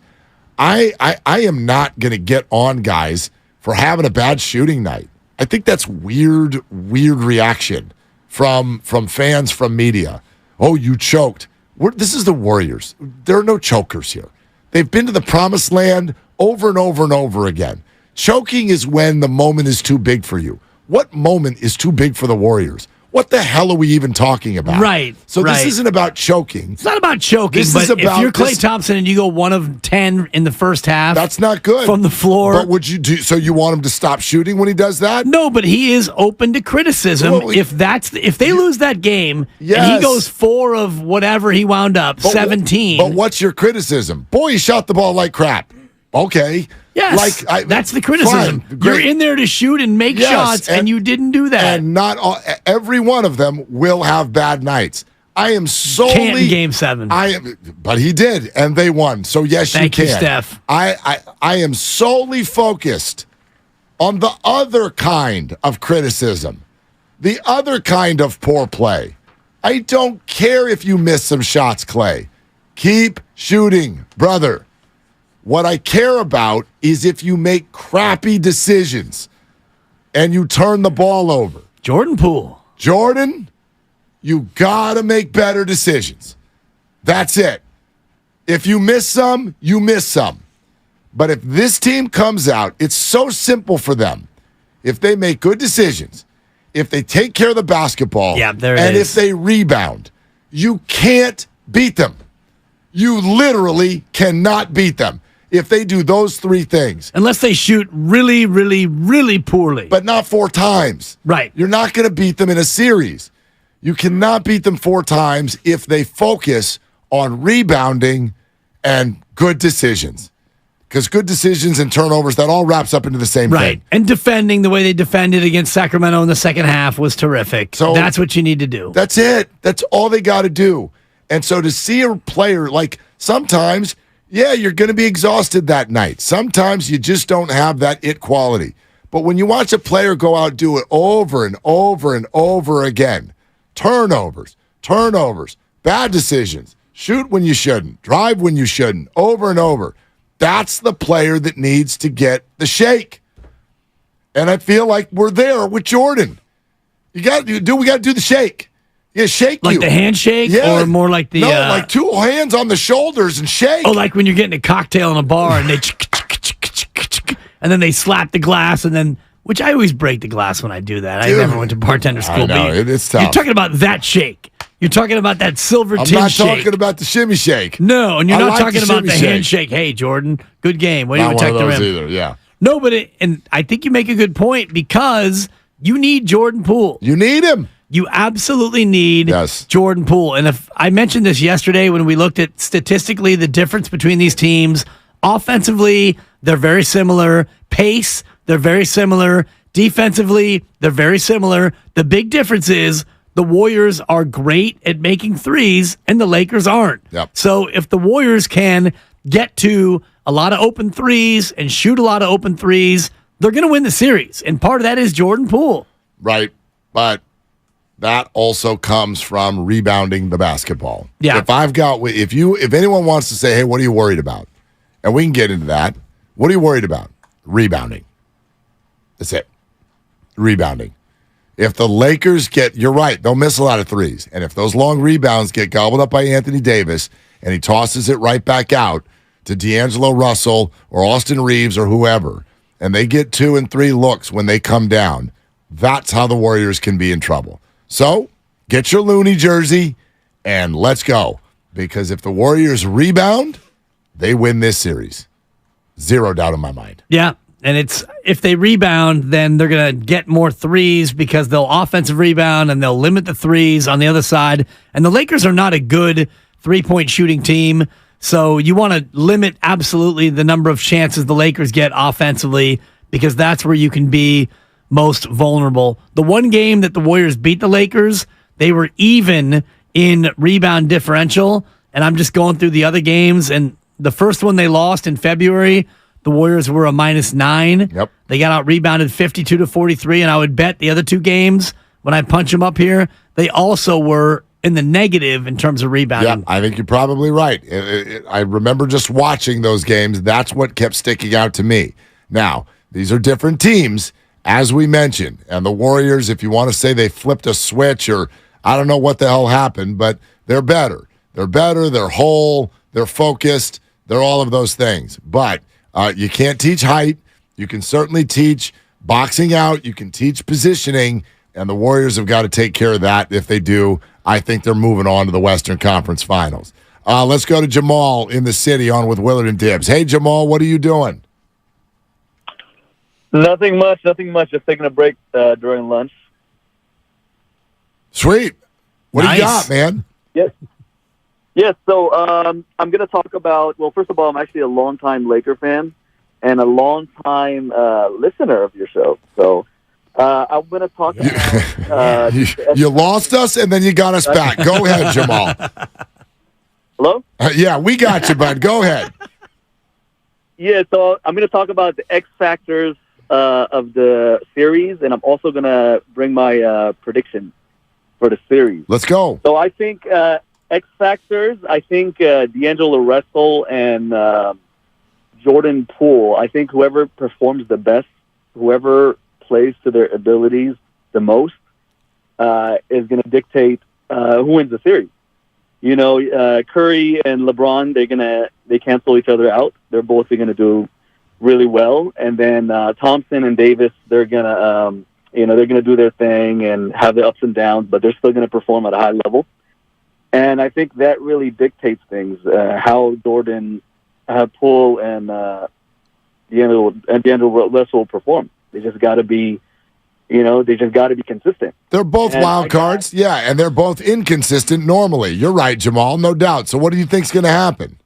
I am not going to get on guys for having a bad shooting night. I think that's weird reaction from fans, from media. Oh, you choked. This is the Warriors. There are no chokers here. They've been to the promised land over and over and over again. Choking is when the moment is too big for you. What moment is too big for the Warriors? What the hell are we even talking about? Right. So this isn't about choking. It's not about choking, but if you're Klay Thompson and you go 1 of 10 in the first half, that's not good from the floor. But would you do? So you want him to stop shooting when he does that? No, but he is open to criticism. Well, if they lose that game and he goes 4 of whatever he wound up, 17. But what's your criticism? Boy, he shot the ball like crap. Okay. Yes, that's the criticism. Fine, you're in there to shoot and make shots, and you didn't do that. And not every one of them will have bad nights. I am solely can't in Game 7. But he did, and they won. So yes, Thank you you, can. Steph. I am solely focused on the other kind of criticism, the other kind of poor play. I don't care if you miss some shots, Clay. Keep shooting, brother. What I care about is if you make crappy decisions and you turn the ball over. Jordan Poole. Jordan, you got to make better decisions. That's it. If you miss some, you miss some. But if this team comes out, it's so simple for them. If they make good decisions, if they take care of the basketball, and if they rebound, you can't beat them. You literally cannot beat them. If they do those 3 things. Unless they shoot really, really, really poorly. But not 4 times. Right. You're not going to beat them in a series. You cannot beat them 4 times if they focus on rebounding and good decisions. Because good decisions and turnovers, that all wraps up into the same thing. And defending the way they defended against Sacramento in the second half was terrific. So that's what you need to do. That's it. That's all they got to do. And so to see a player, like sometimes... Yeah, you're going to be exhausted that night. Sometimes you just don't have that it quality. But when you watch a player go out and do it over and over and over again, turnovers, bad decisions, shoot when you shouldn't, drive when you shouldn't, over and over, that's the player that needs to get the shake. And I feel like we're there with Jordan. We got to do the shake. Yeah, shake like you. The handshake, or more like the like 2 hands on the shoulders and shake. Oh, like when you're getting a cocktail in a bar and they and then they slap the glass and then, which I always break the glass when I do that. Dude, I never went to bartender school. I know, it's tough. You're talking about that shake. You're talking about that silver tin shake. I'm not talking about the shimmy shake. No, and you're not talking about the handshake. Hey, Jordan, good game. Way to protect the rim. Either, yeah. No, but and I think you make a good point because you need Jordan Poole. You need him. You absolutely need Jordan Poole. And if I mentioned this yesterday when we looked at statistically the difference between these teams, offensively, they're very similar. Pace, they're very similar. Defensively, they're very similar. The big difference is the Warriors are great at making threes and the Lakers aren't. Yep. So if the Warriors can get to a lot of open threes and shoot a lot of open threes, they're going to win the series. And part of that is Jordan Poole. Right. But that also comes from rebounding the basketball. Yeah. If anyone wants to say, hey, what are you worried about? And we can get into that. What are you worried about? Rebounding. That's it. Rebounding. If the Lakers you're right, they'll miss a lot of threes. And if those long rebounds get gobbled up by Anthony Davis and he tosses it right back out to D'Angelo Russell or Austin Reeves or whoever, and they get 2 and 3 looks when they come down, that's how the Warriors can be in trouble. So get your Looney jersey and let's go. Because if the Warriors rebound, they win this series. Zero doubt in my mind. Yeah. And if they rebound, then they're going to get more threes because they'll offensive rebound and they'll limit the threes on the other side. And the Lakers are not a good three-point shooting team, so you want to limit absolutely the number of chances the Lakers get offensively because that's where you can be most vulnerable. The one game that the Warriors beat the Lakers, they were even in rebound differential, and I'm just going through the other games, and the first one they lost in February, the Warriors were a -9. Yep. They got out-rebounded 52-43, and I would bet the other two games, when I punch them up here, they also were in the negative in terms of rebounding. Yeah, I think you're probably right. I remember just watching those games. That's what kept sticking out to me. Now, these are different teams, as we mentioned, and the Warriors, if you want to say they flipped a switch or I don't know what the hell happened, but they're better. They're better, they're whole, they're focused, they're all of those things. But you can't teach height. You can certainly teach boxing out. You can teach positioning, and the Warriors have got to take care of that. If they do, I think they're moving on to the Western Conference Finals. Let's go to Jamal in the city on with Willard and Dibbs. Hey, Jamal, what are you doing? Nothing much. Just taking a break during lunch. Sweet. What do you got, man? Yes, so I'm going to talk about, well, first of all, I'm actually a longtime Laker fan and a longtime listener of your show. So I'm going to talk about... you lost us, and then you got us back. Go ahead, Jamal. Hello? Yeah, we got you, bud. Go ahead. Yeah, so I'm going to talk about the X factors of the series, and I'm also going to bring my prediction for the series. Let's go. So I think... X factors, I think D'Angelo Russell and Jordan Poole, I think whoever performs the best, whoever plays to their abilities the most, is going to dictate who wins the series. You know, Curry and LeBron, they cancel each other out. They're both going to do really well. And then Thompson and Davis, they're going to, they're going to do their thing and have their ups and downs, but they're still going to perform at a high level. And I think that really dictates things, how Jordan, Poole, and D'Angelo Russell perform. They just got to be, consistent. They're both wild cards, and they're both inconsistent normally. You're right, Jamal, no doubt. So what do you think's going to happen?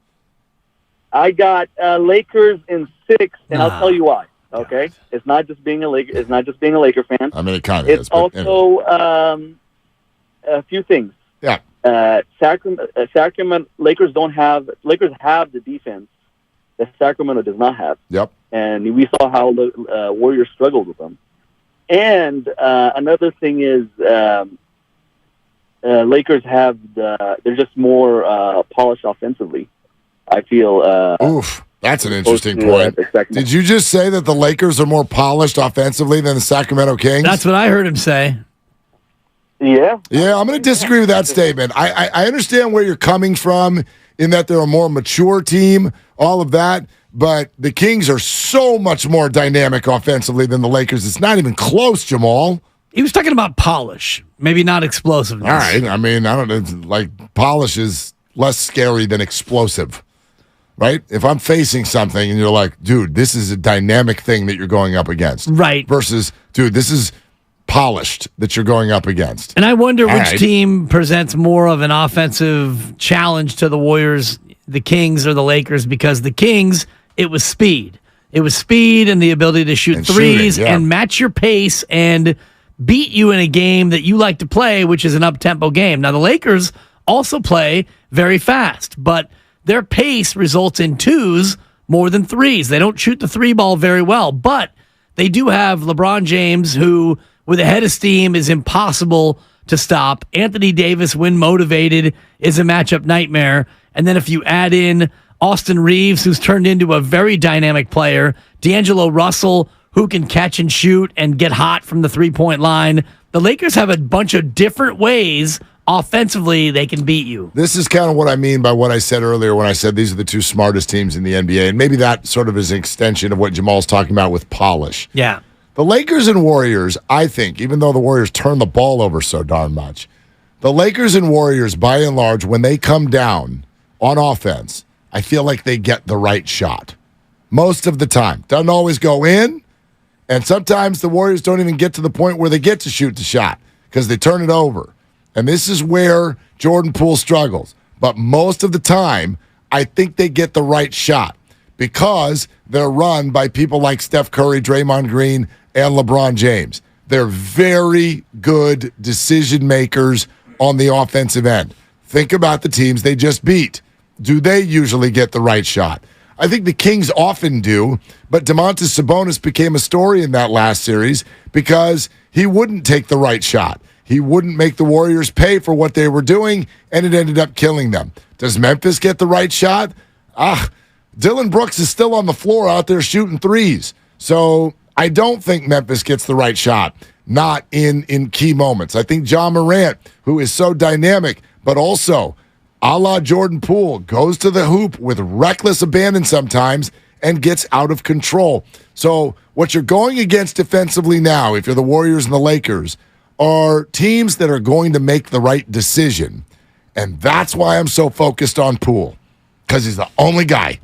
I got Lakers in 6, and I'll tell you why. Okay, it's not just being a Laker. It's not just being a Laker fan. I mean, it kind of is. It's also a few things. Yeah. Sacramento Lakers have the defense that Sacramento does not have. Yep. And we saw how the Warriors struggled with them. And another thing is Lakers they're just more polished offensively. I feel. Oof, that's an interesting point. Did you just say that the Lakers are more polished offensively than the Sacramento Kings? That's what I heard him say. Yeah, I'm going to disagree with that statement. I understand where you're coming from in that they're a more mature team, all of that, but the Kings are so much more dynamic offensively than the Lakers. It's not even close, Jamal. He was talking about polish, maybe not explosiveness. All right. I mean, I don't know. Like, polish is less scary than explosive, right? If I'm facing something and you're like, dude, this is a dynamic thing that you're going up against. Right. Versus, dude, this is polished that you're going up against. And I wonder which team presents more of an offensive challenge to the Warriors, the Kings or the Lakers, because the Kings, it was speed. It was speed and the ability to shoot threes and match your pace and beat you in a game that you like to play, which is an up-tempo game. Now, the Lakers also play very fast, but their pace results in twos more than threes. They don't shoot the three ball very well, but they do have LeBron James, who with a head of steam is impossible to stop. Anthony Davis, when motivated, is a matchup nightmare. And then if you add in Austin Reeves, who's turned into a very dynamic player, D'Angelo Russell, who can catch and shoot and get hot from the three-point line, the Lakers have a bunch of different ways offensively they can beat you. This is kind of what I mean by what I said earlier when I said these are the two smartest teams in the NBA. And maybe that sort of is an extension of what Jamal's talking about with polish. Yeah. The Lakers and Warriors, I think, even though the Warriors turn the ball over so darn much, the Lakers and Warriors, by and large, when they come down on offense, I feel like they get the right shot. Most of the time. Doesn't always go in, and sometimes the Warriors don't even get to the point where they get to shoot the shot because they turn it over. And this is where Jordan Poole struggles. But most of the time, I think they get the right shot because they're run by people like Steph Curry, Draymond Green, and LeBron James. They're very good decision makers on the offensive end. Think about the teams they just beat. Do they usually get the right shot? I think the Kings often do, but Domantas Sabonis became a story in that last series because he wouldn't take the right shot. He wouldn't make the Warriors pay for what they were doing, and it ended up killing them. Does Memphis get the right shot? Dylan Brooks is still on the floor out there shooting threes. So I don't think Memphis gets the right shot, not in key moments. I think Ja Morant, who is so dynamic, but also a la Jordan Poole, goes to the hoop with reckless abandon sometimes and gets out of control. So what you're going against defensively now, if you're the Warriors and the Lakers, are teams that are going to make the right decision. And that's why I'm so focused on Poole, because he's the only guy.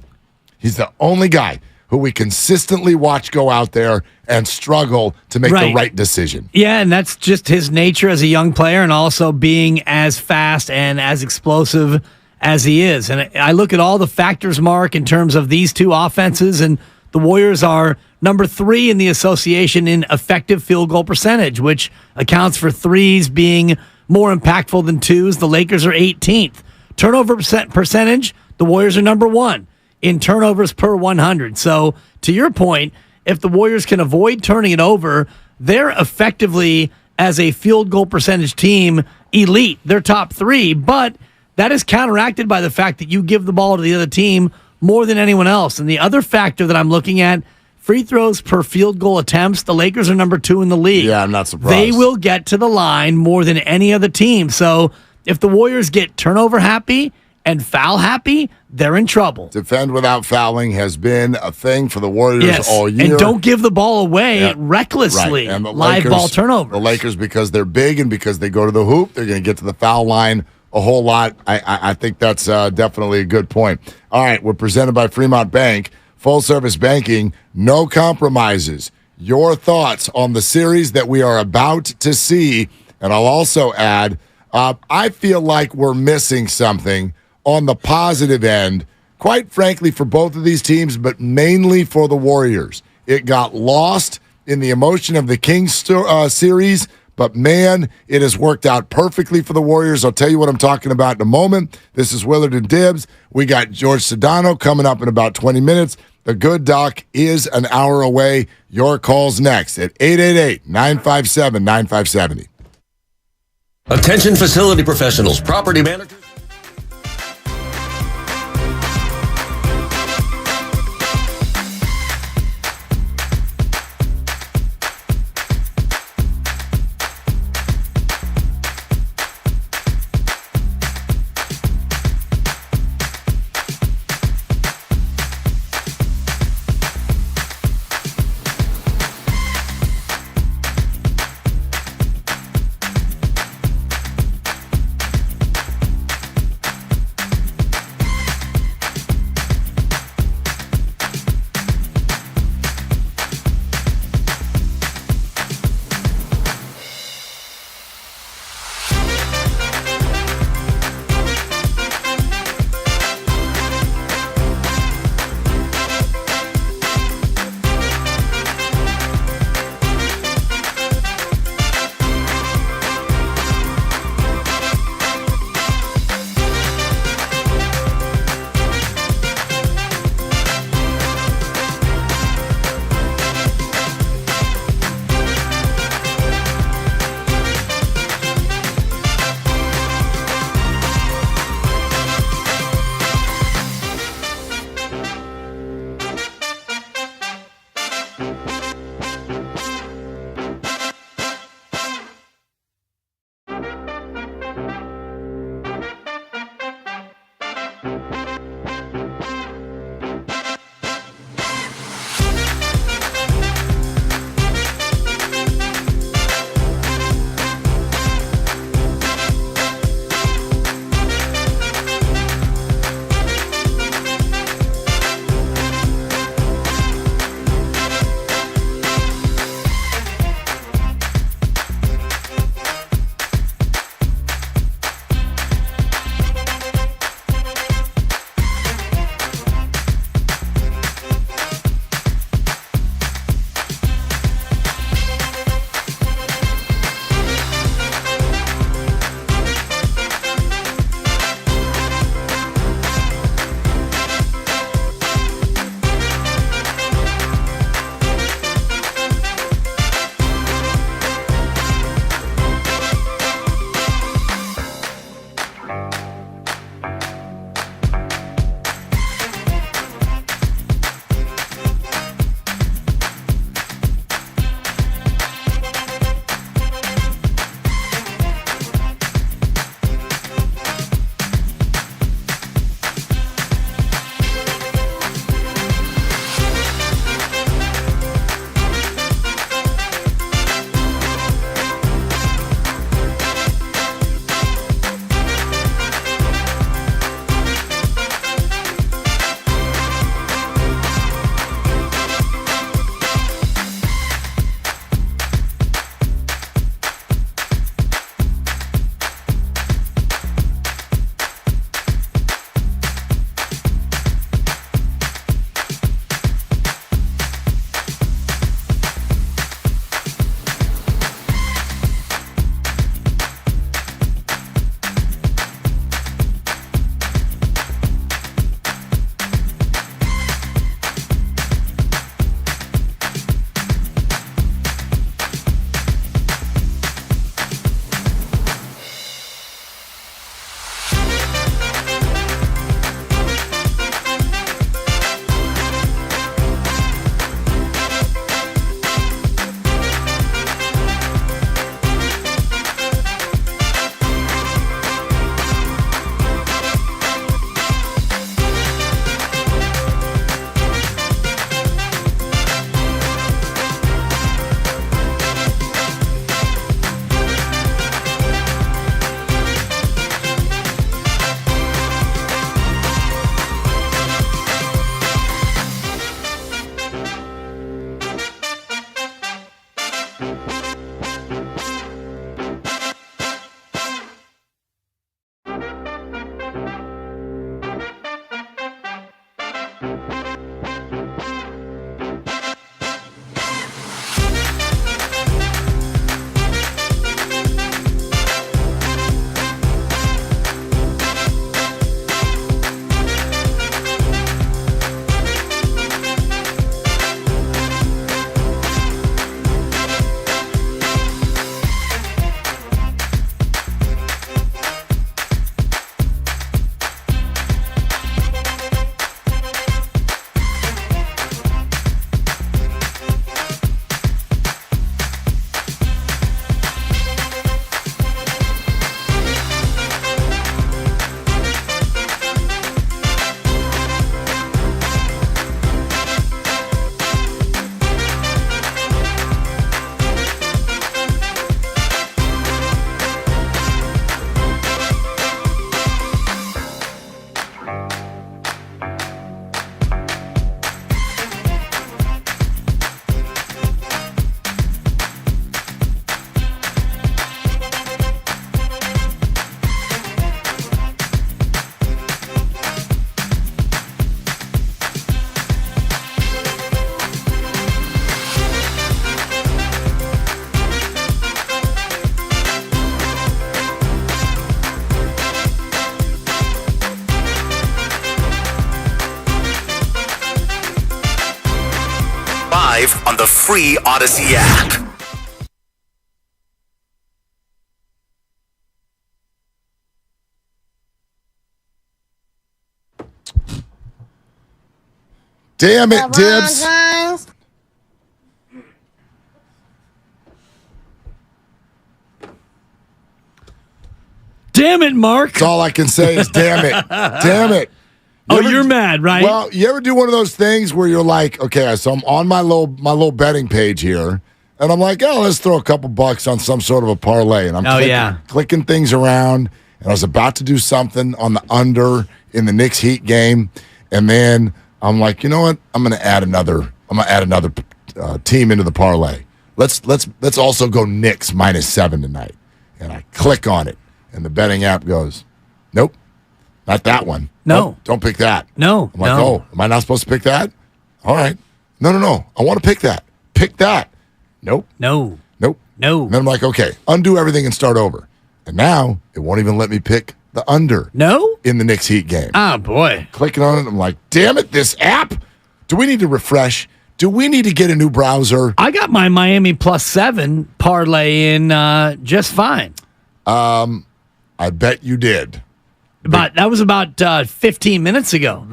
He's the only guy who we consistently watch go out there and struggle to make the right decision. Yeah, and that's just his nature as a young player and also being as fast and as explosive as he is. And I look at all the factors, Mark, in terms of these two offenses, and the Warriors are number 3 in the association in effective field goal percentage, which accounts for threes being more impactful than twos. The Lakers are 18th. Turnover percentage, the Warriors are number 1 in turnovers per 100. So to your point, if the Warriors can avoid turning it over, they're effectively, as a field goal percentage team, elite. They're top 3, but that is counteracted by the fact that you give the ball to the other team more than anyone else. And the other factor that I'm looking at, free throws per field goal attempts, the Lakers are number 2 in the league. Yeah, I'm not surprised. They will get to the line more than any other team. So if the Warriors get turnover happy and foul happy, they're in trouble. Defend without fouling has been a thing for the Warriors all year. And don't give the ball away recklessly. Right. And the live Lakers, ball turnovers. The Lakers, because they're big and because they go to the hoop, they're going to get to the foul line a whole lot. I think that's definitely a good point. All right, we're presented by Fremont Bank. Full service banking, no compromises. Your thoughts on the series that we are about to see. And I'll also add, I feel like we're missing something on the positive end, quite frankly, for both of these teams, but mainly for the Warriors. It got lost in the emotion of the Kings series, but man, it has worked out perfectly for the Warriors. I'll tell you what I'm talking about in a moment. This is Willard and Dibbs. We got George Sedano coming up in about 20 minutes. The Good Doc is an hour away. Your call's next at 888-957-9570. Attention facility professionals, property managers. On the free Odyssey app. Damn it, Dibs. Damn it, Mark. That's all I can say is damn it. Damn it. You're mad, right? Well, you ever do one of those things where you're like, okay, so I'm on my little betting page here, and I'm like, oh, let's throw a couple bucks on some sort of a parlay, and I'm clicking things around, and I was about to do something on the under in the Knicks Heat game, and then I'm like, you know what? I'm gonna add another team into the parlay. Let's also go Knicks -7 tonight, and I click on it, and the betting app goes, nope. Not that one. No. Don't pick that. No. I'm like, oh, am I not supposed to pick that? All right. No. I want to pick that. Pick that. Nope. No. Nope. No. And then I'm like, okay, undo everything and start over. And now it won't even let me pick the under. No? In the Knicks Heat game. Ah, boy. Clicking on it, I'm like, damn it, this app. Do we need to refresh? Do we need to get a new browser? I got my Miami +7 parlay in just fine. I bet you did. That was about 15 minutes ago.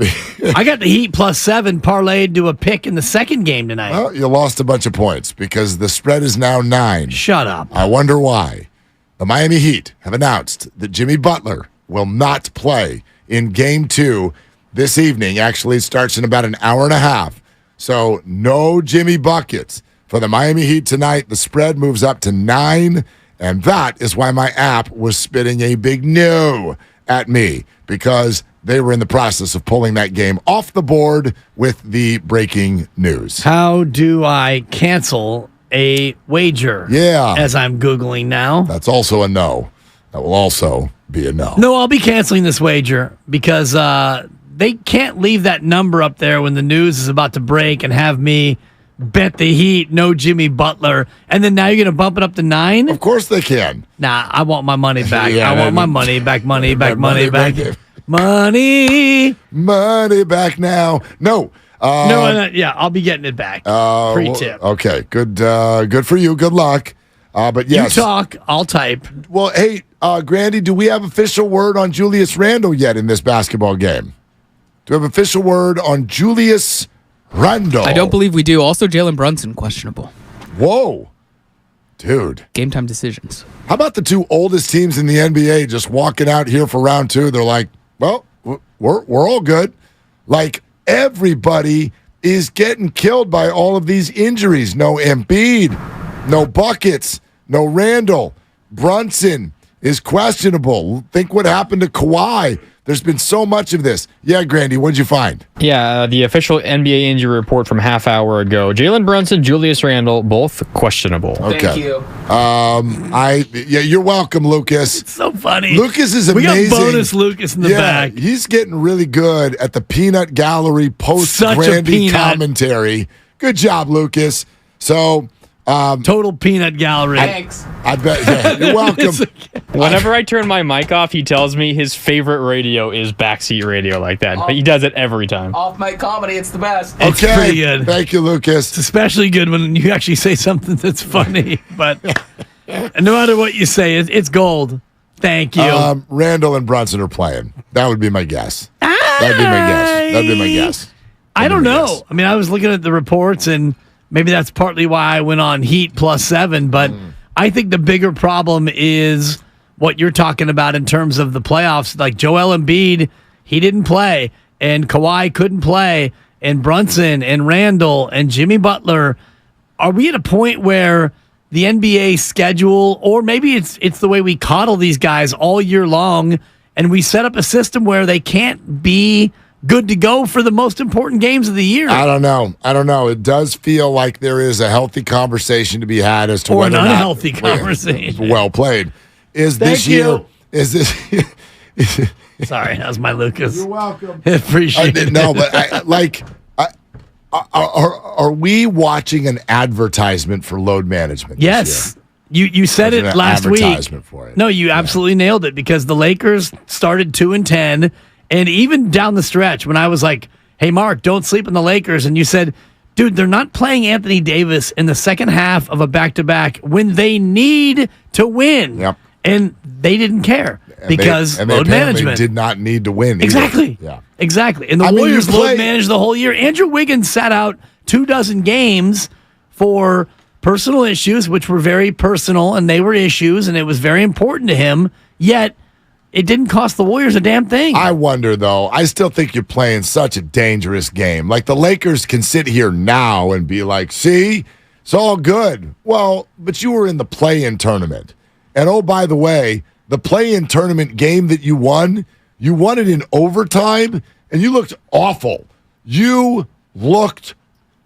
I got the Heat +7 parlayed to a pick in the second game tonight. Well, you lost a bunch of points because the spread is now 9. Shut up. I wonder why. The Miami Heat have announced that Jimmy Butler will not play in Game 2 this evening. Actually, it starts in about an hour and a half. So no Jimmy buckets for the Miami Heat tonight. The spread moves up to 9, and that is why my app was spitting a big no at me, because they were in the process of pulling that game off the board with the breaking news. How do I cancel a wager? Yeah. As I'm Googling now. That's also a no. That will also be a no. No, I'll be canceling this wager because they can't leave that number up there when the news is about to break and have me bet the Heat, no Jimmy Butler, and then now you're going to bump it up to 9? Of course they can. Nah, I want my money back. Yeah, I want my money back, money back. Money back now. No. Yeah, I'll be getting it back. Pre-tip. Okay, good for you. Good luck. But yes. You talk, I'll type. Well, hey, Grandy, do we have official word on Julius Randle yet in this basketball game? Do we have official word on Julius Randle? I don't believe we do. Also, Jalen Brunson, questionable. Whoa. Dude. Game time decisions. How about the two oldest teams in the NBA just walking out here for round 2? They're like, well, we're all good. Like, everybody is getting killed by all of these injuries. No Embiid, no buckets, no Randle. Brunson is questionable. Think what happened to Kawhi. There's been so much of this. Yeah, Grandy, what'd you find? Yeah, the official NBA injury report from half hour ago. Jalen Brunson, Julius Randle, both questionable. Okay. Thank you. You're welcome, Lucas. It's so funny. Lucas is amazing. We got bonus Lucas in the back. He's getting really good at the Peanut Gallery post-Grandy commentary. Good job, Lucas. So, total Peanut Gallery. Thanks. I bet. Yeah, you're welcome. Whenever I turn my mic off, he tells me his favorite radio is backseat radio like that. But he does it every time. Off mic comedy, it's the best. It's pretty good. Thank you, Lucas. It's especially good when you actually say something that's funny. But no matter what you say, it's gold. Thank you. Randall and Brunson are playing. That would be my guess. That'd be my guess. I don't know. I mean, I was looking at the reports, and maybe that's partly why I went on Heat +7. But I think the bigger problem is what you're talking about in terms of the playoffs. Like Joel Embiid, he didn't play, and Kawhi couldn't play, and Brunson and Randall and Jimmy Butler. Are we at a point where the NBA schedule, or maybe it's the way we coddle these guys all year long, and we set up a system where they can't be good to go for the most important games of the year? I don't know. It does feel like there is a healthy conversation to be had as to whether an or not unhealthy conversation. Well played. Is this Thank year? you. Is this? Sorry, that was my Lucas. You're welcome. Appreciate it. No, but are we watching an advertisement for load management? this Yes. year? You said There's it an last week. advertisement for it. No, you absolutely nailed it, because the Lakers started 2-10, and even down the stretch when I was like, "Hey, Mark, don't sleep on the Lakers," and you said, "Dude, they're not playing Anthony Davis in the second half of a back-to-back when they need to win." Yep. And they didn't care because they load apparently management did not need to win. either. Exactly. Yeah. Exactly. And the I mean, Warriors you play- load managed the whole year. Andrew Wiggins sat out 24 games for personal issues, which were very personal, and they were issues, and it was very important to him. Yet, it didn't cost the Warriors a damn thing. I wonder, though. I still think you're playing such a dangerous game. Like, the Lakers can sit here now and be like, see, it's all good. Well, but you were in the play-in tournament. And, oh, by the way, the play-in tournament game that you won it in overtime, and you looked awful. You looked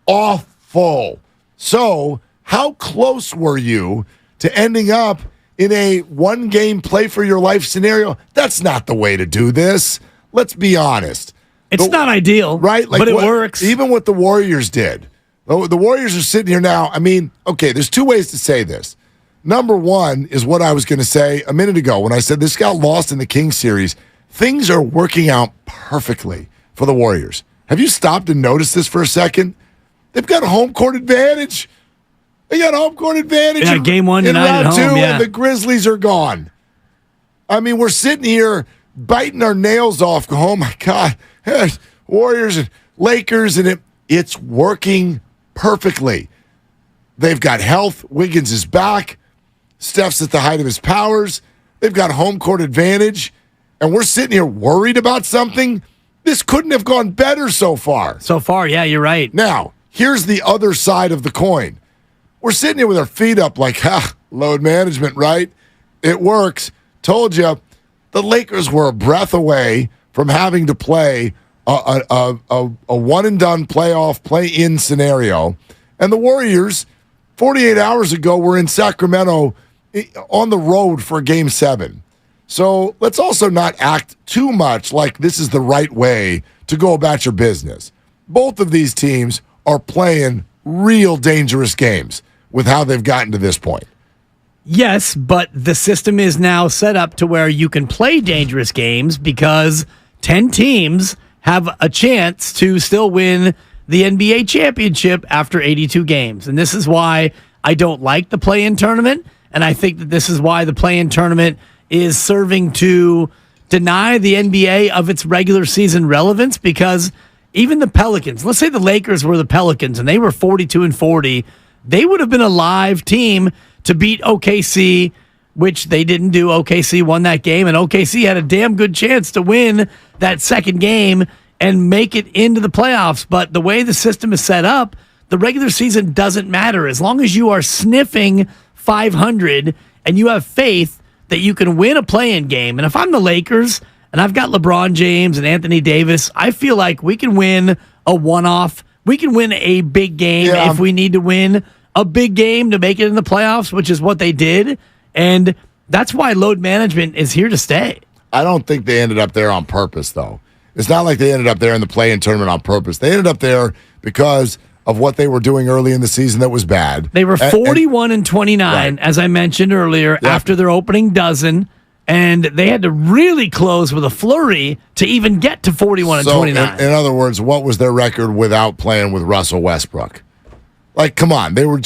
awful. So, how close were you to ending up in a one-game play-for-your-life scenario? That's not the way to do this. Let's be honest. It's not ideal, right? but it works. Even what the Warriors did. The Warriors are sitting here now. I mean, okay, there's two ways to say this. Number one is what I was going to say a minute ago when I said this got lost in the Kings series. Things are working out perfectly for the Warriors. Have you stopped and noticed this for a second? They've got a home court advantage. They got a home court advantage. Yeah, game one in tonight round at home, two, yeah. and the Grizzlies are gone. I mean, we're sitting here biting our nails off. Oh my God, Warriors and Lakers, and it's working perfectly. They've got health. Wiggins is back. Steph's at the height of his powers. They've got home court advantage, and we're sitting here worried about something. This couldn't have gone better so far. So far, yeah, you're right. Now, here's the other side of the coin. We're sitting here with our feet up like, load management, right? It works. Told you, the Lakers were a breath away from having to play a one-and-done playoff play-in scenario. And the Warriors, 48 hours ago, were in Sacramento on the road for Game 7. So let's also not act too much like this is the right way to go about your business. Both of these teams are playing real dangerous games with how they've gotten to this point. Yes, but the system is now set up to where you can play dangerous games because 10 teams have a chance to still win the NBA championship after 82 games. And this is why I don't like the play-in tournament, and I think that this is why the play-in tournament is serving to deny the NBA of its regular season relevance, because even the Pelicans, let's say the Lakers were the Pelicans and they were 42-40, they would have been a live team to beat OKC, which they didn't do. OKC won that game, and OKC had a damn good chance to win that second game and make it into the playoffs. But the way the system is set up, the regular season doesn't matter. As long as you are sniffing 500 and you have faith that you can win a play-in game. And if I'm the Lakers and I've got LeBron James and Anthony Davis, I feel like we can win a one-off. We can win a big game if we need to win a big game to make it in the playoffs, which is what they did. And that's why load management is here to stay. I don't think they ended up there on purpose, though. It's not like they ended up there in the play-in tournament on purpose. They ended up there because of what they were doing early in the season that was bad. They were 41-29, right, as I mentioned earlier, after their opening dozen. And they had to really close with a flurry to even get to 41-29. In other words, what was their record without playing with Russell Westbrook? Like, come on. They were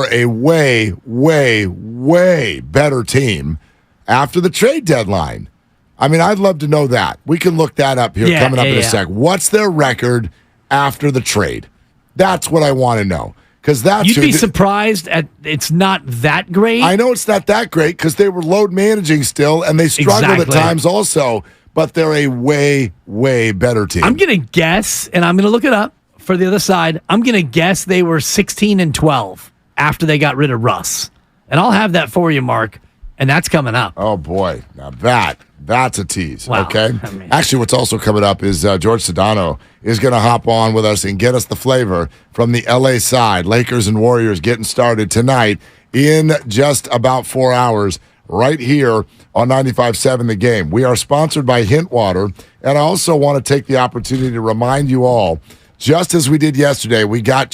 a way, way, way better team after the trade deadline. I mean, I'd love to know that. We can look that up here coming up in a sec. What's their record after the trade? That's what I want to know. Because you'd be surprised at it's not that great. I know it's not that great because they were load managing still, and they struggled at times also. But they're a way, way better team. I'm gonna guess, and I'm gonna look it up for the other side. I'm gonna guess they were 16-12 after they got rid of Russ, and I'll have that for you, Mark. And that's coming up. Oh boy, now that's a tease. Wow. Okay. Actually, what's also coming up is George Sedano is going to hop on with us and get us the flavor from the LA side. Lakers and Warriors getting started tonight in just about 4 hours right here on 95.7 The Game. We are sponsored by Hint Water, and I also want to take the opportunity to remind you all, just as we did yesterday, we got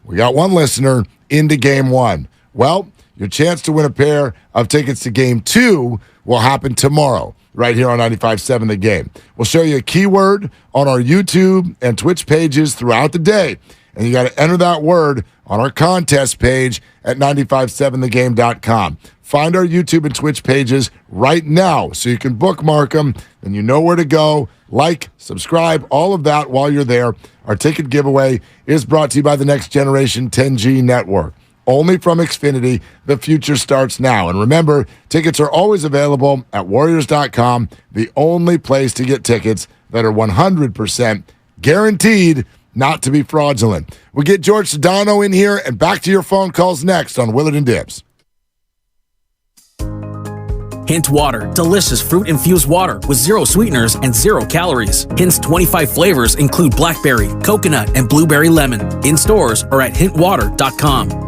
one listener into Game 1. Well, your chance to win a pair of tickets to Game 2 will happen tomorrow, right here on 95.7 The Game. We'll show you a keyword on our YouTube and Twitch pages throughout the day, and you got to enter that word on our contest page at 957thegame.com. Find our YouTube and Twitch pages right now so you can bookmark them, and you know where to go. Like, subscribe, all of that while you're there. Our ticket giveaway is brought to you by the Next Generation 10G Network. Only from Xfinity, the future starts now. And remember, tickets are always available at Warriors.com, the only place to get tickets that are 100% guaranteed not to be fraudulent. We'll get George Sedano in here, and back to your phone calls next on Willard and Dibs. Hint Water, delicious fruit-infused water with 0 sweeteners and 0 calories. Hint's 25 flavors include blackberry, coconut, and blueberry lemon. In stores or at hintwater.com.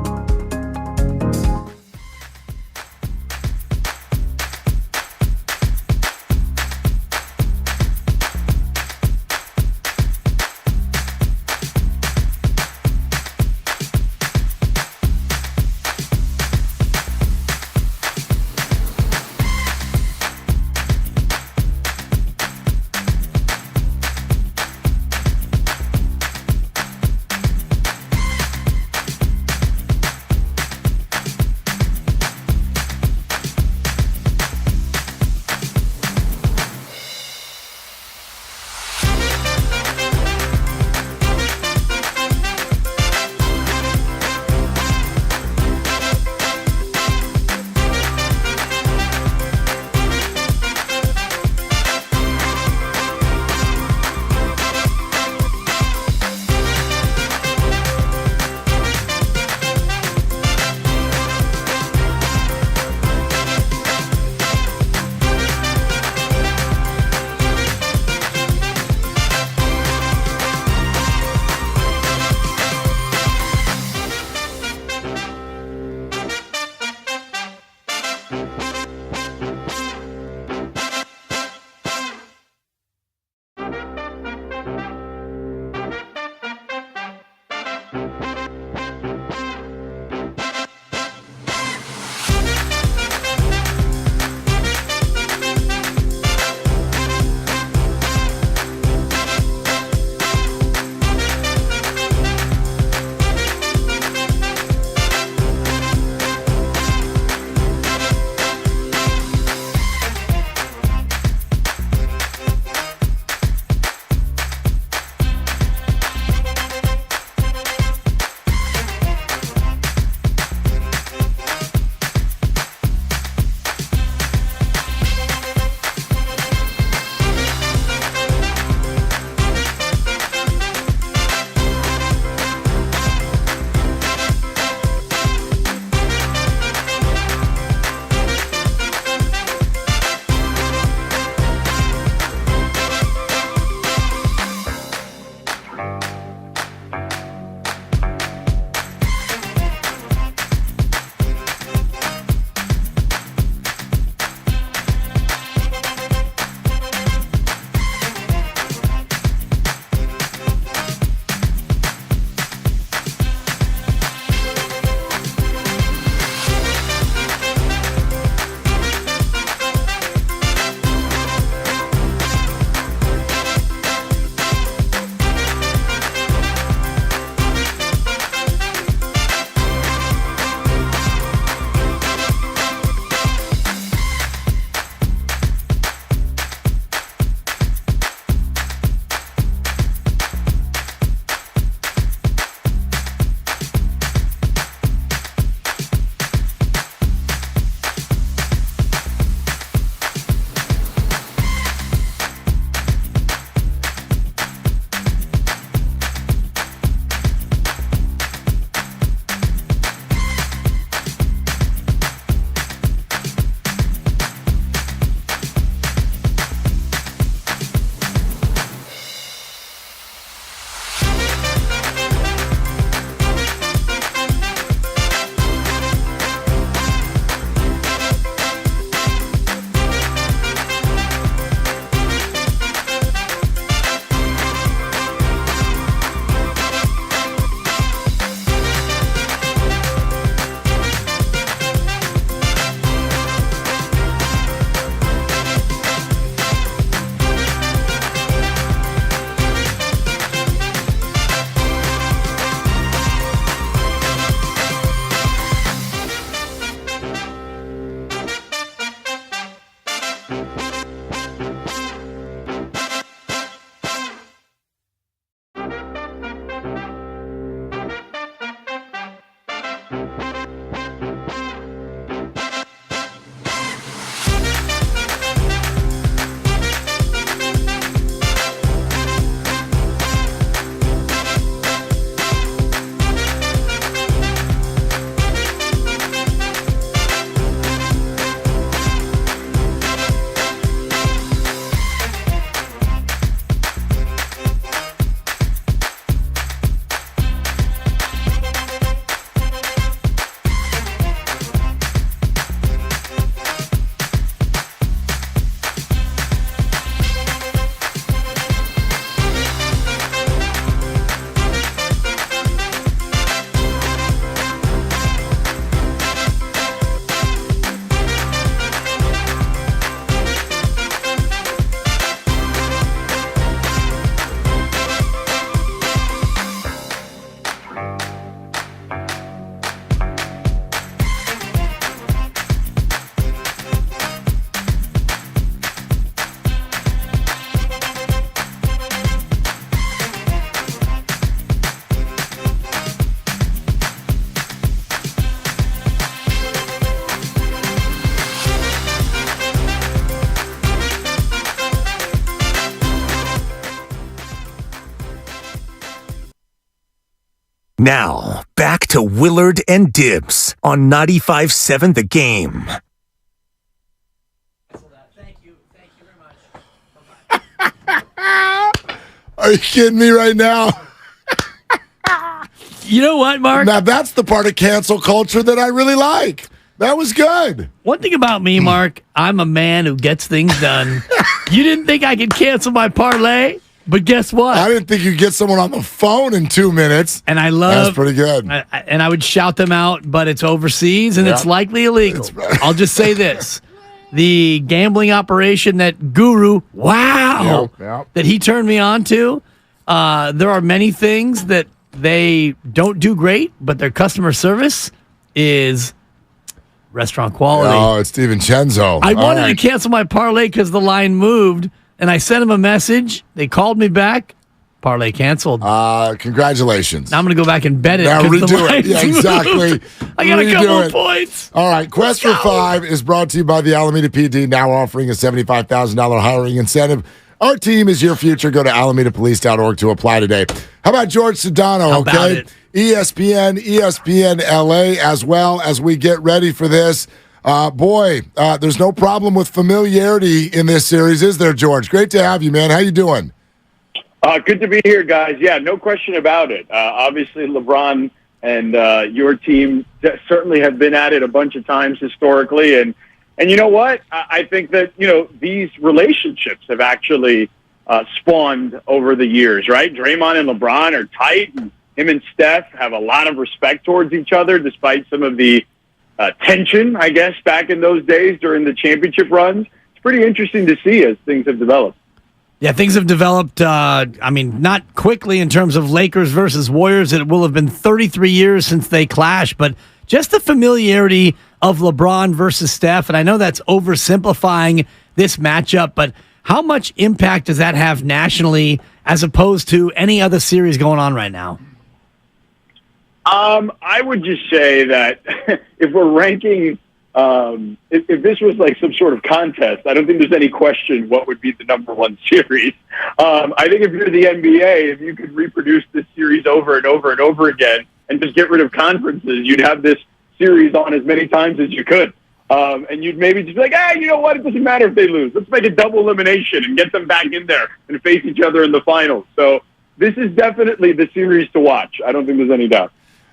Now, back to Willard and Dibs on 95.7 The Game. Are you kidding me right now? You know what, Mark? Now, that's the part of cancel culture that I really like. That was good. One thing about me, Mark, I'm a man who gets things done. You didn't think I could cancel my parlay? But guess what? I didn't think you'd get someone on the phone in 2 minutes. And I love... That's pretty good. And I would shout them out, but it's overseas and it's likely illegal. I'll just say this. The gambling operation that Guru, that he turned me on to, there are many things that they don't do great, but their customer service is restaurant quality. Oh, it's DiVincenzo. I wanted to cancel my parlay because the line moved, and I sent him a message. They called me back. Parlay canceled. Congratulations. Now I'm going to go back and bet it. Now redo it. Yeah, exactly. I got a couple of points. All right. Quest for 5 is brought to you by the Alameda PD, now offering a $75,000 hiring incentive. Our team is your future. Go to alamedapolice.org to apply today. How about George Sedano? How about it? ESPN LA, as well as we get ready for this. There's no problem with familiarity in this series, is there, George? Great to have you, man. How you doing? Good to be here, guys. Yeah, no question about it. Obviously, LeBron and your team certainly have been at it a bunch of times historically. And you know what? I think that, these relationships have actually spawned over the years, right? Draymond and LeBron are tight, and him and Steph have a lot of respect towards each other, despite some of the tension, I guess, back in those days during the championship runs. It's pretty interesting to see as things have developed. Yeah, things have developed, not quickly in terms of Lakers versus Warriors. It will have been 33 years since they clashed, but just the familiarity of LeBron versus Steph, and I know that's oversimplifying this matchup, but how much impact does that have nationally as opposed to any other series going on right now? I would just say that if we're ranking, if this was like some sort of contest, I don't think there's any question what would be the number one series. I think if you're the NBA, if you could reproduce this series over and over and over again and just get rid of conferences, you'd have this series on as many times as you could. And you'd maybe just be like, you know what? It doesn't matter if they lose. Let's make a double elimination and get them back in there and face each other in the finals. So this is definitely the series to watch. I don't think there's any doubt.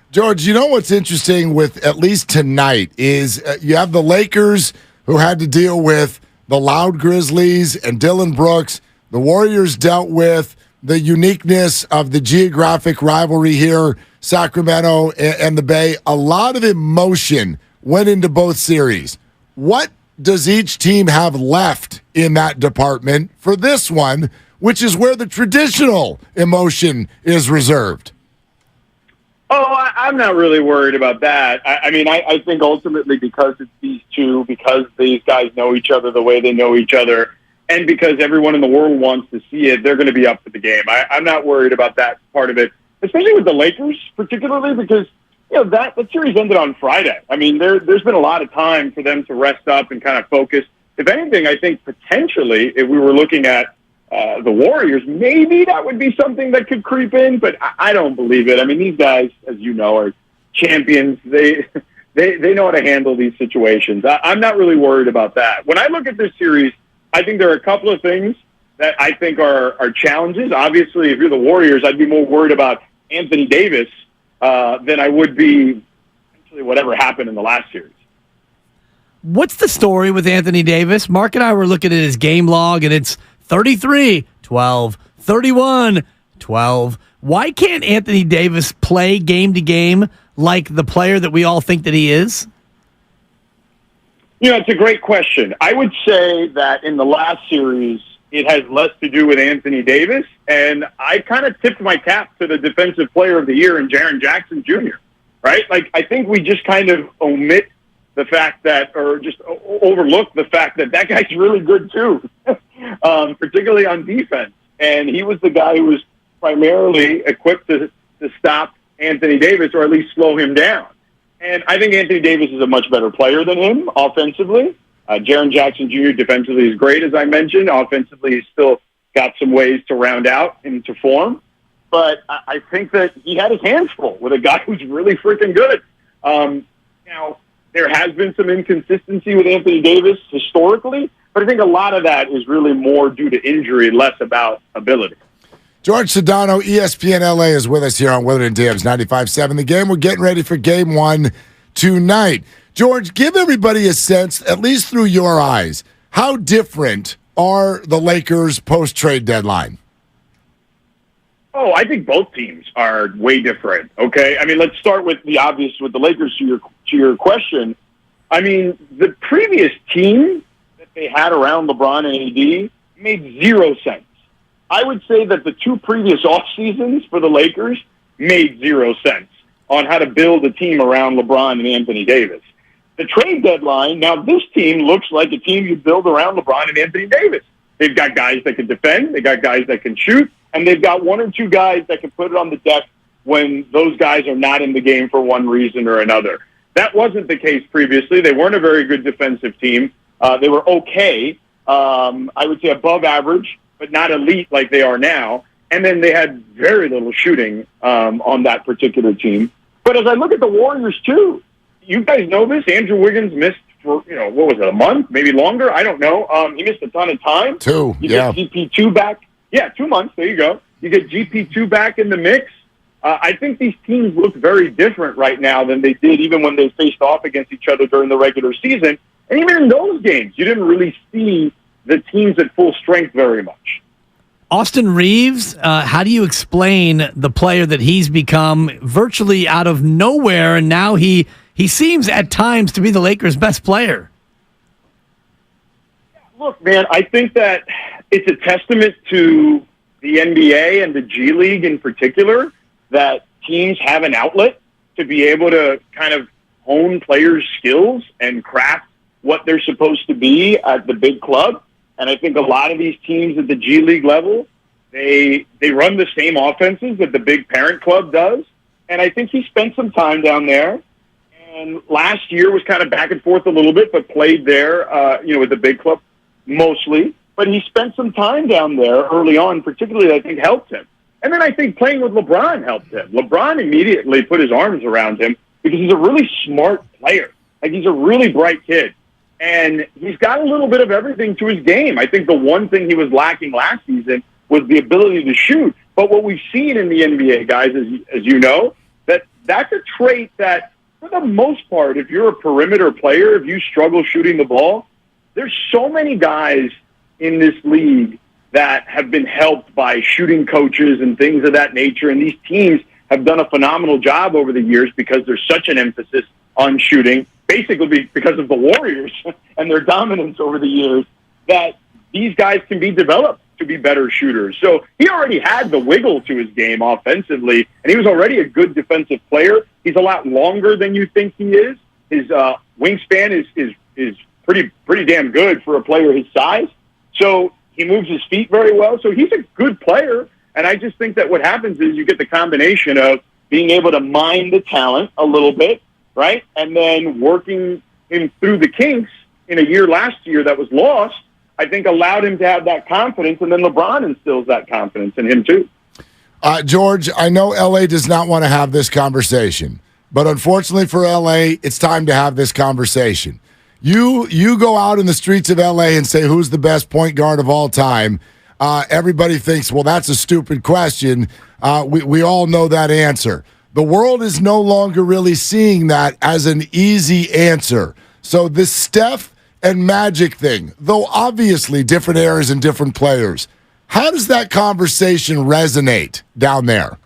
George, you know what's interesting with at least tonight is you have the Lakers who had to deal with the loud Grizzlies and Dylan Brooks. The Warriors dealt with the uniqueness of the geographic rivalry here, Sacramento and the Bay. A lot of emotion went into both series. What does each team have left in that department for this one, which is where the traditional emotion is reserved? Oh, I'm not really worried about that. I think ultimately because it's these two, because these guys know each other the way they know each other, and because everyone in the world wants to see it, they're going to be up for the game. I'm not worried about that part of it, especially with the Lakers, particularly because that series ended on Friday. I mean, there's been a lot of time for them to rest up and kind of focus. If anything, I think potentially if we were looking at the Warriors, maybe that would be something that could creep in, but I don't believe it. I mean, these guys, as you know, are champions. They know how to handle these situations. I'm not really worried about that. When I look at this series, I think there are a couple of things that I think are challenges. Obviously, if you're the Warriors, I'd be more worried about Anthony Davis than I would be actually whatever happened in the last series. What's the story with Anthony Davis? Mark and I were looking at his game log, and it's 33, 12, 31, 12. Why can't Anthony Davis play game to game like the player that we all think that he is? It's a great question. I would say that in the last series, it has less to do with Anthony Davis, and I kind of tipped my cap to the Defensive Player of the Year in Jaren Jackson Jr., right? Like, I think we just kind of omit the fact that, or just overlook the fact that guy's really good too, particularly on defense. And he was the guy who was primarily equipped to stop Anthony Davis, or at least slow him down. And I think Anthony Davis is a much better player than him offensively. Jaren Jackson Jr. defensively is great, as I mentioned. Offensively, he's still got some ways to round out into form. but I think that he had his hands full with a guy who's really freaking good. Now, there has been some inconsistency with Anthony Davis historically, but I think a lot of that is really more due to injury, less about ability. George Sedano, ESPN LA, is with us here on Willard and Dibs 95.7 The Game. We're getting ready for Game 1 tonight. George, give everybody a sense, at least through your eyes, how different are the Lakers post-trade deadline? Oh, I think both teams are way different, okay? I mean, let's start with the obvious with the Lakers to your question. I mean, the previous team that they had around LeBron and AD made 0 sense. I would say that the 2 previous off seasons for the Lakers made 0 sense on how to build a team around LeBron and Anthony Davis. The trade deadline, now this team looks like a team you build around LeBron and Anthony Davis. They've got guys that can defend, they got guys that can shoot, and they've got 1 or 2 guys that can put it on the deck when those guys are not in the game for one reason or another. That wasn't the case previously. They weren't a very good defensive team. They were okay, I would say above average, but not elite like they are now. And then they had very little shooting on that particular team. But as I look at the Warriors, too, you guys know this. Andrew Wiggins missed for, what was it, a month, maybe longer? I don't know. He missed a ton of time. 2, you get GP2 back. Yeah, 2 months. There you go. You get GP2 back in the mix. I think these teams look very different right now than they did even when they faced off against each other during the regular season. And even in those games, you didn't really see the teams at full strength very much. Austin Reeves, how do you explain the player that he's become virtually out of nowhere, and now he seems at times to be the Lakers' best player? Look, man, I think that it's a testament to the NBA and the G League in particular that teams have an outlet to be able to kind of hone players' skills and craft what they're supposed to be at the big club. And I think a lot of these teams at the G League level, they run the same offenses that the big parent club does. And I think he spent some time down there. And last year was kind of back and forth a little bit, but played there, with the big club mostly. But he spent some time down there early on, particularly I think helped him. And then I think playing with LeBron helped him. LeBron immediately put his arms around him because he's a really smart player. Like, he's a really bright kid. And he's got a little bit of everything to his game. I think the one thing he was lacking last season was the ability to shoot. But what we've seen in the NBA, guys, as you know, that's a trait that, for the most part, if you're a perimeter player, if you struggle shooting the ball, there's so many guys in this league that have been helped by shooting coaches and things of that nature. And these teams have done a phenomenal job over the years because there's such an emphasis on shooting, basically because of the Warriors and their dominance over the years, that these guys can be developed to be better shooters. So he already had the wiggle to his game offensively, and he was already a good defensive player. He's a lot longer than you think he is. His wingspan is pretty damn good for a player his size. So he moves his feet very well. So he's a good player, and I just think that what happens is you get the combination of being able to mine the talent a little bit, right? And then working him through the kinks in a year last year that was lost, I think allowed him to have that confidence, and then LeBron instills that confidence in him too. George, I know LA does not want to have this conversation, but unfortunately for LA, it's time to have this conversation. You go out in the streets of LA and say, who's the best point guard of all time? Everybody thinks, well, that's a stupid question. We all know that answer. The world is no longer really seeing that as an easy answer. So this Steph and Magic thing, though obviously different eras and different players, how does that conversation resonate down there?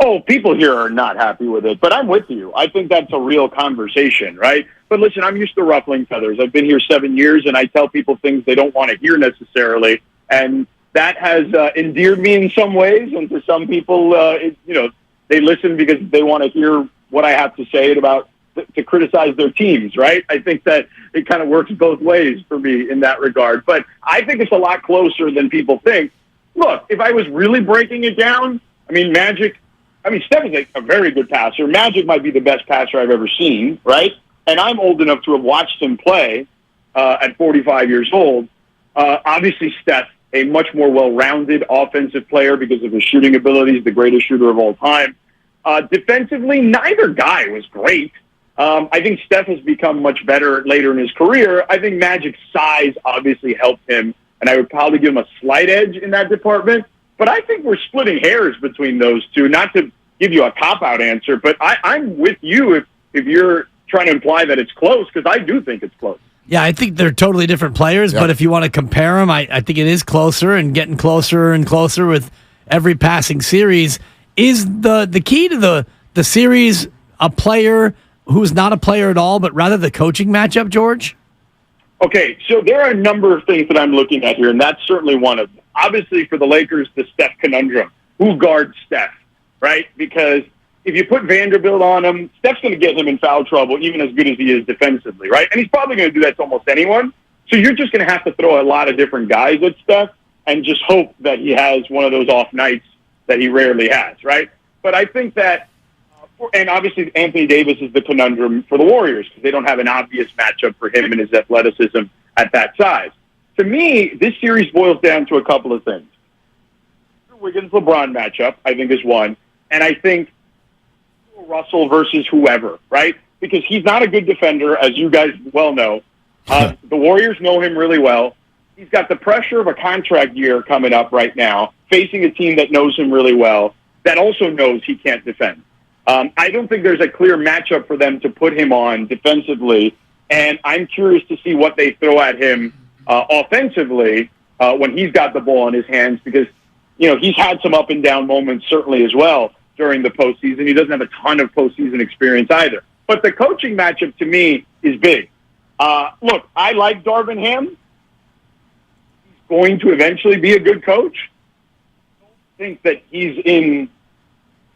Oh, people here are not happy with it, but I'm with you. I think that's a real conversation, right? But listen, I'm used to ruffling feathers. I've been here 7 years, and I tell people things they don't want to hear necessarily, and that has endeared me in some ways, and to some people, they listen because they want to hear what I have to say to criticize their teams, right? I think that it kind of works both ways for me in that regard. But I think it's a lot closer than people think. Look, if I was really breaking it down, Steph is a very good passer. Magic might be the best passer I've ever seen, right? And I'm old enough to have watched him play at 45 years old. Obviously, Steph a much more well-rounded offensive player because of his shooting abilities, the greatest shooter of all time. Defensively, neither guy was great. I think Steph has become much better later in his career. I think Magic's size obviously helped him, and I would probably give him a slight edge in that department. But I think we're splitting hairs between those two. Not to give you a cop-out answer, but I'm with you if you're trying to imply that it's close, because I do think it's close. Yeah, I think they're totally different players, but if you want to compare them, I think it is closer and getting closer and closer with every passing series. Is the key to the series a player who's not a player at all, but rather the coaching matchup, George? Okay, so there are a number of things that I'm looking at here, and that's certainly one of them. Obviously, for the Lakers, the Steph conundrum. Who guards Steph, right? Because if you put Vanderbilt on him, Steph's going to get him in foul trouble, even as good as he is defensively, right? And he's probably going to do that to almost anyone. So you're just going to have to throw a lot of different guys at Steph and just hope that he has one of those off nights that he rarely has, right? But I think that, and obviously Anthony Davis is the conundrum for the Warriors because they don't have an obvious matchup for him and his athleticism at that size. To me, this series boils down to a couple of things. Wiggins-LeBron matchup, I think, is one. And I think Russell versus whoever, right? Because he's not a good defender, as you guys well know. The Warriors know him really well. He's got the pressure of a contract year coming up right now, facing a team that knows him really well, that also knows he can't defend. I don't think there's a clear matchup for them to put him on defensively, and I'm curious to see what they throw at him offensively when he's got the ball in his hands, because he's had some up and down moments certainly as well during the postseason. He doesn't have a ton of postseason experience either. But the coaching matchup to me is big. Look, I like Darvin Ham. He's going to eventually be a good coach. I don't think that he's in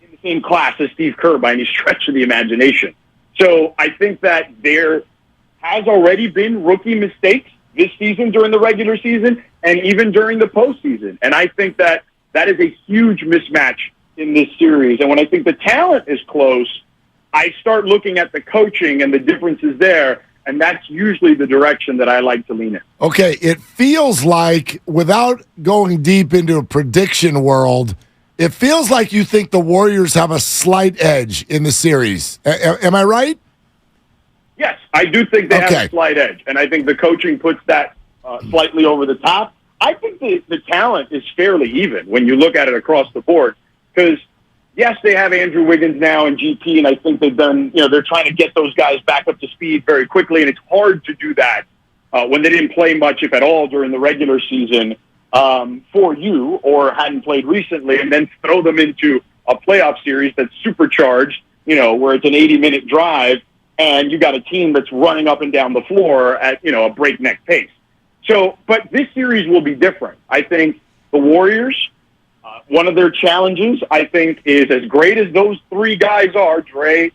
the same class as Steve Kerr by any stretch of the imagination. So I think that there has already been rookie mistakes this season during the regular season and even during the postseason. And I think that is a huge mismatch in this series. And when I think the talent is close, I start looking at the coaching and the differences there, and that's usually the direction that I like to lean in. Okay, it feels like, without going deep into a prediction world, it feels like you think the Warriors have a slight edge in the series. Am I right? Yes, I do think they have a slight edge, and I think the coaching puts that slightly over the top. I think the talent is fairly even when you look at it across the board, because yes, they have Andrew Wiggins now and GP, and I think they've done, they're trying to get those guys back up to speed very quickly, and it's hard to do that when they didn't play much, if at all, during the regular season for you, or hadn't played recently, and then throw them into a playoff series that's supercharged, where it's an 80-minute drive, and you got a team that's running up and down the floor at, a breakneck pace. So, but this series will be different. I think the Warriors, one of their challenges, I think, is as great as those three guys are, Dre,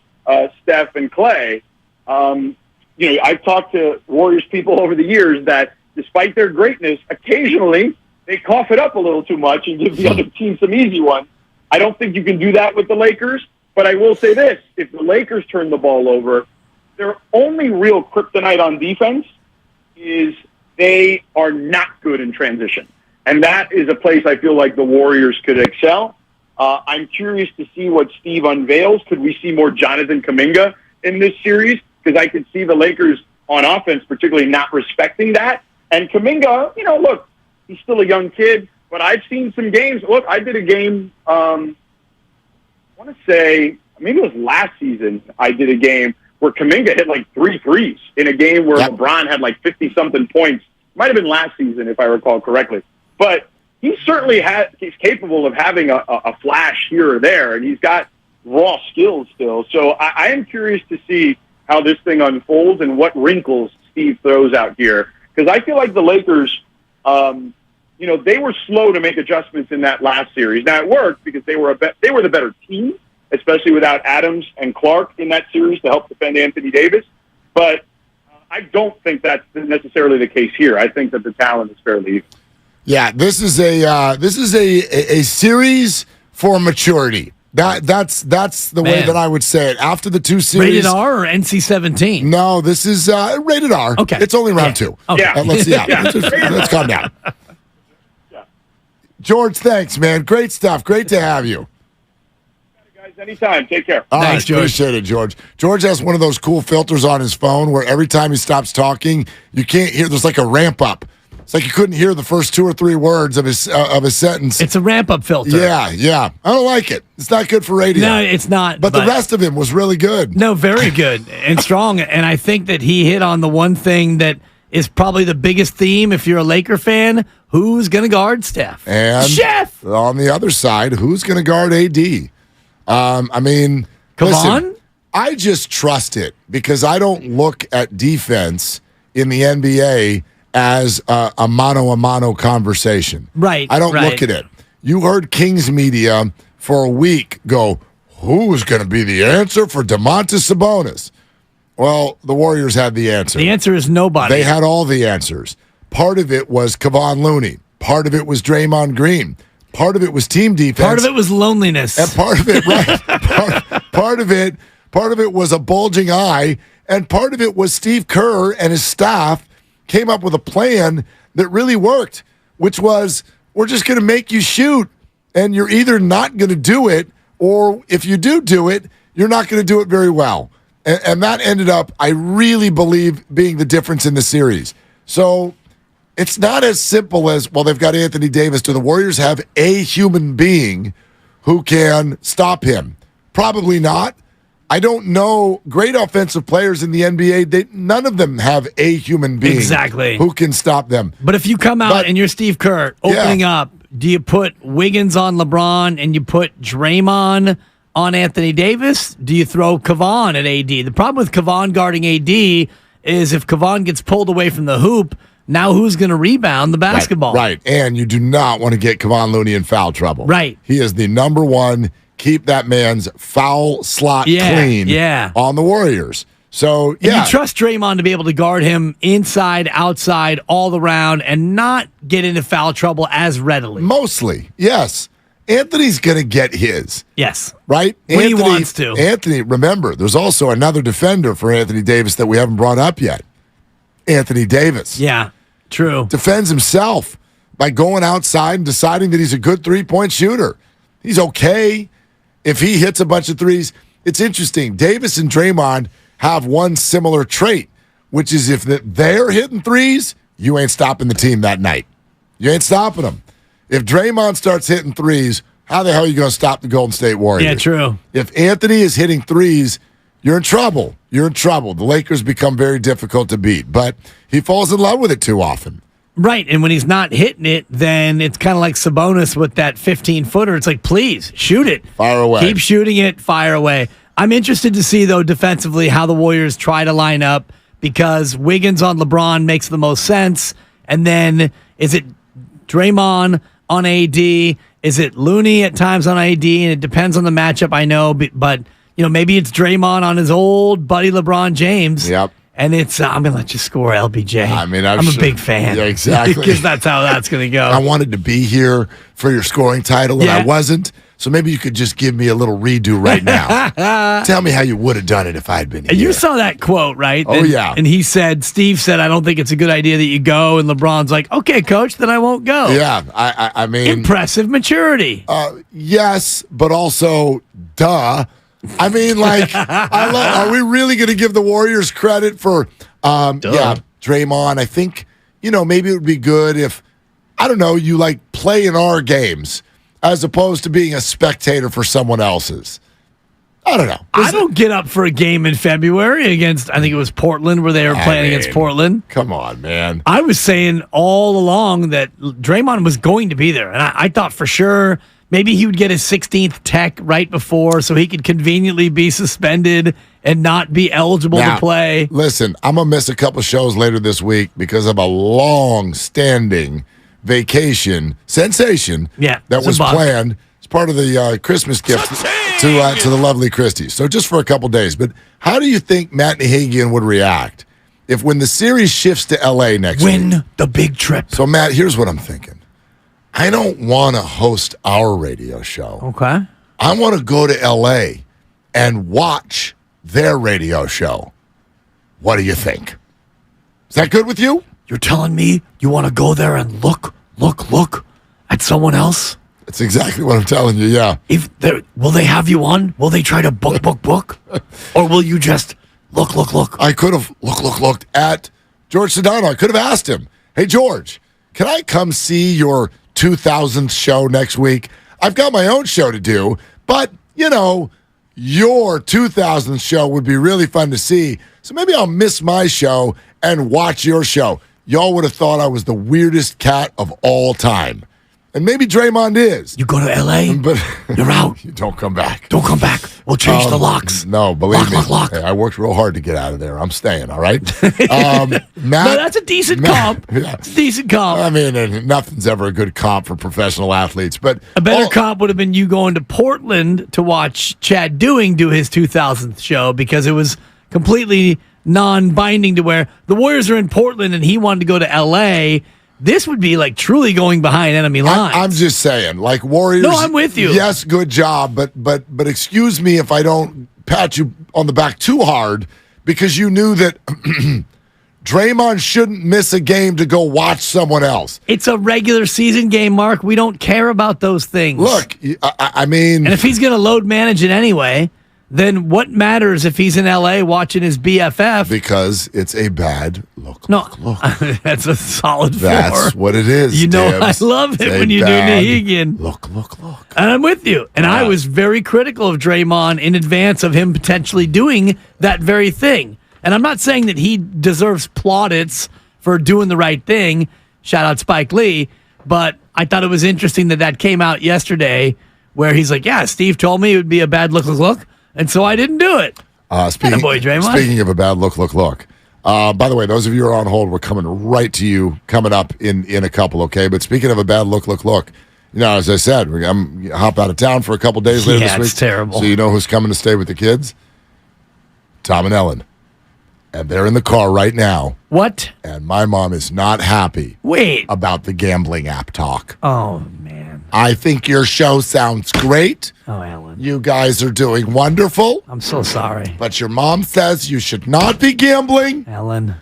Steph, and Clay. I've talked to Warriors people over the years that despite their greatness, occasionally they cough it up a little too much and give the other team some easy ones. I don't think you can do that with the Lakers, but I will say this. If the Lakers turn the ball over, their only real kryptonite on defense is they are not good in transition. And that is a place I feel like the Warriors could excel. I'm curious to see what Steve unveils. Could we see more Jonathan Kuminga in this series? Because I could see the Lakers on offense particularly not respecting that. And Kuminga, look, he's still a young kid, but I've seen some games. Look, I did a game, I want to say, maybe it was last season, I did a game where Kuminga hit like 3 threes in a game where LeBron had like 50-something points. Might have been last season, if I recall correctly. But he certainly he's capable of having a flash here or there, and he's got raw skills still. So I am curious to see how this thing unfolds and what wrinkles Steve throws out here. Because I feel like the Lakers, they were slow to make adjustments in that last series. Now, it worked because they were the better team, especially without Adams and Clark in that series to help defend Anthony Davis. But I don't think that's necessarily the case here. I think that the talent is fairly even. Yeah, this is a series for maturity. That's the way that I would say it. After the two series, rated R or NC-17? No, this is rated R. Okay, it's only round 2. Okay. Let's calm down. George, thanks, man. Great stuff. Great to have you. Guys, anytime. Take care. All Thanks, right, George. Appreciate it, George. George has one of those cool filters on his phone where every time he stops talking, you can't hear. There's like a ramp up. It's like you couldn't hear the first 2 or 3 words of his sentence. It's a ramp up filter. Yeah. I don't like it. It's not good for radio. No, it's not. But the rest of him was really good. No, very good and strong. And I think that he hit on the one thing that is probably the biggest theme if you're a Laker fan. Who's going to guard Steph? And Chef! On the other side, who's going to guard AD? Kevon? Listen, I just trust it because I don't look at defense in the NBA as a mano-a-mano conversation. Right. I don't look at it. You heard Kings media for a week go, who's going to be the answer for Domantas Sabonis? Well, the Warriors had the answer. The answer is nobody. They had all the answers. Part of it was Kevon Looney. Part of it was Draymond Green. Part of it was team defense. Part of it was loneliness. And part of it, right? part of it was a bulging eye, and part of it was Steve Kerr and his staff came up with a plan that really worked, which was we're just going to make you shoot, and you're either not going to do it, or if you do it, you're not going to do it very well. And that ended up, I really believe, being the difference in the series. So it's not as simple as, well, they've got Anthony Davis. Do the Warriors have a human being who can stop him? Probably not. I don't know. Great offensive players in the NBA, none of them have a human being who can stop them. But if you come out and you're Steve Kerr opening up, do you put Wiggins on LeBron and you put Draymond on Anthony Davis? Do you throw Kevon at AD? The problem with Kevon guarding AD is if Kevon gets pulled away from the hoop, now who's going to rebound the basketball? Right. And you do not want to get Kevon Looney in foul trouble. Right. He is the number one. Keep that man's foul slot clean on the Warriors. So, And you trust Draymond to be able to guard him inside, outside, all around, and not get into foul trouble as readily. Mostly, yes. Anthony's going to get his. Yes. Right? When he wants to. Anthony, remember, there's also another defender for Anthony Davis that we haven't brought up yet. Anthony Davis. Yeah, true. Defends himself by going outside and deciding that he's a good three-point shooter. He's okay if he hits a bunch of threes. It's interesting. Davis and Draymond have one similar trait, which is if they're hitting threes, you ain't stopping the team that night. You ain't stopping them. If Draymond starts hitting threes, how the hell are you going to stop the Golden State Warriors? Yeah, true. If Anthony is hitting threes, you're in trouble. You're in trouble. The Lakers become very difficult to beat, but he falls in love with it too often. Right, and when he's not hitting it, then it's kind of like Sabonis with that 15-footer. It's like, please, shoot it. Fire away. Keep shooting it, fire away. I'm interested to see, though, defensively, how the Warriors try to line up because Wiggins on LeBron makes the most sense. And then is it Draymond on AD? Is it Looney at times on AD? And it depends on the matchup, I know. But maybe it's Draymond on his old buddy LeBron James. Yep. And it's, I'm going to let you score, LBJ. I mean, I'm a big fan. Yeah, exactly. Because that's how that's going to go. I wanted to be here for your scoring title, and I wasn't. So maybe you could just give me a little redo right now. Tell me how you would have done it if I had been here. You saw that quote, right? Oh, yeah. And Steve said, I don't think it's a good idea that you go. And LeBron's like, okay, coach, then I won't go. Yeah, I mean. Impressive maturity. Yes, but also, duh. I mean, like, are we really going to give the Warriors credit for, Draymond? I think, maybe it would be good if, I don't know, you like play in our games as opposed to being a spectator for someone else's. I don't know. I don't get up for a game in February against, I think it was Portland where they were playing against Portland. Come on, man. I was saying all along that Draymond was going to be there. And I thought for sure maybe he would get his 16th tech right before so he could conveniently be suspended and not be eligible to play. Listen, I'm going to miss a couple shows later this week because of a long-standing vacation sensation that was planned as part of the Christmas gift to the lovely Christies. So just for a couple days. But how do you think Matt Nahigian would react if when the series shifts to L.A. next week? Win the big trip. So, Matt, here's what I'm thinking. I don't want to host our radio show. Okay. I want to go to L.A. and watch their radio show. What do you think? Is that good with you? You're telling me you want to go there and look At someone else? That's exactly what I'm telling you, yeah. Will they have you on? Will they try to book? Or will you just look? I could have looked at George Sedano. I could have asked him, hey, George, can I come see your 2000th show next week? I've got my own show to do, but, your 2000th show would be really fun to see. So maybe I'll miss my show and watch your show. Y'all would have thought I was the weirdest cat of all time. And maybe Draymond is. You go to L.A., but you're out. You don't come back. Don't come back. We'll change the locks. No, believe me. Lock. Hey, I worked real hard to get out of there. I'm staying, all right? No, that's a decent comp. Yeah. It's a decent comp. I mean, nothing's ever a good comp for professional athletes. But a better comp would have been you going to Portland to watch Chad Doing do his 2000th show because it was completely non-binding to where the Warriors are in Portland and he wanted to go to L.A., this would be like truly going behind enemy lines. I'm just saying, like Warriors. No, I'm with you. Yes, good job, but excuse me if I don't pat you on the back too hard because you knew that Draymond shouldn't miss a game to go watch someone else. It's a regular season game, Mark. We don't care about those things. Look, I mean, and if he's going to load manage it anyway, then what matters if he's in L.A. watching his BFF? Because it's a bad look. That's a solid That's four. What it is. You know, Dibs. I love it when you do Nahegan. Look. And I'm with you. And I was very critical of Draymond in advance of him potentially doing that very thing. And I'm not saying that he deserves plaudits for doing the right thing. Shout out Spike Lee. But I thought it was interesting that came out yesterday where he's like, yeah, Steve told me it would be a bad look. And so I didn't do it. Speaking of a bad look. By the way, those of you who are on hold, we're coming right to you coming up in a couple, okay? But speaking of a bad look. As I said, I'm going to hop out of town for a couple days later this week. Yeah, it's terrible. So you know who's coming to stay with the kids? Tom and Ellen. And they're in the car right now. What? And my mom is not happy. Wait. About the gambling app talk. Oh, man. I think your show sounds great. Oh, Ellen. You guys are doing wonderful. I'm so sorry. But your mom says you should not be gambling. Ellen.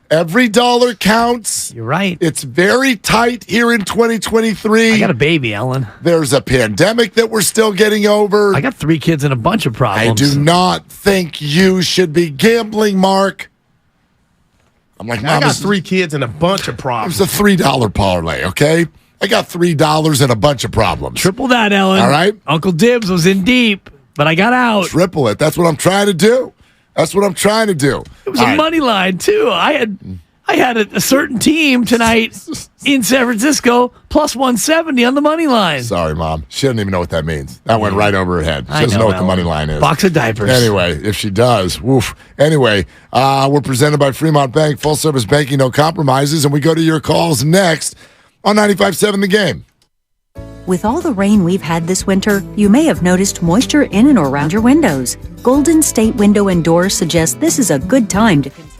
Every dollar counts. You're right. It's very tight here in 2023. I got a baby, Ellen. There's a pandemic that we're still getting over. I got 3 kids and a bunch of problems. I do not think you should be gambling, Mark. I'm like, I got 3 kids and a bunch of problems. It's a $3 parlay, okay? I got $3 and a bunch of problems. Triple that, Ellen. All right? Uncle Dibs was in deep, but I got out. Triple it. That's what I'm trying to do. It was a money line, too. I had a certain team tonight in San Francisco, plus 170 on the money line. Sorry, Mom. She doesn't even know what that means. That went right over her head. She doesn't know what the money line is. Box of diapers. Anyway, if she does, woof. Anyway, we're presented by Fremont Bank, full service banking, no compromises, and we go to your calls next on 95.7 The Game. With all the rain we've had this winter, you may have noticed moisture in and around your windows. Golden State Window and Doors suggests this is a good time to consider.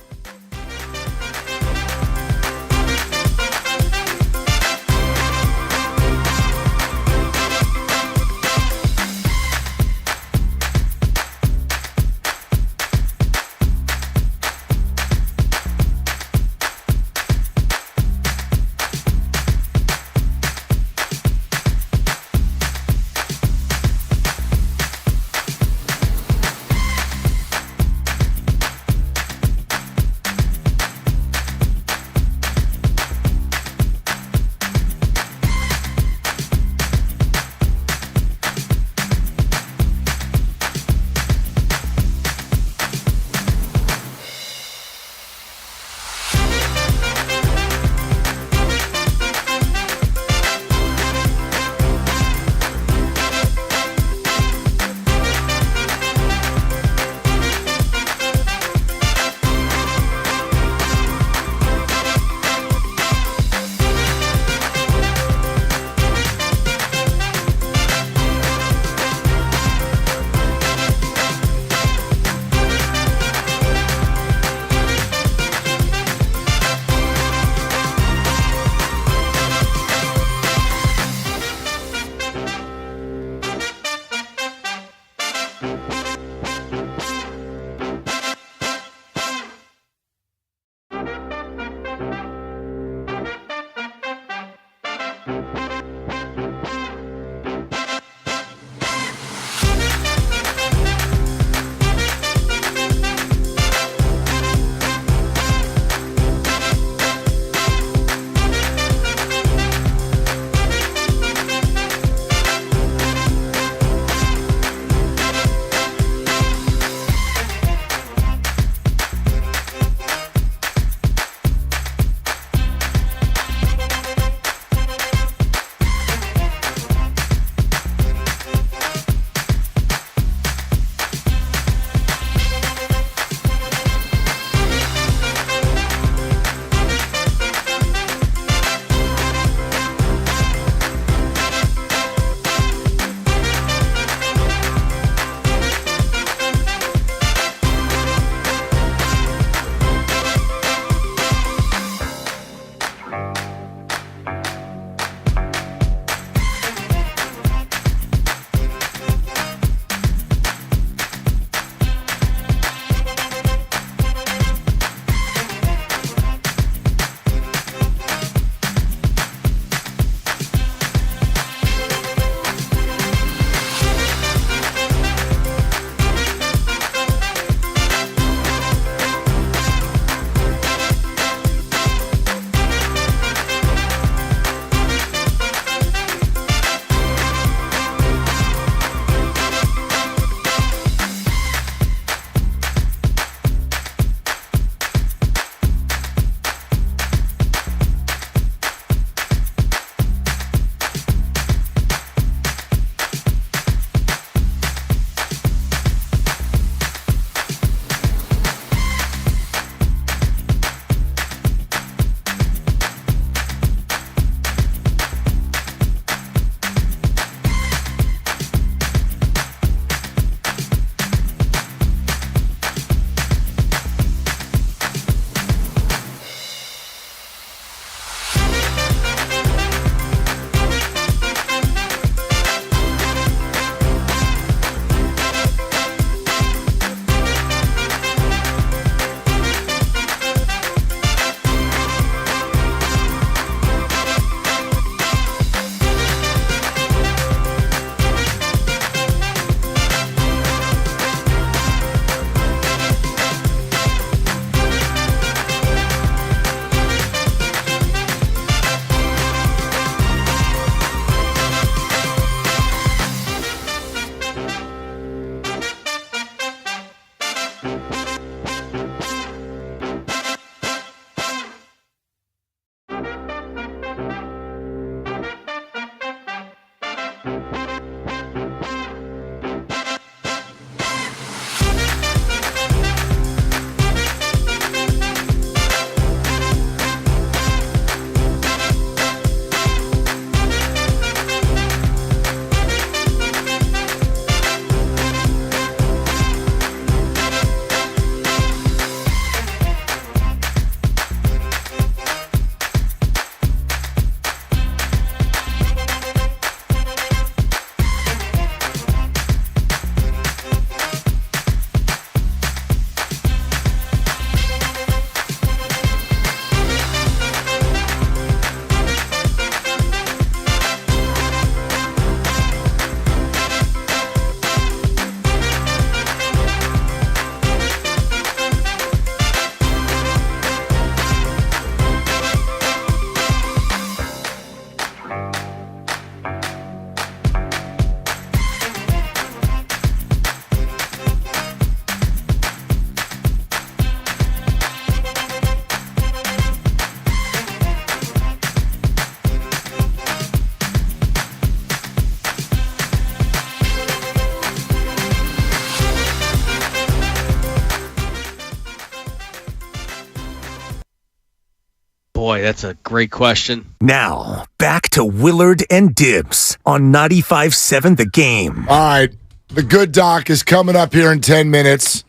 boy, that's a great question. Now, back to Willard and Dibs on 95.7 The Game. All right. The good doc is coming up here in 10 minutes.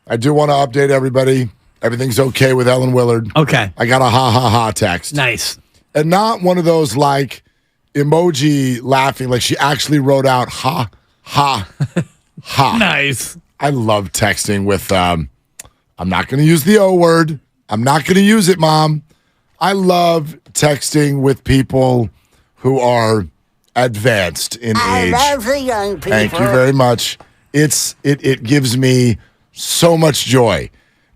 I do want to update everybody. Everything's okay with Ellen Willard. Okay. I got a ha text. Nice. And not one of those like emoji laughing, like she actually wrote out ha. Nice. I love texting with, I'm not going to use the O word. I'm not going to use it, Mom. I love texting with people who are advanced in age. I love the young people. Thank you very much. It gives me so much joy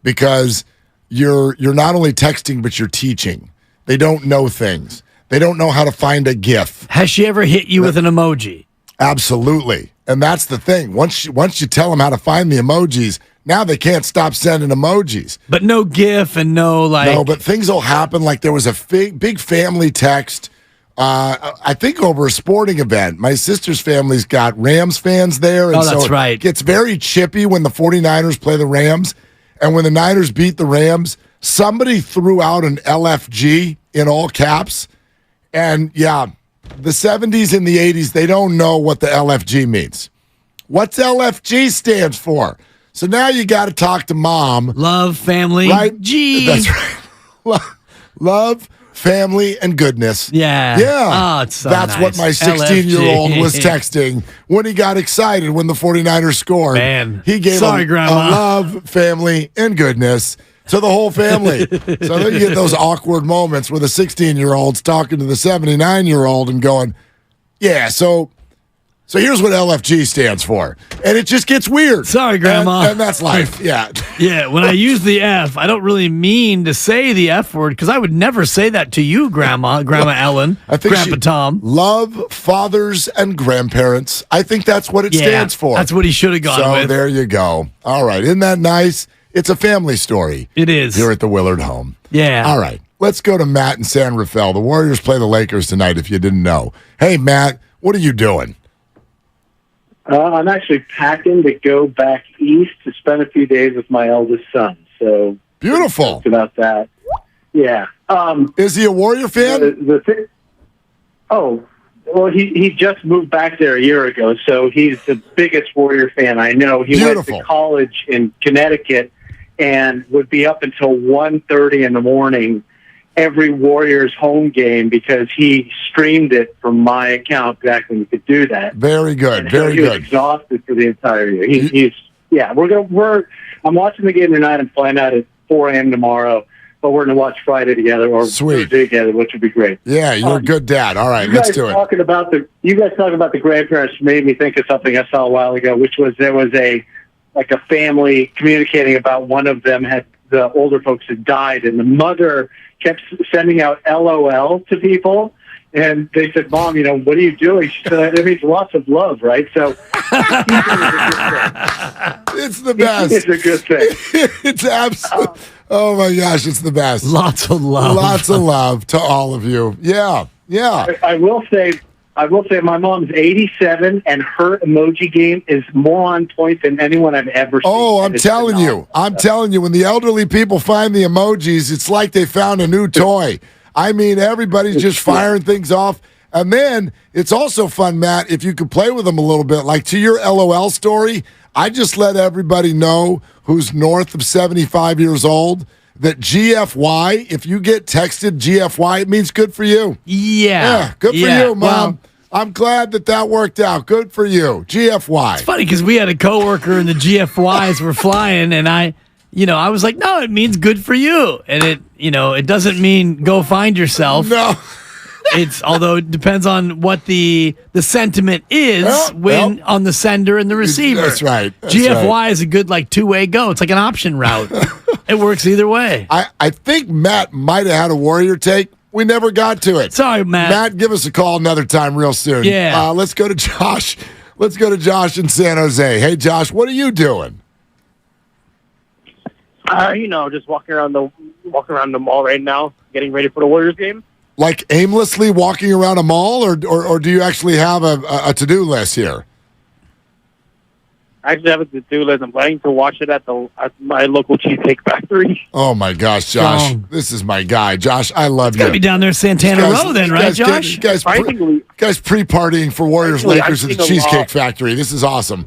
because you're not only texting, but you're teaching. They don't know things. They don't know how to find a GIF. Has she ever hit you with an emoji? Absolutely. And that's the thing. Once you tell them how to find the emojis, now they can't stop sending emojis. But no GIF and no like. No, but things will happen. Like there was a big family text, I think over a sporting event. My sister's family's got Rams fans there. And that's right. It gets very chippy when the 49ers play the Rams. And when the Niners beat the Rams, somebody threw out an LFG in all caps. And yeah, the 70s and the 80s, they don't know what the LFG means. What's LFG stands for? So now you got to talk to Mom. Love, family, right? G. That's right. Love, family, and goodness. Yeah. Yeah. Oh, it's so That's nice. what my 16-year-old was texting when he got excited when the 49ers scored. Man. He gave a love, family, and goodness to the whole family. So then you get those awkward moments where the 16-year-old's talking to the 79-year-old and going, yeah, so here's what LFG stands for. And it just gets weird. Sorry, Grandma. And that's life. Yeah. Yeah, when I use the F, I don't really mean to say the F word because I would never say that to you, Grandma Ellen, I think Grandpa Tom. Love fathers and grandparents. I think that's what it stands for. That's what he should have gone with. So there you go. All right. Isn't that nice? It's a family story. It is. Here at the Willard home. Yeah. All right. Let's go to Matt in San Rafael. The Warriors play the Lakers tonight, if you didn't know. Hey, Matt, what are you doing? I'm actually packing to go back east to spend a few days with my eldest son. So beautiful. About that, yeah. Is he a Warrior fan? Well, he just moved back there a year ago, so he's the biggest Warrior fan I know. He went to college in Connecticut and would be up until 1:30 in the morning every Warriors home game because he streamed it from my account back when you could do that. Very good. And Very he was good. exhausted for the entire year. I'm watching the game tonight and flying out at 4 a.m. tomorrow, but we're going to watch Friday together or Thursday together, which would be great. Yeah, you're a good dad. All right, let's do it. You guys talking about the grandparents made me think of something I saw a while ago, which was there was a family communicating about one of them the older folks had died, and the mother kept sending out LOL to people. And they said, Mom, what are you doing? She said, it means lots of love, right? So it's the best. It's a good thing. It's absolutely. Oh my gosh, it's the best. Lots of love. Lots of love to all of you. Yeah. I will say my mom's 87, and her emoji game is more on point than anyone I've ever seen. Oh, I'm telling you, when the elderly people find the emojis, it's like they found a new toy. I mean, everybody's just firing things off. And then it's also fun, Matt, if you could play with them a little bit. Like to your LOL story, I just let everybody know who's north of 75 years old that GFY, if you get texted GFY, it means good for you. Yeah. Good for you, Mom. Well, I'm glad that worked out. Good for you. GFY. It's funny because we had a coworker and the GFYs were flying, and I was like, no, it means good for you. And it doesn't mean go find yourself. No. Although it depends on what the sentiment is on the sender and the receiver. That's right. GFY is a good two-way go. It's like an option route. It works either way. I think Matt might have had a Warrior take. We never got to it. Sorry, Matt. Matt, give us a call another time real soon. Yeah. Let's go to Josh. Let's go to Josh in San Jose. Hey, Josh, what are you doing? Just walking around the mall right now, getting ready for the Warriors game. Like aimlessly walking around a mall, or do you actually have a to-do list here? I actually have a to-do list. I'm planning to watch it at my local cheesecake factory. Oh my gosh, Josh! Strong. This is my guy, Josh. I love you. Got to be down there, Santana Row, then, right, Josh? You guys pre-partying for Warriors Lakers at the Cheesecake Factory. This is awesome.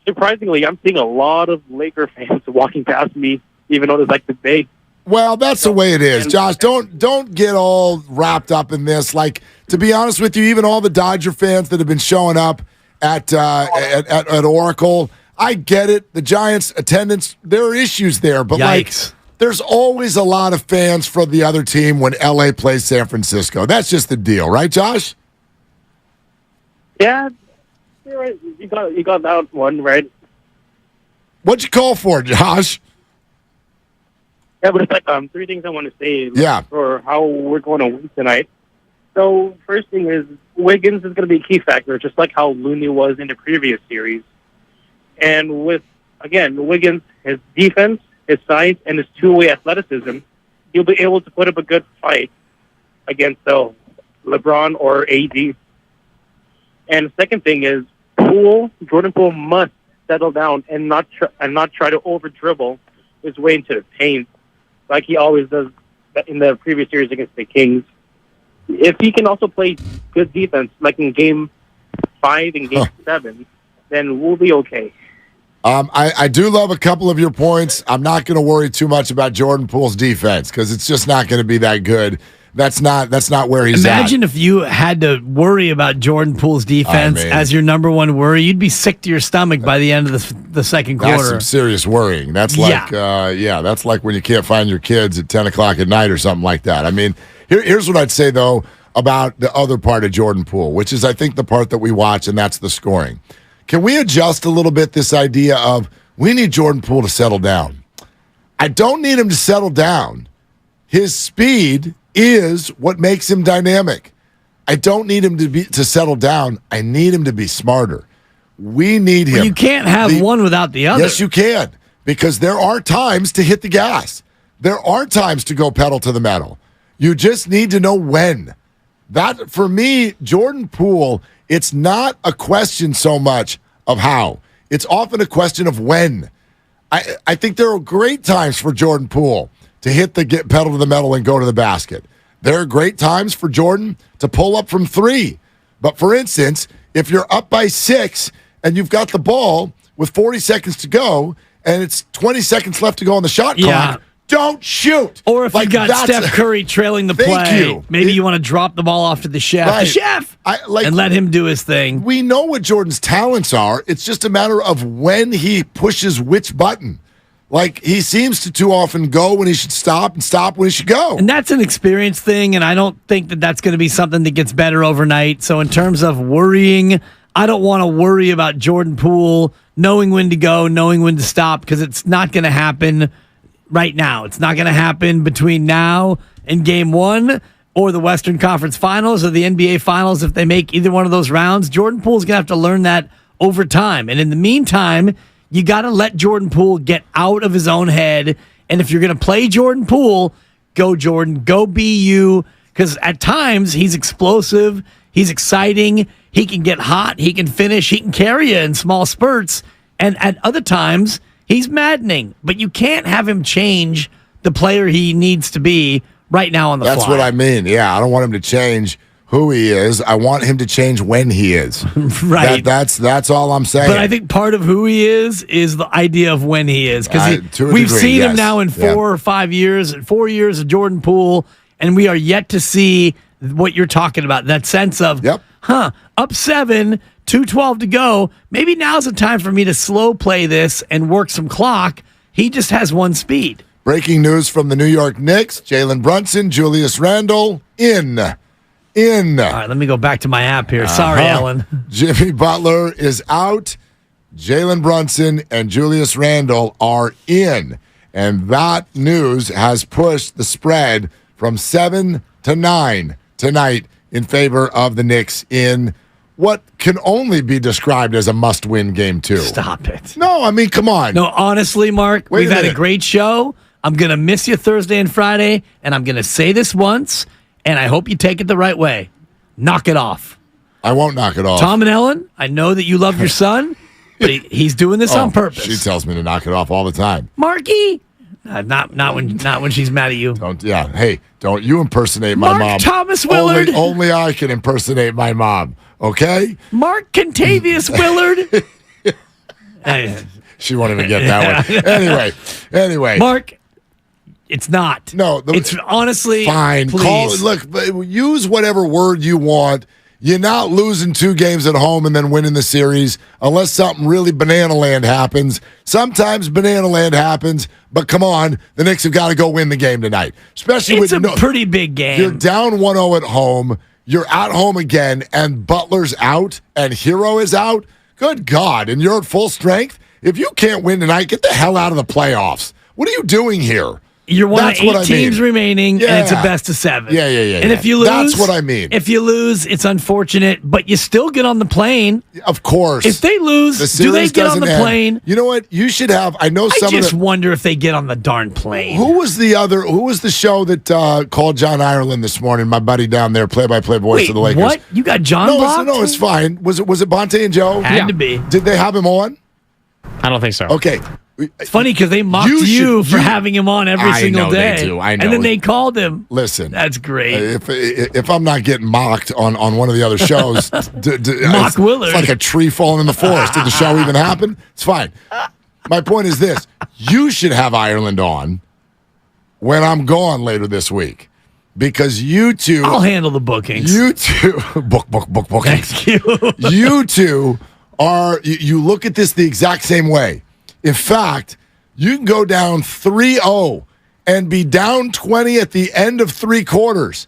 Surprisingly, I'm seeing a lot of Laker fans walking past me, even though it's like the day. Well, that's the way it is, Josh. Don't get all wrapped up in this. Like, to be honest with you, even all the Dodger fans that have been showing up at Oracle, I get it. The Giants' attendance, there are issues there, but Yikes. there's always a lot of fans for the other team when LA plays San Francisco. That's just the deal, right, Josh? Yeah, you're right. You got that one right. What'd you call for, Josh? Yeah, but it's like three things I want to say. Yeah. For how we're going to win tonight. So first thing is Wiggins is going to be a key factor, just like how Looney was in the previous series. And with Wiggins, his defense, his size, and his two-way athleticism, he'll be able to put up a good fight against LeBron or AD. And the second thing is Jordan Poole must settle down and not try to over dribble his way into the paint like he always does in the previous series against the Kings. If he can also play good defense, like in Game 5 and Game 7, then we'll be okay. I do love a couple of your points. I'm not going to worry too much about Jordan Poole's defense because it's just not going to be that good. That's not where he's at. Imagine if you had to worry about Jordan Poole's defense as your number one worry. You'd be sick to your stomach by the end of the second quarter. That's some serious worrying. That's like, that's like when you can't find your kids at 10 o'clock at night or something like that. I mean, here's what I'd say, though, about the other part of Jordan Poole, which is, I think, the part that we watch, and that's the scoring. Can we adjust a little bit this idea of we need Jordan Poole to settle down? I don't need him to settle down. His speed is what makes him dynamic. I don't need him to settle down. I need him to be smarter. We need him. Well, you can't have one without the other. Yes, you can, because there are times to hit the gas. There are times to go pedal to the metal. You just need to know when. That, for me, Jordan Poole, it's not a question so much of how. It's often a question of when. I think there are great times for Jordan Poole to hit the pedal to the metal and go to the basket. There are great times for Jordan to pull up from three. But for instance, if you're up by 6 and you've got the ball with 40 seconds to go and it's 20 seconds left to go on the shot clock, don't shoot. Or if you got Steph Curry trailing the play, maybe you want to drop the ball off to the chef. Right. The chef! And let him do his thing. We know what Jordan's talents are. It's just a matter of when he pushes which button. Like, he seems to too often go when he should stop and stop when he should go. And that's an experience thing, and I don't think that that's going to be something that gets better overnight. So in terms of worrying, I don't want to worry about Jordan Poole knowing when to go, knowing when to stop, because it's not going to happen right now. It's not going to happen between now and Game 1 or the Western Conference Finals or the NBA Finals. If they make either one of those rounds, Jordan Poole's going to have to learn that over time. And in the meantime, you got to let Jordan Poole get out of his own head. And if you're going to play Jordan Poole, go Jordan, go be you. Because at times, he's explosive, he's exciting, he can get hot, he can finish, he can carry you in small spurts. And at other times, he's maddening. But you can't have him change the player he needs to be right now on the fly. That's what I mean. Yeah, I don't want him to change who he is. I want him to change when he is. Right. That's all I'm saying. But I think part of who he is the idea of when he is. Because we've seen him now in 4 or 5 years, 4 years of Jordan Poole, and we are yet to see what you're talking about. That sense of, up 7, 2:12 to go. Maybe now's the time for me to slow play this and work some clock. He just has one speed. Breaking news from the New York Knicks. Jalen Brunson, Julius Randle, in. All right, let me go back to my app here. Sorry, Ellen. Jimmy Butler is out. Jalen Brunson and Julius Randle are in. And that news has pushed the spread from 7 to 9 tonight in favor of the Knicks in what can only be described as a must-win game 2. Stop it. No, I mean, come on. No, honestly, Mark, we've had a great show. I'm going to miss you Thursday and Friday, and I'm going to say this once, and I hope you take it the right way. Knock it off. I won't knock it off. Tom and Ellen, I know that you love your son. But he's doing this on purpose. She tells me to knock it off all the time. Marky, not when she's mad at you. Don't you impersonate my mom? Thomas Willard. Only I can impersonate my mom. Okay. Mark Contavious Willard. She won't even get that one. Anyway. Mark, it's not. No, it's honestly fine. Please. Use whatever word you want. You're not losing 2 games at home and then winning the series unless something really banana land happens. Sometimes banana land happens, but come on, the Knicks have got to go win the game tonight. Especially it's a pretty big game. You're down 1-0 at home. You're at home again, and Butler's out, and Hero is out. Good God, and you're at full strength? If you can't win tonight, get the hell out of the playoffs. What are you doing here? You're one of 8 teams remaining, and it's a best of 7. Yeah. And if you lose, that's what I mean. If you lose, it's unfortunate, but you still get on the plane. Of course. If they lose, do they get on the plane? You know what? You should have. I just wonder if they get on the darn plane. Who was the show that called John Ireland this morning? My buddy down there, play-by-play voice of the Lakers. What? You got John blocked? No, it's fine. Was it Bonte and Joe? Had to be. Did they have him on? I don't think so. Okay. It's funny because they mocked you for having him on every single day. They do. I know. And then they called him. Listen. That's great. If I'm not getting mocked on one of the other shows, Mock Willard. It's like a tree falling in the forest. Did the show even happen? It's fine. My point is this. You should have Ireland on when I'm gone later this week. Because you two... I'll handle the bookings. You two... bookings. Thank you. You two are... You look at this the exact same way. In fact, you can go down 3-0 and be down 20 at the end of 3 quarters.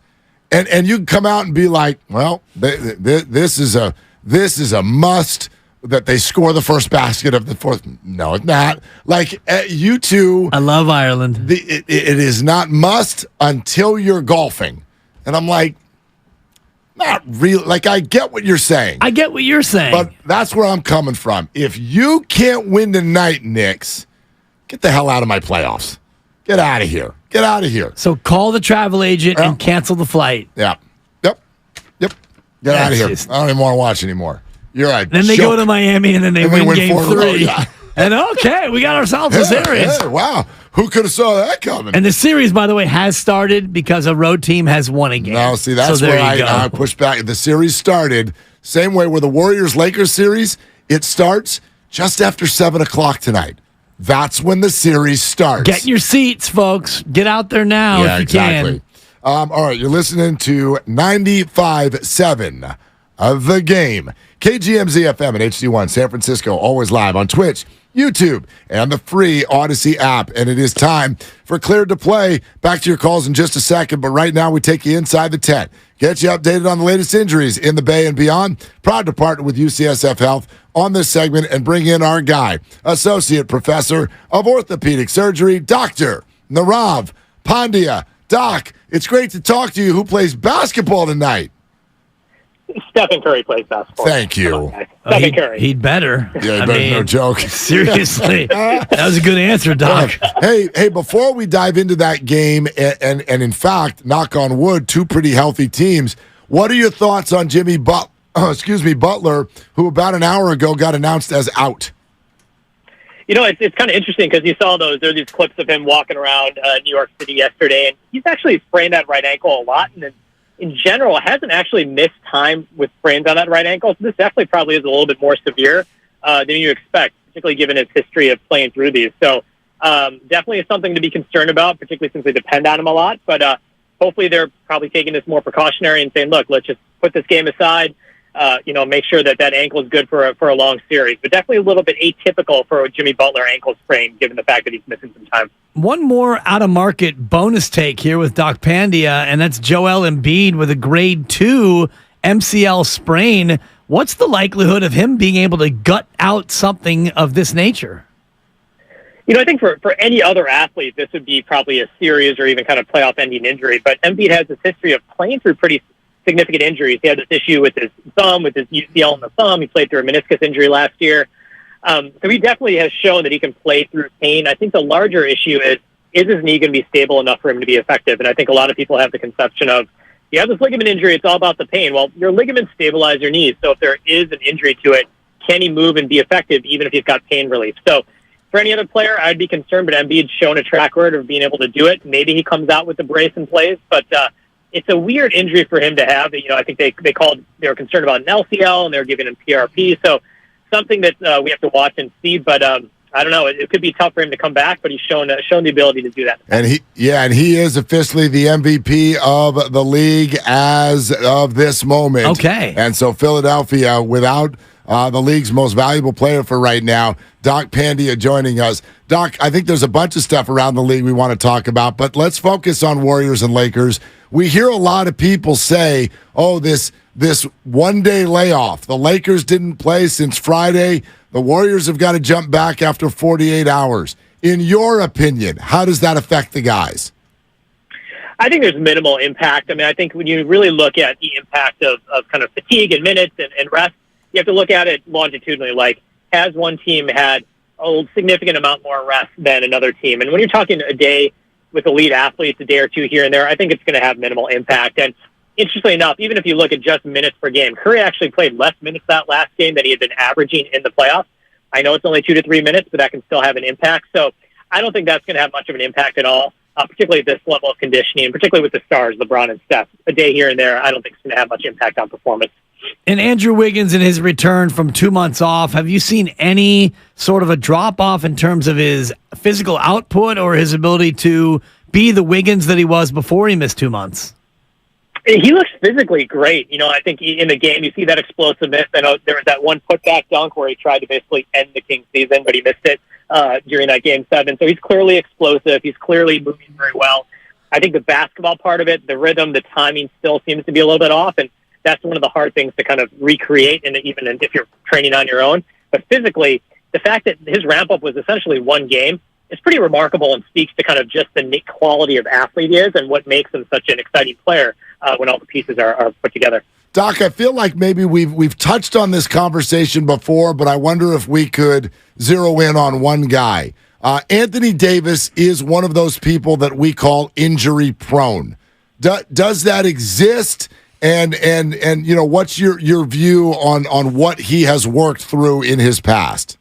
And you can come out and be like, well, this is a must that they score the first basket of the fourth. No, it's not. Like, you two... I love Ireland. It is not must until you're golfing. And I'm like, not really. Like, I get what you're saying. But that's where I'm coming from. If you can't win tonight, Knicks, get the hell out of my playoffs. Get out of here. Get out of here. So call the travel agent and cancel the flight. Yeah. Yep. Get out of here. I don't even want to watch anymore. You're right. Then they go to Miami and then they win game 3. Yeah. And we got ourselves a series. Yeah, wow. Who could have saw that coming? And the series, by the way, has started because a road team has won a game. No, see, that's where I push back. The series started same way where the Warriors-Lakers series, it starts just after 7 o'clock tonight. That's when the series starts. Get your seats, folks. Get out there now if you can. All right, you're listening to 95.7 of The Game. KGMZ FM and HD1 San Francisco, always live on Twitch, YouTube, and the free Odyssey app. And it is time for Cleared to Play. Back to your calls in just a second, but right now we take you inside the tent. Get you updated on the latest injuries in the Bay and beyond. Proud to partner with UCSF Health on this segment and bring in our guy, Associate Professor of Orthopedic Surgery, Dr. Nirav Pandya. Doc, it's great to talk to you. Who plays basketball tonight? Stephen Curry plays basketball. Thank you. Stephen Curry. He'd better. Yeah, no joke. Seriously. That was a good answer, Doc. Hey, before we dive into that game, and in fact, knock on wood, 2 pretty healthy teams, what are your thoughts on Jimmy Butler, who about an hour ago got announced as out? You know, it's kind of interesting because you saw there are these clips of him walking around New York City yesterday, and he's actually sprained that right ankle a lot, and in general, hasn't actually missed time with sprains on that right ankle. So this definitely probably is a little bit more severe than you expect, particularly given his history of playing through these. So definitely is something to be concerned about, particularly since they depend on him a lot. But hopefully they're probably taking this more precautionary and saying, look, let's just put this game aside, make sure that ankle is good for a long series. But definitely a little bit atypical for a Jimmy Butler ankle sprain, given the fact that he's missing some time. One more out-of-market bonus take here with Doc Pandya, and that's Joel Embiid with a grade 2 MCL sprain. What's the likelihood of him being able to gut out something of this nature? You know, I think for any other athlete, this would be probably a serious or even kind of playoff-ending injury. But Embiid has this history of playing through pretty significant injuries. He had this issue with his thumb, with his UCL in the thumb. He played through a meniscus injury last year. So he definitely has shown that he can play through pain. I think the larger issue is his knee going to be stable enough for him to be effective? And I think a lot of people have the conception of, you have this ligament injury, it's all about the pain. Well, your ligaments stabilize your knees. So if there is an injury to it, can he move and be effective even if he's got pain relief? So for any other player, I'd be concerned, but Embiid's shown a track record of being able to do it. Maybe he comes out with the brace and plays, but it's a weird injury for him to have. I think they were concerned about an LCL, and they were giving him PRP. So something that we have to watch and see, but I don't know. It could be tough for him to come back, but he's shown the ability to do that. And he is officially the MVP of the league as of this moment. Okay. And so Philadelphia, without the league's most valuable player for right now, Doc Pandia, joining us. Doc, I think there's a bunch of stuff around the league we want to talk about, but let's focus on Warriors and Lakers. We hear a lot of people say, oh, this one-day layoff. The Lakers didn't play since Friday. The Warriors have got to jump back after 48 hours. In your opinion, how does that affect the guys? I think there's minimal impact. I mean, I think when you really look at the impact of kind of fatigue and minutes and rest, you have to look at it longitudinally. Like, has one team had a significant amount more rest than another team? And when you're talking a day with elite athletes, a day or two here and there, I think it's going to have minimal impact. And interestingly enough, even if you look at just minutes per game, Curry actually played less minutes that last game than he had been averaging in the playoffs. I know it's only 2 to 3 minutes, but that can still have an impact. So I don't think that's going to have much of an impact at all, particularly at this level of conditioning, particularly with the stars, LeBron and Steph. A day here and there, I don't think it's going to have much impact on performance. And Andrew Wiggins in his return from 2 months off, have you seen any sort of a drop-off in terms of his physical output or his ability to be the Wiggins that he was before he missed 2 months? He looks physically great. I think in the game, you see that explosiveness. I know there was that one putback dunk where he tried to basically end the Kings season, but he missed it during that Game 7. So he's clearly explosive. He's clearly moving very well. I think the basketball part of it, the rhythm, the timing still seems to be a little bit off, and that's one of the hard things to kind of recreate, and even if you're training on your own. But physically, the fact that his ramp-up was essentially one game is pretty remarkable and speaks to kind of just the quality of athlete he is and what makes him such an exciting player when all the pieces are put together. Doc, I feel like maybe we've touched on this conversation before, but I wonder if we could zero in on one guy. Anthony Davis is one of those people that we call injury prone. Does that exist? And what's your view on what he has worked through in his past?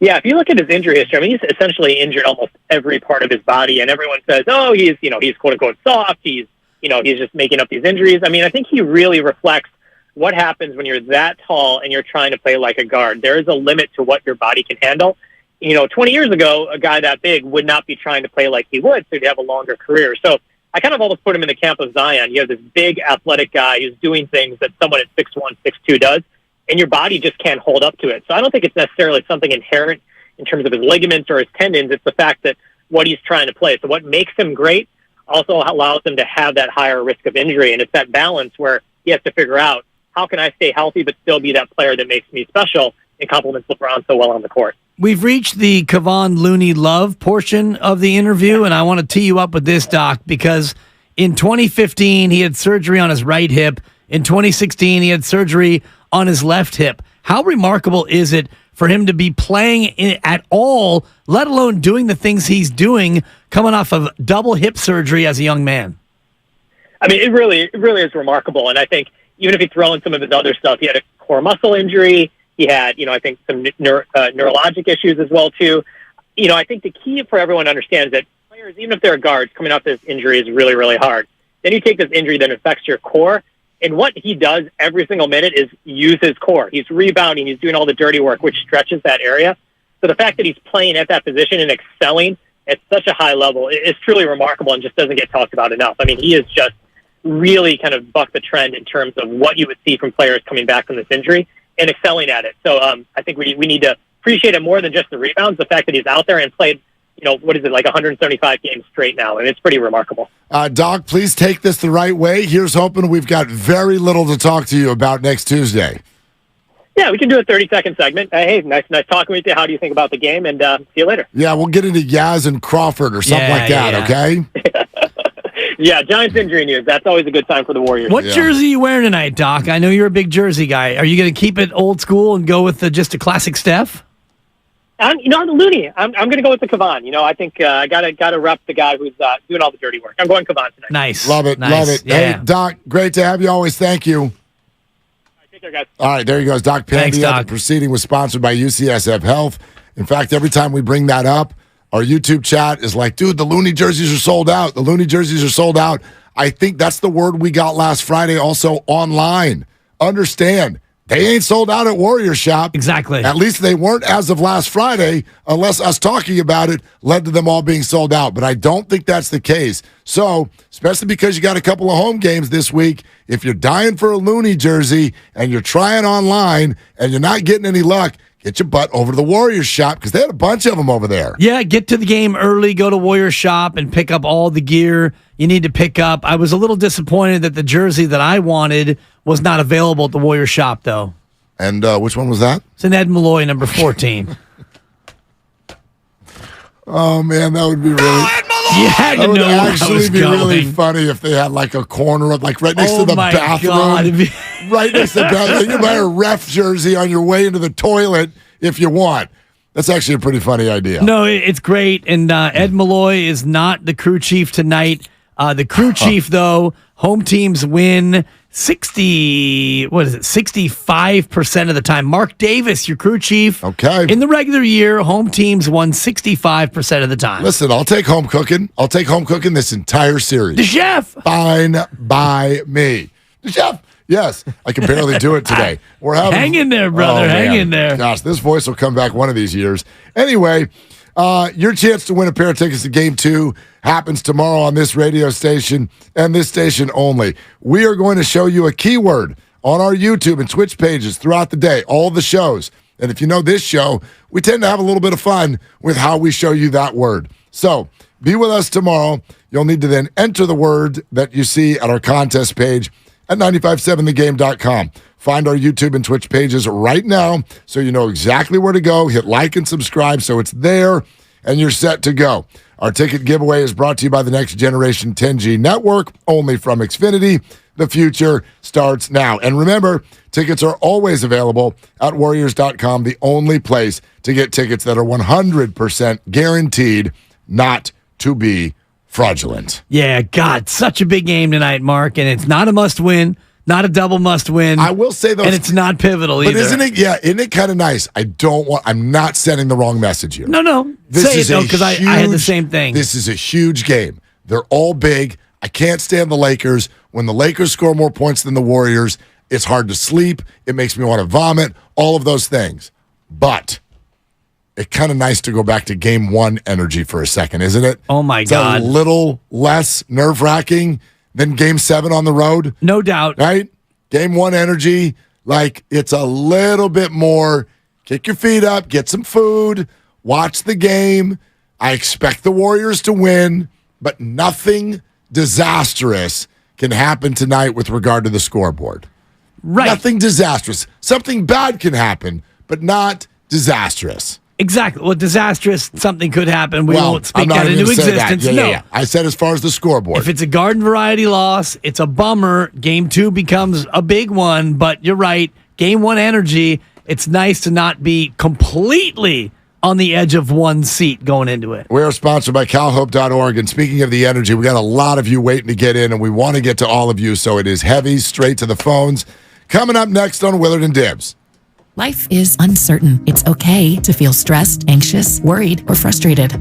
Yeah, if you look at his injury history, I mean, he's essentially injured almost every part of his body, and everyone says, oh, he's quote unquote soft. He's just making up these injuries. I mean, I think he really reflects what happens when you're that tall and you're trying to play like a guard. There is a limit to what your body can handle. 20 years ago, a guy that big would not be trying to play like he would, so he'd have a longer career. So I kind of almost put him in the camp of Zion. You have this big athletic guy who's doing things that someone at 6'1", 6'2" does, and your body just can't hold up to it. So I don't think it's necessarily something inherent in terms of his ligaments or his tendons. It's the fact that what he's trying to play. So what makes him great also allows him to have that higher risk of injury, and it's that balance where he has to figure out, how can I stay healthy but still be that player that makes me special and complements LeBron so well on the court? We've reached the Kevon Looney love portion of the interview, and I want to tee you up with this, Doc, because in 2015, he had surgery on his right hip. In 2016, he had surgery on his left hip. How remarkable is it for him to be playing at all, let alone doing the things he's doing, coming off of double hip surgery as a young man? I mean, it really is remarkable, and I think even if you throw in some of his other stuff, he had a core muscle injury. He had, I think some neurologic issues as well, too. I think the key for everyone to understand is that players, even if they're guards, coming off this injury is really, really hard. Then you take this injury that affects your core, and what he does every single minute is use his core. He's rebounding. He's doing all the dirty work, which stretches that area. So the fact that he's playing at that position and excelling at such a high level is truly remarkable and just doesn't get talked about enough. I mean, he is just really kind of bucked the trend in terms of what you would see from players coming back from this injury and excelling at it. So I think we need to appreciate it more than just the rebounds, the fact that he's out there and played, what is it, like 175 games straight now, and it's pretty remarkable. Doc, please take this the right way. Here's hoping we've got very little to talk to you about next Tuesday. Yeah, we can do a 30-second segment. Hey, nice talking with you. How do you think about the game? And see you later. Yeah, we'll get into Yaz and Crawford or something like that, okay? Yeah, Giants injury news. That's always a good time for the Warriors. What jersey are you wearing tonight, Doc? I know you're a big jersey guy. Are you going to keep it old school and go with just a classic Steph? I'm Looney. I'm going to go with the Kevon. I think I gotta rep the guy who's doing all the dirty work. I'm going Kevon tonight. Nice. Love it. Nice. Love it. Yeah. Hey, Doc, great to have you always. Thank you. Take care, guys. All right, there he goes. Doc Pandia. Thanks, Doc. The proceeding was sponsored by UCSF Health. In fact, every time we bring that up, our YouTube chat is like, dude, the Looney jerseys are sold out. The Looney jerseys are sold out. I think that's the word we got last Friday also online. Understand, they ain't sold out at Warrior Shop. Exactly. At least they weren't as of last Friday, unless us talking about it led to them all being sold out. But I don't think that's the case. So, especially because you got a couple of home games this week, if you're dying for a Looney jersey and you're trying online and you're not getting any luck, get your butt over to the Warriors Shop because they had a bunch of them over there. Yeah, get to the game early, go to Warrior Shop and pick up all the gear you need to pick up. I was a little disappointed that the jersey that I wanted was not available at the Warrior Shop, though. And which one was that? It's an Ed Malloy, number 14. Oh, man, that would be really... You had to that would know where I actually was be really going. funny if they had like a corner, like right next Oh to the my bathroom. God. Right next to the bathroom. You can buy a ref jersey on your way into the toilet if you want. That's actually a pretty funty idea. No, it's great. And Ed Malloy is not the crew chief tonight. The crew chief, though, home teams win 65% of the time. Mark Davis, your crew chief. Okay. In the regular year, home teams won 65% of the time. Listen, I'll take home cooking. I'll take home cooking this entire series. The chef. Fine by me. The chef. Yes, I can barely do it today. We're having Hang in there, brother. Hang in there. Gosh, this voice will come back one of these years. Anyway, your chance to win a pair of tickets to Game 2 happens tomorrow on this radio station and this station only. We are going to show you a keyword on our YouTube and Twitch pages throughout the day, all the shows. And if you know this show, we tend to have a little bit of fun with how we show you that word. So be with us tomorrow. You'll need to then enter the word that you see at our contest page at 957thegame.com. Find our YouTube and Twitch pages right now so you know exactly where to go. Hit like and subscribe so it's there and you're set to go. Our ticket giveaway is brought to you by the Next Generation 10G Network, only from Xfinity. The future starts now. And remember, tickets are always available at Warriors.com, the only place to get tickets that are 100% guaranteed not to be fraudulent. Yeah, God, such a big game tonight, Mark, and it's not a must-win, not a double must-win. I will say though, and it's not pivotal but either. isn't it kind of nice? I'm not sending the wrong message here. No. Say it, though, because I had the same thing. This is a huge game. They're all big. I can't stand the Lakers. When the Lakers score more points than the Warriors, it's hard to sleep. It makes me want to vomit, all of those things. But it's kind of nice to go back to Game 1 energy for a second, isn't it? Oh, my God. It's a little less nerve-wracking than Game 7 on the road. No doubt. Right? Game 1 energy, like it's a little bit more kick your feet up, get some food, watch the game. I expect the Warriors to win, but nothing disastrous can happen tonight with regard to the scoreboard. Right. Nothing disastrous. Something bad can happen, but not disastrous. Exactly. Well, disastrous, something could happen. We won't speak that into existence. Yeah. I said as far as the scoreboard. If it's a garden variety loss, it's a bummer. Game 2 becomes a big one, but you're right. Game 1 energy, it's nice to not be completely on the edge of one seat going into it. We are sponsored by calhope.org. And speaking of the energy, we got a lot of you waiting to get in, and we want to get to all of you, so it is heavy, straight to the phones. Coming up next on Willard and Dibs. Life is uncertain. It's okay to feel stressed, anxious, worried, or frustrated.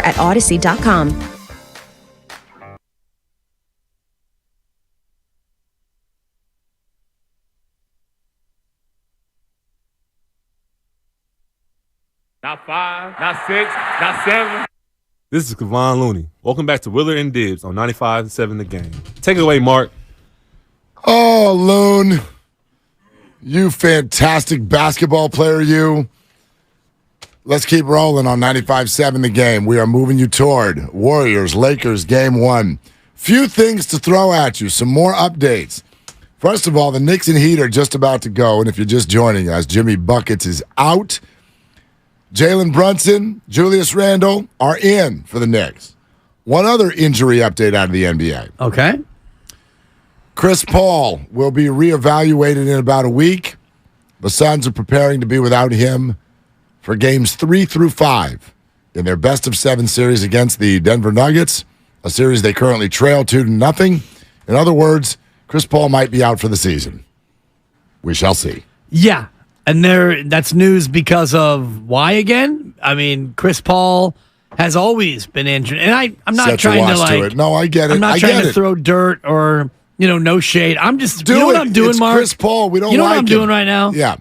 At Odyssey.com. Not 5, not 6, not 7. This is Kevon Looney. Welcome back to Willard and Dibs on 95.7 The Game. Take it away, Mark. Oh, Loon. You fantastic basketball player, you. Let's keep rolling on 95.7 The Game. We are moving you toward Warriors-Lakers Game 1. Few things to throw at you. Some more updates. First of all, the Knicks and Heat are just about to go, and if you're just joining us, Jimmy Buckets is out. Jalen Brunson, Julius Randle are in for the Knicks. One other injury update out of the NBA. Okay. Chris Paul will be reevaluated in about a week. The Suns are preparing to be without him for games 3 through 5 in their best-of-7 series against the Denver Nuggets, a series they currently trail 2-0. In other words, Chris Paul might be out for the season. We shall see. Yeah, and that's news because of why again? I mean, Chris Paul has always been injured, and I'm not trying to No, I get it. I'm not trying to throw dirt or no shade. I'm just Do what it. I'm doing, It's Mark. Chris Paul. We don't You know like what I'm him. doing right now? Yeah.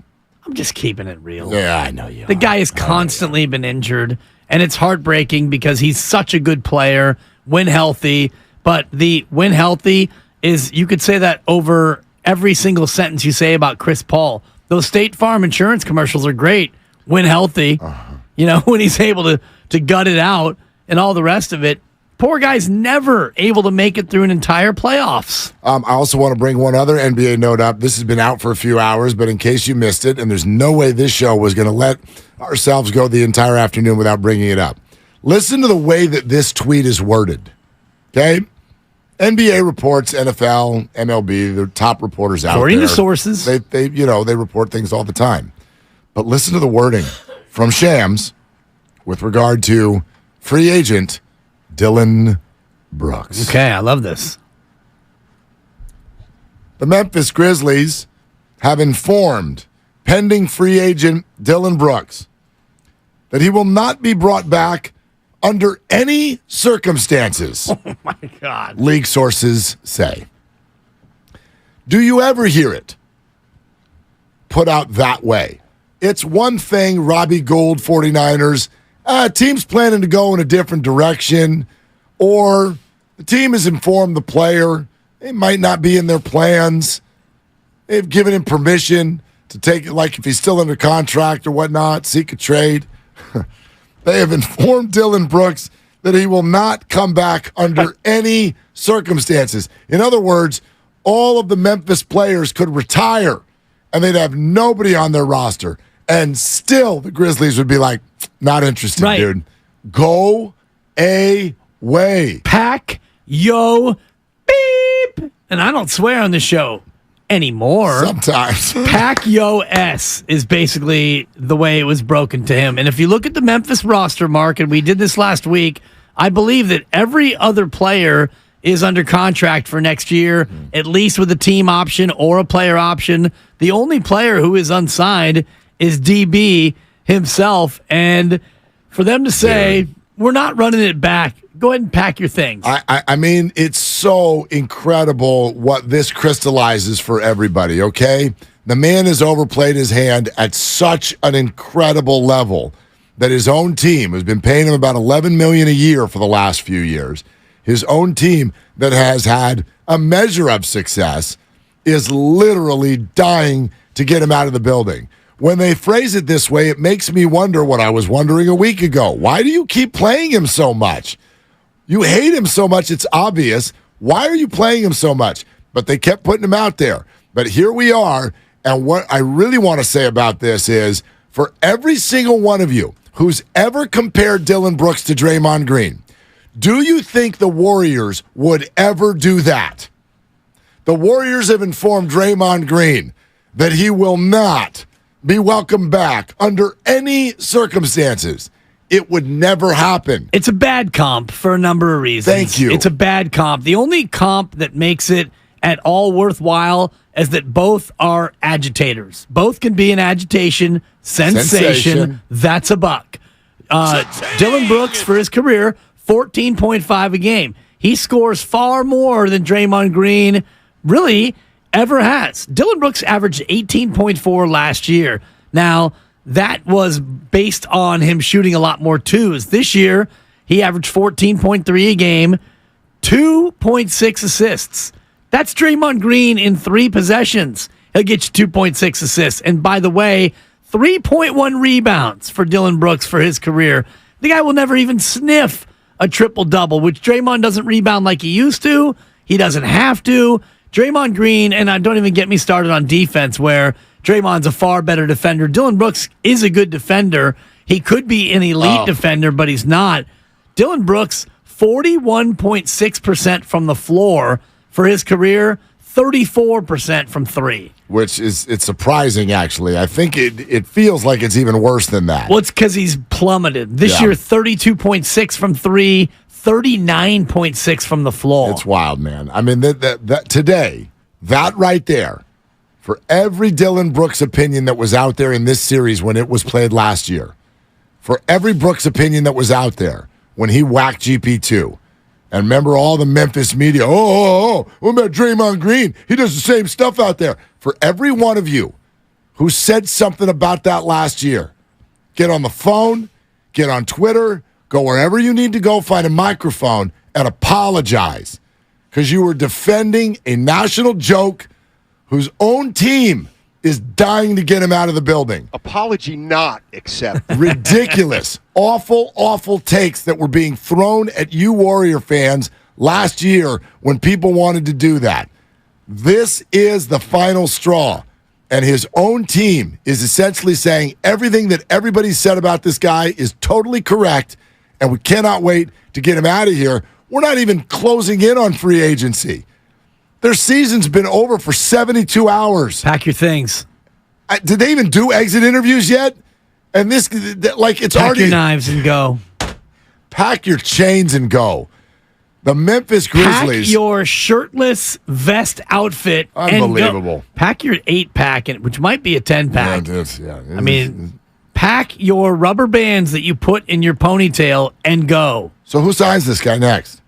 I'm just keeping it real. Yeah, I know you. The guy has constantly been injured, and it's heartbreaking because he's such a good player when healthy. But the when healthy is, you could say that over every single sentence you say about Chris Paul. Those State Farm insurance commercials are great when healthy. When he's able to gut it out and all the rest of it. Poor guy's never able to make it through an entire playoffs. I also want to bring one other NBA note up. This has been out for a few hours, but in case you missed it, and there's no way this show was going to let ourselves go the entire afternoon without bringing it up. Listen to the way that this tweet is worded. Okay? NBA reports, NFL, MLB, the top reporters out there. According to sources. They report things all the time. But listen to the wording from Shams with regard to free agent Dillon Brooks. Okay, I love this. The Memphis Grizzlies have informed pending free agent Dillon Brooks that he will not be brought back under any circumstances. Oh, my God. League sources say. Do you ever hear it put out that way? It's one thing, Robbie Gould, 49ers, team's planning to go in a different direction, or the team has informed the player it might not be in their plans. They've given him permission to take it, like if he's still under contract or whatnot, seek a trade. They have informed Dillon Brooks that he will not come back under any circumstances. In other words, all of the Memphis players could retire, and they'd have nobody on their roster. And still, the Grizzlies would be like, not interested, right, dude. Go away. Pack yo beep. And I don't swear on the show anymore. Sometimes. Pack yo S is basically the way it was broken to him. And if you look at the Memphis roster, Mark, and we did this last week, I believe that every other player is under contract for next year, at least with a team option or a player option. The only player who is unsigned is DB himself. And for them to say, we're not running it back, go ahead and pack your things. I mean, it's so incredible what this crystallizes for everybody, okay? The man has overplayed his hand at such an incredible level that his own team has been paying him about $11 million a year for the last few years. His own team that has had a measure of success, is literally dying to get him out of the building. When they phrase it this way, it makes me wonder what I was wondering a week ago. Why do you keep playing him so much? You hate him so much, it's obvious. Why are you playing him so much? But they kept putting him out there. But here we are, and what I really want to say about this is, for every single one of you who's ever compared Dillon Brooks to Draymond Green, do you think the Warriors would ever do that? The Warriors have informed Draymond Green that he will not be welcomed back under any circumstances. It would never happen. It's a bad comp for a number of reasons. Thank you. It's a bad comp. The only comp that makes it at all worthwhile is that both are agitators. Both can be an agitation sensation. That's a buck. Dillon Brooks, for his career, 14.5 a game. He scores far more than Draymond Green really ever has. Dillon Brooks averaged 18.4 last year. Now, that was based on him shooting a lot more twos. This year, he averaged 14.3 a game, 2.6 assists. That's Draymond Green in 3 possessions. He'll get you 2.6 assists. And by the way, 3.1 rebounds for Dillon Brooks for his career. The guy will never even sniff a triple-double, which Draymond doesn't rebound like he used to. He doesn't have to. Draymond Green, and don't even get me started on defense, where Draymond's a far better defender. Dillon Brooks is a good defender. He could be an elite defender, but he's not. Dillon Brooks, 41.6% from the floor for his career, 34% from 3. Which it's surprising, actually. I think it feels like it's even worse than that. Well, it's because he's plummeted. This year, 32.6 from 3, 39.6 from the floor. It's wild, man. I mean, that today, that right there, for every Dillon Brooks opinion that was out there in this series when it was played last year, for every Brooks opinion that was out there when he whacked GP2, and remember all the Memphis media, what about Draymond Green? He does the same stuff out there. For every one of you who said something about that last year, get on the phone, get on Twitter, go wherever you need to go, find a microphone, and apologize. Because you were defending a national joke whose own team is dying to get him out of the building. Apology not accepted. Ridiculous. Awful, awful takes that were being thrown at you Warrior fans last year when people wanted to do that. This is the final straw. And his own team is essentially saying everything that everybody said about this guy is totally correct, and we cannot wait to get him out of here. We're not even closing in on free agency. Their season's been over for 72 hours. Pack your things. Did they even do exit interviews yet? And this, like, it's Pack already... your knives and go. Pack your chains and go. The Memphis Grizzlies... Pack your shirtless vest outfit. Unbelievable. And go. Pack your 8-pack, which might be a 10-pack. I mean, pack your rubber bands that you put in your ponytail and go. So who signs this guy next?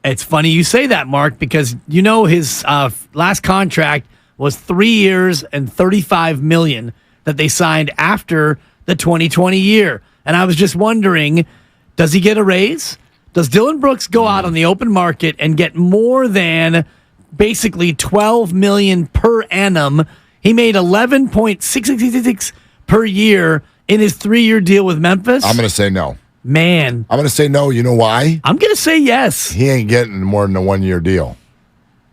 It's funny you say that, Mark, because you know his last contract was 3 years and $35 million that they signed after the 2020 year. And I was just wondering, does he get a raise? Does Dillon Brooks go out on the open market and get more than basically $12 million per annum? He made $11.666 per year in his 3-year deal with Memphis. I'm going to say no. Man. I'm going to say no. You know why? I'm going to say yes. He ain't getting more than a 1-year deal.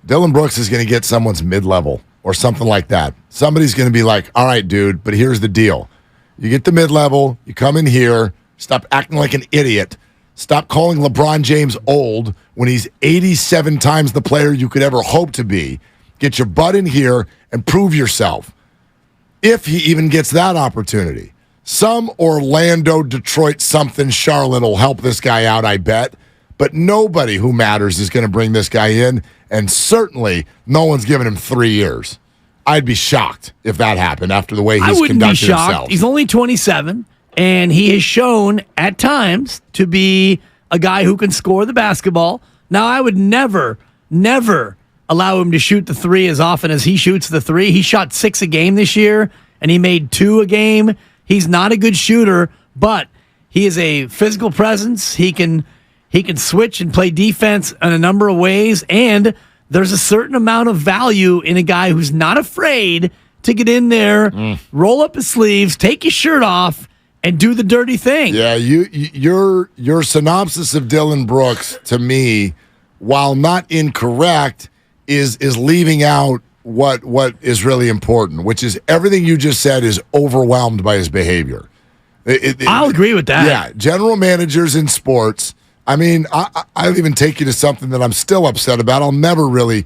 Dillon Brooks is going to get someone's mid-level or something like that. Somebody's going to be like, all right, dude, but here's the deal. You get the mid-level, you come in here, stop acting like an idiot, stop calling LeBron James old when he's 87 times the player you could ever hope to be. Get your butt in here and prove yourself. If he even gets that opportunity. Some Orlando, Detroit, something, Charlotte will help this guy out, I bet. But nobody who matters is going to bring this guy in, and certainly no one's giving him 3 years. I'd be shocked if that happened after the way he's conducted himself. He's only 27, and he has shown at times to be a guy who can score the basketball. Now, I would never allow him to shoot the 3 as often as he shoots the 3. He shot 6 a game this year, and he made 2 a game. He's not a good shooter, but he is a physical presence. He can switch and play defense in a number of ways, and there's a certain amount of value in a guy who's not afraid to get in there, roll up his sleeves, take his shirt off, and do the dirty thing. Yeah, your synopsis of Dylan Brooks, to me, while not incorrect, is leaving out what is really important, which is everything you just said is overwhelmed by his behavior. I'll agree with that. Yeah, general managers in sports. I mean, I'll even take you to something that I'm still upset about. I'll never really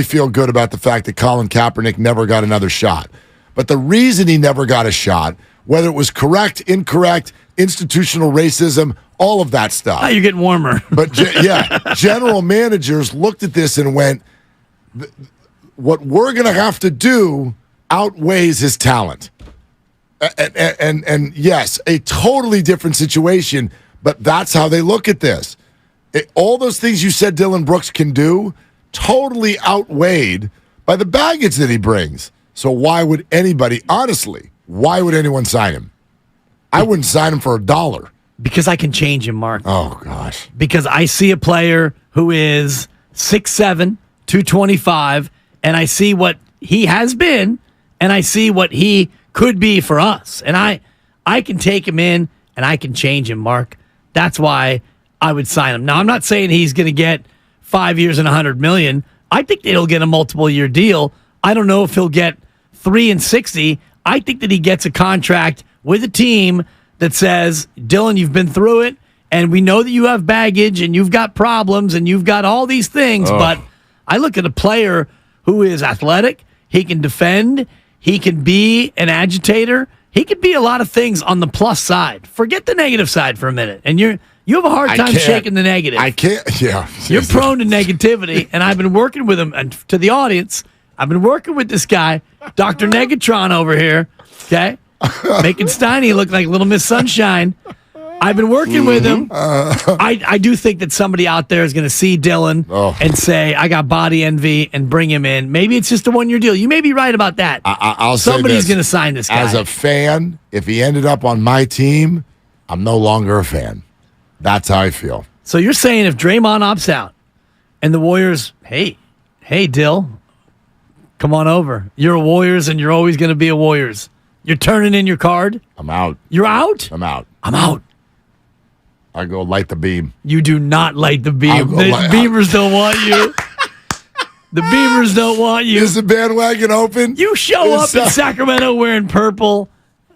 feel good about the fact that Colin Kaepernick never got another shot. But the reason he never got a shot, whether it was correct, incorrect, institutional racism, all of that stuff. Oh, you're getting warmer. But general managers looked at this and went, what we're going to have to do outweighs his talent. And yes, a totally different situation, but that's how they look at this. All those things you said Dylan Brooks can do, totally outweighed by the baggage that he brings. So why would anybody, honestly, why would anyone sign him? I wouldn't sign him for $1. Because I can change him, Mark. Oh, gosh. Because I see a player who is 6'7", 225, and I see what he has been, and I see what he could be for us. And I can take him in, and I can change him, Mark. That's why I would sign him. Now, I'm not saying he's going to get 5 years and $100 million. I think that he'll get a multiple-year deal. I don't know if he'll get 3 and $60. I think that he gets a contract with a team that says, Dylan, you've been through it, and we know that you have baggage, and you've got problems, and you've got all these things, but I look at a player who is athletic, he can defend, he can be an agitator, he could be a lot of things on the plus side. Forget the negative side for a minute, and you have a hard time shaking the negative. I can't, yeah. You're prone to negativity, and I've been working with him, and to the audience, I've been working with this guy, Dr. Negatron over here, okay? Making Steiny look like Little Miss Sunshine. I've been working with him. I do think that somebody out there is going to see Dylan and say, I got body envy, and bring him in. Maybe it's just a one-year deal. You may be right about that. I'll say Somebody's going to sign this guy. As a fan, if he ended up on my team, I'm no longer a fan. That's how I feel. So you're saying if Draymond opts out and the Warriors, hey, Dill, come on over. You're a Warriors, and you're always going to be a Warriors. You're turning in your card? I'm out. You're out? I'm out. I'm out. I go light the beam. You do not light the beam. The Beavers don't want you. The Beavers don't want you. Is the bandwagon open? You show up in Sacramento wearing purple.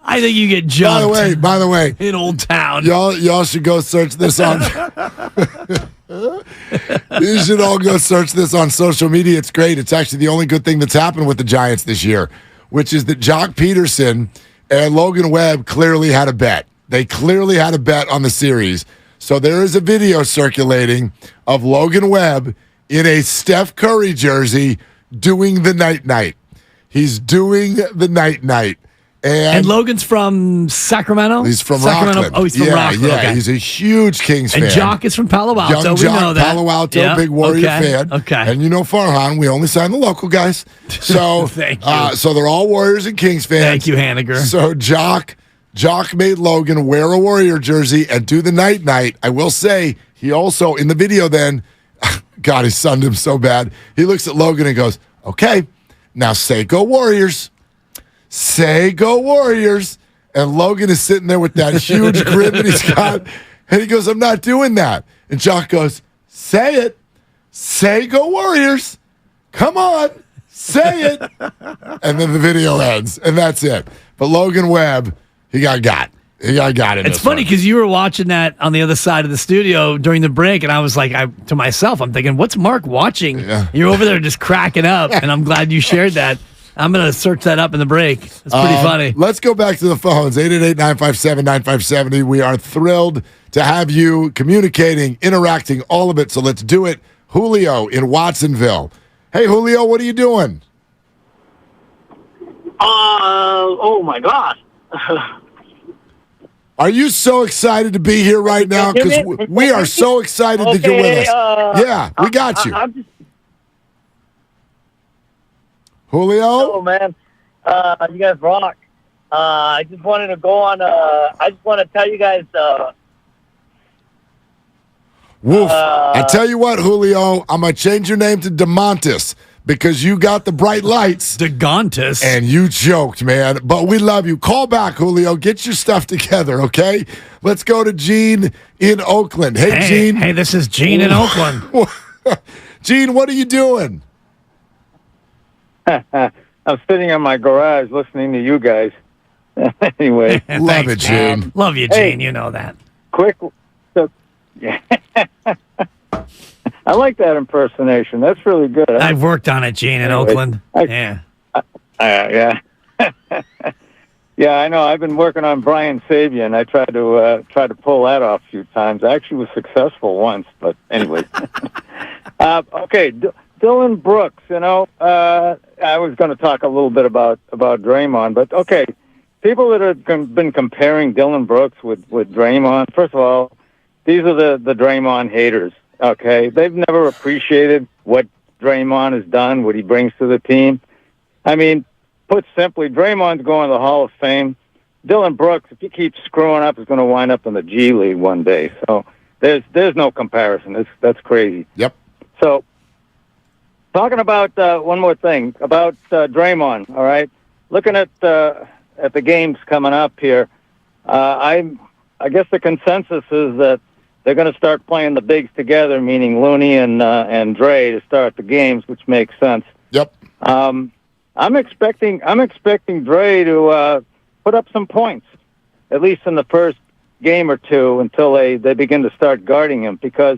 I think you get jumped. By the way, in Old Town. Y'all should go search this on. You should all go search this on social media. It's great. It's actually the only good thing that's happened with the Giants this year, which is that Jock Peterson and Logan Webb clearly had a bet. They clearly had a bet on the series. So there is a video circulating of Logan Webb in a Steph Curry jersey doing the night-night. He's doing the night-night. And Logan's from Sacramento? He's from Sacramento. Rockland. Oh, he's from Rockland. Yeah, okay. He's a huge Kings fan. And Jock is from Palo Alto. Young we Jock, know that. Palo Alto, big Warrior fan. Okay. And you know Farhan, we only sign the local guys. So, Thank you. So they're all Warriors and Kings fans. Thank you, Hanniger. So Jock made Logan wear a Warrior jersey and do the night-night. I will say, he also, in the video then, God, he sunned him so bad. He looks at Logan and goes, okay, now say go Warriors. Say go Warriors. And Logan is sitting there with that huge grin that he's got. And he goes, I'm not doing that. And Jock goes, say it. Say go Warriors. Come on. Say it. And then the video ends. And that's it. But Logan Webb, he got. He got it. It's funny because you were watching that on the other side of the studio during the break, and I was like, to myself, I'm thinking, what's Mark watching? Yeah. You're over there just cracking up, and I'm glad you shared that. I'm going to search that up in the break. It's pretty funny. Let's go back to the phones, 888-957-9570. We are thrilled to have you communicating, interacting, all of it. So let's do it. Julio in Watsonville. Hey, Julio, what are you doing? Oh, my gosh. Are you so excited to be here right now? Because we are so excited that you're with us. Yeah, we got you. I'm just, Julio? oh, man. You guys rock. I just wanted to go on. I just want to tell you guys. Woof. I tell you what, Julio, I'm going to change your name to DeMontis because you got the bright lights. DeGontis. And you joked, man. But we love you. Call back, Julio. Get your stuff together, okay? Let's go to Gene in Oakland. Hey, Gene. Hey, this is Gene in Oakland. Gene, what are you doing? I'm sitting in my garage listening to you guys. Anyway. Love it, Gene. Love you, Gene. You know that. Quick. Yeah. I like that impersonation. That's really good. I've worked on it, Gene, in Oakland. Yeah. Yeah. Yeah, I know. I've been working on Brian Sabian. I tried to pull that off a few times. I actually was successful once, but anyway. Okay, Dylan Brooks. You know, I was going to talk a little bit about Draymond, but okay, people that have been comparing Dylan Brooks with Draymond. First of all, these are the Draymond haters. Okay, they've never appreciated what Draymond has done, what he brings to the team. I mean, put simply, Draymond's going to the Hall of Fame. Dylan Brooks, if he keeps screwing up, is going to wind up in the G League one day. So there's no comparison. That's crazy. Yep. So talking about one more thing about Draymond. All right, looking at the games coming up here, I guess the consensus is that they're going to start playing the bigs together, meaning Looney and Dre to start the games, which makes sense. Yep. I'm expecting Dre to put up some points, at least in the first game or two, until they begin to start guarding him. Because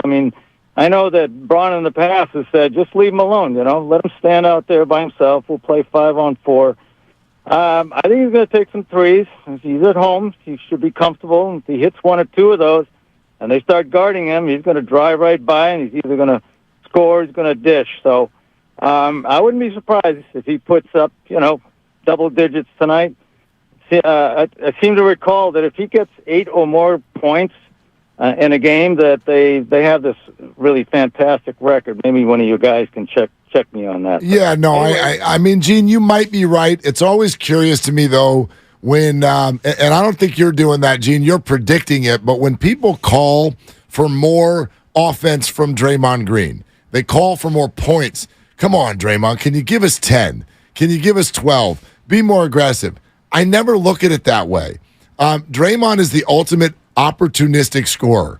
I mean, I know that Braun in the past has said, just leave him alone. You know, let him stand out there by himself. We'll play 5-on-4. I think he's going to take some threes. If he's at home, he should be comfortable. If he hits one or two of those, and they start guarding him, he's going to drive right by, and he's either going to score or he's going to dish. So I wouldn't be surprised if he puts up, double digits tonight. I seem to recall that if he gets 8 or more points in a game, that they have this really fantastic record. Maybe one of you guys can check me on that. Yeah, no, anyway. I mean, Gene, you might be right. It's always curious to me, though, when, and I don't think you're doing that, Gene, you're predicting it, but when people call for more offense from Draymond Green, they call for more points. Come on, Draymond, can you give us 10? Can you give us 12? Be more aggressive. I never look at it that way. Draymond is the ultimate opportunistic scorer.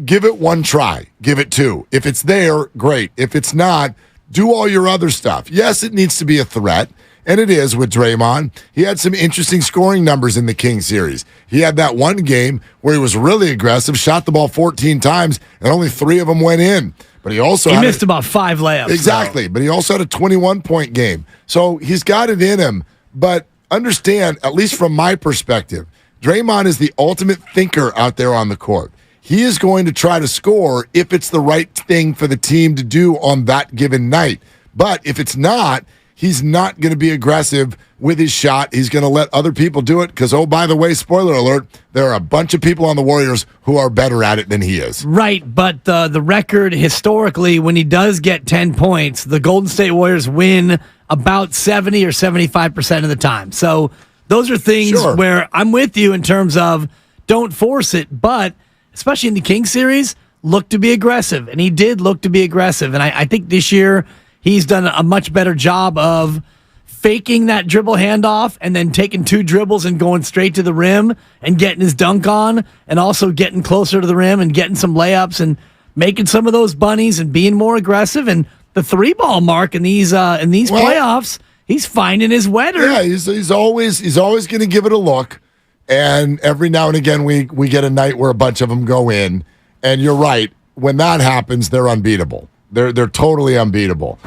Give it one try. Give it two. If it's there, great. If it's not, do all your other stuff. Yes, it needs to be a threat. And it is with Draymond. He had some interesting scoring numbers in the Kings series. He had that one game where he was really aggressive, shot the ball 14 times, and only 3 of them went in. But he also missed about 5 layups. Exactly. But he also had a 21-point game. So he's got it in him. But understand, at least from my perspective, Draymond is the ultimate thinker out there on the court. He is going to try to score if it's the right thing for the team to do on that given night. But if it's not, he's not going to be aggressive with his shot. He's going to let other people do it because, oh, by the way, spoiler alert, there are a bunch of people on the Warriors who are better at it than he is. Right, but the record historically, when he does get 10 points, the Golden State Warriors win about 70 or 75% of the time. So those are things where I'm with you in terms of don't force it, but especially in the Kings series, look to be aggressive. And he did look to be aggressive. And I think this year he's done a much better job of faking that dribble handoff and then taking 2 dribbles and going straight to the rim and getting his dunk on and also getting closer to the rim and getting some layups and making some of those bunnies and being more aggressive. And the 3-ball mark in these playoffs, he's finding his wetter. Yeah, he's always going to give it a look. And every now and again, we get a night where a bunch of them go in. And you're right. When that happens, they're unbeatable. They're totally unbeatable.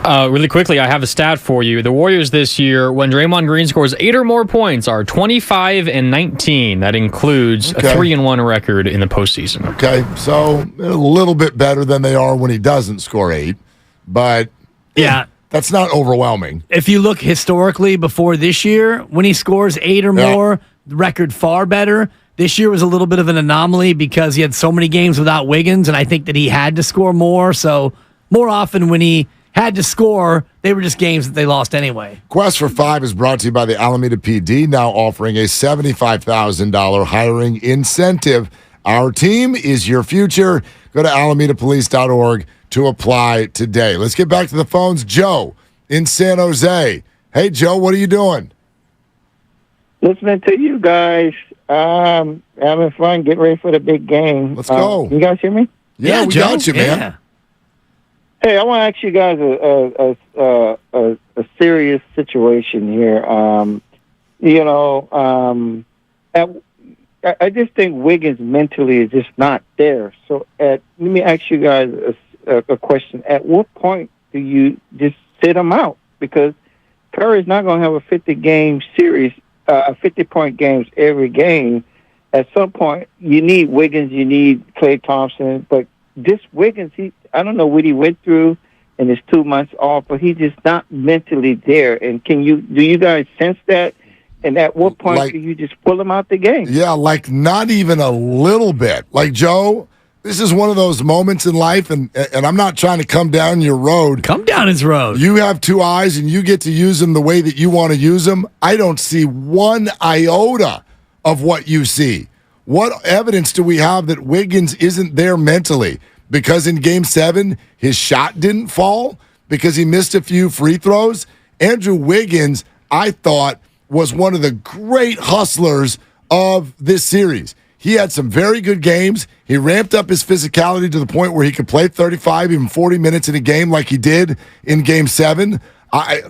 Really quickly, I have a stat for you. The Warriors this year, when Draymond Green scores 8 or more points, are 25-19. That includes a 3-1 record in the postseason. Okay, so a little bit better than they are when he doesn't score 8. But yeah, that's not overwhelming. If you look historically before this year, when he scores 8 or more, the record far better. This year was a little bit of an anomaly because he had so many games without Wiggins, and I think that he had to score more. So more often when he had to score, they were just games that they lost anyway. Quest for 5 is brought to you by the Alameda PD, now offering a $75,000 hiring incentive. Our team is your future. Go to alamedapolice.org to apply today. Let's get back to the phones. Joe in San Jose. Hey, Joe, what are you doing? Listening to you guys. Having fun. Get ready for the big game. Let's go. You guys hear me? Yeah, we Joe. got you, man. Yeah. Hey, I want to ask you guys a serious situation here. I just think Wiggins mentally is just not there. So let me ask you guys a question. At what point do you just sit him out? Because Curry's not going to have a 50-game series, 50-point games every game. At some point, you need Wiggins, you need Klay Thompson. But this Wiggins, I don't know what he went through in his 2 months off, but he's just not mentally there. And do you guys sense that? And at what point do you just pull him out the game? Yeah, like not even a little bit. Like, Joe, this is one of those moments in life, and I'm not trying to come down your road. Come down his road. You have two eyes, and you get to use them the way that you want to use them. I don't see one iota of what you see. What evidence do we have that Wiggins isn't there mentally? Because in Game 7, his shot didn't fall? Because he missed a few free throws? Andrew Wiggins, I thought, was one of the great hustlers of this series. He had some very good games. He ramped up his physicality to the point where he could play 35, even 40 minutes in a game like he did in Game 7.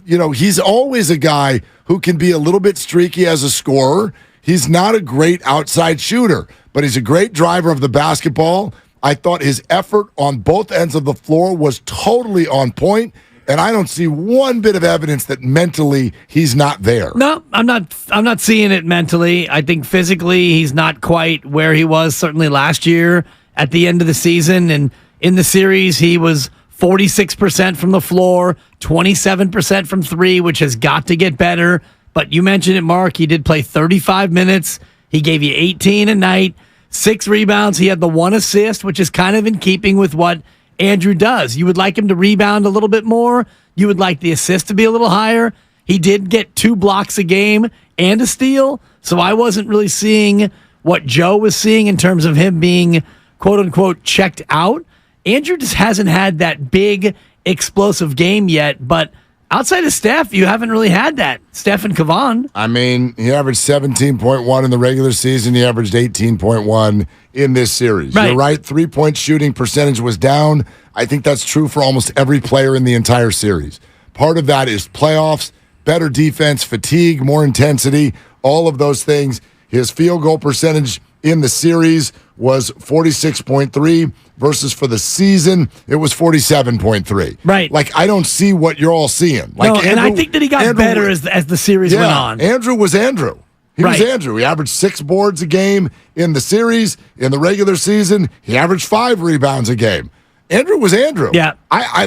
He's always a guy who can be a little bit streaky as a scorer. He's not a great outside shooter, but he's a great driver of the basketball. I thought his effort on both ends of the floor was totally on point. And I don't see one bit of evidence that mentally he's not there. No, I'm not seeing it mentally. I think physically he's not quite where he was certainly last year at the end of the season. And in the series, he was 46% from the floor, 27% from three, which has got to get better. But you mentioned it, Mark. He did play 35 minutes. He gave you 18 a night, 6 rebounds. He had the 1 assist, which is kind of in keeping with what Andrew does. You would like him to rebound a little bit more. You would like the assist to be a little higher. He did get 2 blocks a game and a steal. So I wasn't really seeing what Joe was seeing in terms of him being, quote unquote, checked out. Andrew just hasn't had that big explosive game yet. But outside of Steph, you haven't really had that. Steph and Kevon. I mean, he averaged 17.1 in the regular season. He averaged 18.1 in this series. Right. You're right. 3-point shooting percentage was down. I think that's true for almost every player in the entire series. Part of that is playoffs, better defense, fatigue, more intensity, all of those things. His field goal percentage in the series was 46.3 versus for the season, it was 47.3. Right. Like, I don't see what you're all seeing. Like, no, and I think that he got better as the series went on. Andrew was Andrew. He was Andrew. He averaged 6 boards a game in the series. In the regular season, he averaged 5 rebounds a game. Andrew was Andrew. Yeah. I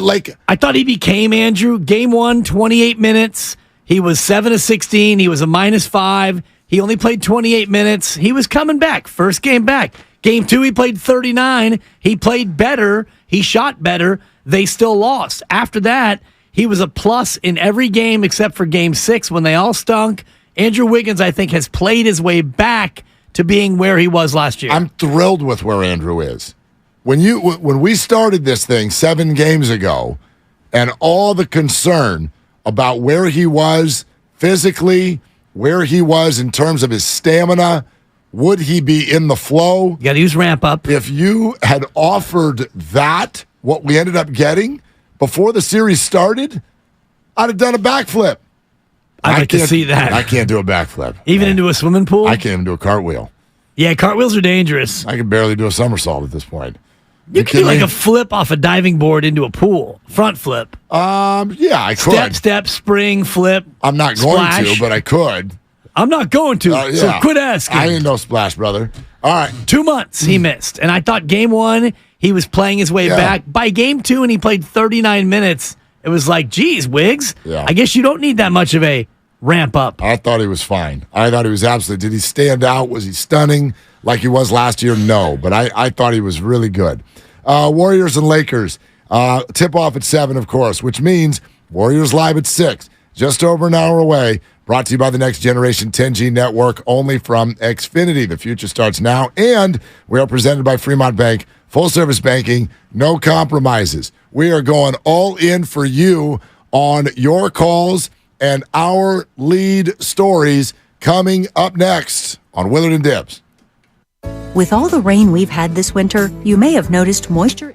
thought he became Andrew. Game 1, 28 minutes. He was 7 of 16. He was a -5. He only played 28 minutes. He was coming back. First game back. Game 2, he played 39. He played better. He shot better. They still lost. After that, he was a plus in every game except for Game 6 when they all stunk. Andrew Wiggins, I think, has played his way back to being where he was last year. I'm thrilled with where Andrew is. When we started this thing 7 games ago, and all the concern about where he was physically, where he was in terms of his stamina, would he be in the flow? You got to use ramp up. If you had offered that, what we ended up getting before the series started, I'd have done a backflip. I'd like to see that. I can't do a backflip. Even into a swimming pool? I can't even do a cartwheel. Yeah, cartwheels are dangerous. I can barely do a somersault at this point. You can do like a flip off a diving board into a pool. Front flip. Yeah, I could. Step, spring, flip. I'm not splash. going to, but I could. I'm not going to, so quit asking. I ain't no splash, brother. All right. 2 months he missed. And I thought Game 1, he was playing his way back. By Game 2, and he played 39 minutes, it was like, geez, Wiggs, I guess you don't need that much of a ramp up. I thought he was fine. I thought he was absolutely. Did he stand out? Was he stunning like he was last year? No, but I thought he was really good. Warriors and Lakers. Tip off at 7, of course, which means Warriors live at 6. Just over an hour away. Brought to you by the Next Generation 10G network, only from Xfinity. The future starts now, and we are presented by Fremont Bank. Full-service banking, no compromises. We are going all in for you on your calls and our lead stories coming up next on Willard and Dibs. With all the rain we've had this winter, you may have noticed moisture.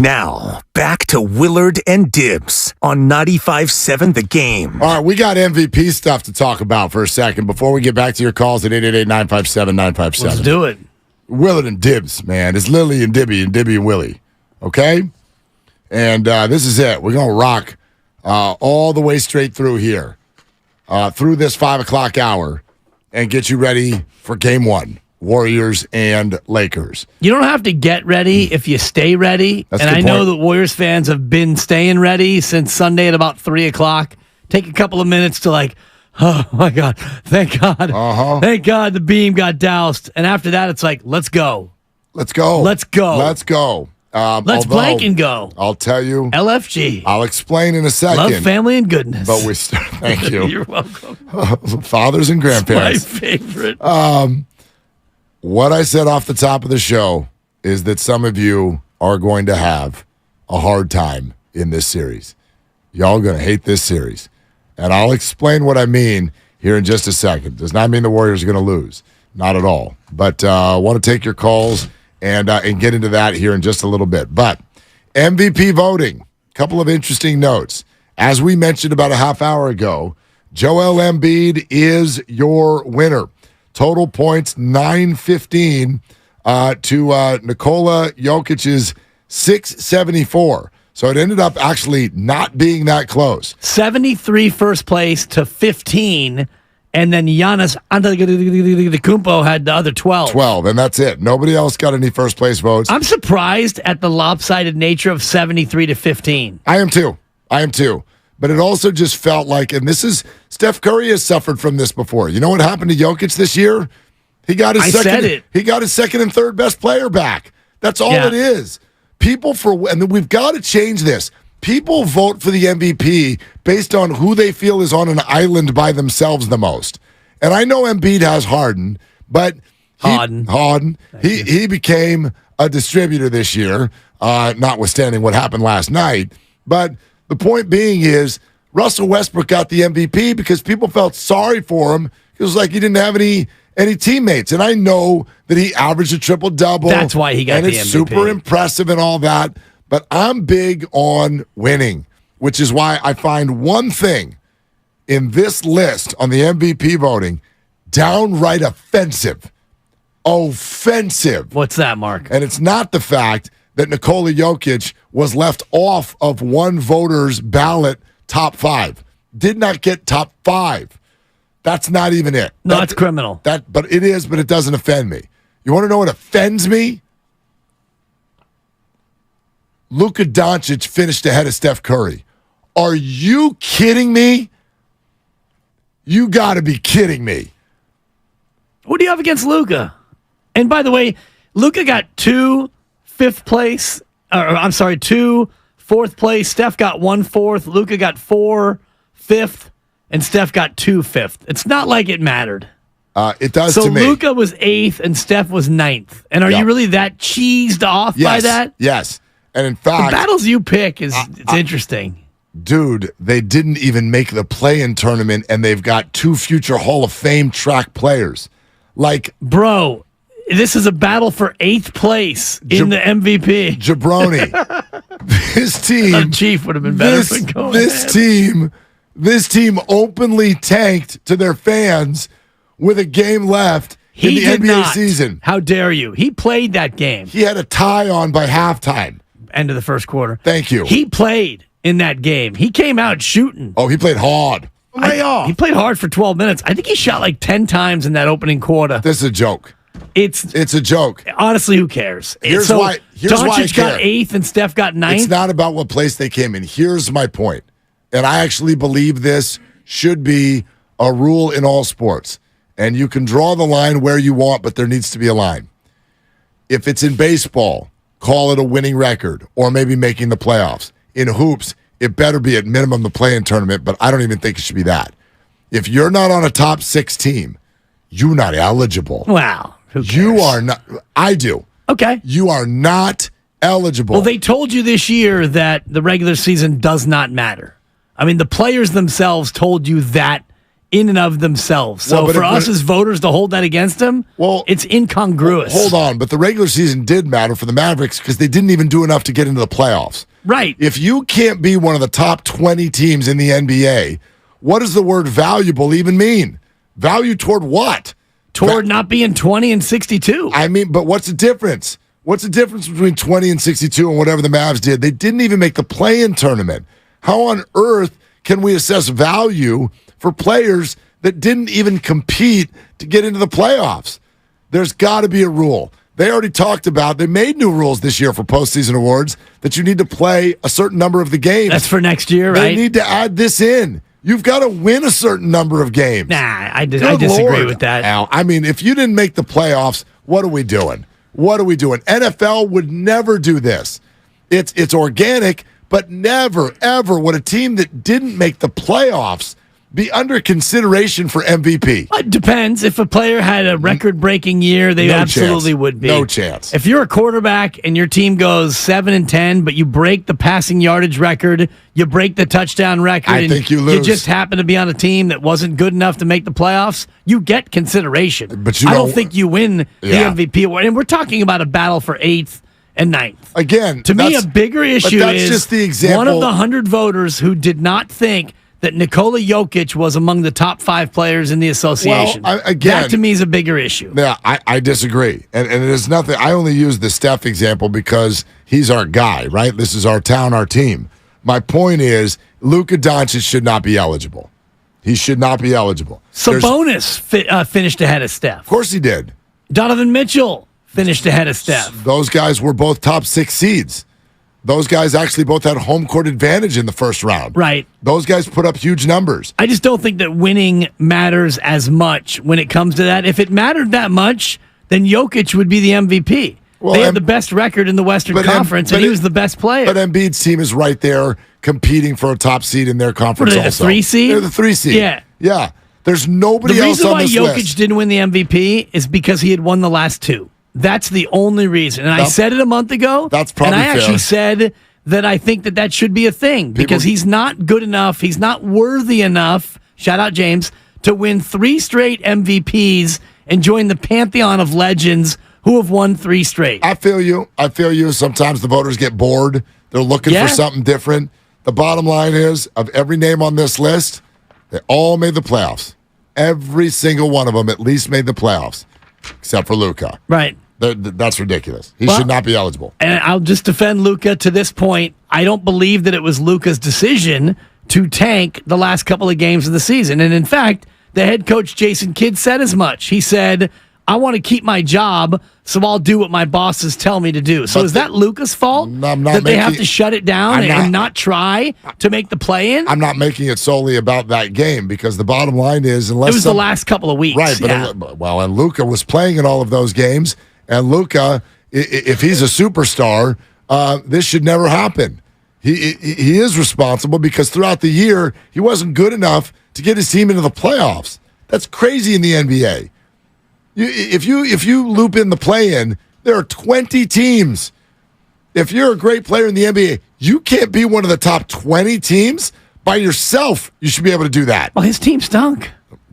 Now, back to Willard and Dibs on 95.7 The Game. All right, we got MVP stuff to talk about for a second before we get back to your calls at 888-957-957. Let's do it. Willard and Dibs, man. It's Lily and Dibby and Willie, okay? And this is it. We're going to rock all the way straight through here, through this 5 o'clock hour, and get you ready for Game 1. Warriors and Lakers. You don't have to get ready if you stay ready. That's and a good I know point. that Warriors fans have been staying ready since Sunday at about 3 o'clock. Take a couple of minutes to oh my God, thank God. Thank God the beam got doused. And after that, it's like, let's go. Let's go. Let's go. Let's go. Let's blank and go. I'll tell you. LFG. I'll explain in a second. Love, family, and goodness. But we start. Thank you. You're welcome. Fathers and grandparents. It's my favorite. What I said off the top of the show is that some of you are going to have a hard time in this series. Y'all are going to hate this series. And I'll explain what I mean here in just a second. Does not mean the Warriors are going to lose. Not at all. But I want to take your calls and get into that here in just a little bit. But MVP voting, a couple of interesting notes. As we mentioned about a half hour ago, Joel Embiid is your winner. Total points, 915 to Nikola Jokic's 674. So it ended up actually not being that close. 73 first place to 15, and then Giannis Antetokounmpo had the other 12. 12, and that's it. Nobody else got any first place votes. I'm surprised at the lopsided nature of 73 to 15. I am too. But it also just felt like, and this is, Steph Curry has suffered from this before. You know what happened to Jokic this year? He got his second and third best player back. That's all it is. And we've got to change this. People vote for the MVP based on who they feel is on an island by themselves the most. And I know Embiid has Harden, but he became a distributor this year, notwithstanding what happened last night. But the point being is Russell Westbrook got the MVP because people felt sorry for him. It was like he didn't have any teammates. And I know that he averaged a triple-double. That's why he got the MVP. And it's super impressive and all that. But I'm big on winning, which is why I find one thing in this list on the MVP voting downright offensive. Offensive. What's that, Mark? And it's not the fact that Nikola Jokic was left off of one voter's ballot top 5. Did not get top 5. That's not even it. No, it's criminal. But it is, but it doesn't offend me. You want to know what offends me? Luka Doncic finished ahead of Steph Curry. Are you kidding me? You got to be kidding me. What do you have against Luka? And by the way, Luka got 2 fourth place. Steph got 1 fourth. Luka got 4 fifth, and Steph got 2 fifth. It's not like it mattered. It does to me. So Luka was 8th, and Steph was 9th. And are you really that cheesed off by that? Yes. And in fact, the battles you pick it's interesting. Dude, they didn't even make the play-in tournament, and they've got 2 future Hall of Fame track players. Like, bro, this is a battle for 8th place in the MVP. Jabroni. This team, Chief would have been better for going. This team openly tanked to their fans with a game left in the NBA season. How dare you? He played that game. He had a tie on by halftime. End of the first quarter. Thank you. He played in that game. He came out shooting. Oh, he played hard. He played hard for 12 minutes. I think he shot like 10 times in that opening quarter. This is a joke. It's a joke. Honestly, who cares? Here's why I Doncic got care. 8th and Steph got 9th. It's not about what place they came in. Here's my point, and I actually believe this should be a rule in all sports. And you can draw the line where you want, but there needs to be a line. If it's in baseball, call it a winning record or maybe making the playoffs. In hoops, it better be at minimum the play-in tournament, but I don't even think it should be that. If you're not on a top 6 team, you're not eligible. Wow. Who cares? You are not. I do. Okay. You are not eligible. Well, they told you this year that the regular season does not matter. I mean, the players themselves told you that in and of themselves. So for us as voters to hold that against them, it's incongruous. Hold on, but the regular season did matter for the Mavericks because they didn't even do enough to get into the playoffs. Right. If you can't be one of the top 20 teams in the NBA, what does the word valuable even mean? Value toward what? Toward not being 20 and 62. I mean, but what's the difference? What's the difference between 20 and 62 and whatever the Mavs did? They didn't even make the play-in tournament. How on earth can we assess value for players that didn't even compete to get into the playoffs? There's got to be a rule. They already talked about, they made new rules this year for postseason awards that you need to play a certain number of the games. That's for next year, right? They need to add this in. You've got to win a certain number of games. Nah, I disagree with that. Al, I mean, if you didn't make the playoffs, what are we doing? What are we doing? NFL would never do this. It's organic, but never, ever would a team that didn't make the playoffs be under consideration for MVP. It depends. If a player had a record-breaking year, they absolutely would be. No chance. If you're a quarterback and your team goes 7-10, but you break the passing yardage record, you break the touchdown record, I think you lose. You just happen to be on a team that wasn't good enough to make the playoffs, you get consideration. But I don't think you win the MVP award. And we're talking about a battle for 8th and 9th. Again, to me, a bigger issue is just the example. One of the 100 voters who did not think that Nikola Jokic was among the top 5 players in the association. Well, again, that to me is a bigger issue. Yeah, I disagree. And it is nothing. I only use the Steph example because he's our guy, right? This is our town, our team. My point is, Luka Doncic should not be eligible. He should not be eligible. Sabonis finished ahead of Steph. Of course he did. Donovan Mitchell finished ahead of Steph. Those guys were both top 6 seeds. Those guys actually both had home court advantage in the first round. Right. Those guys put up huge numbers. I just don't think that winning matters as much when it comes to that. If it mattered that much, then Jokic would be the MVP. Well, they had the best record in the Western Conference, and he was the best player. But Embiid's team is right there competing for a top seed in their conference also. also. The 3 seed? They're the 3 seed. Yeah. Yeah. There's nobody else on this list. The reason why Jokic didn't win the MVP is because he had won the last 2. That's the only reason. And I said it a month ago. That's probably fair. And I actually fair. said that I think that should be a thing because he's not good enough. He's not worthy enough, shout out James, to win 3 straight MVPs and join the pantheon of legends who have won 3 straight. I feel you. Sometimes the voters get bored. They're looking for something different. The bottom line is, of every name on this list, they all made the playoffs. Every single one of them at least made the playoffs, except for Luka. Right. That's ridiculous. He should not be eligible. And I'll just defend Luka to this point. I don't believe that it was Luka's decision to tank the last couple of games of the season. And in fact, the head coach, Jason Kidd, said as much. He said, I want to keep my job, so I'll do what my bosses tell me to do. So is that Luka's fault that they have to shut it down and not try to make the play-in? I'm not making it solely about that game because the bottom line is unless... It was the last couple of weeks. Right, and Luka was playing in all of those games. And Luka, if he's a superstar, this should never happen. He is responsible because throughout the year, he wasn't good enough to get his team into the playoffs. That's crazy in the NBA. If you loop in the play-in, there are 20 teams. If you're a great player in the NBA, you can't be one of the top 20 teams by yourself. You should be able to do that. Well, his team stunk.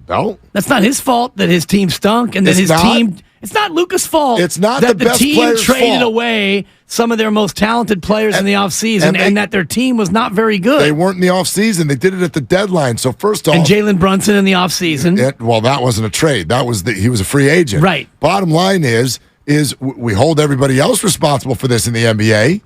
No. That's not his fault that his team stunk and that his team... It's not Luka's fault. It's not that the best team player's traded fault. away some of their most talented players in the offseason and that their team was not very good. They weren't in the offseason. They did it at the deadline. So first off... And Jalen Brunson in the offseason. Well, that wasn't a trade. He was a free agent. Right. Bottom line is we hold everybody else responsible for this in the NBA.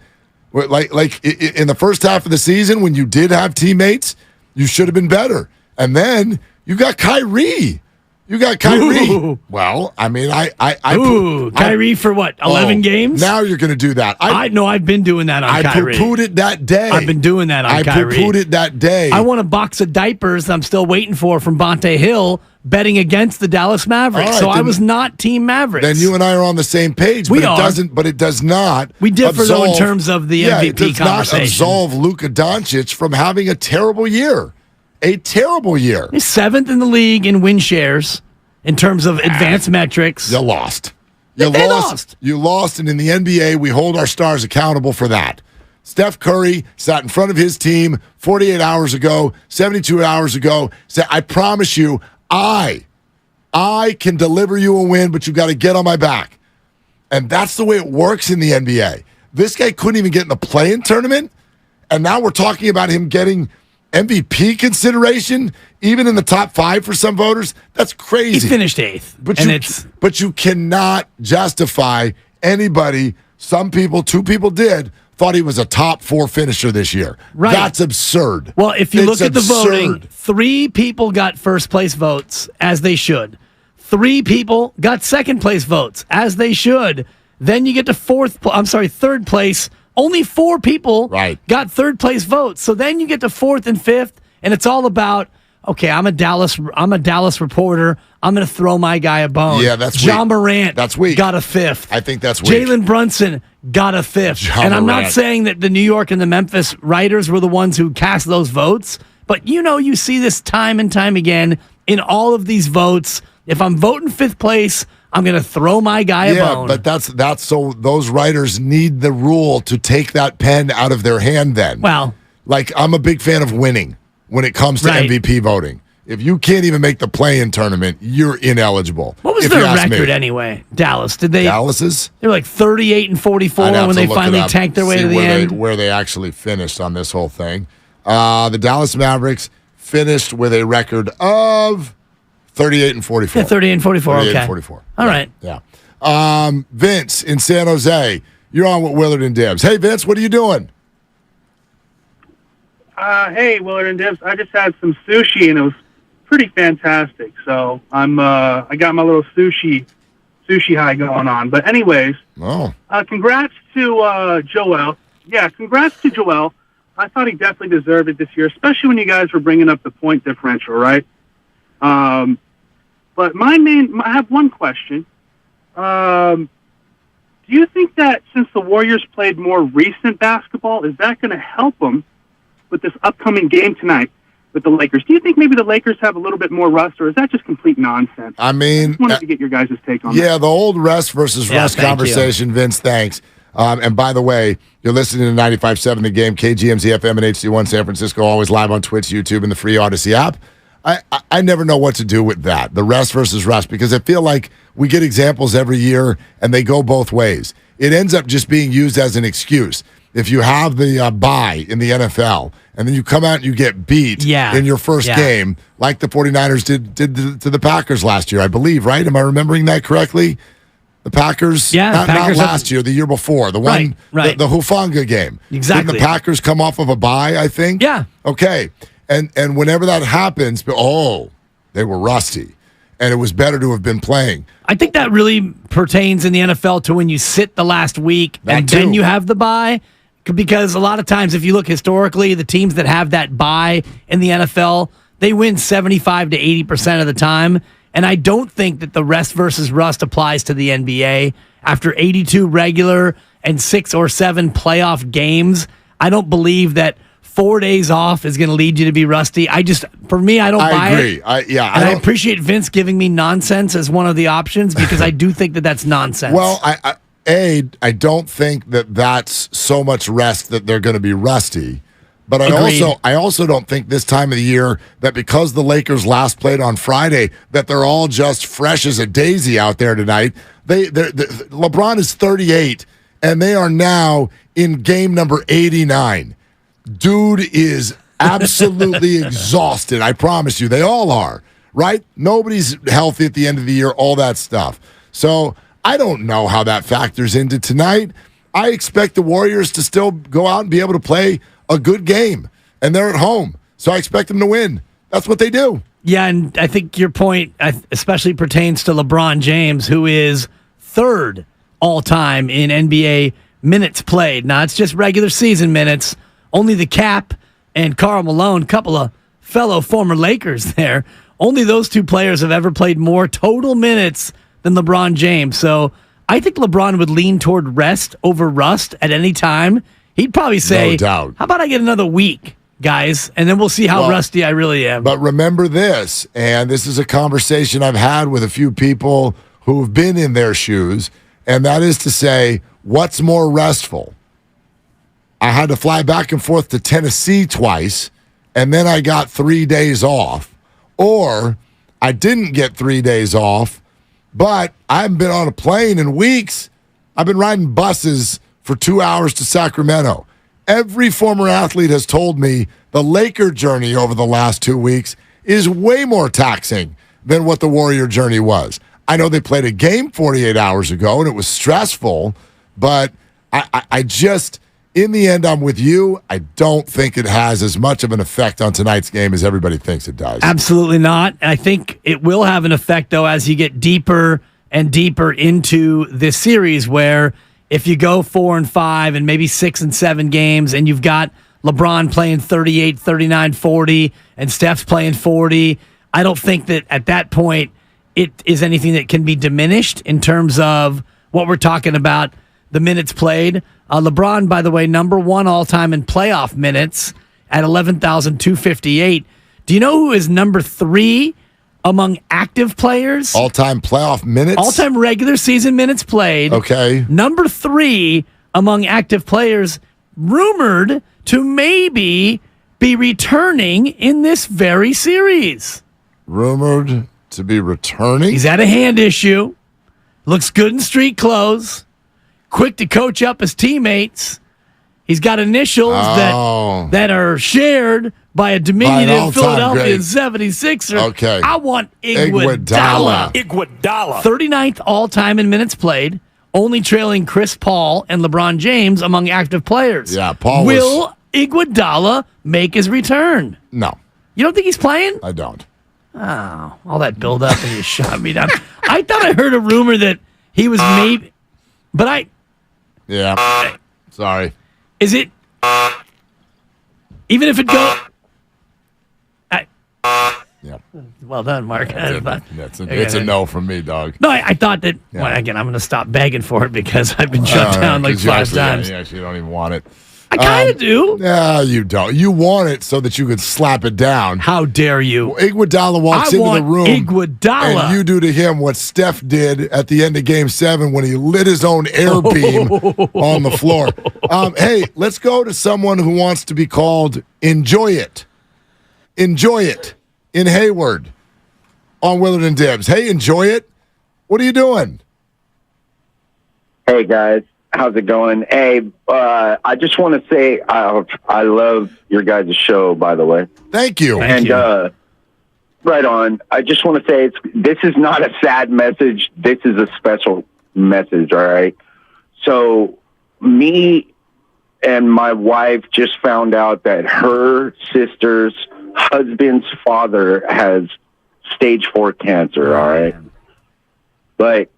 Like in the first half of the season, when you did have teammates, you should have been better. And then you got Kyrie. You got Kyrie. Ooh. Well, I mean, Kyrie for what? 11 games? Now you're going to do that. I've been doing that on Kyrie. I poo-pooed it that day. I've been doing that on Kyrie. I poo-pooed it that day. I want a box of diapers I'm still waiting for from Bonte Hill betting against the Dallas Mavericks. Right, so I was not Team Mavericks. Then you and I are on the same page. We are. But it does not. We differ though in terms of the MVP it does conversation. not absolve Luka Doncic from having a terrible year. A terrible year. He's 7th in the league in win shares in terms of advanced metrics. You lost. They lost. You lost, and in the NBA, we hold our stars accountable for that. Steph Curry sat in front of his team 48 hours ago, 72 hours ago, said, I promise you, I can deliver you a win, but you got to get on my back. And that's the way it works in the NBA. This guy couldn't even get in the play-in tournament, and now we're talking about him getting MVP consideration, even in the top 5 for some voters. That's crazy. He finished 8th. But you cannot justify anybody. Some people, 2 people did, thought he was a top 4 finisher this year. Right. That's absurd. Well, if you look at the voting, 3 people got first place votes, as they should. 3 people got second place votes, as they should. Then you get to third place. Only 4 people got third place votes. So then you get to 4th and 5th, and it's all about, okay, I'm a Dallas reporter. I'm going to throw my guy a bone. Yeah, that's John weak. Morant That's weak. got a 5th. I think that's weak. Jalen Brunson got a 5th. And I'm not saying that the New York and the Memphis writers were the ones who cast those votes, but you see this time and time again in all of these votes. If I'm voting 5th place, I'm going to throw my guy a bone. Yeah, but that's so those writers need the rule to take that pen out of their hand then. Well, like I'm a big fan of winning when it comes to MVP voting. If you can't even make the play-in tournament, you're ineligible. What was their record anyway? Dallas. Dallas's? They were like 38-44 when they finally tanked their way to the end. Where they actually finished on this whole thing. The Dallas Mavericks finished with a record of 38-44. Yeah, 38-44. Okay. 44. All right. Yeah. Vince in San Jose, you're on with Willard and Dibs. Hey, Vince, what are you doing? Hey, Willard and Dibs. I just had some sushi, and it was pretty fantastic. So I got my little sushi high going on. But anyways, congrats to Joel. Yeah, congrats to Joel. I thought he definitely deserved it this year, especially when you guys were bringing up the point differential, right? But I have one question. Do you think that since the Warriors played more recent basketball, is that going to help them with this upcoming game tonight with the Lakers? Do you think maybe the Lakers have a little bit more rust, or is that just complete nonsense? I mean, I just wanted to get your guys' take on that. Yeah, the old rest versus rust conversation, Vince, thanks. And by the way, you're listening to 95.7 The Game, KGMZ FM and HD1 San Francisco, always live on Twitch, YouTube, and the free Odyssey app. I never know what to do with that, the rest versus rust, because I feel like we get examples every year, and they go both ways. It ends up just being used as an excuse. If you have the bye in the NFL, and then you come out and you get beat in your first game, like the 49ers did to the Packers last year, I believe, right? Am I remembering that correctly? The Packers, not last year, the year before, the one, the Hufanga game. Exactly. Didn't the Packers come off of a bye, I think? Yeah. Okay. And whenever that happens, they were rusty, and it was better to have been playing. I think that really pertains in the NFL to when you sit the last week then you have the bye. Because a lot of times, if you look historically, the teams that have that bye in the NFL, they win 75 to 80% of the time. And I don't think that the rest versus rust applies to the NBA. After 82 regular and 6 or 7 playoff games, I don't believe that 4 days off is going to lead you to be rusty. For me, I don't buy agree. it. I appreciate Vince giving me nonsense as one of the options because I do think that that's nonsense. Well, I don't think that that's so much rest that they're going to be rusty. But I also don't think this time of the year that because the Lakers last played on Friday that they're all just fresh as a daisy out there tonight. LeBron is 38, and they are now in game number 89. Dude is absolutely exhausted. I promise you. They all are, right? Nobody's healthy at the end of the year, all that stuff. So I don't know how that factors into tonight. I expect the Warriors to still go out and be able to play a good game, and they're at home. So I expect them to win. That's what they do. Yeah, and I think your point especially pertains to LeBron James, who is third all-time in NBA minutes played. Now, it's just regular season minutes. Only the Cap and Karl Malone, couple of fellow former Lakers there, only those two players have ever played more total minutes than LeBron James. So I think LeBron would lean toward rest over rust at any time. He'd probably say, no doubt. How about I get another week, guys, and then we'll see how rusty I really am. But remember this, and this is a conversation I've had with a few people who've been in their shoes, and that is to say, what's more restful? I had to fly back and forth to Tennessee twice, and then I got 3 days off. Or I didn't get 3 days off, but I haven't been on a plane in weeks. I've been riding buses for 2 hours to Sacramento. Every former athlete has told me the Laker journey over the last 2 weeks is way more taxing than what the Warrior journey was. I know they played a game 48 hours ago, and it was stressful, but I just, in the end, I'm with you. I don't think it has as much of an effect on tonight's game as everybody thinks it does. Absolutely not. I think it will have an effect, though, as you get deeper and deeper into this series, where if you go 4 and 5 and maybe 6 and 7 games, and you've got LeBron playing 38, 39, 40, and Steph's playing 40, I don't think that at that point it is anything that can be diminished in terms of what we're talking about, the minutes played. LeBron, by the way, number one all-time in playoff minutes at 11,258. Do you know who is number 3 among active players? All-time playoff minutes? All-time regular season minutes played. Okay. Number 3 among active players, rumored to maybe be returning in this very series. Rumored to be returning? He's had a hand issue. Looks good in street clothes. Quick to coach up his teammates. He's got initials that are shared by a diminutive Philadelphia 76er. Okay. I want Iguodala. 39th all-time in minutes played, only trailing Chris Paul and LeBron James among active players. Yeah, Paul Will Iguodala make his return? No. You don't think he's playing? I don't. Oh, all that build-up and you shot me down. I thought I heard a rumor that he was maybe... But Yeah. Sorry. Is it... Even if it goes... Yeah. Well done, Mark. It's a no from me, dog. No, I thought that... Yeah. Well, again, I'm going to stop begging for it because I've been shut down like 5 times. Yeah, you don't even want it. I kind of do. No, you don't. You want it so that you could slap it down. How dare you? Well, Iguodala walks into the room. Iguodala. And you do to him what Steph did at the end of Game 7 when he lit his own air beam on the floor. Hey, let's go to someone who wants to be called Enjoy It. Enjoy It in Hayward on Willard and Dibs. Hey, Enjoy It. What are you doing? Hey, guys. How's it going? Hey, I just want to say I love your guys' show, by the way. Thank you. Right on. I just want to say this is not a sad message. This is a special message, all right? So me and my wife just found out that her sister's husband's father has stage 4 cancer, all right? But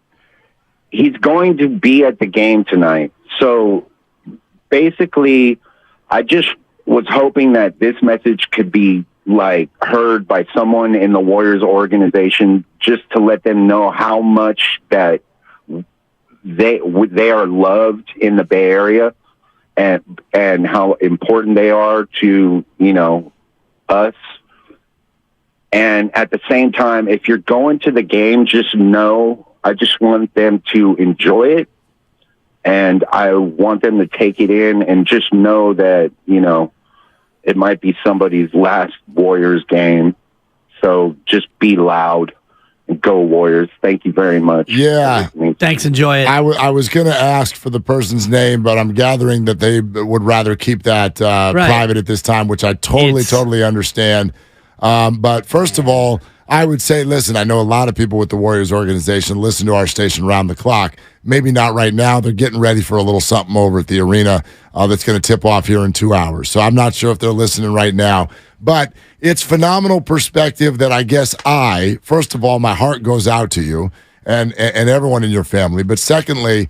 he's going to be at the game tonight. So basically, I just was hoping that this message could be heard by someone in the Warriors organization, just to let them know how much that they are loved in the Bay Area, and how important they are to, us. And at the same time, if you're going to the game, just know, I just want them to enjoy it, and I want them to take it in and just know that, it might be somebody's last Warriors game. So just be loud and go Warriors. Thank you very much. Yeah. Thanks. Enjoy it. I was going to ask for the person's name, but I'm gathering that they would rather keep that private at this time, which I totally understand. But first of all, I would say, listen, I know a lot of people with the Warriors organization listen to our station around the clock. Maybe not right now. They're getting ready for a little something over at the arena that's going to tip off here in 2 hours. So I'm not sure if they're listening right now. But it's phenomenal perspective that I guess first of all, my heart goes out to you and everyone in your family. But secondly,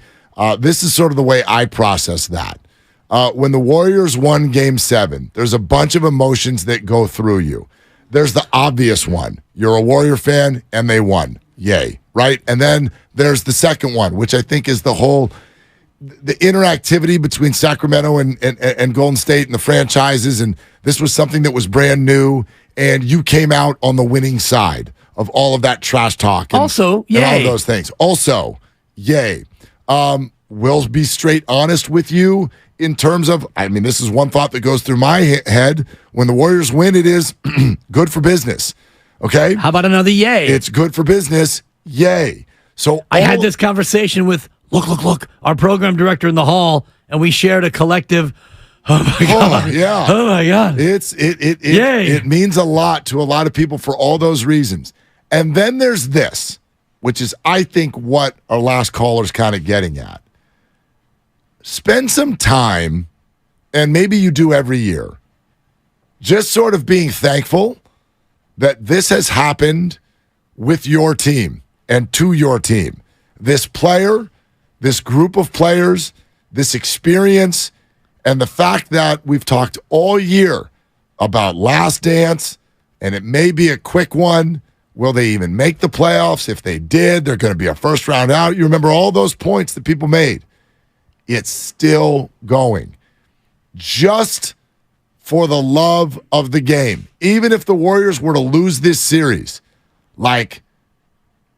this is sort of the way I process that. When the Warriors won Game 7, there's a bunch of emotions that go through you. There's the obvious one. You're a Warrior fan, and they won. Yay, right? And then there's the second one, which I think is the interactivity between Sacramento and Golden State and the franchises, and this was something that was brand new, and you came out on the winning side of all of that trash talk. And all of those things. Also, yay. Will be straight honest with you in terms of, this is one thought that goes through my head. When the Warriors win, it is good for business. Okay? How about another yay? It's good for business. Yay. So I had this conversation with, look, our program director in the hall, and we shared a collective, oh my God. Yeah. Oh my God. It means a lot to a lot of people for all those reasons. And then there's this, which is, I think, what our last caller's kind of getting at. Spend some time, and maybe you do every year, just sort of being thankful that this has happened with your team and to your team. This player, this group of players, this experience, and the fact that we've talked all year about Last Dance, and it may be a quick one. Will they even make the playoffs? If they did, they're going to be a first round out. You remember all those points that people made. It's still going. Just for the love of the game. Even if the Warriors were to lose this series,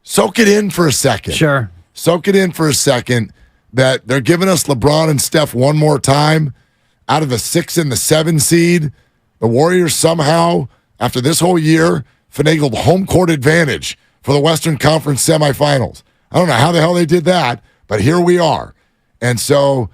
soak it in for a second. Sure. Soak it in for a second that they're giving us LeBron and Steph one more time out of the 6 and the 7 seed. The Warriors somehow, after this whole year, finagled home court advantage for the Western Conference semifinals. I don't know how the hell they did that, but here we are. And so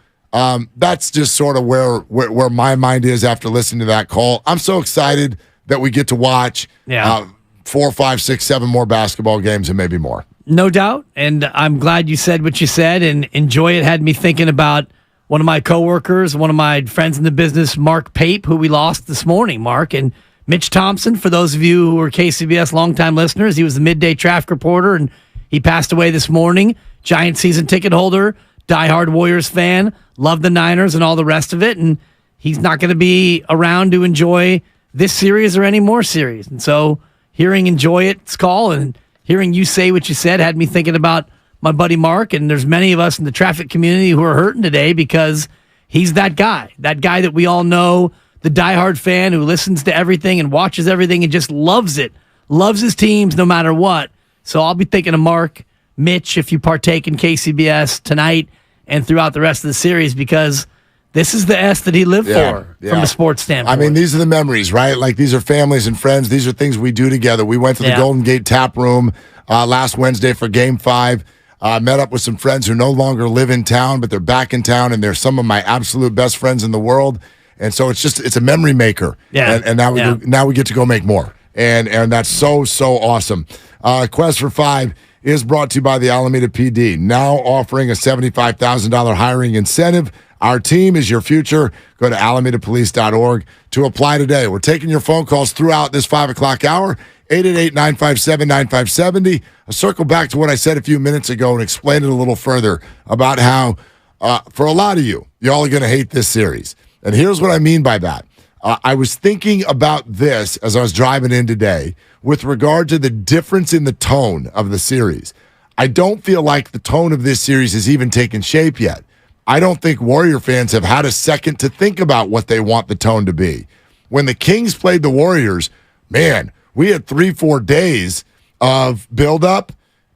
that's just sort of where my mind is after listening to that call. I'm so excited that we get to watch 4, 5, 6, 7 more basketball games and maybe more. No doubt. And I'm glad you said what you said, and enjoy it. Had me thinking about one of my coworkers, one of my friends in the business, Mark Pape, who we lost this morning, Mark. And Mitch Thompson, for those of you who are KCBS longtime listeners, he was the midday traffic reporter, and he passed away this morning. Giant season ticket holder, diehard Warriors fan, loved the Niners and all the rest of it, and he's not going to be around to enjoy this series or any more series. And so hearing Enjoy It's call and hearing you say what you said had me thinking about my buddy Mark, and there's many of us in the traffic community who are hurting today because he's that guy that we all know, the diehard fan who listens to everything and watches everything and just loves it, loves his teams no matter what. So I'll be thinking of Mark, Mitch, if you partake in KCBS tonight and throughout the rest of the series, because this is the S that he lived for from a sports standpoint. These are the memories, right? These are families and friends. These are things we do together. We went to the Golden Gate Tap Room last Wednesday for Game 5. Met up with some friends who no longer live in town, but they're back in town, and they're some of my absolute best friends in the world. And so it's a memory maker. Yeah. And now we get to go make more. And that's so awesome. Quest for 5 is brought to you by the Alameda PD, now offering a $75,000 hiring incentive. Our team is your future. Go to alamedapolice.org to apply today. We're taking your phone calls throughout this 5 o'clock hour, 888-957-9570. I'll circle back to what I said a few minutes ago and explain it a little further about how, for a lot of you, y'all are going to hate this series. And here's what I mean by that. I was thinking about this as I was driving in today with regard to the difference in the tone of the series. I don't feel like the tone of this series has even taken shape yet. I don't think Warrior fans have had a second to think about what they want the tone to be. When the Kings played the Warriors, man, we had 3-4 days of build-up.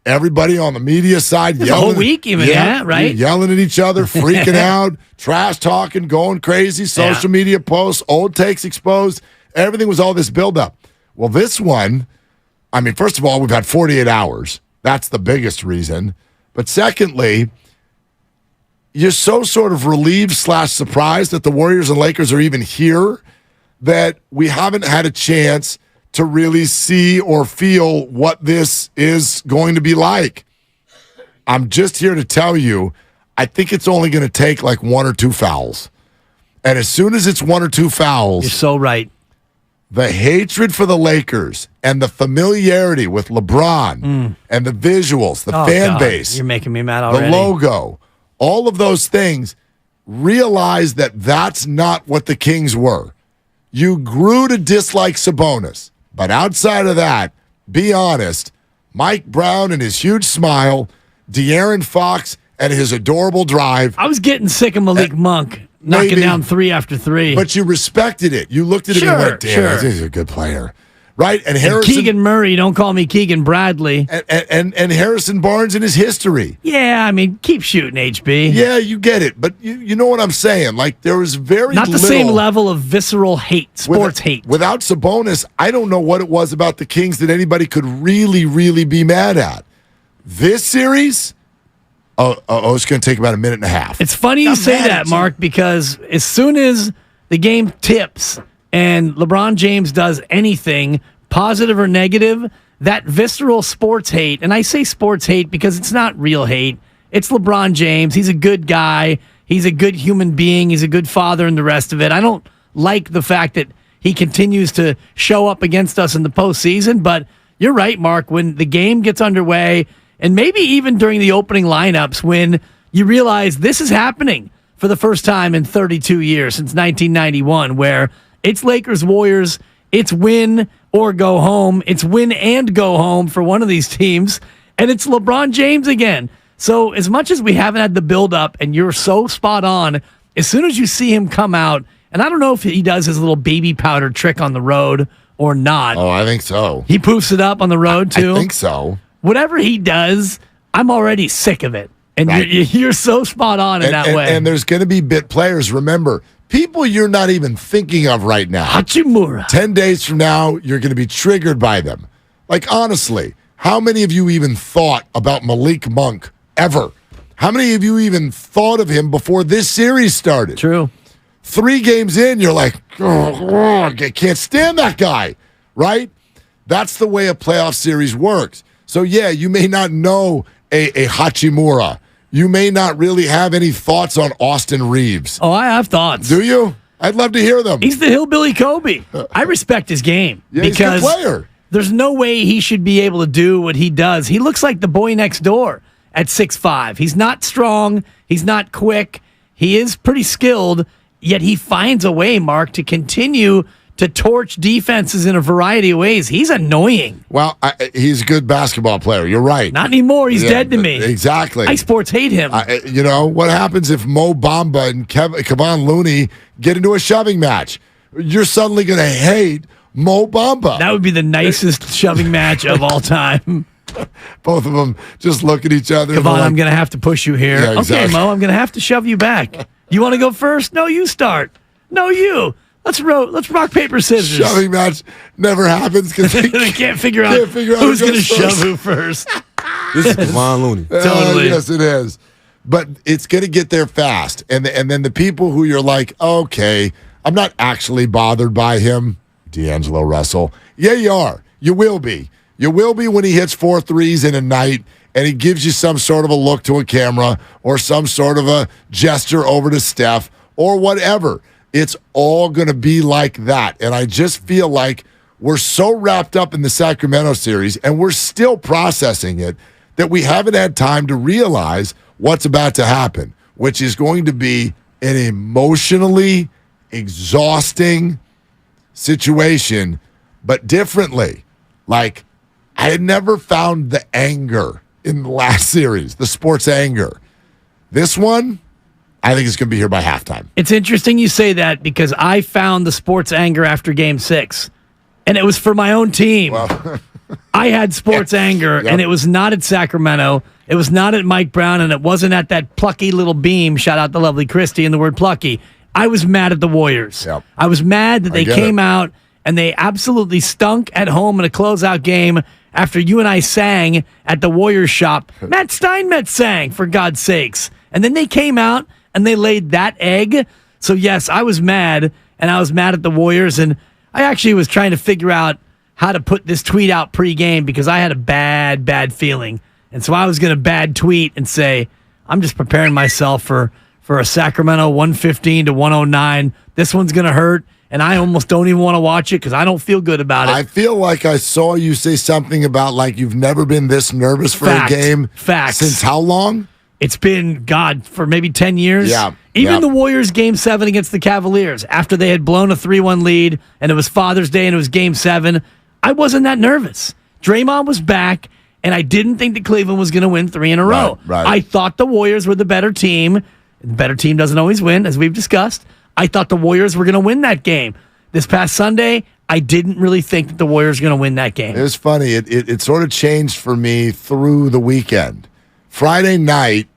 Everybody on the media side yelling. A whole week even, right? Yelling at each other, freaking out, trash talking, going crazy, social media posts, old takes exposed. Everything was all this build-up. Well, this one, first of all, we've had 48 hours. That's the biggest reason. But secondly, you're so sort of relieved / surprised that the Warriors and Lakers are even here, that we haven't had a chance to really see or feel what this is going to be like. I'm just here to tell you, I think it's only going to take like 1 or 2 fouls. And as soon as it's 1 or 2 fouls, you're so right. The hatred for the Lakers and the familiarity with LeBron and the visuals, the fan base, you're making me mad already. The logo, all of those things, realize that that's not what the Kings were. You grew to dislike Sabonis, but outside of that, be honest, Mike Brown and his huge smile, De'Aaron Fox and his adorable drive. I was getting sick of Malik Monk knocking down 3 after 3. But you respected it. You looked at it and went, damn, he's a good player. Right? And Harrison, Keegan Murray, don't call me Keegan Bradley. And Harrison Barnes in his history. Yeah, I mean, keep shooting, HB. Yeah, you get it. But you know what I'm saying. Like, there was very Not the same level of visceral hate, sports hate. Without Sabonis, I don't know what it was about the Kings that anybody could really, really be mad at. This series... it's going to take about a minute and a half. It's funny you say that, Mark, because as soon as the game tips and LeBron James does anything, positive or negative, that visceral sports hate, and I say sports hate because it's not real hate. It's LeBron James. He's a good guy. He's a good human being. He's a good father and the rest of it. I don't like the fact that he continues to show up against us in the postseason, but you're right, Mark. When the game gets underway, and maybe even during the opening lineups when you realize this is happening for the first time in 32 years since 1991, where it's Lakers-Warriors, it's win or go home, it's win and go home for one of these teams, and it's LeBron James again. So as much as we haven't had the build-up, and you're so spot on, as soon as you see him come out, and I don't know if he does his little baby powder trick on the road or not. Oh, I think so. He poofs it up on the road, too? I think so. Whatever he does, I'm already sick of it. And you're so spot on in that way. And there's going to be bit players. Remember, people you're not even thinking of right now. Hachimura. 10 days from now, you're going to be triggered by them. Like, honestly, how many of you even thought about Malik Monk ever? How many of you even thought of him before this series started? True. 3 games in, you're like, I can't stand that guy, right? That's the way a playoff series works. So, yeah, you may not know a Hachimura. You may not really have any thoughts on Austin Reeves. Oh, I have thoughts. Do you? I'd love to hear them. He's the hillbilly Kobe. I respect his game. Yeah, because he's a good player. There's no way he should be able to do what he does. He looks like the boy next door at 6'5". He's not strong. He's not quick. He is pretty skilled, yet he finds a way, Mark, to continue to torch defenses in a variety of ways. He's annoying. Well, he's a good basketball player. You're right. Not anymore. He's dead to me. Exactly. I sports hate him. You know, what happens if Mo Bamba and Kevon Looney get into a shoving match? You're suddenly going to hate Mo Bamba. That would be the nicest shoving match of all time. Both of them just look at each other. Kevon, I'm going to have to push you here. Yeah, exactly. Okay, Mo, I'm going to have to shove you back. You want to go first? No, you start. No, you. Let's rock, paper, scissors. Shoving match never happens because they can't figure out who's going to shove who first. This is Kevon Looney. Totally. Yes, it is. But it's going to get there fast. And then the people who you're like, okay, I'm not actually bothered by him, D'Angelo Russell. Yeah, you are. You will be. You will be when he hits 4 threes in a night and he gives you some sort of a look to a camera or some sort of a gesture over to Steph or whatever. It's all going to be like that. And I just feel like we're so wrapped up in the Sacramento series and we're still processing it that we haven't had time to realize what's about to happen, which is going to be an emotionally exhausting situation, but differently. Like, I had never found the anger in the last series, the sports anger. This one, I think it's going to be here by halftime. It's interesting you say that because I found the sports anger after Game 6, and it was for my own team. Well, I had sports anger, and it was not at Sacramento. It was not at Mike Brown, and it wasn't at that plucky little beam. Shout out to lovely Christy and the word plucky. I was mad at the Warriors. Yep. I was mad that they came out, and they absolutely stunk at home in a closeout game after you and I sang at the Warriors shop. Matt Steinmetz sang, for God's sakes. And then they came out, and they laid that egg. So, yes, I was mad, and I was mad at the Warriors, and I actually was trying to figure out how to put this tweet out pregame because I had a bad feeling. And so I was going to bad tweet and say, I'm just preparing myself for a Sacramento 115 to 109. This one's going to hurt, and I almost don't even want to watch it because I don't feel good about it. I feel like I saw you say something about like you've never been this nervous for a game. Facts. Since how long? It's been, God, for maybe 10 years. Yeah. Even the Warriors Game 7 against the Cavaliers, after they had blown a 3-1 lead, and it was Father's Day, and it was Game 7, I wasn't that nervous. Draymond was back, and I didn't think that Cleveland was going to win 3 in a row. Right. I thought the Warriors were the better team. The better team doesn't always win, as we've discussed. I thought the Warriors were going to win that game. This past Sunday, I didn't really think that the Warriors were going to win that game. It was funny. It sort of changed for me through the weekend. Friday night,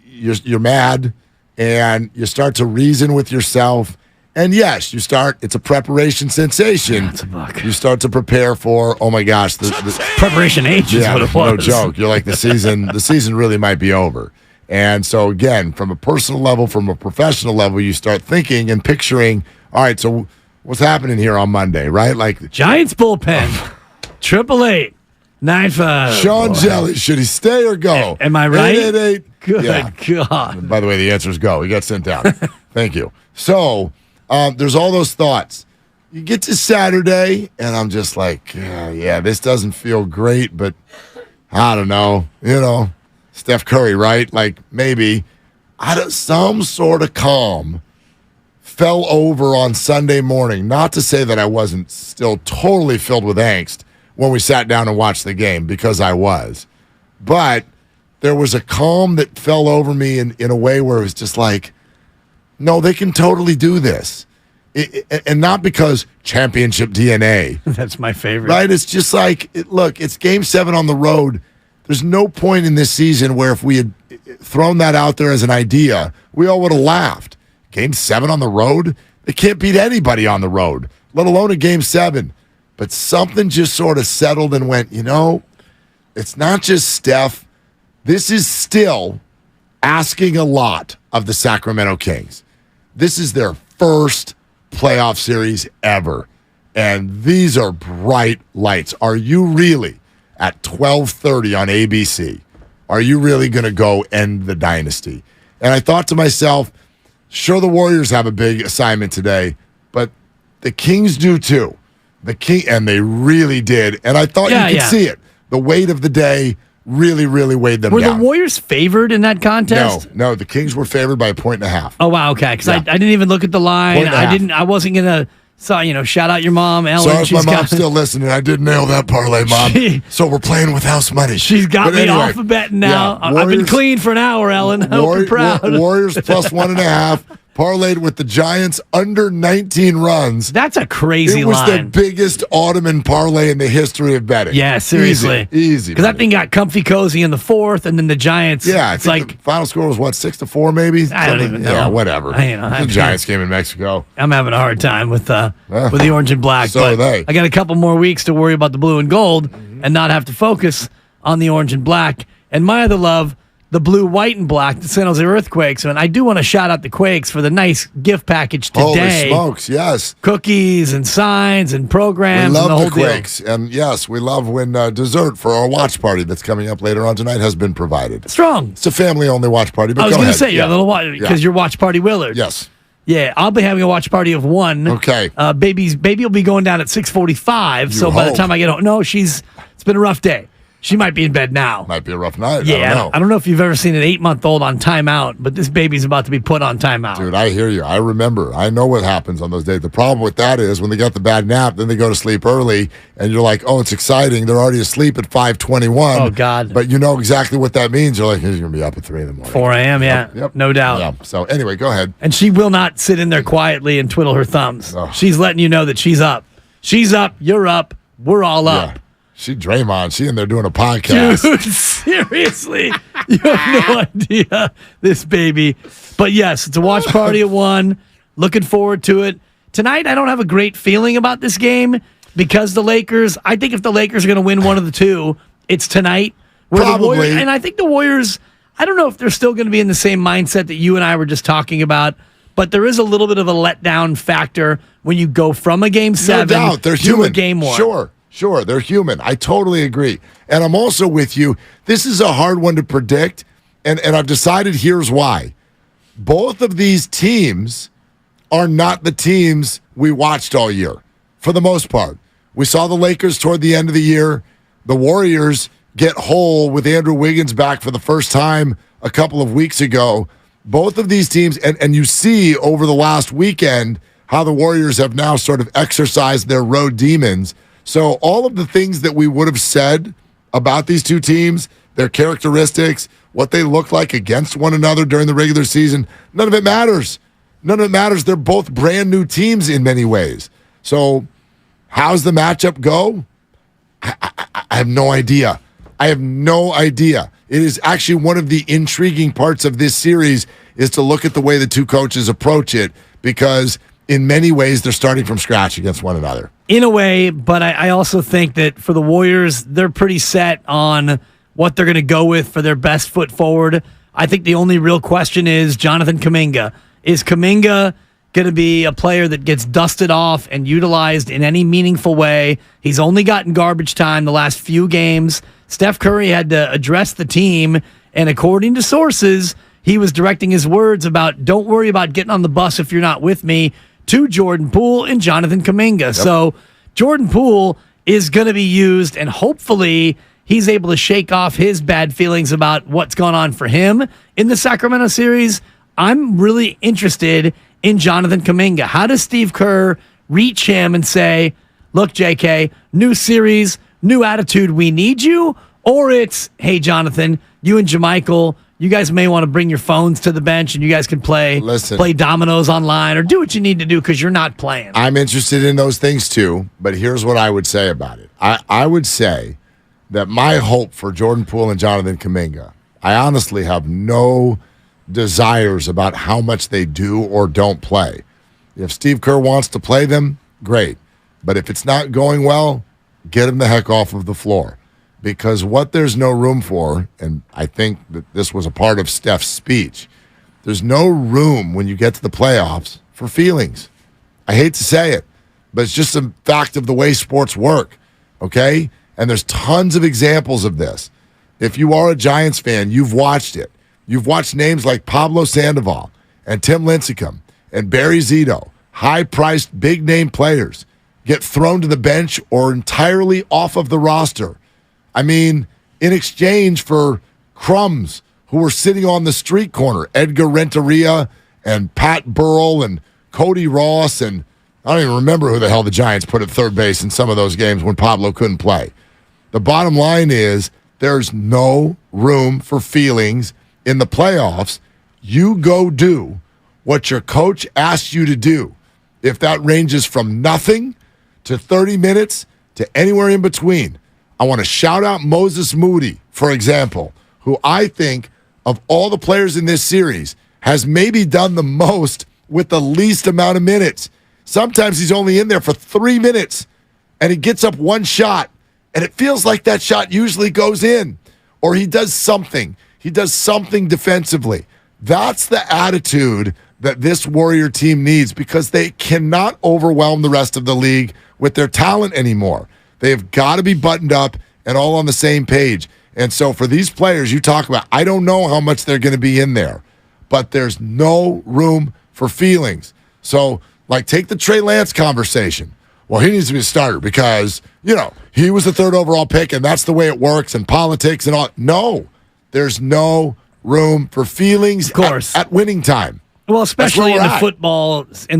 you're mad, and you start to reason with yourself. And yes, it's a preparation sensation. Yeah, it's a buck. You start to prepare for, oh my gosh. The preparation H is what it was. No joke. You're like, the season really might be over. And so again, from a personal level, from a professional level, you start thinking and picturing, all right, so what's happening here on Monday, right? Like the Giants bullpen, 888-95. Sean Jelly, should he stay or go? Am I right? 888. Good God. By the way, the answer is go. He got sent down. Thank you. So there's all those thoughts. You get to Saturday, and I'm just like, yeah, this doesn't feel great, but I don't know. Steph Curry, right? Like maybe some sort of calm fell over on Sunday morning. Not to say that I wasn't still totally filled with angst when we sat down and watched the game, because I was. But there was a calm that fell over me in a way where it was just like, no, they can totally do this. And not because championship DNA. That's my favorite. Right? It's just like, look, it's Game 7 on the road. There's no point in this season where if we had thrown that out there as an idea, we all would have laughed. Game 7 on the road? They can't beat anybody on the road, let alone a Game 7. But something just sort of settled and went, it's not just Steph. This is still asking a lot of the Sacramento Kings. This is their first playoff series ever. And these are bright lights. Are you really, at 12:30 on ABC, are you really going to go end the dynasty? And I thought to myself, sure, the Warriors have a big assignment today, but the Kings do too. And they really did. And I thought you could see it. The weight of the day really, really weighed them down. Were the Warriors favored in that contest? No, the Kings were favored by 1.5. Oh, wow, okay. Because I didn't even look at the line. I wasn't going to, shout out your mom, Ellen. Sorry if my mom's still listening. I did nail that parlay, Mom. So we're playing with house money. She's got me off of betting now. Yeah, I've been clean for an hour, Ellen. I hope you're proud. Warriors plus 1.5. Parlayed with the Giants under 19 runs. That's a crazy line. It was the biggest Ottoman parlay in the history of betting. Yeah, seriously. Easy. Because that thing got comfy cozy in the fourth, and then the Giants. Yeah, I think the final score was 6-4 maybe? I don't even know. Yeah, whatever. The Giants game in Mexico. I'm having a hard time with the orange and black. So are they. I got a couple more weeks to worry about the blue and gold and not have to focus on the orange and black. And my other love, the blue, white, and black, the San Jose Earthquakes. And I do want to shout out the Quakes for the nice gift package today. Holy smokes, yes. Cookies and signs and programs. We love and the whole Quakes. Deal. And yes, we love when dessert for our watch party that's coming up later on tonight has been provided. Strong. It's a family-only watch party. But I was going to say, you have a little watch, because you're Watch Party Willard. Yes. Yeah, I'll be having a watch party of 1. Okay. Baby will be going down at 6:45. So by the time I get home, it's been a rough day. She might be in bed now. Might be a rough night. Yeah, I don't know if you've ever seen an 8-month-old on timeout, but this baby's about to be put on timeout. Dude, I hear you. I remember. I know what happens on those days. The problem with that is when they got the bad nap, then they go to sleep early, and you're like, oh, it's exciting. They're already asleep at 5:21. Oh, God. But you know exactly what that means. You're like, he's going to be up at 3 in the morning. 4 a.m., yeah. Yep. No doubt. Yeah. So anyway, go ahead. And she will not sit in there quietly and twiddle her thumbs. Oh. She's letting you know that she's up. She's up. You're up. We're all up. Yeah. She Draymond. She in there doing a podcast. Dude, seriously. You have no idea, this baby. But yes, it's a watch party at 1. Looking forward to it. Tonight, I don't have a great feeling about this game because I think if the Lakers are going to win one of the two, it's tonight. Probably. And I think the Warriors, I don't know if they're still going to be in the same mindset that you and I were just talking about but there is a little bit of a letdown factor when you go from a game 7 they're to human. a game 1. Sure, they're human. I totally agree. And I'm also with you. This is a hard one to predict, and I've decided here's why. Both of these teams are not the teams we watched all year, for the most part. We saw the Lakers toward the end of the year. The Warriors get whole with Andrew Wiggins back for the first time a couple of weeks ago. Both of these teams, and you see over the last weekend how the Warriors have now sort of exercised their road demons. So all of the things that we would have said about these two teams, their characteristics, what they look like against one another during the regular season, none of it matters. None of it matters. They're both brand new teams in many ways. So how's the matchup go? I have no idea. I have no idea. It is actually one of the intriguing parts of this series is to look at the way the two coaches approach it, because in many ways they're starting from scratch against one another. In a way, but I also think that for the Warriors, they're pretty set on what they're going to go with for their best foot forward. I think the only real question is Jonathan Kuminga. Is Kuminga going to be a player that gets dusted off and utilized in any meaningful way? He's only gotten garbage time the last few games. Steph Curry had to address the team, and according to sources, he was directing his words about, don't worry about getting on the bus if you're not with me, to Jordan Poole and Jonathan Kuminga. Yep. So Jordan Poole is going to be used, and hopefully he's able to shake off his bad feelings about what's going on for him in the Sacramento series. I'm really interested in Jonathan Kuminga. How does Steve Kerr reach him and say, look, JK, new series, new attitude, we need you? Or it's, hey, Jonathan, you and JaMychal, you guys may want to bring your phones to the bench and you guys can play dominoes online or do what you need to do because you're not playing. I'm interested in those things too, but here's what I would say about it. I would say that my hope for Jordan Poole and Jonathan Kuminga, I honestly have no desires about how much they do or don't play. If Steve Kerr wants to play them, great. But if it's not going well, get him the heck off of the floor. Because what there's no room for, and I think that this was a part of Steph's speech, there's no room when you get to the playoffs for feelings. I hate to say it, but it's just a fact of the way sports work, okay? And there's tons of examples of this. If you are a Giants fan, you've watched it. You've watched names like Pablo Sandoval and Tim Lincecum and Barry Zito, high-priced, big-name players, get thrown to the bench or entirely off of the roster. I mean, in exchange for crumbs who were sitting on the street corner, Edgar Renteria and Pat Burrell and Cody Ross, and I don't even remember who the hell the Giants put at third base in some of those games when Pablo couldn't play. The bottom line is there's no room for feelings in the playoffs. You go do what your coach asks you to do. If that ranges from nothing to 30 minutes to anywhere in between. I want to shout out Moses Moody, for example, who I think of all the players in this series has maybe done the most with the least amount of minutes. Sometimes he's only in there for 3 minutes and he gets up one shot and it feels like that shot usually goes in, or he does something. He does something defensively. That's the attitude that this Warrior team needs because they cannot overwhelm the rest of the league with their talent anymore. They have got to be buttoned up and all on the same page. And so for these players you talk about, I don't know how much they're going to be in there, but there's no room for feelings. So, like, take the Trey Lance conversation. Well, he needs to be a starter because, he was the third overall pick and that's the way it works and politics and all. No, there's no room for feelings, of course, at winning time. Well, especially in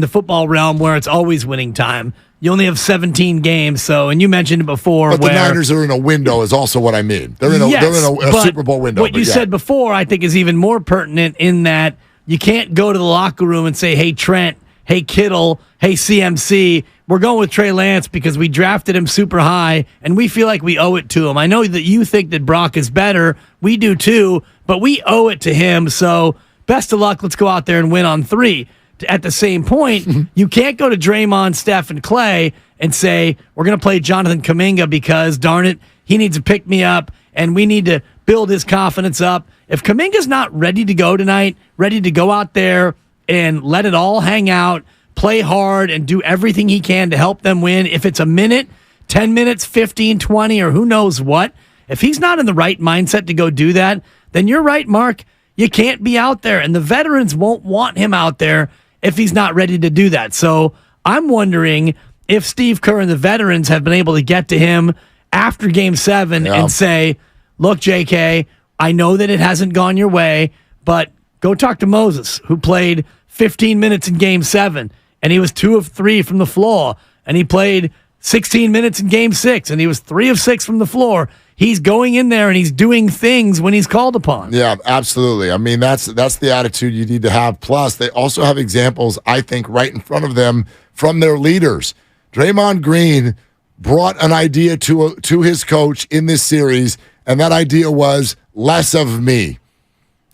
the football realm where it's always winning time. You only have 17 games, and you mentioned it before. But the Niners are in a window is also what I mean. They're in a Super Bowl window. What you said before, I think, is even more pertinent in that you can't go to the locker room and say, hey, Trent, hey, Kittle, hey, CMC, we're going with Trey Lance because we drafted him super high, and we feel like we owe it to him. I know that you think that Brock is better. We do too, but we owe it to him, so best of luck. Let's go out there and win on 3. At the same point, you can't go to Draymond, Steph, and Clay and say, we're going to play Jonathan Kuminga because, darn it, he needs to pick me up, and we need to build his confidence up. If Kuminga's not ready to go tonight, ready to go out there and let it all hang out, play hard, and do everything he can to help them win. If it's a minute, 10 minutes, 15, 20, or who knows what, if he's not in the right mindset to go do that, then you're right, Mark. You can't be out there, and the veterans won't want him out there if he's not ready to do that. So I'm wondering if Steve Kerr and the veterans have been able to get to him after Game 7 and say, look, JK, I know that it hasn't gone your way, but go talk to Moses, who played 15 minutes in Game 7, and he was 2 of 3 from the floor, and he played 16 minutes in Game 6, and he was 3 of 6 from the floor. He's going in there and he's doing things when he's called upon. Yeah, absolutely. I mean, that's the attitude you need to have. Plus, they also have examples, I think, right in front of them from their leaders. Draymond Green brought an idea to his coach in this series, and that idea was less of me.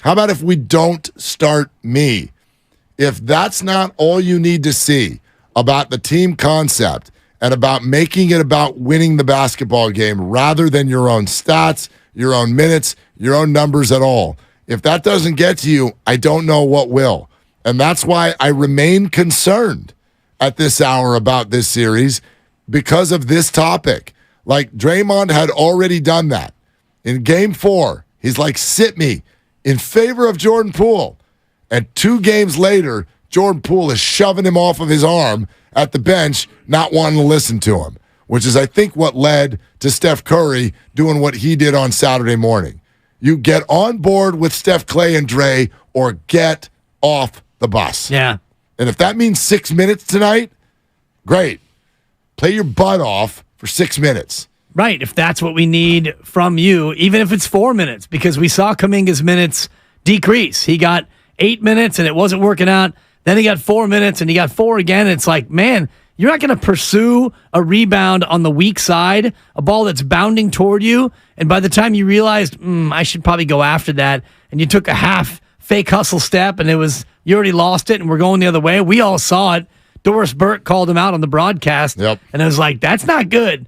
How about if we don't start me? If that's not all you need to see about the team concept and about making it about winning the basketball game rather than your own stats, your own minutes, your own numbers at all. If that doesn't get to you, I don't know what will. And that's why I remain concerned at this hour about this series because of this topic. Like, Draymond had already done that. In Game 4, he's like, sit me in favor of Jordan Poole. And 2 games later, Jordan Poole is shoving him off of his arm at the bench, not wanting to listen to him, which is, I think, what led to Steph Curry doing what he did on Saturday morning. You get on board with Steph, Clay, and Dre, or get off the bus. Yeah. And if that means 6 minutes tonight, great. Play your butt off for 6 minutes. Right, if that's what we need from you, even if it's 4 minutes, because we saw Kuminga's minutes decrease. He got 8 minutes and it wasn't working out. Then he got 4 minutes and he got 4 again. It's like, man, you're not going to pursue a rebound on the weak side, a ball that's bounding toward you. And by the time you realized, I should probably go after that, and you took a half fake hustle step and you already lost it and we're going the other way. We all saw it. Doris Burke called him out on the broadcast. Yep. And it was like, that's not good.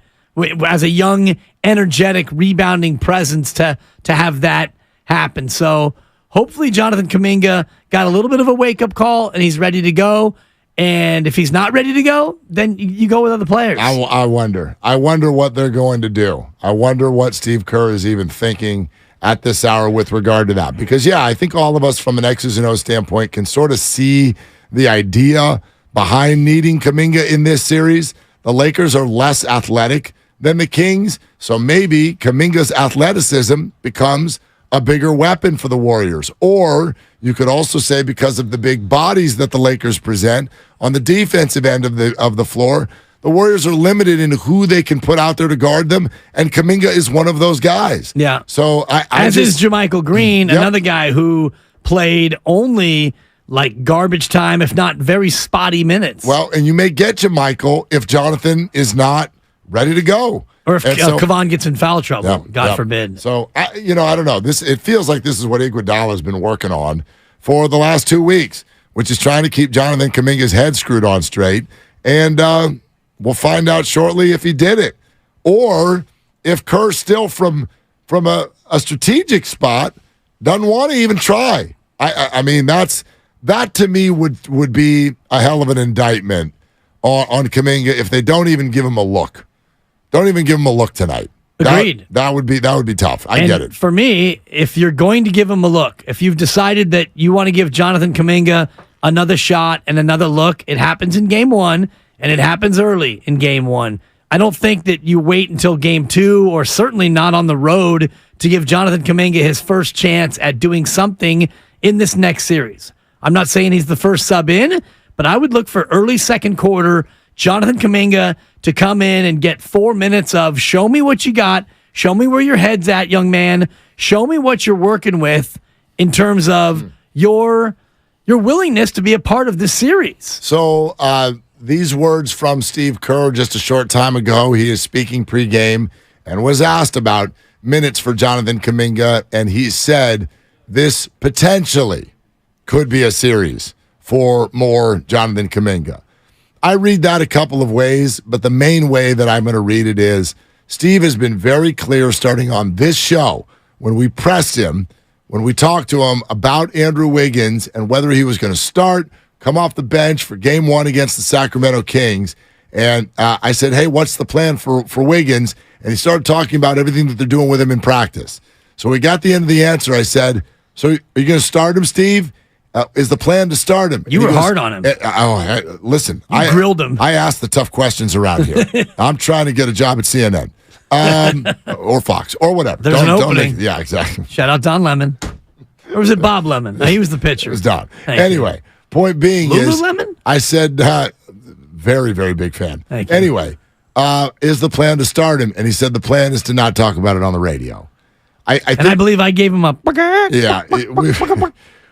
As a young, energetic, rebounding presence to have that happen. So hopefully Jonathan Kuminga got a little bit of a wake-up call and he's ready to go. And if he's not ready to go, then you go with other players. I wonder. I wonder what they're going to do. I wonder what Steve Kerr is even thinking at this hour with regard to that. Because, yeah, I think all of us from an X's and O's standpoint can sort of see the idea behind needing Kuminga in this series. The Lakers are less athletic than the Kings, so maybe Kuminga's athleticism becomes a bigger weapon for the Warriors. Or you could also say because of the big bodies that the Lakers present on the defensive end of the floor, the Warriors are limited in who they can put out there to guard them, and Kuminga is one of those guys. Yeah. So As is JaMychal Green, another guy who played only like garbage time, if not very spotty minutes. Well, and you may get JaMychal if Jonathan is not ready to go. Or if Kevon gets in foul trouble, God forbid. So, I don't know. It feels like this is what Iguodala's been working on for the last 2 weeks, which is trying to keep Jonathan Kuminga's head screwed on straight. And we'll find out shortly if he did it. Or if Kerr still from a strategic spot doesn't want to even try. I mean, that to me would be a hell of an indictment on Kuminga if they don't even give him a look. Don't even give him a look tonight. Agreed. That would be tough. I get it. For me, if you're going to give him a look, if you've decided that you want to give Jonathan Kuminga another shot and another look, it happens in Game 1 and it happens early in Game 1. I don't think that you wait until Game 2 or certainly not on the road to give Jonathan Kuminga his first chance at doing something in this next series. I'm not saying he's the first sub in, but I would look for early second quarter Jonathan Kuminga to come in and get 4 minutes of show me what you got, show me where your head's at, young man, show me what you're working with in terms of your willingness to be a part of this series. So these words from Steve Kerr just a short time ago, he is speaking pregame and was asked about minutes for Jonathan Kuminga, and he said this potentially could be a series for more Jonathan Kuminga. I read that a couple of ways, but the main way that I'm going to read it is Steve has been very clear starting on this show when we pressed him when we talked to him about Andrew Wiggins and whether he was going to start, come off the bench for game 1 against the Sacramento Kings. And I said, hey, what's the plan for Wiggins? And he started talking about everything that they're doing with him in practice. So we got the end of the answer. I said, so are you going to start him, Steve? Is the plan to start him? You were hard on him. Listen, I grilled him. I asked the tough questions around here. I'm trying to get a job at CNN or Fox or whatever. There's an opening. Yeah, exactly. Shout out Don Lemon. Or was it Bob Lemon? No, he was the pitcher. It was Don. Thank anyway, point being is, Lululemon? I said, very, very big fan. Thank you. Anyway, is the plan to start him? And he said the plan is to not talk about it on the radio. I believe I gave him a... Yeah.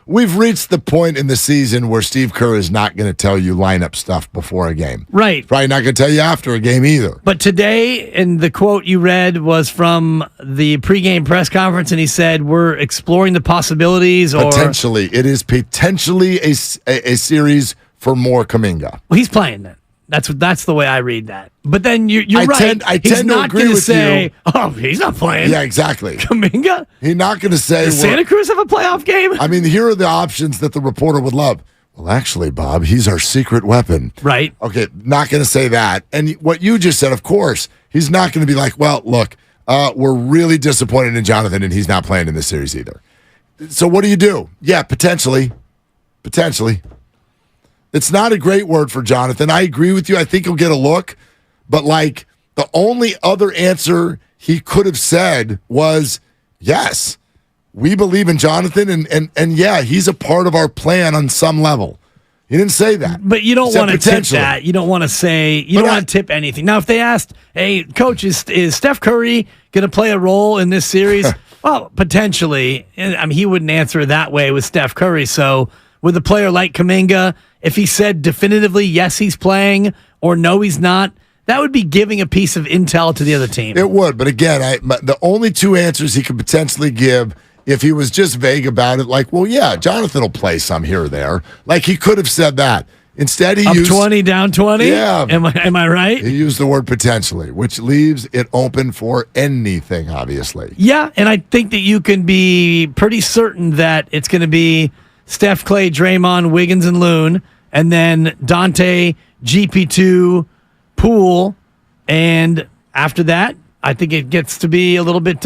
We've reached the point in the season where Steve Kerr is not going to tell you lineup stuff before a game. Right. Probably not going to tell you after a game either. But today, and the quote you read was from the pregame press conference, and he said, we're exploring the possibilities. Potentially. It is potentially a series for more Kuminga. Well, he's playing then. That's the way I read that. But then you're right. I tend to agree with say, you. oh, he's not playing. Yeah, exactly. Kuminga? He's not going to say. Does Santa Cruz have a playoff game? I mean, here are the options that the reporter would love. Well, actually, Bob, he's our secret weapon. Right. Okay, not going to say that. And what you just said, of course, he's not going to be like, well, look, we're really disappointed in Jonathan, and he's not playing in this series either. So what do? Yeah, potentially. Potentially. It's not a great word for Jonathan. I agree with you. I think he'll get a look. But, like, the only other answer he could have said was, yes, we believe in Jonathan, and yeah, he's a part of our plan on some level. He didn't say that. But you don't want to tip that. You don't want to say, you don't want to tip anything. Now, if they asked, hey, Coach, is Steph Curry going to play a role in this series? Well, potentially. I mean, he wouldn't answer that way with Steph Curry. So with a player like Kuminga, if he said definitively, yes, he's playing, or no, he's not, that would be giving a piece of intel to the other team. It would. But again, the only two answers he could potentially give, if he was just vague about it, like, well, yeah, Jonathan will play some here or there. Like, he could have said that. Instead, he used 20, down 20? Yeah. Am I right? He used the word potentially, which leaves it open for anything, obviously. Yeah, and I think that you can be pretty certain that it's going to be Steph, Clay, Draymond, Wiggins, and Loon, and then Dante, GP2, Poole, and after that, I think it gets to be a little bit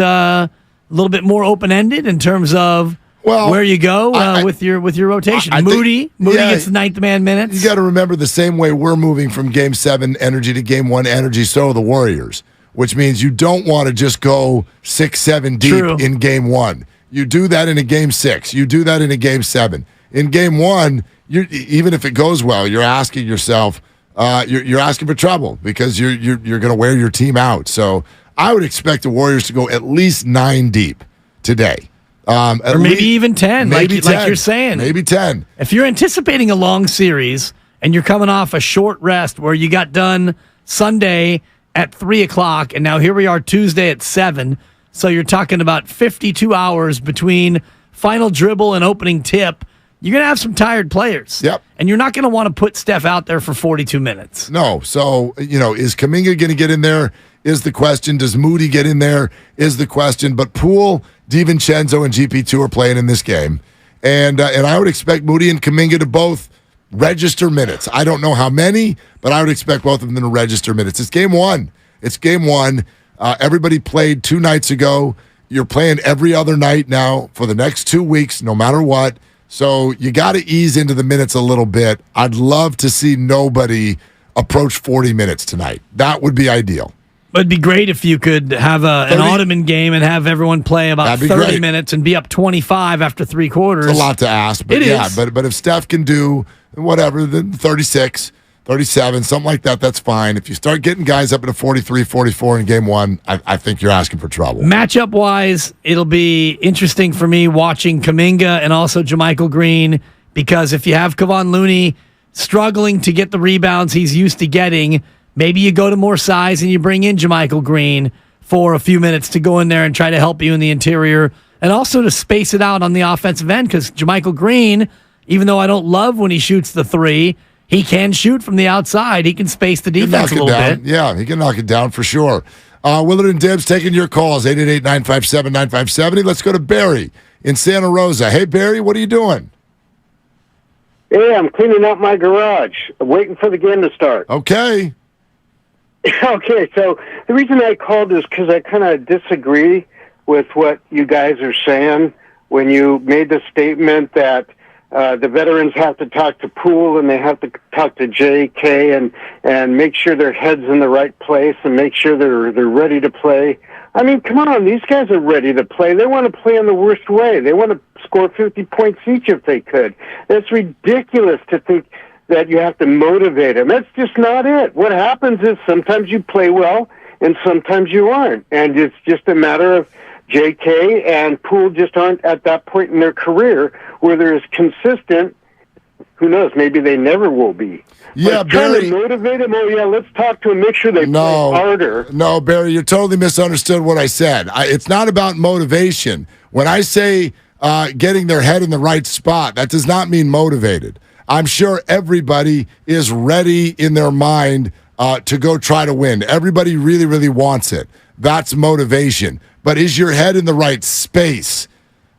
more open-ended in terms of where you go with your rotation. Moody gets the ninth man minutes. You got to remember, the same way we're moving from Game 7 energy to Game 1 energy, so are the Warriors, which means you don't want to just go 6-7 deep in Game 1. You do that in a Game 6. You do that in a Game 7. In Game 1, even if it goes well, you're asking yourself, you're asking for trouble because you're going to wear your team out. So I would expect the Warriors to go at least 9 deep today. Or maybe even 10, maybe like you're saying. Maybe 10. If you're anticipating a long series and you're coming off a short rest where you got done Sunday at 3 o'clock, and now here we are Tuesday at 7, so you're talking about 52 hours between final dribble and opening tip, you're going to have some tired players. Yep. And you're not going to want to put Steph out there for 42 minutes. No. So, is Kuminga going to get in there is the question. Does Moody get in there is the question. But Poole, DiVincenzo, and GP2 are playing in this game. And I would expect Moody and Kuminga to both register minutes. I don't know how many, but I would expect both of them to register minutes. It's Game 1. It's Game 1. Everybody played 2 nights ago. You're playing every other night now for the next 2 weeks, no matter what. So you got to ease into the minutes a little bit. I'd love to see nobody approach 40 minutes tonight. That would be ideal. It'd be great if you could have an Ottoman game and have everyone play about 30 minutes and be up 25 after 3 quarters. It's a lot to ask, but but if Steph can do whatever, then 36, 37, something like that, that's fine. If you start getting guys up into 43, 44 in Game 1, I think you're asking for trouble. Matchup-wise, it'll be interesting for me watching Kuminga and also JaMychal Green, because if you have Kevon Looney struggling to get the rebounds he's used to getting, maybe you go to more size and you bring in JaMychal Green for a few minutes to go in there and try to help you in the interior, and also to space it out on the offensive end, because JaMychal Green, even though I don't love when he shoots the 3, he can shoot from the outside. He can space the defense a little bit. Yeah, he can knock it down for sure. Willard and Dibs taking your calls, 888-957-9570. Let's go to Barry in Santa Rosa. Hey, Barry, what are you doing? Hey, I'm cleaning out my garage, waiting for the game to start. Okay. Okay, so the reason I called is because I kind of disagree with what you guys are saying when you made the statement that the veterans have to talk to Poole and they have to talk to JK and make sure their head's in the right place and make sure they're ready to play. I mean, come on, these guys are ready to play. They want to play in the worst way. They want to score 50 points each if they could. That's ridiculous to think that you have to motivate them. That's just not it. What happens is sometimes you play well and sometimes you aren't. And it's just a matter of JK and Poole just aren't at that point in their career where they're as consistent. Who knows? Maybe they never will be. Yeah, but trying Barry. to motivate them. Oh, yeah, let's talk to them. Make sure they play harder. No, Barry, you're totally misunderstood what I said. It's not about motivation. When I say getting their head in the right spot, that does not mean motivated. I'm sure everybody is ready in their mind to go try to win. Everybody really, really wants it. That's motivation. But is your head in the right space?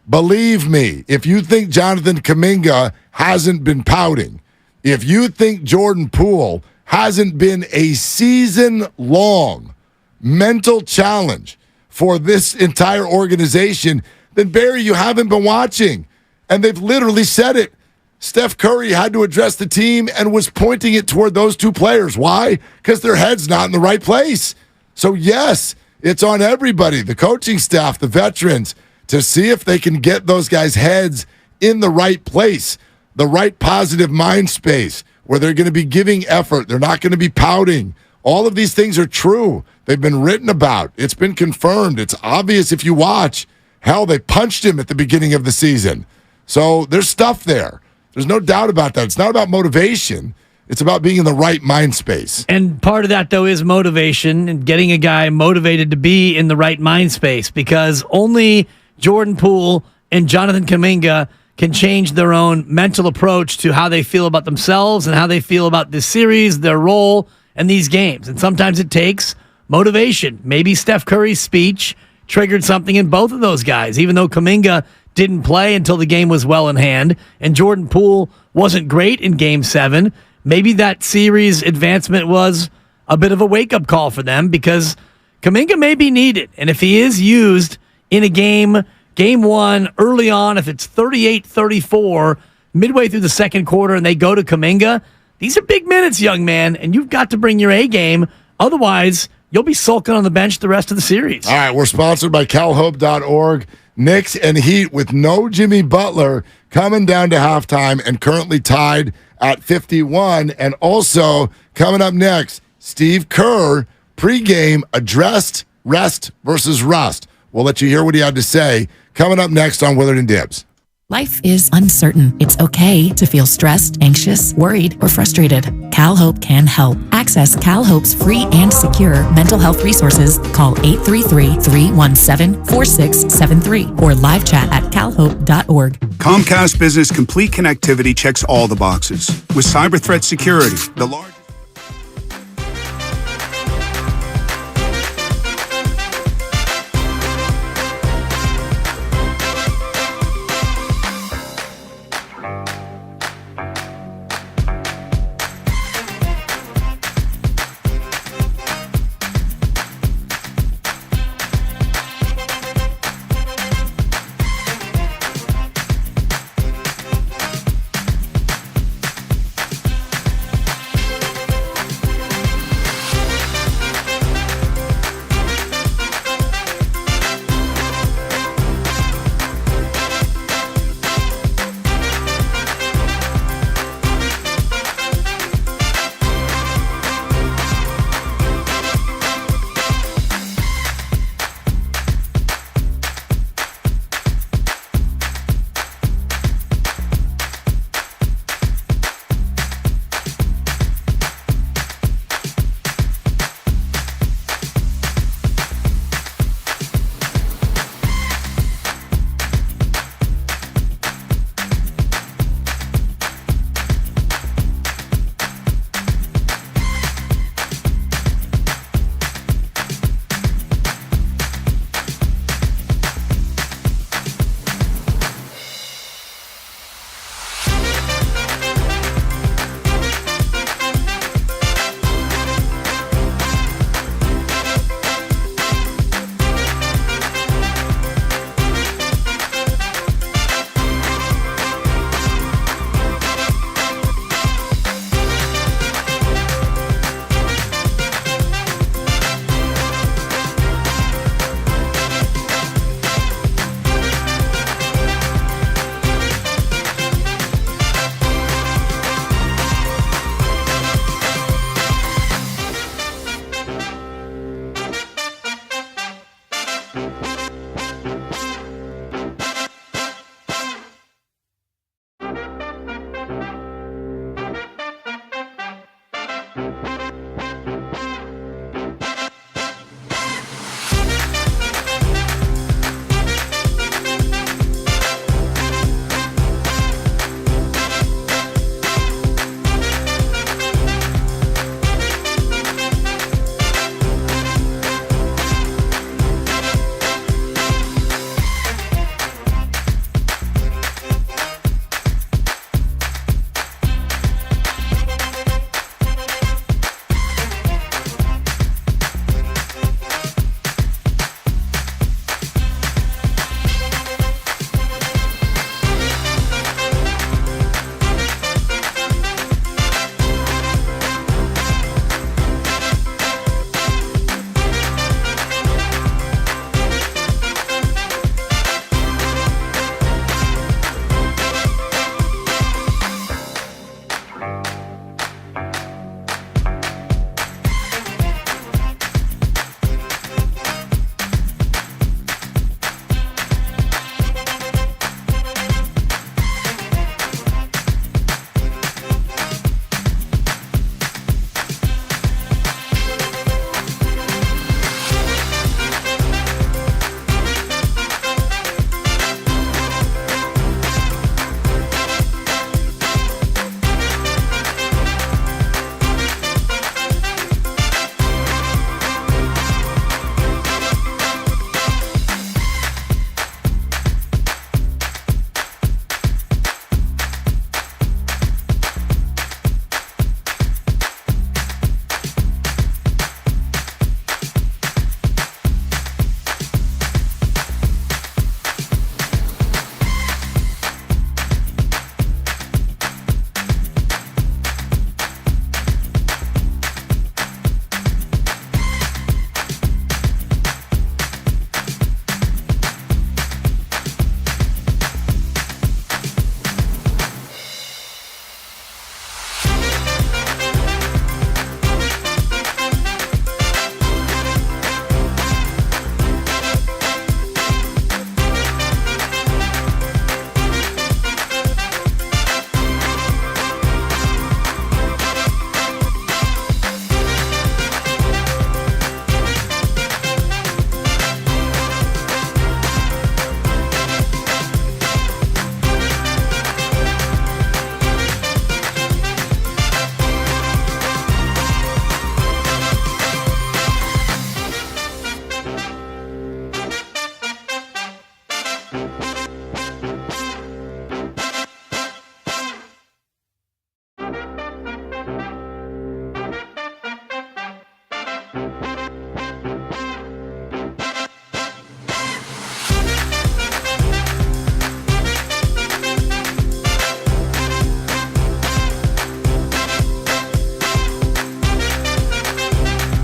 Believe me, if you think Jonathan Kuminga hasn't been pouting, if you think Jordan Poole hasn't been a season-long mental challenge for this entire organization, then, Barry, you haven't been watching. And they've literally said it. Steph Curry had to address the team and was pointing it toward those two players. Why? Because their head's not in the right place. So, yes, it's on everybody, the coaching staff, the veterans, to see if they can get those guys' heads in the right place, the right positive mind space, where they're going to be giving effort. They're not going to be pouting. All of these things are true. They've been written about. It's been confirmed. It's obvious if you watch. Hell, they punched him at the beginning of the season. So there's stuff there. There's no doubt about that. It's not about motivation. It's about being in the right mind space. And part of that, though, is motivation and getting a guy motivated to be in the right mind space, because only Jordan Poole and Jonathan Kuminga can change their own mental approach to how they feel about themselves and how they feel about this series, their role, and these games. And sometimes it takes motivation. Maybe Steph Curry's speech triggered something in both of those guys, even though Kuminga didn't play until the game was well in hand, and Jordan Poole wasn't great in Game 7. Maybe that series advancement was a bit of a wake-up call for them, because Kuminga may be needed. And if he is used in a game 1, early on, if it's 38-34, midway through the second quarter, and they go to Kuminga, these are big minutes, young man, and you've got to bring your A game. Otherwise, you'll be sulking on the bench the rest of the series. All right, we're sponsored by calhope.org. Knicks and Heat with no Jimmy Butler coming down to halftime and currently tied at 51. And also coming up next, Steve Kerr, pregame addressed rest versus rust. We'll let you hear what he had to say coming up next on Willard and Dibs. Life is uncertain. It's okay to feel stressed, anxious, worried, or frustrated. CalHope can help. Access CalHope's free and secure mental health resources. Call 833-317-4673 or live chat at calhope.org. Comcast Business Complete Connectivity checks all the boxes. With cyber threat security, the largest...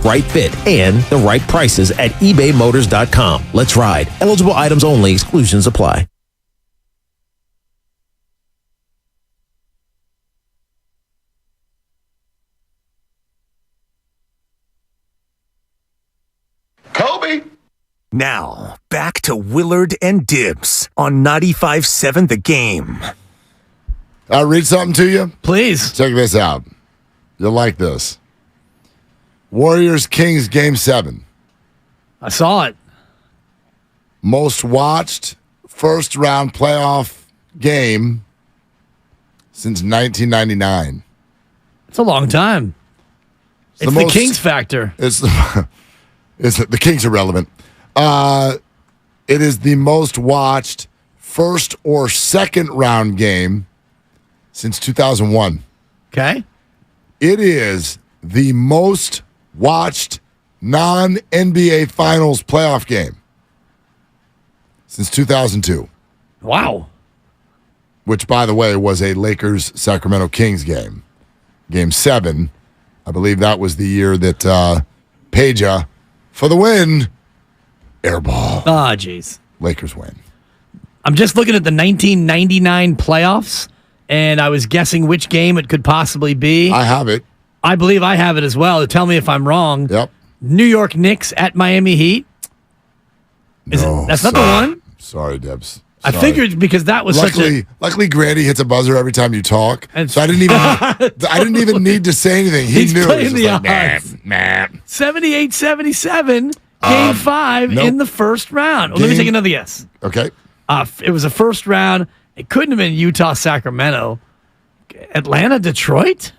right fit, and the right prices at ebaymotors.com. Let's ride. Eligible items only. Exclusions apply. Kobe. Now, back to Willard and Dibs on 95.7 The Game. I'll read something to you. Please. Check this out. You'll like this. Warriors-Kings Game 7. I saw it. Most watched first-round playoff game since 1999. It's a long time. It's the Kings factor. It's the Kings are relevant. It is the most watched first or second round game since 2001. Okay. It is the most watched non-NBA Finals playoff game since 2002. Wow. Which, by the way, was a Lakers-Sacramento Kings game. Game 7. I believe that was the year that Peja, for the win, airball. Ah, jeez. Lakers win. I'm just looking at the 1999 playoffs, and I was guessing which game it could possibly be. I have it. I believe I have it as well. Tell me if I'm wrong. Yep. New York Knicks at Miami Heat. That's not the one? Sorry, Debs. I figured because that was luckily Grandy hits a buzzer every time you talk, so I didn't even need to say anything. He's knew. Playing the like, odds. 78-77, Game 5 nope. in the first round. Well, let me take another guess. Okay. It was a first round. It couldn't have been Utah-Sacramento. Atlanta-Detroit?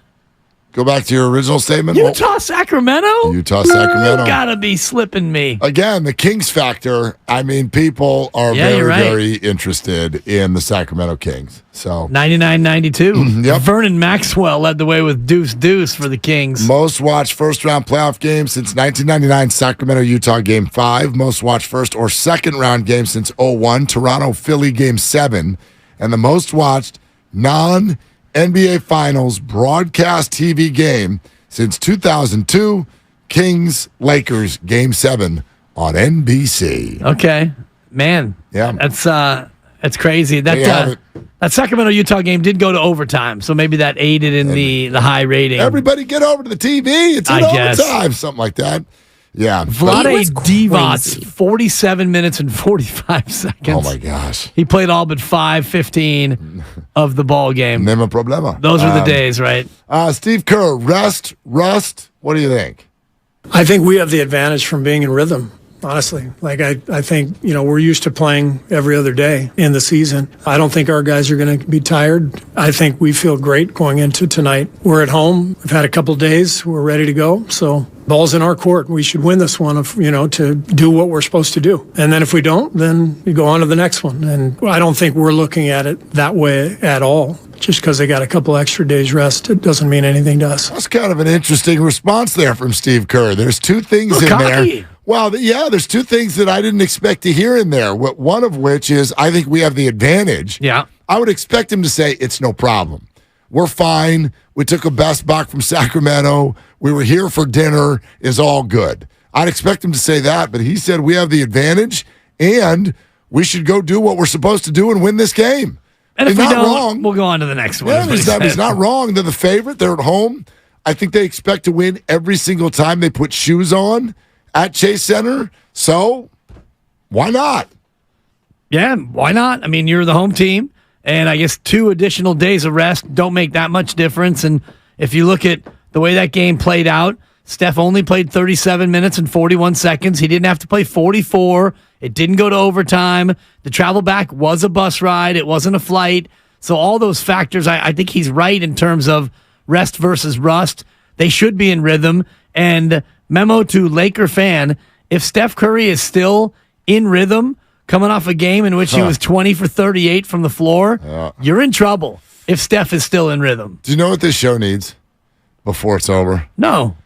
Go back to your original statement. Utah-Sacramento? Utah-Sacramento. You gotta be slipping me. Again, the Kings factor. I mean, people are very interested in the Sacramento Kings. So 99-92. Yep. Vernon Maxwell led the way with deuce for the Kings. Most watched first-round playoff game since 1999, Sacramento-Utah Game 5. Most watched first or second-round game since 2001, Toronto-Philly Game 7. And the most watched non-NBA Finals broadcast TV game since 2002, Kings-Lakers Game 7 on NBC. Okay. Man. Yeah. That's crazy. That Sacramento-Utah game did go to overtime, so maybe that aided in the high rating. Everybody get over to the TV. It's in overtime. Something like that. Yeah. Vlade Divac, 47 minutes and 45 seconds. Oh, my gosh. He played all but 5:15 of the ball game. Nemo problema. Those are the days, right? Steve Kerr, rust. What do you think? I think we have the advantage from being in rhythm. Honestly, I think, we're used to playing every other day in the season. I don't think our guys are going to be tired. I think we feel great going into tonight. We're at home. We've had a couple days. We're ready to go. So ball's in our court. We should win this one, to do what we're supposed to do. And then if we don't, then we go on to the next one. And I don't think we're looking at it that way at all. Just because they got a couple extra days rest, it doesn't mean anything to us. That's kind of an interesting response there from Steve Kerr. There's two things in there. Well, yeah, there's two things that I didn't expect to hear in there. One of which is I think we have the advantage. Yeah. I would expect him to say it's no problem. We're fine. We took a best back from Sacramento. We were here for dinner. Is all good. I'd expect him to say that, but he said we have the advantage and we should go do what we're supposed to do and win this game. And if he's we not don't, wrong. we'll go on to the next one. Yeah, he's not wrong. They're the favorite. They're at home. I think they expect to win every single time they put shoes on at Chase Center. So why not? Yeah, why not? I mean, you're the home team, and I guess 2 additional days of rest don't make that much difference. And if you look at the way that game played out, Steph only played 37 minutes and 41 seconds. He didn't have to play 44. It didn't go to overtime. The travel back was a bus ride. It wasn't a flight. So all those factors, I think he's right in terms of rest versus rust. They should be in rhythm. And memo to Laker fan, if Steph Curry is still in rhythm, coming off a game in which he was 20 for 38 from the floor, you're in trouble if Steph is still in rhythm. Do you know what this show needs before it's over? No.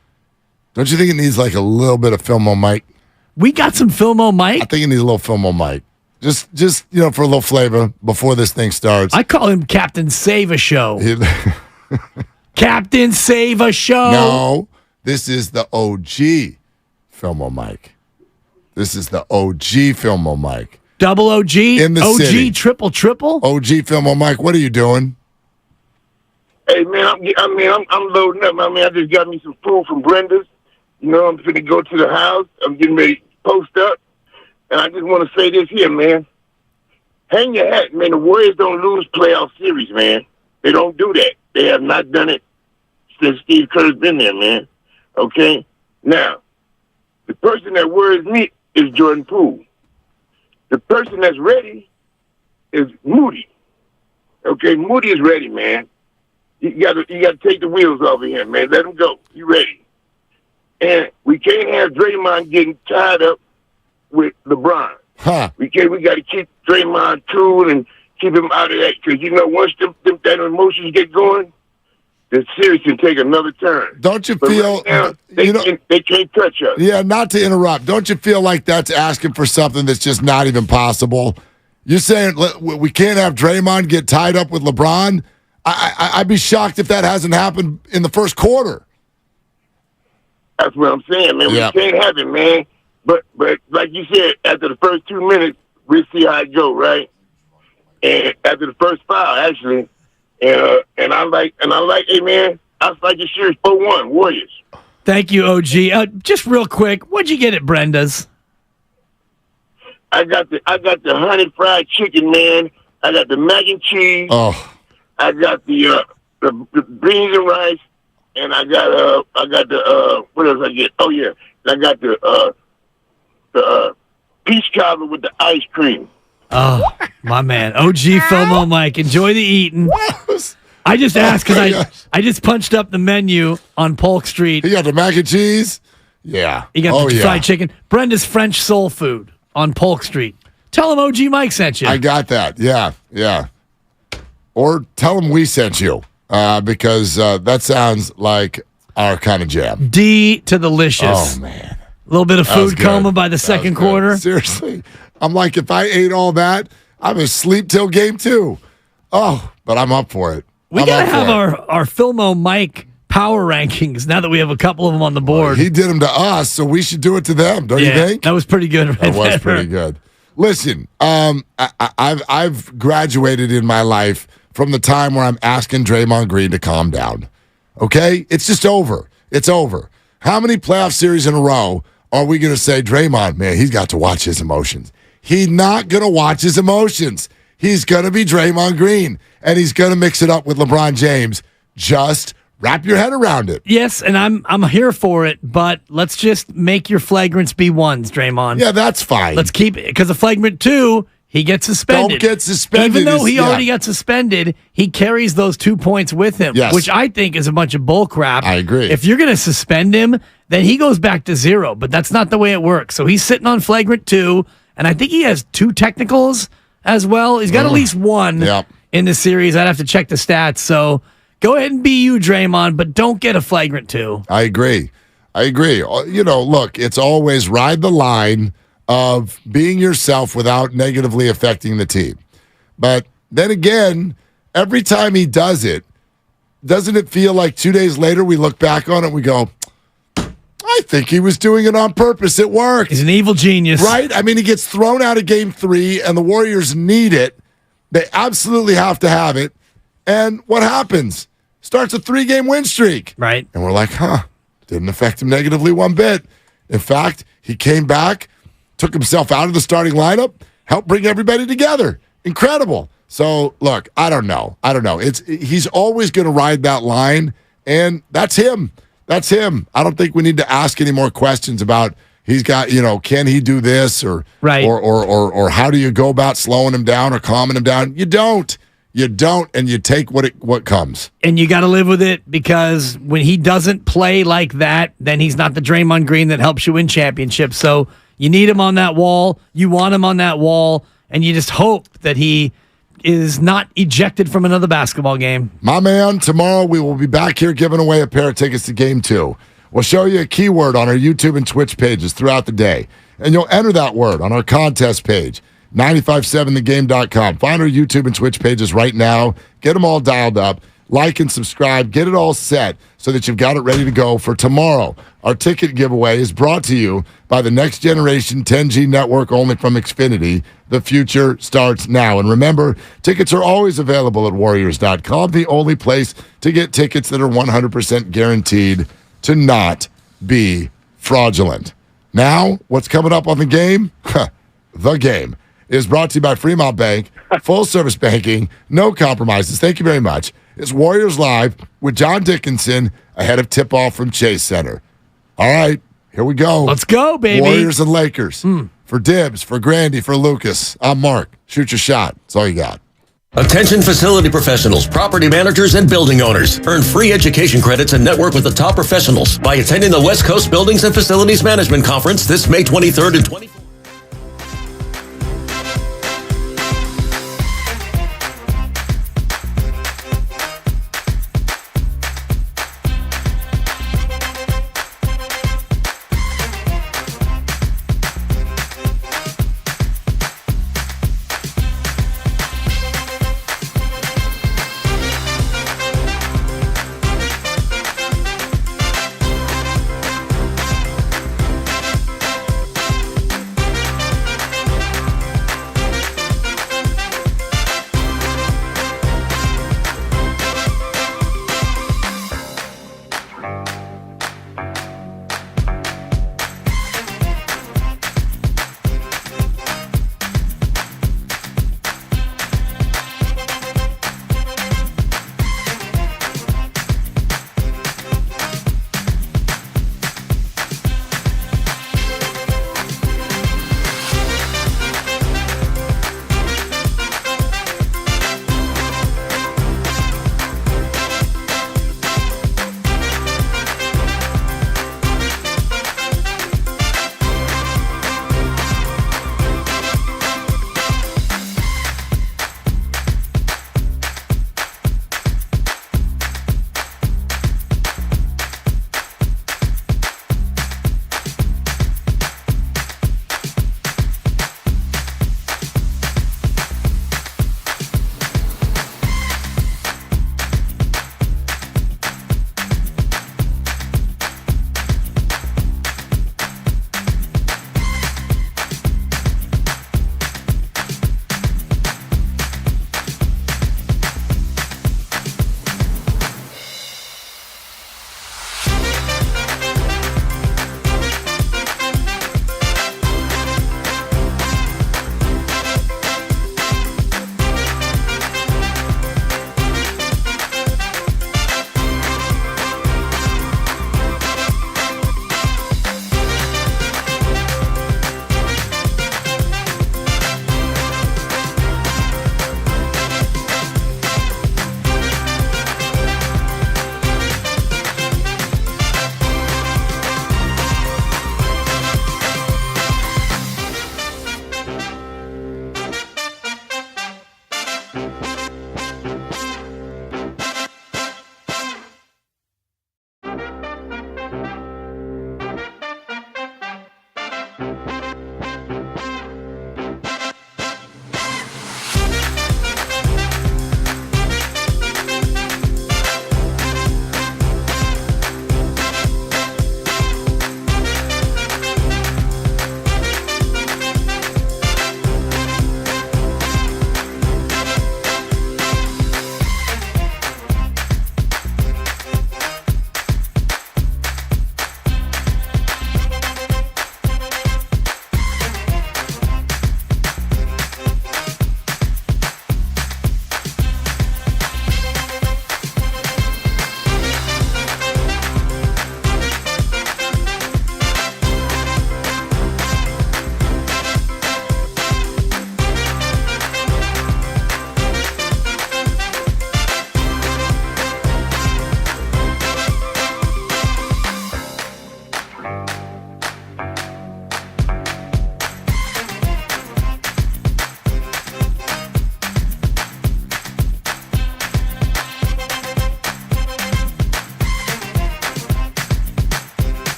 Don't you think it needs like a little bit of Filmo Mike? We got some Filmo Mike. I think it needs a little Filmo Mike. Just for a little flavor before this thing starts. I call him Captain Save a Show. Captain Save a Show. This is the OG Filmo Mike. This is the OG Filmo Mike. Double OG? In the OG city. triple? OG Filmo Mike, what are you doing? Hey man, I'm loading up. I mean, I just got me some food from Brenda's. You know, I'm finna go to the house. I'm getting ready to post up, and I just want to say this here, man. Hang your hat, man. The Warriors don't lose playoff series, man. They don't do that. They have not done it since Steve Kerr's been there, man. Okay? Now, the person that worries me is Jordan Poole. The person that's ready is Moody. Okay? Moody is ready, man. You gotta take the wheels off of him, man. Let him go. He ready. And we can't have Draymond getting tied up with LeBron. We got to keep Draymond cool and keep him out of that, because you know once that emotions get going, the series can take another turn. Don't you feel right now, they can't touch us? Yeah, not to interrupt. Don't you feel like that's asking for something that's just not even possible? You're saying we can't have Draymond get tied up with LeBron? I'd be shocked if that hasn't happened in the first quarter. That's what I'm saying, man. Yeah. We can't have it, man. But like you said, after the first 2 minutes, we'll see how it go, right? And after the first foul, actually, and I like, hey man, I like your series 4-1 Warriors. Thank you, OG. Just real quick, what'd you get at Brenda's? I got the honey fried chicken, man. I got the mac and cheese. Oh. I got the beans and rice, and I got the what else I get? Oh yeah, I got the peach cobbler with the ice cream. Oh, my man. OG FOMO Mike. Enjoy the eating. I just asked because I just punched up the menu on Polk Street. You got the mac and cheese? Yeah. You got the fried chicken. Brenda's French Soul Food on Polk Street. Tell him OG Mike sent you. I got that. Yeah. Or tell him we sent you, because that sounds like our kind of jam. D to the licious. Oh, man. A little bit of food coma by the second quarter. Seriously. I'm like, if I ate all that, I'm asleep till game 2. Oh, but I'm up for it. We got to have our Filmo Mike power rankings now that we have a couple of them on the board. He did them to us, so we should do it to them, don't you think? That was pretty good. That was pretty good. Listen, I've graduated in my life from the time where I'm asking Draymond Green to calm down. Okay? It's just over. It's over. How many playoff series in a row are we going to say, Draymond, man, he's got to watch his emotions? He's not going to watch his emotions. He's going to be Draymond Green, and he's going to mix it up with LeBron James. Just wrap your head around it. Yes, and I'm here for it, but let's just make your flagrants be ones, Draymond. Yeah, that's fine. Let's keep it, because a flagrant 2, he gets suspended. Don't get suspended. Even though he already got suspended, he carries those 2 points with him, which I think is a bunch of bull crap. I agree. If you're going to suspend him, then he goes back to 0, but that's not the way it works. So he's sitting on flagrant 2, and I think he has 2 technicals as well. He's got at least 1 in the series. I'd have to check the stats. So go ahead and be you, Draymond, but don't get a flagrant 2. I agree. You know, look, it's always ride the line of being yourself without negatively affecting the team. But then again, every time he does it, doesn't it feel like 2 days later we look back on it and we go, I think he was doing it on purpose. It worked. He's an evil genius. Right? I mean, he gets thrown out of game 3 and the Warriors need it. They absolutely have to have it. And what happens? Starts a 3-game win streak. Right. And we're like, didn't affect him negatively one bit. In fact, he came back, took himself out of the starting lineup, helped bring everybody together. Incredible. So, look, I don't know. He's always going to ride that line, and that's him. That's him. I don't think we need to ask any more questions about he's got, can he do this or how do you go about slowing him down or calming him down? You don't. And you take what comes. And you got to live with it, because when he doesn't play like that, then he's not the Draymond Green that helps you win championships. So you need him on that wall. You want him on that wall, and you just hope that he is not ejected from another basketball game. My man, tomorrow we will be back here giving away a pair of tickets to Game 2. We'll show you a keyword on our YouTube and Twitch pages throughout the day, and you'll enter that word on our contest page, 957thegame.com. Find our YouTube and Twitch pages right now. Get them all dialed up. like and subscribe. Get it all set so that you've got it ready to go for tomorrow. Our ticket giveaway is brought to you by the next generation 10G network only from Xfinity. The future starts now. And remember, tickets are always available at Warriors.com, the only place to get tickets that are 100% guaranteed to not be fraudulent. Now, what's coming up on the game? The game is brought to you by Fremont Bank, full service banking, no compromises. Thank you very much. It's Warriors Live with John Dickinson ahead of tip-off from Chase Center. All right, here we go. Let's go, baby. Warriors and Lakers. For Dibs, for Grandy, for Lucas. I'm Mark. Shoot your shot. That's all you got. Attention facility professionals, property managers, and building owners. Earn free education credits and network with the top professionals by attending the West Coast Buildings and Facilities Management Conference this May 23rd and 24th.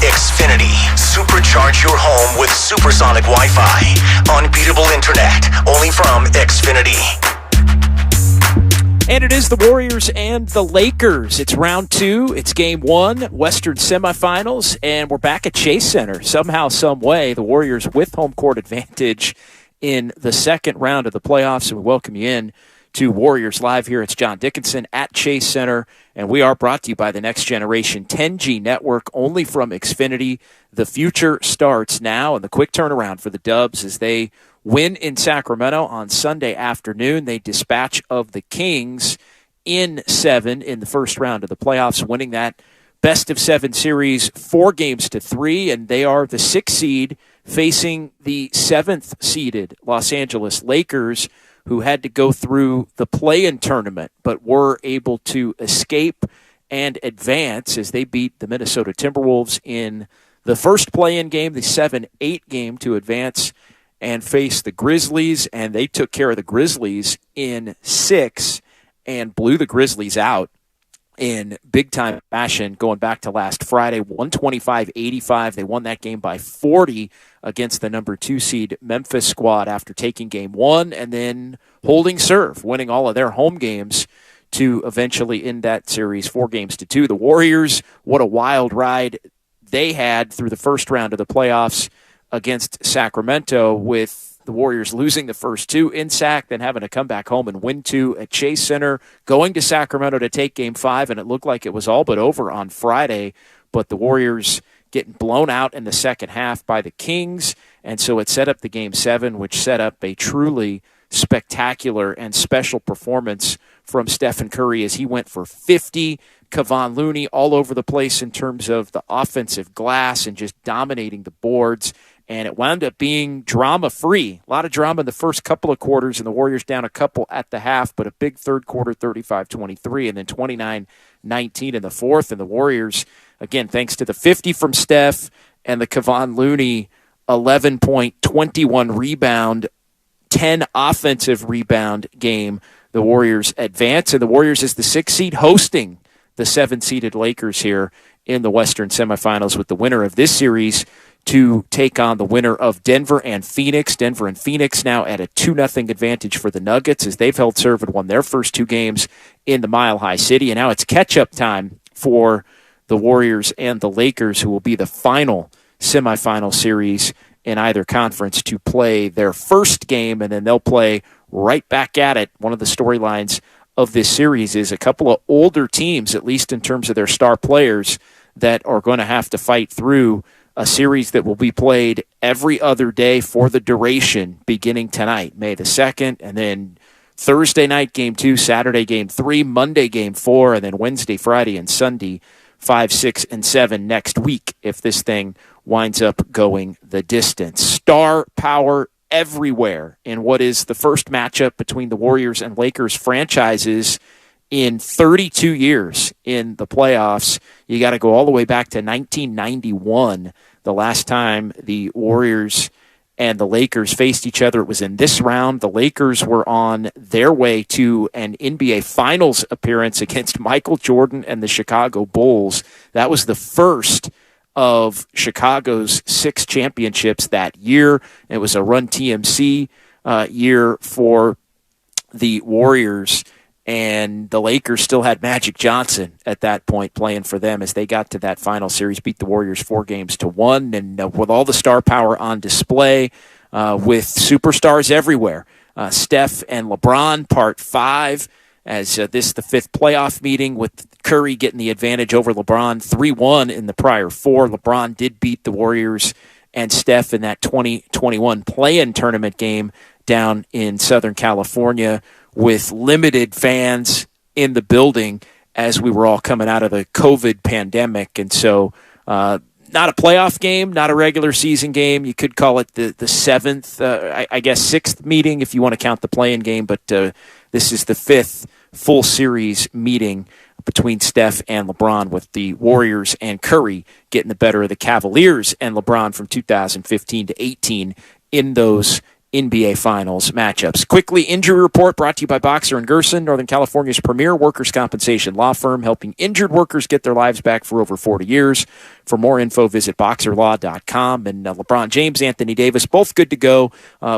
Xfinity. Supercharge your home with supersonic Wi-Fi. Unbeatable internet, only from Xfinity. And it is the Warriors and the Lakers. It's round 2. It's game 1, Western semifinals, and we're back at Chase Center. Somehow, some way, the Warriors with home court advantage in the second round of the playoffs. And we welcome you in to Warriors Live here. It's John Dickinson at Chase Center, and we are brought to you by the Next Generation 10G network, only from Xfinity. The future starts now, and the quick turnaround for the Dubs as they win in Sacramento on Sunday afternoon. They dispatch of the Kings in 7 in the first round of the playoffs, winning that best-of-7 series 4-3, and they are the 6th seed facing the 7th-seeded Los Angeles Lakers, who had to go through the play-in tournament but were able to escape and advance as they beat the Minnesota Timberwolves in the first play-in game, the 7-8 game, to advance and face the Grizzlies, and they took care of the Grizzlies in 6 and blew the Grizzlies out in big-time fashion going back to last Friday, 125-85. They won that game by 40 against the number 2 seed Memphis squad after taking game 1 and then holding serve, winning all of their home games to eventually end that series 4-2. The Warriors, what a wild ride they had through the first round of the playoffs against Sacramento, with the Warriors losing the first 2 in Sac, then having to come back home and win 2 at Chase Center, going to Sacramento to take Game 5, and it looked like it was all but over on Friday, but the Warriors getting blown out in the second half by the Kings, and so it set up the Game 7, which set up a truly spectacular and special performance from Stephen Curry as he went for 50. Kevon Looney all over the place in terms of the offensive glass and just dominating the boards. And it wound up being drama-free. A lot of drama in the first couple of quarters, and the Warriors down a couple at the half, but a big third quarter, 35-23, and then 29-19 in the fourth. And the Warriors, again, thanks to the 50 from Steph and the Kevon Looney 11-point, 21-rebound, 10 offensive rebound game, the Warriors advance. And the Warriors is the 6th seed hosting the 7-seeded Lakers here in the Western semifinals, with the winner of this series to take on the winner of Denver and Phoenix. Denver and Phoenix now at a 2-0 advantage for the Nuggets as they've held serve and won their first 2 games in the Mile High City. And now it's catch-up time for the Warriors and the Lakers, who will be the final semifinal series in either conference to play their first game, and then they'll play right back at it. One of the storylines of this series is a couple of older teams, at least in terms of their star players, that are going to have to fight through a series that will be played every other day for the duration beginning tonight, May the 2nd, and then Thursday night, Game 2, Saturday, Game 3, Monday, Game 4, and then Wednesday, Friday, and Sunday, 5, 6, and 7 next week if this thing winds up going the distance. Star power everywhere in what is the first matchup between the Warriors and Lakers franchises in 32 years in the playoffs. You got to go all the way back to 1991, the last time the Warriors and the Lakers faced each other. It was in this round. The Lakers were on their way to an NBA Finals appearance against Michael Jordan and the Chicago Bulls. That was the first of Chicago's 6 championships that year. It was a Run TMC year for the Warriors, and the Lakers still had Magic Johnson at that point playing for them as they got to that final series, beat the Warriors 4-1, and with all the star power on display, with superstars everywhere. Steph and LeBron, part 5, as this the 5th playoff meeting, with Curry getting the advantage over LeBron 3-1 in the prior 4. LeBron did beat the Warriors and Steph in that 2021 play-in tournament game down in Southern California with limited fans in the building as we were all coming out of the COVID pandemic. And so not a playoff game, not a regular season game. You could call it the 7th, I guess 6th meeting if you want to count the play-in game, but this is the 5th full series meeting between Steph and LeBron, with the Warriors and Curry getting the better of the Cavaliers and LeBron from 2015 to 18 in those NBA Finals matchups. Quickly, injury report brought to you by Boxer & Gerson, Northern California's premier workers' compensation law firm, helping injured workers get their lives back for over 40 years. For more info, visit boxerlaw.com. And LeBron James, Anthony Davis, both good to go,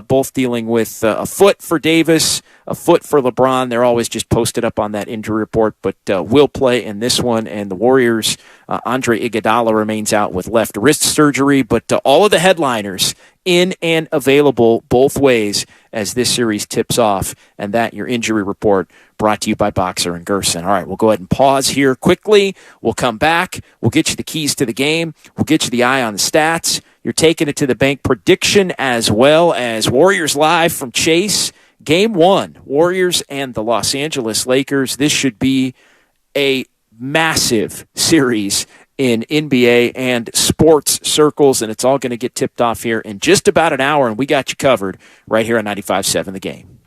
both dealing with a foot for Davis, a foot for LeBron. They're always just posted up on that injury report, but will play in this one. And the Warriors, Andre Iguodala remains out with left wrist surgery, but all of the headliners in and available both ways as this series tips off. And that, your injury report, brought to you by Boxer & Gerson. All right, we'll go ahead and pause here quickly. We'll come back. We'll get you the keys to the game. We'll get you the eye on the stats. You're taking it to the bank prediction as well as Warriors Live from Chase. Game 1, Warriors and the Los Angeles Lakers. This should be a massive series in NBA and sports circles, and it's all going to get tipped off here in just about an hour, and we got you covered right here on 95.7 The Game.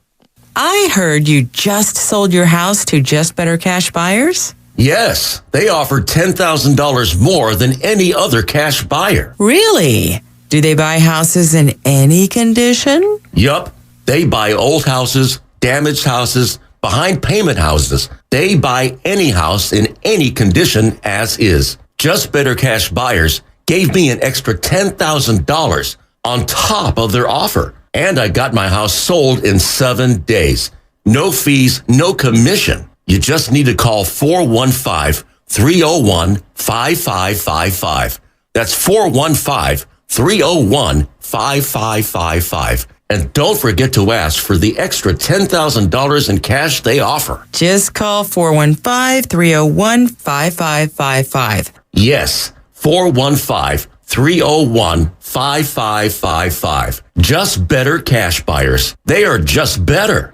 I heard you just sold your house to Just Better Cash buyers? Yes, they offered $10,000 more than any other cash buyer. Really? Do they buy houses in any condition? Yup. They buy old houses, damaged houses, behind payment houses. They buy any house in any condition as is. Just Better Cash buyers gave me an extra $10,000 on top of their offer. And I got my house sold in 7 days. No fees, no commission. You just need to call 415-301-5555. That's 415-301-5555. And don't forget to ask for the extra $10,000 in cash they offer. Just call 415-301-5555. Yes, 415-301-5555. Just Better Cash buyers. They are just better.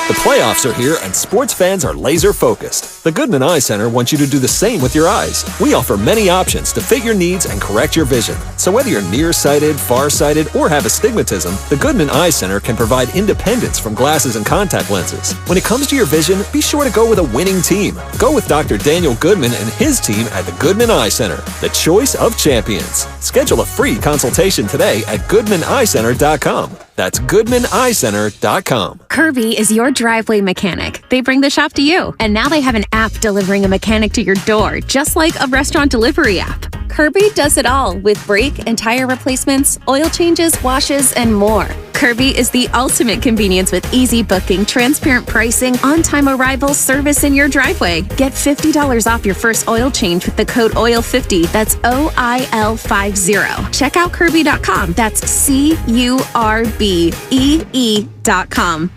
The playoffs are here and sports fans are laser focused. The Goodman Eye Center wants you to do the same with your eyes. We offer many options to fit your needs and correct your vision. So whether you're nearsighted, farsighted, or have astigmatism, the Goodman Eye Center can provide independence from glasses and contact lenses. When it comes to your vision, be sure to go with a winning team. Go with Dr. Daniel Goodman and his team at the Goodman Eye Center, the choice of champions. Schedule a free consultation today at GoodmanEyeCenter.com. That's GoodmanEyeCenter.com. Kirby is your driveway mechanic. They bring the shop to you. And now they have an app delivering a mechanic to your door, just like a restaurant delivery app. Kirby does it all with brake and tire replacements, oil changes, washes, and more. Kirby is the ultimate convenience with easy booking, transparent pricing, on-time arrival, service in your driveway. Get $50 off your first oil change with the code OIL50. That's OIL50. Check out Kirby.com. That's CURBEE.com.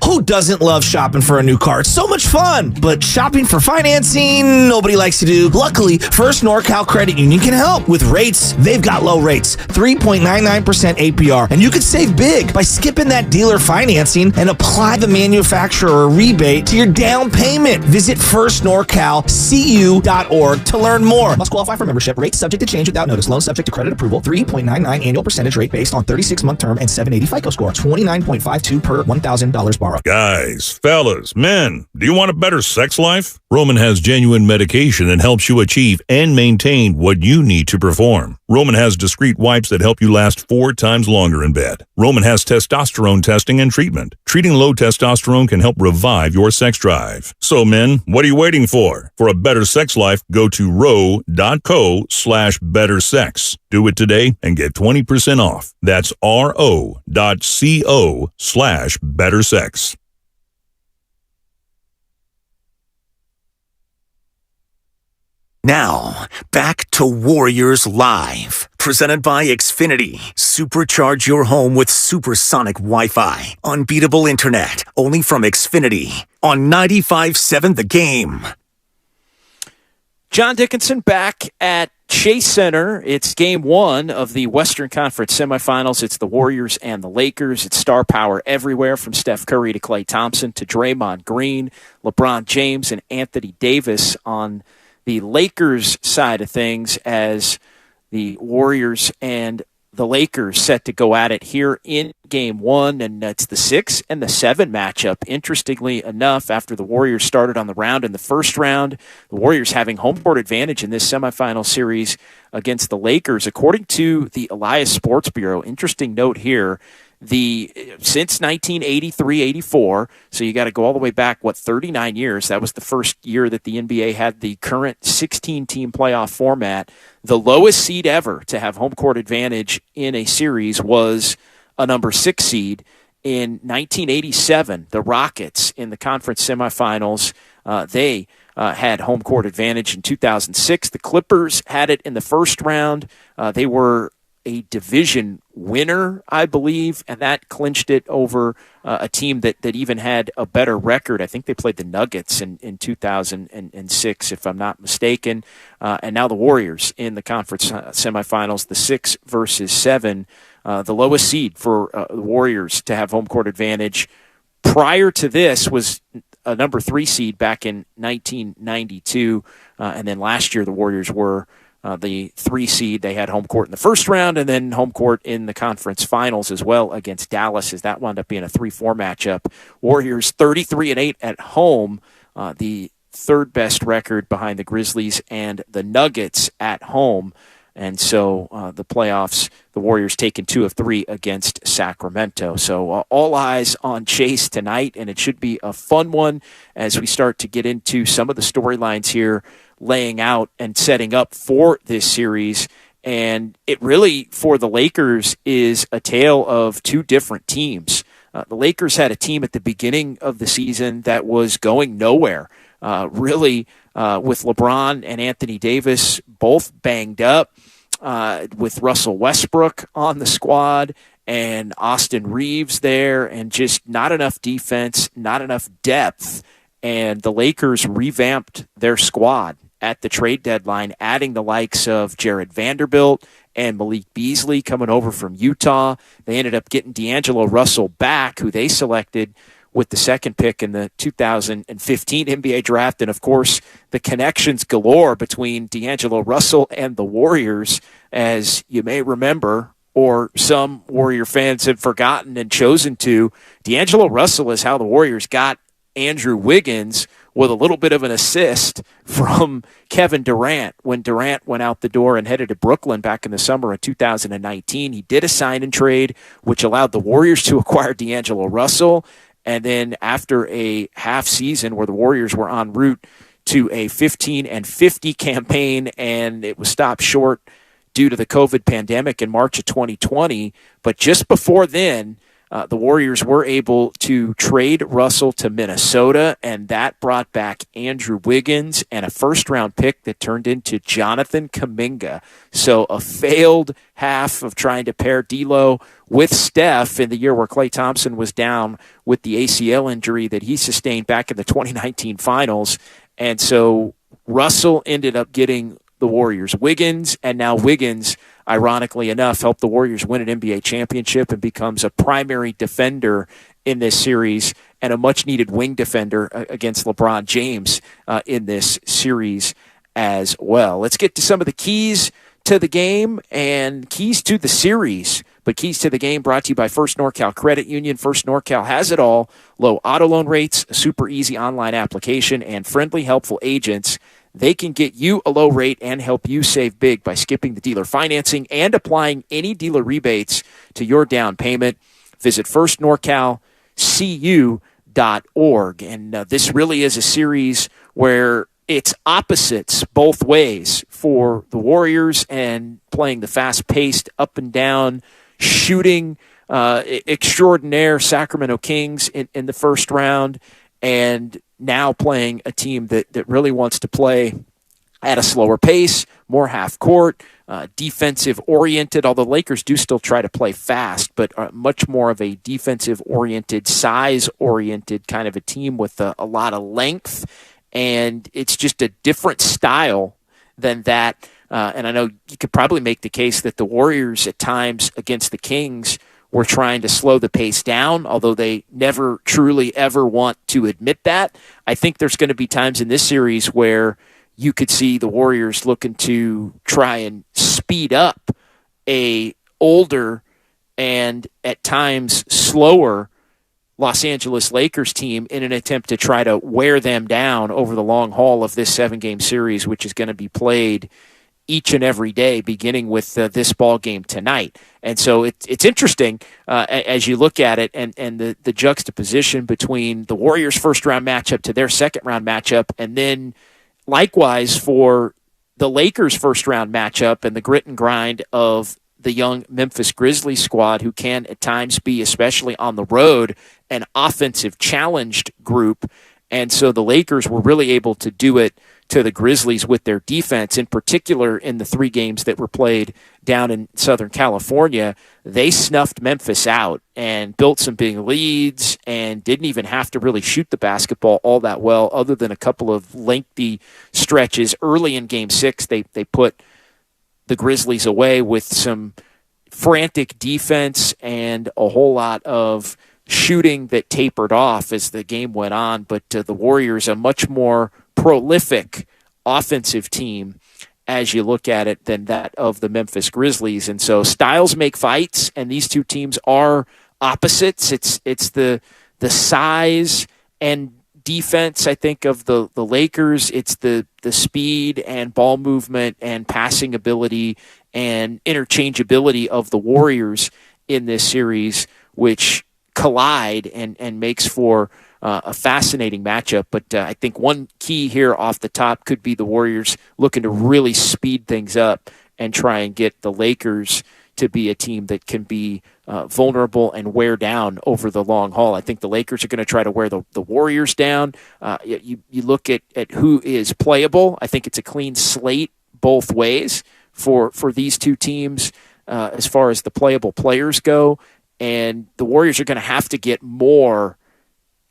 Who doesn't love shopping for a new car? It's so much fun. But shopping for financing, nobody likes to do. Luckily, First NorCal Credit Union can help. With rates, they've got low rates, 3.99% APR. And you could save big by skipping that dealer financing and apply the manufacturer rebate to your down payment. Visit firstnorcalcu.org to learn more. Must qualify for membership. Rates subject to change without notice. Loan subject to credit approval. 3.99 annual percentage rate based on 36-month term and 780 FICO score. 29.52 per $1,000 borrowed. Guys, fellas, men, do you want a better sex life? Roman has genuine medication that helps you achieve and maintain what you need to perform. Roman has discreet wipes that help you last 4 times longer in bed. Roman has testosterone testing and treatment. Treating low testosterone can help revive your sex drive. So men, what are you waiting for? For a better sex life, go to ro.co/bettersex. Do it today and get 20% off. That's ro.co/bettersex. Now, back to Warriors Live. Presented by Xfinity. Supercharge your home with supersonic Wi-Fi. Unbeatable internet. Only from Xfinity. On 95.7 The Game. John Dickinson back at Chase Center. It's game 1 of the Western Conference semifinals. It's the Warriors and the Lakers. It's star power everywhere, from Steph Curry to Klay Thompson to Draymond Green, LeBron James, and Anthony Davis on the Lakers side of things, as the Warriors and the Lakers set to go at it here in game 1, and it's the 6 and the 7 matchup. Interestingly enough, after the Warriors started on the round in the first round, the Warriors having home court advantage in this semifinal series against the Lakers. According to the Elias Sports Bureau, interesting note here, Since 1983-84, so you got to go all the way back, 39 years. That was the first year that the NBA had the current 16-team playoff format. The lowest seed ever to have home court advantage in a series was a number 6 seed. In 1987, the Rockets in the conference semifinals, they had home court advantage. In 2006, the Clippers had it in the first round. They were a division winner, I believe, and that clinched it over a team that even had a better record. I think they played the Nuggets in 2006, if I'm not mistaken. And now the Warriors in the conference semifinals, the 6 versus 7, the lowest seed for the Warriors to have home court advantage. Prior to this was a number 3 seed back in 1992, and then last year the Warriors were the 3 seed. They had home court in the first round and then home court in the conference finals as well against Dallas, as that wound up being a 3-4 matchup. Warriors 33-8 at home, the third best record behind the Grizzlies and the Nuggets at home. And so the playoffs, the Warriors taking 2 of 3 against Sacramento. So all eyes on Chase tonight, and it should be a fun one as we start to get into some of the storylines here, laying out and setting up for this series. And it really, for the Lakers, is a tale of 2 different teams. The Lakers had a team at the beginning of the season that was going nowhere, really, with LeBron and Anthony Davis both banged up, with Russell Westbrook on the squad and Austin Reeves there, and just not enough defense, not enough depth. And the Lakers revamped their squad at the trade deadline, adding the likes of Jared Vanderbilt and Malik Beasley coming over from Utah. They ended up getting D'Angelo Russell back, who they selected with the second pick in the 2015 NBA draft. And, of course, the connections galore between D'Angelo Russell and the Warriors, as you may remember, or some Warrior fans have forgotten and chosen to. D'Angelo Russell is how the Warriors got Andrew Wiggins, with a little bit of an assist from Kevin Durant when Durant went out the door and headed to Brooklyn back in the summer of 2019. He did a sign and trade, which allowed the Warriors to acquire D'Angelo Russell. And then after a half season where the Warriors were en route to a 15-50 campaign, and it was stopped short due to the COVID pandemic in March of 2020. But just before then, the Warriors were able to trade Russell to Minnesota, and that brought back Andrew Wiggins and a first-round pick that turned into Jonathan Kuminga. So a failed half of trying to pair D'Lo with Steph in the year where Klay Thompson was down with the ACL injury that he sustained back in the 2019 finals. And so Russell ended up getting the Warriors Wiggins, and now Wiggins, ironically enough, helped the Warriors win an NBA championship and becomes a primary defender in this series and a much-needed wing defender against LeBron James in this series as well. Let's get to some of the keys to the game and keys to the series. But keys to the game brought to you by First NorCal Credit Union. First NorCal has it all. Low auto loan rates, a super easy online application, and friendly, helpful agents. They can get you a low rate and help you save big by skipping the dealer financing and applying any dealer rebates to your down payment. Visit firstnorcalcu.org. And this really is a series where it's opposites both ways for the Warriors, and playing the fast-paced, up-and-down, shooting extraordinaire Sacramento Kings in the first round, and now playing a team that really wants to play at a slower pace, more half-court, defensive-oriented, although Lakers do still try to play fast, but much more of a defensive-oriented, size-oriented kind of a team with a lot of length, and it's just a different style than that. And I know you could probably make the case that the Warriors at times against the Kings were trying to slow the pace down, although they never truly ever want to admit that. I think there's going to be times in this series where you could see the Warriors looking to try and speed up a older and at times slower Los Angeles Lakers team in an attempt to try to wear them down over the long haul of this 7-game series, which is going to be played each and every day, beginning with this ball game tonight. And so it's interesting as you look at it and the juxtaposition between the Warriors' first-round matchup to their second-round matchup, and then likewise for the Lakers' first-round matchup and the grit and grind of the young Memphis Grizzlies squad, who can at times be, especially on the road, an offensive challenged group. And so the Lakers were really able to do it to the Grizzlies with their defense, in particular in the 3 games that were played down in Southern California. They snuffed Memphis out and built some big leads and didn't even have to really shoot the basketball all that well, other than a couple of lengthy stretches. Early in Game 6, they put the Grizzlies away with some frantic defense and a whole lot of shooting that tapered off as the game went on. But the Warriors, a much more prolific offensive team as you look at it than that of the Memphis Grizzlies. And so styles make fights, and these two teams are opposites. It's the size and defense, I think, of the Lakers. It's the speed and ball movement and passing ability and interchangeability of the Warriors in this series, which collide and makes for a fascinating matchup. But I think one key here off the top could be the Warriors looking to really speed things up and try and get the Lakers to be a team that can be vulnerable and wear down over the long haul. I think the Lakers are going to try to wear the Warriors down. You look at who is playable. I think it's a clean slate both ways for these two teams as far as the playable players go. And the Warriors are going to have to get more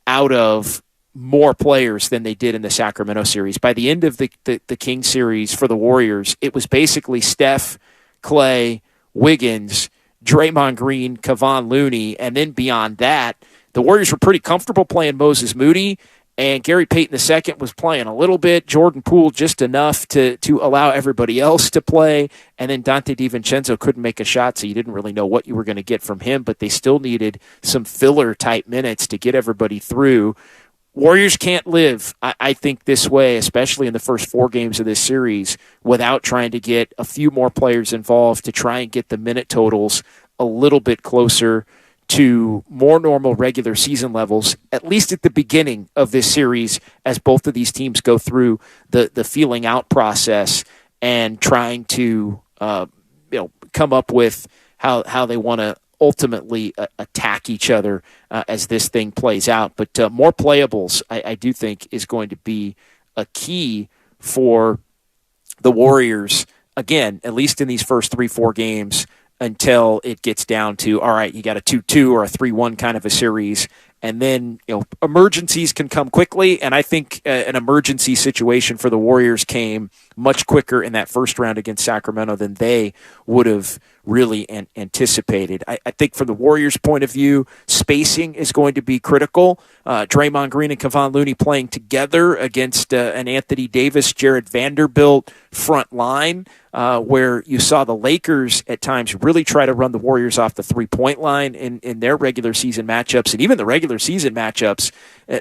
out of more players than they did in the Sacramento series. By the end of the King series for the Warriors, it was basically Steph, Clay, Wiggins, Draymond Green, Kevon Looney, and then beyond that, the Warriors were pretty comfortable playing Moses Moody, and Gary Payton II was playing a little bit, Jordan Poole just enough to allow everybody else to play, and then Dante DiVincenzo couldn't make a shot, so you didn't really know what you were going to get from him, but they still needed some filler-type minutes to get everybody through. Warriors can't live, I think, this way, especially in the first 4 games of this series, without trying to get a few more players involved to try and get the minute totals a little bit closer to more normal regular season levels, at least at the beginning of this series, as both of these teams go through the feeling out process and trying to come up with how they want to ultimately attack each other as this thing plays out. But more playables, I do think, is going to be a key for the Warriors, again, at least in these first 3-4 games, until it gets down to, all right, you got a 2-2 or a 3-1 kind of a series. And then, emergencies can come quickly. And I think an emergency situation for the Warriors came much quicker in that first round against Sacramento than they would have really anticipated. I think from the Warriors' point of view, spacing is going to be critical. Draymond Green and Kevon Looney playing together against an Anthony Davis, Jared Vanderbilt front line, where you saw the Lakers at times really try to run the Warriors off the three-point line in their regular season matchups, and even the regular season matchups,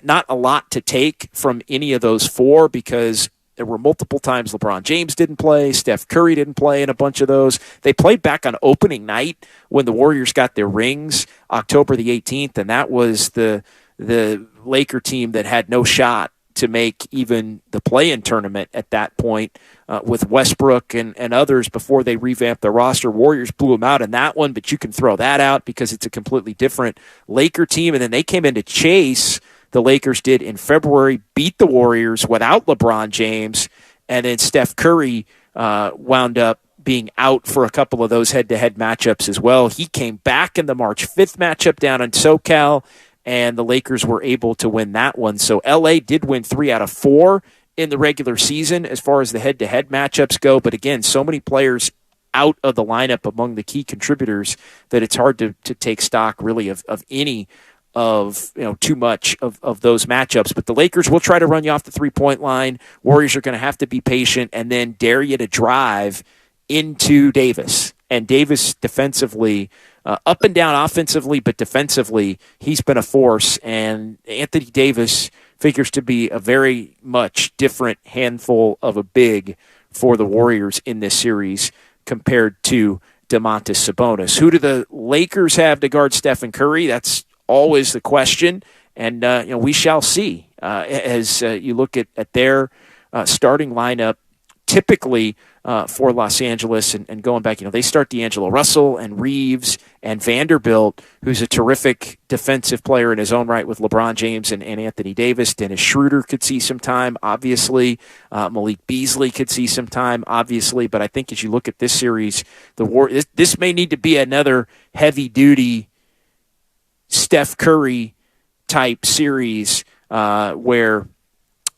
not a lot to take from any of those 4, because there were multiple times LeBron James didn't play, Steph Curry didn't play in a bunch of those. They played back on opening night when the Warriors got their rings, October the 18th, and that was the Laker team that had no shot to make even the play-in tournament at that point with Westbrook and others before they revamped their roster. Warriors blew them out in that one, but you can throw that out because it's a completely different Laker team. And then they came into chase, the Lakers did in February, beat the Warriors without LeBron James, and then Steph Curry wound up being out for a couple of those head-to-head matchups as well. He came back in the March 5th matchup down in SoCal, and the Lakers were able to win that one. So LA did win 3 out of 4 in the regular season as far as the head-to-head matchups go. But again, so many players out of the lineup among the key contributors that it's hard to take stock really of any of too much of those matchups. But the Lakers will try to run you off the three-point line. Warriors are going to have to be patient and then dare you to drive into Davis. And Davis defensively, up and down offensively, but defensively, he's been a force. And Anthony Davis figures to be a very much different handful of a big for the Warriors in this series compared to Domantas Sabonis. Who do the Lakers have to guard Stephen Curry? That's always the question, and we shall see as you look at their starting lineup. Typically for Los Angeles and going back, they start D'Angelo Russell and Reeves and Vanderbilt, who's a terrific defensive player in his own right with LeBron James and Anthony Davis. Dennis Schroeder could see some time, obviously. Malik Beasley could see some time, obviously. But I think as you look at this series, this may need to be another heavy-duty Steph Curry type series where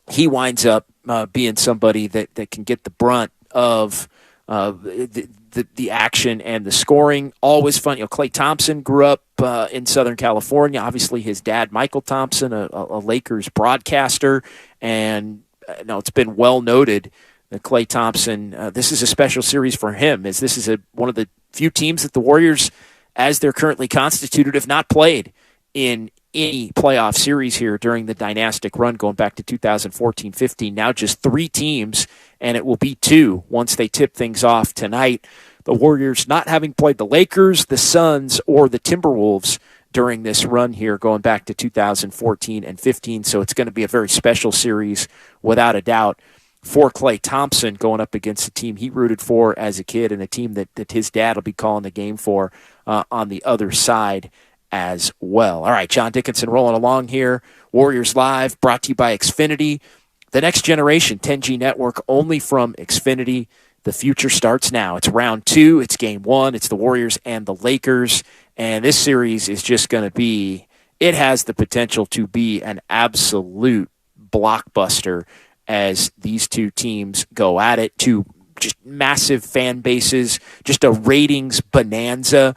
he winds up being somebody that can get the brunt of the action and the scoring. Always fun. Klay Thompson grew up in Southern California. Obviously, his dad, Michael Thompson, a Lakers broadcaster, and it's been well noted that Klay Thompson. This is a special series for him, as this is one of the few teams that the Warriors, as they're currently constituted, have not played in any playoff series here during the dynastic run going back to 2014-15. Now just 3 teams, and it will be 2 once they tip things off tonight. The Warriors not having played the Lakers, the Suns, or the Timberwolves during this run here going back to 2014 and 15. So it's going to be a very special series without a doubt for Klay Thompson going up against a team he rooted for as a kid and a team that his dad will be calling the game for on the other side as well. All right, John Dickinson rolling along here. Warriors Live, brought to you by Xfinity. The next generation 10G network only from Xfinity. The future starts now. It's round 2. It's game 1. It's the Warriors and the Lakers. And this series is just going to be, it has the potential to be an absolute blockbuster as these two teams go at it. Two just massive fan bases, just a ratings bonanza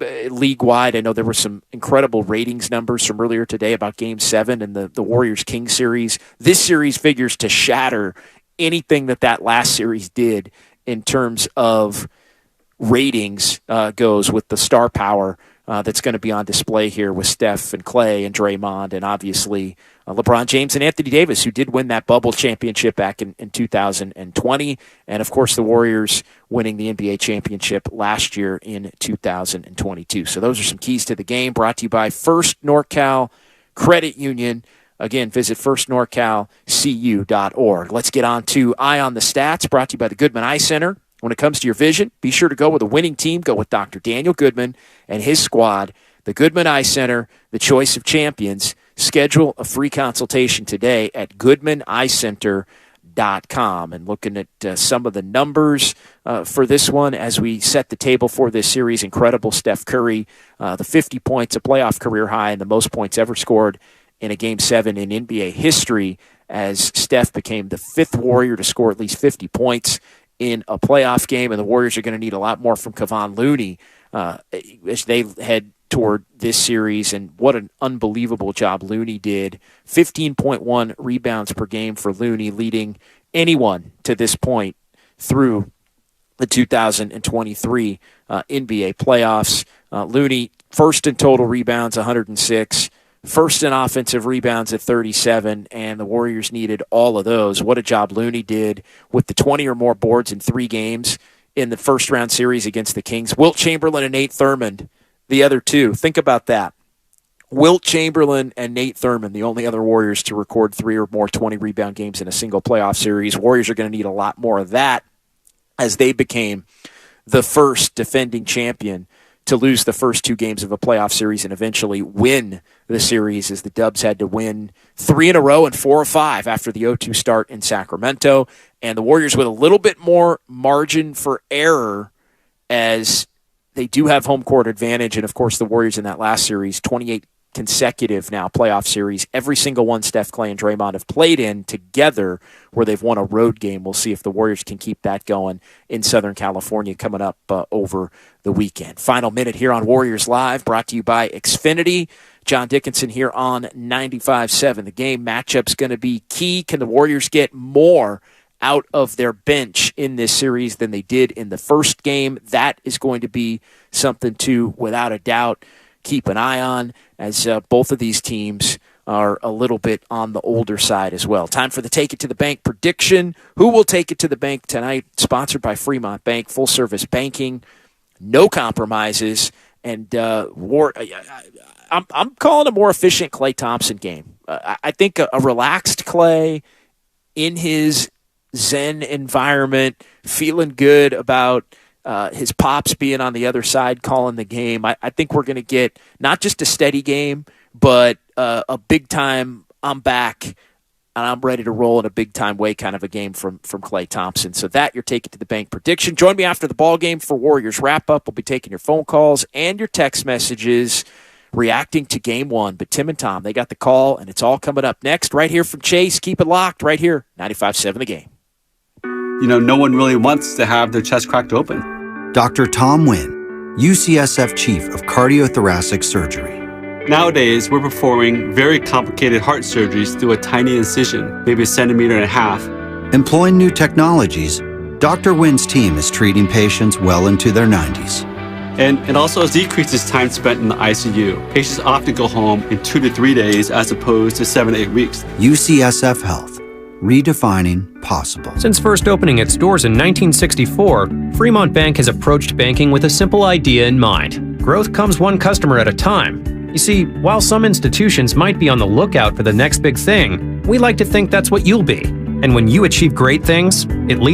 league-wide. I know there were some incredible ratings numbers from earlier today about Game 7 and the Warriors-Kings series. This series figures to shatter anything that last series did in terms of ratings goes with the star power that's going to be on display here with Steph and Klay and Draymond and obviously LeBron James and Anthony Davis, who did win that bubble championship back in 2020. And, of course, the Warriors winning the NBA championship last year in 2022. So those are some keys to the game, brought to you by First NorCal Credit Union. Again, visit firstnorcalcu.org. Let's get on to Eye on the Stats, brought to you by the Goodman Eye Center. When it comes to your vision, be sure to go with a winning team. Go with Dr. Daniel Goodman and his squad. The Goodman Eye Center, the choice of champions. Schedule a free consultation today at goodmaneyecenter.com. And looking at some of the numbers for this one as we set the table for this series, incredible Steph Curry, the 50 points, a playoff career high, and the most points ever scored in a Game 7 in NBA history as Steph became the 5th Warrior to score at least 50 points in a playoff game. And the Warriors are going to need a lot more from Kevon Looney as they head toward this series, and what an unbelievable job Looney did. 15.1 rebounds per game for Looney, leading anyone to this point through the 2023 NBA playoffs. Looney, first in total rebounds, 106, first in offensive rebounds at 37, and the Warriors needed all of those. What a job Looney did with the 20 or more boards in 3 games in the first-round series against the Kings. Wilt Chamberlain and Nate Thurmond, the other two. Think about that. Wilt Chamberlain and Nate Thurmond, the only other Warriors to record 3 or more 20-rebound games in a single playoff series. Warriors are going to need a lot more of that as they became the first defending champion to lose the first 2 games of a playoff series and eventually win the series, as the Dubs had to win 3 in a row and 4 of 5 after the 0-2 start in Sacramento. And the Warriors with a little bit more margin for error as they do have home court advantage. And, of course, the Warriors in that last series, 28 consecutive now playoff series, every single one Steph, Klay, and Draymond have played in together where they've won a road game. We'll see if the Warriors can keep that going in Southern California coming up over the weekend. Final minute here on Warriors Live, brought to you by Xfinity. John Dickinson here on 95.7. The game matchup's going to be key. Can the Warriors get more out of their bench in this series than they did in the first game? That is going to be something to, without a doubt, keep an eye on, as both of these teams are a little bit on the older side as well. Time for the Take It to the Bank prediction. Who will take it to the bank tonight? Sponsored by Fremont Bank, full-service banking, no compromises, and I'm calling a more efficient Klay Thompson game. I think a relaxed Klay in his zen environment, feeling good about his pops being on the other side calling the game. I think we're going to get not just a steady game, but a big-time, I'm back, and I'm ready to roll in a big-time way kind of a game from Klay Thompson. So that, your Take It to the Bank prediction. Join me after the ball game for Warriors wrap-up. We'll be taking your phone calls and your text messages reacting to Game 1. But Tim and Tom, they got the call, and it's all coming up next right here from Chase. Keep it locked right here, 95.7 The Game. You know, no one really wants to have their chest cracked open. Dr. Tom Wynn, UCSF Chief of Cardiothoracic Surgery. Nowadays, we're performing very complicated heart surgeries through a tiny incision, maybe 1.5 centimeters. Employing new technologies, Dr. Wynn's team is treating patients well into their 90s. And it also decreases time spent in the ICU. Patients often go home in 2 to 3 days as opposed to 7 to 8 weeks. UCSF Health, redefining possible. Since first opening its doors in 1964, Fremont Bank has approached banking with a simple idea in mind. Growth comes one customer at a time. You see, while some institutions might be on the lookout for the next big thing, we like to think that's what you'll be. And when you achieve great things, it leads